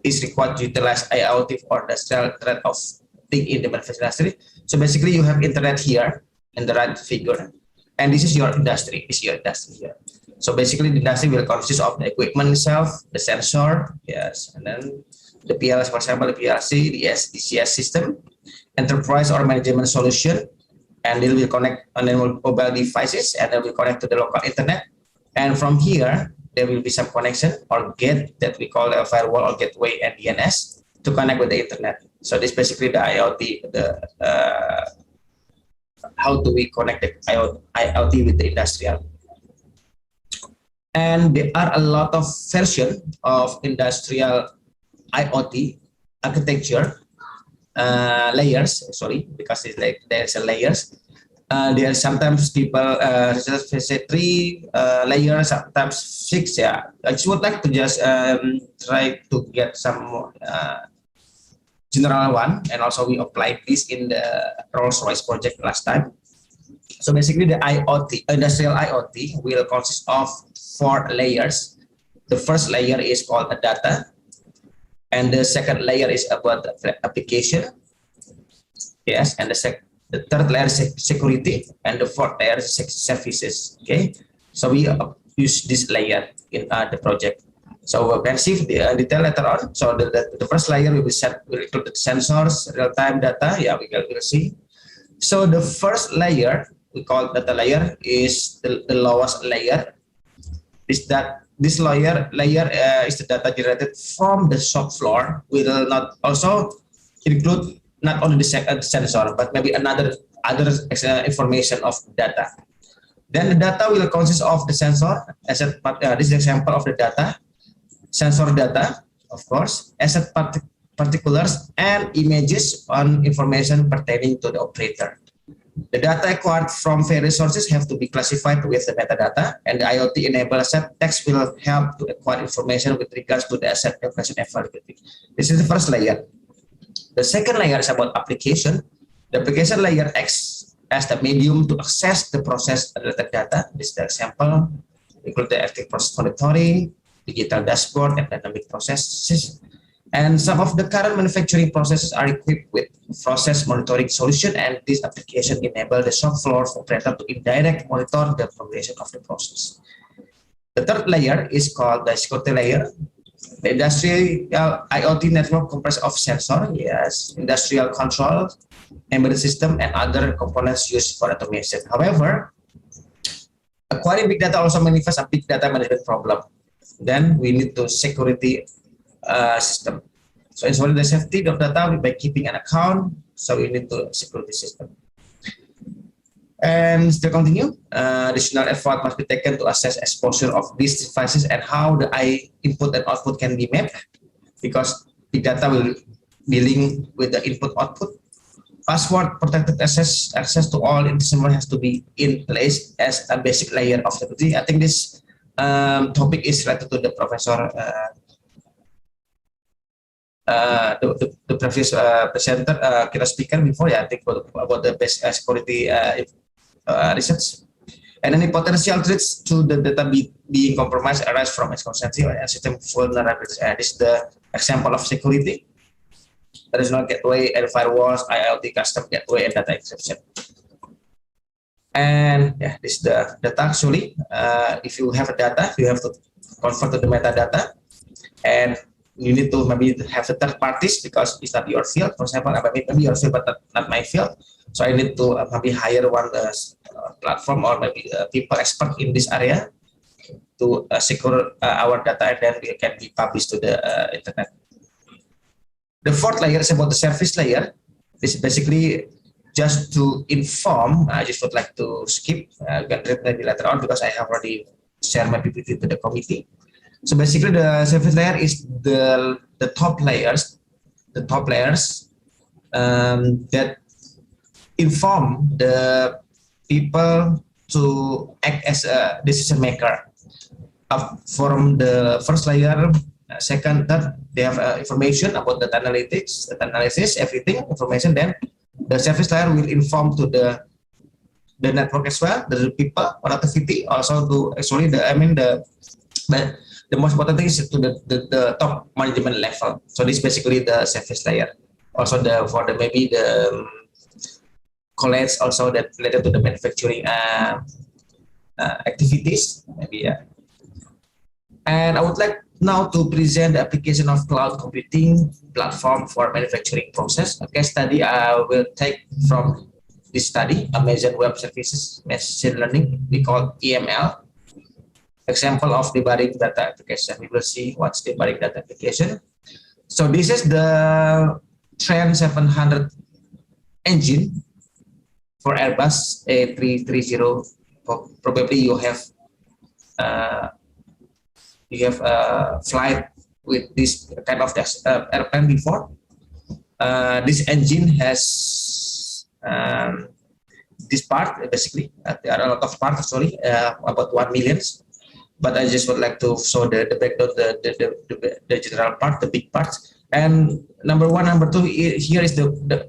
Is required to utilize IoT for industrial internet of thing in the manufacturing industry. So basically, you have internet here in the right figure, and this is your industry. This is your industry here. So basically, the industry will consist of the equipment itself, the sensor, yes, and then the PLC, for example, the PLC, the DCS system, enterprise or management solution, and they will connect on the mobile devices, and they will connect to the local internet. And from here, there will be some connection or gate that we call a firewall or gateway and DNS to connect with the internet. So this is basically the IoT, how do we connect the IoT with the industrial. And there are a lot of versions of industrial IoT architecture layers, sorry, because it's like there's a layers. There are sometimes people say 3 layers, sometimes 6. Yeah, I just would like to just try to get some general one, and also we applied this in the Rolls-Royce project last time. So basically, the IoT, industrial IoT, will consist of 4 layers. The first layer is called a data, and the second layer is about the application. Yes, and the third layer is security, and the fourth layer is services. Okay, so we use this layer in the project. So we can see the detail later on. So the first layer will include the sensors, real-time data. Yeah, we will see. So the first layer we call data layer is the lowest layer. This layer is the data generated from the shop floor. Will not also include not only the sensor, but maybe other information of data. Then the data will consist of the sensor, asset. This is an example of the data, sensor data, of course, asset particulars, and images on information pertaining to the operator. The data acquired from various sources have to be classified with the metadata, and the IoT-enabled asset text will help to acquire information with regards to the asset operation availability. This is the first layer. The second layer is about application. The application layer acts as the medium to access the process-related data. This is the example. Include the active process monitoring, digital dashboard, and dynamic processes. And some of the current manufacturing processes are equipped with process monitoring solution, and this application enable the shop floor operator to indirect monitor the progression of the process. The third layer is called the security layer. The industrial IoT network comprises of sensor, yes, industrial control, embedded system, and other components used for automation. However, acquiring big data also manifests a big data management problem. Then we need to security system. So ensure the safety of data by keeping an account. So we need to security system. And to continue, additional effort must be taken to assess exposure of these devices and how the input and output can be mapped, because big data will be linked with the input output. Password protected access to all instruments has to be in place as a basic layer of security. I think this topic is related to the professor. The previous presenter, kira speaker before, yeah, I think about the best security research. And any potential threats to the data being compromised arise from inconsistency and system vulnerabilities. This is the example of security. There is no gateway and firewalls, IoT custom gateway, and data encryption. And yeah, this is the data actually. If you have a data, you have to convert to the metadata, and you need to maybe have the third parties because it's not your field. For example, maybe your field, but not my field. So I need to maybe hire one platform or maybe people expert in this area to secure our data, and then we can be published to the internet. The fourth layer is about the service layer. This is basically just to inform. I just would like to skip, get maybe later on because I have already shared my PPT to the committee. So basically, the service layer is the top layers, that inform the people to act as a decision maker. From the first layer, second, third, they have information about data analytics, data analysis, everything, information. Then the service layer will inform to the network as well, the people, productivity, also to actually the most important thing is to the top management level. So this is basically the service layer. Also maybe the college also that related to the manufacturing activities, maybe, yeah. And I would like now to present the application of cloud computing platform for manufacturing process. A case study I will take from this study, Amazon Web Services Machine Learning, we call EML. example of debugging data application. We will see what's debugging data application. So this is the Trend 700 engine for Airbus A330. Probably you have flight with this kind of airplane before. This engine has this part basically. There are a lot of parts actually, about 1 million. But I just would like to show the background, the general part, the big parts. And number one, number two, here is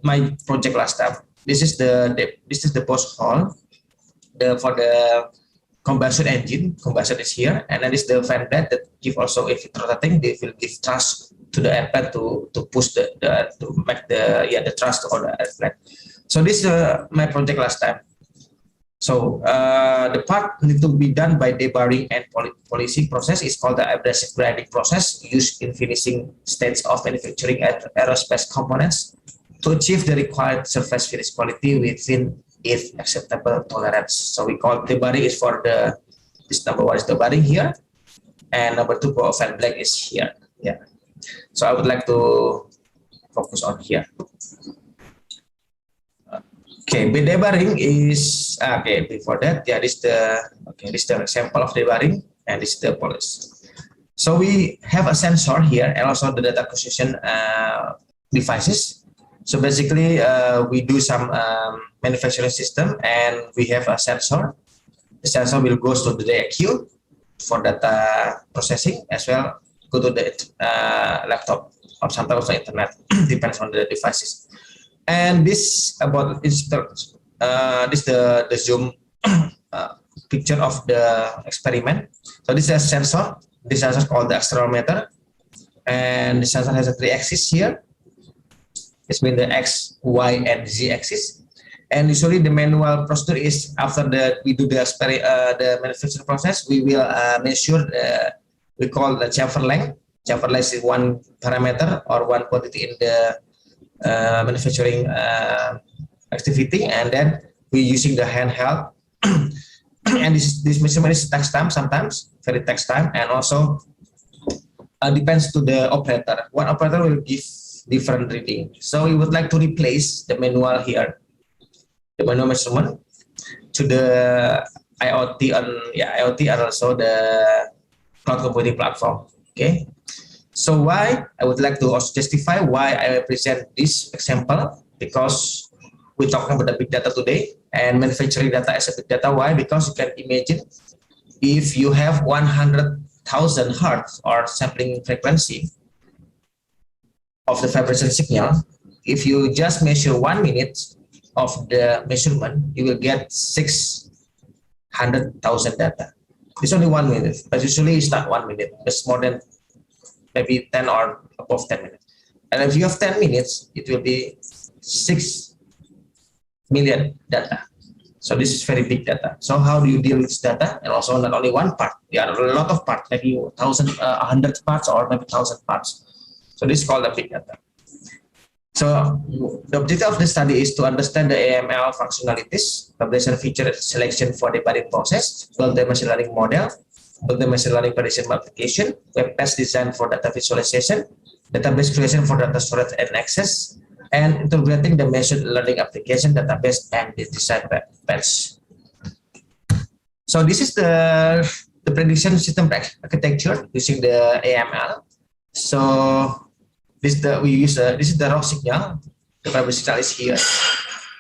my project last time. This is the post hole for the combustion engine. Combustion is here, and then is the fan blade that give also, if it's rotating, they will give thrust to the airplane to push to make the thrust on the airplane. So this is my project last time. So the part need to be done by deburring and polishing process is called the abrasive grinding process, used in finishing stages of manufacturing aerospace components to achieve the required surface finish quality within its acceptable tolerance. So we call deburring is for this number one is deburring here, and number two for fan blade is here. Yeah. So I would like to focus on here. Okay, deburring is okay. Before that, yeah, this the example of deburring, and this is the polish. So we have a sensor here, and also the data acquisition devices. So basically, we do some manufacturing system, and we have a sensor. The sensor will go to the DAQ for data processing, as well go to the laptop or sometimes the internet, depends on the devices. And this about this the zoom picture of the experiment. So this is a sensor. This sensor is called the accelerometer, and the sensor has a 3 axis here. It's been the X, Y, and Z axis. And usually the manual procedure is after we do the manufacturing process, we will measure we call the chamfer length. Chamfer length is one parameter or one quantity in the manufacturing activity, and then we're using the handheld. And this measurement is takes time, sometimes very takes time, and also depends to the operator. One operator will give different reading. So we would like to replace the manual here, the manual measurement, to the IoT and also the cloud computing platform. Okay. So why I would like to also justify why I present this example, because we're talking about the big data today and manufacturing data as a big data. Why? Because you can imagine if you have 100,000 hertz or sampling frequency of the vibration signal, if you just measure 1 minute of the measurement, you will get 600,000 data. It's only 1 minute, but usually it's not 1 minute. It's more than maybe 10 or above 10 minutes. And if you have 10 minutes, it will be 6 million data. So this is very big data. So how do you deal with this data? And also not only one part, there are a lot of parts, maybe 100 parts or maybe 1,000 parts. So this is called the big data. So the objective of the study is to understand the AML functionalities, publication feature selection for the debugging process, build the machine learning model, build the machine learning prediction application, web-based design for data visualization, database creation for data storage and access, and integrating the machine learning application, database, and the design web-based. So this is the prediction system architecture using the AML. So this is the raw signal. The primary signal is here.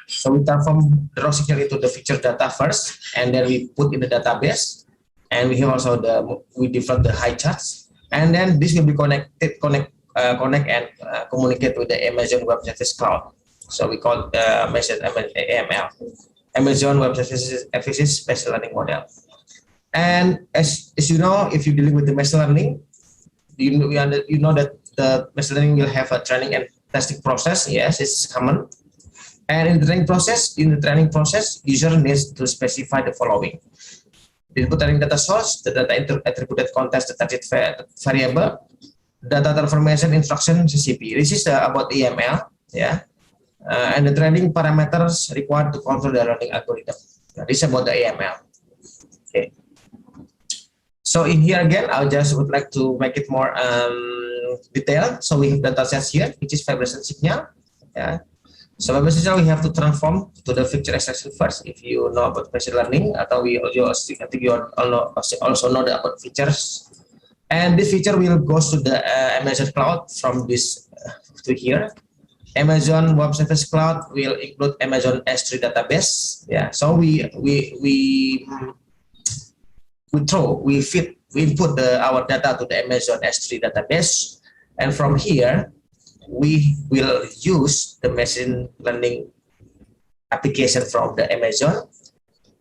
So we transform the raw signal into the feature data first, and then we put in the database. And we have also we develop the high charts, and then this will be connect and communicate with the Amazon Web Services Cloud. So we call AML, Amazon Web Services Machine Learning Model. And as you know, if you're dealing with the machine learning, you know that the machine learning will have a training and testing process. Yes, it's common. And in the training process, user needs to specify the following: the input training data source, the data attributed context, the target variable, data transformation instruction CCP. This is about EML, yeah, and the training parameters required to control the learning algorithm. This is about the AML. Okay. So in here again, I just would like to make it more detailed. So we have data sets here, which is vibration signal. Yeah. So vibration signal we have to transform to the feature extraction first. If you know about machine learning, I think you also know about features. And this feature will go to the Amazon cloud from this to here. Amazon Web Service Cloud will include Amazon S3 database. Yeah. So we input our data to the Amazon S3 database, and from here we will use the machine learning application from the Amazon,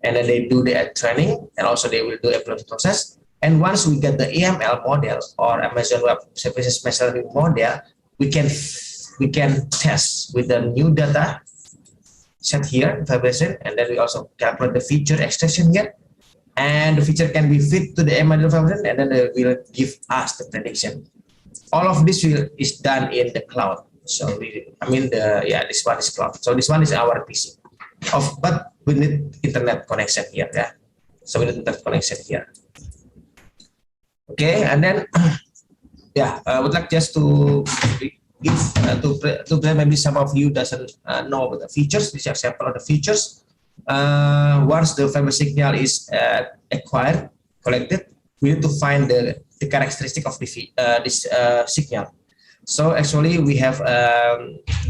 and then they do the training, and also they will do a process. And once we get the EML model or Amazon Web Services machine learning model, we can test with the new data set here, vibration, and then we also calculate the feature extraction here. And the feature can be fit to the ML vibration, and then they will give us the prediction. All of this is done in the cloud. So this one is cloud. So this one is our PC. But we need internet connection here. Yeah. So we need internet connection here. Okay, and then I would like just to give to maybe some of you doesn't know about the features. This is example of the features. Once the fiber signal is collected, we need to find the characteristic of this signal. So actually we have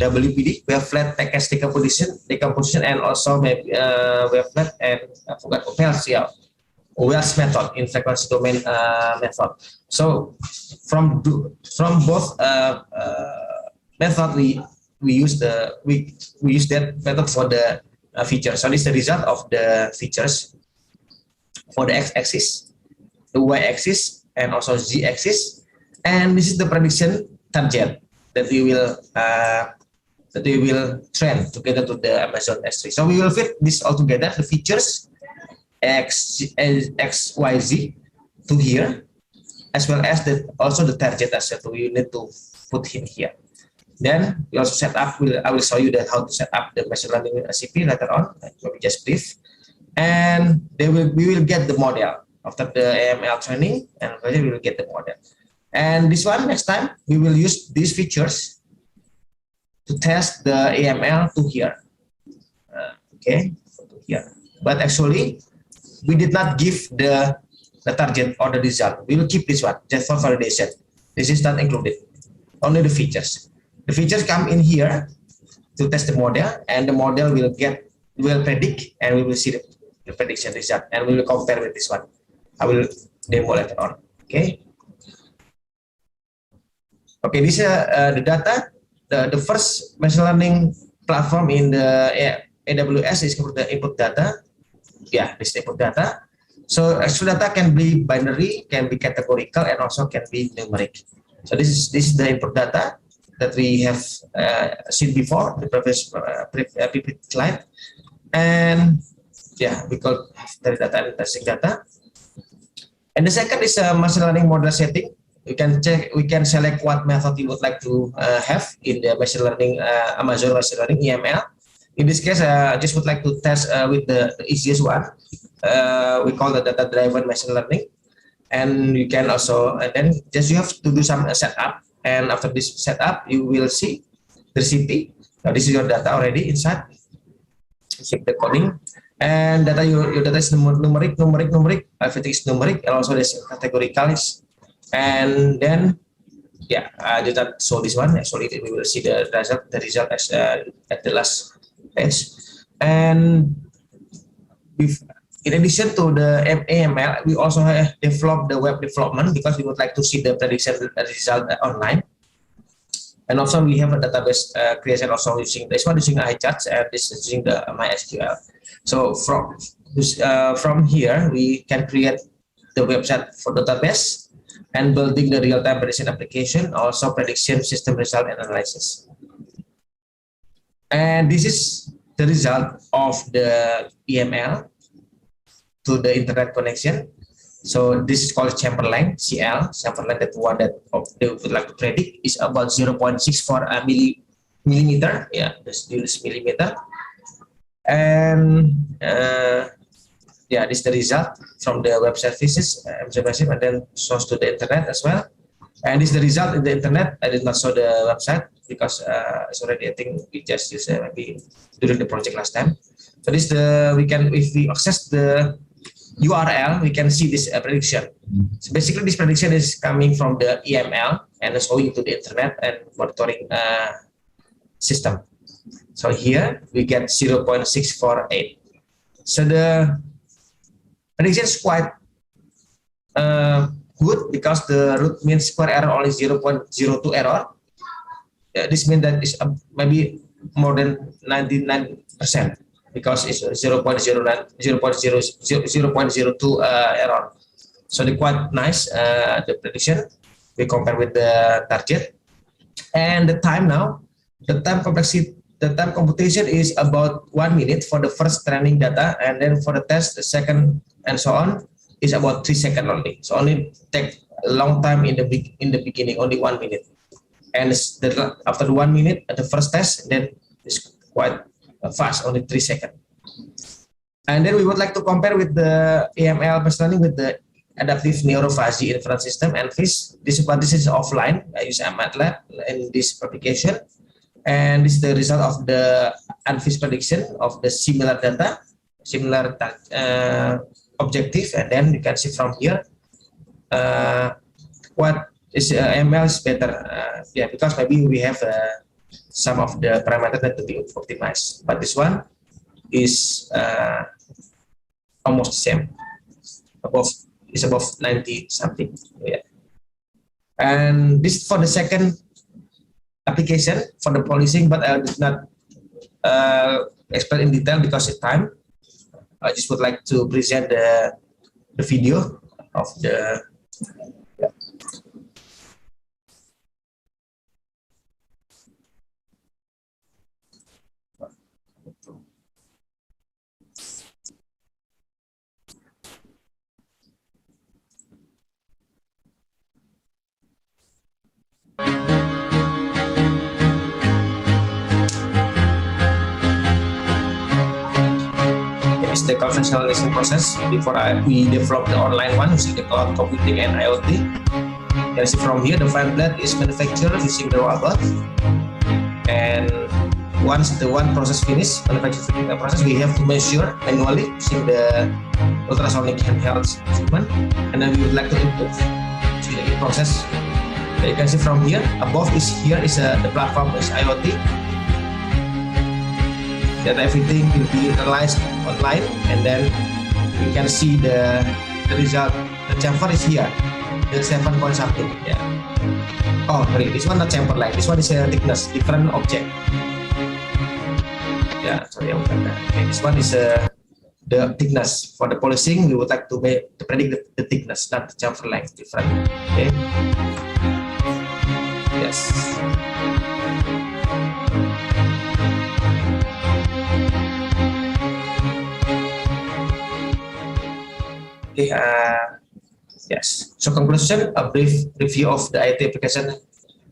WPD, we have flat package decomposition, and also maybe we have flat and I forgot Wells method in frequency domain method. So from both method we use that method for the feature. So this is the result of the features for the x-axis, the y-axis, and also z-axis. And this is the prediction target that we will train together to the Amazon S3. So we will fit this all together, the features x, y, z to here, as well as also the target as well. We need to put in here. Then we also set up. I will show you how to set up the machine learning CP later on. Maybe just brief, and we will get the model after the AML training, and we will get the model. And this one next time we will use these features to test the AML to here. Okay, to here. But actually, we did not give the target or the result. We will keep this one just for validation. This is not included. Only the features. The features come in here to test the model, and the model will predict, and we will see the prediction result, and we will compare with this one. I will demo later on. Okay. Okay, this is the data. The first machine learning platform in the AWS is the input data. Yeah, this is input data. So actual data can be binary, can be categorical, and also can be numeric. So this is the input data that we have seen before, the previous slide. And we call the data and testing data. And the second is a machine learning model setting. We can select what method you would like to have in the machine learning, Amazon machine learning, EML. In this case, I just would like to test with the easiest one. We call the data-driven machine learning. And you can also, and then you have to do some setup. And after this setup, you will see the recipe. Now this is your data already inside. Check the coding, and your data is numeric. Everything is numeric, and also there's categorical. And then I did not show this one. Actually, we will see the result as at the last page. And in addition to the AML, we also have developed the web development because we would like to see the prediction result online. And also we have a database creation also using this one using iCharts, and this is using the MySQL. So from here we can create the website for database and building the real-time prediction application, also prediction system result and analysis. And this is the result of the EML to the internet connection. So this is called chamber length, CL. Chamber length, that one that they would like to predict is about 0.64 millimeter. Yeah, this millimeter. And yeah, this is the result from the web services, and then source to the internet as well. And this is the result in the internet. I did not show the website because it's already, I think we just used maybe during the project last time. So this we can, if we access the URL, we can see this prediction. So basically, this prediction is coming from the EML and showing to the internet and monitoring system. So here we get 0.648. So the prediction is quite good because the root mean square error only 0.02 error. This means that it's maybe more than 99%. Because it's 0.02 error. So they're quite nice, the prediction. We compare with the target. And the time now, the time computation is about 1 minute for the first training data, and then for the test, the second, and so on, is about 3 seconds only. So only take a long time in the beginning, only 1 minute. And after the 1 minute at the first test, then it's quite fast, only 3 seconds. And then we would like to compare with the AML machine learning with the adaptive neurophagy inference system, ANFIS. This is offline. I use MATLAB in this application. And this is the result of the ANFIS prediction of the similar data, similar objective. And then you can see from here what is ML is better. Yeah, because maybe we have some of the parameters that to be optimized. But this one is almost the same. It's above 90 something. Yeah. And this is for the second application for the policing, but I did not explain in detail because of time. I just would like to present the video of the. Yeah. It's the conventionalization process before we develop the online one using the cloud computing and IoT. You can see from here the fine blade is manufactured using the robot, and once the one process finish, manufacturing process, we have to measure manually using the ultrasonic handheld instrument, and then we would like to improve the process. You can see from here above is the platform is IoT. That everything will be analyzed online, and then you can see the result. The chamfer is here, the 7 point something. Yeah. Oh, sorry, this one not chamfer line. This one is a thickness, different object. Yeah, sorry, okay, this one is the thickness for the policing. We would like to predict the thickness, not the chamfer line, different. Okay. Yes. Okay, yes. So conclusion, a brief review of the IT application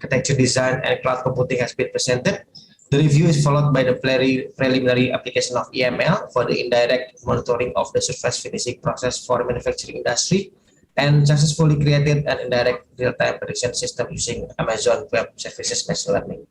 architecture design and cloud computing has been presented. The review is followed by the preliminary application of EML for the indirect monitoring of the surface finishing process for manufacturing industry, and successfully created an indirect real-time prediction system using Amazon Web Services machine learning.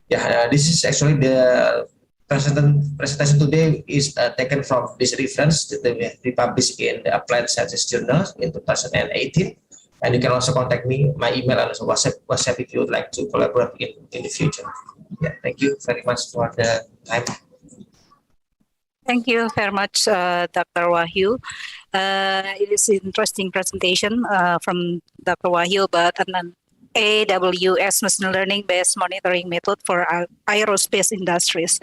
Yeah, this is actually the presentation today is taken from this reference that we published in the Applied Sciences Journal in 2018. And you can also contact me, my email and also WhatsApp if you would like to collaborate in the future. Yeah, thank you very much for the time. Thank you very much, Dr. Wahyu. It is an interesting presentation from Dr. Wahyu about an AWS machine learning based monitoring method for aerospace industries.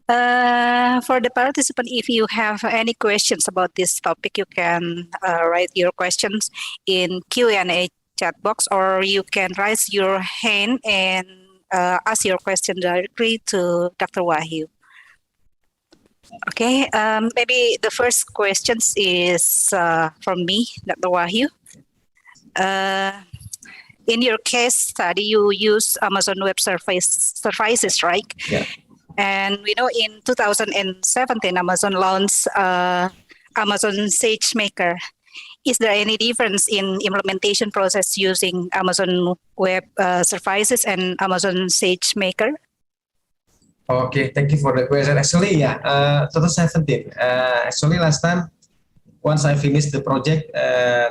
For the participant, if you have any questions about this topic, you can write your questions in Q&A chat box, or you can raise your hand and ask your question directly to Dr. Wahyu. Okay, maybe the first question is from me, Dr. Wahyu. In your case study, you use Amazon Web Services, right? Yeah. And we know in 2017, Amazon launched Amazon SageMaker. Is there any difference in implementation process using Amazon Web Services and Amazon SageMaker? Okay, thank you for the question. Actually, 2017. Actually, last time, once I finished the project,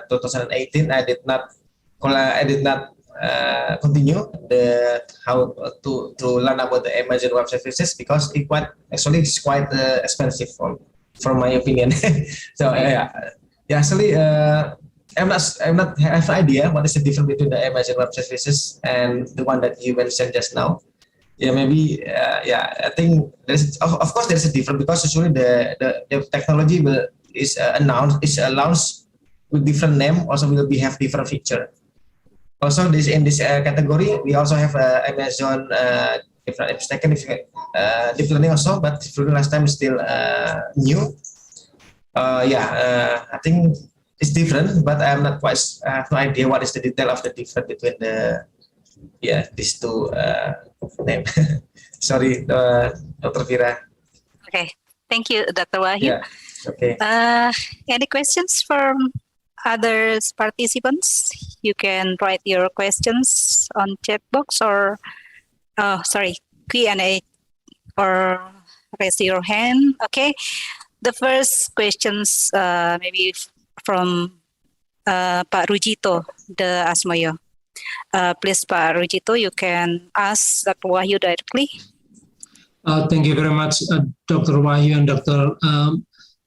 2018, I did not continue how to learn about the Amazon Web Services because it's quite expensive from my opinion. So actually, I'm not have an idea what is the difference between the Amazon Web Services and the one that you mentioned just now. Maybe I think there's of course there's a difference because usually the technology is announced with different name, also will have different feature. Also in this category we also have Amazon deep learning also, but last time is still new. I think it's different, but I'm not quite I have no idea what is the detail of the difference between these two names. Sorry, Dr. Vira. Okay, thank you, Dr. Wahyu. Okay. Any questions from other participants? You can write your questions on chat box or Q&A or raise your hand. Okay. The first questions maybe from Pak Rujito de Asmoyo. Please, Pak Rujito, you can ask Dr. Wahyu directly. Thank you very much, Dr. Wahyu and Dr.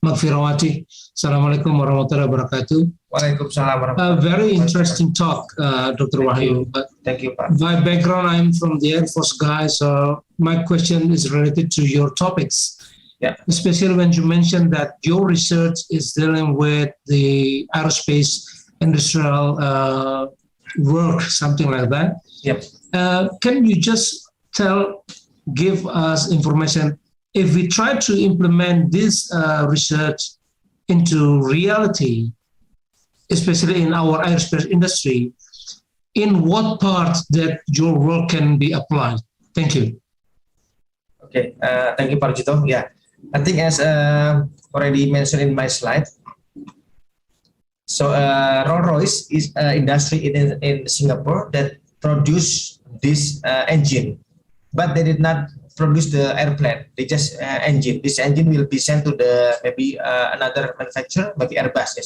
Magfirawati. Assalamualaikum warahmatullahi wabarakatuh. Waalaikumsalam. A very interesting talk, Dr. Wahyu. Thank you, Pak. My background, I'm from the Air Force guy, so my question is related to your topics. Especially when you mentioned that your research is dealing with the aerospace industrial work, something like that. Can you just give us information if we try to implement this research into reality, especially in our aerospace industry, in what part that your work can be applied? Thank you. Okay, thank you, Pak Rujito. I think as already mentioned in my slide, so Rolls-Royce is an industry in Singapore that produce this engine, but they did not produce the airplane. They just engine. This engine will be sent to maybe another manufacturer, maybe Airbus.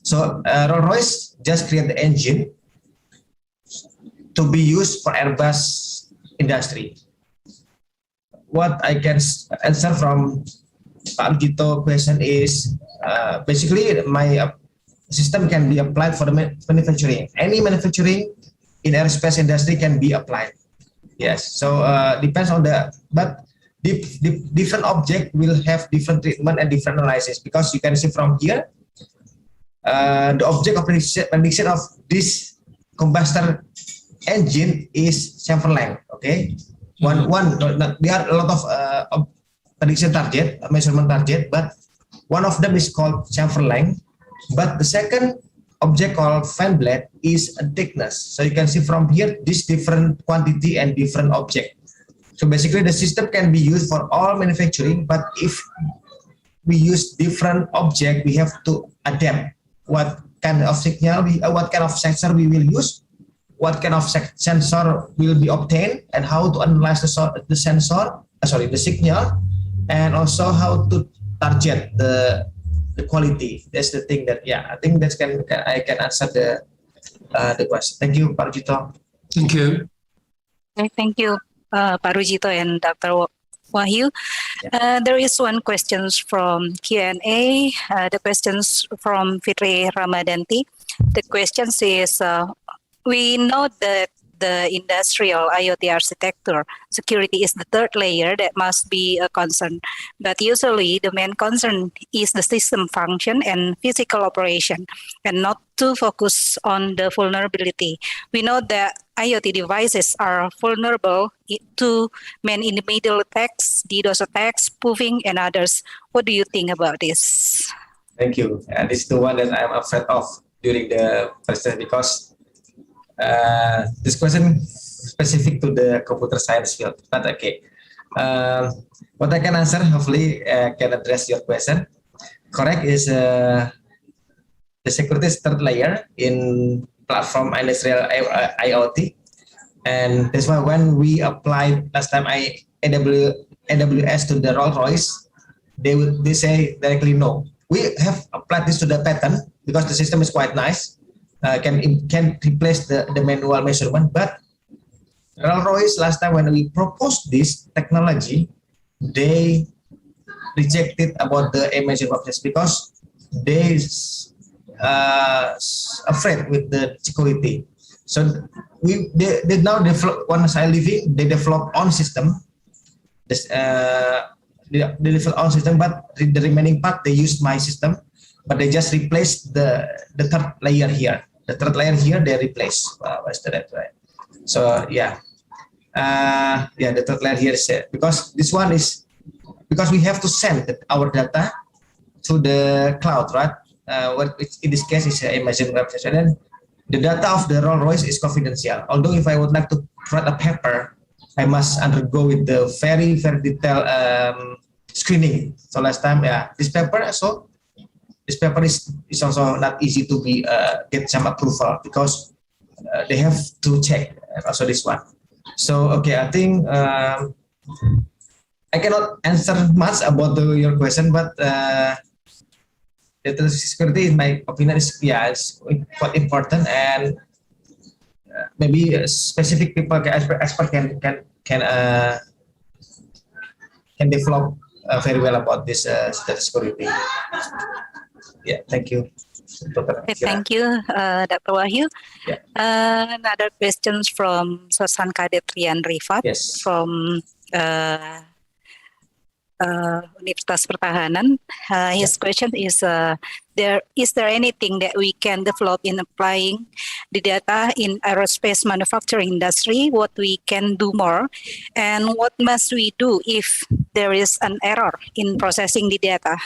So Rolls-Royce just create the engine to be used for Airbus industry. What I can answer from Pak Rujito question is basically my system can be applied for the manufacturing. Any manufacturing in aerospace industry can be applied. Yes, so depends on but different object will have different treatment and different analysis because you can see from here the object of prediction of this combustor engine is chamfer length. Okay. There are a lot of prediction target, measurement target, but one of them is called chamfer length. But the second object called fan blade is a thickness. So you can see from here this different quantity and different object. So basically the system can be used for all manufacturing, but if we use different object, we have to adapt what kind of signal, what kind of sensor we will use, what kind of sensor will be obtained, and how to analyze the signal, and also how to target the quality. That's the thing that I think I can answer the question. Thank you, Pak Rujito. Thank you. Okay, thank you, Pak Rujito and Dr. Wahyu. There is one question from Q&A. The questions from Fitri Ramadanti. The question says, we know that the industrial IoT architecture security is the third layer that must be a concern, but usually the main concern is the system function and physical operation, and not to focus on the vulnerability. We know that IoT devices are vulnerable to man-in-the-middle attacks, DDoS attacks, spoofing, and others. What do you think about this? Thank you. This is the one that I'm afraid of during the presentation because this question specific to the computer science field, but okay. What I can answer, hopefully can address your question. correct is the security is third layer in platform industrial IoT, and that's why when we applied last time AWS to the Rolls-Royce, they say directly no. We have applied this to the pattern because the system is quite nice, can replace the manual measurement. But Rolls-Royce last time when we proposed this technology, they rejected about the imaging process because they afraid with the security. So they now develop, once I leaving, they develop own system. This they develop own system, but the remaining part they use my system, but they just replace the third layer here. The third layer here they replace. What's that right? So yeah, the third layer here is because this one is because we have to send our data to the cloud, right? What in this case is Amazon Web Services, and the data of the Rolls-Royce is confidential. Although if I would like to write a paper, I must undergo with the very detailed screening. So last time, this paper is also not easy to be get some approval because they have to check also this one. So okay, I think I cannot answer much about your question, but data security, in my opinion, is quite important, and maybe specific people, expert can develop very well about this data security. Yeah, thank you. Okay, thank you, Dr. Wahyu. Yeah. Another questions from Sosan Kadetrian Rifat from Universitas Pertahanan. His question is, is there anything that we can develop in applying the data in aerospace manufacturing industry? What we can do more, and what must we do if there is an error in processing the data?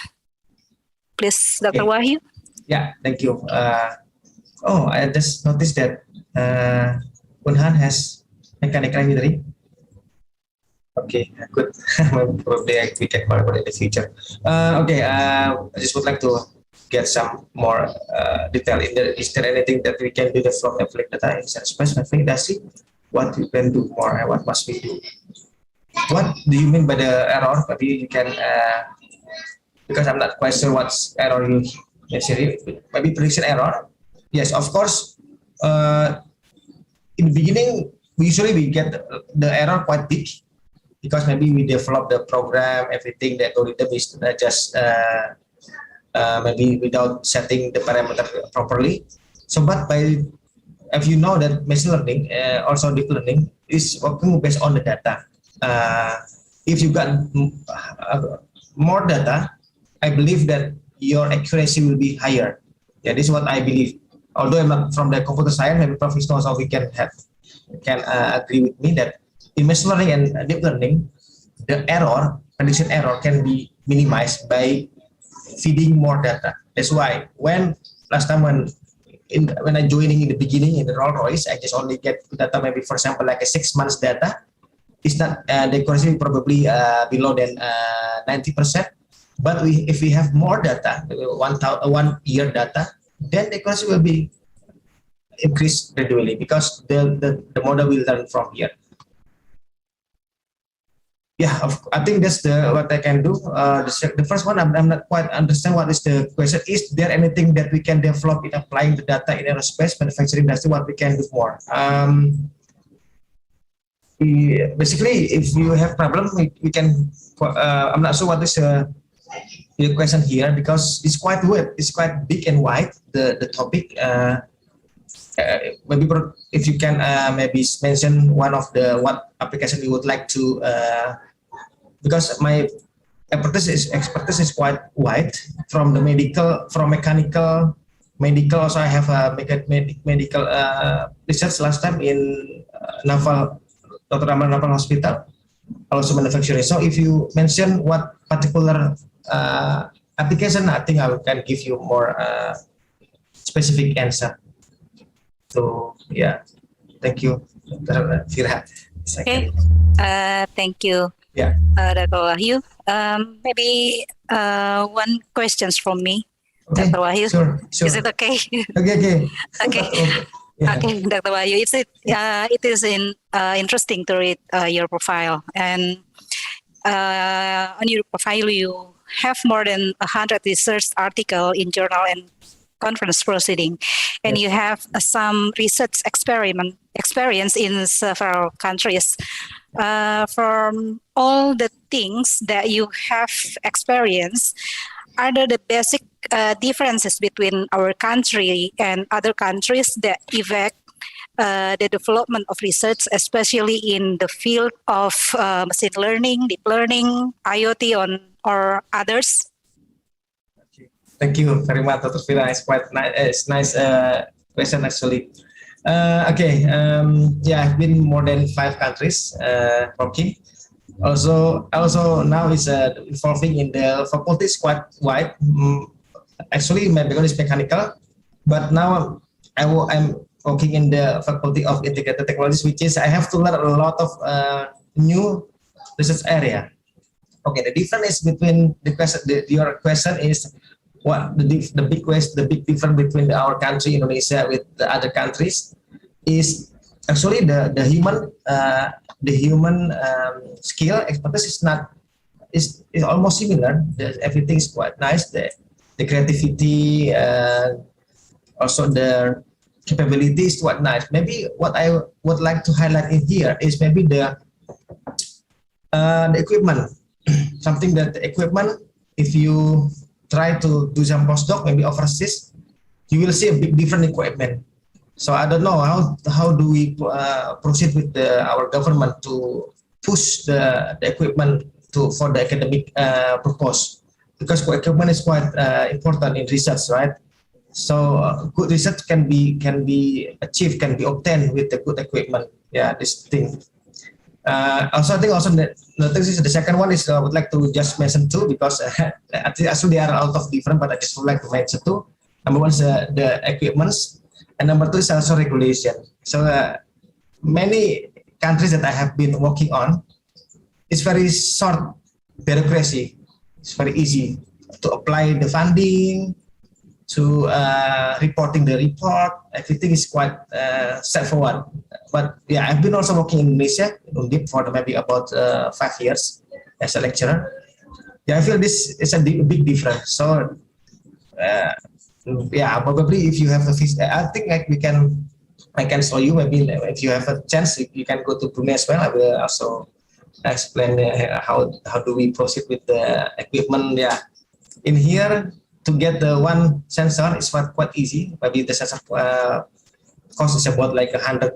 Please, Dr. Wahyu. Yeah, thank you. I just noticed that Unhan has mechanical engineering. Okay, good. Probably we can talk about it in the future. I just would like to get some more detail. Is there anything that we can do from the data in aerospace industry? What we can do more and what must we do? What do you mean by the error? Maybe you can, because I'm not quite sure what's error you mentioned. Maybe prediction error. Yes, of course. In the beginning, usually we get the error quite big, because maybe we develop the program, everything, the algorithm is just maybe without setting the parameter properly. So, but if you know that machine learning, also deep learning, is working based on the data. If you got more data, I believe that your accuracy will be higher. Yeah, this is what I believe. Although I'm not from the computer science, maybe Prof. Isno also can agree with me that in machine learning and deep learning, the prediction error can be minimized by feeding more data. That's why last time when I joining in the beginning in the Rolls-Royce, I just only get data, maybe for example like a 6 months data. It's not the accuracy probably below than 90%. But if we have more data, 1 year data, then the accuracy will be increased gradually because the model will learn from here. Yeah, I think that's what I can do. The first one, I'm not quite understand what is the question. Is there anything that we can develop in applying the data in aerospace manufacturing industry? What we can do more? Basically, if you have problem, we can. I'm not sure what is your question here because it's quite wide. It's quite big and wide. The topic. Maybe if you can maybe mention one of what application you would like to. Because my expertise is quite wide, from the medical, from mechanical, medical. Also, I have a medical research last time in Naval, Dr. Ramal Naval Hospital, also manufacturing. So, if you mention what particular application, I think I can give you more specific answer. So, yeah, thank you, Dr. Fira. Okay, thank you. Yeah. Dr. Wahyu. Maybe one questions from me, Okay. Dr. Wahyu. Sure. Is it okay? Okay. Okay. Yeah. Okay, Dr. Wahyu. It is interesting to read your profile, and on your profile you have more than 100 research articles in journal and conference proceeding, and you have some research experience in several countries. From all the things that you have experienced, are there the basic differences between our country and other countries that affect the development of research, especially in the field of machine learning, deep learning, IoT, or others? Thank you very much, Dr. Fira. It's quite nice. It's nice question actually. Okay. I've been more than 5 countries working. Also now is involving in the faculty is quite wide. Actually, my background is mechanical, but now I'm working in the faculty of integrated technologies, which is I have to learn a lot of new research area. Okay, the difference between your question is what the big difference between our country Indonesia with the other countries is actually the human skill expertise is almost similar. Everything is quite nice. The creativity, also the capability is quite nice. Maybe what I would like to highlight in here is maybe the equipment. Something that the equipment, if you try to do some postdoc, maybe overseas, you will see a big different equipment. So I don't know how do we proceed with our government to push the equipment for the academic purpose, because equipment is quite important in research, right? So good research can be achieved, can be obtained with the good equipment. Yeah, this thing. Also, I think the second one is I would like to just mention two, because actually they are a lot of different, but I just would like to mention two. Number one is the equipments, and number two is also regulation. So many countries that I have been working on, it's very short bureaucracy. It's very easy to apply the funding, to reporting the report. Everything is quite straightforward. But yeah, I've been also working in Indonesia, for maybe about 5 years as a lecturer. Yeah, I feel this is a big difference. So probably if you have a I think I can show you, maybe if you have a chance, you can go to Brunei as well. I will also explain how do we proceed with the equipment. Yeah, in here to get the one sensor is quite easy. Maybe the sensor cost is about like 100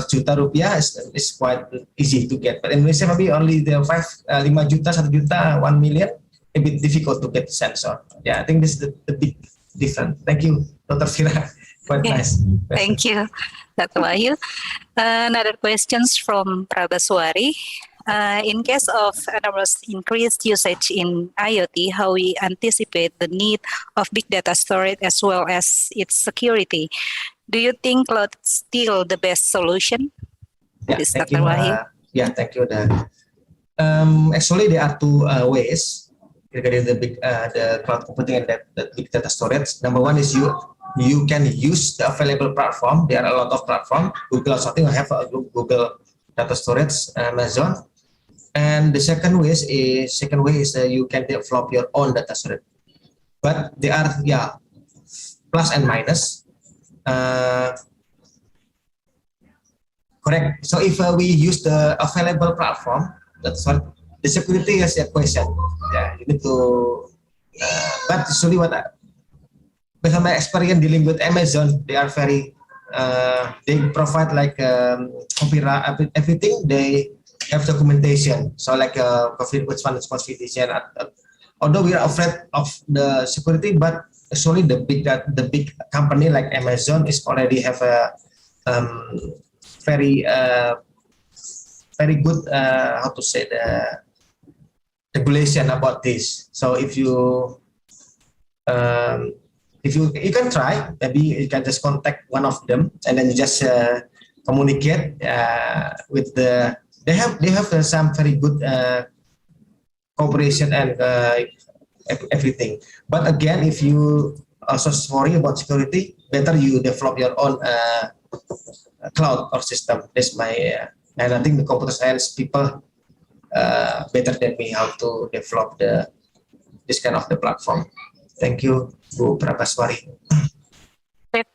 juta rupiah is quite easy to get. But in Indonesia maybe only the 5 juta, 1 juta, 1 million, a bit difficult to get the sensor. Yeah, I think this is the big difference. Thank you, Dr. Fira. Quite nice. Thank you, Dr. Wahyu. Another questions from Prabaswari. In case of enormous increased usage in IoT, how we anticipate the need of big data storage as well as its security? Do you think cloud is still the best solution? Yeah, thank you. Thank you. Actually, there are two ways regarding the cloud computing and the big data storage. Number one is you can use the available platform. There are a lot of platforms. Google, I think I have a Google data storage, Amazon. And the second way is you can develop your own data storage. But there are plus and minus. Correct. So if we use the available platform, that's what the security is a question. Yeah, you need to. But usually based on my experience dealing with Amazon, they are very. They provide like copyright everything. They have documentation. So like which one is confidential. Although we are afraid of the security, but actually the big company like Amazon is already have a very good how to say the regulation about this. So if you can try, maybe you can just contact one of them and then you just communicate with the they have some very good cooperation and everything. But again, if you also worry about security, better you develop your own cloud or system. That's my and I think the computer science people better than me how to develop this kind of the platform. Thank you, Bu Prabaswari.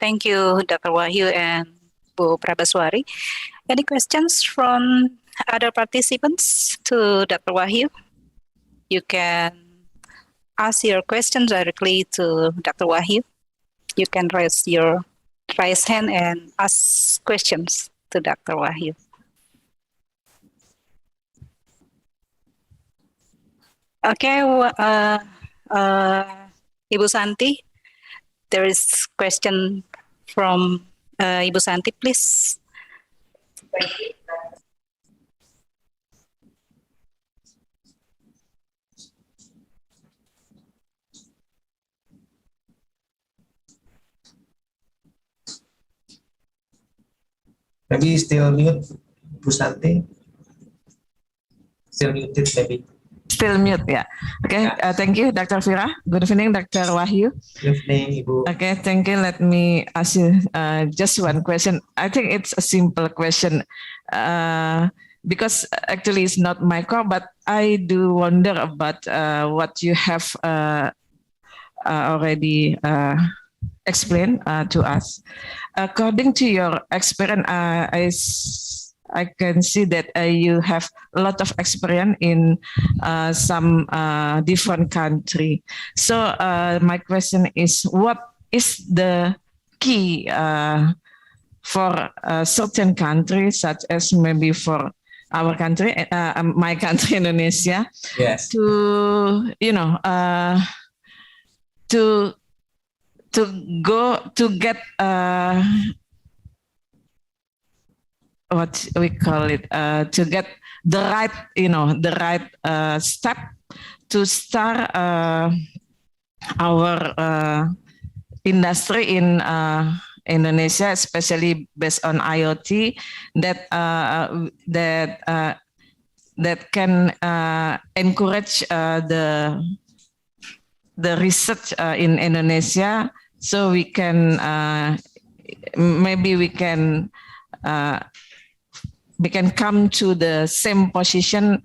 Thank you, Dr. Wahyu and Bu Prabaswari. Any questions from other participants to Dr. Wahyu? You can ask your questions directly to Dr. Wahyu. You can raise your hand and ask questions to Dr. Wahyu. Okay, Ibu Santi, there is question from Ibu Santi, please. Maybe still mute, Bu Santi. Still muted, maybe. Still mute, yeah. Okay, thank you, Dr. Fira. Good evening, Dr. Wahyu. Good evening, Ibu. Okay, thank you. Let me ask you just one question. I think it's a simple question because actually it's not my core, but I do wonder about what you have already explained to us. According to your experience, I can see that you have a lot of experience in some different country. So my question is, what is the key for certain countries, such as maybe for our country, my country, Indonesia, yes, to to go to get what we call it, to get the right, step to start our industry in Indonesia, especially based on IoT, that can encourage the research in Indonesia, so we can maybe we can come to the same position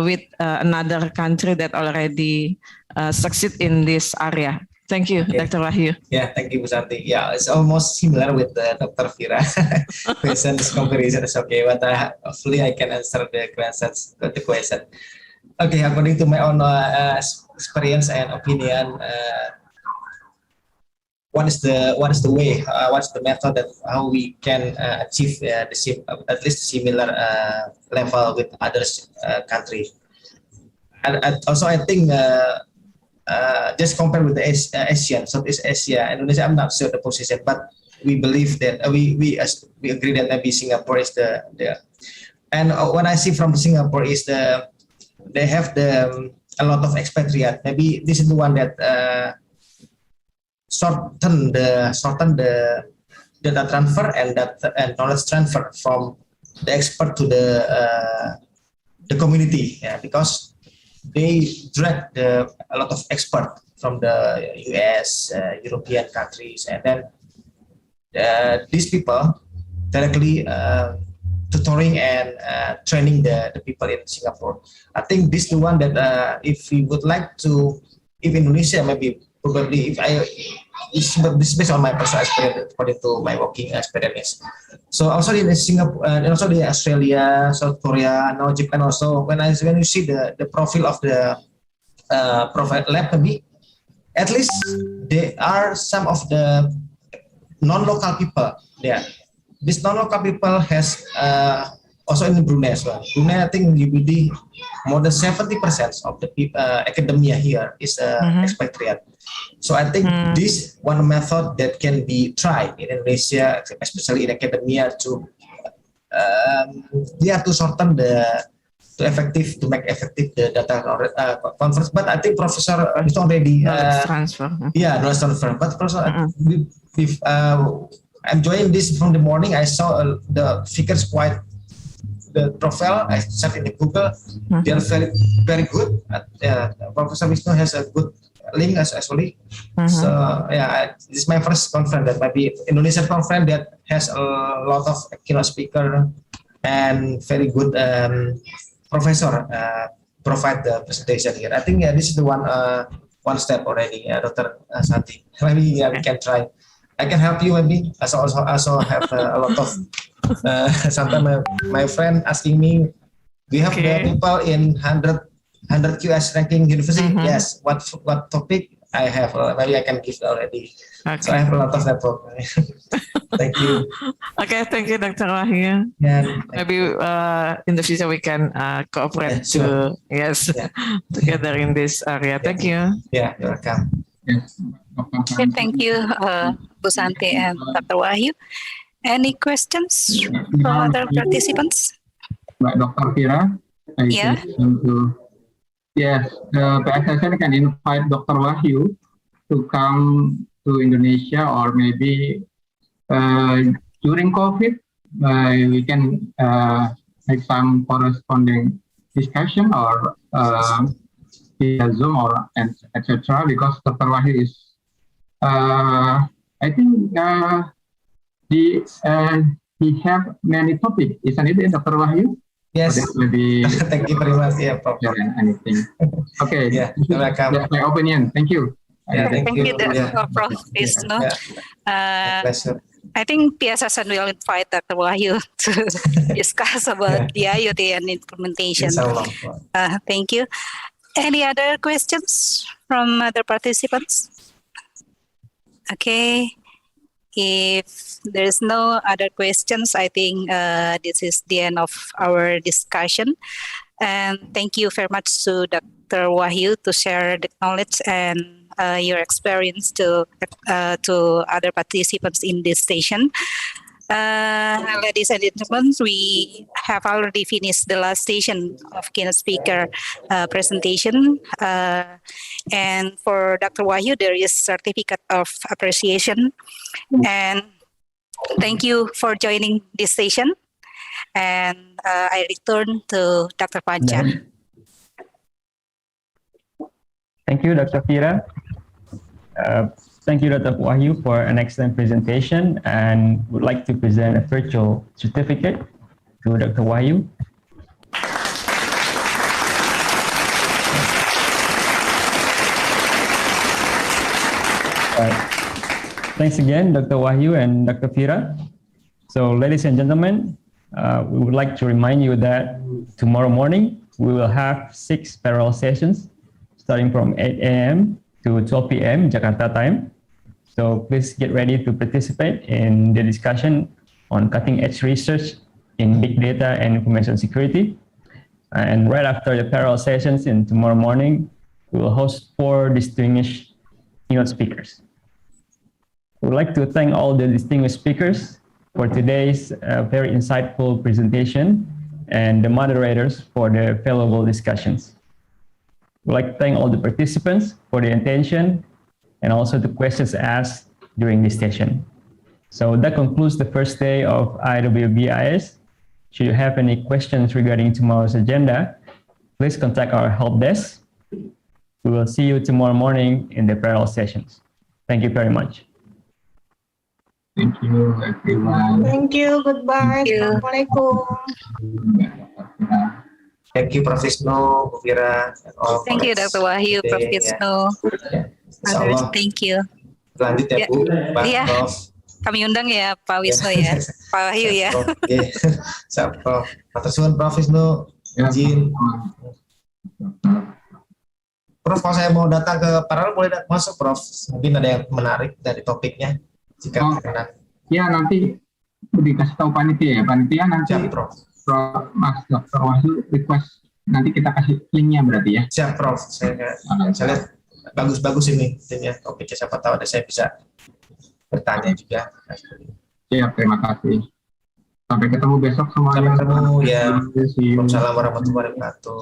with another country that already succeed in this area. Thank you, okay. Dr. Wahyu. Yeah, thank you, Bu Santi. Yeah, it's almost similar with Dr. Fira. Questions comparison is okay, but hopefully I can answer the question. Okay, according to my own experience and opinion, what is the way? What's the method that how we can achieve at least similar level with other countries? And also, I think just compare with the Southeast Asia, Indonesia. I'm not sure the position, but we believe that we agree that maybe Singapore is the and what I see from Singapore is they have a lot of expatriate. Maybe this is the one that shorten the data transfer and knowledge transfer from the expert to the community. Yeah, because they drag a lot of expert from the US, European countries, and then these people directly tutoring and training the people in Singapore. I think this is the one that if we would like to, if Indonesia maybe probably this is based on my personal experience according to my working experience. So also in Singapore and also in Australia, South Korea, now Japan also. When you see the profile of the profile lab, maybe at least there are some of the non-local people there. This non-local people has also in Brunei as well. Brunei, I think UBD, more than 70% of the people, academia here is expatriate. So I think this one method that can be tried in Indonesia, especially in academia, to shorten to make effective the data conference. But I think Professor is already knowledge transfer. Yeah, knowledge transfer. But Professor, I'm joining this from the morning. I saw the figures quite the profile I searched in the Google. They are very very good. Professor Wisnu has a good link actually. So yeah, this is my first conference that maybe Indonesian conference that has a lot of keynote speaker and very good professor provide the presentation here. I think this is the one step already, Dr. Santi. Maybe we can try. I can help you maybe. I also have a lot of. Sometimes my friend asking me, do you have the people in 100 QS ranking university? Yes. What topic? I have. Maybe I can give already. Okay. So I have a lot of network. Thank you. Okay, thank you, Dr. Wahyu. Yeah, maybe in the future we can cooperate together in this area. Thank you. Yeah, you're welcome. Okay, thank you, Bu Santi and Dr. Wahyu. Any questions from other participants? Dr. Fira, Yeah. Yes, the PSSN can invite Dr. Wahyu to come to Indonesia, or maybe during COVID, we can make some corresponding discussion or via Zoom or etc. Because Dr. Wahyu is, I think, he have many topics, isn't it, Dr. Wahyu? Yes. Maybe thank you very much. Yeah, Prof. Anything. Okay. Yeah, you're welcome. That's my opinion. Thank you. Yeah, Thank you, Prof. Wisnu. Pleasure. I think PSSN will invite Dr. Wahyu to discuss about the IoT and implementation. Thank you. Any other questions from other participants? Okay. If there's no other questions, I think this is the end of our discussion. And thank you very much to Dr. Wahyu to share the knowledge and your experience to other participants in this session. Ladies and gentlemen, we have already finished the last session of keynote speaker presentation. And for Dr. Wahyu, there is certificate of appreciation. And thank you for joining this session. And I return to Dr. Pancha. Thank you, Dr. Fira. Thank you, Dr. Wahyu, for an excellent presentation, and would like to present a virtual certificate to Dr. Wahyu. Thanks again, Dr. Wahyu and Dr. Fira. So, ladies and gentlemen, we would like to remind you that tomorrow morning we will have 6 parallel sessions starting from 8 a.m. to 12 p.m. Jakarta time. So please get ready to participate in the discussion on cutting-edge research in big data and information security. And right after the parallel sessions in tomorrow morning, we will host 4 distinguished keynote speakers. We would like to thank all the distinguished speakers for today's very insightful presentation and the moderators for their valuable discussions. We'd like to thank all the participants for their attention and also the questions asked during this session. So that concludes the first day of IWBIS. Should you have any questions regarding tomorrow's agenda, please contact our help desk. We will see you tomorrow morning in the parallel sessions. Thank you very much. Thank you, everyone. Thank you. Goodbye. Assalamualaikum. Thank you, Prof. Wisnu, Bu Fira. Thank you, Dr. Wahyu, Prof. Wisnu. Thank you. Lanjut ya, Bu. Pak Iya. Prof. Kami undang ya Pak Wisnu ya, Pak Wahyu ya. Siap, Prof. Matur suwun, Prof. Wisnu. Izin. Prof, kalau saya mau datang ke paralel boleh masuk, Prof. Mungkin ada yang menarik dari topiknya. Jika berkenan. Ya, nanti dikasih tahu panitia ya. Panitia nanti Siap, Prof. Mas Dr. Wahyu request, nanti kita kasih linknya berarti ya. Siap, Prof. Saya lihat bagus-bagus ini topiknya, siapa tahu ada saya bisa bertanya juga. Siap, terima kasih. Sampai ketemu besok semuanya. Sampai ketemu ya. Assalamualaikum warahmatullahi wabarakatuh.